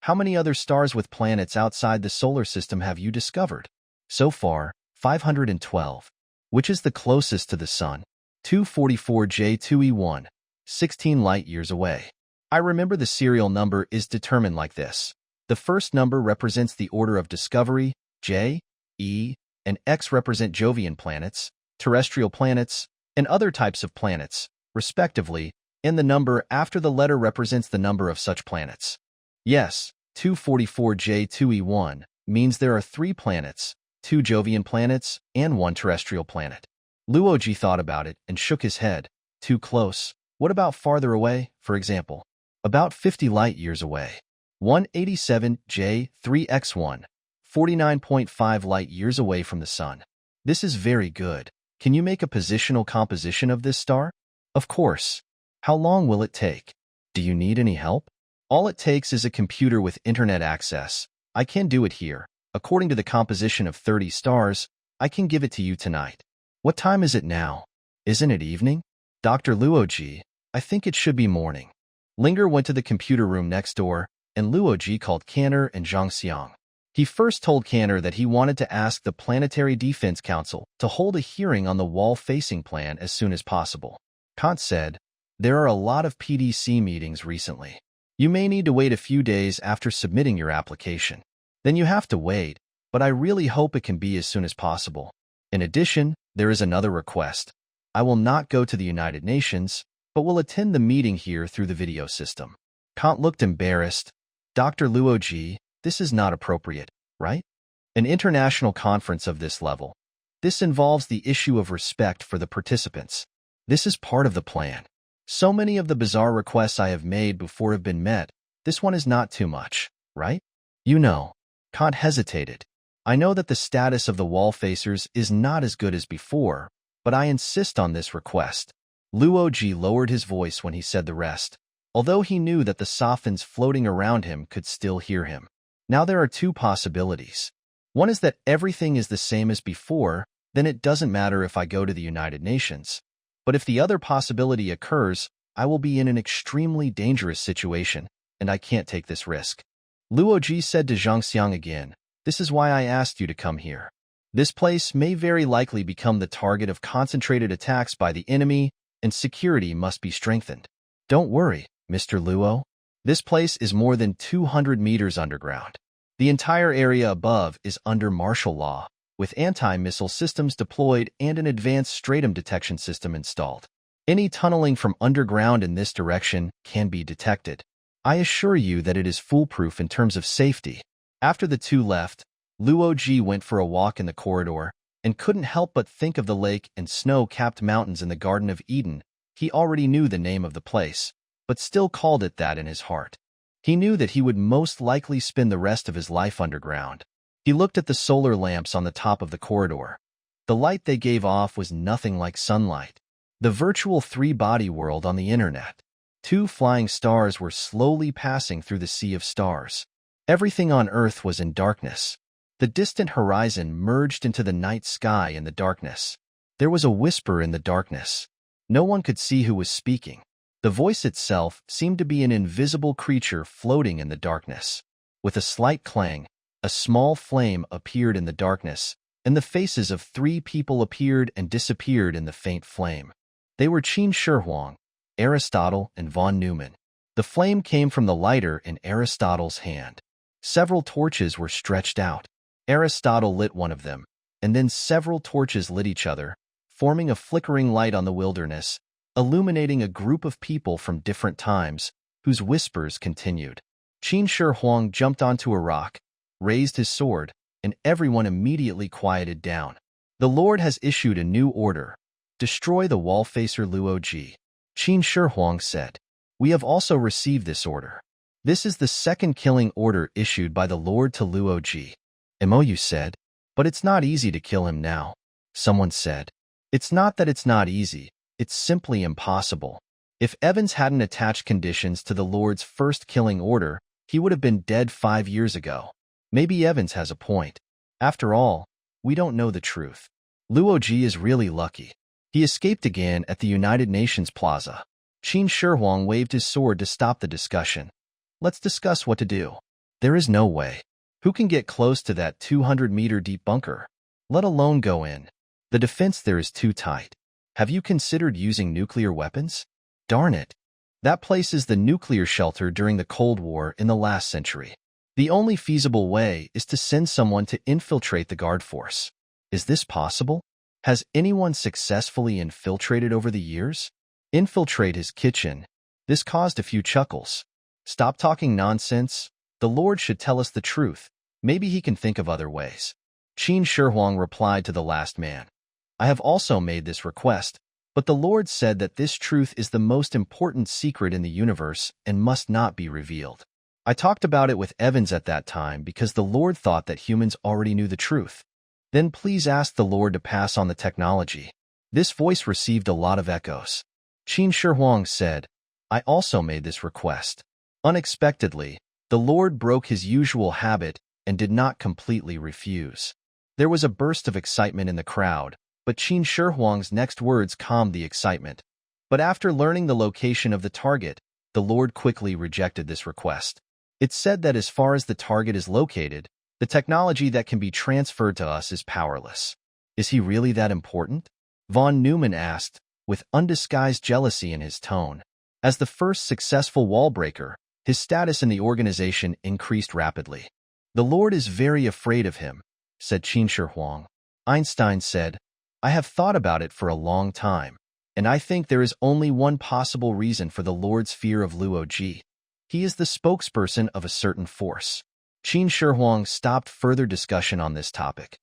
S1: How many other stars with planets outside the solar system have you discovered? So far, 512. Which is the closest to the Sun? 244J2E1, 16 light-years away. I remember the serial number is determined like this. The first number represents the order of discovery, J, E, and X represent Jovian planets, terrestrial planets, and other types of planets, respectively, and the number after the letter represents the number of such planets. Yes, 244J2E1 means there are 3 planets, 2 Jovian planets, and 1 terrestrial planet. Luo Ji thought about it and shook his head. Too close. What about farther away, for example? About 50 light-years away. 187J3X1, 49.5 light-years away from the Sun. This is very good. Can you make a positional composition of this star? Of course. How long will it take? Do you need any help? All it takes is a computer with internet access. I can do it here. According to the composition of 30 stars, I can give it to you tonight. What time is it now? Isn't it evening? Dr. Luo Ji, I think it should be morning. Linger went to the computer room next door, and Luo Ji called Canner and Zhang Xiang. He first told Canner that he wanted to ask the Planetary Defense Council to hold a hearing on the wall-facing plan as soon as possible. Kant said, "There are a lot of PDC meetings recently. You may need to wait a few days after submitting your application. Then you have to wait, but I really hope it can be as soon as possible. In addition, there is another request. I will not go to the United Nations, but will attend the meeting here through the video system." Kant looked embarrassed. Dr. Luo Ji, this is not appropriate, right? An international conference of this level. This involves the issue of respect for the participants. This is part of the plan. So many of the bizarre requests I have made before have been met. This one is not too much, right? You know. Kant hesitated. I know that the status of the Wallfacers is not as good as before, but I insist on this request. Luo Ji lowered his voice when he said the rest, although he knew that the Sophins floating around him could still hear him. Now there are 2 possibilities. One is that everything is the same as before, then it doesn't matter if I go to the United Nations. But if the other possibility occurs, I will be in an extremely dangerous situation, and I can't take this risk. Luo Ji said to Zhang Xiang again, This is why I asked you to come here. This place may very likely become the target of concentrated attacks by the enemy, and security must be strengthened. Don't worry, Mr. Luo. This place is more than 200 meters underground. The entire area above is under martial law, with anti-missile systems deployed and an advanced stratum detection system installed. Any tunneling from underground in this direction can be detected. I assure you that it is foolproof in terms of safety. After the two left, Luo Ji went for a walk in the corridor and couldn't help but think of the lake and snow-capped mountains in the Garden of Eden. He already knew the name of the place, but still called it that in his heart. He knew that he would most likely spend the rest of his life underground. He looked at the solar lamps on the top of the corridor. The light they gave off was nothing like sunlight. The virtual three-body world on the internet. Two flying stars were slowly passing through the sea of stars. Everything on Earth was in darkness. The distant horizon merged into the night sky in the darkness. There was a whisper in the darkness. No one could see who was speaking. The voice itself seemed to be an invisible creature floating in the darkness. With a slight clang, a small flame appeared in the darkness, and the faces of three people appeared and disappeared in the faint flame. They were Qin Shi, Aristotle, and von Neumann. The flame came from the lighter in Aristotle's hand. Several torches were stretched out. Aristotle lit one of them, and then several torches lit each other, forming a flickering light on the wilderness, illuminating a group of people from different times, whose whispers continued. Qin Shi jumped onto a rock, raised his sword, and everyone immediately quieted down. The Lord has issued a new order. Destroy the Wallfacer Luo Ji. Qin Shi said. We have also received this order. This is the second killing order issued by the Lord to Luo Ji. Mou said. But it's not easy to kill him now. Someone said. It's not that it's not easy. It's simply impossible. If Evans hadn't attached conditions to the Lord's first killing order, he would have been dead 5 years ago. Maybe Evans has a point. After all, we don't know the truth. Luo Ji is really lucky. He escaped again at the United Nations Plaza. Qin Shi waved his sword to stop the discussion. Let's discuss what to do. There is no way. Who can get close to that 200-meter deep bunker? Let alone go in. The defense there is too tight. Have you considered using nuclear weapons? Darn it. That place is the nuclear shelter during the Cold War in the last century. The only feasible way is to send someone to infiltrate the guard force. Is this possible? Has anyone successfully infiltrated over the years? Infiltrate his kitchen. This caused a few chuckles. Stop talking nonsense. The Lord should tell us the truth. Maybe he can think of other ways. Qin Shi replied to the last man. I have also made this request, but the Lord said that this truth is the most important secret in the universe and must not be revealed. I talked about it with Evans at that time because the Lord thought that humans already knew the truth. Then please ask the Lord to pass on the technology. This voice received a lot of echoes. Qin Shi said, I also made this request. Unexpectedly, the Lord broke his usual habit and did not completely refuse. There was a burst of excitement in the crowd, but Qin Shi next words calmed the excitement. But after learning the location of the target, the Lord quickly rejected this request. It's said that as far as the target is located, the technology that can be transferred to us is powerless. Is he really that important? Von Neumann asked, with undisguised jealousy in his tone. As the first successful Wallbreaker, his status in the organization increased rapidly. The Lord is very afraid of him, said Qin Shi. Einstein said, I have thought about it for a long time, and I think there is only one possible reason for the Lord's fear of Luo Ji. He is the spokesperson of a certain force. Qin Shi stopped further discussion on this topic.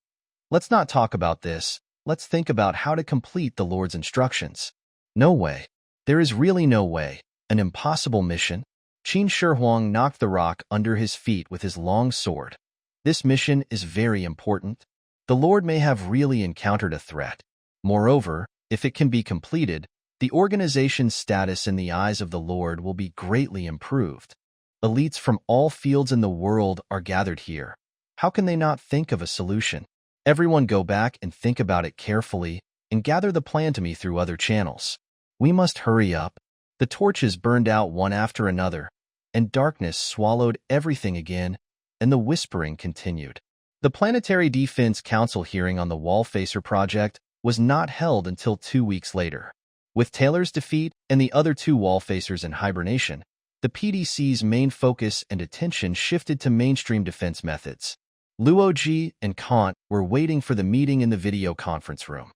S1: Let's not talk about this. Let's think about how to complete the Lord's instructions. No way. There is really no way. An impossible mission? Qin Shi knocked the rock under his feet with his long sword. This mission is very important. The Lord may have really encountered a threat. Moreover, if it can be completed, the organization's status in the eyes of the Lord will be greatly improved. Elites from all fields in the world are gathered here. How can they not think of a solution? Everyone go back and think about it carefully and gather the plan to me through other channels. We must hurry up. The torches burned out one after another, and darkness swallowed everything again, and the whispering continued. The Planetary Defense Council hearing on the Wallfacer project was not held until 2 weeks later. With Taylor's defeat and the other two Wallfacers in hibernation, the PDC's main focus and attention shifted to mainstream defense methods. Luo Ji and Kant were waiting for the meeting in the video conference room.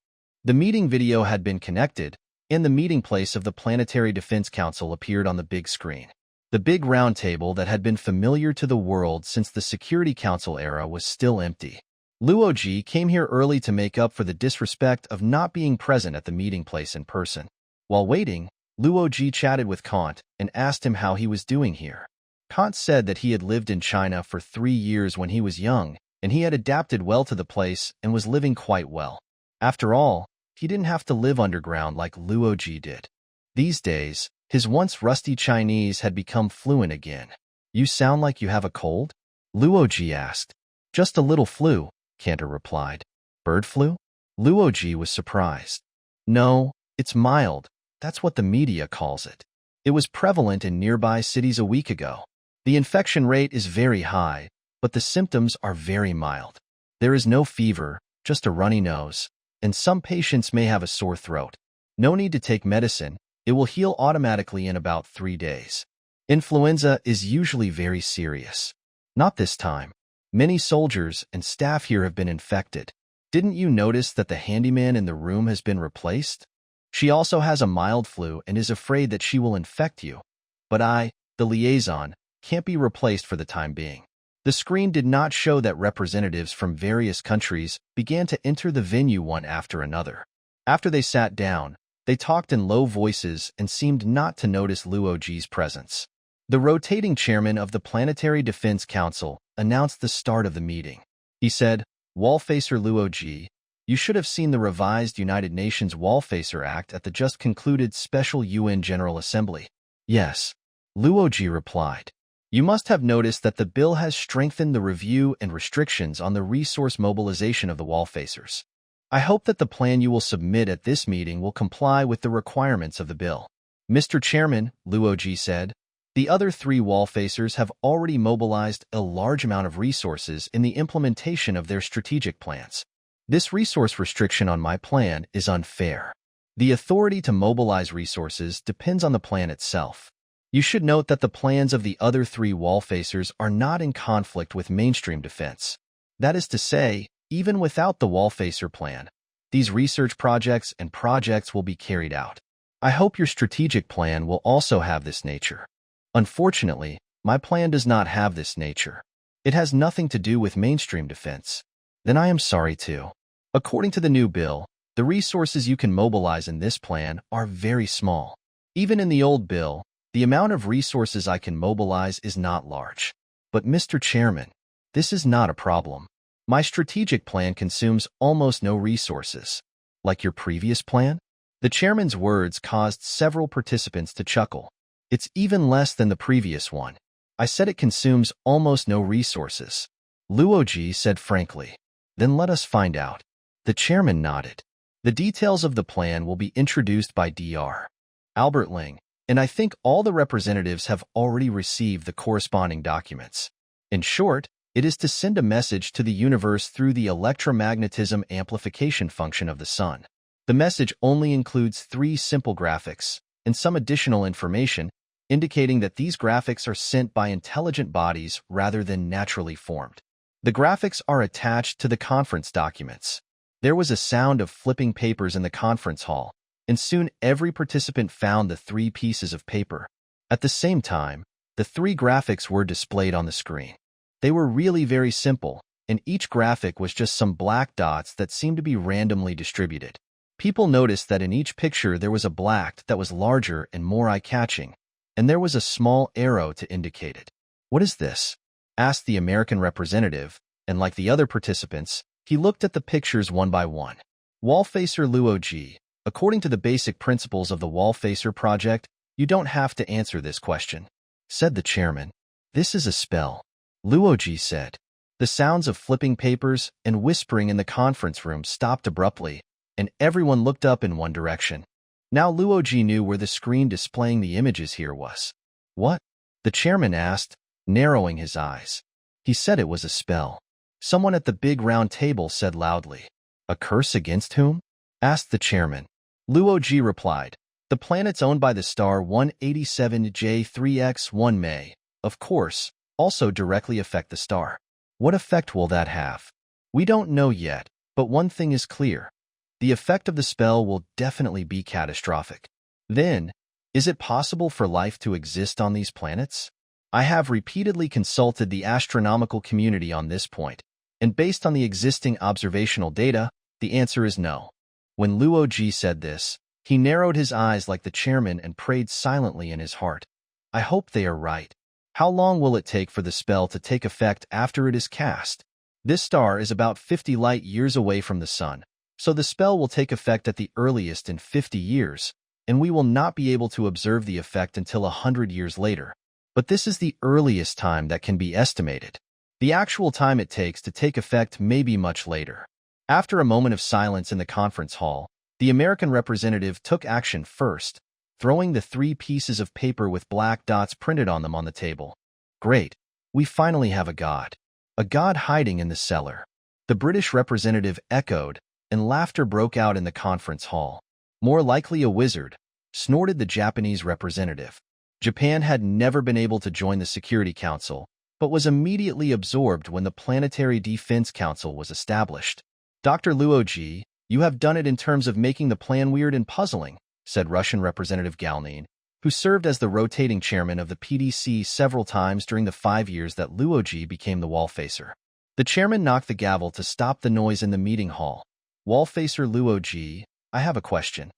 S1: The meeting video had been connected, and the meeting place of the Planetary Defense Council appeared on the big screen. The big round table that had been familiar to the world since the Security Council era was still empty. Luo Ji came here early to make up for the disrespect of not being present at the meeting place in person. While waiting, Luo Ji chatted with Kant and asked him how he was doing here. Kant said that he had lived in China for 3 years when he was young, and he had adapted well to the place and was living quite well. After all, he didn't have to live underground like Luo Ji did. These days, his once rusty Chinese had become fluent again. "You sound like you have a cold?" Luo Ji asked. "Just a little flu," Cantor replied. "Bird flu?" Luo Ji was surprised. "No, it's mild. That's what the media calls it. It was prevalent in nearby cities a week ago. The infection rate is very high, but the symptoms are very mild. There is no fever, just a runny nose, and some patients may have a sore throat. No need to take medicine. It will heal automatically in about 3 days. Influenza is usually very serious. Not this time. Many soldiers and staff here have been infected. Didn't you notice that the handyman in the room has been replaced? She also has a mild flu and is afraid that she will infect you. But I, the liaison, can't be replaced for the time being." The screen did not show that representatives from various countries began to enter the venue one after another. After they sat down, they talked in low voices and seemed not to notice Luo Ji's presence. The rotating chairman of the Planetary Defense Council announced the start of the meeting. He said, "Wallfacer Luo Ji, you should have seen the revised United Nations Wallfacer Act at the just concluded Special UN General Assembly." "Yes," Luo Ji replied. "You must have noticed that the bill has strengthened the review and restrictions on the resource mobilization of the Wallfacers. I hope that the plan you will submit at this meeting will comply with the requirements of the bill." "Mr. Chairman," Luo Ji said, "the other 3 Wallfacers have already mobilized a large amount of resources in the implementation of their strategic plans. This resource restriction on my plan is unfair. The authority to mobilize resources depends on the plan itself. You should note that the plans of the other 3 Wallfacers are not in conflict with mainstream defense. That is to say, even without the Wallfacer plan, these research projects and projects will be carried out. I hope your strategic plan will also have this nature. Unfortunately, my plan does not have this nature. It has nothing to do with mainstream defense. Then I am sorry too. According to the new bill, the resources you can mobilize in this plan are very small. Even in the old bill, the amount of resources I can mobilize is not large. But Mr. Chairman, this is not a problem. My strategic plan consumes almost no resources. Like your previous plan?" The chairman's words caused several participants to chuckle. "It's even less than the previous one. I said it consumes almost no resources," Luo Ji said frankly. "Then let us find out." The chairman nodded. "The details of the plan will be introduced by Dr. Albert Ling, and I think all the representatives have already received the corresponding documents. In short, it is to send a message to the universe through the electromagnetism amplification function of the sun. The message only includes 3 simple graphics and some additional information indicating that these graphics are sent by intelligent bodies rather than naturally formed. The graphics are attached to the conference documents." There was a sound of flipping papers in the conference hall, and soon every participant found the 3 pieces of paper. At the same time, the 3 graphics were displayed on the screen. They were really very simple, and each graphic was just some black dots that seemed to be randomly distributed. People noticed that in each picture there was a black that was larger and more eye-catching, and there was a small arrow to indicate it. "What is this?" asked the American representative, and like the other participants, he looked at the pictures one by one. "Wallfacer Luo Ji, according to the basic principles of the Wallfacer project, you don't have to answer this question," said the chairman. "This is a spell," Luo Ji said. The sounds of flipping papers and whispering in the conference room stopped abruptly, and everyone looked up in one direction. Now Luo Ji knew where the screen displaying the images here was. "What?" the chairman asked, narrowing his eyes. "He said it was a spell." Someone at the big round table said loudly. A curse against whom? Asked the chairman. Luo Ji replied. The planets owned by the star 187J3X1 may, of course, also directly affect the star. What effect will that have? We don't know yet, but one thing is clear. The effect of the spell will definitely be catastrophic. Then, is it possible for life to exist on these planets? I have repeatedly consulted the astronomical community on this point, and based on the existing observational data, the answer is no. When Luo Ji said this, he narrowed his eyes like the chairman and prayed silently in his heart. I hope they are right. How long will it take for the spell to take effect after it is cast? This star is about 50 light-years away from the Sun, so the spell will take effect at the earliest in 50 years, and we will not be able to observe the effect until 100 years later. But this is the earliest time that can be estimated. The actual time it takes to take effect may be much later. After a moment of silence in the conference hall, the American representative took action first, throwing the 3 pieces of paper with black dots printed on them on the table. Great. We finally have a god. A god hiding in the cellar. The British representative echoed, and laughter broke out in the conference hall. More likely a wizard, snorted the Japanese representative. Japan had never been able to join the Security Council, but was immediately absorbed when the Planetary Defense Council was established. Dr. Luo Ji, you have done it in terms of making the plan weird and puzzling, said Russian Representative Galnin, who served as the rotating chairman of the PDC several times during the 5 years that Luo Ji became the Wallfacer. The chairman knocked the gavel to stop the noise in the meeting hall. Wallfacer Luo Ji, I have a question.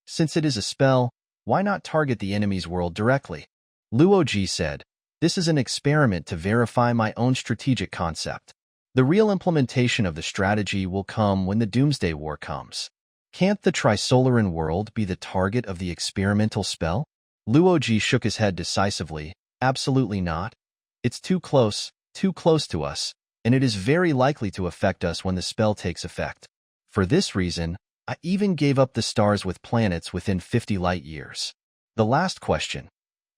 S1: Since it is a spell, why not target the enemy's world directly? Luo Ji said, this is an experiment to verify my own strategic concept. The real implementation of the strategy will come when the Doomsday War comes. Can't the Trisolaran world be the target of the experimental spell? Luo Ji shook his head decisively. Absolutely not. It's too close to us, and it is very likely to affect us when the spell takes effect. For this reason, I even gave up the stars with planets within 50 light-years. The last question.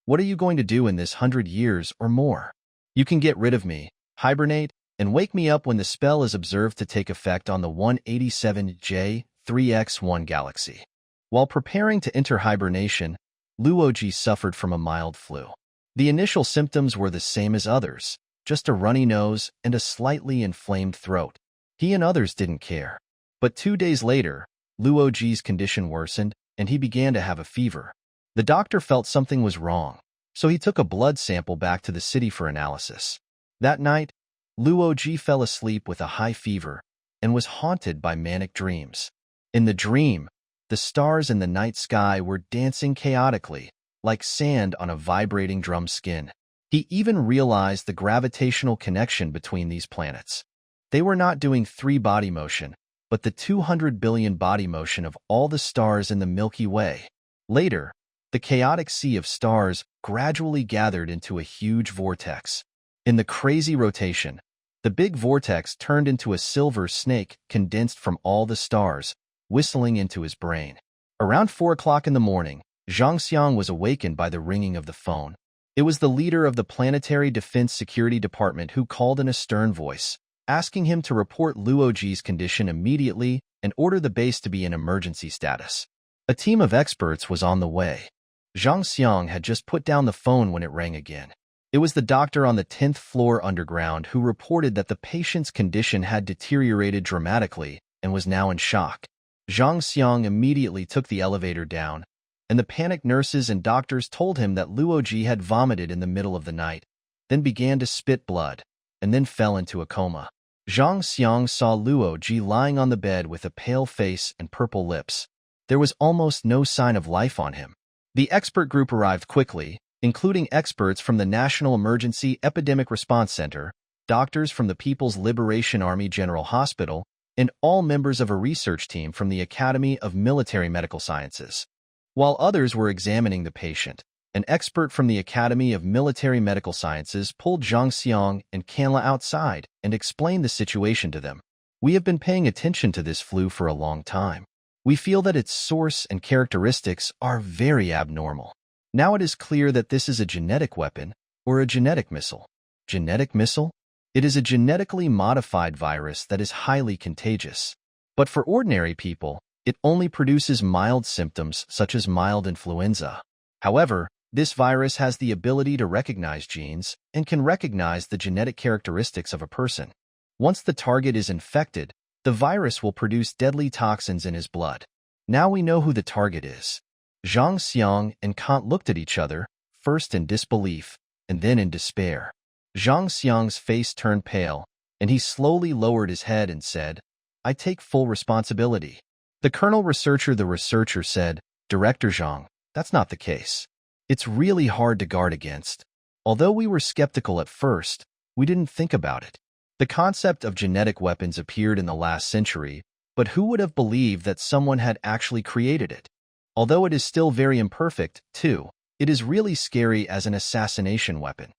S1: What are you going to do in this 100 years or more? You can get rid of me, hibernate, and wake me up when the spell is observed to take effect on the 187J3X1 galaxy. While preparing to enter hibernation, Luo Ji suffered from a mild flu. The initial symptoms were the same as others, just a runny nose and a slightly inflamed throat. He and others didn't care. But 2 days later, Luo Ji's condition worsened, and he began to have a fever. The doctor felt something was wrong, so he took a blood sample back to the city for analysis. That night, Luo Ji fell asleep with a high fever and was haunted by manic dreams. In the dream, the stars in the night sky were dancing chaotically, like sand on a vibrating drum skin. He even realized the gravitational connection between these planets. They were not doing 3-body motion, but the 200 billion body motion of all the stars in the Milky Way. Later, the chaotic sea of stars gradually gathered into a huge vortex. In the crazy rotation, the big vortex turned into a silver snake condensed from all the stars, whistling into his brain. Around 4 o'clock in the morning, Zhang Xiang was awakened by the ringing of the phone. It was the leader of the Planetary Defense Security Department who called in a stern voice, asking him to report Luo Ji's condition immediately and order the base to be in emergency status. A team of experts was on the way. Zhang Xiang had just put down the phone when it rang again. It was the doctor on the 10th floor underground who reported that the patient's condition had deteriorated dramatically and was now in shock. Zhang Xiang immediately took the elevator down, and the panicked nurses and doctors told him that Luo Ji had vomited in the middle of the night, then began to spit blood, and then fell into a coma. Zhang Xiang saw Luo Ji lying on the bed with a pale face and purple lips. There was almost no sign of life on him. The expert group arrived quickly, including experts from the National Emergency Epidemic Response Center, doctors from the People's Liberation Army General Hospital, and all members of a research team from the Academy of Military Medical Sciences. While others were examining the patient, an expert from the Academy of Military Medical Sciences pulled Zhang Xiang and Kanla outside and explained the situation to them. We have been paying attention to this flu for a long time. We feel that its source and characteristics are very abnormal. Now it is clear that this is a genetic weapon or a genetic missile. Genetic missile? It is a genetically modified virus that is highly contagious. But for ordinary people, it only produces mild symptoms such as mild influenza. However, this virus has the ability to recognize genes and can recognize the genetic characteristics of a person. Once the target is infected, the virus will produce deadly toxins in his blood. Now we know who the target is. Zhang Xiang and Kant looked at each other, first in disbelief, and then in despair. Zhang Xiang's face turned pale, and he slowly lowered his head and said, "I take full responsibility." The researcher said, "Director Zhang, that's not the case. It's really hard to guard against. Although we were skeptical at first, we didn't think about it. The concept of genetic weapons appeared in the last century, but who would have believed that someone had actually created it? Although it is still very imperfect, too, it is really scary as an assassination weapon.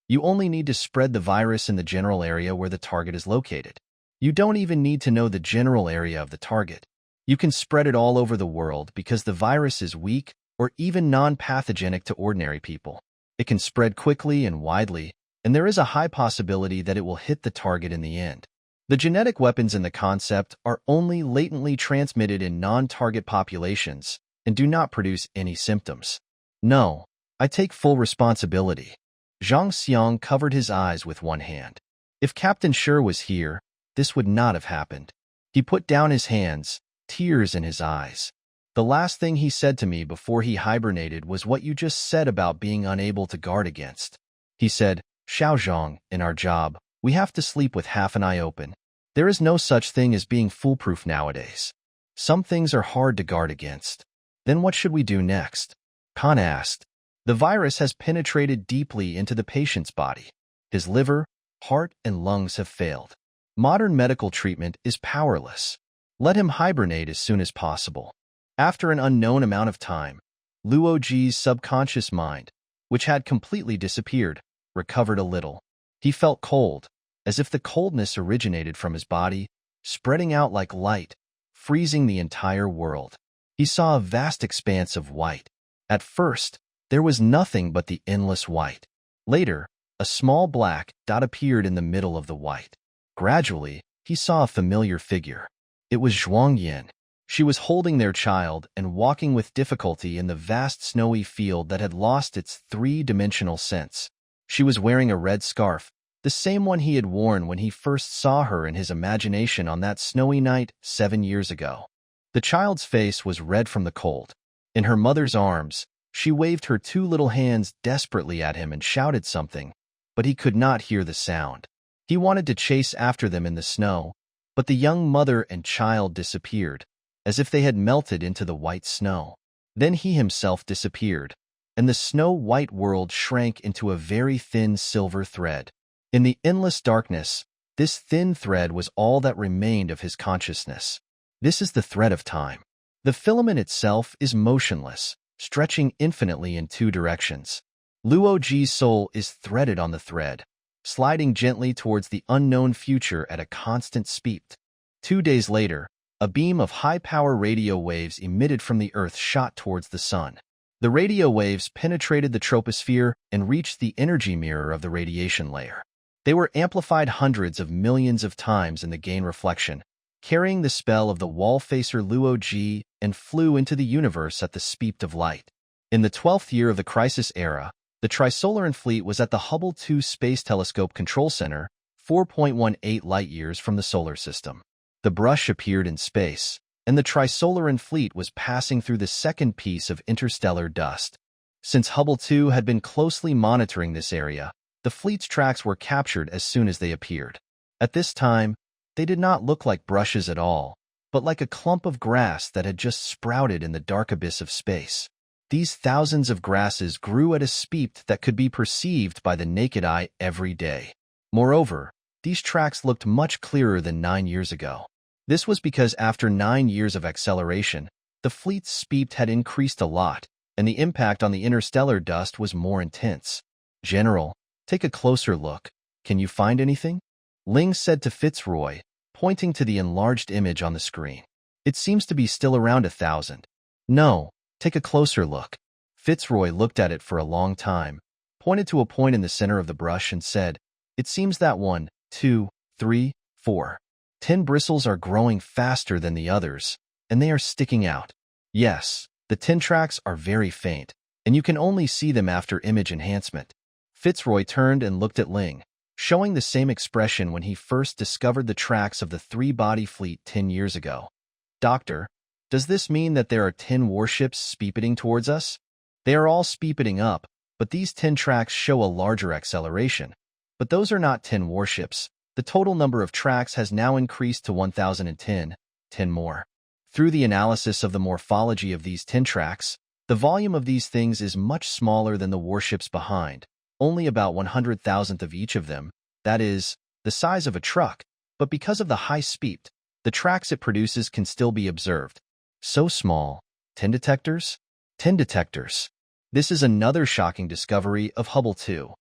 S1: You only need to spread the virus in the general area where the target is located. You don't even need to know the general area of the target. You can spread it all over the world because the virus is weak or even non-pathogenic to ordinary people. It can spread quickly and widely, and there is a high possibility that it will hit the target in the end. The genetic weapons in the concept are only latently transmitted in non-target populations and do not produce any symptoms. No, I take full responsibility." Zhang Xiang covered his eyes with one hand. If Captain Shi was here, this would not have happened. He put down his hands, tears in his eyes. "The last thing he said to me before he hibernated was what you just said about being unable to guard against. He said, 'Xiao Zhang, in our job, we have to sleep with half an eye open. There is no such thing as being foolproof nowadays. Some things are hard to guard against. Then what should we do next?' Khan asked. "The virus has penetrated deeply into the patient's body. His liver, heart, and lungs have failed. Modern medical treatment is powerless. Let him hibernate as soon as possible." After an unknown amount of time, Luo Ji's subconscious mind, which had completely disappeared, recovered a little. He felt cold, as if the coldness originated from his body, spreading out like light, freezing the entire world. He saw a vast expanse of white. At first, there was nothing but the endless white. Later, a small black dot appeared in the middle of the white. Gradually, he saw a familiar figure. It was Zhuang Yin. She was holding their child and walking with difficulty in the vast snowy field that had lost its three-dimensional sense. She was wearing a red scarf, the same one he had worn when he first saw her in his imagination on that snowy night 7 years ago. The child's face was red from the cold. In her mother's arms, she waved her 2 little hands desperately at him and shouted something, but he could not hear the sound. He wanted to chase after them in the snow, but the young mother and child disappeared, as if they had melted into the white snow. Then he himself disappeared, and the snow-white world shrank into a very thin silver thread. In the endless darkness, this thin thread was all that remained of his consciousness. This is the thread of time. The filament itself is motionless, stretching infinitely in 2 directions. Luo Ji's soul is threaded on the thread, sliding gently towards the unknown future at a constant speed. 2 days later, a beam of high-power radio waves emitted from the Earth shot towards the Sun. The radio waves penetrated the troposphere and reached the energy mirror of the radiation layer. They were amplified hundreds of millions of times in the gain reflection, carrying the spell of the Wallfacer Luo Ji, and flew into the universe at the speed of light. In the 12th year of the Crisis Era, the Trisolaran fleet was at the Hubble 2 Space Telescope Control Center, 4.18 light-years from the Solar System. The brush appeared in space, and the Trisolaran fleet was passing through the second piece of interstellar dust. Since Hubble 2 had been closely monitoring this area, the fleet's tracks were captured as soon as they appeared. At this time, they did not look like brushes at all, but like a clump of grass that had just sprouted in the dark abyss of space. These thousands of grasses grew at a speed that could be perceived by the naked eye every day. Moreover, these tracks looked much clearer than 9 years ago. This was because after 9 years of acceleration, the fleet's speed had increased a lot, and the impact on the interstellar dust was more intense. "General, take a closer look. Can you find anything?" Ling said to Fitzroy, pointing to the enlarged image on the screen. "It seems to be still around 1,000. "No, take a closer look." Fitzroy looked at it for a long time, pointed to a point in the center of the brush and said, "It seems that one, 2, 3, 4. 10 bristles are growing faster than the others, and they are sticking out. Yes, the 10 tracks are very faint, and you can only see them after image enhancement. Fitzroy turned and looked at Ling, showing the same expression when he first discovered the tracks of the three-body fleet 10 years ago. Doctor, does this mean that there are 10 warships speeding towards us? They are all speeding up, but these 10 tracks show a larger acceleration. But those are not 10 warships. The total number of tracks has now increased to 1,010, 10 more. Through the analysis of the morphology of these 10 tracks, the volume of these things is much smaller than the warships behind, only about 100,000th of each of them, that is, the size of a truck, but because of the high speed, the tracks it produces can still be observed. So small. 10 detectors? 10 detectors. This is another shocking discovery of Hubble 2.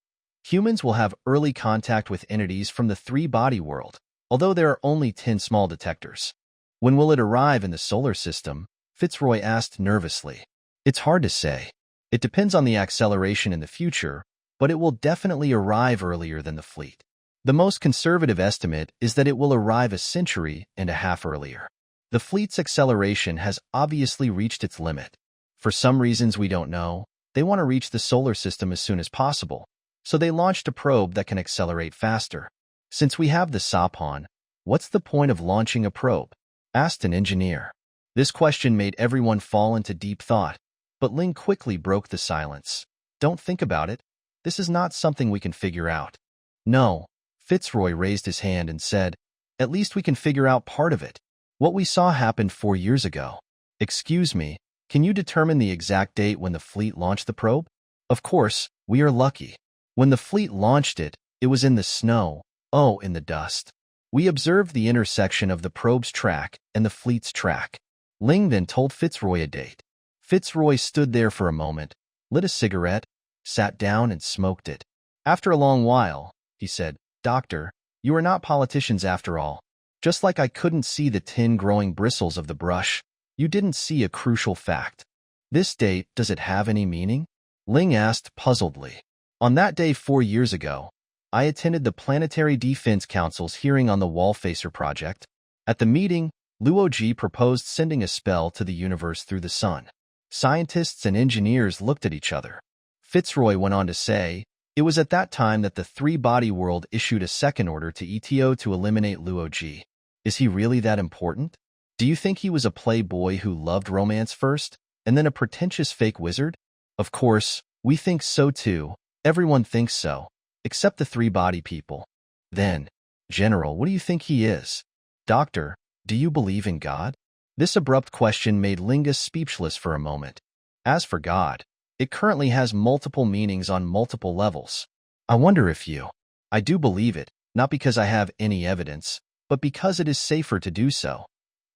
S1: Humans will have early contact with entities from the three-body world, although there are only 10 small detectors. When will it arrive in the solar system? Fitzroy asked nervously. It's hard to say. It depends on the acceleration in the future, but it will definitely arrive earlier than the fleet. The most conservative estimate is that it will arrive a century and a half earlier. The fleet's acceleration has obviously reached its limit. For some reasons we don't know, they want to reach the solar system as soon as possible, so they launched a probe that can accelerate faster. Since we have the Sapon, what's the point of launching a probe? Asked an engineer. This question made everyone fall into deep thought, but Ling quickly broke the silence. Don't think about it. This is not something we can figure out. No. Fitzroy raised his hand and said, at least we can figure out part of it. What we saw happened 4 years ago. Excuse me, can you determine the exact date when the fleet launched the probe? Of course, we are lucky. When the fleet launched it, it was in the snow, in the dust. We observed the intersection of the probe's track and the fleet's track. Ling then told Fitzroy a date. Fitzroy stood there for a moment, lit a cigarette, sat down and smoked it. After a long while, he said, Doctor, you are not politicians after all. Just like I couldn't see the 10 growing bristles of the brush, you didn't see a crucial fact. This date, does it have any meaning? Ling asked puzzledly. On that day 4 years ago, I attended the Planetary Defense Council's hearing on the Wallfacer project. At the meeting, Luo Ji proposed sending a spell to the universe through the sun. Scientists and engineers looked at each other. Fitzroy went on to say, it was at that time that the three-body world issued a second order to ETO to eliminate Luo Ji. Is he really that important? Do you think he was a playboy who loved romance first, and then a pretentious fake wizard? Of course, we think so too. Everyone thinks so, except the three-body people. Then, General, what do you think he is? Doctor, do you believe in God? This abrupt question made Lingus speechless for a moment. As for God, it currently has multiple meanings on multiple levels. I wonder if you... I do believe it, not because I have any evidence, but because it is safer to do so.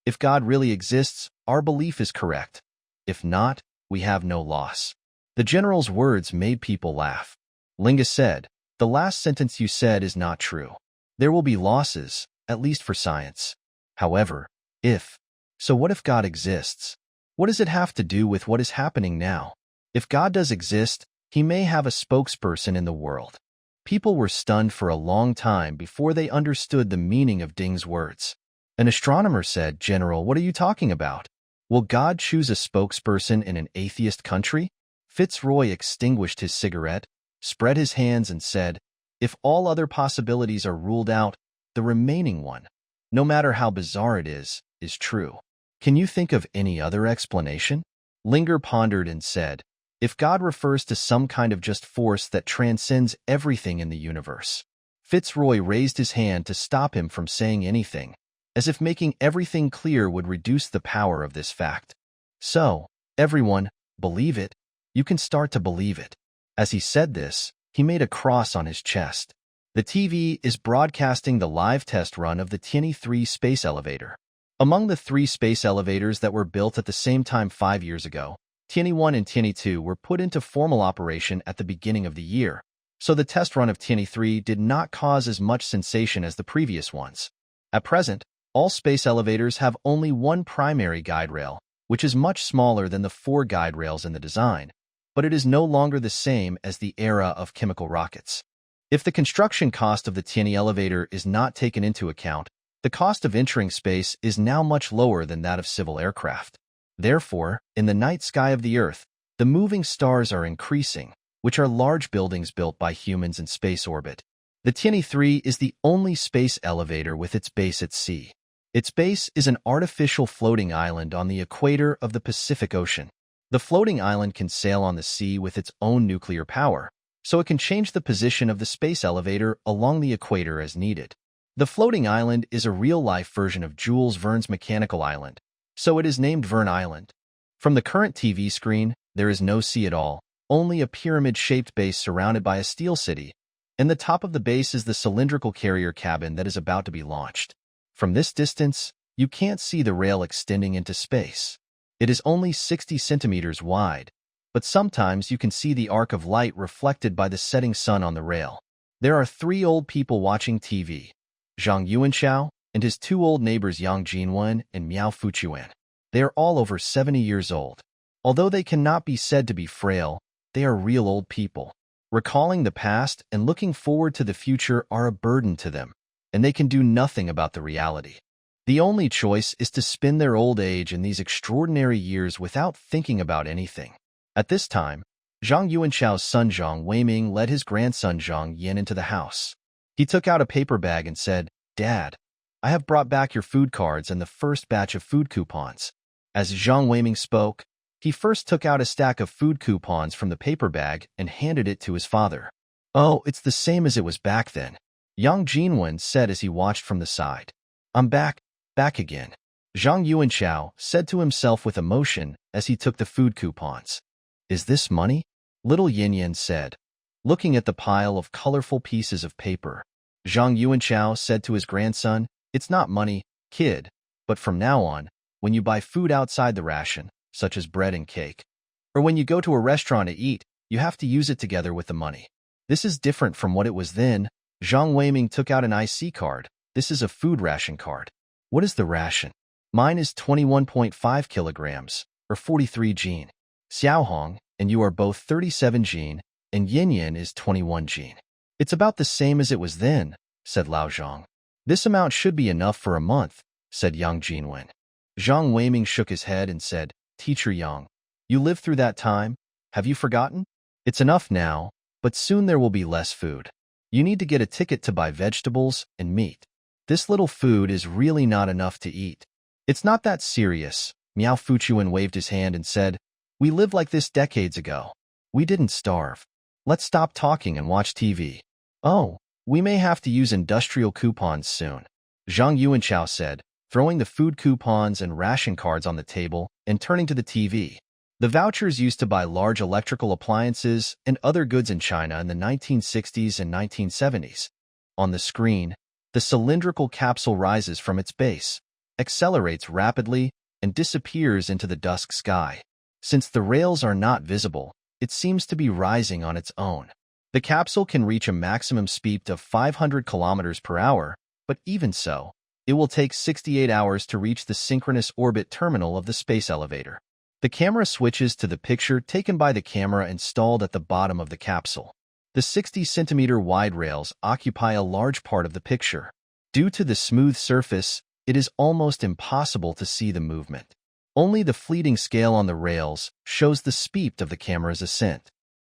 S1: If God really exists, our belief is correct. If not, we have no loss. The general's words made people laugh. Lingus said, the last sentence you said is not true. There will be losses, at least for science. However, so what if God exists? What does it have to do with what is happening now? If God does exist, he may have a spokesperson in the world. People were stunned for a long time before they understood the meaning of Ding's words. An astronomer said, General, what are you talking about? Will God choose a spokesperson in an atheist country? Fitzroy extinguished his cigarette, spread his hands and said, if all other possibilities are ruled out, the remaining one, no matter how bizarre it is true. Can you think of any other explanation? Linger pondered and said, if God refers to some kind of just force that transcends everything in the universe. Fitzroy raised his hand to stop him from saying anything, as if making everything clear would reduce the power of this fact. So, everyone, believe it. You can start to believe it. As he said this, he made a cross on his chest. The TV is broadcasting the live test run of the Tianyi 3 space elevator. Among the 3 space elevators that were built at the same time 5 years ago, Tianyi 1 and Tianyi 2 were put into formal operation at the beginning of the year, so the test run of Tianyi 3 did not cause as much sensation as the previous ones. At present, all space elevators have only one primary guide rail, which is much smaller than the 4 guide rails in the design, but it is no longer the same as the era of chemical rockets. If the construction cost of the Tianyi elevator is not taken into account, the cost of entering space is now much lower than that of civil aircraft. Therefore, in the night sky of the Earth, the moving stars are increasing, which are large buildings built by humans in space orbit. The Tianyi 3 is the only space elevator with its base at sea. Its base is an artificial floating island on the equator of the Pacific Ocean. The floating island can sail on the sea with its own nuclear power, so it can change the position of the space elevator along the equator as needed. The floating island is a real-life version of Jules Verne's mechanical island, so it is named Verne Island. From the current TV screen, there is no sea at all, only a pyramid-shaped base surrounded by a steel city, and the top of the base is the cylindrical carrier cabin that is about to be launched. From this distance, you can't see the rail extending into space. It is only 60 centimeters wide, but sometimes you can see the arc of light reflected by the setting sun on the rail. There are 3 old people watching TV, Zhang Yuanxiao and his 2 old neighbors Yang Jinwen and Miao Fuchuan. They are all over 70 years old. Although they cannot be said to be frail, they are real old people. Recalling the past and looking forward to the future are a burden to them, and they can do nothing about the reality. The only choice is to spend their old age in these extraordinary years without thinking about anything. At this time, Zhang Yuanxiao's son Zhang Weiming led his grandson Zhang Yin into the house. He took out a paper bag and said, "Dad, I have brought back your food cards and the first batch of food coupons." As Zhang Weiming spoke, he first took out a stack of food coupons from the paper bag and handed it to his father. "Oh, it's the same as it was back then," Yang Jinwen said as he watched from the side. "I'm back again," Zhang Yuanxiao said to himself with emotion as he took the food coupons. "Is this money?" Little Yin said, looking at the pile of colorful pieces of paper. Zhang Yuanxiao said to his grandson, "It's not money, kid, but from now on, when you buy food outside the ration, such as bread and cake, or when you go to a restaurant to eat, you have to use it together with the money. This is different from what it was then." Zhang Weiming took out an IC card. "This is a food ration card." "What is the ration?" "Mine is 21.5 kilograms, or 43 jin. Xiaohong, and you are both 37 jin, and Yin is 21 jin. "It's about the same as it was then," said Lao Zhang. "This amount should be enough for a month," said Yang Jinwen. Zhang Weiming shook his head and said, "Teacher Yang, you lived through that time. Have you forgotten? It's enough now, but soon there will be less food. You need to get a ticket to buy vegetables and meat. This little food is really not enough to eat." "It's not that serious," Miao Fuchuan waved his hand and said, "We lived like this decades ago. We didn't starve. Let's stop talking and watch TV." "Oh, we may have to use industrial coupons soon," Zhang Yuanxiao said, throwing the food coupons and ration cards on the table and turning to the TV. The vouchers used to buy large electrical appliances and other goods in China in the 1960s and 1970s. On the screen, the cylindrical capsule rises from its base, accelerates rapidly, and disappears into the dusk sky. Since the rails are not visible, it seems to be rising on its own. The capsule can reach a maximum speed of 500 kilometers per hour, but even so, it will take 68 hours to reach the synchronous orbit terminal of the space elevator. The camera switches to the picture taken by the camera installed at the bottom of the capsule. The 60-centimeter wide rails occupy a large part of the picture. Due to the smooth surface, it is almost impossible to see the movement. Only the fleeting scale on the rails shows the speed of the camera's ascent.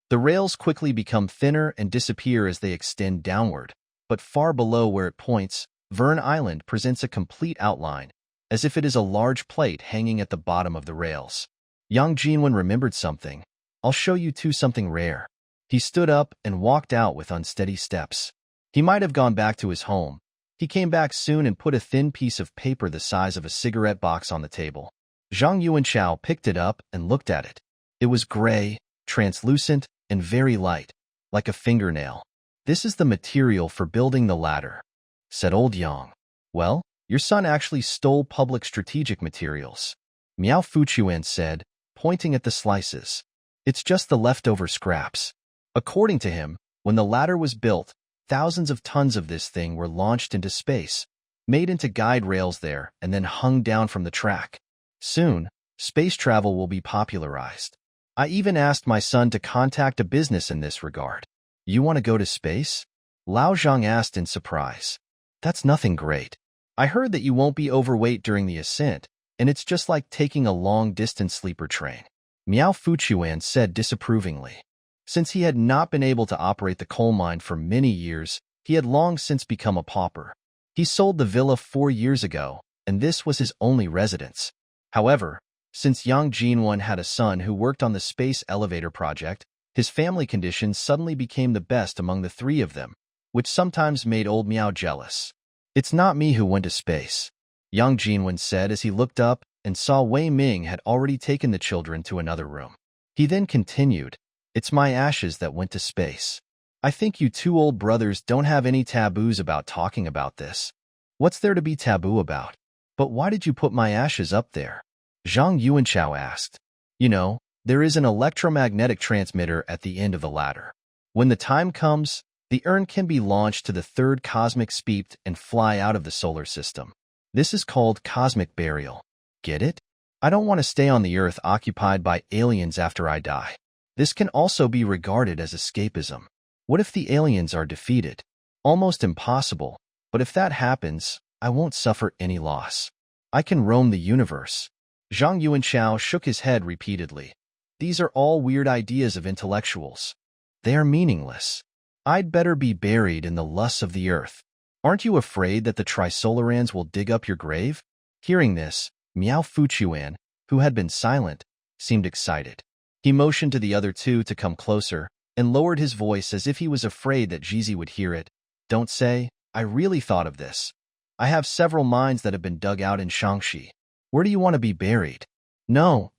S1: The rails quickly become thinner and disappear as they extend downward, but far below where it points, Verne Island presents a complete outline, as if it is a large plate hanging at the bottom of the rails. Yang Jinwen remembered something. "I'll show you something rare." He stood up and walked out with unsteady steps. He might have gone back to his home. He came back soon and put a thin piece of paper the size of a cigarette box on the table. Zhang Yuanxiao picked it up and looked at it. It was gray, translucent, and very light, like a fingernail. "This is the material for building the ladder," said old Yang. "Well, your son actually stole public strategic materials," Miao Fuchuan said, pointing at the slices. "It's just the leftover scraps." According to him, when the ladder was built, thousands of tons of this thing were launched into space, made into guide rails there, and then hung down from the track. Soon, space travel will be popularized. I even asked my son to contact a business in this regard. "You want to go to space?" Lao Zhang asked in surprise. That's nothing great. I heard that you won't be overweight during the ascent, and it's just like taking a long-distance sleeper train. Miao Fuchuan said disapprovingly. Since he had not been able to operate the coal mine for many years, he had long since become a pauper. He sold the villa 4 years ago, and this was his only residence. However, since Yang Jinwen had a son who worked on the space elevator project, his family conditions suddenly became the best among the three of them, which sometimes made old Miao jealous. It's not me who went to space, Yang Jinwen said as he looked up and saw Wei Ming had already taken the children to another room. He then continued, it's my ashes that went to space. I think you two old brothers don't have any taboos about talking about this. What's there to be taboo about? But why did you put my ashes up there? Zhang Yuanchao asked. You know, there is an electromagnetic transmitter at the end of the ladder. When the time comes, the urn can be launched to the third cosmic speed and fly out of the solar system. This is called cosmic burial. Get it? I don't want to stay on the Earth occupied by aliens after I die. This can also be regarded as escapism. What if the aliens are defeated? Almost impossible, but if that happens, I won't suffer any loss. I can roam the universe. Zhang Yuanchao shook his head repeatedly. These are all weird ideas of intellectuals. They are meaningless. I'd better be buried in the lusts of the earth. Aren't you afraid that the Trisolarans will dig up your grave? Hearing this, Miao Fuchuan, who had been silent, seemed excited. He motioned to the other two to come closer and lowered his voice as if he was afraid that Jizi would hear it. Don't say, I really thought of this. I have several mines that have been dug out in Shaanxi. Where do you want to be buried? No,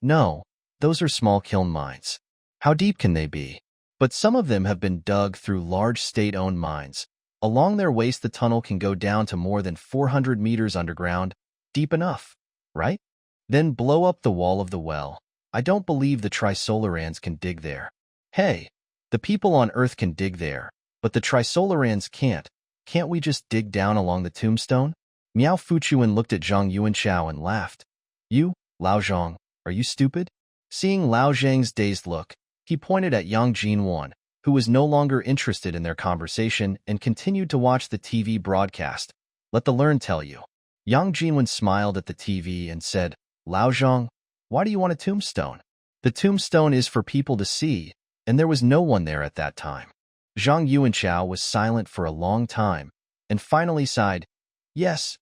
S1: those are small kiln mines. How deep can they be? But some of them have been dug through large state-owned mines. Along their waist the tunnel can go down to more than 400 meters underground, deep enough, right? Then blow up the wall of the well. I don't believe the Trisolarans can dig there. Hey, the people on Earth can dig there, but the Trisolarans can't. Can't we just dig down along the tombstone? Miao Fuchuan looked at Zhang Yuanchao and laughed. You, Lao Zhang, are you stupid? Seeing Lao Zhang's dazed look, he pointed at Yang Jinwen, who was no longer interested in their conversation and continued to watch the TV broadcast. Let the learn tell you. Yang Jinwen smiled at the TV and said, Lao Zhang, why do you want a tombstone? The tombstone is for people to see, and there was no one there at that time. Zhang Yuanchao was silent for a long time, and finally sighed, Yes,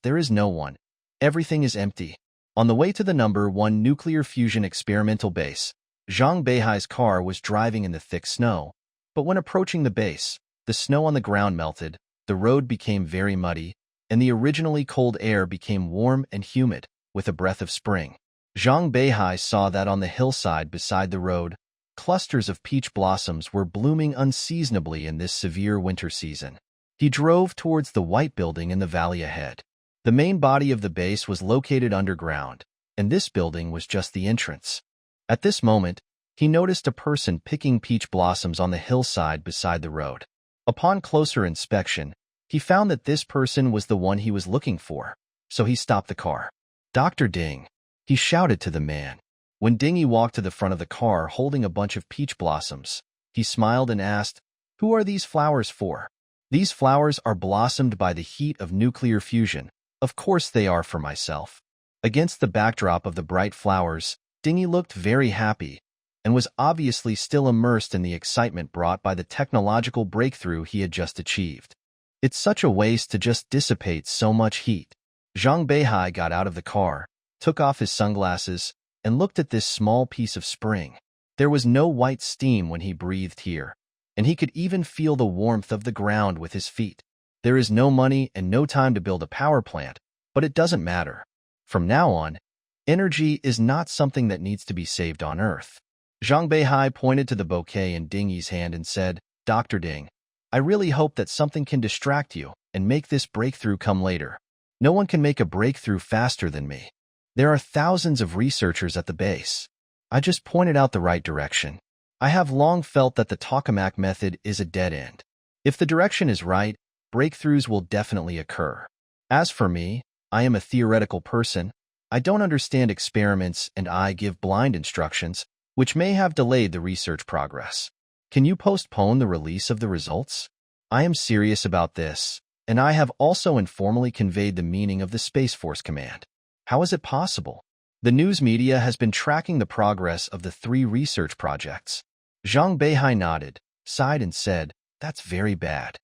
S1: there is no one. Everything is empty. On the way to the number 1 nuclear fusion experimental base, Zhang Beihai's car was driving in the thick snow, but when approaching the base, the snow on the ground melted, the road became very muddy, and the originally cold air became warm and humid, with a breath of spring. Zhang Beihai saw that on the hillside beside the road, clusters of peach blossoms were blooming unseasonably in this severe winter season. He drove towards the white building in the valley ahead. The main body of the base was located underground, and this building was just the entrance. At this moment, he noticed a person picking peach blossoms on the hillside beside the road. Upon closer inspection, he found that this person was the one he was looking for, so he stopped the car. Dr. Ding, he shouted to the man. When Dingy walked to the front of the car holding a bunch of peach blossoms, he smiled and asked, Who are these flowers for? These flowers are blossomed by the heat of nuclear fusion. Of course they are for myself. Against the backdrop of the bright flowers, Dingy looked very happy and was obviously still immersed in the excitement brought by the technological breakthrough he had just achieved. It's such a waste to just dissipate so much heat. Zhang Beihai got out of the car, took off his sunglasses, and looked at this small piece of spring. There was no white steam when he breathed here, and he could even feel the warmth of the ground with his feet. There is no money and no time to build a power plant, but it doesn't matter. From now on, energy is not something that needs to be saved on Earth. Zhang Beihai pointed to the bouquet in Dingy's hand and said, Dr. Ding, I really hope that something can distract you and make this breakthrough come later. No one can make a breakthrough faster than me. There are thousands of researchers at the base. I just pointed out the right direction. I have long felt that the tokamak method is a dead end. If the direction is right, breakthroughs will definitely occur. As for me, I am a theoretical person. I don't understand experiments and I give blind instructions, which may have delayed the research progress. Can you postpone the release of the results? I am serious about this, and I have also informally conveyed the meaning of the Space Force command. How is it possible? The news media has been tracking the progress of the 3 research projects. Zhang Beihai nodded, sighed and said, "That's very bad.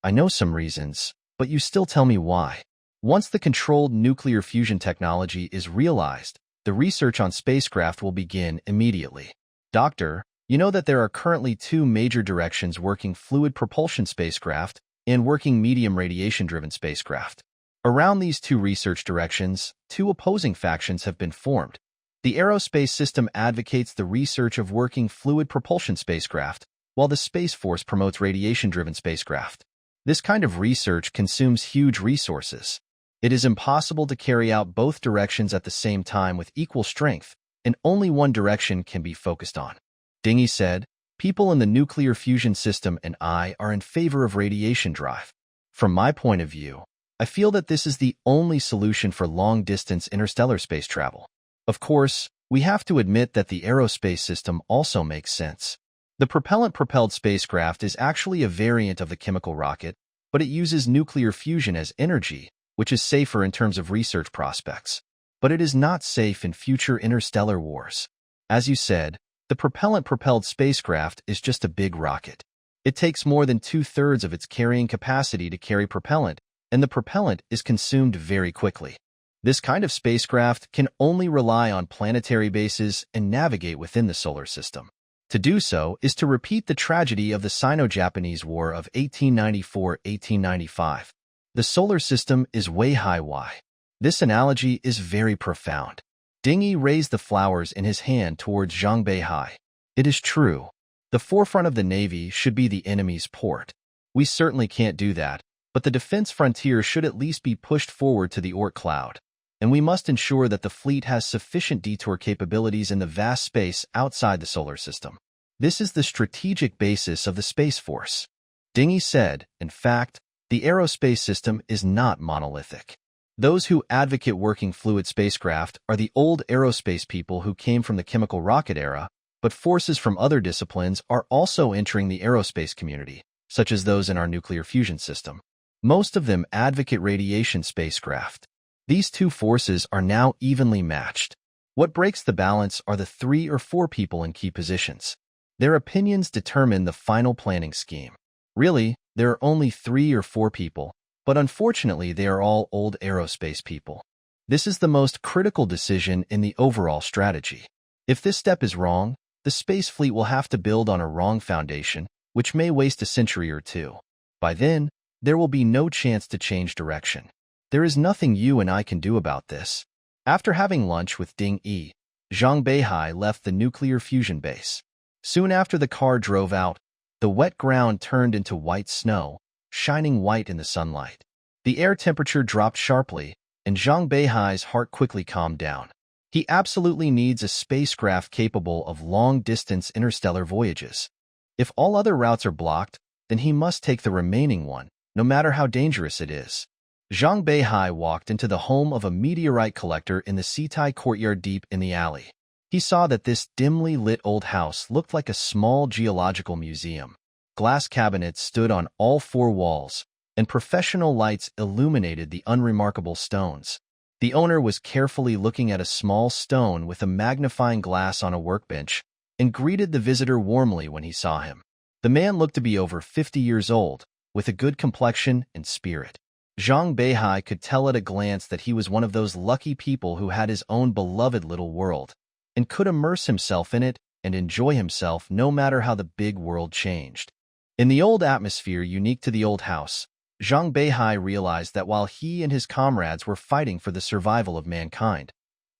S1: I know some reasons, but you still tell me why." Once the controlled nuclear fusion technology is realized, the research on spacecraft will begin immediately. Doctor, you know that there are currently 2 major directions: working fluid propulsion spacecraft and working medium radiation-driven spacecraft. Around these 2 research directions, 2 opposing factions have been formed. The aerospace system advocates the research of working fluid propulsion spacecraft, while the Space Force promotes radiation-driven spacecraft. This kind of research consumes huge resources. It is impossible to carry out both directions at the same time with equal strength, and only one direction can be focused on. Dingy said, "People in the nuclear fusion system and I are in favor of radiation drive. From my point of view, I feel that this is the only solution for long-distance interstellar space travel. Of course, we have to admit that the aerospace system also makes sense. The propellant-propelled spacecraft is actually a variant of the chemical rocket, but it uses nuclear fusion as energy, which is safer in terms of research prospects. But it is not safe in future interstellar wars. As you said, the propellant-propelled spacecraft is just a big rocket. It takes more than 2/3 of its carrying capacity to carry propellant, and the propellant is consumed very quickly. This kind of spacecraft can only rely on planetary bases and navigate within the solar system. To do so is to repeat the tragedy of the Sino-Japanese War of 1894-1895. The solar system is way high Y. This analogy is very profound." Dingy raised the flowers in his hand towards Zhang Beihai. "It is true. The forefront of the Navy should be the enemy's port. We certainly can't do that, but the defense frontier should at least be pushed forward to the Oort cloud. And we must ensure that the fleet has sufficient detour capabilities in the vast space outside the solar system. This is the strategic basis of the Space Force." Dingy said, "In fact, the aerospace system is not monolithic. Those who advocate working fluid spacecraft are the old aerospace people who came from the chemical rocket era, but forces from other disciplines are also entering the aerospace community, such as those in our nuclear fusion system. Most of them advocate radiation spacecraft. These 2 forces are now evenly matched. What breaks the balance are the 3 or 4 people in key positions. Their opinions determine the final planning scheme. Really, there are only 3 or 4 people, but unfortunately they are all old aerospace people. This is the most critical decision in the overall strategy. If this step is wrong, the space fleet will have to build on a wrong foundation, which may waste a century or 2. By then, there will be no chance to change direction. There is nothing you and I can do about this." After having lunch with Ding Yi, Zhang Beihai left the nuclear fusion base. Soon after the car drove out, the wet ground turned into white snow, shining white in the sunlight. The air temperature dropped sharply, and Zhang Beihai's heart quickly calmed down. He absolutely needs a spacecraft capable of long-distance interstellar voyages. If all other routes are blocked, then he must take the remaining one, no matter how dangerous it is. Zhang Beihai walked into the home of a meteorite collector in the Sitai courtyard deep in the alley. He saw that this dimly lit old house looked like a small geological museum. Glass cabinets stood on all 4 walls, and professional lights illuminated the unremarkable stones. The owner was carefully looking at a small stone with a magnifying glass on a workbench and greeted the visitor warmly when he saw him. The man looked to be over 50 years old, with a good complexion and spirit. Zhang Beihai could tell at a glance that he was one of those lucky people who had his own beloved little world, and could immerse himself in it and enjoy himself no matter how the big world changed. In the old atmosphere unique to the old house, Zhang Beihai realized that while he and his comrades were fighting for the survival of mankind,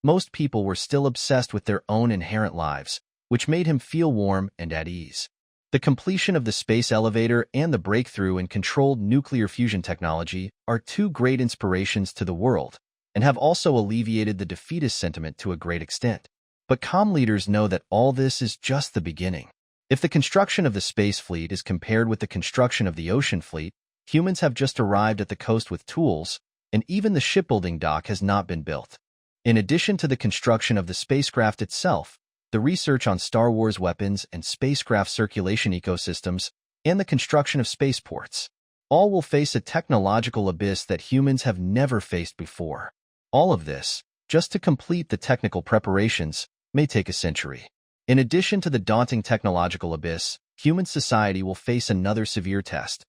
S1: most people were still obsessed with their own inherent lives, which made him feel warm and at ease. The completion of the space elevator and the breakthrough in controlled nuclear fusion technology are 2 great inspirations to the world, and have also alleviated the defeatist sentiment to a great extent. But comm leaders know that all this is just the beginning. If the construction of the space fleet is compared with the construction of the ocean fleet, humans have just arrived at the coast with tools, and even the shipbuilding dock has not been built. In addition to the construction of the spacecraft itself, the research on Star Wars weapons and spacecraft circulation ecosystems and the construction of spaceports. All will face a technological abyss that humans have never faced before. All of this, just to complete the technical preparations, may take a century. In addition to the daunting technological abyss, human society will face another severe test.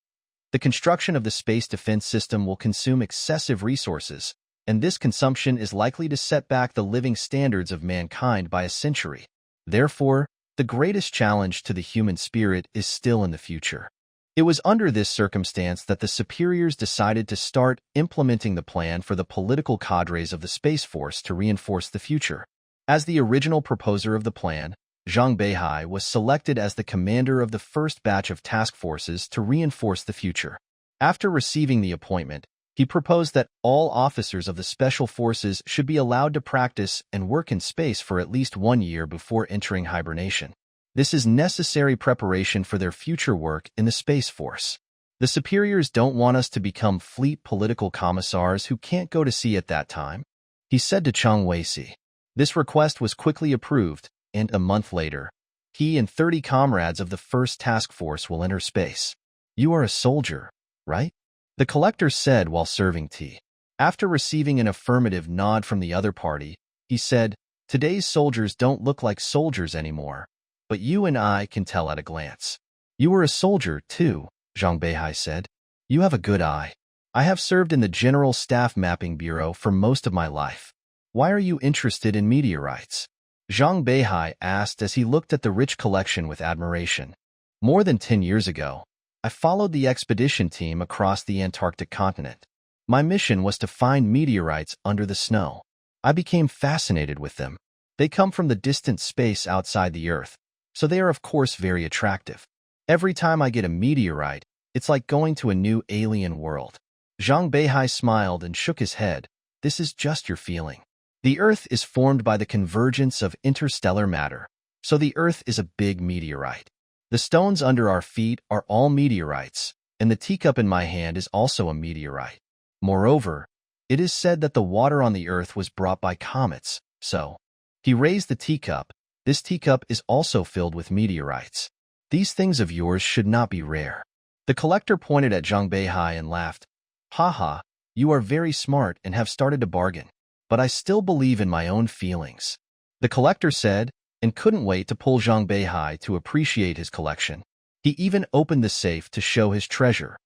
S1: The construction of the space defense system will consume excessive resources, and this consumption is likely to set back the living standards of mankind by a century. Therefore, the greatest challenge to the human spirit is still in the future. It was under this circumstance that the superiors decided to start implementing the plan for the political cadres of the Space Force to reinforce the future. As the original proposer of the plan, Zhang Beihai was selected as the commander of the first batch of task forces to reinforce the future. After receiving the appointment, he proposed that all officers of the special forces should be allowed to practice and work in space for at least 1 year before entering hibernation. This is necessary preparation for their future work in the Space Force. The superiors don't want us to become fleet political commissars who can't go to sea at that time, he said to Chang Weisi. This request was quickly approved, and a month later, he and 30 comrades of the first task force will enter space. You are a soldier, right? The collector said while serving tea. After receiving an affirmative nod from the other party, he said, today's soldiers don't look like soldiers anymore, but you and I can tell at a glance. You were a soldier, too, Zhang Beihai said. You have a good eye. I have served in the General Staff Mapping Bureau for most of my life. Why are you interested in meteorites? Zhang Beihai asked as he looked at the rich collection with admiration. More than 10 years ago, I followed the expedition team across the Antarctic continent. My mission was to find meteorites under the snow. I became fascinated with them. They come from the distant space outside the Earth, so they are of course very attractive. Every time I get a meteorite, it's like going to a new alien world. Zhang Beihai smiled and shook his head. This is just your feeling. The Earth is formed by the convergence of interstellar matter, so the Earth is a big meteorite. The stones under our feet are all meteorites, and the teacup in my hand is also a meteorite. Moreover, it is said that the water on the Earth was brought by comets, so. He raised the teacup. This teacup is also filled with meteorites. These things of yours should not be rare. The collector pointed at Zhang Beihai and laughed. Ha, you are very smart and have started to bargain. But I still believe in my own feelings. The collector said, and couldn't wait to pull Zhang Beihai to appreciate his collection. He even opened the safe to show his treasure,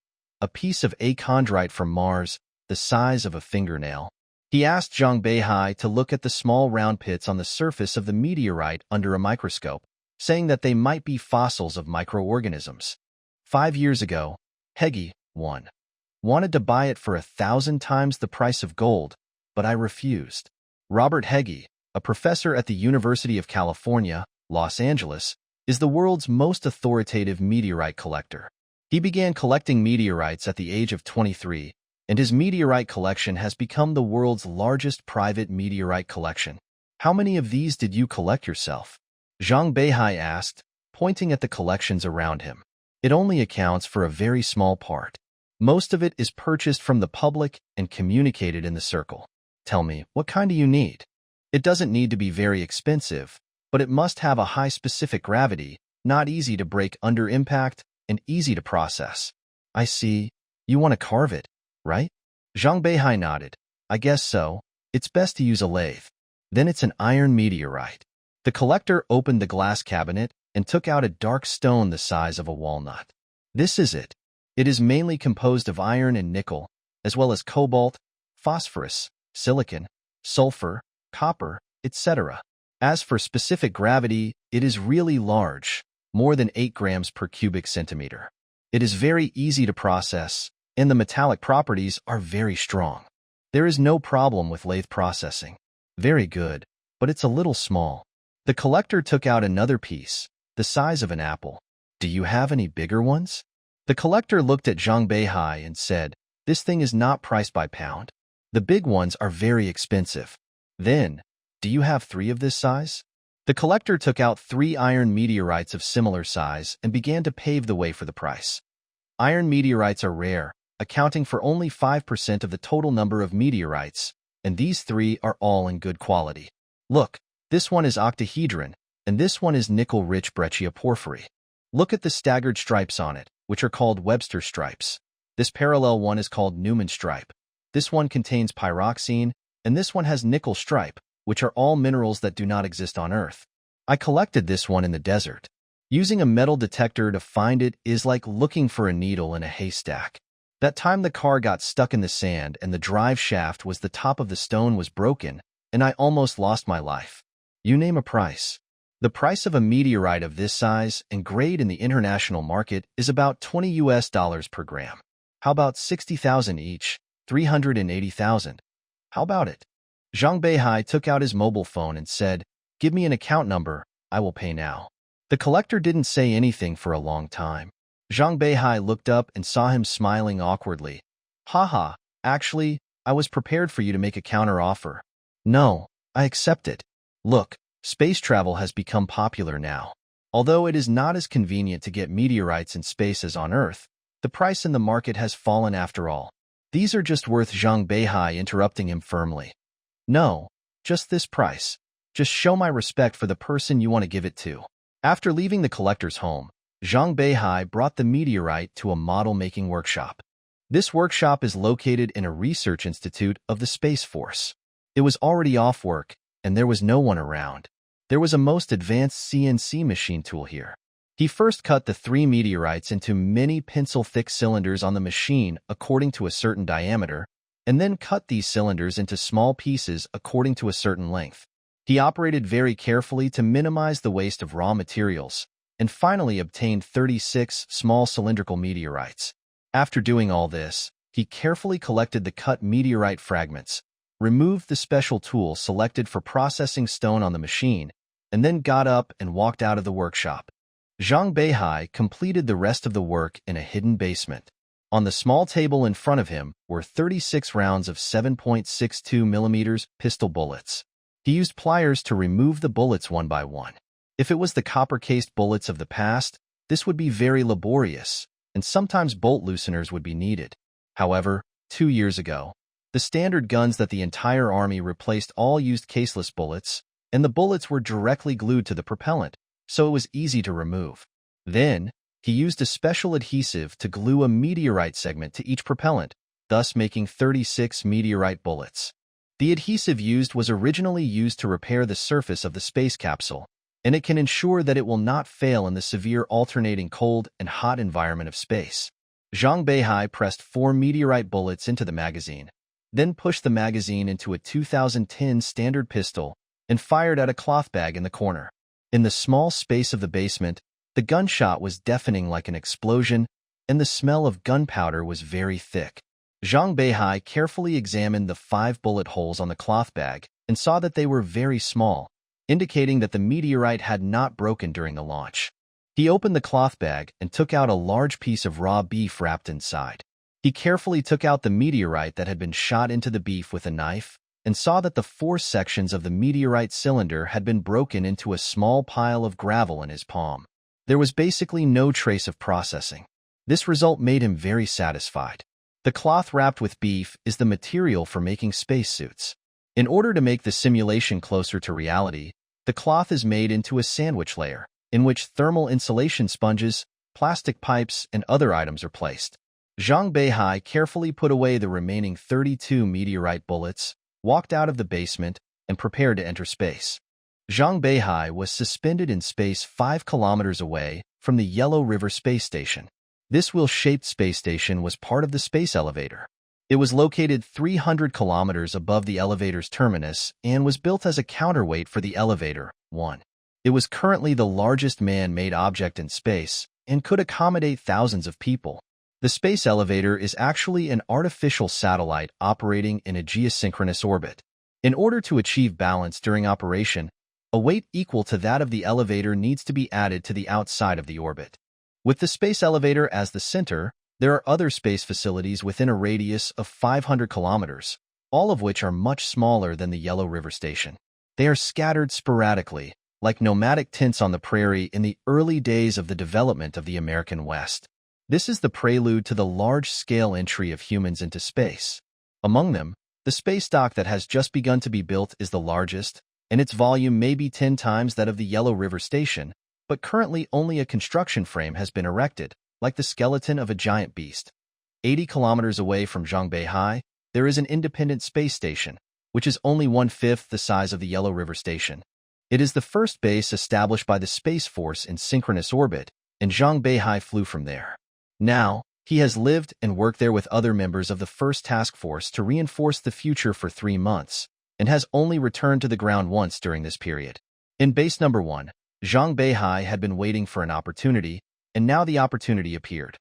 S1: a piece of achondrite from Mars, the size of a fingernail. He asked Zhang Beihai to look at the small round pits on the surface of the meteorite under a microscope, saying that they might be fossils of microorganisms. 5 years ago, Hegi, 1, wanted to buy it for 1,000 times the price of gold, but I refused. Robert Hegi, a professor at the University of California, Los Angeles, is the world's most authoritative meteorite collector. He began collecting meteorites at the age of 23, and his meteorite collection has become the world's largest private meteorite collection. How many of these did you collect yourself? Zhang Beihai asked, pointing at the collections around him. It only accounts for a very small part. Most of it is purchased from the public and communicated in the circle. Tell me, what kind do you need? It doesn't need to be very expensive, but it must have a high specific gravity, not easy to break under impact, and easy to process. I see. You want to carve it, right? Zhang Beihai nodded. I guess so. It's best to use a lathe. Then it's an iron meteorite. The collector opened the glass cabinet and took out a dark stone the size of a walnut. This is it. It is mainly composed of iron and nickel, as well as cobalt, phosphorus, silicon, sulfur, copper, etc. As for specific gravity, it is really large, more than 8 grams per cubic centimeter. It is very easy to process, and the metallic properties are very strong. There is no problem with lathe processing. Very good, but it's a little small. The collector took out another piece, the size of an apple. Do you have any bigger ones? The collector looked at Zhang Beihai and said, this thing is not priced by pound. The big ones are very expensive. Then, do you have 3 of this size? The collector took out 3 iron meteorites of similar size and began to pave the way for the price. Iron meteorites are rare, accounting for only 5% of the total number of meteorites, and these 3 are all in good quality. Look, this one is octahedron, and this one is nickel-rich breccia porphyry. Look at the staggered stripes on it. which are called Webster stripes. This parallel one is called Newman stripe. This one contains pyroxene, and this one has nickel stripe, which are all minerals that do not exist on Earth. I collected this one in the desert. Using a metal detector to find it is like looking for a needle in a haystack. That time the car got stuck in the sand and the drive shaft was the top of the stone was broken, and I almost lost my life. You name a price. The price of a meteorite of this size and grade in the international market is about $20 per gram. How about 60,000 each? 380,000. How about it? Zhang Beihai took out his mobile phone and said, "Give me an account number, I will pay now." The collector didn't say anything for a long time. Zhang Beihai looked up and saw him smiling awkwardly. "Haha, actually, I was prepared for you to make a counter-offer." "No, I accept it. Look, space travel has become popular now. Although it is not as convenient to get meteorites in space as on Earth, the price in the market has fallen after all. These are just worth." Zhang Beihai interrupting him firmly. "No, just this price. Just show my respect for the person you want to give it to." After leaving the collector's home, Zhang Beihai brought the meteorite to a model-making workshop. This workshop is located in a research institute of the Space Force. It was already off work, and there was no one around. There was a most advanced CNC machine tool here. He first cut the 3 meteorites into many pencil-thick cylinders on the machine according to a certain diameter, and then cut these cylinders into small pieces according to a certain length. He operated very carefully to minimize the waste of raw materials, and finally obtained 36 small cylindrical meteorites. After doing all this, he carefully collected the cut meteorite fragments, removed the special tool selected for processing stone on the machine, and then got up and walked out of the workshop. Zhang Beihai completed the rest of the work in a hidden basement. On the small table in front of him were 36 rounds of 7.62 mm pistol bullets. He used pliers to remove the bullets one by one. If it was the copper-cased bullets of the past, this would be very laborious, and sometimes bolt looseners would be needed. However, 2 years ago, the standard guns that the entire army replaced all used caseless bullets, and the bullets were directly glued to the propellant, so it was easy to remove. Then, he used a special adhesive to glue a meteorite segment to each propellant, thus making 36 meteorite bullets. The adhesive used was originally used to repair the surface of the space capsule, and it can ensure that it will not fail in the severe alternating cold and hot environment of space. Zhang Beihai pressed 4 meteorite bullets into the magazine, then pushed the magazine into a 2010 standard pistol and fired at a cloth bag in the corner. In the small space of the basement, the gunshot was deafening like an explosion, and the smell of gunpowder was very thick. Zhang Beihai carefully examined the 5 bullet holes on the cloth bag and saw that they were very small, indicating that the meteorite had not broken during the launch. He opened the cloth bag and took out a large piece of raw beef wrapped inside. He carefully took out the meteorite that had been shot into the beef with a knife and saw that the 4 sections of the meteorite cylinder had been broken into a small pile of gravel in his palm. There was basically no trace of processing. This result made him very satisfied. The cloth wrapped with beef is the material for making spacesuits. In order to make the simulation closer to reality, the cloth is made into a sandwich layer, in which thermal insulation sponges, plastic pipes, and other items are placed. Zhang Beihai carefully put away the remaining 32 meteorite bullets, walked out of the basement, and prepared to enter space. Zhang Beihai was suspended in space 5 kilometers away from the Yellow River Space Station. This wheel-shaped space station was part of the space elevator. It was located 300 kilometers above the elevator's terminus and was built as a counterweight for the elevator, 1. It was currently the largest man-made object in space and could accommodate thousands of people. The space elevator is actually an artificial satellite operating in a geosynchronous orbit. In order to achieve balance during operation, a weight equal to that of the elevator needs to be added to the outside of the orbit. With the space elevator as the center, there are other space facilities within a radius of 500 kilometers, all of which are much smaller than the Yellow River Station. They are scattered sporadically, like nomadic tents on the prairie in the early days of the development of the American West. This is the prelude to the large-scale entry of humans into space. Among them, the space dock that has just begun to be built is the largest, and its volume may be 10 times that of the Yellow River Station, but currently only a construction frame has been erected. like the skeleton of a giant beast. 80 kilometers away from Zhang Beihai, there is an independent space station, which is only 1/5 the size of the Yellow River Station. It is the first base established by the Space Force in synchronous orbit, and Zhang Beihai flew from there. Now, he has lived and worked there with other members of the first task force to reinforce the future for 3 months, and has only returned to the ground once during this period. In base number 1, Zhang Beihai had been waiting for an opportunity, and now the opportunity appeared.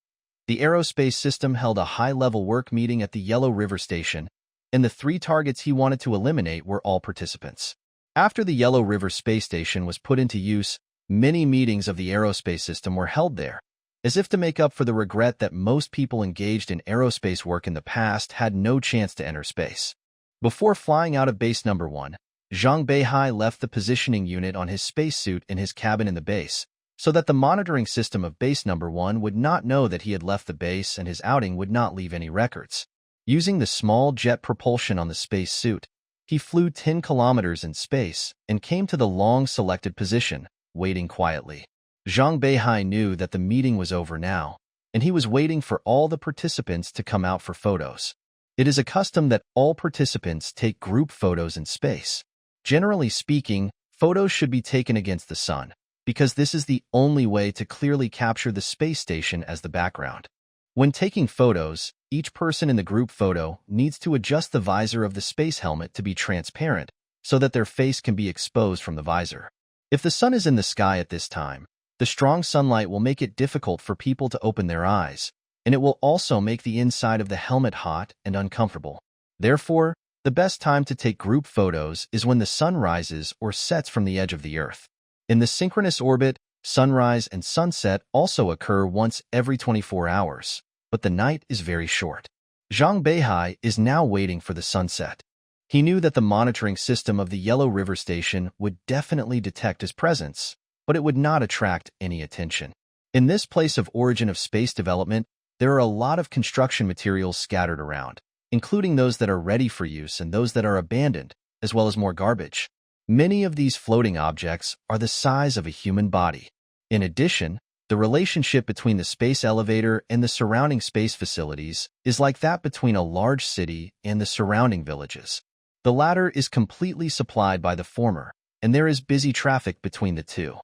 S1: The aerospace system held a high-level work meeting at the Yellow River Station, and the 3 targets he wanted to eliminate were all participants. After the Yellow River Space Station was put into use, many meetings of the aerospace system were held there, as if to make up for the regret that most people engaged in aerospace work in the past had no chance to enter space. Before flying out of base number 1, Zhang Beihai left the positioning unit on his spacesuit in his cabin in the base, so that the monitoring system of base number 1 would not know that he had left the base and his outing would not leave any records. Using the small jet propulsion on the spacesuit, he flew 10 kilometers in space and came to the long-selected position, waiting quietly. Zhang Beihai knew that the meeting was over now, and he was waiting for all the participants to come out for photos. It is a custom that all participants take group photos in space. Generally speaking, photos should be taken against the sun, because this is the only way to clearly capture the space station as the background. When taking photos, each person in the group photo needs to adjust the visor of the space helmet to be transparent so that their face can be exposed from the visor. If the sun is in the sky at this time, the strong sunlight will make it difficult for people to open their eyes, and it will also make the inside of the helmet hot and uncomfortable. Therefore, the best time to take group photos is when the sun rises or sets from the edge of the Earth. In the synchronous orbit, sunrise and sunset also occur once every 24 hours, but the night is very short. Zhang Beihai is now waiting for the sunset. He knew that the monitoring system of the Yellow River Station would definitely detect his presence, but it would not attract any attention. In this place of origin of space development, there are a lot of construction materials scattered around, including those that are ready for use and those that are abandoned, as well as more garbage. Many of these floating objects are the size of a human body. In addition, the relationship between the space elevator and the surrounding space facilities is like that between a large city and the surrounding villages. The latter is completely supplied by the former, and there is busy traffic between the two.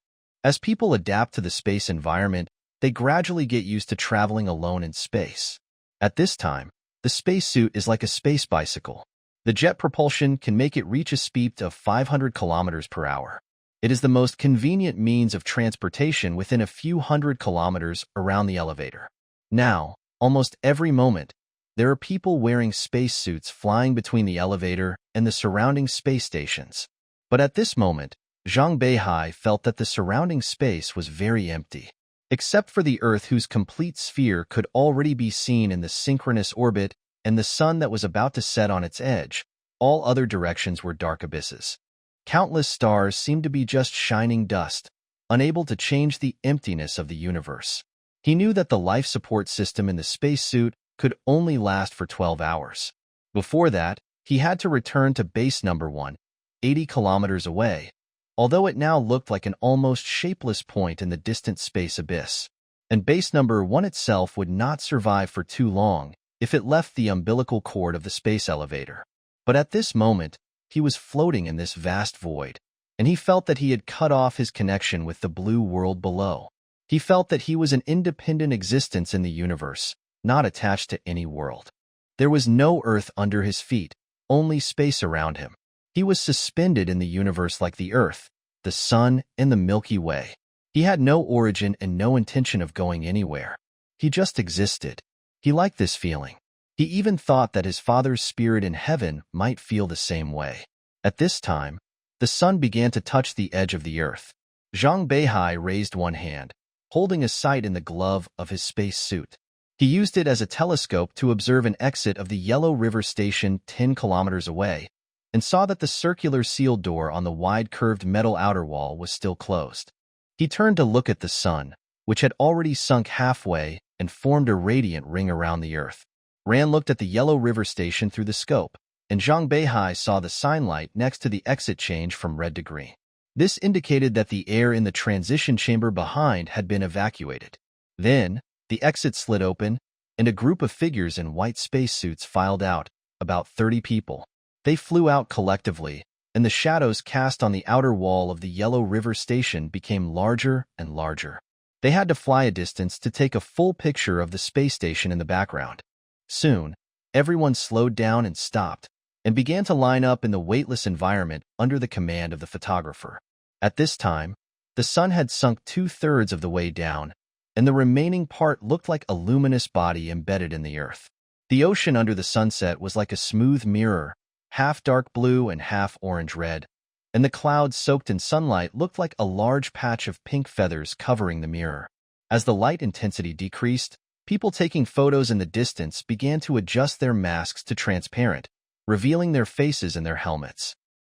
S1: As people adapt to the space environment, they gradually get used to traveling alone in space. At this time, the spacesuit is like a space bicycle. The jet propulsion can make it reach a speed of 500 kilometers per hour. It is the most convenient means of transportation within a few hundred kilometers around the elevator. Now, almost every moment, there are people wearing spacesuits flying between the elevator and the surrounding space stations. But at this moment, Zhang Beihai felt that the surrounding space was very empty. Except for the Earth whose complete sphere could already be seen in the synchronous orbit and the sun that was about to set on its edge, all other directions were dark abysses. Countless stars seemed to be just shining dust, unable to change the emptiness of the universe. He knew that the life support system in the spacesuit could only last for 12 hours. Before that, he had to return to base number 1, 80 kilometers away, although it now looked like an almost shapeless point in the distant space abyss. And base number 1 itself would not survive for too long if it left the umbilical cord of the space elevator. But at this moment, he was floating in this vast void, and he felt that he had cut off his connection with the blue world below. He felt that he was an independent existence in the universe, not attached to any world. There was no Earth under his feet, only space around him. He was suspended in the universe like the Earth, the Sun, and the Milky Way. He had no origin and no intention of going anywhere. He just existed. He liked this feeling. He even thought that his father's spirit in heaven might feel the same way. At this time, the sun began to touch the edge of the Earth. Zhang Beihai raised one hand, holding a sight in the glove of his space suit. He used it as a telescope to observe an exit of the Yellow River Station 10 kilometers away, and saw that the circular sealed door on the wide curved metal outer wall was still closed. He turned to look at the sun, which had already sunk halfway and formed a radiant ring around the Earth. Ran looked at the Yellow River Station through the scope, and Zhang Beihai saw the sign light next to the exit change from red to green. This indicated that the air in the transition chamber behind had been evacuated. Then, The exit slid open, and a group of figures in white spacesuits filed out, about 30 people. They flew out collectively, and the shadows cast on the outer wall of the Yellow River Station became larger and larger. They had to fly a distance to take a full picture of the space station in the background. Soon, everyone slowed down and stopped, and began to line up in the weightless environment under the command of the photographer. At this time, the sun had sunk 2/3 of the way down, and the remaining part looked like a luminous body embedded in the earth. The ocean under the sunset was like a smooth mirror, half dark blue and half orange-red, and the clouds soaked in sunlight looked like a large patch of pink feathers covering the mirror. As the light intensity decreased, people taking photos in the distance began to adjust their masks to transparent, revealing their faces and their helmets.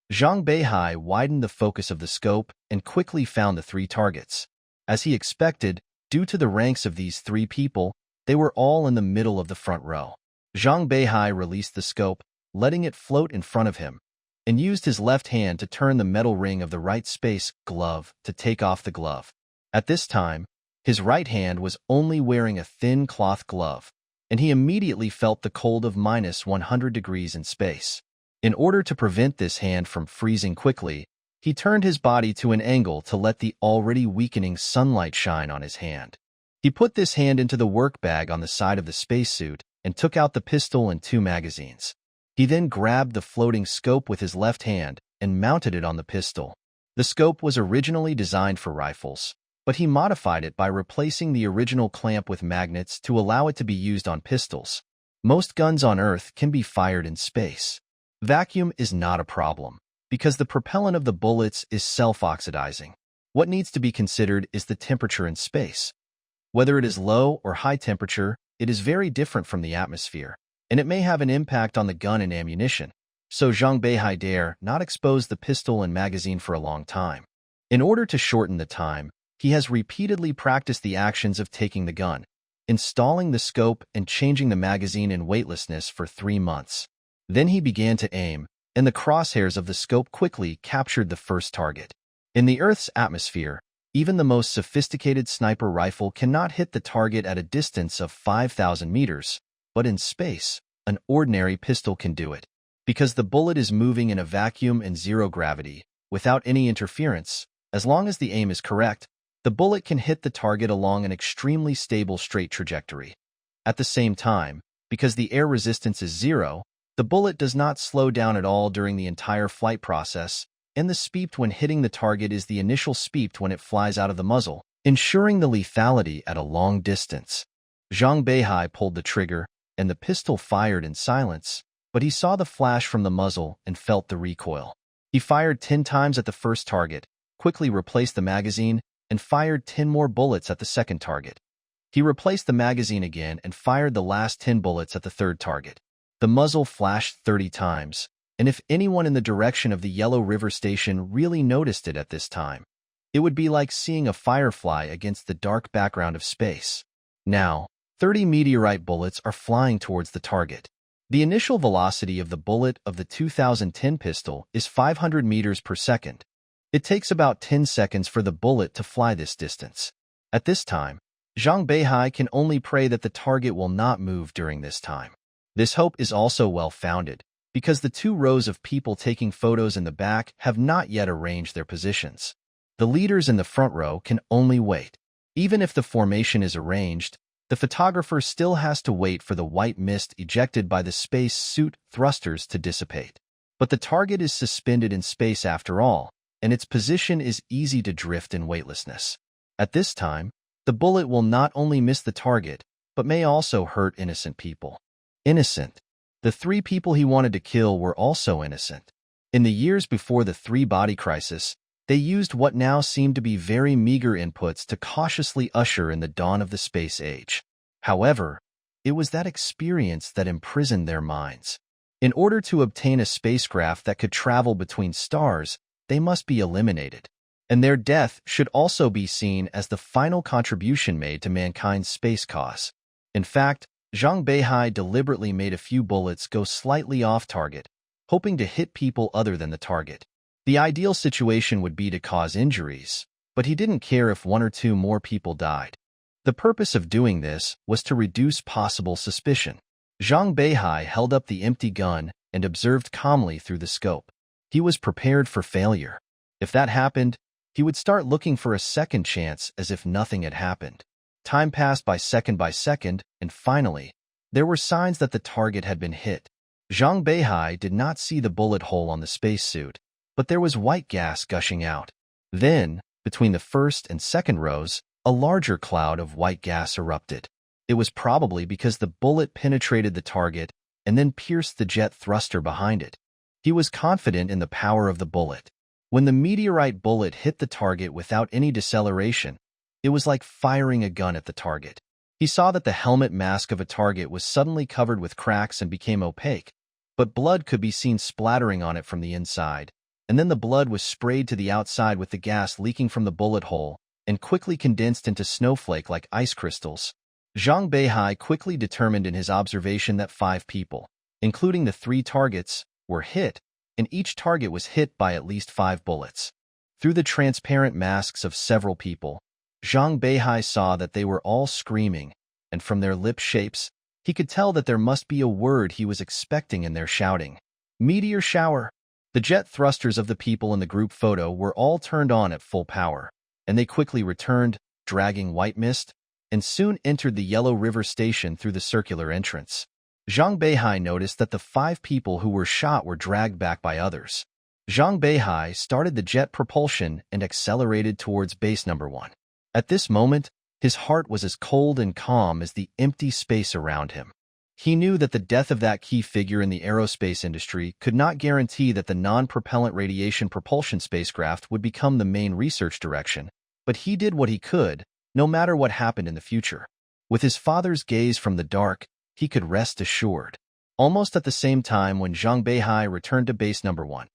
S1: Zhang Beihai widened the focus of the scope and quickly found the 3 targets. As he expected, due to the ranks of these 3 people, they were all in the middle of the front row. Zhang Beihai released the scope, letting it float in front of him, and used his left hand to turn the metal ring of the right space glove to take off the glove. At this time, his right hand was only wearing a thin cloth glove, and he immediately felt the cold of -100 degrees in space. In order to prevent this hand from freezing quickly, he turned his body to an angle to let the already weakening sunlight shine on his hand. He put this hand into the work bag on the side of the spacesuit and took out the pistol and 2 magazines. He then grabbed the floating scope with his left hand and mounted it on the pistol. The scope was originally designed for rifles, but he modified it by replacing the original clamp with magnets to allow it to be used on pistols. Most guns on Earth can be fired in space. Vacuum is not a problem, because the propellant of the bullets is self-oxidizing. What needs to be considered is the temperature in space. Whether it is low or high temperature, it is very different from the atmosphere, and it may have an impact on the gun and ammunition. So Zhang Beihai dare not expose the pistol and magazine for a long time. In order to shorten the time, he has repeatedly practiced the actions of taking the gun, installing the scope and changing the magazine in weightlessness for 3 months. Then he began to aim, and the crosshairs of the scope quickly captured the first target. In the Earth's atmosphere, even the most sophisticated sniper rifle cannot hit the target at a distance of 5,000 meters, but in space, an ordinary pistol can do it. Because the bullet is moving in a vacuum and zero gravity, without any interference, as long as the aim is correct, the bullet can hit the target along an extremely stable straight trajectory. At the same time, because the air resistance is zero, the bullet does not slow down at all during the entire flight process, and the speed when hitting the target is the initial speed when it flies out of the muzzle, ensuring the lethality at a long distance. Zhang Beihai pulled the trigger, and the pistol fired in silence, but he saw the flash from the muzzle and felt the recoil. He fired 10 times at the first target, quickly replaced the magazine, and fired 10 more bullets at the second target. He replaced the magazine again and fired the last 10 bullets at the third target. The muzzle flashed 30 times, and if anyone in the direction of the Yellow River Station really noticed it at this time, it would be like seeing a firefly against the dark background of space. Now, 30 meteorite bullets are flying towards the target. The initial velocity of the bullet of the 2010 pistol is 500 meters per second. It takes about 10 seconds for the bullet to fly this distance. At this time, Zhang Beihai can only pray that the target will not move during this time. This hope is also well-founded, because the 2 rows of people taking photos in the back have not yet arranged their positions. The leaders in the front row can only wait. Even if the formation is arranged, the photographer still has to wait for the white mist ejected by the space suit thrusters to dissipate. But the target is suspended in space after all, and its position is easy to drift in weightlessness. At this time, the bullet will not only miss the target, but may also hurt innocent people. Innocent. The 3 people he wanted to kill were also innocent. In the years before the 3-body crisis, they used what now seem to be very meager inputs to cautiously usher in the dawn of the space age. However, it was that experience that imprisoned their minds. In order to obtain a spacecraft that could travel between stars, they must be eliminated. And their death should also be seen as the final contribution made to mankind's space cause. In fact, Zhang Beihai deliberately made a few bullets go slightly off target, hoping to hit people other than the target. The ideal situation would be to cause injuries, but he didn't care if 1 or 2 more people died. The purpose of doing this was to reduce possible suspicion. Zhang Beihai held up the empty gun and observed calmly through the scope. He was prepared for failure. If that happened, he would start looking for a second chance as if nothing had happened. Time passed by second, and finally, there were signs that the target had been hit. Zhang Beihai did not see the bullet hole on the spacesuit, but there was white gas gushing out. Then, between the first and second rows, a larger cloud of white gas erupted. It was probably because the bullet penetrated the target and then pierced the jet thruster behind it. He was confident in the power of the bullet. When the meteorite bullet hit the target without any deceleration, it was like firing a gun at the target. He saw that the helmet mask of a target was suddenly covered with cracks and became opaque, but blood could be seen splattering on it from the inside, and then the blood was sprayed to the outside with the gas leaking from the bullet hole and quickly condensed into snowflake-like ice crystals. Zhang Beihai quickly determined in his observation that 5 people, including the 3 targets, were hit, and each target was hit by at least 5 bullets. Through the transparent masks of several people, Zhang Beihai saw that they were all screaming, and from their lip shapes, he could tell that there must be a word he was expecting in their shouting. Meteor shower! The jet thrusters of the people in the group photo were all turned on at full power, and they quickly returned, dragging white mist, and soon entered the Yellow River Station through the circular entrance. Zhang Beihai noticed that the 5 people who were shot were dragged back by others. Zhang Beihai started the jet propulsion and accelerated towards base number 1. At this moment, his heart was as cold and calm as the empty space around him. He knew that the death of that key figure in the aerospace industry could not guarantee that the non-propellant radiation propulsion spacecraft would become the main research direction, but he did what he could, no matter what happened in the future. With his father's gaze from the dark, he could rest assured. Almost at the same time when Zhang Beihai returned to base number 1.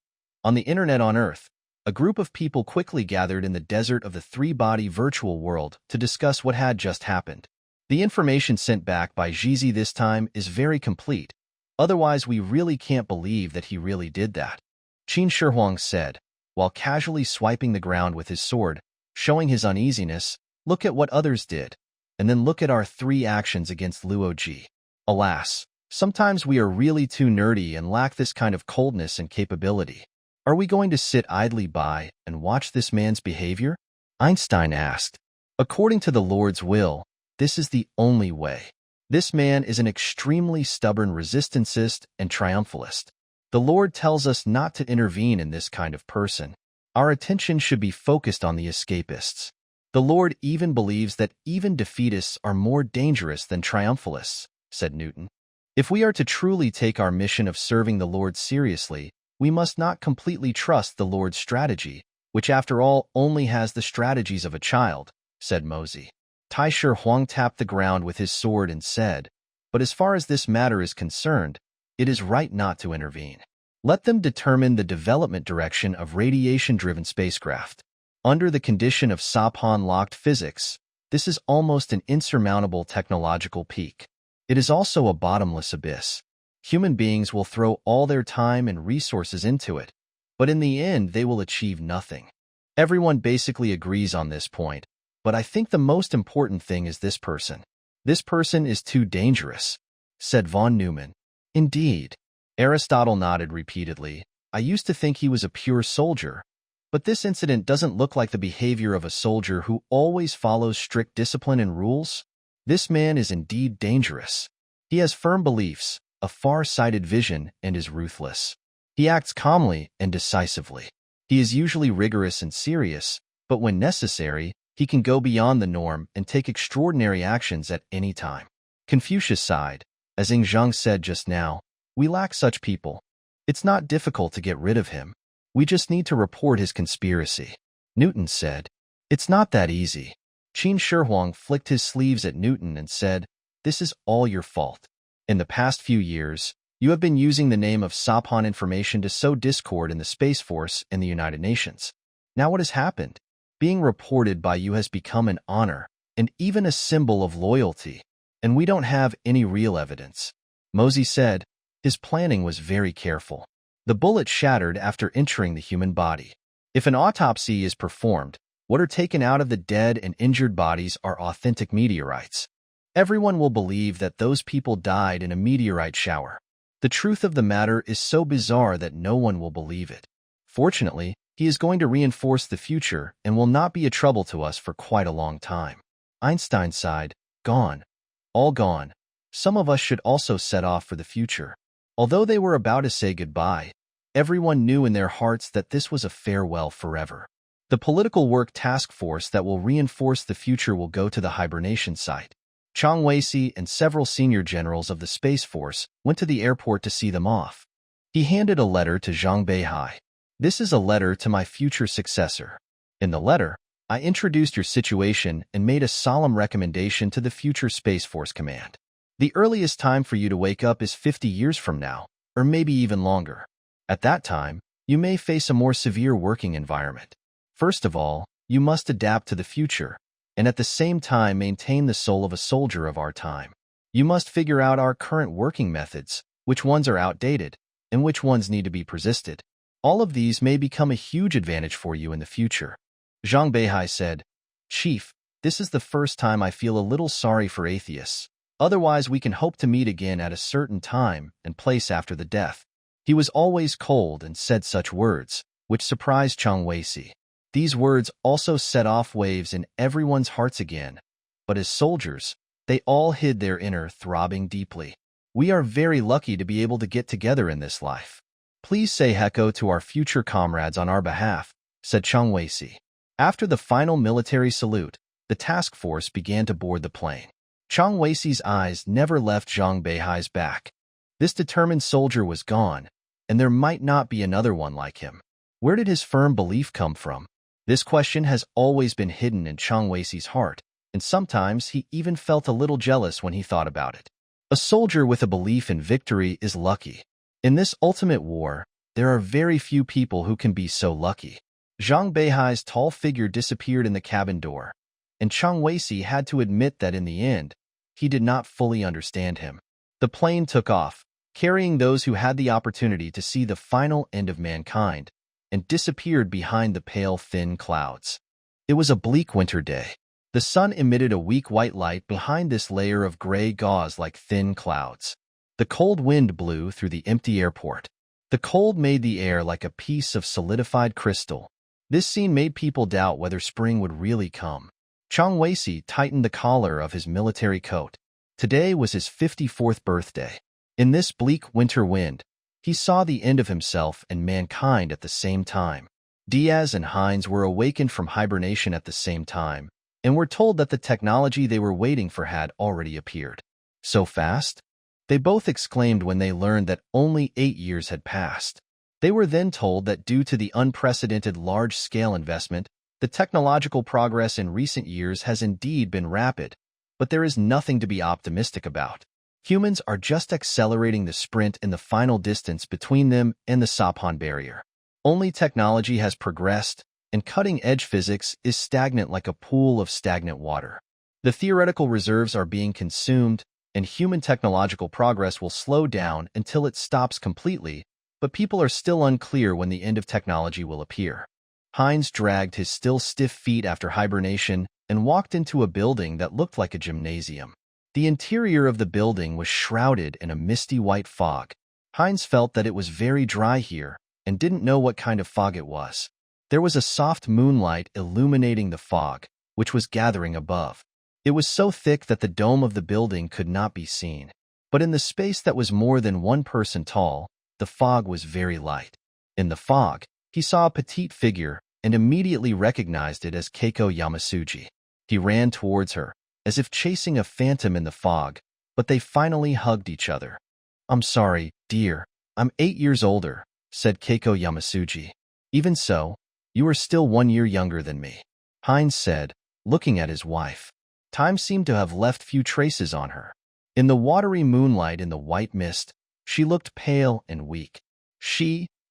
S1: On the internet on Earth, a group of people quickly gathered in the desert of the 3-body virtual world to discuss what had just happened. The information sent back by Zizi this time is very complete, otherwise we really can't believe that he really did that. Qin Shihuang said, while casually swiping the ground with his sword, showing his uneasiness. Look at what others did, and then look at our 3 actions against Luo Ji. Alas, sometimes we are really too nerdy and lack this kind of coldness and capability. Are we going to sit idly by and watch this man's behavior? Einstein asked. According to the Lord's will, this is the only way. This man is an extremely stubborn resistancist and triumphalist. The Lord tells us not to intervene in this kind of person. Our attention should be focused on the escapists. The Lord even believes that even defeatists are more dangerous than triumphalists, said Newton. If we are to truly take our mission of serving the Lord seriously, we must not completely trust the Lord's strategy, which after all only has the strategies of a child, said Mosey. Taisher Huang tapped the ground with his sword and said, but as far as this matter is concerned, it is right not to intervene. Let them determine the development direction of radiation-driven spacecraft. Under the condition of Sapon-locked physics, this is almost an insurmountable technological peak. It is also a bottomless abyss. Human beings will throw all their time and resources into it, but in the end they will achieve nothing. Everyone basically agrees on this point, but I think the most important thing is this person. This person is too dangerous, said von Neumann. Indeed. Aristotle nodded repeatedly. I used to think he was a pure soldier, but this incident doesn't look like the behavior of a soldier who always follows strict discipline and rules. This man is indeed dangerous. He has firm beliefs, a far-sighted vision, and is ruthless. He acts calmly and decisively. He is usually rigorous and serious, but when necessary, he can go beyond the norm and take extraordinary actions at any time. Confucius sighed. As Ing Zhang said just now, we lack such people. It's not difficult to get rid of him. We just need to report his conspiracy. Newton said, it's not that easy. Qin Shihuang flicked his sleeves at Newton and said, this is all your fault. In the past few years, you have been using the name of Sapon Information to sow discord in the Space Force and the United Nations. Now what has happened? Being reported by you has become an honor and even a symbol of loyalty, and we don't have any real evidence. Mosey said, his planning was very careful. The bullet shattered after entering the human body. If an autopsy is performed, What are taken out of the dead and injured bodies are authentic meteorites. Everyone will believe that those people died in a meteorite shower. The truth of the matter is so bizarre that no one will believe it. Fortunately, he is going to reinforce the future and will not be a trouble to us for quite a long time. Einstein sighed, gone. All gone. Some of us should also set off for the future. Although they were about to say goodbye, everyone knew in their hearts that this was a farewell forever. The political work task force that will reinforce the future will go to the hibernation site. Zhang Beihai and several senior generals of the Space Force went to the airport to see them off. He handed a letter to Zhang Beihai. This is a letter to my future successor. In the letter, I introduced your situation and made a solemn recommendation to the future Space Force Command. The earliest time for you to wake up is 50 years from now, or maybe even longer. At that time, you may face a more severe working environment. First of all, you must adapt to the future, and at the same time maintain the soul of a soldier of our time. You must figure out our current working methods, which ones are outdated, and which ones need to be persisted. All of these may become a huge advantage for you in the future. Zhang Beihai said, Chief, this is the first time I feel a little sorry for atheists. Otherwise, we can hope to meet again at a certain time and place after the death. He was always cold and said such words, which surprised Zhang Beihai. These words also set off waves in everyone's hearts again. But as soldiers, they all hid their inner throbbing deeply. We are very lucky to be able to get together in this life. Please say heko to our future comrades on our behalf, said Zhang Beihai. After the final military salute, the task force began to board the plane. Zhang Beihai's eyes never left Zhang Beihai's back. This determined soldier was gone, and there might not be another one like him. Where did his firm belief come from? This question has always been hidden in Zhang Beihai's heart, and sometimes he even felt a little jealous when he thought about it. A soldier with a belief in victory is lucky. In this ultimate war, there are very few people who can be so lucky. Zhang Beihai's tall figure disappeared in the cabin door, and Zhang Beihai had to admit that in the end, he did not fully understand him. The plane took off, carrying those who had the opportunity to see the final end of mankind, and disappeared behind the pale, thin clouds. It was a bleak winter day. The sun emitted a weak white light behind this layer of gray gauze like thin clouds. The cold wind blew through the empty airport. The cold made the air like a piece of solidified crystal. This scene made people doubt whether spring would really come. Zhang Beihai tightened the collar of his military coat. Today was his 54th birthday. In this bleak winter wind, he saw the end of himself and mankind at the same time. Diaz and Hines were awakened from hibernation at the same time, and were told that the technology they were waiting for had already appeared. So fast? They both exclaimed when they learned that only 8 years had passed. They were then told that due to the unprecedented large-scale investment, the technological progress in recent years has indeed been rapid, but there is nothing to be optimistic about. Humans are just accelerating the sprint in the final distance between them and the Saphan barrier. Only technology has progressed, and cutting-edge physics is stagnant like a pool of stagnant water. The theoretical reserves are being consumed, and human technological progress will slow down until it stops completely, but people are still unclear when the end of technology will appear. Hines dragged his still stiff feet after hibernation and walked into a building that looked like a gymnasium. The interior of the building was shrouded in a misty white fog. Hines felt that it was very dry here and didn't know what kind of fog it was. There was a soft moonlight illuminating the fog, which was gathering above. It was so thick that the dome of the building could not be seen. But in the space that was more than one person tall, the fog was very light. In the fog, he saw a petite figure and immediately recognized it as Keiko Yamasuji. He ran towards her, as if chasing a phantom in the fog, but they finally hugged each other. "I'm sorry, dear. I'm 8 years older," said Keiko Yamasuji. "Even so, you are still 1 year younger than me," Hines said, looking at his wife. Time seemed to have left few traces on her. In the watery moonlight in the white mist, she looked pale and weak.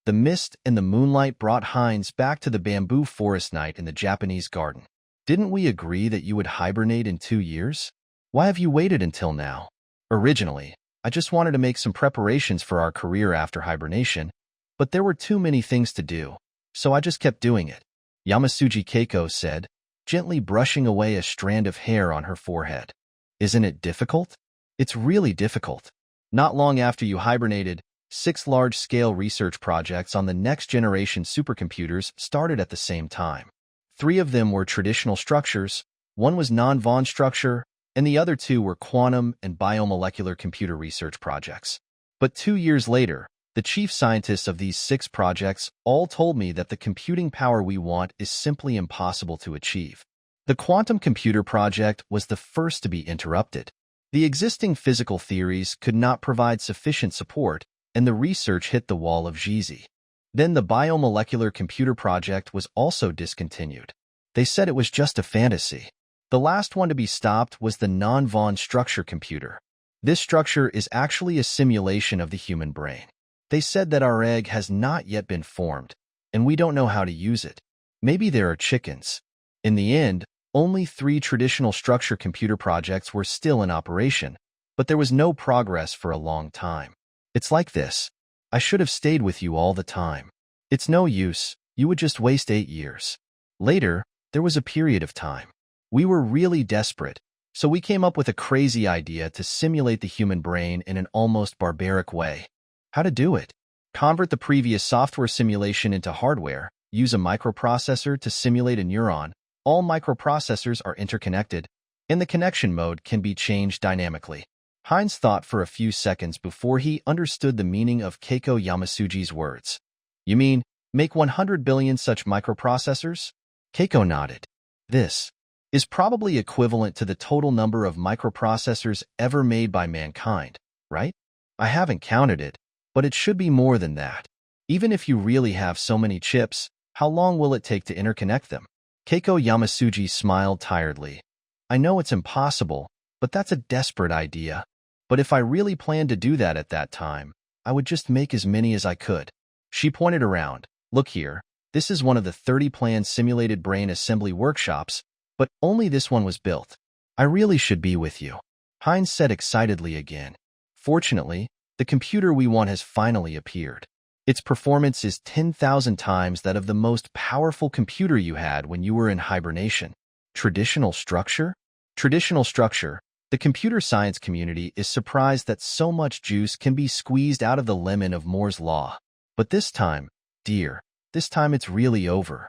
S1: The mist and the moonlight brought Hines back to the bamboo forest night in the Japanese garden. "Didn't we agree that you would hibernate in 2 years? Why have you waited until now?" "Originally, I just wanted to make some preparations for our career after hibernation, but there were too many things to do, so I just kept doing it." Yamasuji Keiko said, gently brushing away a strand of hair on her forehead. Isn't it difficult? It's really difficult. Not long after you hibernated, 6 large-scale research projects on the next-generation supercomputers started at the same time. 3 of them were traditional structures, 1 was non-Von structure, and the other 2 were quantum and biomolecular computer research projects. But 2 years later, the chief scientists of these 6 projects all told me that the computing power we want is simply impossible to achieve. The quantum computer project was the first to be interrupted. The existing physical theories could not provide sufficient support, and the research hit the wall of Gizi. Then the biomolecular computer project was also discontinued. They said it was just a fantasy. The last one to be stopped was the non-Von structure computer. This structure is actually a simulation of the human brain. They said that our egg has not yet been formed, and we don't know how to use it. Maybe there are chickens. In the end, only 3 traditional structure computer projects were still in operation, but there was no progress for a long time. It's like this. I should have stayed with you all the time. It's no use. You would just waste 8 years. Later, there was a period of time. We were really desperate, so we came up with a crazy idea to simulate the human brain in an almost barbaric way. How to do it? Convert the previous software simulation into hardware, use a microprocessor to simulate a neuron. All microprocessors are interconnected, and the connection mode can be changed dynamically. Heinz thought for a few seconds before he understood the meaning of Keiko Yamasuji's words. You mean, make 100 billion such microprocessors? Keiko nodded. This is probably equivalent to the total number of microprocessors ever made by mankind, right? I haven't counted it, but it should be more than that. Even if you really have so many chips, how long will it take to interconnect them? Keiko Yamasuji smiled tiredly. I know it's impossible, but that's a desperate idea. But if I really planned to do that at that time, I would just make as many as I could. She pointed around. Look here, this is one of the 30 planned simulated brain assembly workshops, but only this one was built. I really should be with you. Heinz said excitedly again. Fortunately, the computer we want has finally appeared. Its performance is 10,000 times that of the most powerful computer you had when you were in hibernation. Traditional structure? Traditional structure. The computer science community is surprised that so much juice can be squeezed out of the lemon of Moore's law. But this time, dear, this time it's really over.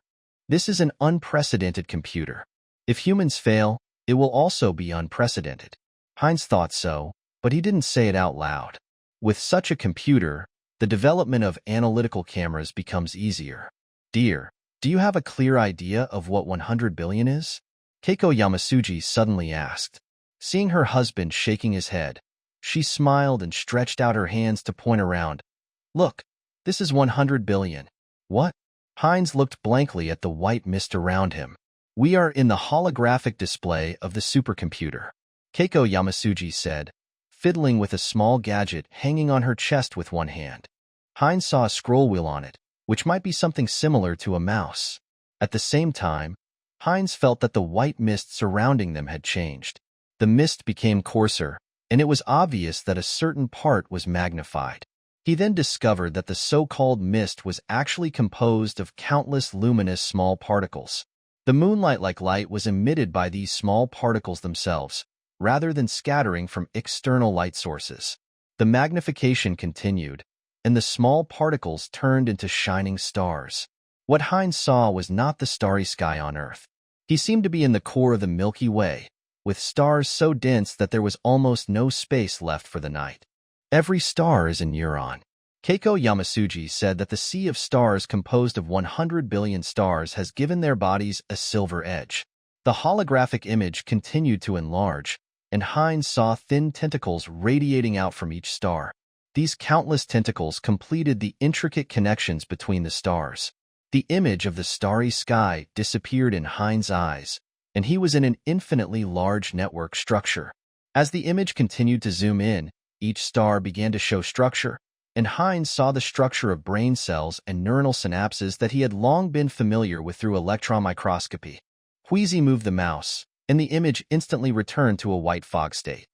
S1: This is an unprecedented computer. If humans fail, it will also be unprecedented. Heinz thought so, but he didn't say it out loud. With such a computer, the development of analytical cameras becomes easier. Dear, do you have a clear idea of what 100 billion is? Keiko Yamasuji suddenly asked. Seeing her husband shaking his head, she smiled and stretched out her hands to point around. Look, this is 100 billion. What? Heinz looked blankly at the white mist around him. We are in the holographic display of the supercomputer, Keiko Yamasuji said, fiddling with a small gadget hanging on her chest with one hand. Heinz saw a scroll wheel on it, which might be something similar to a mouse. At the same time, Heinz felt that the white mist surrounding them had changed. The mist became coarser, and it was obvious that a certain part was magnified. He then discovered that the so-called mist was actually composed of countless luminous small particles. The moonlight-like light was emitted by these small particles themselves, rather than scattering from external light sources. The magnification continued, and the small particles turned into shining stars. What Heinz saw was not the starry sky on Earth. He seemed to be in the core of the Milky Way, with stars so dense that there was almost no space left for the night. Every star is a neuron. Keiko Yamasuji said that the sea of stars composed of 100 billion stars has given their bodies a silver edge. The holographic image continued to enlarge, and Heinz saw thin tentacles radiating out from each star. These countless tentacles completed the intricate connections between the stars. The image of the starry sky disappeared in Heinz's eyes, and he was in an infinitely large network structure. As the image continued to zoom in, each star began to show structure, and Heinz saw the structure of brain cells and neuronal synapses that he had long been familiar with through electron microscopy. Wheezy moved the mouse, and the image instantly returned to a white fog state.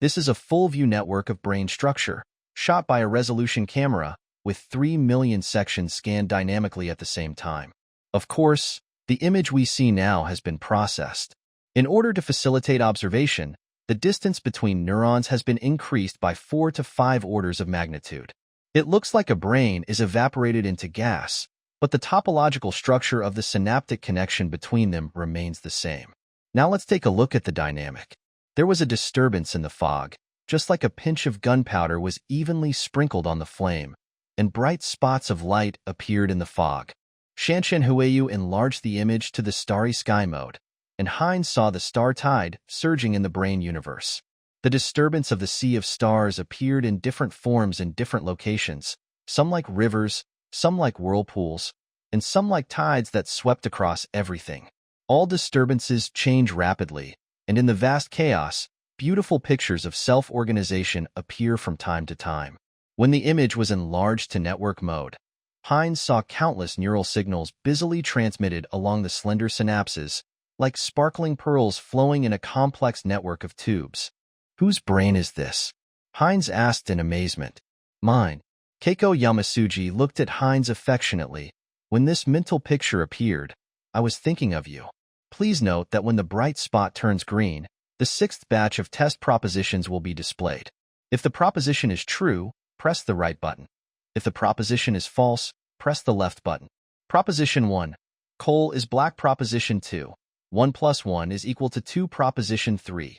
S1: This is a full-view network of brain structure, shot by a resolution camera, with 3 million sections scanned dynamically at the same time. Of course, The image we see now has been processed. In order to facilitate observation, the distance between neurons has been increased by 4 to 5 orders of magnitude. It looks like a brain is evaporated into gas, but the topological structure of the synaptic connection between them remains the same. Now let's take a look at the dynamic. There was a disturbance in the fog, just like a pinch of gunpowder was evenly sprinkled on the flame, and bright spots of light appeared in the fog. Shanshan Huiyu enlarged the image to the starry sky mode, and Heinz saw the star tide surging in the brain universe. The disturbance of the sea of stars appeared in different forms in different locations, some like rivers, some like whirlpools, and some like tides that swept across everything. All disturbances change rapidly, and in the vast chaos, beautiful pictures of self-organization appear from time to time. When the image was enlarged to network mode, Heinz saw countless neural signals busily transmitted along the slender synapses, like sparkling pearls flowing in a complex network of tubes. Whose brain is this? Heinz asked in amazement. Mine. Keiko Yamasuji looked at Heinz affectionately. When this mental picture appeared, I was thinking of you. Please note that when the bright spot turns green, the 6th batch of test propositions will be displayed. If the proposition is true, press the right button. If the proposition is false, press the left button. Proposition 1. Coal is black. Proposition 2. 1 plus 1 is equal to 2. Proposition 3.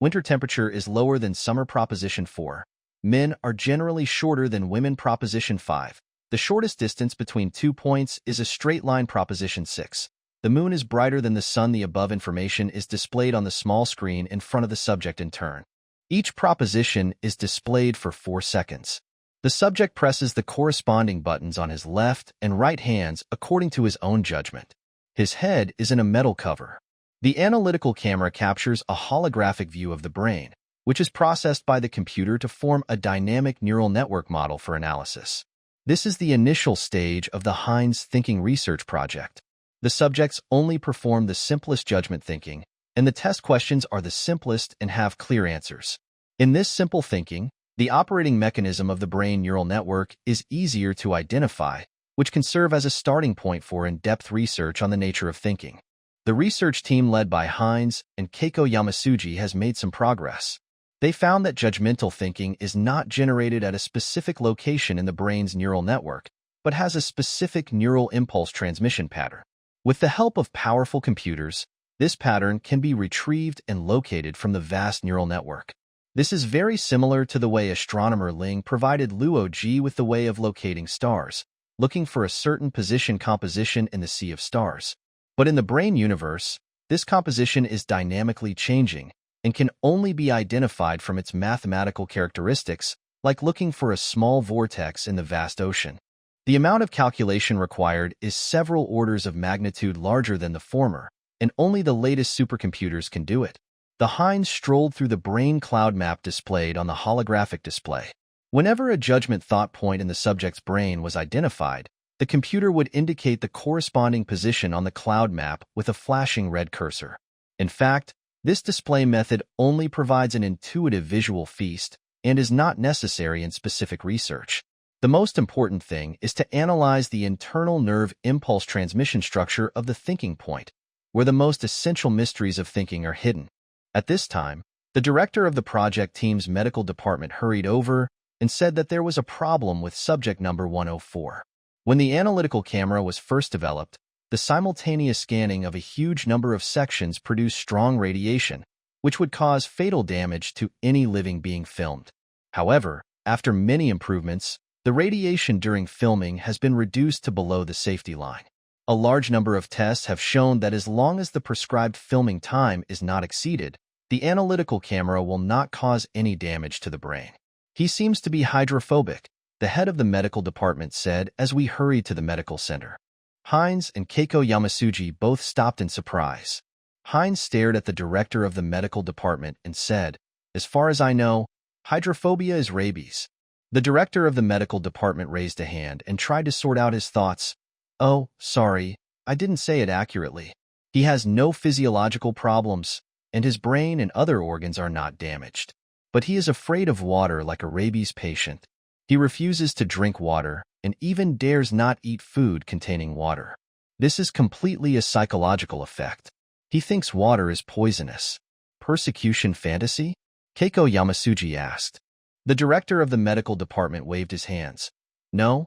S1: Winter temperature is lower than summer. Proposition 4. Men are generally shorter than women. Proposition 5. The shortest distance between 2 points is a straight line. Proposition 6. The moon is brighter than the sun. The above information is displayed on the small screen in front of the subject in turn. Each proposition is displayed for 4 seconds. The subject presses the corresponding buttons on his left and right hands according to his own judgment. His head is in a metal cover. The analytical camera captures a holographic view of the brain, which is processed by the computer to form a dynamic neural network model for analysis. This is the initial stage of the Heinz thinking research project. The subjects only perform the simplest judgment thinking, and the test questions are the simplest and have clear answers. In this simple thinking, the operating mechanism of the brain neural network is easier to identify, which can serve as a starting point for in-depth research on the nature of thinking. The research team led by Heinz and Keiko Yamasuji has made some progress. They found that judgmental thinking is not generated at a specific location in the brain's neural network, but has a specific neural impulse transmission pattern. With the help of powerful computers, this pattern can be retrieved and located from the vast neural network. This is very similar to the way astronomer Ling provided Luo Ji with the way of locating stars, looking for a certain position composition in the sea of stars. But in the brain universe, this composition is dynamically changing and can only be identified from its mathematical characteristics, like looking for a small vortex in the vast ocean. The amount of calculation required is several orders of magnitude larger than the former, and only the latest supercomputers can do it. The Heinz strolled through the brain cloud map displayed on the holographic display. Whenever a judgment thought point in the subject's brain was identified, the computer would indicate the corresponding position on the cloud map with a flashing red cursor. In fact, this display method only provides an intuitive visual feast and is not necessary in specific research. The most important thing is to analyze the internal nerve impulse transmission structure of the thinking point, where the most essential mysteries of thinking are hidden. At this time, the director of the project team's medical department hurried over and said that there was a problem with subject number 104. When the analytical camera was first developed, the simultaneous scanning of a huge number of sections produced strong radiation, which would cause fatal damage to any living being filmed. However, after many improvements, the radiation during filming has been reduced to below the safety line. A large number of tests have shown that as long as the prescribed filming time is not exceeded, the analytical camera will not cause any damage to the brain. He seems to be hydrophobic, the head of the medical department said as we hurried to the medical center. Heinz and Keiko Yamasuji both stopped in surprise. Heinz stared at the director of the medical department and said, "As far as I know, hydrophobia is rabies." The director of the medical department raised a hand and tried to sort out his thoughts. "Oh, sorry, I didn't say it accurately. He has no physiological problems, and his brain and other organs are not damaged. But he is afraid of water like a rabies patient. He refuses to drink water and even dares not eat food containing water." This is completely a psychological effect. He thinks water is poisonous. Persecution fantasy? Keiko Yamasuji asked. The director of the medical department waved his hands. No,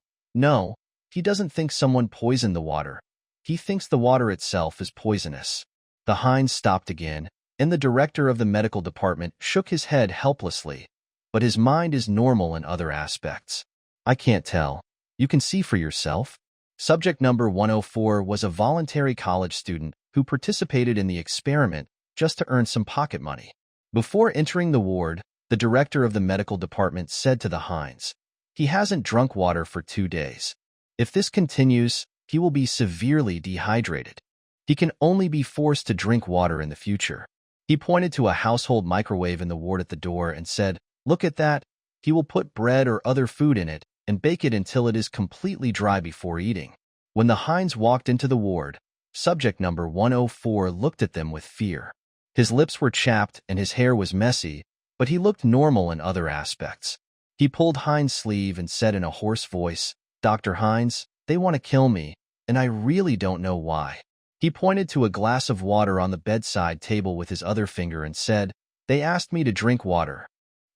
S1: he doesn't think someone poisoned the water. He thinks the water itself is poisonous. The Hines stopped again, and the director of the medical department shook his head helplessly. But his mind is normal in other aspects. I can't tell. You can see for yourself. Subject number 104 was a voluntary college student who participated in the experiment just to earn some pocket money. Before entering the ward, the director of the medical department said to the Hines, "He hasn't drunk water for 2 days. If this continues, he will be severely dehydrated. He can only be forced to drink water in the future." He pointed to a household microwave in the ward at the door and said, "Look at that. He will put bread or other food in it and bake it until it is completely dry before eating." When the Hines walked into the ward, subject number 104 looked at them with fear. His lips were chapped and his hair was messy, but he looked normal in other aspects. He pulled Hines' sleeve and said in a hoarse voice, "Dr. Hines, they want to kill me, and I really don't know why." He pointed to a glass of water on the bedside table with his other finger and said, "They asked me to drink water."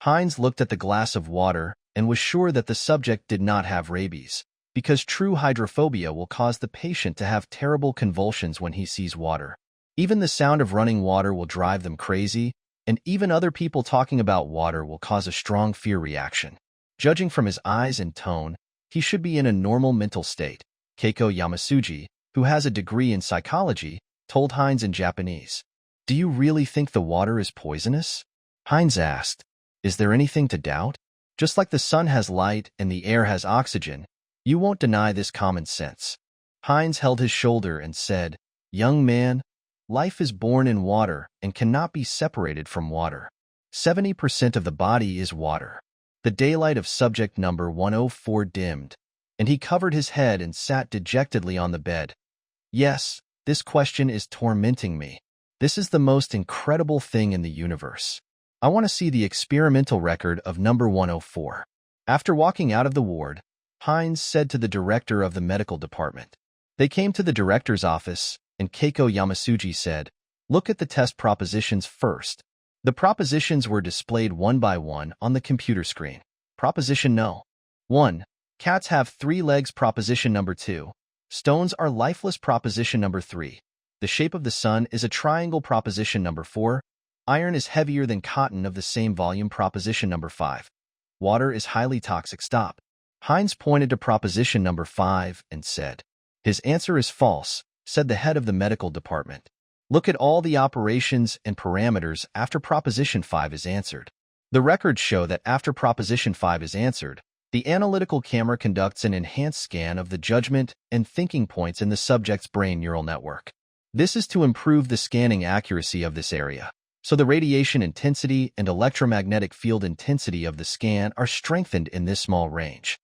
S1: Hines looked at the glass of water and was sure that the subject did not have rabies, because true hydrophobia will cause the patient to have terrible convulsions when he sees water. Even the sound of running water will drive them crazy, and even other people talking about water will cause a strong fear reaction. Judging from his eyes and tone, he should be in a normal mental state. Keiko Yamasuji, who has a degree in psychology, told Hines in Japanese, "Do you really think the water is poisonous?" Hines asked, "Is there anything to doubt? Just like the sun has light and the air has oxygen, you won't deny this common sense." Hines held his shoulder and said, "Young man, life is born in water and cannot be separated from water. 70% of the body is water." The daylight of subject number 104 dimmed, and he covered his head and sat dejectedly on the bed. "Yes, this question is tormenting me. This is the most incredible thing in the universe. I want to see the experimental record of number 104. After walking out of the ward, Hines said to the director of the medical department. They came to the director's office, and Keiko Yamasuji said, "Look at the test propositions first." The propositions were displayed one by one on the computer screen. Proposition No. 1. Cats have 3 legs. Proposition number 2. Stones are lifeless. Proposition number 3. The shape of the sun is a triangle. Proposition number 4. Iron is heavier than cotton of the same volume. Proposition number 5. Water is highly toxic. Stop. Hines pointed to proposition number 5 and said, "His answer is false," said the head of the medical department. "Look at all the operations and parameters after proposition 5 is answered." The records show that after proposition 5 is answered, the analytical camera conducts an enhanced scan of the judgment and thinking points in the subject's brain neural network. This is to improve the scanning accuracy of this area, so the radiation intensity and electromagnetic field intensity of the scan are strengthened in this small range.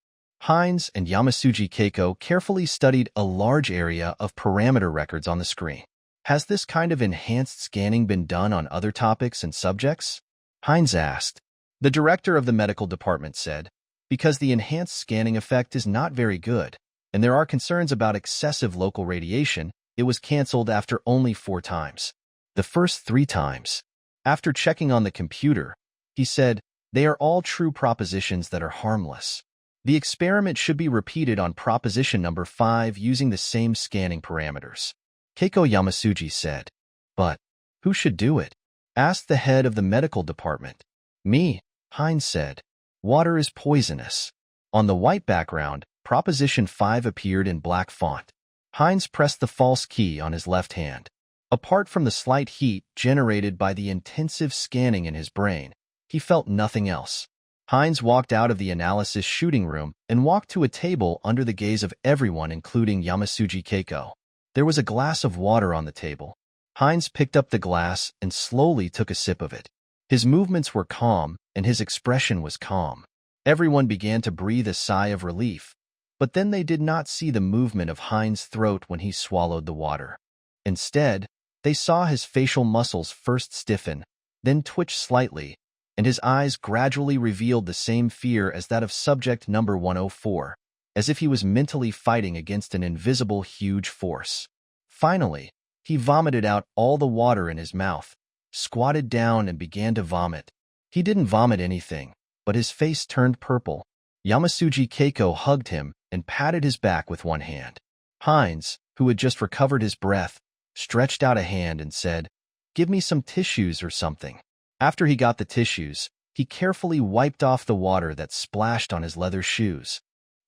S1: Hines and Yamasuji Keiko carefully studied a large area of parameter records on the screen. Has this kind of enhanced scanning been done on other topics and subjects? Hines asked. The director of the medical department said, "Because the enhanced scanning effect is not very good, and there are concerns about excessive local radiation, it was canceled after only 4 times. The first 3 times. After checking on the computer, he said, they are all true propositions that are harmless. The experiment should be repeated on proposition number 5 using the same scanning parameters." Keiko Yamasuji said. "But who should do it?" asked the head of the medical department. "Me," Hines said. "Water is poisonous." On the white background, proposition 5 appeared in black font. Hines pressed the false key on his left hand. Apart from the slight heat generated by the intensive scanning in his brain, he felt nothing else. Hines walked out of the analysis shooting room and walked to a table under the gaze of everyone, including Yamasuji Keiko. There was a glass of water on the table. Hines picked up the glass and slowly took a sip of it. His movements were calm, and his expression was calm. Everyone began to breathe a sigh of relief, but then they did not see the movement of Hines' throat when he swallowed the water. Instead, they saw his facial muscles first stiffen, then twitch slightly, and his eyes gradually revealed the same fear as that of subject number 104. as if he was mentally fighting against an invisible huge force. Finally, he vomited out all the water in his mouth, squatted down and began to vomit. He didn't vomit anything, but his face turned purple. Yamasuji Keiko hugged him and patted his back with one hand. Heinz, who had just recovered his breath, stretched out a hand and said, "Give me some tissues or something." After he got the tissues, he carefully wiped off the water that splashed on his leather shoes.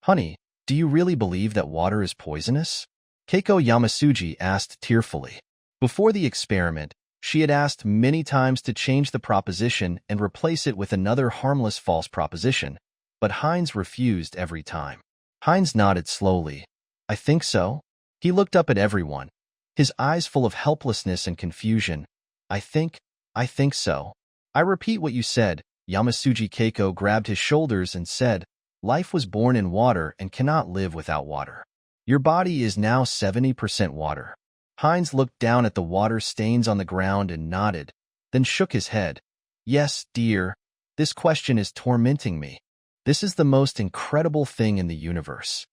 S1: "Honey, do you really believe that water is poisonous?" Keiko Yamasuji asked tearfully. Before the experiment, she had asked many times to change the proposition and replace it with another harmless false proposition, but Heinz refused every time. Heinz nodded slowly. "I think so." He looked up at everyone, his eyes full of helplessness and confusion. I think so." "I repeat what you said." Yamasuji Keiko grabbed his shoulders and said, "Life was born in water and cannot live without water. Your body is now 70% water." Heinz looked down at the water stains on the ground and nodded, then shook his head. "Yes, dear, this question is tormenting me. This is the most incredible thing in the universe."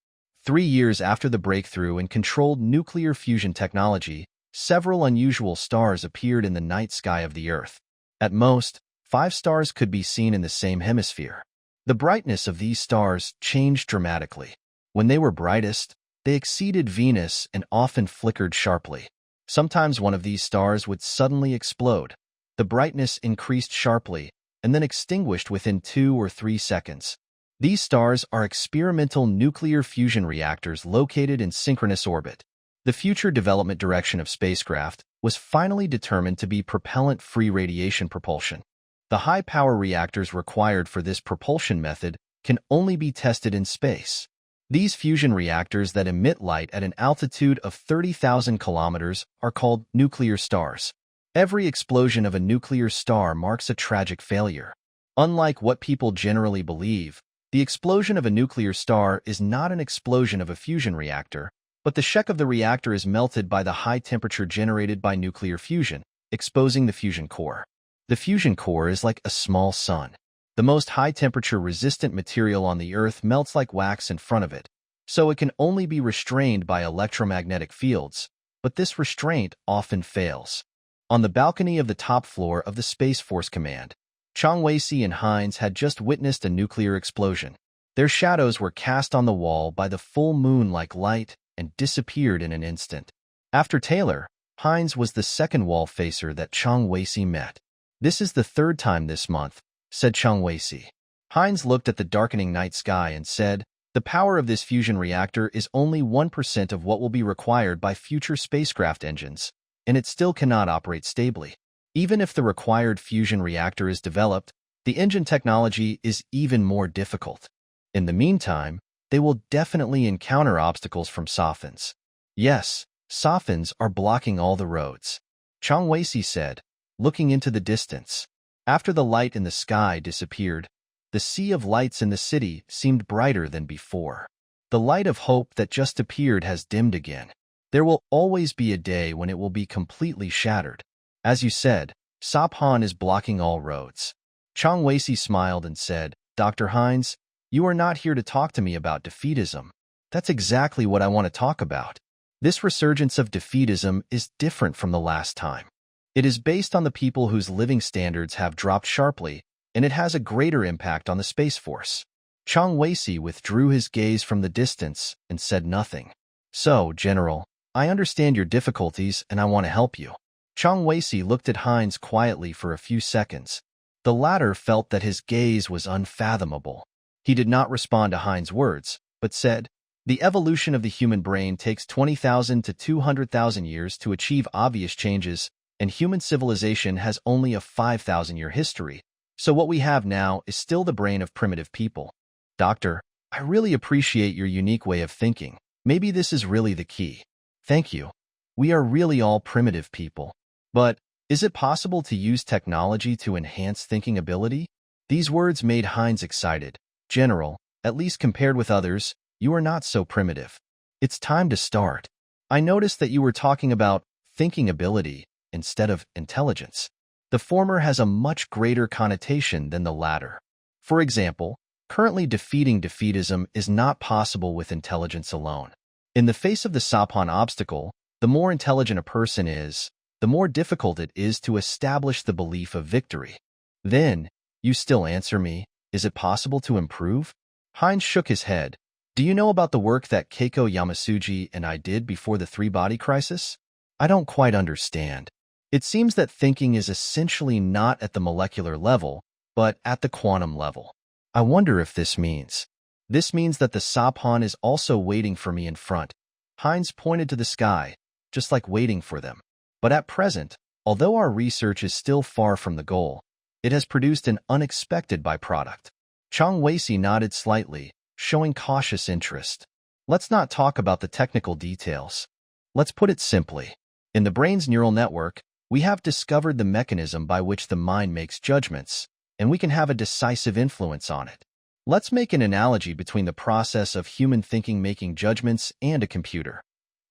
S1: 3 years after the breakthrough in controlled nuclear fusion technology, several unusual stars appeared in the night sky of the Earth. At most, 5 stars could be seen in the same hemisphere. The brightness of these stars changed dramatically. When they were brightest, they exceeded Venus and often flickered sharply. Sometimes one of these stars would suddenly explode. The brightness increased sharply and then extinguished within 2 or 3 seconds. These stars are experimental nuclear fusion reactors located in synchronous orbit. The future development direction of spacecraft was finally determined to be propellant-free radiation propulsion. The high-power reactors required for this propulsion method can only be tested in space. These fusion reactors that emit light at an altitude of 30,000 kilometers are called nuclear stars. Every explosion of a nuclear star marks a tragic failure. Unlike what people generally believe, the explosion of a nuclear star is not an explosion of a fusion reactor, but the shell of the reactor is melted by the high temperature generated by nuclear fusion, exposing the fusion core. The fusion core is like a small sun. The most high-temperature resistant material on the Earth melts like wax in front of it, so it can only be restrained by electromagnetic fields, but this restraint often fails. On the balcony of the top floor of the Space Force Command, Chang Weisi and Heinz had just witnessed a nuclear explosion. Their shadows were cast on the wall by the full moon like light and disappeared in an instant. After Taylor, Heinz was the second Wallfacer that Chang Weisi met. "This is the 3rd time this month," said Chang Weisi. Heinz looked at the darkening night sky and said, "The power of this fusion reactor is only 1% of what will be required by future spacecraft engines, and it still cannot operate stably. Even if the required fusion reactor is developed, the engine technology is even more difficult. In the meantime, they will definitely encounter obstacles from Sophins. Yes, Sophins are blocking all the roads," Chang Weisi said, looking into the distance. After the light in the sky disappeared, the sea of lights in the city seemed brighter than before. The light of hope that just appeared has dimmed again. There will always be a day when it will be completely shattered. As you said, Sophan is blocking all roads. Chang Weisi smiled and said, "Dr. Heinz, you are not here to talk to me about defeatism. That's exactly what I want to talk about. This resurgence of defeatism is different from the last time. It is based on the people whose living standards have dropped sharply, and it has a greater impact on the Space Force." Chang Weisi withdrew his gaze from the distance and said nothing. "So, General, I understand your difficulties and I want to help you." Chang Weisi looked at Heinz quietly for a few seconds. The latter felt that his gaze was unfathomable. He did not respond to Heinz's words, but said, "The evolution of the human brain takes 20,000 to 200,000 years to achieve obvious changes, and human civilization has only a 5,000-year history, so what we have now is still the brain of primitive people. Doctor, I really appreciate your unique way of thinking. Maybe this is really the key. Thank you. We are really all primitive people. But is it possible to use technology to enhance thinking ability?" These words made Heinz excited. "General, at least compared with others, you are not so primitive. It's time to start. I noticed that you were talking about thinking ability instead of intelligence. The former has a much greater connotation than the latter. For example, Currently, defeating defeatism is not possible with intelligence alone. In the face of the Sapon obstacle, the more intelligent a person is, the more difficult it is to establish the belief of victory. Then, you still answer me, is it possible to improve? Hines shook his head. Do you know about the work that Keiko Yamasuji and I did before the three-body crisis? I don't quite understand. It seems that thinking is essentially not at the molecular level, but at the quantum level. I wonder if this means. This means that the Sapon is also waiting for me in front. Hines pointed to the sky, just like waiting for them. But at present, although our research is still far from the goal, it has produced an unexpected byproduct. Chang Weisi nodded slightly, showing cautious interest. Let's not talk about the technical details. Let's put it simply. In the brain's neural network, we have discovered the mechanism by which the mind makes judgments, and we can have a decisive influence on it. Let's make an analogy between the process of human thinking making judgments and a computer.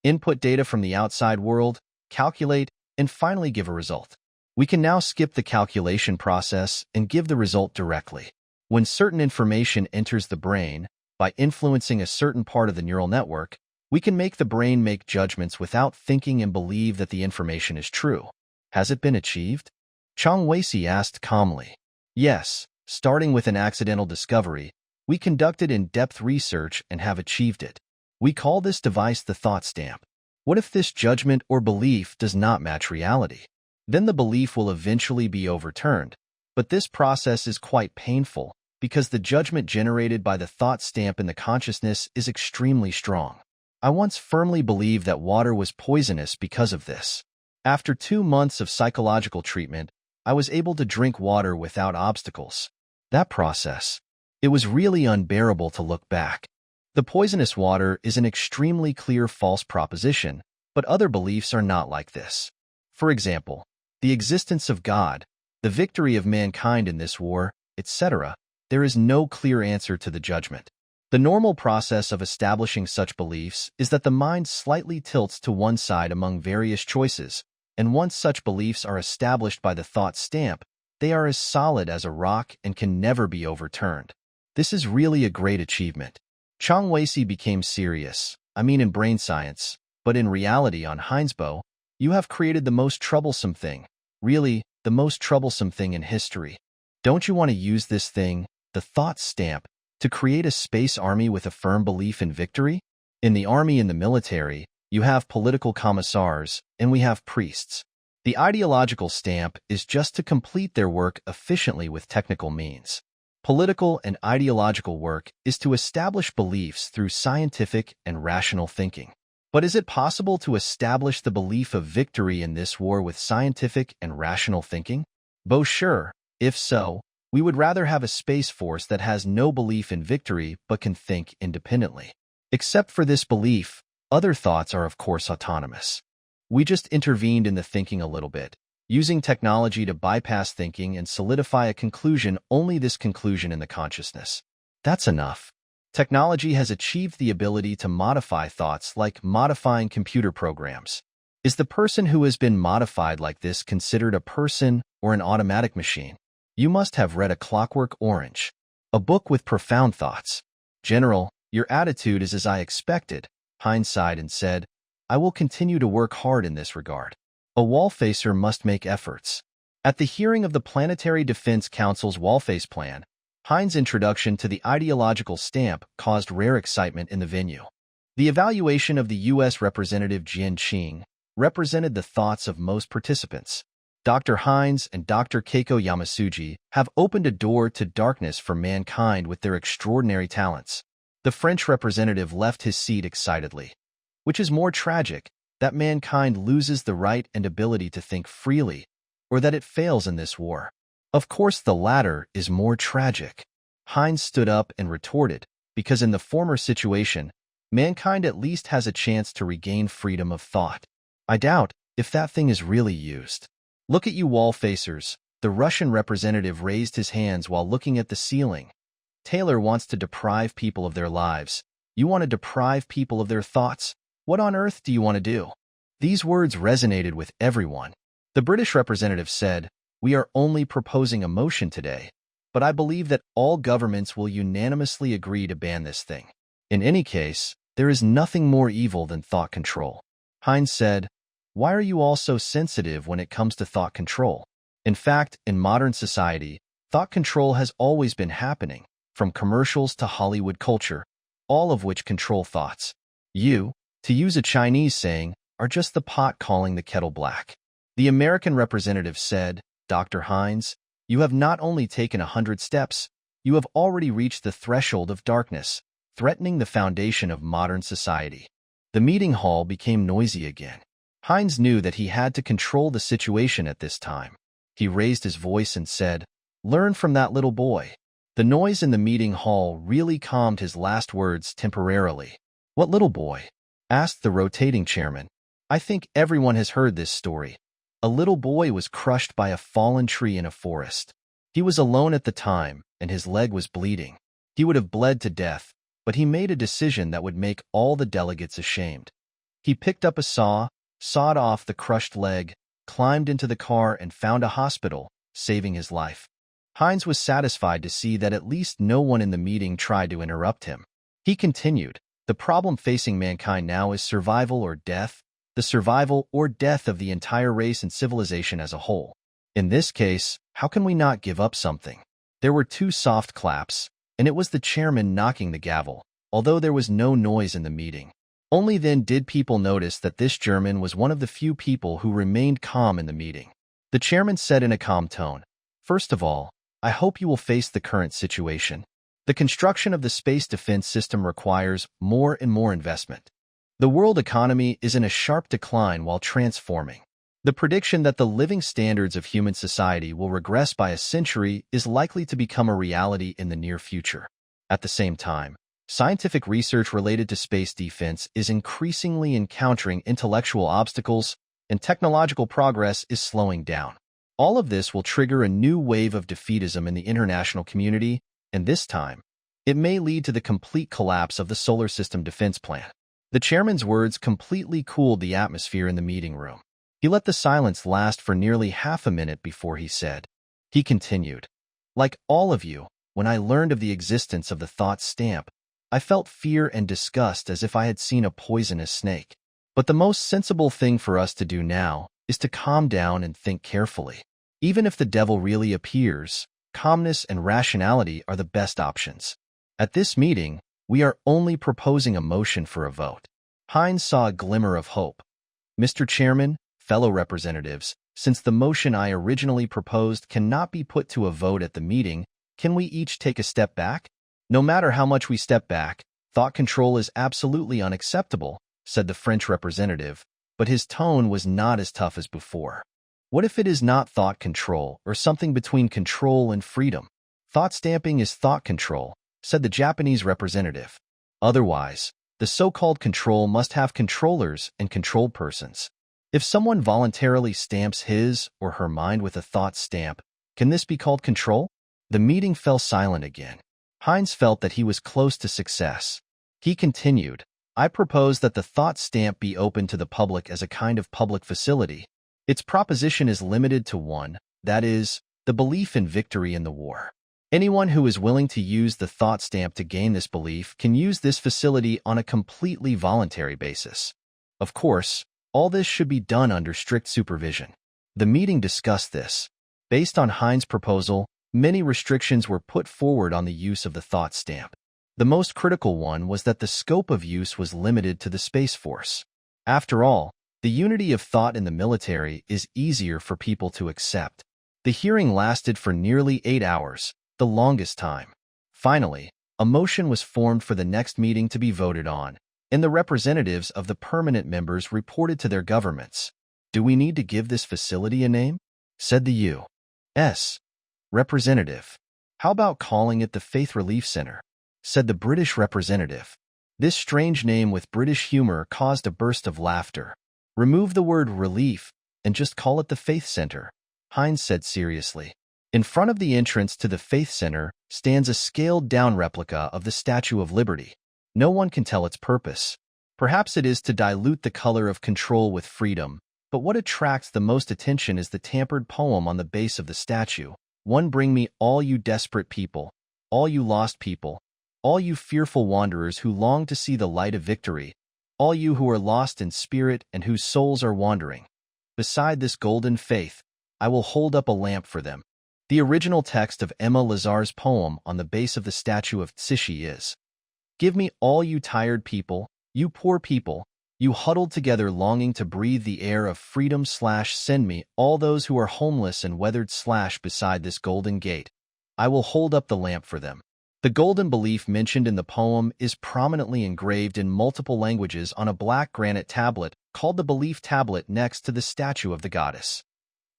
S1: Input data from the outside world, calculate, and finally give a result. We can now skip the calculation process and give the result directly. When certain information enters the brain, by influencing a certain part of the neural network, we can make the brain make judgments without thinking and believe that the information is true. Has it been achieved? Chang Weisi asked calmly. Yes, starting with an accidental discovery, we conducted in-depth research and have achieved it. We call this device the thought stamp. What if this judgment or belief does not match reality? Then the belief will eventually be overturned. But this process is quite painful because the judgment generated by the thought stamp in the consciousness is extremely strong. I once firmly believed that water was poisonous because of this. After 2 months of psychological treatment, I was able to drink water without obstacles. That process, it was really unbearable to look back. The poisonous water is an extremely clear false proposition, but other beliefs are not like this. For example, the existence of God, the victory of mankind in this war, etc., there is no clear answer to the judgment. The normal process of establishing such beliefs is that the mind slightly tilts to one side among various choices, and once such beliefs are established by the thought stamp, they are as solid as a rock and can never be overturned. This is really a great achievement. Chang Weisi became serious, in brain science, but in reality on Heinzbo, you have created the most troublesome thing, really, the most troublesome thing in history. Don't you want to use this thing, the thought stamp, to create a space army with a firm belief in victory? In the army and the military, you have political commissars, and we have priests. The ideological stamp is just to complete their work efficiently with technical means. Political and ideological work is to establish beliefs through scientific and rational thinking. But is it possible to establish the belief of victory in this war with scientific and rational thinking? Both sure. If so, we would rather have a space force that has no belief in victory but can think independently. Except for this belief, other thoughts are of course autonomous. We just intervened in the thinking a little bit, using technology to bypass thinking and solidify a conclusion, only this conclusion in the consciousness. That's enough. Technology has achieved the ability to modify thoughts like modifying computer programs. Is the person who has been modified like this considered a person or an automatic machine? You must have read A Clockwork Orange, a book with profound thoughts. General, your attitude is as I expected. Hines sighed and said, I will continue to work hard in this regard. A Wallfacer must make efforts. At the hearing of the Planetary Defense Council's Wallface plan, Hines' introduction to the ideological stamp caused rare excitement in the venue. The evaluation of the U.S. Representative Jian Qing represented the thoughts of most participants. Dr. Hines and Dr. Keiko Yamasuji have opened a door to darkness for mankind with their extraordinary talents. The French representative left his seat excitedly. Which is more tragic, that mankind loses the right and ability to think freely, or that it fails in this war? Of course the latter is more tragic. Hines stood up and retorted, because in the former situation, mankind at least has a chance to regain freedom of thought. I doubt if that thing is really used. Look at you Wallfacers. The Russian representative raised his hands while looking at the ceiling. Taylor wants to deprive people of their lives. You want to deprive people of their thoughts? What on earth do you want to do? These words resonated with everyone. The British representative said, we are only proposing a motion today, but I believe that all governments will unanimously agree to ban this thing. In any case, there is nothing more evil than thought control. Hines said, "Why are you all so sensitive when it comes to thought control? In fact, in modern society, thought control has always been happening, from commercials to Hollywood culture, all of which control thoughts. You, to use a Chinese saying, are just the pot calling the kettle black." The American representative said, "Dr. Hines, you have not only taken 100 steps, you have already reached the threshold of darkness, threatening the foundation of modern society." The meeting hall became noisy again. Hines knew that he had to control the situation at this time. He raised his voice and said, "Learn from that little boy." The noise in the meeting hall really calmed his last words temporarily. "What little boy?" asked the rotating chairman. "I think everyone has heard this story. A little boy was crushed by a fallen tree in a forest. He was alone at the time, and his leg was bleeding. He would have bled to death, but he made a decision that would make all the delegates ashamed. He picked up a saw, sawed off the crushed leg, climbed into the car, and found a hospital, saving his life." Hines was satisfied to see that at least no one in the meeting tried to interrupt him. He continued, "The problem facing mankind now is survival or death, the survival or death of the entire race and civilization as a whole. In this case, how can we not give up something?" There were 2 soft claps, and it was the chairman knocking the gavel, although there was no noise in the meeting. Only then did people notice that this German was one of the few people who remained calm in the meeting. The chairman said in a calm tone, "First of all, I hope you will face the current situation. The construction of the space defense system requires more and more investment. The world economy is in a sharp decline while transforming. The prediction that the living standards of human society will regress by a century is likely to become a reality in the near future. At the same time, scientific research related to space defense is increasingly encountering intellectual obstacles, and technological progress is slowing down. All of this will trigger a new wave of defeatism in the international community, and this time, it may lead to the complete collapse of the solar system defense plan." The chairman's words completely cooled the atmosphere in the meeting room. He let the silence last for nearly half a minute before he said. He continued, "Like all of you, when I learned of the existence of the thought stamp, I felt fear and disgust as if I had seen a poisonous snake. But the most sensible thing for us to do now is to calm down and think carefully. Even if the devil really appears, calmness and rationality are the best options. At this meeting, we are only proposing a motion for a vote." Hines saw a glimmer of hope. "Mr. Chairman, fellow representatives, since the motion I originally proposed cannot be put to a vote at the meeting, can we each take a step back? No matter how much we step back, thought control is absolutely unacceptable," said the French representative, but his tone was not as tough as before. "What if it is not thought control or something between control and freedom? Thought stamping is thought control," said the Japanese representative. "Otherwise, the so-called control must have controllers and controlled persons. If someone voluntarily stamps his or her mind with a thought stamp, can this be called control?" The meeting fell silent again. Hines felt that he was close to success. He continued, "I propose that the thought stamp be open to the public as a kind of public facility. Its proposition is limited to one, that is, the belief in victory in the war. Anyone who is willing to use the thought stamp to gain this belief can use this facility on a completely voluntary basis. Of course, all this should be done under strict supervision." The meeting discussed this. Based on Hines' proposal, many restrictions were put forward on the use of the thought stamp. The most critical one was that the scope of use was limited to the Space Force. After all, the unity of thought in the military is easier for people to accept. The hearing lasted for nearly 8 hours, the longest time. Finally, a motion was formed for the next meeting to be voted on, and the representatives of the permanent members reported to their governments. "Do we need to give this facility a name?" said the U.S. representative. "How about calling it the Faith Relief Center?" said the British representative. This strange name with British humor caused a burst of laughter. "Remove the word relief and just call it the Faith Center," Hines said seriously. In front of the entrance to the Faith Center stands a scaled-down replica of the Statue of Liberty. No one can tell its purpose. Perhaps it is to dilute the color of control with freedom, but what attracts the most attention is the tampered poem on the base of the statue. One, bring me all you desperate people, all you lost people, all you fearful wanderers who long to see the light of victory, all you who are lost in spirit and whose souls are wandering. Beside this golden faith, I will hold up a lamp for them. The original text of Emma Lazar's poem on the base of the statue of Cixi is, give me all you tired people, you poor people, you huddled together longing to breathe the air of freedom / send me all those who are homeless and weathered / beside this golden gate. I will hold up the lamp for them. The golden belief mentioned in the poem is prominently engraved in multiple languages on a black granite tablet called the Belief Tablet next to the statue of the goddess.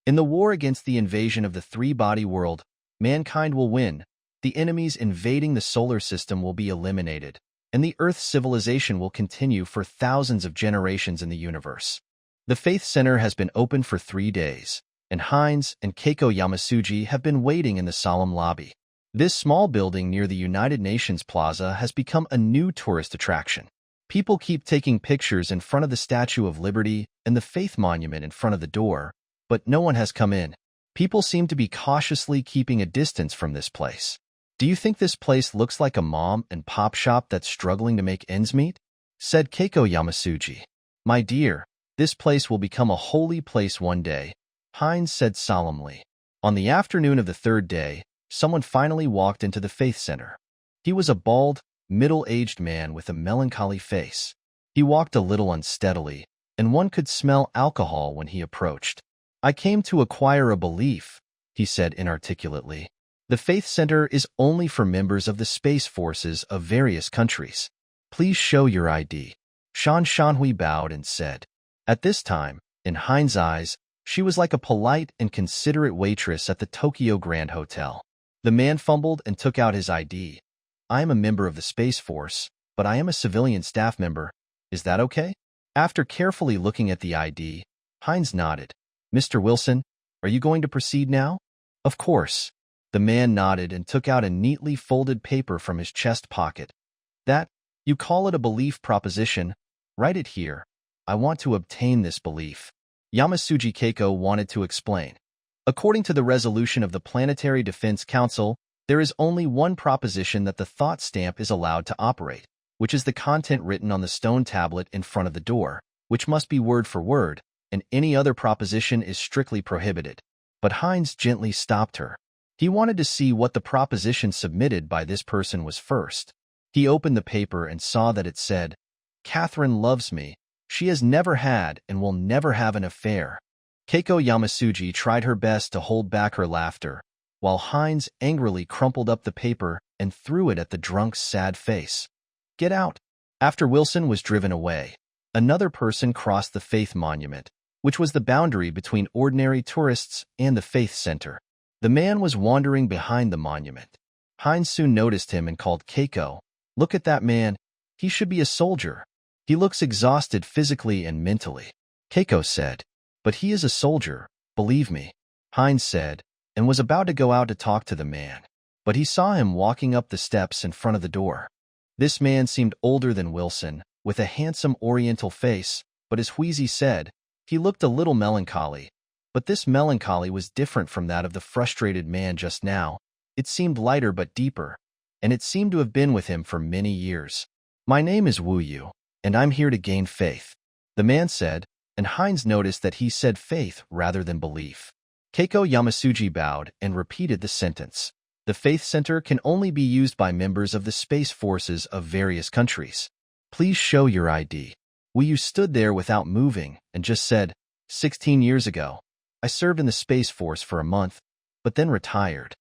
S1: In the war against the invasion of the three-body world, mankind will win, the enemies invading the solar system will be eliminated, and the Earth's civilization will continue for thousands of generations in the universe. The Faith Center has been open for 3 days, and Heinz and Keiko Yamasuji have been waiting in the solemn lobby. This small building near the United Nations Plaza has become a new tourist attraction. People keep taking pictures in front of the Statue of Liberty and the Faith Monument in front of the door, but no one has come in. People seem to be cautiously keeping a distance from this place. Do you think this place looks like a mom and pop shop that's struggling to make ends meet? Said Keiko Yamasuji. My dear, this place will become a holy place one day, Heinz said solemnly. On the afternoon of the 3rd day, someone finally walked into the Faith Center. He was a bald, middle-aged man with a melancholy face. He walked a little unsteadily, and one could smell alcohol when he approached. I came to acquire a belief, he said inarticulately. The Faith Center is only for members of the space forces of various countries. Please show your ID. Shan Shanhui bowed and said. At this time, in Heinz's eyes, she was like a polite and considerate waitress at the Tokyo Grand Hotel. The man fumbled and took out his ID. I am a member of the Space Force, but I am a civilian staff member. Is that okay? After carefully looking at the ID, Heinz nodded. Mr. Wilson, are you going to proceed now? Of course. The man nodded and took out a neatly folded paper from his chest pocket. That, you call it a belief proposition? Write it here. I want to obtain this belief. Yamasuji Keiko wanted to explain. According to the resolution of the Planetary Defense Council, there is only one proposition that the thought stamp is allowed to operate, which is the content written on the stone tablet in front of the door, which must be word for word, and any other proposition is strictly prohibited. But Heinz gently stopped her. He wanted to see what the proposition submitted by this person was first. He opened the paper and saw that it said, Catherine loves me. She has never had and will never have an affair. Keiko Yamasuji tried her best to hold back her laughter, while Heinz angrily crumpled up the paper and threw it at the drunk's sad face. Get out. After Wilson was driven away, another person crossed the Faith Monument, which was the boundary between ordinary tourists and the Faith Center. The man was wandering behind the monument. Heinz soon noticed him and called Keiko. Look at that man. He should be a soldier. He looks exhausted physically and mentally. Keiko said. But he is a soldier, believe me, Heinz said, and was about to go out to talk to the man. But he saw him walking up the steps in front of the door. This man seemed older than Wilson, with a handsome oriental face, but as Wheezy said, he looked a little melancholy. But this melancholy was different from that of the frustrated man just now. It seemed lighter but deeper, and it seemed to have been with him for many years. My name is Wu Yu, and I'm here to gain faith, the man said, and Heinz noticed that he said faith rather than belief. Keiko Yamasuji bowed and repeated the sentence. The Faith Center can only be used by members of the space forces of various countries. Please show your ID. Wu Yu stood there without moving and just said, 16 years ago, I served in the Space Force for a month, but then retired.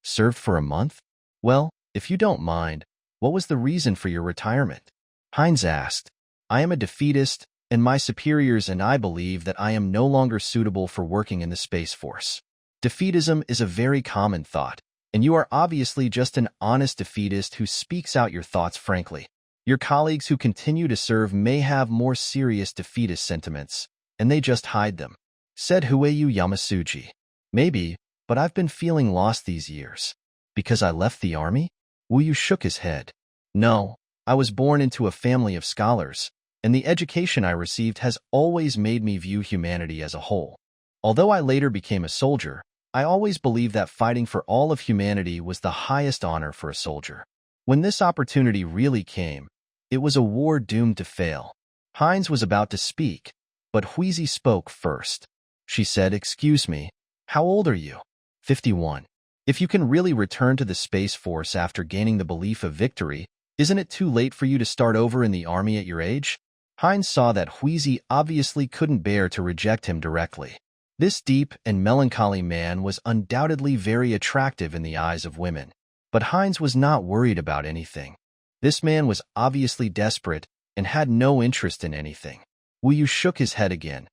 S1: Served for a month? Well, if you don't mind, what was the reason for your retirement? Heinz asked. I am a defeatist, and my superiors and I believe that I am no longer suitable for working in the Space Force. Defeatism is a very common thought, and you are obviously just an honest defeatist who speaks out your thoughts frankly. Your colleagues who continue to serve may have more serious defeatist sentiments, and they just hide them, said Hueyu Yamasuji. Maybe, but I've been feeling lost these years. Because I left the army? Wu Yu shook his head. No, I was born into a family of scholars, and the education I received has always made me view humanity as a whole. Although I later became a soldier, I always believed that fighting for all of humanity was the highest honor for a soldier. When this opportunity really came, it was a war doomed to fail. Heinz was about to speak, but Huizi spoke first. She said, "Excuse me, how old are you?" 51. If you can really return to the Space Force after gaining the belief of victory, isn't it too late for you to start over in the army at your age? Heinz saw that Huizi obviously couldn't bear to reject him directly. This deep and melancholy man was undoubtedly very attractive in the eyes of women. But Heinz was not worried about anything. This man was obviously desperate and had no interest in anything. Wu Yu shook his head again.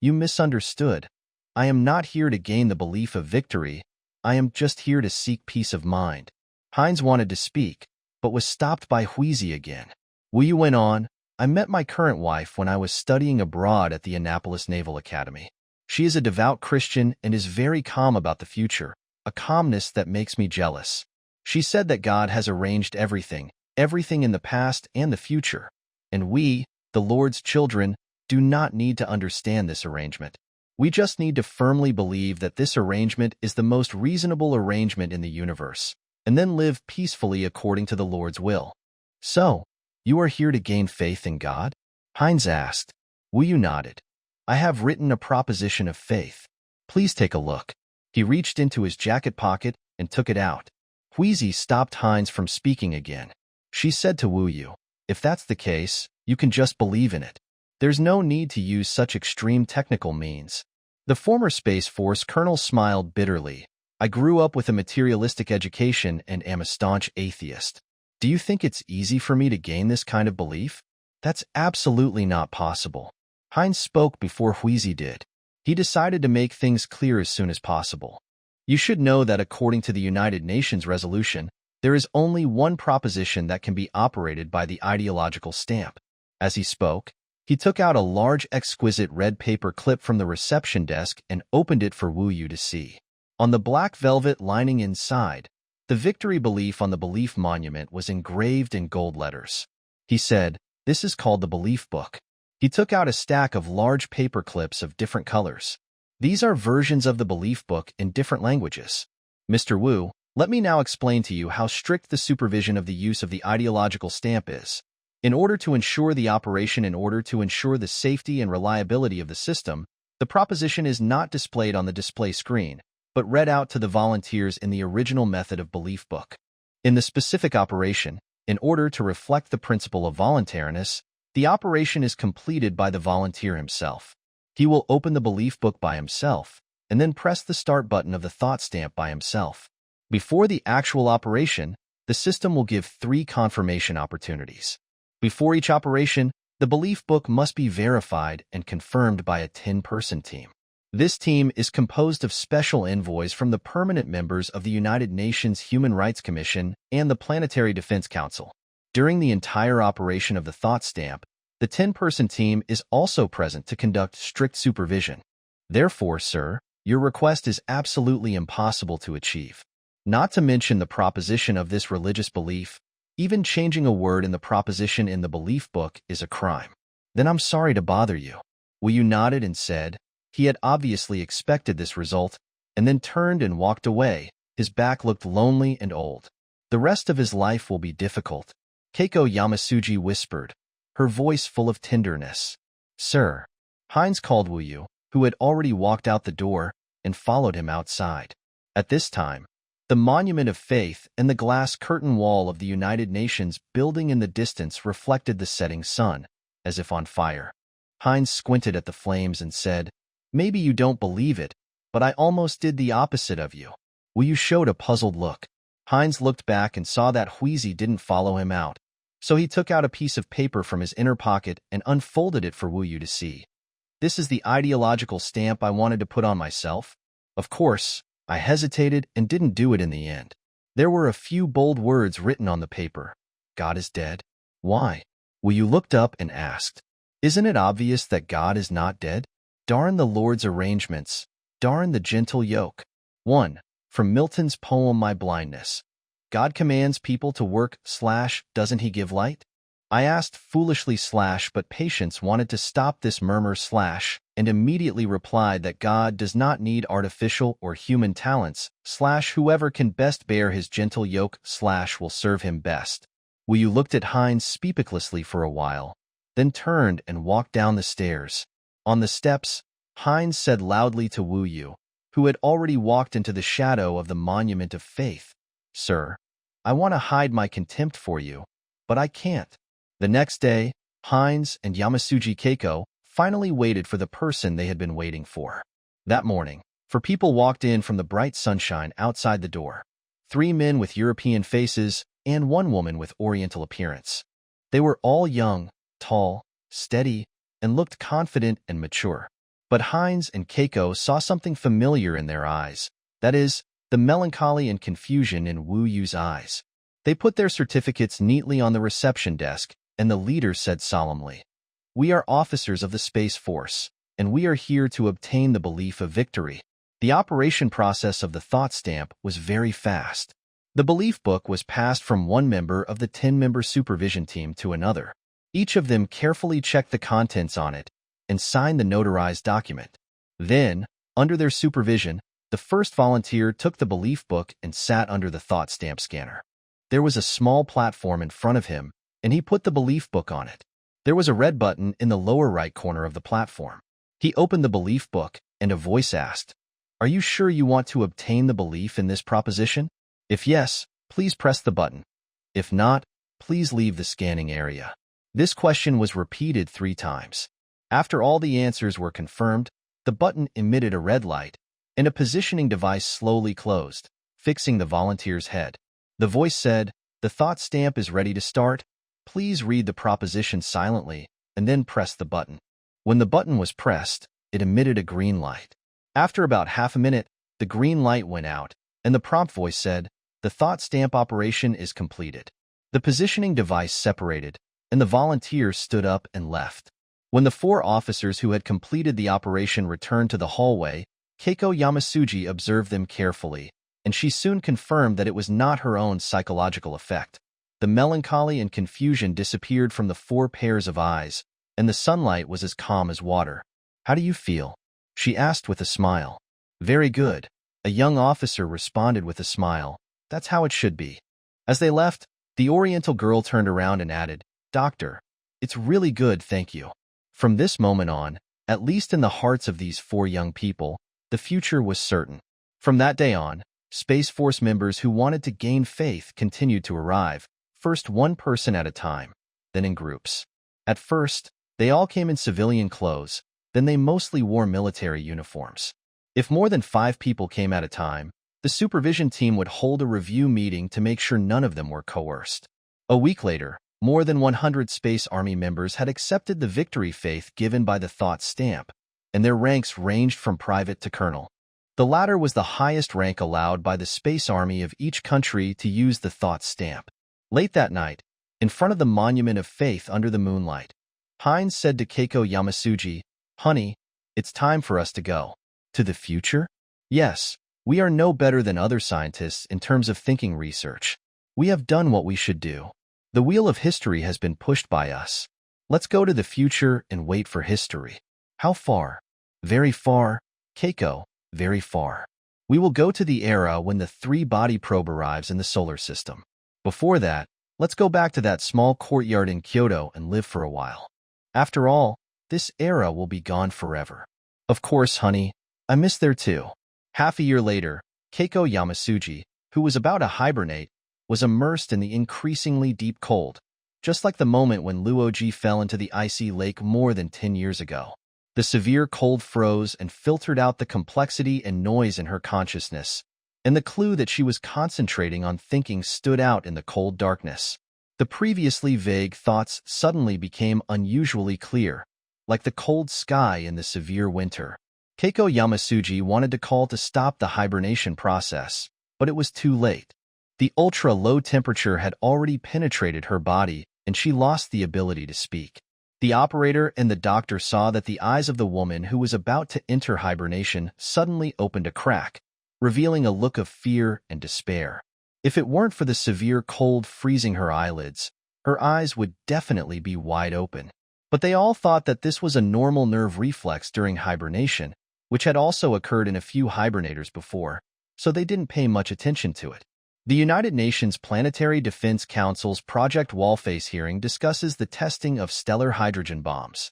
S1: "You misunderstood. I am not here to gain the belief of victory. I am just here to seek peace of mind." Heinz wanted to speak, but was stopped by Huizi again. Wu Yu went on, "I met my current wife when I was studying abroad at the Annapolis Naval Academy. She is a devout Christian and is very calm about the future, a calmness that makes me jealous. She said that God has arranged everything in the past and the future, and we, the Lord's children, do not need to understand this arrangement. We just need to firmly believe that this arrangement is the most reasonable arrangement in the universe, and then live peacefully according to the Lord's will." "So, you are here to gain faith in God?" Heinz asked. Wu Yu nodded. "I have written a proposition of faith. Please take a look." He reached into his jacket pocket and took it out. Huizi stopped Heinz from speaking again. She said to Wu Yu, "If that's the case, you can just believe in it. There's no need to use such extreme technical means." The former Space Force colonel smiled bitterly. "I grew up with a materialistic education and am a staunch atheist. Do you think it's easy for me to gain this kind of belief? That's absolutely not possible." Heinz spoke before Huizi did. He decided to make things clear as soon as possible. "You should know that according to the United Nations resolution, there is only one proposition that can be operated by the ideological stamp." As he spoke, he took out a large exquisite red paper clip from the reception desk and opened it for Wu Yu to see. On the black velvet lining inside, the victory belief on the belief monument was engraved in gold letters. He said, "This is called the belief book." He took out a stack of large paper clips of different colors. "These are versions of the belief book in different languages. Mr. Wu, let me now explain to you how strict the supervision of the use of the ideological stamp is. In order to ensure the operation, in order to ensure the safety and reliability of the system, the proposition is not displayed on the display screen, but read out to the volunteers in the original method of belief book. In the specific operation, in order to reflect the principle of voluntariness, the operation is completed by the volunteer himself. He will open the belief book by himself, and then press the start button of the thought stamp by himself. Before the actual operation, the system will give 3 confirmation opportunities. Before each operation, the belief book must be verified and confirmed by a 10-person team. This team is composed of special envoys from the permanent members of the United Nations Human Rights Commission and the Planetary Defense Council. During the entire operation of the thought stamp, the 10-person team is also present to conduct strict supervision. Therefore, sir, your request is absolutely impossible to achieve. Not to mention the proposition of this religious belief, even changing a word in the proposition in the belief book is a crime. Then I'm sorry to bother you." Wu Yu nodded and said, he had obviously expected this result, and then turned and walked away. His back looked lonely and old. "The rest of his life will be difficult," Keiko Yamasuji whispered, her voice full of tenderness. "Sir," Heinz called Wu Yu, who had already walked out the door, and followed him outside. At this time, the Monument of Faith and the glass curtain wall of the United Nations building in the distance reflected the setting sun, as if on fire. Heinz squinted at the flames and said, "Maybe you don't believe it, but I almost did the opposite of you." Wu Yu showed a puzzled look. Heinz looked back and saw that Huizi didn't follow him out, so he took out a piece of paper from his inner pocket and unfolded it for Wu Yu to see. "This is the ideological stamp I wanted to put on myself. Of course, I hesitated and didn't do it in the end. There were a few bold words written on the paper. God is dead." "Why?" Wu Yu looked up and asked. "Isn't it obvious that God is not dead? Darn the Lord's arrangements. Darn the gentle yoke." 1. From Milton's poem My Blindness. God commands people to work / doesn't he give light? I asked foolishly / but patience wanted to stop this murmur / and immediately replied that God does not need artificial or human talents / whoever can best bear his gentle yoke / will serve him best. Wu Yu looked at Hines suspiciously for a while, then turned and walked down the stairs. On the steps, Hines said loudly to Wu Yu, who had already walked into the shadow of the Monument of Faith, "Sir, I want to hide my contempt for you, but I can't." The next day, Hines and Yamasuji Keiko finally waited for the person they had been waiting for. That morning, 4 people walked in from the bright sunshine outside the door. 3 men with European faces and 1 woman with Oriental appearance. They were all young, tall, steady, and looked confident and mature. But Hines and Keiko saw something familiar in their eyes. That is, the melancholy and confusion in Wu Yu's eyes. They put their certificates neatly on the reception desk, and the leader said solemnly, "We are officers of the Space Force, and we are here to obtain the belief of victory." The operation process of the thought stamp was very fast. The belief book was passed from one member of the 10-member supervision team to another. Each of them carefully checked the contents on it and signed the notarized document. Then, under their supervision, the first volunteer took the belief book and sat under the thought stamp scanner. There was a small platform in front of him, and he put the belief book on it. There was a red button in the lower right corner of the platform. He opened the belief book, and a voice asked, "Are you sure you want to obtain the belief in this proposition? If yes, please press the button. If not, please leave the scanning area." This question was repeated 3 times. After all the answers were confirmed, the button emitted a red light, and a positioning device slowly closed, fixing the volunteer's head. The voice said, "The thought stamp is ready to start. Please read the proposition silently, and then press the button." When the button was pressed, it emitted a green light. After about half a minute, the green light went out, and the prompt voice said, "The thought stamp operation is completed." The positioning device separated, and the volunteers stood up and left. When the 4 officers who had completed the operation returned to the hallway, Keiko Yamasuji observed them carefully, and she soon confirmed that it was not her own psychological effect. The melancholy and confusion disappeared from the 4 pairs of eyes, and the sunlight was as calm as water. "How do you feel?" she asked with a smile. "Very good," a young officer responded with a smile. "That's how it should be." As they left, the Oriental girl turned around and added, "Doctor, it's really good, thank you." From this moment on, at least in the hearts of these 4 young people, the future was certain. From that day on, Space Force members who wanted to gain faith continued to arrive, first 1 person at a time, then in groups. At first, they all came in civilian clothes, then they mostly wore military uniforms. If more than 5 people came at a time, the supervision team would hold a review meeting to make sure none of them were coerced. A week later, more than 100 Space Army members had accepted the victory faith given by the thought stamp, and their ranks ranged from private to colonel. The latter was the highest rank allowed by the Space Army of each country to use the thought stamp. Late that night, in front of the Monument of Faith under the moonlight, Hines said to Keiko Yamasuji, "Honey, it's time for us to go." "To the future?" "Yes, we are no better than other scientists in terms of thinking research. We have done what we should do. The wheel of history has been pushed by us. Let's go to the future and wait for history." "How far?" "Very far, Keiko, very far. We will go to the era when the 3-body probe arrives in the solar system. Before that, let's go back to that small courtyard in Kyoto and live for a while. After all, this era will be gone forever." "Of course, honey. I miss there too." Half a year later, Keiko Yamasuji, who was about to hibernate, was immersed in the increasingly deep cold, just like the moment when Luo Ji fell into the icy lake more than 10 years ago. The severe cold froze and filtered out the complexity and noise in her consciousness, and the clue that she was concentrating on thinking stood out in the cold darkness. The previously vague thoughts suddenly became unusually clear, like the cold sky in the severe winter. Keiko Yamasuji wanted to call to stop the hibernation process, but it was too late. The ultra-low temperature had already penetrated her body, and she lost the ability to speak. The operator and the doctor saw that the eyes of the woman who was about to enter hibernation suddenly opened a crack, revealing a look of fear and despair. If it weren't for the severe cold freezing her eyelids, her eyes would definitely be wide open. But they all thought that this was a normal nerve reflex during hibernation, which had also occurred in a few hibernators before, so they didn't pay much attention to it. The United Nations Planetary Defense Council's Project Wallface hearing discusses the testing of stellar hydrogen bombs.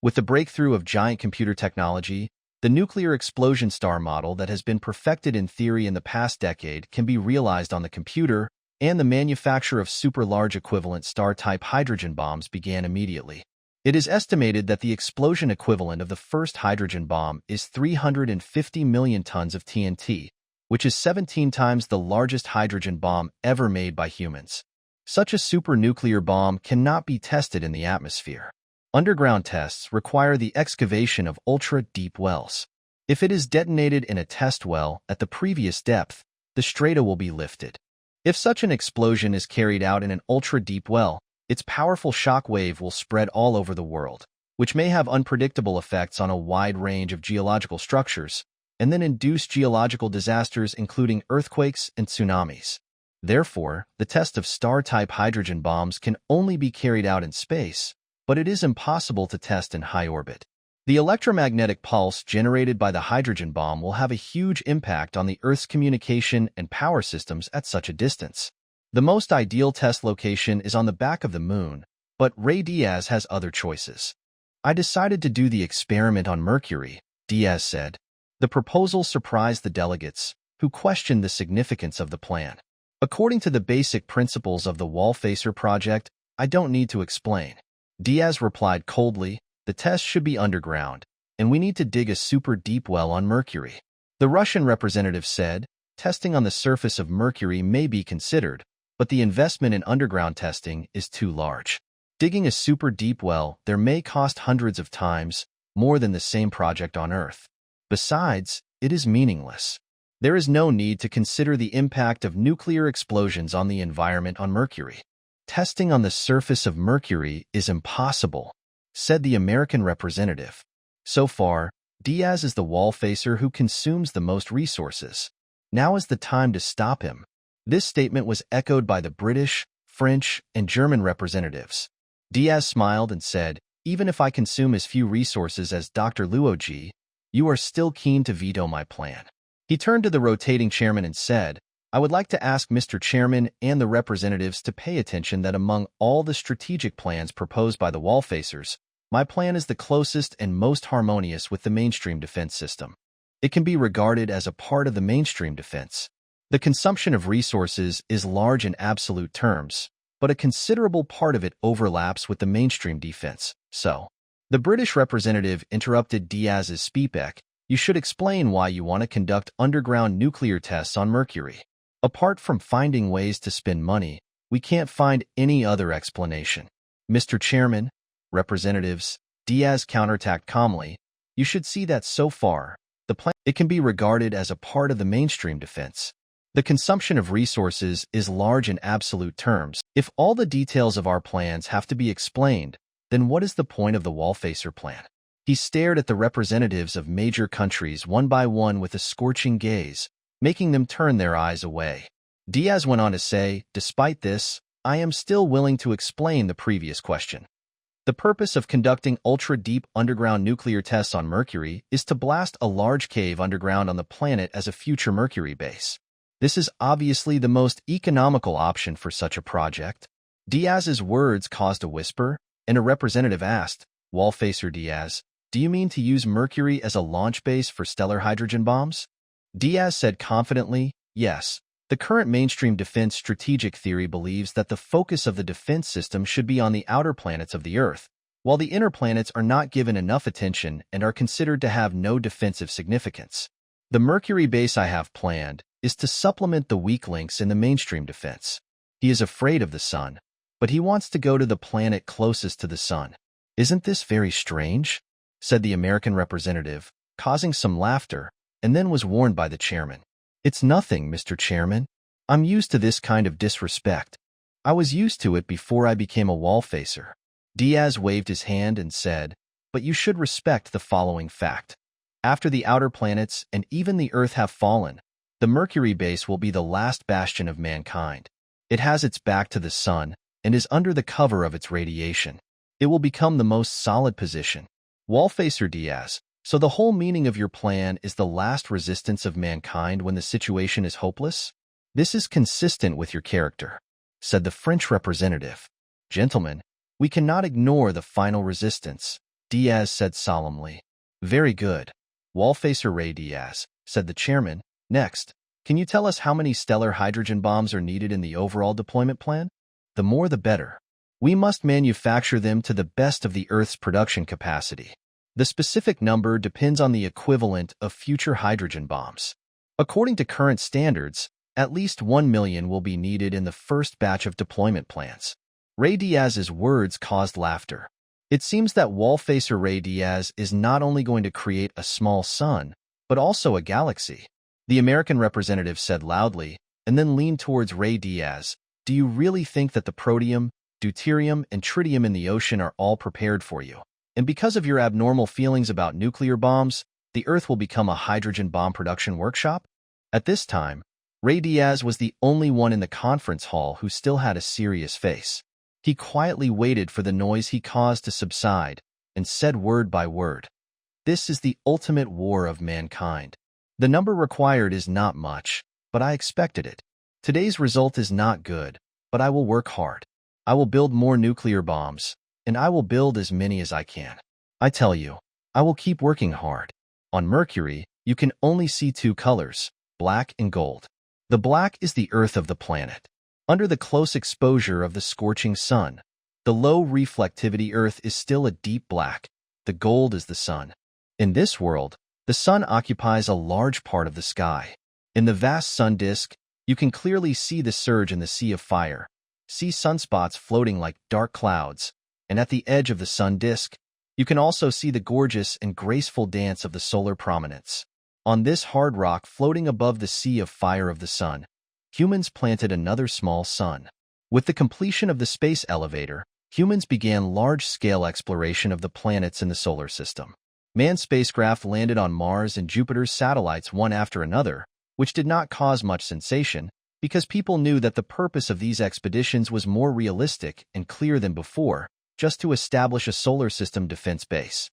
S1: With the breakthrough of giant computer technology, the nuclear explosion star model that has been perfected in theory in the past decade can be realized on the computer, and the manufacture of super-large equivalent star-type hydrogen bombs began immediately. It is estimated that the explosion equivalent of the first hydrogen bomb is 350 million tons of TNT, which is 17 times the largest hydrogen bomb ever made by humans. Such a super-nuclear bomb cannot be tested in the atmosphere. Underground tests require the excavation of ultra-deep wells. If it is detonated in a test well at the previous depth, the strata will be lifted. If such an explosion is carried out in an ultra-deep well, its powerful shock wave will spread all over the world, which may have unpredictable effects on a wide range of geological structures, and then induce geological disasters including earthquakes and tsunamis. Therefore, the test of star-type hydrogen bombs can only be carried out in space, but it is impossible to test in high orbit. The electromagnetic pulse generated by the hydrogen bomb will have a huge impact on the Earth's communication and power systems at such a distance. The most ideal test location is on the back of the moon, but Ray Diaz has other choices. I decided to do the experiment on Mercury, Diaz said. The proposal surprised the delegates, who questioned the significance of the plan. According to the basic principles of the Wallfacer project, I don't need to explain. Diaz replied coldly, the test should be underground, and we need to dig a super deep well on Mercury. The Russian representative said, testing on the surface of Mercury may be considered, but the investment in underground testing is too large. Digging a super deep well there may cost hundreds of times more than the same project on Earth. Besides, it is meaningless. There is no need to consider the impact of nuclear explosions on the environment on Mercury. Testing on the surface of Mercury is impossible, said the American representative. So far, Diaz is the Wallfacer who consumes the most resources. Now is the time to stop him. This statement was echoed by the British, French, and German representatives. Diaz smiled and said, even if I consume as few resources as Dr. Luo Ji, you are still keen to veto my plan. He turned to the rotating chairman and said, I would like to ask Mr. Chairman and the representatives to pay attention that among all the strategic plans proposed by the Wallfacers, my plan is the closest and most harmonious with the mainstream defense system. It can be regarded as a part of the mainstream defense. The consumption of resources is large in absolute terms, but a considerable part of it overlaps with the mainstream defense. So, the British representative interrupted Diaz's speech. You should explain why you want to conduct underground nuclear tests on Mercury. Apart from finding ways to spend money, we can't find any other explanation. Mr. Chairman, representatives, Diaz counterattacked calmly, you should see that so far, the plan it can be regarded as a part of the mainstream defense. The consumption of resources is large in absolute terms. If all the details of our plans have to be explained, then what is the point of the Wallfacer plan? He stared at the representatives of major countries one by one with a scorching gaze, making them turn their eyes away. Diaz went on to say, despite this, I am still willing to explain the previous question. The purpose of conducting ultra-deep underground nuclear tests on Mercury is to blast a large cave underground on the planet as a future Mercury base. This is obviously the most economical option for such a project. Diaz's words caused a whisper, and a representative asked, Wallfacer Diaz, do you mean to use Mercury as a launch base for stellar hydrogen bombs? Diaz said confidently, yes. The current mainstream defense strategic theory believes that the focus of the defense system should be on the outer planets of the Earth, while the inner planets are not given enough attention and are considered to have no defensive significance. The Mercury base I have planned is to supplement the weak links in the mainstream defense. He is afraid of the sun, but he wants to go to the planet closest to the sun. Isn't this very strange? Said the American representative, causing some laughter, and then was warned by the chairman. It's nothing, Mr. Chairman. I'm used to this kind of disrespect. I was used to it before I became a Wallfacer. Diaz waved his hand and said, but you should respect the following fact. After the outer planets and even the Earth have fallen, the Mercury base will be the last bastion of mankind. It has its back to the sun, and is under the cover of its radiation. It will become the most solid position. Wallfacer Diaz. So the whole meaning of your plan is the last resistance of mankind when the situation is hopeless? This is consistent with your character, said the French representative. Gentlemen, we cannot ignore the final resistance, Diaz said solemnly. Very good. Wallfacer Ray Diaz, said the chairman. Next, can you tell us how many stellar hydrogen bombs are needed in the overall deployment plan? The more the better. We must manufacture them to the best of the Earth's production capacity. The specific number depends on the equivalent of future hydrogen bombs. According to current standards, at least 1 million will be needed in the first batch of deployment plans. Ray Diaz's words caused laughter. It seems that Wallfacer Ray Diaz is not only going to create a small sun, but also a galaxy. The American representative said loudly, and then leaned towards Ray Diaz. Do you really think that the protium, deuterium, and tritium in the ocean are all prepared for you? And because of your abnormal feelings about nuclear bombs, the Earth will become a hydrogen bomb production workshop? At this time, Ray Diaz was the only one in the conference hall who still had a serious face. He quietly waited for the noise he caused to subside and said word by word, "This is the ultimate war of mankind. The number required is not much, but I expected it. Today's result is not good, but I will work hard. I will build more nuclear bombs, and I will build as many as I can. I tell you, I will keep working hard." On Mercury, you can only see two colors, black and gold. The black is the Earth of the planet. Under the close exposure of the scorching sun, the low reflectivity Earth is still a deep black. The gold is the sun. In this world, the sun occupies a large part of the sky. In the vast sun disk, you can clearly see the surge in the sea of fire, see sunspots floating like dark clouds, and at the edge of the sun disk, you can also see the gorgeous and graceful dance of the solar prominence. On this hard rock floating above the sea of fire of the sun, humans planted another small sun. With the completion of the space elevator, humans began large-scale exploration of the planets in the solar system. Manned spacecraft landed on Mars and Jupiter's satellites one after another, which did not cause much sensation, because people knew that the purpose of these expeditions was more realistic and clear than before, just to establish a solar system defense base.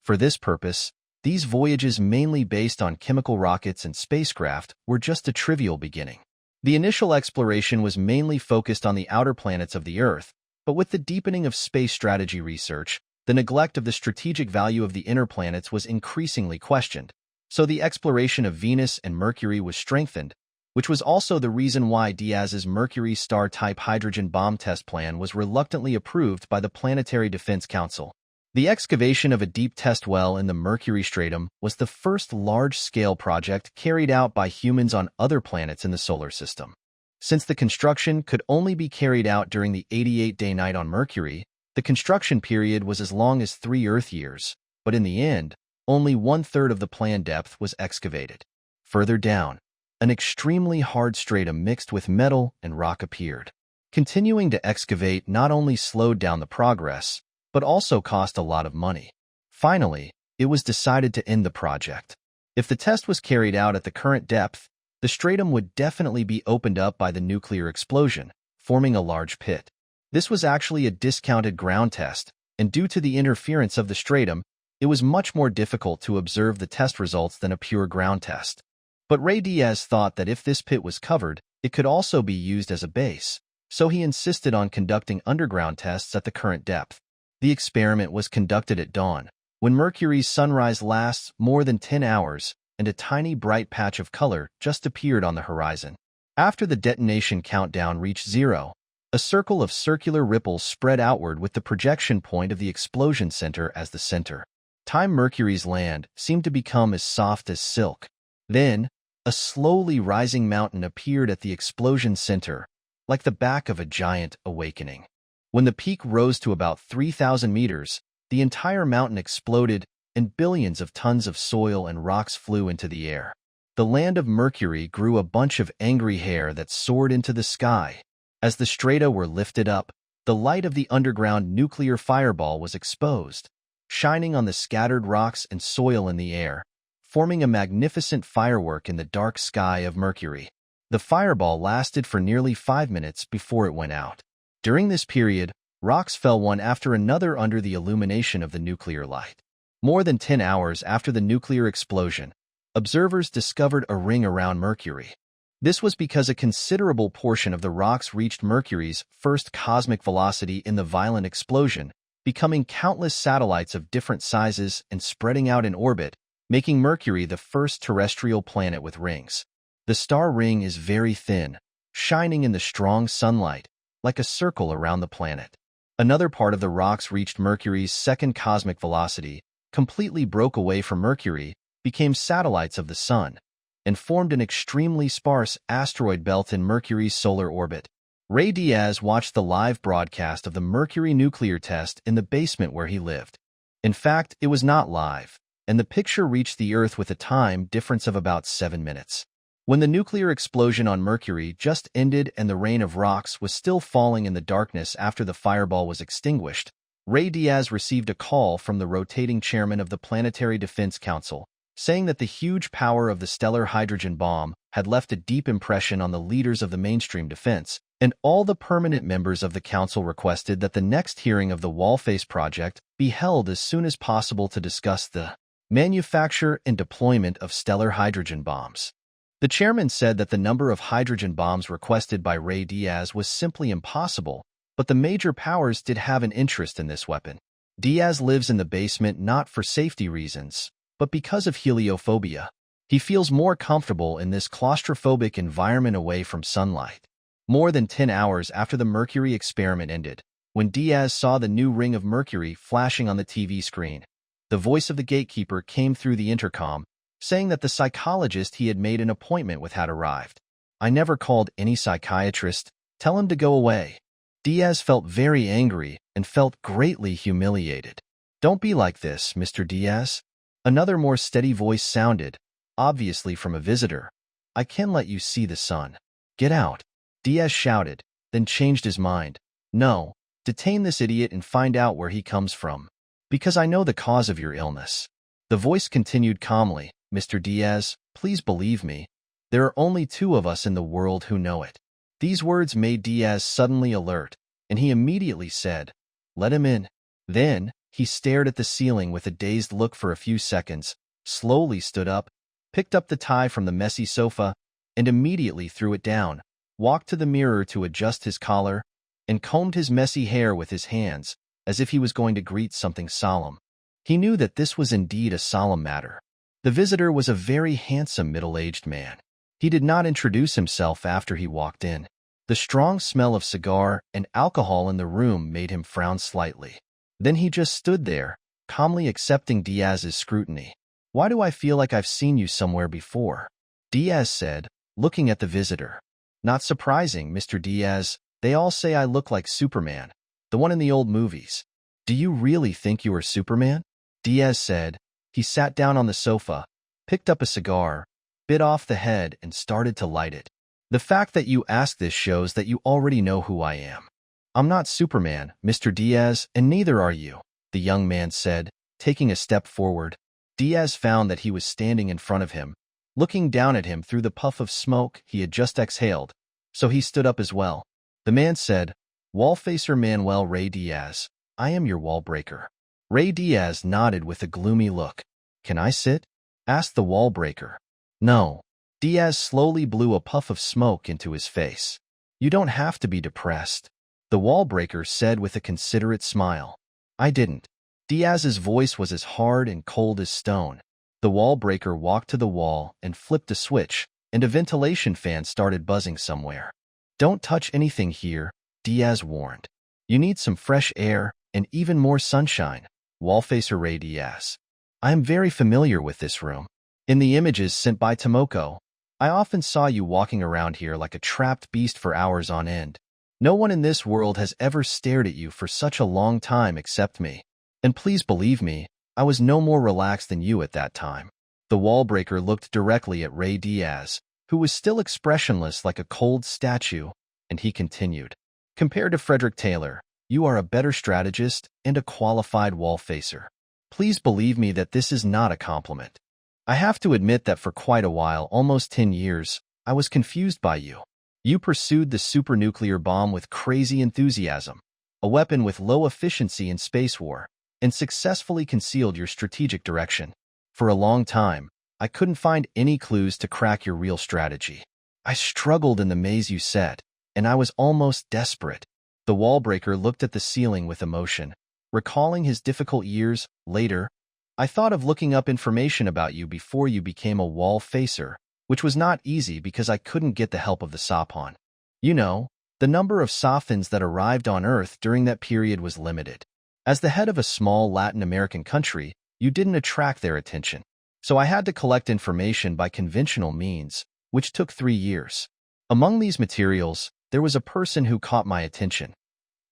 S1: For this purpose, these voyages mainly based on chemical rockets and spacecraft were just a trivial beginning. The initial exploration was mainly focused on the outer planets of the Earth, but with the deepening of space strategy research, the neglect of the strategic value of the inner planets was increasingly questioned. So the exploration of Venus and Mercury was strengthened, which was also the reason why Diaz's Mercury star-type hydrogen bomb test plan was reluctantly approved by the Planetary Defense Council. The excavation of a deep test well in the Mercury stratum was the first large-scale project carried out by humans on other planets in the solar system. Since the construction could only be carried out during the 88-day night on Mercury, the construction period was as long as 3 Earth years, but in the end, only 1/3 of the planned depth was excavated. Further down, an extremely hard stratum mixed with metal and rock appeared. Continuing to excavate not only slowed down the progress, but also cost a lot of money. Finally, it was decided to end the project. If the test was carried out at the current depth, the stratum would definitely be opened up by the nuclear explosion, forming a large pit. This was actually a discounted ground test, and due to the interference of the stratum, it was much more difficult to observe the test results than a pure ground test. But Ray Diaz thought that if this pit was covered, it could also be used as a base, so he insisted on conducting underground tests at the current depth. The experiment was conducted at dawn, when Mercury's sunrise lasts more than 10 hours, and a tiny bright patch of color just appeared on the horizon. After the detonation countdown reached 0, a circle of circular ripples spread outward with the projection point of the explosion center as the center. Time Mercury's land seemed to become as soft as silk. Then, a slowly rising mountain appeared at the explosion center, like the back of a giant awakening. When the peak rose to about 3,000 meters, the entire mountain exploded, and billions of tons of soil and rocks flew into the air. The land of Mercury grew a bunch of angry hair that soared into the sky. As the strata were lifted up, the light of the underground nuclear fireball was exposed, shining on the scattered rocks and soil in the air, forming a magnificent firework in the dark sky of Mercury. The fireball lasted for nearly 5 minutes before it went out. During this period, rocks fell one after another under the illumination of the nuclear light. More than 10 hours after the nuclear explosion, observers discovered a ring around Mercury. This was because a considerable portion of the rocks reached Mercury's first cosmic velocity in the violent explosion, becoming countless satellites of different sizes and spreading out in orbit, making Mercury the first terrestrial planet with rings. The star ring is very thin, shining in the strong sunlight, like a circle around the planet. Another part of the rocks reached Mercury's second cosmic velocity, completely broke away from Mercury, became satellites of the Sun, and formed an extremely sparse asteroid belt in Mercury's solar orbit. Ray Diaz watched the live broadcast of the Mercury nuclear test in the basement where he lived. In fact, it was not live, and the picture reached the Earth with a time difference of about 7 minutes. When the nuclear explosion on Mercury just ended and the rain of rocks was still falling in the darkness after the fireball was extinguished, Ray Diaz received a call from the rotating chairman of the Planetary Defense Council, saying that the huge power of the stellar hydrogen bomb had left a deep impression on the leaders of the mainstream defense, and all the permanent members of the council requested that the next hearing of the Wallface project be held as soon as possible to discuss the manufacture and deployment of stellar hydrogen bombs. The chairman said that the number of hydrogen bombs requested by Ray Diaz was simply impossible, but the major powers did have an interest in this weapon. Diaz lives in the basement not for safety reasons, but because of heliophobia. He feels more comfortable in this claustrophobic environment away from sunlight. More than 10 hours after the Mercury experiment ended, when Diaz saw the new ring of Mercury flashing on the TV screen, the voice of the gatekeeper came through the intercom, saying that the psychologist he had made an appointment with had arrived. "I never called any psychiatrist. Tell him to go away." Diaz felt very angry and felt greatly humiliated. "Don't be like this, Mr. Diaz." Another more steady voice sounded, obviously from a visitor. "I can let you see the sun. Get out." Diaz shouted, then changed his mind. "No, detain this idiot and find out where he comes from. Because I know the cause of your illness." The voice continued calmly, "Mr. Diaz, please believe me. There are only 2 of us in the world who know it." These words made Diaz suddenly alert, and he immediately said, "Let him in." Then, he stared at the ceiling with a dazed look for a few seconds, slowly stood up, picked up the tie from the messy sofa, and immediately threw it down, walked to the mirror to adjust his collar, and combed his messy hair with his hands, as if he was going to greet something solemn. He knew that this was indeed a solemn matter. The visitor was a very handsome middle-aged man. He did not introduce himself after he walked in. The strong smell of cigar and alcohol in the room made him frown slightly. Then he just stood there, calmly accepting Diaz's scrutiny. "Why do I feel like I've seen you somewhere before?" Diaz said, looking at the visitor. "Not surprising, Mr. Diaz. They all say I look like Superman, the one in the old movies." "Do you really think you are Superman?" Diaz said. He sat down on the sofa, picked up a cigar, bit off the head, and started to light it. "The fact that you ask this shows that you already know who I am." "I'm not Superman, Mr. Diaz, and neither are you," the young man said, taking a step forward. Diaz found that he was standing in front of him, looking down at him through the puff of smoke he had just exhaled, so he stood up as well. The man said, "Wallfacer Manuel Ray Diaz, I am your Wallbreaker." Ray Diaz nodded with a gloomy look. "Can I sit?" asked the Wallbreaker. "No." Diaz slowly blew a puff of smoke into his face. "You don't have to be depressed," the Wallbreaker said with a considerate smile. "I didn't." Diaz's voice was as hard and cold as stone. The Wallbreaker walked to the wall and flipped a switch, and a ventilation fan started buzzing somewhere. "Don't touch anything here," Diaz warned. "You need some fresh air and even more sunshine." Wallfacer Ray Diaz. "I am very familiar with this room. In the images sent by Tomoko, I often saw you walking around here like a trapped beast for hours on end. No one in this world has ever stared at you for such a long time except me. And please believe me, I was no more relaxed than you at that time." The Wallbreaker looked directly at Ray Diaz, who was still expressionless like a cold statue, and he continued, "Compared to Frederick Taylor, you are a better strategist and a qualified Wallfacer. Please believe me that this is not a compliment. I have to admit that for quite a while, almost 10 years, I was confused by you. You pursued the supernuclear bomb with crazy enthusiasm, a weapon with low efficiency in space war, and successfully concealed your strategic direction. For a long time, I couldn't find any clues to crack your real strategy. I struggled in the maze you set, and I was almost desperate. The Wallbreaker looked at the ceiling with emotion. Recalling his difficult years, later, I thought of looking up information about you before you became a Wallfacer, which was not easy because I couldn't get the help of the Sapon. You know, the number of Sophons that arrived on Earth during that period was limited. As the head of a small Latin American country, you didn't attract their attention. So I had to collect information by conventional means, which took 3 years. Among these materials, there was a person who caught my attention.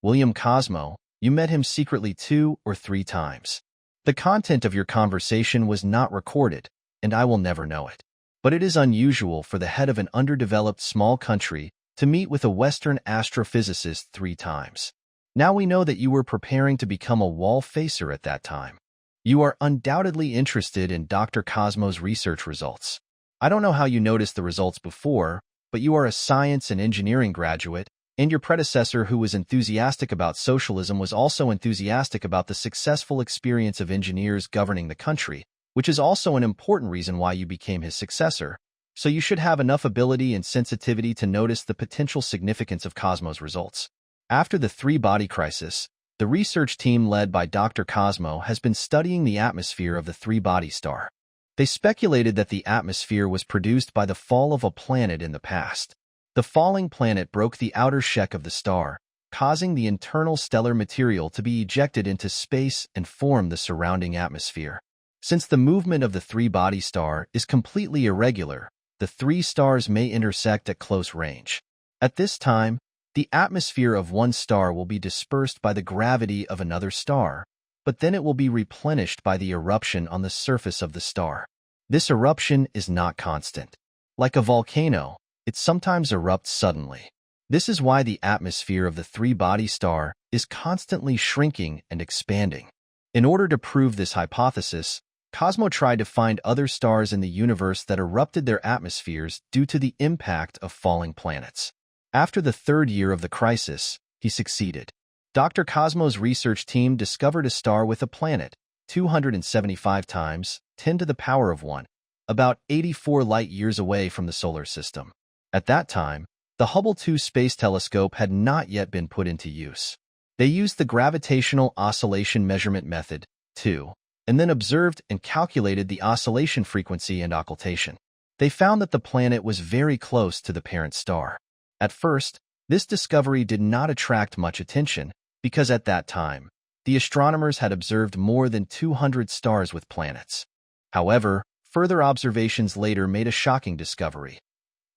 S1: William Cosmo. You met him secretly 2 or 3 times. The content of your conversation was not recorded, and I will never know it. But it is unusual for the head of an underdeveloped small country to meet with a Western astrophysicist 3 times. Now we know that you were preparing to become a Wallfacer at that time. You are undoubtedly interested in Dr. Cosmo's research results. I don't know how you noticed the results before, but you are a science and engineering graduate, and your predecessor who was enthusiastic about socialism was also enthusiastic about the successful experience of engineers governing the country, which is also an important reason why you became his successor. So you should have enough ability and sensitivity to notice the potential significance of Cosmo's results. After the 3-body crisis, the research team led by Dr. Cosmo has been studying the atmosphere of the 3-body star. They speculated that the atmosphere was produced by the fall of a planet in the past. The falling planet broke the outer sheck of the star, causing the internal stellar material to be ejected into space and form the surrounding atmosphere. Since the movement of the 3-body star is completely irregular, the 3 stars may intersect at close range. At this time, the atmosphere of one star will be dispersed by the gravity of another star, but then it will be replenished by the eruption on the surface of the star. This eruption is not constant. Like a volcano, it sometimes erupts suddenly. This is why the atmosphere of the 3-body star is constantly shrinking and expanding. In order to prove this hypothesis, Cosmo tried to find other stars in the universe that erupted their atmospheres due to the impact of falling planets. After the 3rd year of the crisis, he succeeded. Dr. Cosmo's research team discovered a star with a planet, 275 times 10 to the power of 1, about 84 light-years away from the solar system. At that time, the Hubble 2 space telescope had not yet been put into use. They used the gravitational oscillation measurement method, too, and then observed and calculated the oscillation frequency and occultation. They found that the planet was very close to the parent star. At first, this discovery did not attract much attention because at that time, the astronomers had observed more than 200 stars with planets. However, further observations later made a shocking discovery.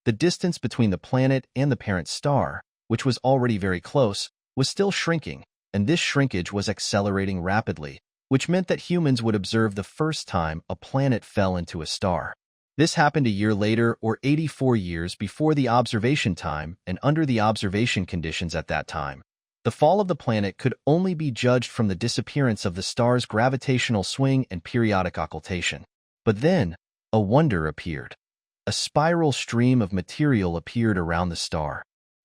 S1: The distance between the planet and the parent star, which was already very close, was still shrinking, and this shrinkage was accelerating rapidly, which meant that humans would observe the first time a planet fell into a star. This happened a year later or 84 years before the observation time and under the observation conditions at that time. The fall of the planet could only be judged from the disappearance of the star's gravitational swing and periodic occultation. But then, a wonder appeared. A spiral stream of material appeared around the star.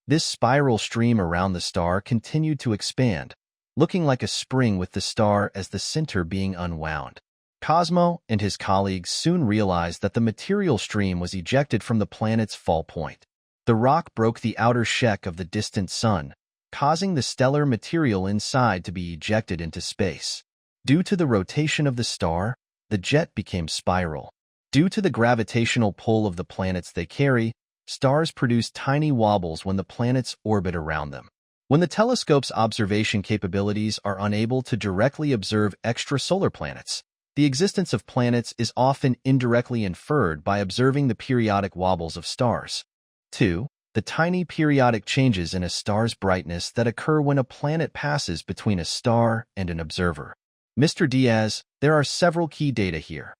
S1: This spiral stream around the star continued to expand, looking like a spring with the star as the center being unwound. Cosmo and his colleagues soon realized that the material stream was ejected from the planet's fall point. The rock broke the outer sheck of the distant sun, causing the stellar material inside to be ejected into space. Due to the rotation of the star, the jet became spiral. Due to the gravitational pull of the planets they carry, stars produce tiny wobbles when the planets orbit around them. When the telescope's observation capabilities are unable to directly observe extrasolar planets, the existence of planets is often indirectly inferred by observing the periodic wobbles of stars. 2. The tiny periodic changes in a star's brightness that occur when a planet passes between a star and an observer. Mr. Diaz, there are several key data here.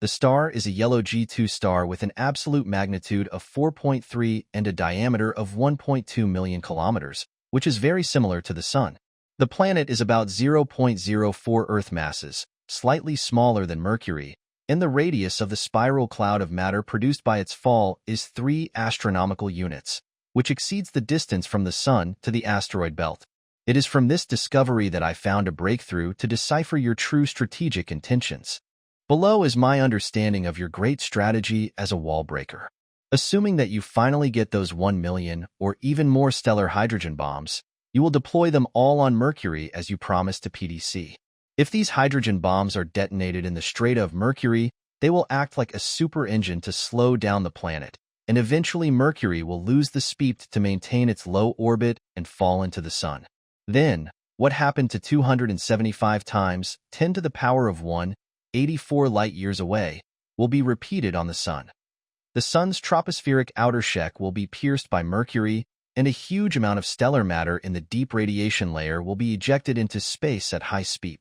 S1: The star is a yellow G2 star with an absolute magnitude of 4.3 and a diameter of 1.2 million kilometers, which is very similar to the Sun. The planet is about 0.04 Earth masses, slightly smaller than Mercury, and the radius of the spiral cloud of matter produced by its fall is 3 astronomical units. which exceeds the distance from the Sun to the asteroid belt. It is from this discovery that I found a breakthrough to decipher your true strategic intentions. Below is my understanding of your great strategy as a wallbreaker. Assuming that you finally get those 1 million or even more stellar hydrogen bombs, you will deploy them all on Mercury as you promised to PDC. If these hydrogen bombs are detonated in the Strait of Mercury, they will act like a super engine to slow down the planet, and eventually Mercury will lose the speed to maintain its low orbit and fall into the Sun. Then, what happened to 275 times 10 to the power of 1, 84 light-years away, will be repeated on the Sun. The Sun's tropospheric outer shell will be pierced by Mercury, and a huge amount of stellar matter in the deep radiation layer will be ejected into space at high speed.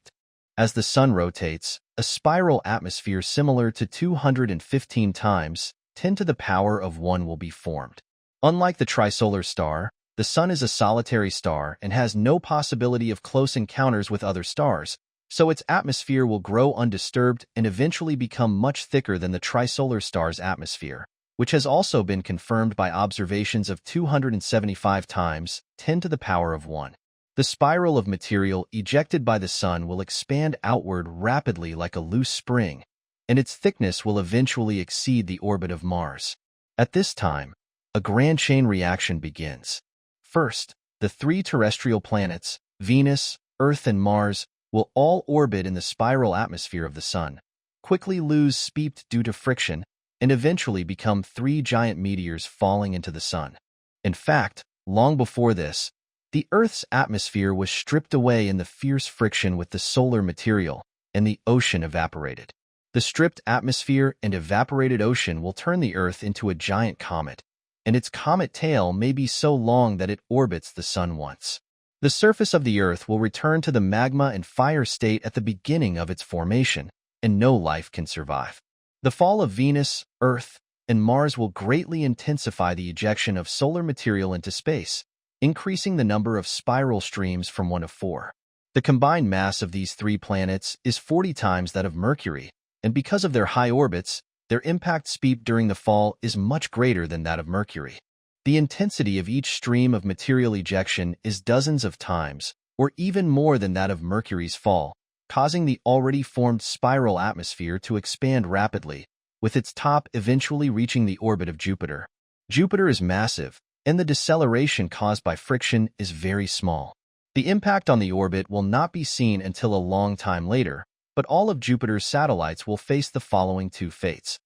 S1: As the Sun rotates, a spiral atmosphere similar to 215 times 10 to the power of 1 will be formed. Unlike the trisolar star, the Sun is a solitary star and has no possibility of close encounters with other stars, so its atmosphere will grow undisturbed and eventually become much thicker than the trisolar star's atmosphere, which has also been confirmed by observations of 275 times 10 to the power of 1. The spiral of material ejected by the Sun will expand outward rapidly like a loose spring, and its thickness will eventually exceed the orbit of Mars. At this time, a grand chain reaction begins. First, the 3 terrestrial planets, Venus, Earth, and Mars, will all orbit in the spiral atmosphere of the Sun, quickly lose speed due to friction, and eventually become 3 giant meteors falling into the Sun. In fact, long before this, the Earth's atmosphere was stripped away in the fierce friction with the solar material, and the ocean evaporated. The stripped atmosphere and evaporated ocean will turn the Earth into a giant comet, and its comet tail may be so long that it orbits the Sun once. The surface of the Earth will return to the magma and fire state at the beginning of its formation, and no life can survive. The fall of Venus, Earth, and Mars will greatly intensify the ejection of solar material into space, increasing the number of spiral streams from 1 to 4. The combined mass of these 3 planets is 40 times that of Mercury, and because of their high orbits, their impact speed during the fall is much greater than that of Mercury. The intensity of each stream of material ejection is dozens of times, or even more than that of Mercury's fall, causing the already formed spiral atmosphere to expand rapidly, with its top eventually reaching the orbit of Jupiter. Jupiter is massive, and the deceleration caused by friction is very small. The impact on the orbit will not be seen until a long time later, but all of Jupiter's satellites will face the following 2 fates: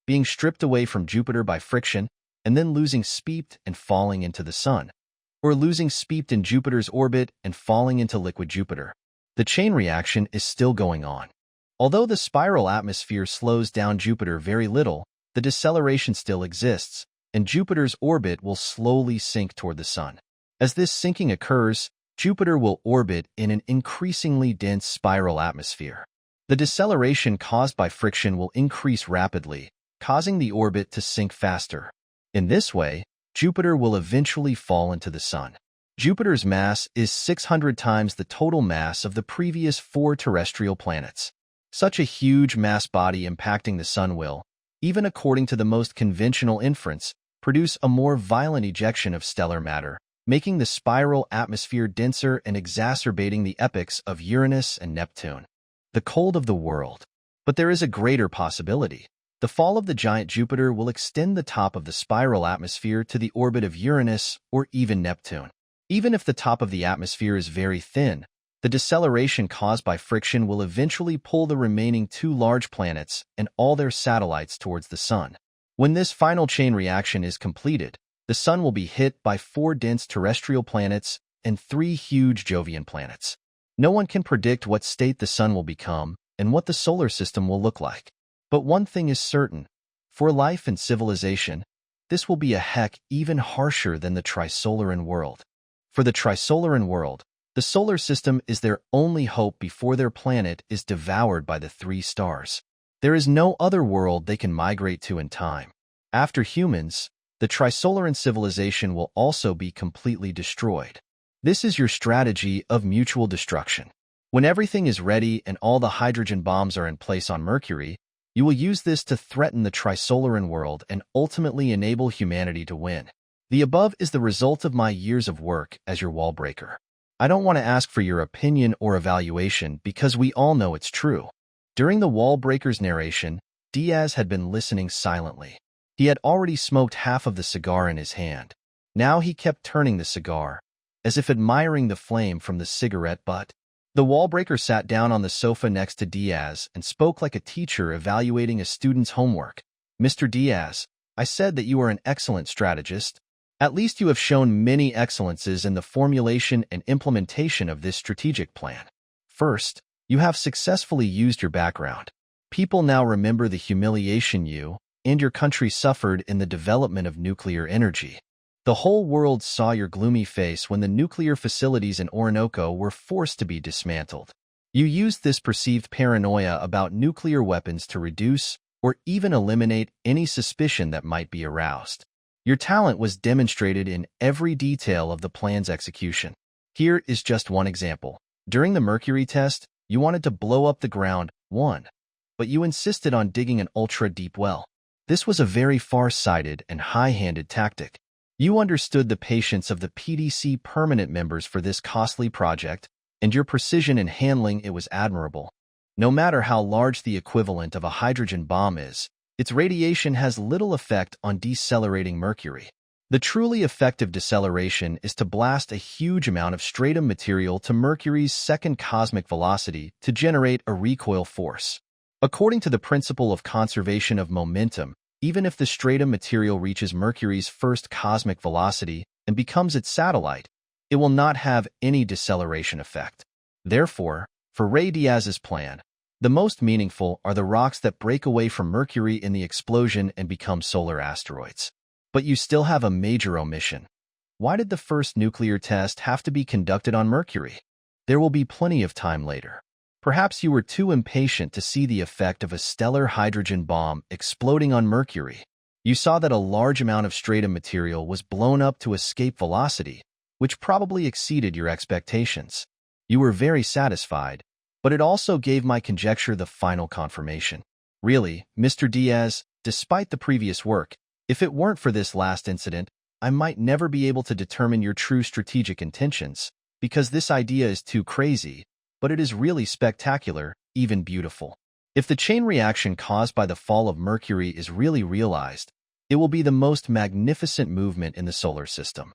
S1: being stripped away from Jupiter by friction, and then losing speed and falling into the Sun, or losing speed in Jupiter's orbit and falling into liquid Jupiter. The chain reaction is still going on. Although the spiral atmosphere slows down Jupiter very little, the deceleration still exists, and Jupiter's orbit will slowly sink toward the Sun. As this sinking occurs, Jupiter will orbit in an increasingly dense spiral atmosphere. The deceleration caused by friction will increase rapidly, causing the orbit to sink faster. In this way, Jupiter will eventually fall into the Sun. Jupiter's mass is 600 times the total mass of the previous 4 terrestrial planets. Such a huge mass body impacting the Sun will, even according to the most conventional inference, produce a more violent ejection of stellar matter, making the spiral atmosphere denser and exacerbating the epochs of Uranus and Neptune. The cold of the world. But there is a greater possibility. The fall of the giant Jupiter will extend the top of the spiral atmosphere to the orbit of Uranus or even Neptune. Even if the top of the atmosphere is very thin, the deceleration caused by friction will eventually pull the remaining 2 large planets and all their satellites towards the Sun. When this final chain reaction is completed, the Sun will be hit by 4 dense terrestrial planets and 3 huge Jovian planets. No one can predict what state the Sun will become and what the solar system will look like. But one thing is certain: for life and civilization, this will be a heck even harsher than the Trisolaran world. For the Trisolaran world, the solar system is their only hope before their planet is devoured by the 3 stars. There is no other world they can migrate to in time. After humans, the Trisolaran civilization will also be completely destroyed. This is your strategy of mutual destruction. When everything is ready and all the hydrogen bombs are in place on Mercury, you will use this to threaten the Trisolaran world and ultimately enable humanity to win. The above is the result of my years of work as your Wallbreaker. I don't want to ask for your opinion or evaluation because we all know it's true. During the Wallbreaker's narration, Diaz had been listening silently. He had already smoked half of the cigar in his hand. Now he kept turning the cigar, as if admiring the flame from the cigarette butt. The Wallbreaker sat down on the sofa next to Diaz and spoke like a teacher evaluating a student's homework. Mr. Diaz, I said that you are an excellent strategist. At least you have shown many excellences in the formulation and implementation of this strategic plan. First, you have successfully used your background. People now remember the humiliation you and your country suffered in the development of nuclear energy. The whole world saw your gloomy face when the nuclear facilities in Orinoco were forced to be dismantled. You used this perceived paranoia about nuclear weapons to reduce or even eliminate any suspicion that might be aroused. Your talent was demonstrated in every detail of the plan's execution. Here is just one example. During the Mercury test, you wanted to blow up the ground, but you insisted on digging an ultra-deep well. This was a very far-sighted and high-handed tactic. You understood the patience of the PDC permanent members for this costly project, and your precision in handling it was admirable. No matter how large the equivalent of a hydrogen bomb is, its radiation has little effect on decelerating Mercury. The truly effective deceleration is to blast a huge amount of stratum material to Mercury's second cosmic velocity to generate a recoil force. According to the principle of conservation of momentum, even if the stratum material reaches Mercury's first cosmic velocity and becomes its satellite, it will not have any deceleration effect. Therefore, for Ray Diaz's plan, the most meaningful are the rocks that break away from Mercury in the explosion and become solar asteroids. But you still have a major omission. Why did the first nuclear test have to be conducted on Mercury? There will be plenty of time later. Perhaps you were too impatient to see the effect of a stellar hydrogen bomb exploding on Mercury. You saw that a large amount of stratum material was blown up to escape velocity, which probably exceeded your expectations. You were very satisfied, but it also gave my conjecture the final confirmation. Really, Mr. Diaz, despite the previous work, if it weren't for this last incident, I might never be able to determine your true strategic intentions, because this idea is too crazy, but it is really spectacular, even beautiful. If the chain reaction caused by the fall of Mercury is really realized, it will be the most magnificent movement in the solar system.